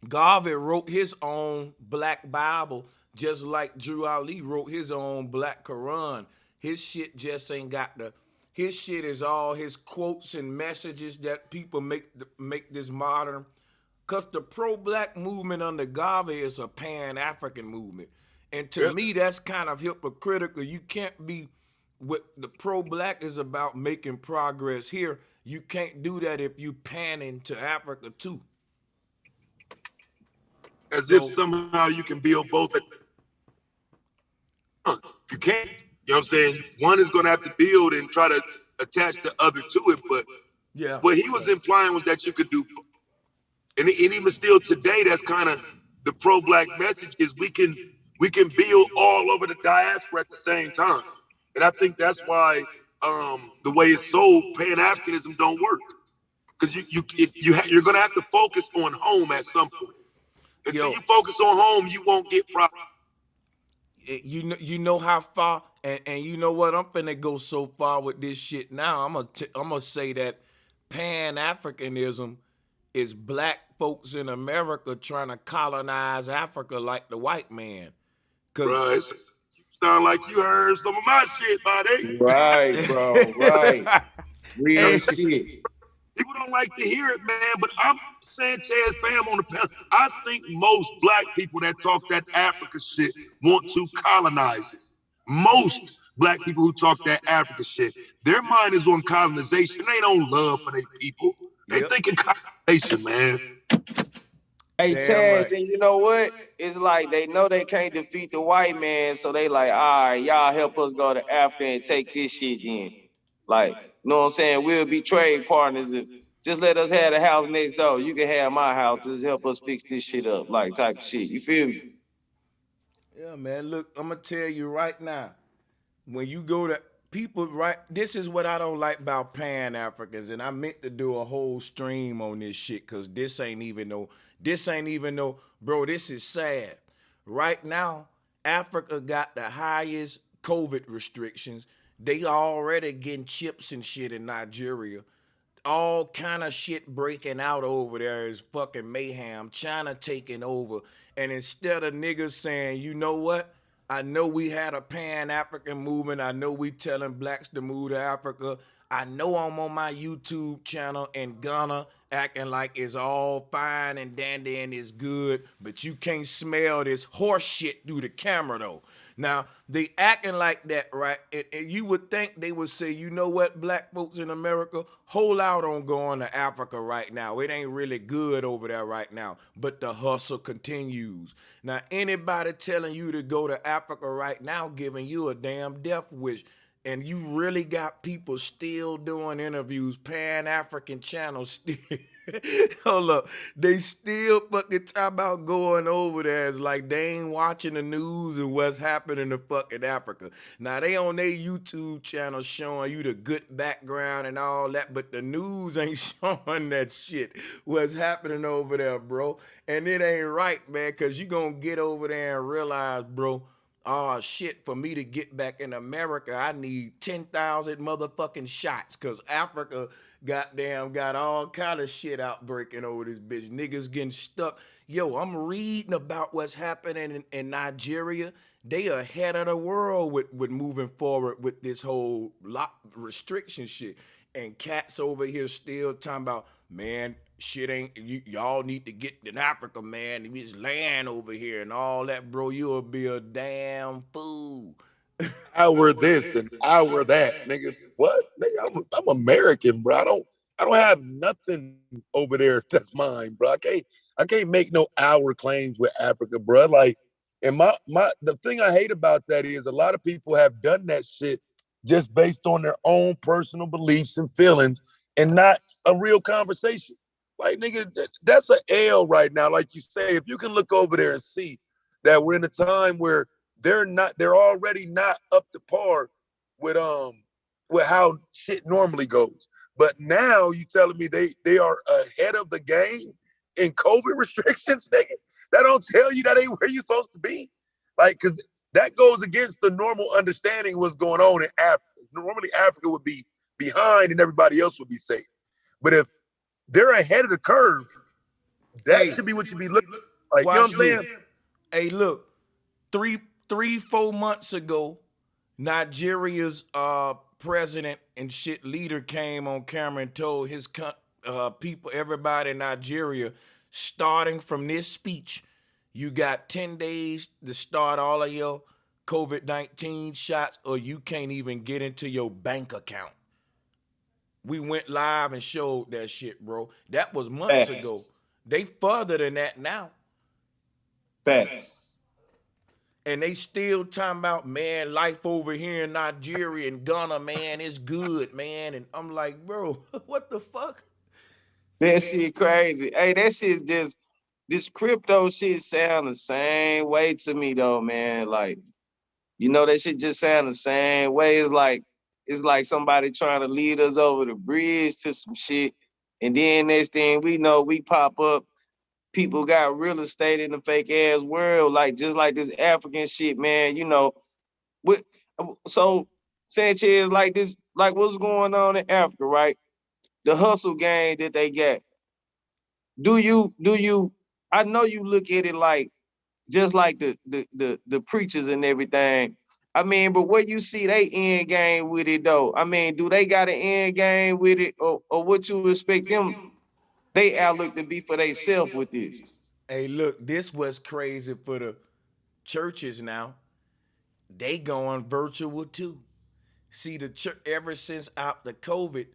Garvey wrote his own Black Bible just like Drew Ali wrote his own Black Quran. His shit just ain't got his shit is all his quotes and messages that people make this modern. Because the pro-Black movement under Garvey is a Pan-African movement. And to me, that's kind of hypocritical. You can't be... What the pro-Black is about making progress here. You can't do that if you panning to Africa too. As if somehow you can build both. You can't. You know what I'm saying? One is going to have to build and try to attach the other to it. But what he was implying was that you could do. And even still today, that's kind of the pro-Black message is we can build all over the diaspora at the same time. And I think that's why the way it's sold, Pan-Africanism don't work. Because you're going to have to focus on home at some point. Until you focus on home, you won't get problems. You know how far, and you know what? I'm finna go so far with this shit now. I'm gonna say that Pan-Africanism is Black folks in America trying to colonize Africa like the white man. Right. Sound like you heard some of my shit, buddy. Right, bro. Right. Real shit. People don't like to hear it, man, but I'm Sanchez fam on the panel. I think most Black people that talk that Africa shit want to colonize it. Most Black people who talk that Africa shit, their mind is on colonization. They don't love for their people. They thinking colonization, man. Hey, Taz, and you know what? It's like they know they can't defeat the white man, so they like, all right, y'all help us go to Africa and take this shit in. Like, you know what I'm saying? We'll be trade partners Just let us have the house next door. You can have my house. Just help us fix this shit up, like type of shit. You feel me? Yeah, man. Look, I'm gonna tell you right now. When you go to people, right? This is what I don't like about Pan Africans, and I meant to do a whole stream on this shit because this ain't even no, bro. This is sad. Right now, Africa got the highest COVID restrictions. They already getting chips and shit in Nigeria. All kind of shit breaking out over there is fucking mayhem. China taking over. And instead of niggas saying, you know what? I know we had a pan-African movement. I know we telling blacks to move to Africa. I know I'm on my YouTube channel in Ghana acting like it's all fine and dandy and it's good, but you can't smell this horse shit through the camera though. Now, they acting like that, right? And you would think they would say, you know what, black folks in America, hold out on going to Africa right now. It ain't really good over there right now, but the hustle continues. Now, anybody telling you to go to Africa right now giving you a damn death wish. And you really got people still doing interviews, Pan-African channels still. Hold up. They still fucking talk about going over there. It's like they ain't watching the news and what's happening in fucking Africa. Now, they on their YouTube channel showing you the good background and all that, but the news ain't showing that shit, what's happening over there, bro. And it ain't right, man, because you going to get over there and realize, bro, oh shit, for me to get back in America, I need 10,000 motherfucking shots because Africa goddamn got all kind of shit outbreaking over this bitch. Niggas getting stuck. Yo, I'm reading about what's happening in Nigeria. They ahead of the world with moving forward with this whole restriction shit. And cats over here still talking about, man, shit ain't, y'all need to get in Africa, man. There's land over here and all that, bro. You'll be a damn fool. Hour this and hour that, nigga. What? Nigga, I'm American, bro. I don't have nothing over there that's mine, bro. I can't make no hour claims with Africa, bro. Like, and the thing I hate about that is a lot of people have done that shit just based on their own personal beliefs and feelings and not a real conversation. Like, nigga, that's an L right now. Like you say, if you can look over there and see that we're in a time where they're already not up to par with how shit normally goes. But now you telling me they are ahead of the game in COVID restrictions, nigga? That don't tell you that ain't where you supposed to be. Like, cause that goes against the normal understanding of what's going on in Africa. Normally Africa would be behind and everybody else would be safe. But if they're ahead of the curve, that should be what you be looking like. You know what I'm saying? Hey, look, 4 months ago, Nigeria's president and shit leader came on camera and told his people, everybody in Nigeria, starting from this speech, you got 10 days to start all of your COVID-19 shots or you can't even get into your bank account. We went live and showed that shit, bro. That was months ago. They further than that now. Facts. And they still talking about, man, life over here in Nigeria and Ghana, man, is good, man. And I'm like, bro, what the fuck? That shit crazy. Hey, that shit just, this crypto shit sound the same way to me though, man. Like, you know, that shit just sound the same way. It's like somebody trying to lead us over the bridge to some shit. And then next thing we know, we pop up. People got real estate in the fake ass world, like just like this African shit, man. You know, so Sanchez, like this, like what's going on in Africa, right? The hustle game that they got. Do you? I know you look at it like just like the preachers and everything. I mean, but what you see they end game with it though? I mean, do they got an end game with it, or what you expect them they outlook to be for themselves with this? Hey, look, this was crazy for the churches now. They going virtual too. See, the church, ever since out the COVID,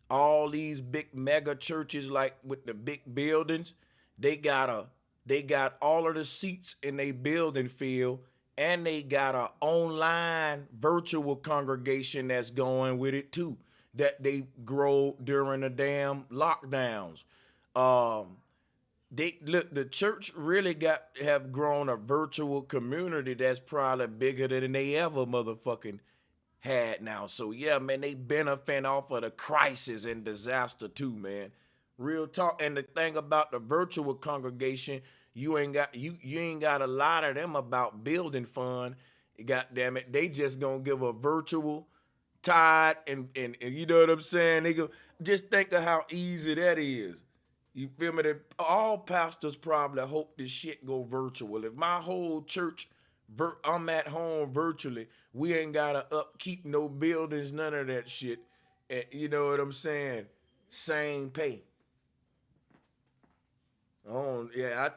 all these big mega churches like with the big buildings, they got all of the seats in their building field, and they got a online virtual congregation that's going with it too. that they grow during the damn lockdowns. They look, the church really have grown a virtual community that's probably bigger than they ever motherfucking had now. So yeah, man, they benefit off of the crisis and disaster too, man. Real talk. And the thing about the virtual congregation, you ain't got a lot of them about building fund. God damn it, they just gonna give a virtual tithe and you know what I'm saying? They go, just think of how easy that is. You feel me? That all pastors probably hope this shit go virtual. If my whole church, I'm at home virtually, we ain't gotta upkeep no buildings, none of that shit. And you know what I'm saying? Same pay. Oh yeah,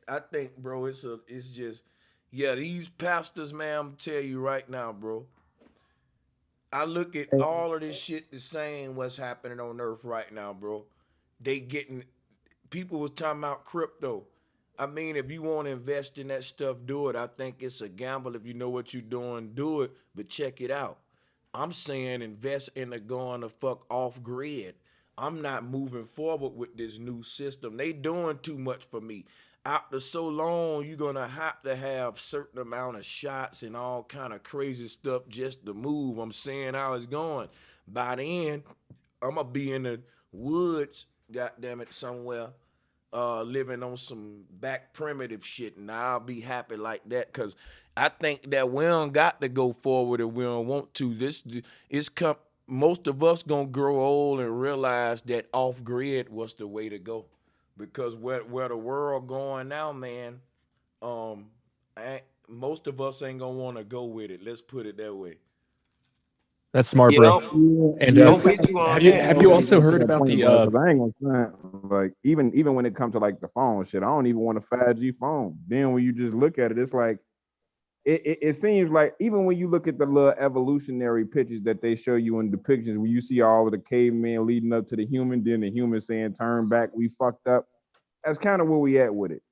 I think, bro, it's just, yeah, these pastors, man, I'm tell you right now, bro. I look at all of this shit the same what's happening on earth right now, bro. They getting, people was talking about crypto. I mean, if you want to invest in that stuff, do it. I think it's a gamble. If you know what you're doing, do it. But check it out. I'm saying invest in the going the fuck off grid. I'm not moving forward with this new system. They doing too much for me. After so long, you're gonna have to have certain amount of shots and all kind of crazy stuff just to move. I'm saying how it's going. By the end, I'm gonna be in the woods, goddamn it, somewhere, living on some back primitive shit, and I'll be happy like that, because I think that we don't got to go forward if we don't want to. Most of us gonna grow old and realize that off grid was the way to go, because where the world going now, man, most of us ain't gonna want to go with it. Let's put it that way. That's smart, bro. And have you also heard about the? I ain't gonna like even when it comes to like the phone shit, I don't even want a 5G phone. Then when you just look at it, it's like it seems like even when you look at the little evolutionary pictures that they show you in depictions, when you see all of the cavemen leading up to the human, then the human saying turn back, we fucked up. That's kind of where we at with it.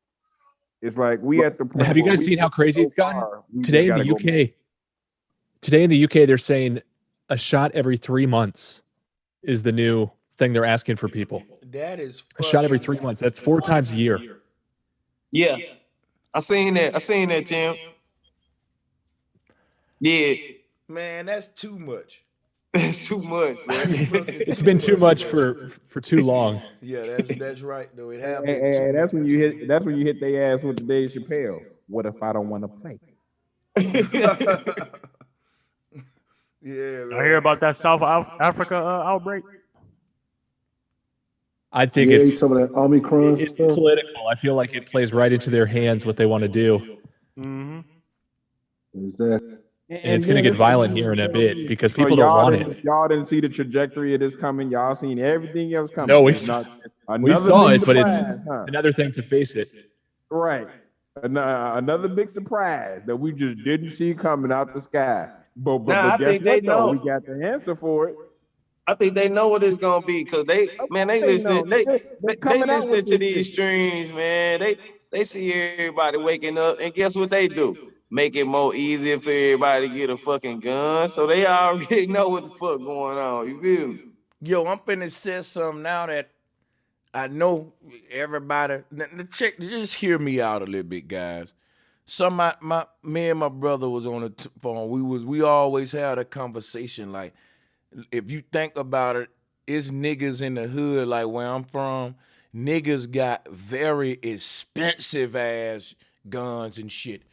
It's like we at the point. Have you guys seen how crazy it's gotten today in the UK? Today in the UK, they're saying a shot every 3 months is the new thing they're asking for people. That is a shot every 3 months. That's 4 times a year. Yeah, I seen that, Tim. Yeah, man, that's too much. That's too much, man. It's been too much for too long. Yeah, that's right though. It have been too that's much. That's when you hit their ass with the Dave Chappelle. What if I don't want to play? Yeah, I hear about that South Africa outbreak. I think it's Omicron it's stuff. political. I feel like it plays right into their hands what they want to do. Mm-hmm. Exactly. And it's going to get violent here in a bit because people don't want it. Y'all didn't see the trajectory of this coming. Y'all seen everything else coming. No, we saw it, but it's another thing to face it. Right. Another big surprise that we just didn't see coming out the sky. But guess what, though? We got the answer for it. I think they know what it's gonna be, because they listen to these streams, man. They see everybody waking up, and guess what they do? Make it more easier for everybody to get a fucking gun. So they already know what the fuck going on. You feel me? Yo, I'm finna say something now that I know everybody. Check, just hear me out a little bit, guys. Me and my brother was on the phone. We always had a conversation like, if you think about it, it's niggas in the hood, like where I'm from, niggas got very expensive ass guns and shit.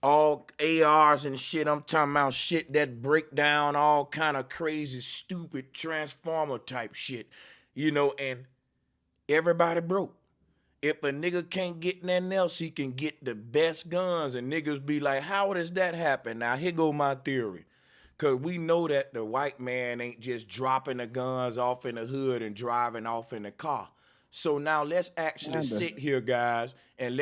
All ARs and shit. I'm talking about shit that break down all kind of crazy, stupid transformer type shit. You know, and everybody broke. If a nigga can't get nothing else, he can get the best guns, and niggas be like, how does that happen? Now, here go my theory. Because we know that the white man ain't just dropping the guns off in the hood and driving off in the car. So now let's actually sit here, guys, and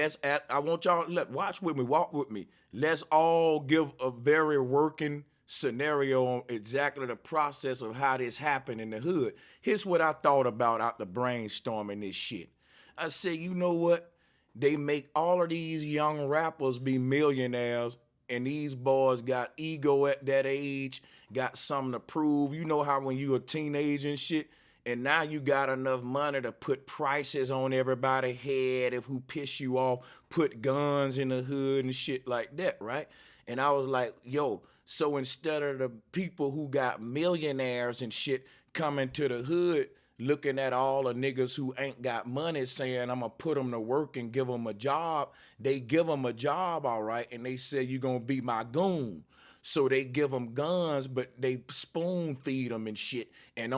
I want y'all, watch with me, walk with me. Let's all give a very working scenario on exactly the process of how this happened in the hood. Here's what I thought about after brainstorming this shit. I said, you know what? They make all of these young rappers be millionaires, and these boys got ego at that age, got something to prove. You know how when you a teenager and shit, and now you got enough money to put prices on everybody's head if who piss you off, put guns in the hood and shit like that, right? And I was like, yo, so instead of the people who got millionaires and shit coming to the hood, looking at all the niggas who ain't got money saying, I'm gonna put them to work and give them a job, they give them a job, all right, and they say, you gonna be my goon. So they give them guns, but they spoon feed them and shit, and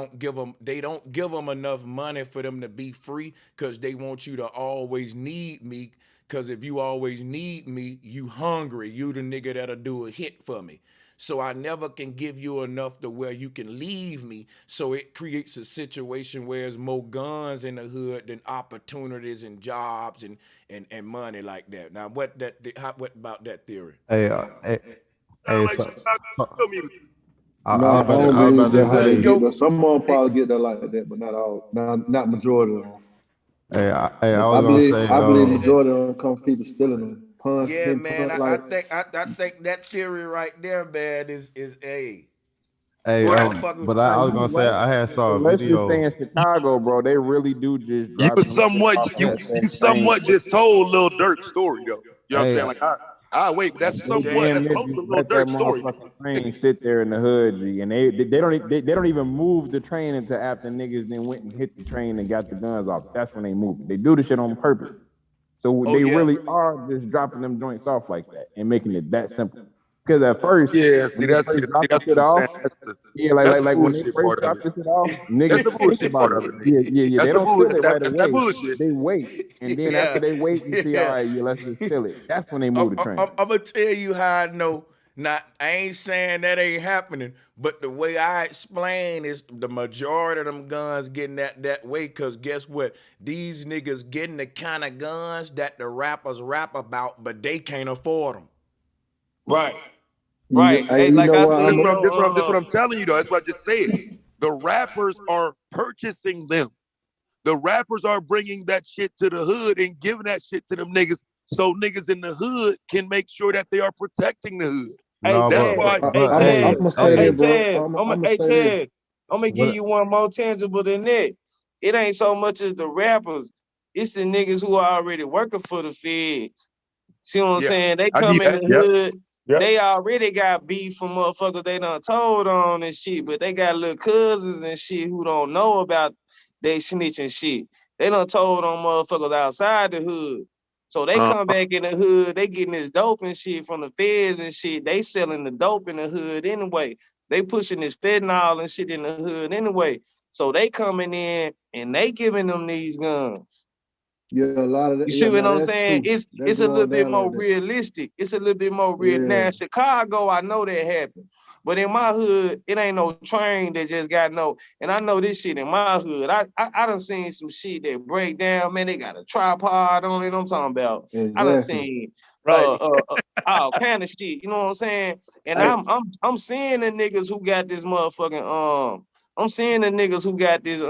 they don't give them enough money for them to be free, because they want you to always need me, because if you always need me, you hungry, you the nigga that'll do a hit for me. So I never can give you enough to where you can leave me. So it creates a situation where there's more guns in the hood than opportunities and jobs and money like that. Now, what about that theory? So, I No, I was don't about believe to that's how they say, get there. Some of them probably get there like that, but not all, not majority of them. I was gonna say, I believe majority of them come from people stealing them. Yeah, man. I Like, think that theory right there, man, is a. but I was gonna say I had saw a Let's just say video. in Chicago, bro, they really do just You drop was them shit off you at that train. somewhat just told Lil Durk's story though. You know what I'm saying? Like I wait, but that's They somewhat damn that's near close just to Lil let that Durk's story. motherfucking train sit there in the hood, G, and they don't even move the train until after niggas then went and hit the train and got the guns off. That's when they move it. They do the shit on purpose. So they really are just dropping them joints off like that and making it that simple. Because at first, Yeah, see when they that's first dropped the what shit I'm off, saying. yeah, That's the like when they bullshit first part of dropped it. the shit off, That's niggas the think bullshit about part it. of it. Yeah. That's They the don't steal it right that's that away. bullshit. They wait, and then after they wait and see, all right, yeah, let's just steal it. That's when they move the train. I'm gonna tell you how I know. Not, I ain't saying that ain't happening, but the way I explain is the majority of them guns getting that way. Cause guess what? These niggas getting the kind of guns that the rappers rap about, but they can't afford them. Right. Hey, you like know I what? seen This what I'm telling you though. That's what I just said. The rappers are purchasing them. The rappers are bringing that shit to the hood and giving that shit to them niggas, so niggas in the hood can make sure that they are protecting the hood. Hey, No, Ted. I'm gonna say Hey, that, bro. Ted. I'm gonna Hey, say this. Ted. I'm gonna give you one more tangible than that. It ain't so much as the rappers. It's the niggas who are already working for the feds. See what I'm saying? They I come need in that. the Yep. hood. Yep. They already got beef from motherfuckers they done told on and shit, but they got little cousins and shit who don't know about they snitching shit. They done told on motherfuckers outside the hood. So they come back in the hood, they getting this dope and shit from the feds and shit. They selling the dope in the hood anyway. They pushing this fentanyl and shit in the hood anyway. So they coming in and they giving them these guns. Yeah, a lot of that. You Yeah, see what now I'm that's saying? true. It's That's a little going bit down more like that. realistic. It's a little bit more real. Now, Yeah. in Chicago, I know that happened. But in my hood, it ain't no train that just got no. And I know this shit in my hood. I done seen some shit that break down. Man, they got a tripod on it. I'm talking about. I done Exactly. seen Right. all kind of shit. You know what I'm saying? And I'm seeing the niggas who got this motherfucking I'm seeing the niggas who got this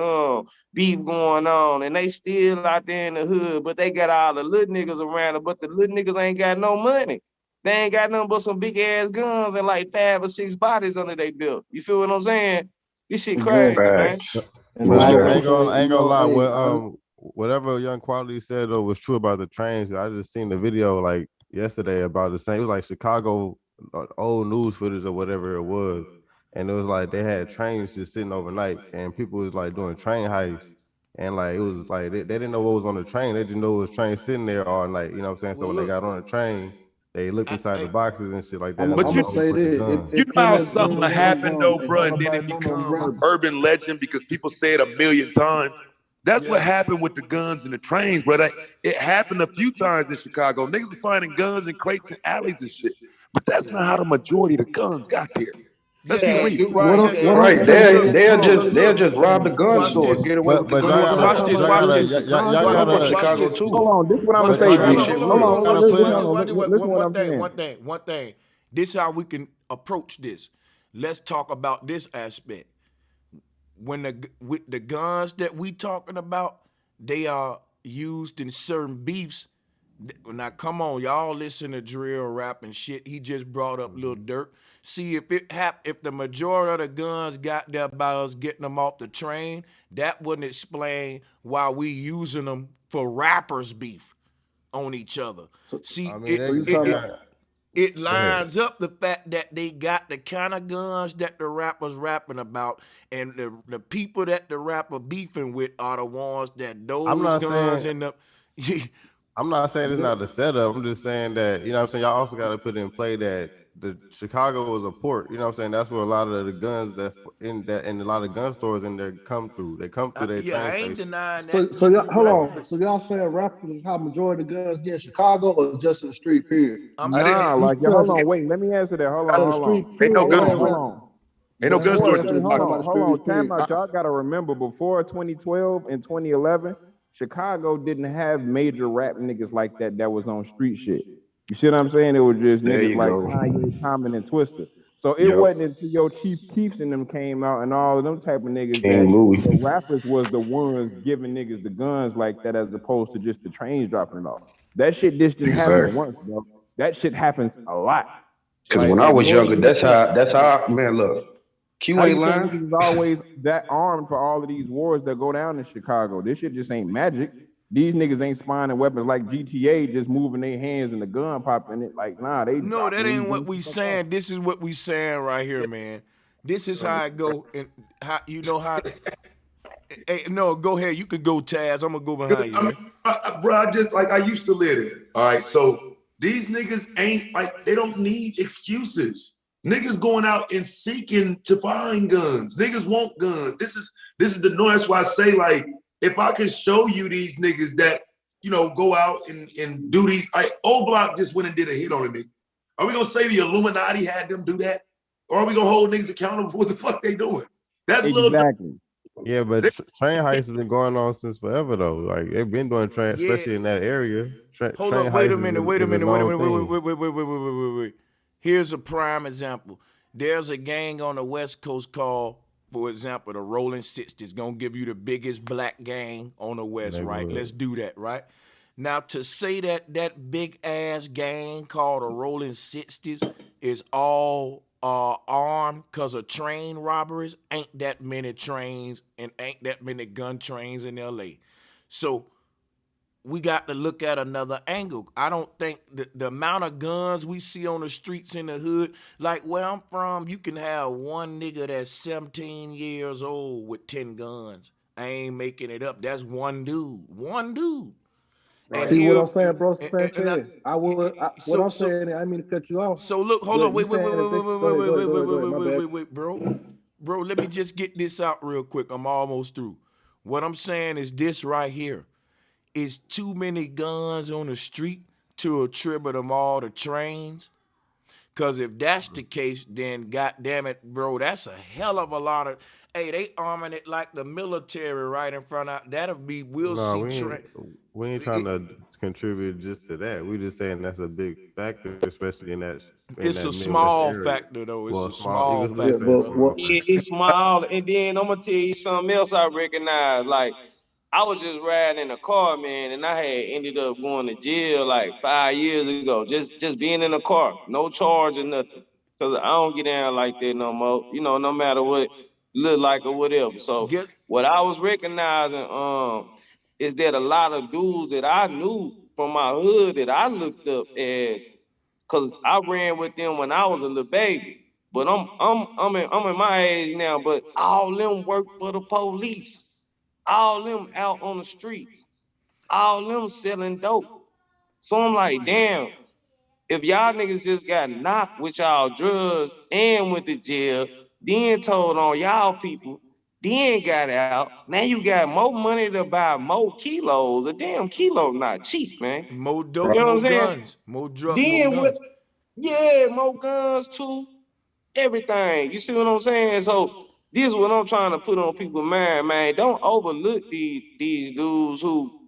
beef going on, and they still out there in the hood, but they got all the little niggas around them, but the little niggas ain't got no money. They ain't got nothing but some big ass guns and like 5 or 6 bodies under their belt. You feel what I'm saying? This shit crazy, man. And But I I also ain't gonna say, you know, lie. hey, Whatever Young Quality said though was true about the trains. I just seen the video like yesterday about the same. It was like Chicago old news footage or whatever it was, and it was like they had trains just sitting overnight, and people was like doing train heists, and like it was like they didn't know what was on the train. They just know it was train sitting there all night. You know what I'm saying? So when they got on the train, they looked inside the boxes and shit like that, I'm and there gonna was a whole say bunch of this: guns. You if know how plenty of something will guns come happen from, though, and bro, don't and then nobody it do no becomes rapping. urban legend because people say it a million times. That's what happened with the guns and the trains, bro. It happened a few times in Chicago. Niggas was finding guns in crates and alleys and shit. But that's not how the majority of the guns got there. Let's be Ted, real. you right, What I'm Ted. saying is, They'll hold just on. they'll just rob the gun Watch store and this. get away with the But y'all guns. What I'm gotta, Watch talking this. y'all about Watch gotta, in this. y'all I'm Chicago. from gotta. Watch Chicago this. too. Hold on, this is what I'm gonna But say, y'all G. Same gotta, shit Hold real. on, gotta listen, put hold on, listen what I'm saying. One thing. This is how we can approach this. Let's talk about this aspect. When with the guns that we talking about, they are used in certain beefs. Now come on, y'all listen to drill rap and shit. He just brought up Lil Durk. See if if the majority of the guns got there by us getting them off the train, that wouldn't explain why we using them for rappers beef on each other. See, I mean, it lines up the fact that they got the kind of guns that the rappers rapping about, and the people that the rapper beefing with are the ones that those guns end up. I'm not saying it's not a setup. I'm just saying that, you know what I'm saying, y'all also got to put in play that the Chicago is a port. You know what I'm saying? That's where a lot of the guns that and a lot of gun stores in there come through. They come through their train I ain't station. denying that. So y'all, hold on. So y'all saying rappers have majority of the guns get in Chicago or just in the street period? Nah, like hold on, wait, let me answer that. Hold on, hold on. Ain't no gun Hold store. on. Ain't no gun Before, stores in hold Chicago. on, time out. Y'all gotta remember before 2012 and 2011, Chicago didn't have major rap niggas like that was on street shit. You see what I'm saying? It was just There niggas you like go. Kanye, Common, and Twister. So it Yep. wasn't until your Chief Keefs and them came out and all of them type of niggas King that Louis. the rappers was the ones giving niggas the guns like that, as opposed to just the trains dropping it off. That shit just didn't happen once, bro. That shit happens a lot. Because Like when I was majority younger, of these that's how, man, look, Q how ain't you think lying. niggas is always that armed for all of these wars that go down in Chicago? This shit just ain't magic. These niggas ain't spawning weapons like GTA, just moving their hands and the gun popping it. Like, nah, they No, dropping that these ain't what guns we the fuck off. saying. This is what we saying right here, man. This is how it go, and how you know how. Hey, no, go ahead. You could go, Taz. I'm gonna go behind you, man. Bro, I just like I used to live there. All right, so these niggas ain't like they don't need excuses. Niggas going out and seeking to find guns. Niggas want guns. This is the noise. That's why I say, like, if I could show you these niggas that, you know, go out and do these, like O Block just went and did a hit on a nigga. Are we gonna say the Illuminati had them do that? Or are we gonna hold niggas accountable for what the fuck they doing? That's a little. Exactly. Yeah, but train heists has been going on since forever though. Like they've been doing train, especially in that area. Hold Train up, wait heists a minute, is a known thing. wait. Here's a prime example. There's a gang on the West Coast called, for example, the Rolling 60s. Gonna give you the biggest black gang on the West, right? Let's do that, right? Now, to say that big ass gang called the Rolling 60s is all armed because of train robberies, ain't that many trains and ain't that many gun trains in LA. So we got to look at another angle. I don't think the amount of guns we see on the streets in the hood, like where I'm from, you can have one nigga that's 17 years old with 10 guns. I ain't making it up. That's one dude. One dude. And See what I'm saying, bro, Sanchez? what I'm saying, I didn't mean to cut you off. So look, hold but on, wait, my bad. bro. Let me just get this out real quick. I'm almost through. What I'm saying is this right here. It's too many guns on the street to attribute them all to trains. Cause if that's the case, then goddamn it, bro, that's a hell of a lot of. Hey, they arming it like the military right in front of. That'll be. We'll No, see. we ain't trying to contribute just to that. We just saying that's a big factor, especially in that It's a Midwest small area. factor though. It's Well, a small even factor, brother. It's small, and then I'm gonna tell you something else I recognize. Like, I was just riding in a car, man, and I had ended up going to jail like 5 years ago. Just being in a car, no charge or nothing. Cause I don't get down like that no more. You know, no matter what look like or whatever. So what I was recognizing is that a lot of dudes that I knew from my hood that I looked up as, cause I ran with them when I was a little baby. But I'm in my age now, but all them work for the police. All them out on the streets. All them selling dope. So I'm like, damn, if y'all niggas just got knocked with y'all drugs and went to jail, then told on y'all people, then got out, now you got more money to buy more kilos. A damn kilo not cheap, man. More You dope, know what more I'm saying? guns, more drugs, more Then what? guns. Yeah, more guns too. Everything. You see what I'm saying? So this is what I'm trying to put on people's mind, man. Don't overlook these dudes who,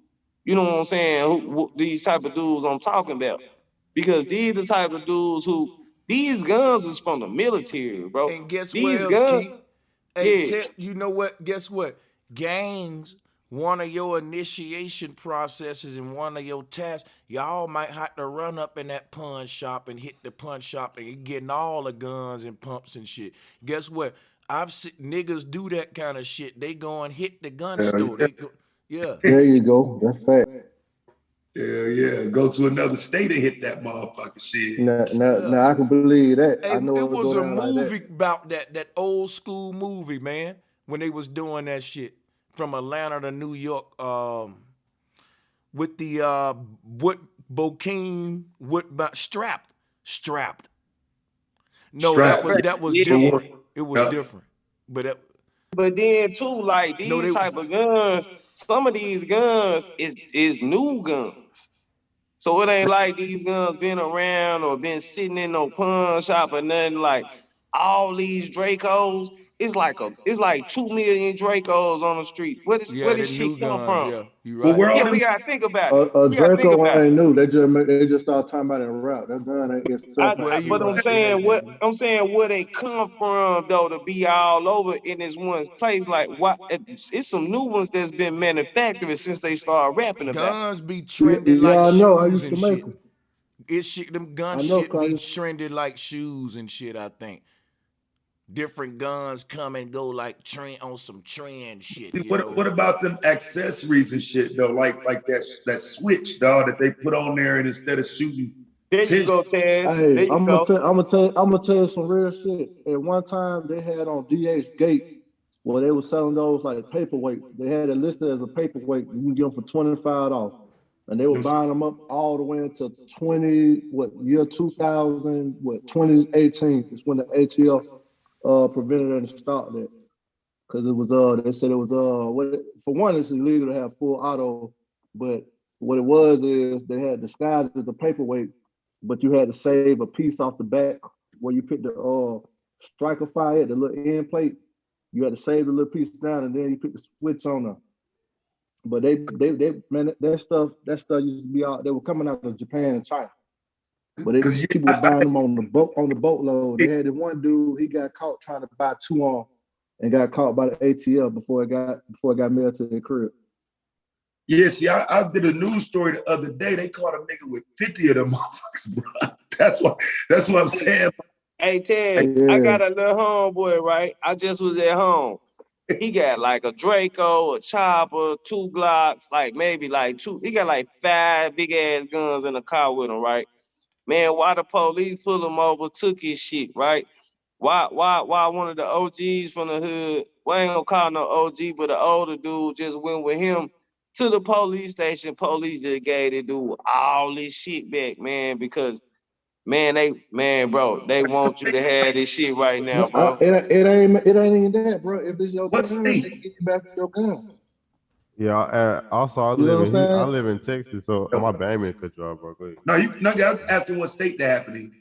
you know what I'm saying, these type of dudes I'm talking about. Because these the type of dudes who, these guns is from the military, bro. And guess what These else, guns, Keith? Hey, yeah. you know what? Guess what? Gangs one of your initiation processes and one of your tasks, y'all might have to run up in that pawn shop and hit the pawn shop and you're getting all the guns and pumps and shit. Guess what? I've seen niggas do that kind of shit. They go and hit the gun store. They go, yeah. There you go. That's fact. Yeah. Go to another state and hit that motherfucker shit. Now I can believe that. Hey, I know it was go a down like movie that. about that old school movie, man, when they was doing that shit from Atlanta to New York, with the what Bokeem strapped. No, that was different. It was different, but then too, like these type of guns, some of these guns is new guns. So it ain't like these guns been around or been sitting in no pawn shop or nothing. Like all these Dracos, it's like 2 million Dracos on the street. Where this shit come from? Yeah, you right. Yeah, we gotta think about it. A Draco ain't new. They just start talking about it in route. That gun ain't itself. But I'm saying where they come from though to be all over in this one place. Like what? It's some new ones that's been manufactured since they started rapping about. Guns be trending like I shoes know. I used and to make shit. them. Them gun shit be trending like shoes and shit. I think different guns come and go like trend on some trend shit. What about them accessories and shit though? Like that switch, dog, that they put on there and instead of shooting. There you go, Taz. Hey, I'm gonna tell you some real shit. At one time they had on DH Gate where they were selling those like paperweight. They had it listed as a paperweight. You can get them for $25. And they were buying them up all the way into 2018 is when the ATF prevented them to start that. Because it was they said it was for one, it's illegal to have full auto, but what it was is they had disguised as a paperweight, but you had to save a piece off the back where you put the striker fire, the little end plate. You had to save the little piece down and then you put the switch on them. But they man, that stuff used to be out. They were coming out of Japan and China. But people were buying them on the boatload. They had this one dude, he got caught trying to buy 2 on and got caught by the ATL before it got mailed to their crib. Yeah, see, I did a news story the other day. They caught a nigga with 50 of them motherfuckers, bro. That's what I'm saying. Hey, Ted, yeah. I got a little homeboy, right? I just was at home. He got like a Draco, a chopper, 2 Glocks, like maybe like 2. He got like 5 big ass guns in the car with him, right? Man, why the police pull him over, took his shit, right? Why one of the OGs from the hood, we ain't gonna call no OG, but the older dude just went with him to the police station. Police just gave the dude all this shit back, man, because bro, they want you to have this shit right now, bro. It ain't even that, bro. If it's your gun, they get you back your gun. Yeah. Also, I live in Texas, so my bad, I didn't mean to cut you off, bro. Go ahead. No, I was asking what state that happening.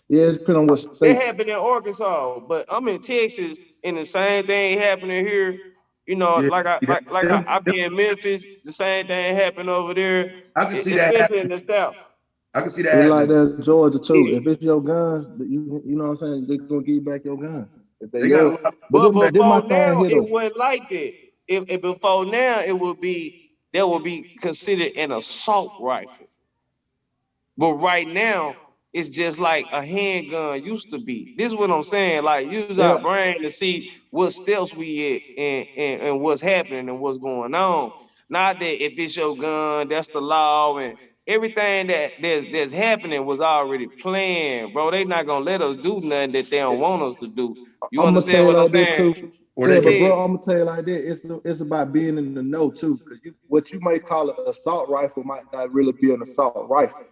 Yeah, it depends on what state. It happened in Arkansas, but I'm in Texas, and the same thing happening here. You know, yeah, I be in Memphis. The same thing happened over there. I can see that especially in the South. I can see that. It's like that in Georgia too. Yeah. If it's your guns, you know what I'm saying, they're gonna give you back your gun. If they got but before now, it wasn't like that. If before now, that would be considered an assault rifle. But right now, it's just like a handgun used to be. This is what I'm saying. Like, use our brain to see what steps we at and what's happening and what's going on. Not that if it's your gun, that's the law, and everything that's happening was already planned, bro. They not gonna let us do nothing that they don't want us to do. You understand what I'm saying? Yeah, but bro, I'm gonna tell you like that. It's about being in the know too. Because what you might call an assault rifle might not really be an assault rifle.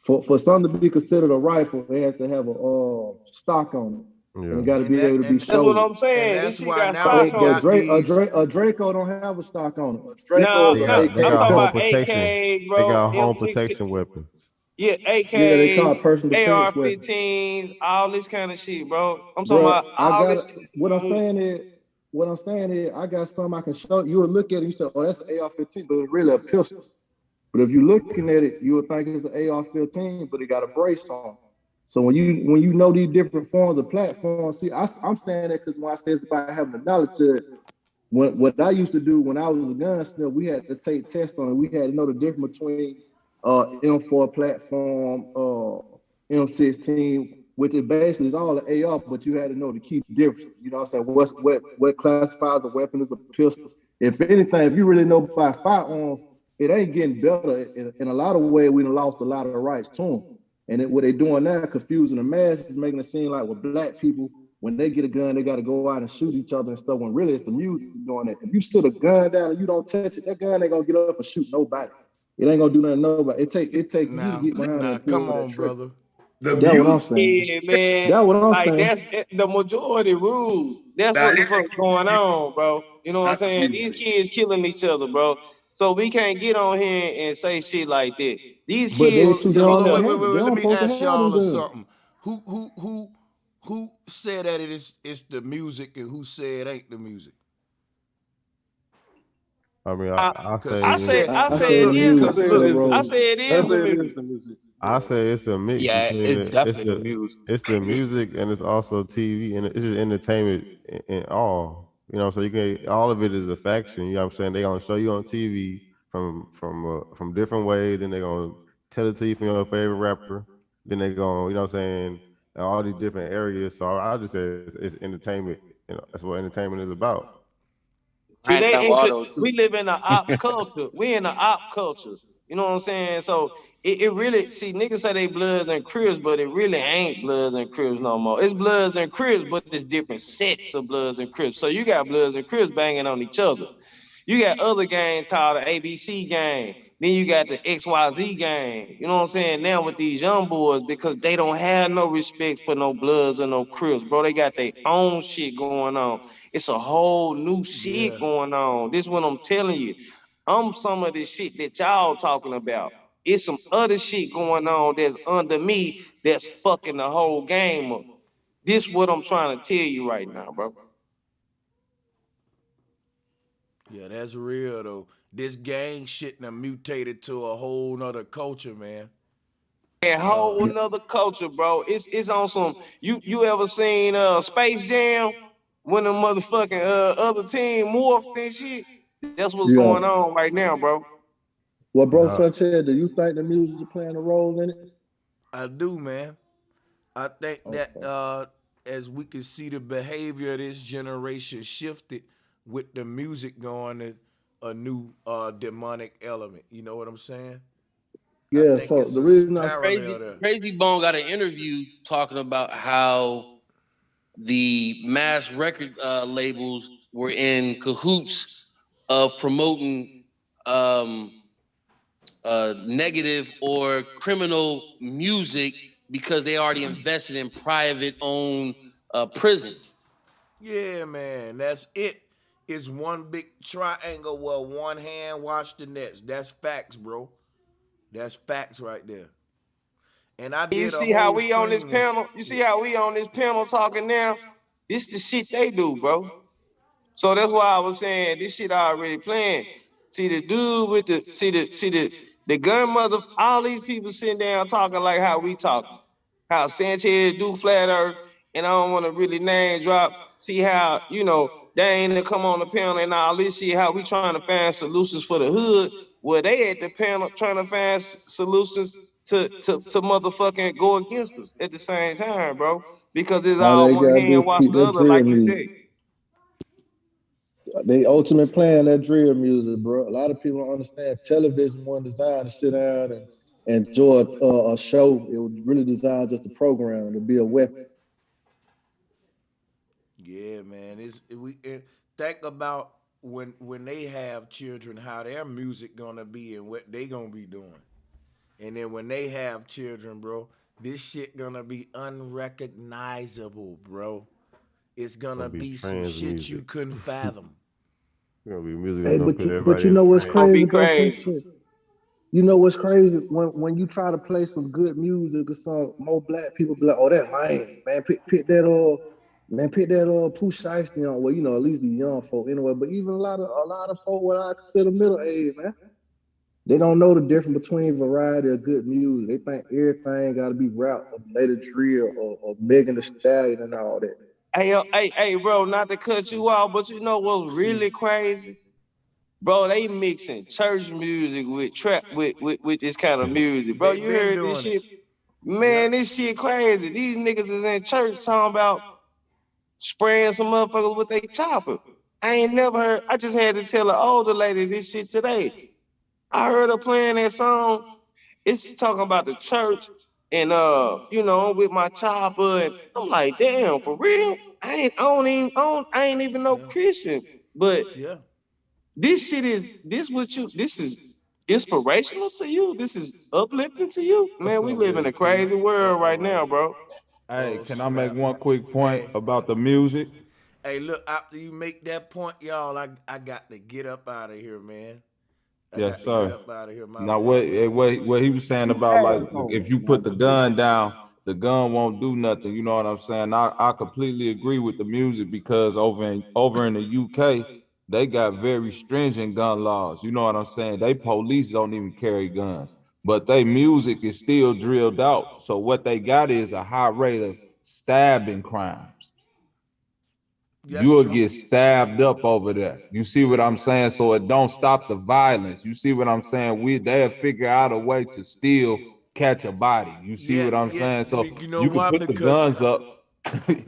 For something to be considered a rifle, they have to have a stock on it. Yeah. And it got to be able to be shown. That's what I'm saying. This shit got stock on it. A Draco don't have a stock on it. A Draco, they got home protection. AKs, bro. They got home protection weapons. Yeah, AKs, yeah, they call it personal defense AR-15s, all this kind of shit, bro. I'm talking about all this shit. What I'm saying is, I got something I can show you. You'll look at it, you say, "Oh, that's an AR-15," but it's really a pistol. But if you're looking at it, you would think it's an AR-15, but it got a brace on. So when you know these different forms of platforms, see, I'm saying that because when I say it's about having the knowledge to it, what I used to do when I was a gunsmith, we had to take tests on it. We had to know the difference between M4 platform, M16, which is basically is all the AR, but you had to know the key difference. You know what I'm saying? What classifies a weapon as a pistol. If anything, if you really know about firearms, it ain't getting better. In a lot of ways, we done lost a lot of the rights to them. And what they doing now, confusing the masses, making it seem like with black people, when they get a gun, they got to go out and shoot each other and stuff. When really it's the music doing that. If you sit a gun down and you don't touch it, that gun ain't gonna get up and shoot nobody. It ain't gonna do nothing to nobody. It take you to get behind it and pull come that on, trigger. brother. That's what I'm saying. Yeah, man. That's what I'm Like saying. that's the majority rules. That's what the fuck going on, bro. You know what I'm saying? These kids killing each other, bro. So we can't get on here and say shit like that. These But they kids too killing young each to other. have it. They Wait. Let don't me supposed to ask have them y'all guns. something. Who said that it's the music and who said it ain't the music? I mean, I Cause say he said, I I say said it is. cause look, I say it is the music. I say it's a mix Yeah, between it's definitely the music. it's the music and it's also TV and it's just entertainment in all. You know, so you can all of it is a faction. You know what I'm saying? They gonna show you on TV from different ways, then they gonna tell it to you from your favorite rapper. Then they gonna, you know what I'm saying, all these different areas. So I just say it's entertainment. You know, that's what entertainment is about. See, Grand Theft Auto we too. live in an op culture. We in an op culture. You know what I'm saying? So it really see niggas say they Bloods and Crips, but it really ain't Bloods and Crips no more. It's Bloods and Crips, but it's different sets of Bloods and Crips. So you got Bloods and Crips banging on each other. You got other gangs called the ABC gang. Then you got the XYZ gang. You know what I'm saying? Now with these young boys, because they don't have no respect for no Bloods or no Crips, bro. They got their own shit going on. It's a whole new shit going on. This is what I'm telling you. I'm some of the shit that y'all talking about. It's some other shit going on that's under me that's fucking the whole game up. This what I'm trying to tell you right now, bro. yeah, that's real though. This gang shit done mutated to a whole nother culture, man. A whole another culture, bro. It's on some. You ever seen Space Jam when the motherfucking other team morphed and shit? That's what's Yeah. going on right now, bro. Well, bro, Yeah. Sanchez, do you think the music playing a role in it? I do, man. I think that Okay. as we can see the behavior of this generation shifted with the music going to a new demonic element. You know what I'm saying? I Yeah. think So it's the a reason I parallel there. Crazy Bone got an interview talking about how the mass record labels were in cahoots of promoting negative or criminal music because they already invested in private owned prisons. Yeah, man, that's it. It's one big triangle where one hand wash the nets. That's facts, bro. That's facts right there. And I You did a see how whole we on this stream. panel? You see how we on this panel talking now? This the shit they do, bro. So that's why I was saying this shit already playing. See the dude with the gun mother, all these people sitting down talking like how we talking. How Sanchez do flat earth, and I don't want to really name drop. See how, they ain't to come on the panel and all this shit, how we trying to find solutions for the hood. Well, they at the panel trying to find solutions to motherfucking go against us at the same time, bro. Because it's all all they one gotta do hand is wash keep the that other, drill like you music. said. They ultimate playing that drill music, bro. A lot of people don't understand television wasn't designed to sit down and enjoy a show. It was really designed just a program to be a weapon. Yeah, man. Think about when they have children, how their music gonna be and what they gonna be doing. And then when they have children, bro, this shit gonna be unrecognizable, bro. It's gonna Gonna be be some trans shit you music. couldn't fathom. Gonna be music Hey, that's gonna put but everybody you in know what's Gonna trance. be crazy, bro? Some crazy. shit. You know what's crazy? When you try to play some good music or some more black people be like, oh, that lame, man. Pick that pick that Pooh Shiesty on. Well, at least the young folk anyway. But even a lot of folk what I consider middle age, man. They don't know the difference between variety of good music. They think everything got to be rap or later drill or Megan Thee Stallion and all that. Hey, bro, not to cut you off, but you know what's really crazy? Bro, they mixing church music with trap with this kind of music. Bro, you heard this shit? Man, this shit crazy. These niggas is in church talking about spraying some motherfuckers with a chopper. I ain't never heard. I just had to tell an older lady this shit today. I heard her playing that song. It's talking about the church and you know, with my chopper, and I'm like, damn, for real? I ain't even no Christian, but this shit is this is inspirational to you. This is uplifting to you, man. We live in a crazy world right now, bro. Hey, can I make one quick point about the music? Hey, look, after you make that point, y'all, I got to get up out of here, man. Yes, sir. Get up out of here, my Now, bad. what he was saying about, like, if you put the gun down, the gun won't do nothing. You know what I'm saying? I completely agree with the music, because over in the UK, they got very stringent gun laws. You know what I'm saying? They police don't even carry guns, but they music is still drilled out. So what they got is a high rate of stabbing crimes. You'll get stabbed up over there. You see what I'm saying? So it don't stop the violence. You see what I'm saying? They'll figure out a way to still catch a body. You see what I'm saying? So you know you can why? put the Because guns up. hey,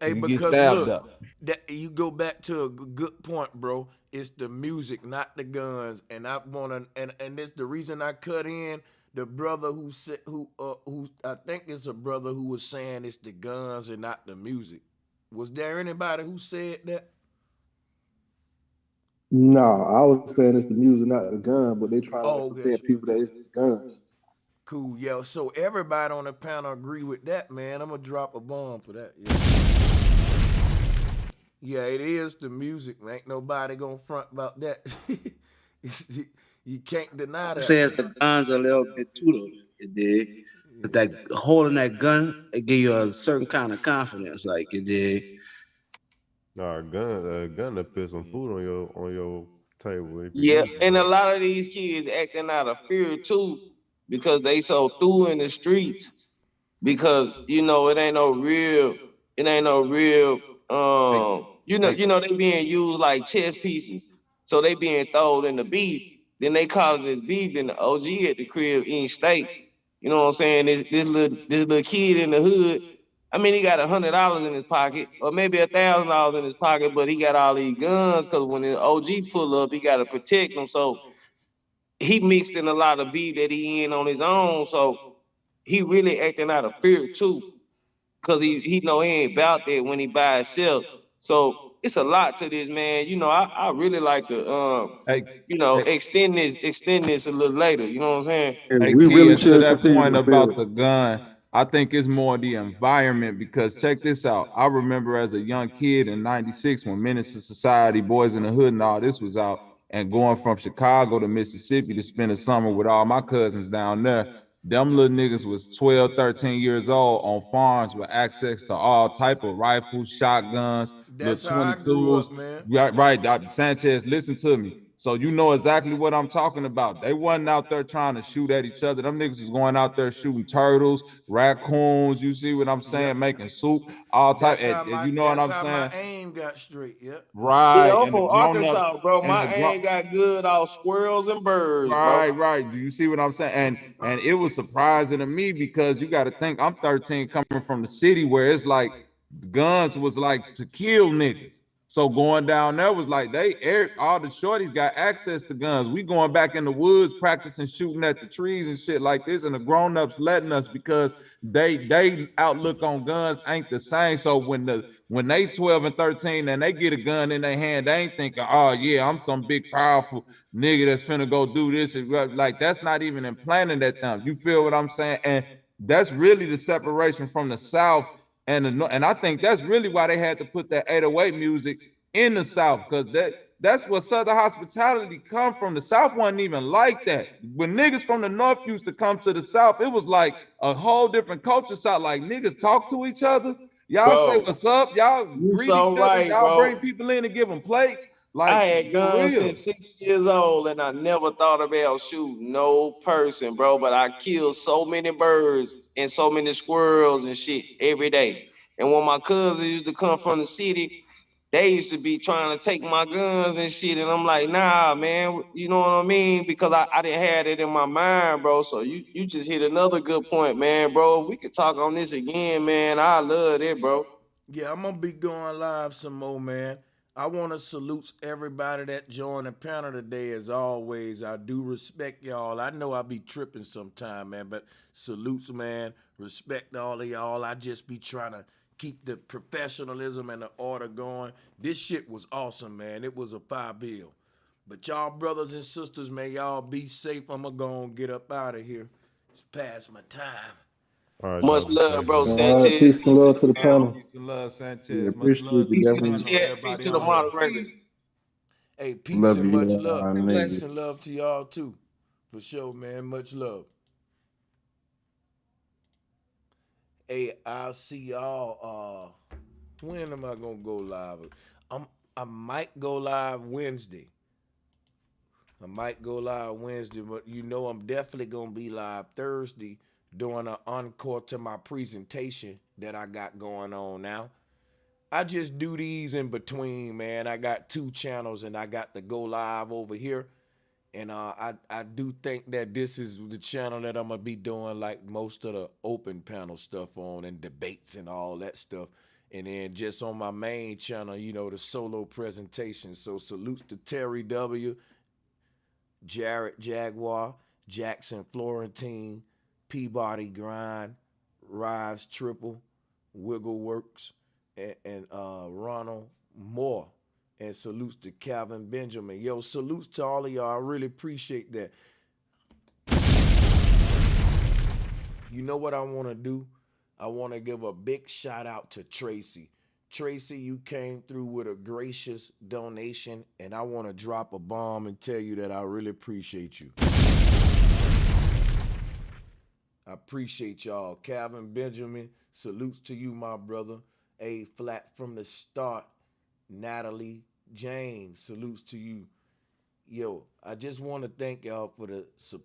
You get because stabbed look, up. that you go back to a good point, bro. It's the music, not the guns. And I wanna and it's the reason I cut in the brother who said who I think it's a brother who was saying it's the guns and not the music. Was there anybody who said that? No, I was saying it's the music, not the gun, but they trying to Oh, convince okay. people that it's the guns. Cool, yo. So everybody on the panel agree with that, man. I'm gonna drop a bomb for that. Yeah, it is the music. Ain't nobody gonna front about that. You can't deny It that. says the guns a little bit too though. It did. But that holding that gun, it give you a certain kind of confidence. Like it did. Nah, a gun to put some food on your table if you Yeah, use it, and a bro. lot of these kids acting out of fear too, because they so through in the streets. Because you know it ain't no real you know they being used like chess pieces. So they being thrown in the beef. Then they call it as beef. Then the OG at the crib eating steak. You know what I'm saying? This little kid in the hood. I mean, he got $100 in his pocket, or maybe $1,000 in his pocket, but he got all these guns because when the OG pull up, he got to protect them. So he mixed in a lot of beef that he in on his own. So he really acting out of fear too, cause he know he ain't about that when he by himself. So it's a lot to this, man. You know, I really like to extend this a little later. You know what I'm saying? Hey, We really kid, to should that continue point to about build. the gun, I think it's more the environment, because check this out. I remember as a young kid in '96 when Menace to Society, Boys in the Hood, and all this was out, and going from Chicago to Mississippi to spend the summer with all my cousins down there. Them little niggas was 12, 13 years old on farms with access to all type of rifles, shotguns, That's little how I grew 22s. up, man. Right, Dr. Sanchez, listen to me. So you know exactly what I'm talking about. They wasn't out there trying to shoot at each other. Them niggas was going out there shooting turtles, raccoons. You see what I'm saying? Making soup, all type. And you know what That's I'm how my saying? aim got straight. Yep. Yeah, Right. I'm And the from grown-ups Arkansas, bro. and the My aim got good off squirrels and birds, bro. right. Do you see what I'm saying? And it was surprising to me, because you got to think I'm 13 coming from the city where it's like guns was like to kill niggas. So going down there was like all the shorties got access to guns. We going back in the woods practicing shooting at the trees and shit like this, and the grown-ups letting us, because they outlook on guns ain't the same. So when they 12 and 13 and they get a gun in their hand, they ain't thinking, oh yeah, I'm some big powerful nigga that's finna go do this. Like, that's not even implanted at them. You feel what I'm saying? And that's really the separation from the South and the North. And I think that's really why they had to put that 808 music in the South, because that's where Southern hospitality come from. The South wasn't even like that. When niggas from the North used to come to the South, it was like a whole different culture. South, like, niggas talk to each other. Y'all say Bro, what's up. Y'all you greet so each other. right, Y'all bro. bring people in and give them plates. Like, I had for guns real. since 6 years old, and I never thought about shooting no person, bro. But I kill so many birds and so many squirrels and shit every day. And when my cousins used to come from the city, they used to be trying to take my guns and shit. And I'm like, nah, man, you know what I mean? Because I didn't have it in my mind, bro. So you just hit another good point, man, bro. If we could talk on this again, man, I love it, bro. Yeah, I'm gonna be going live some more, man. I want to salute everybody that joined the panel today. As always, I do respect y'all. I know I be tripping sometime, man, but salutes, man. Respect all of y'all. I just be trying to keep the professionalism and the order going. This shit was awesome, man. It was a fire bill. But y'all brothers and sisters, man, y'all be safe. I'm gonna go and get up out of here. It's past my time. All right, Much y'all be love, safe, bro. man. All right, Sanchez. peace and love to the panel. Peace and love, Yeah, Sanchez. Much appreciate love to you, the definitely. panel, Yeah, peace everybody to the on here. moderators. Hey, peace Love and you, much love. niggas. Peace and love to y'all too. For sure, man. Much love. Hey, I'll see y'all. When am I gonna go live? I might go live Wednesday. But you know I'm definitely gonna be live Thursday doing an encore to my presentation that I got going on now. I just do these in between, man. I got 2 channels and I got to go live over here. And I do think that this is the channel that I'm gonna be doing like most of the open panel stuff on and debates and all that stuff. And then just on my main channel, you know, the solo presentation. So salutes to Terry W, Jarrett Jaguar, Jackson Florentine, Peabody Grind, Rise Triple, Wiggle Works, and Ronald Moore. And salutes to Calvin Benjamin. Yo, salutes to all of y'all. I really appreciate that. You know what I want to do? I want to give a big shout out to Tracy. Tracy, you came through with a gracious donation, and I want to drop a bomb and tell you that I really appreciate you. I appreciate y'all. Calvin Benjamin, salutes to you, my brother. A flat from the start. Natalie James, salutes to you. Yo, I just want to thank y'all for the support.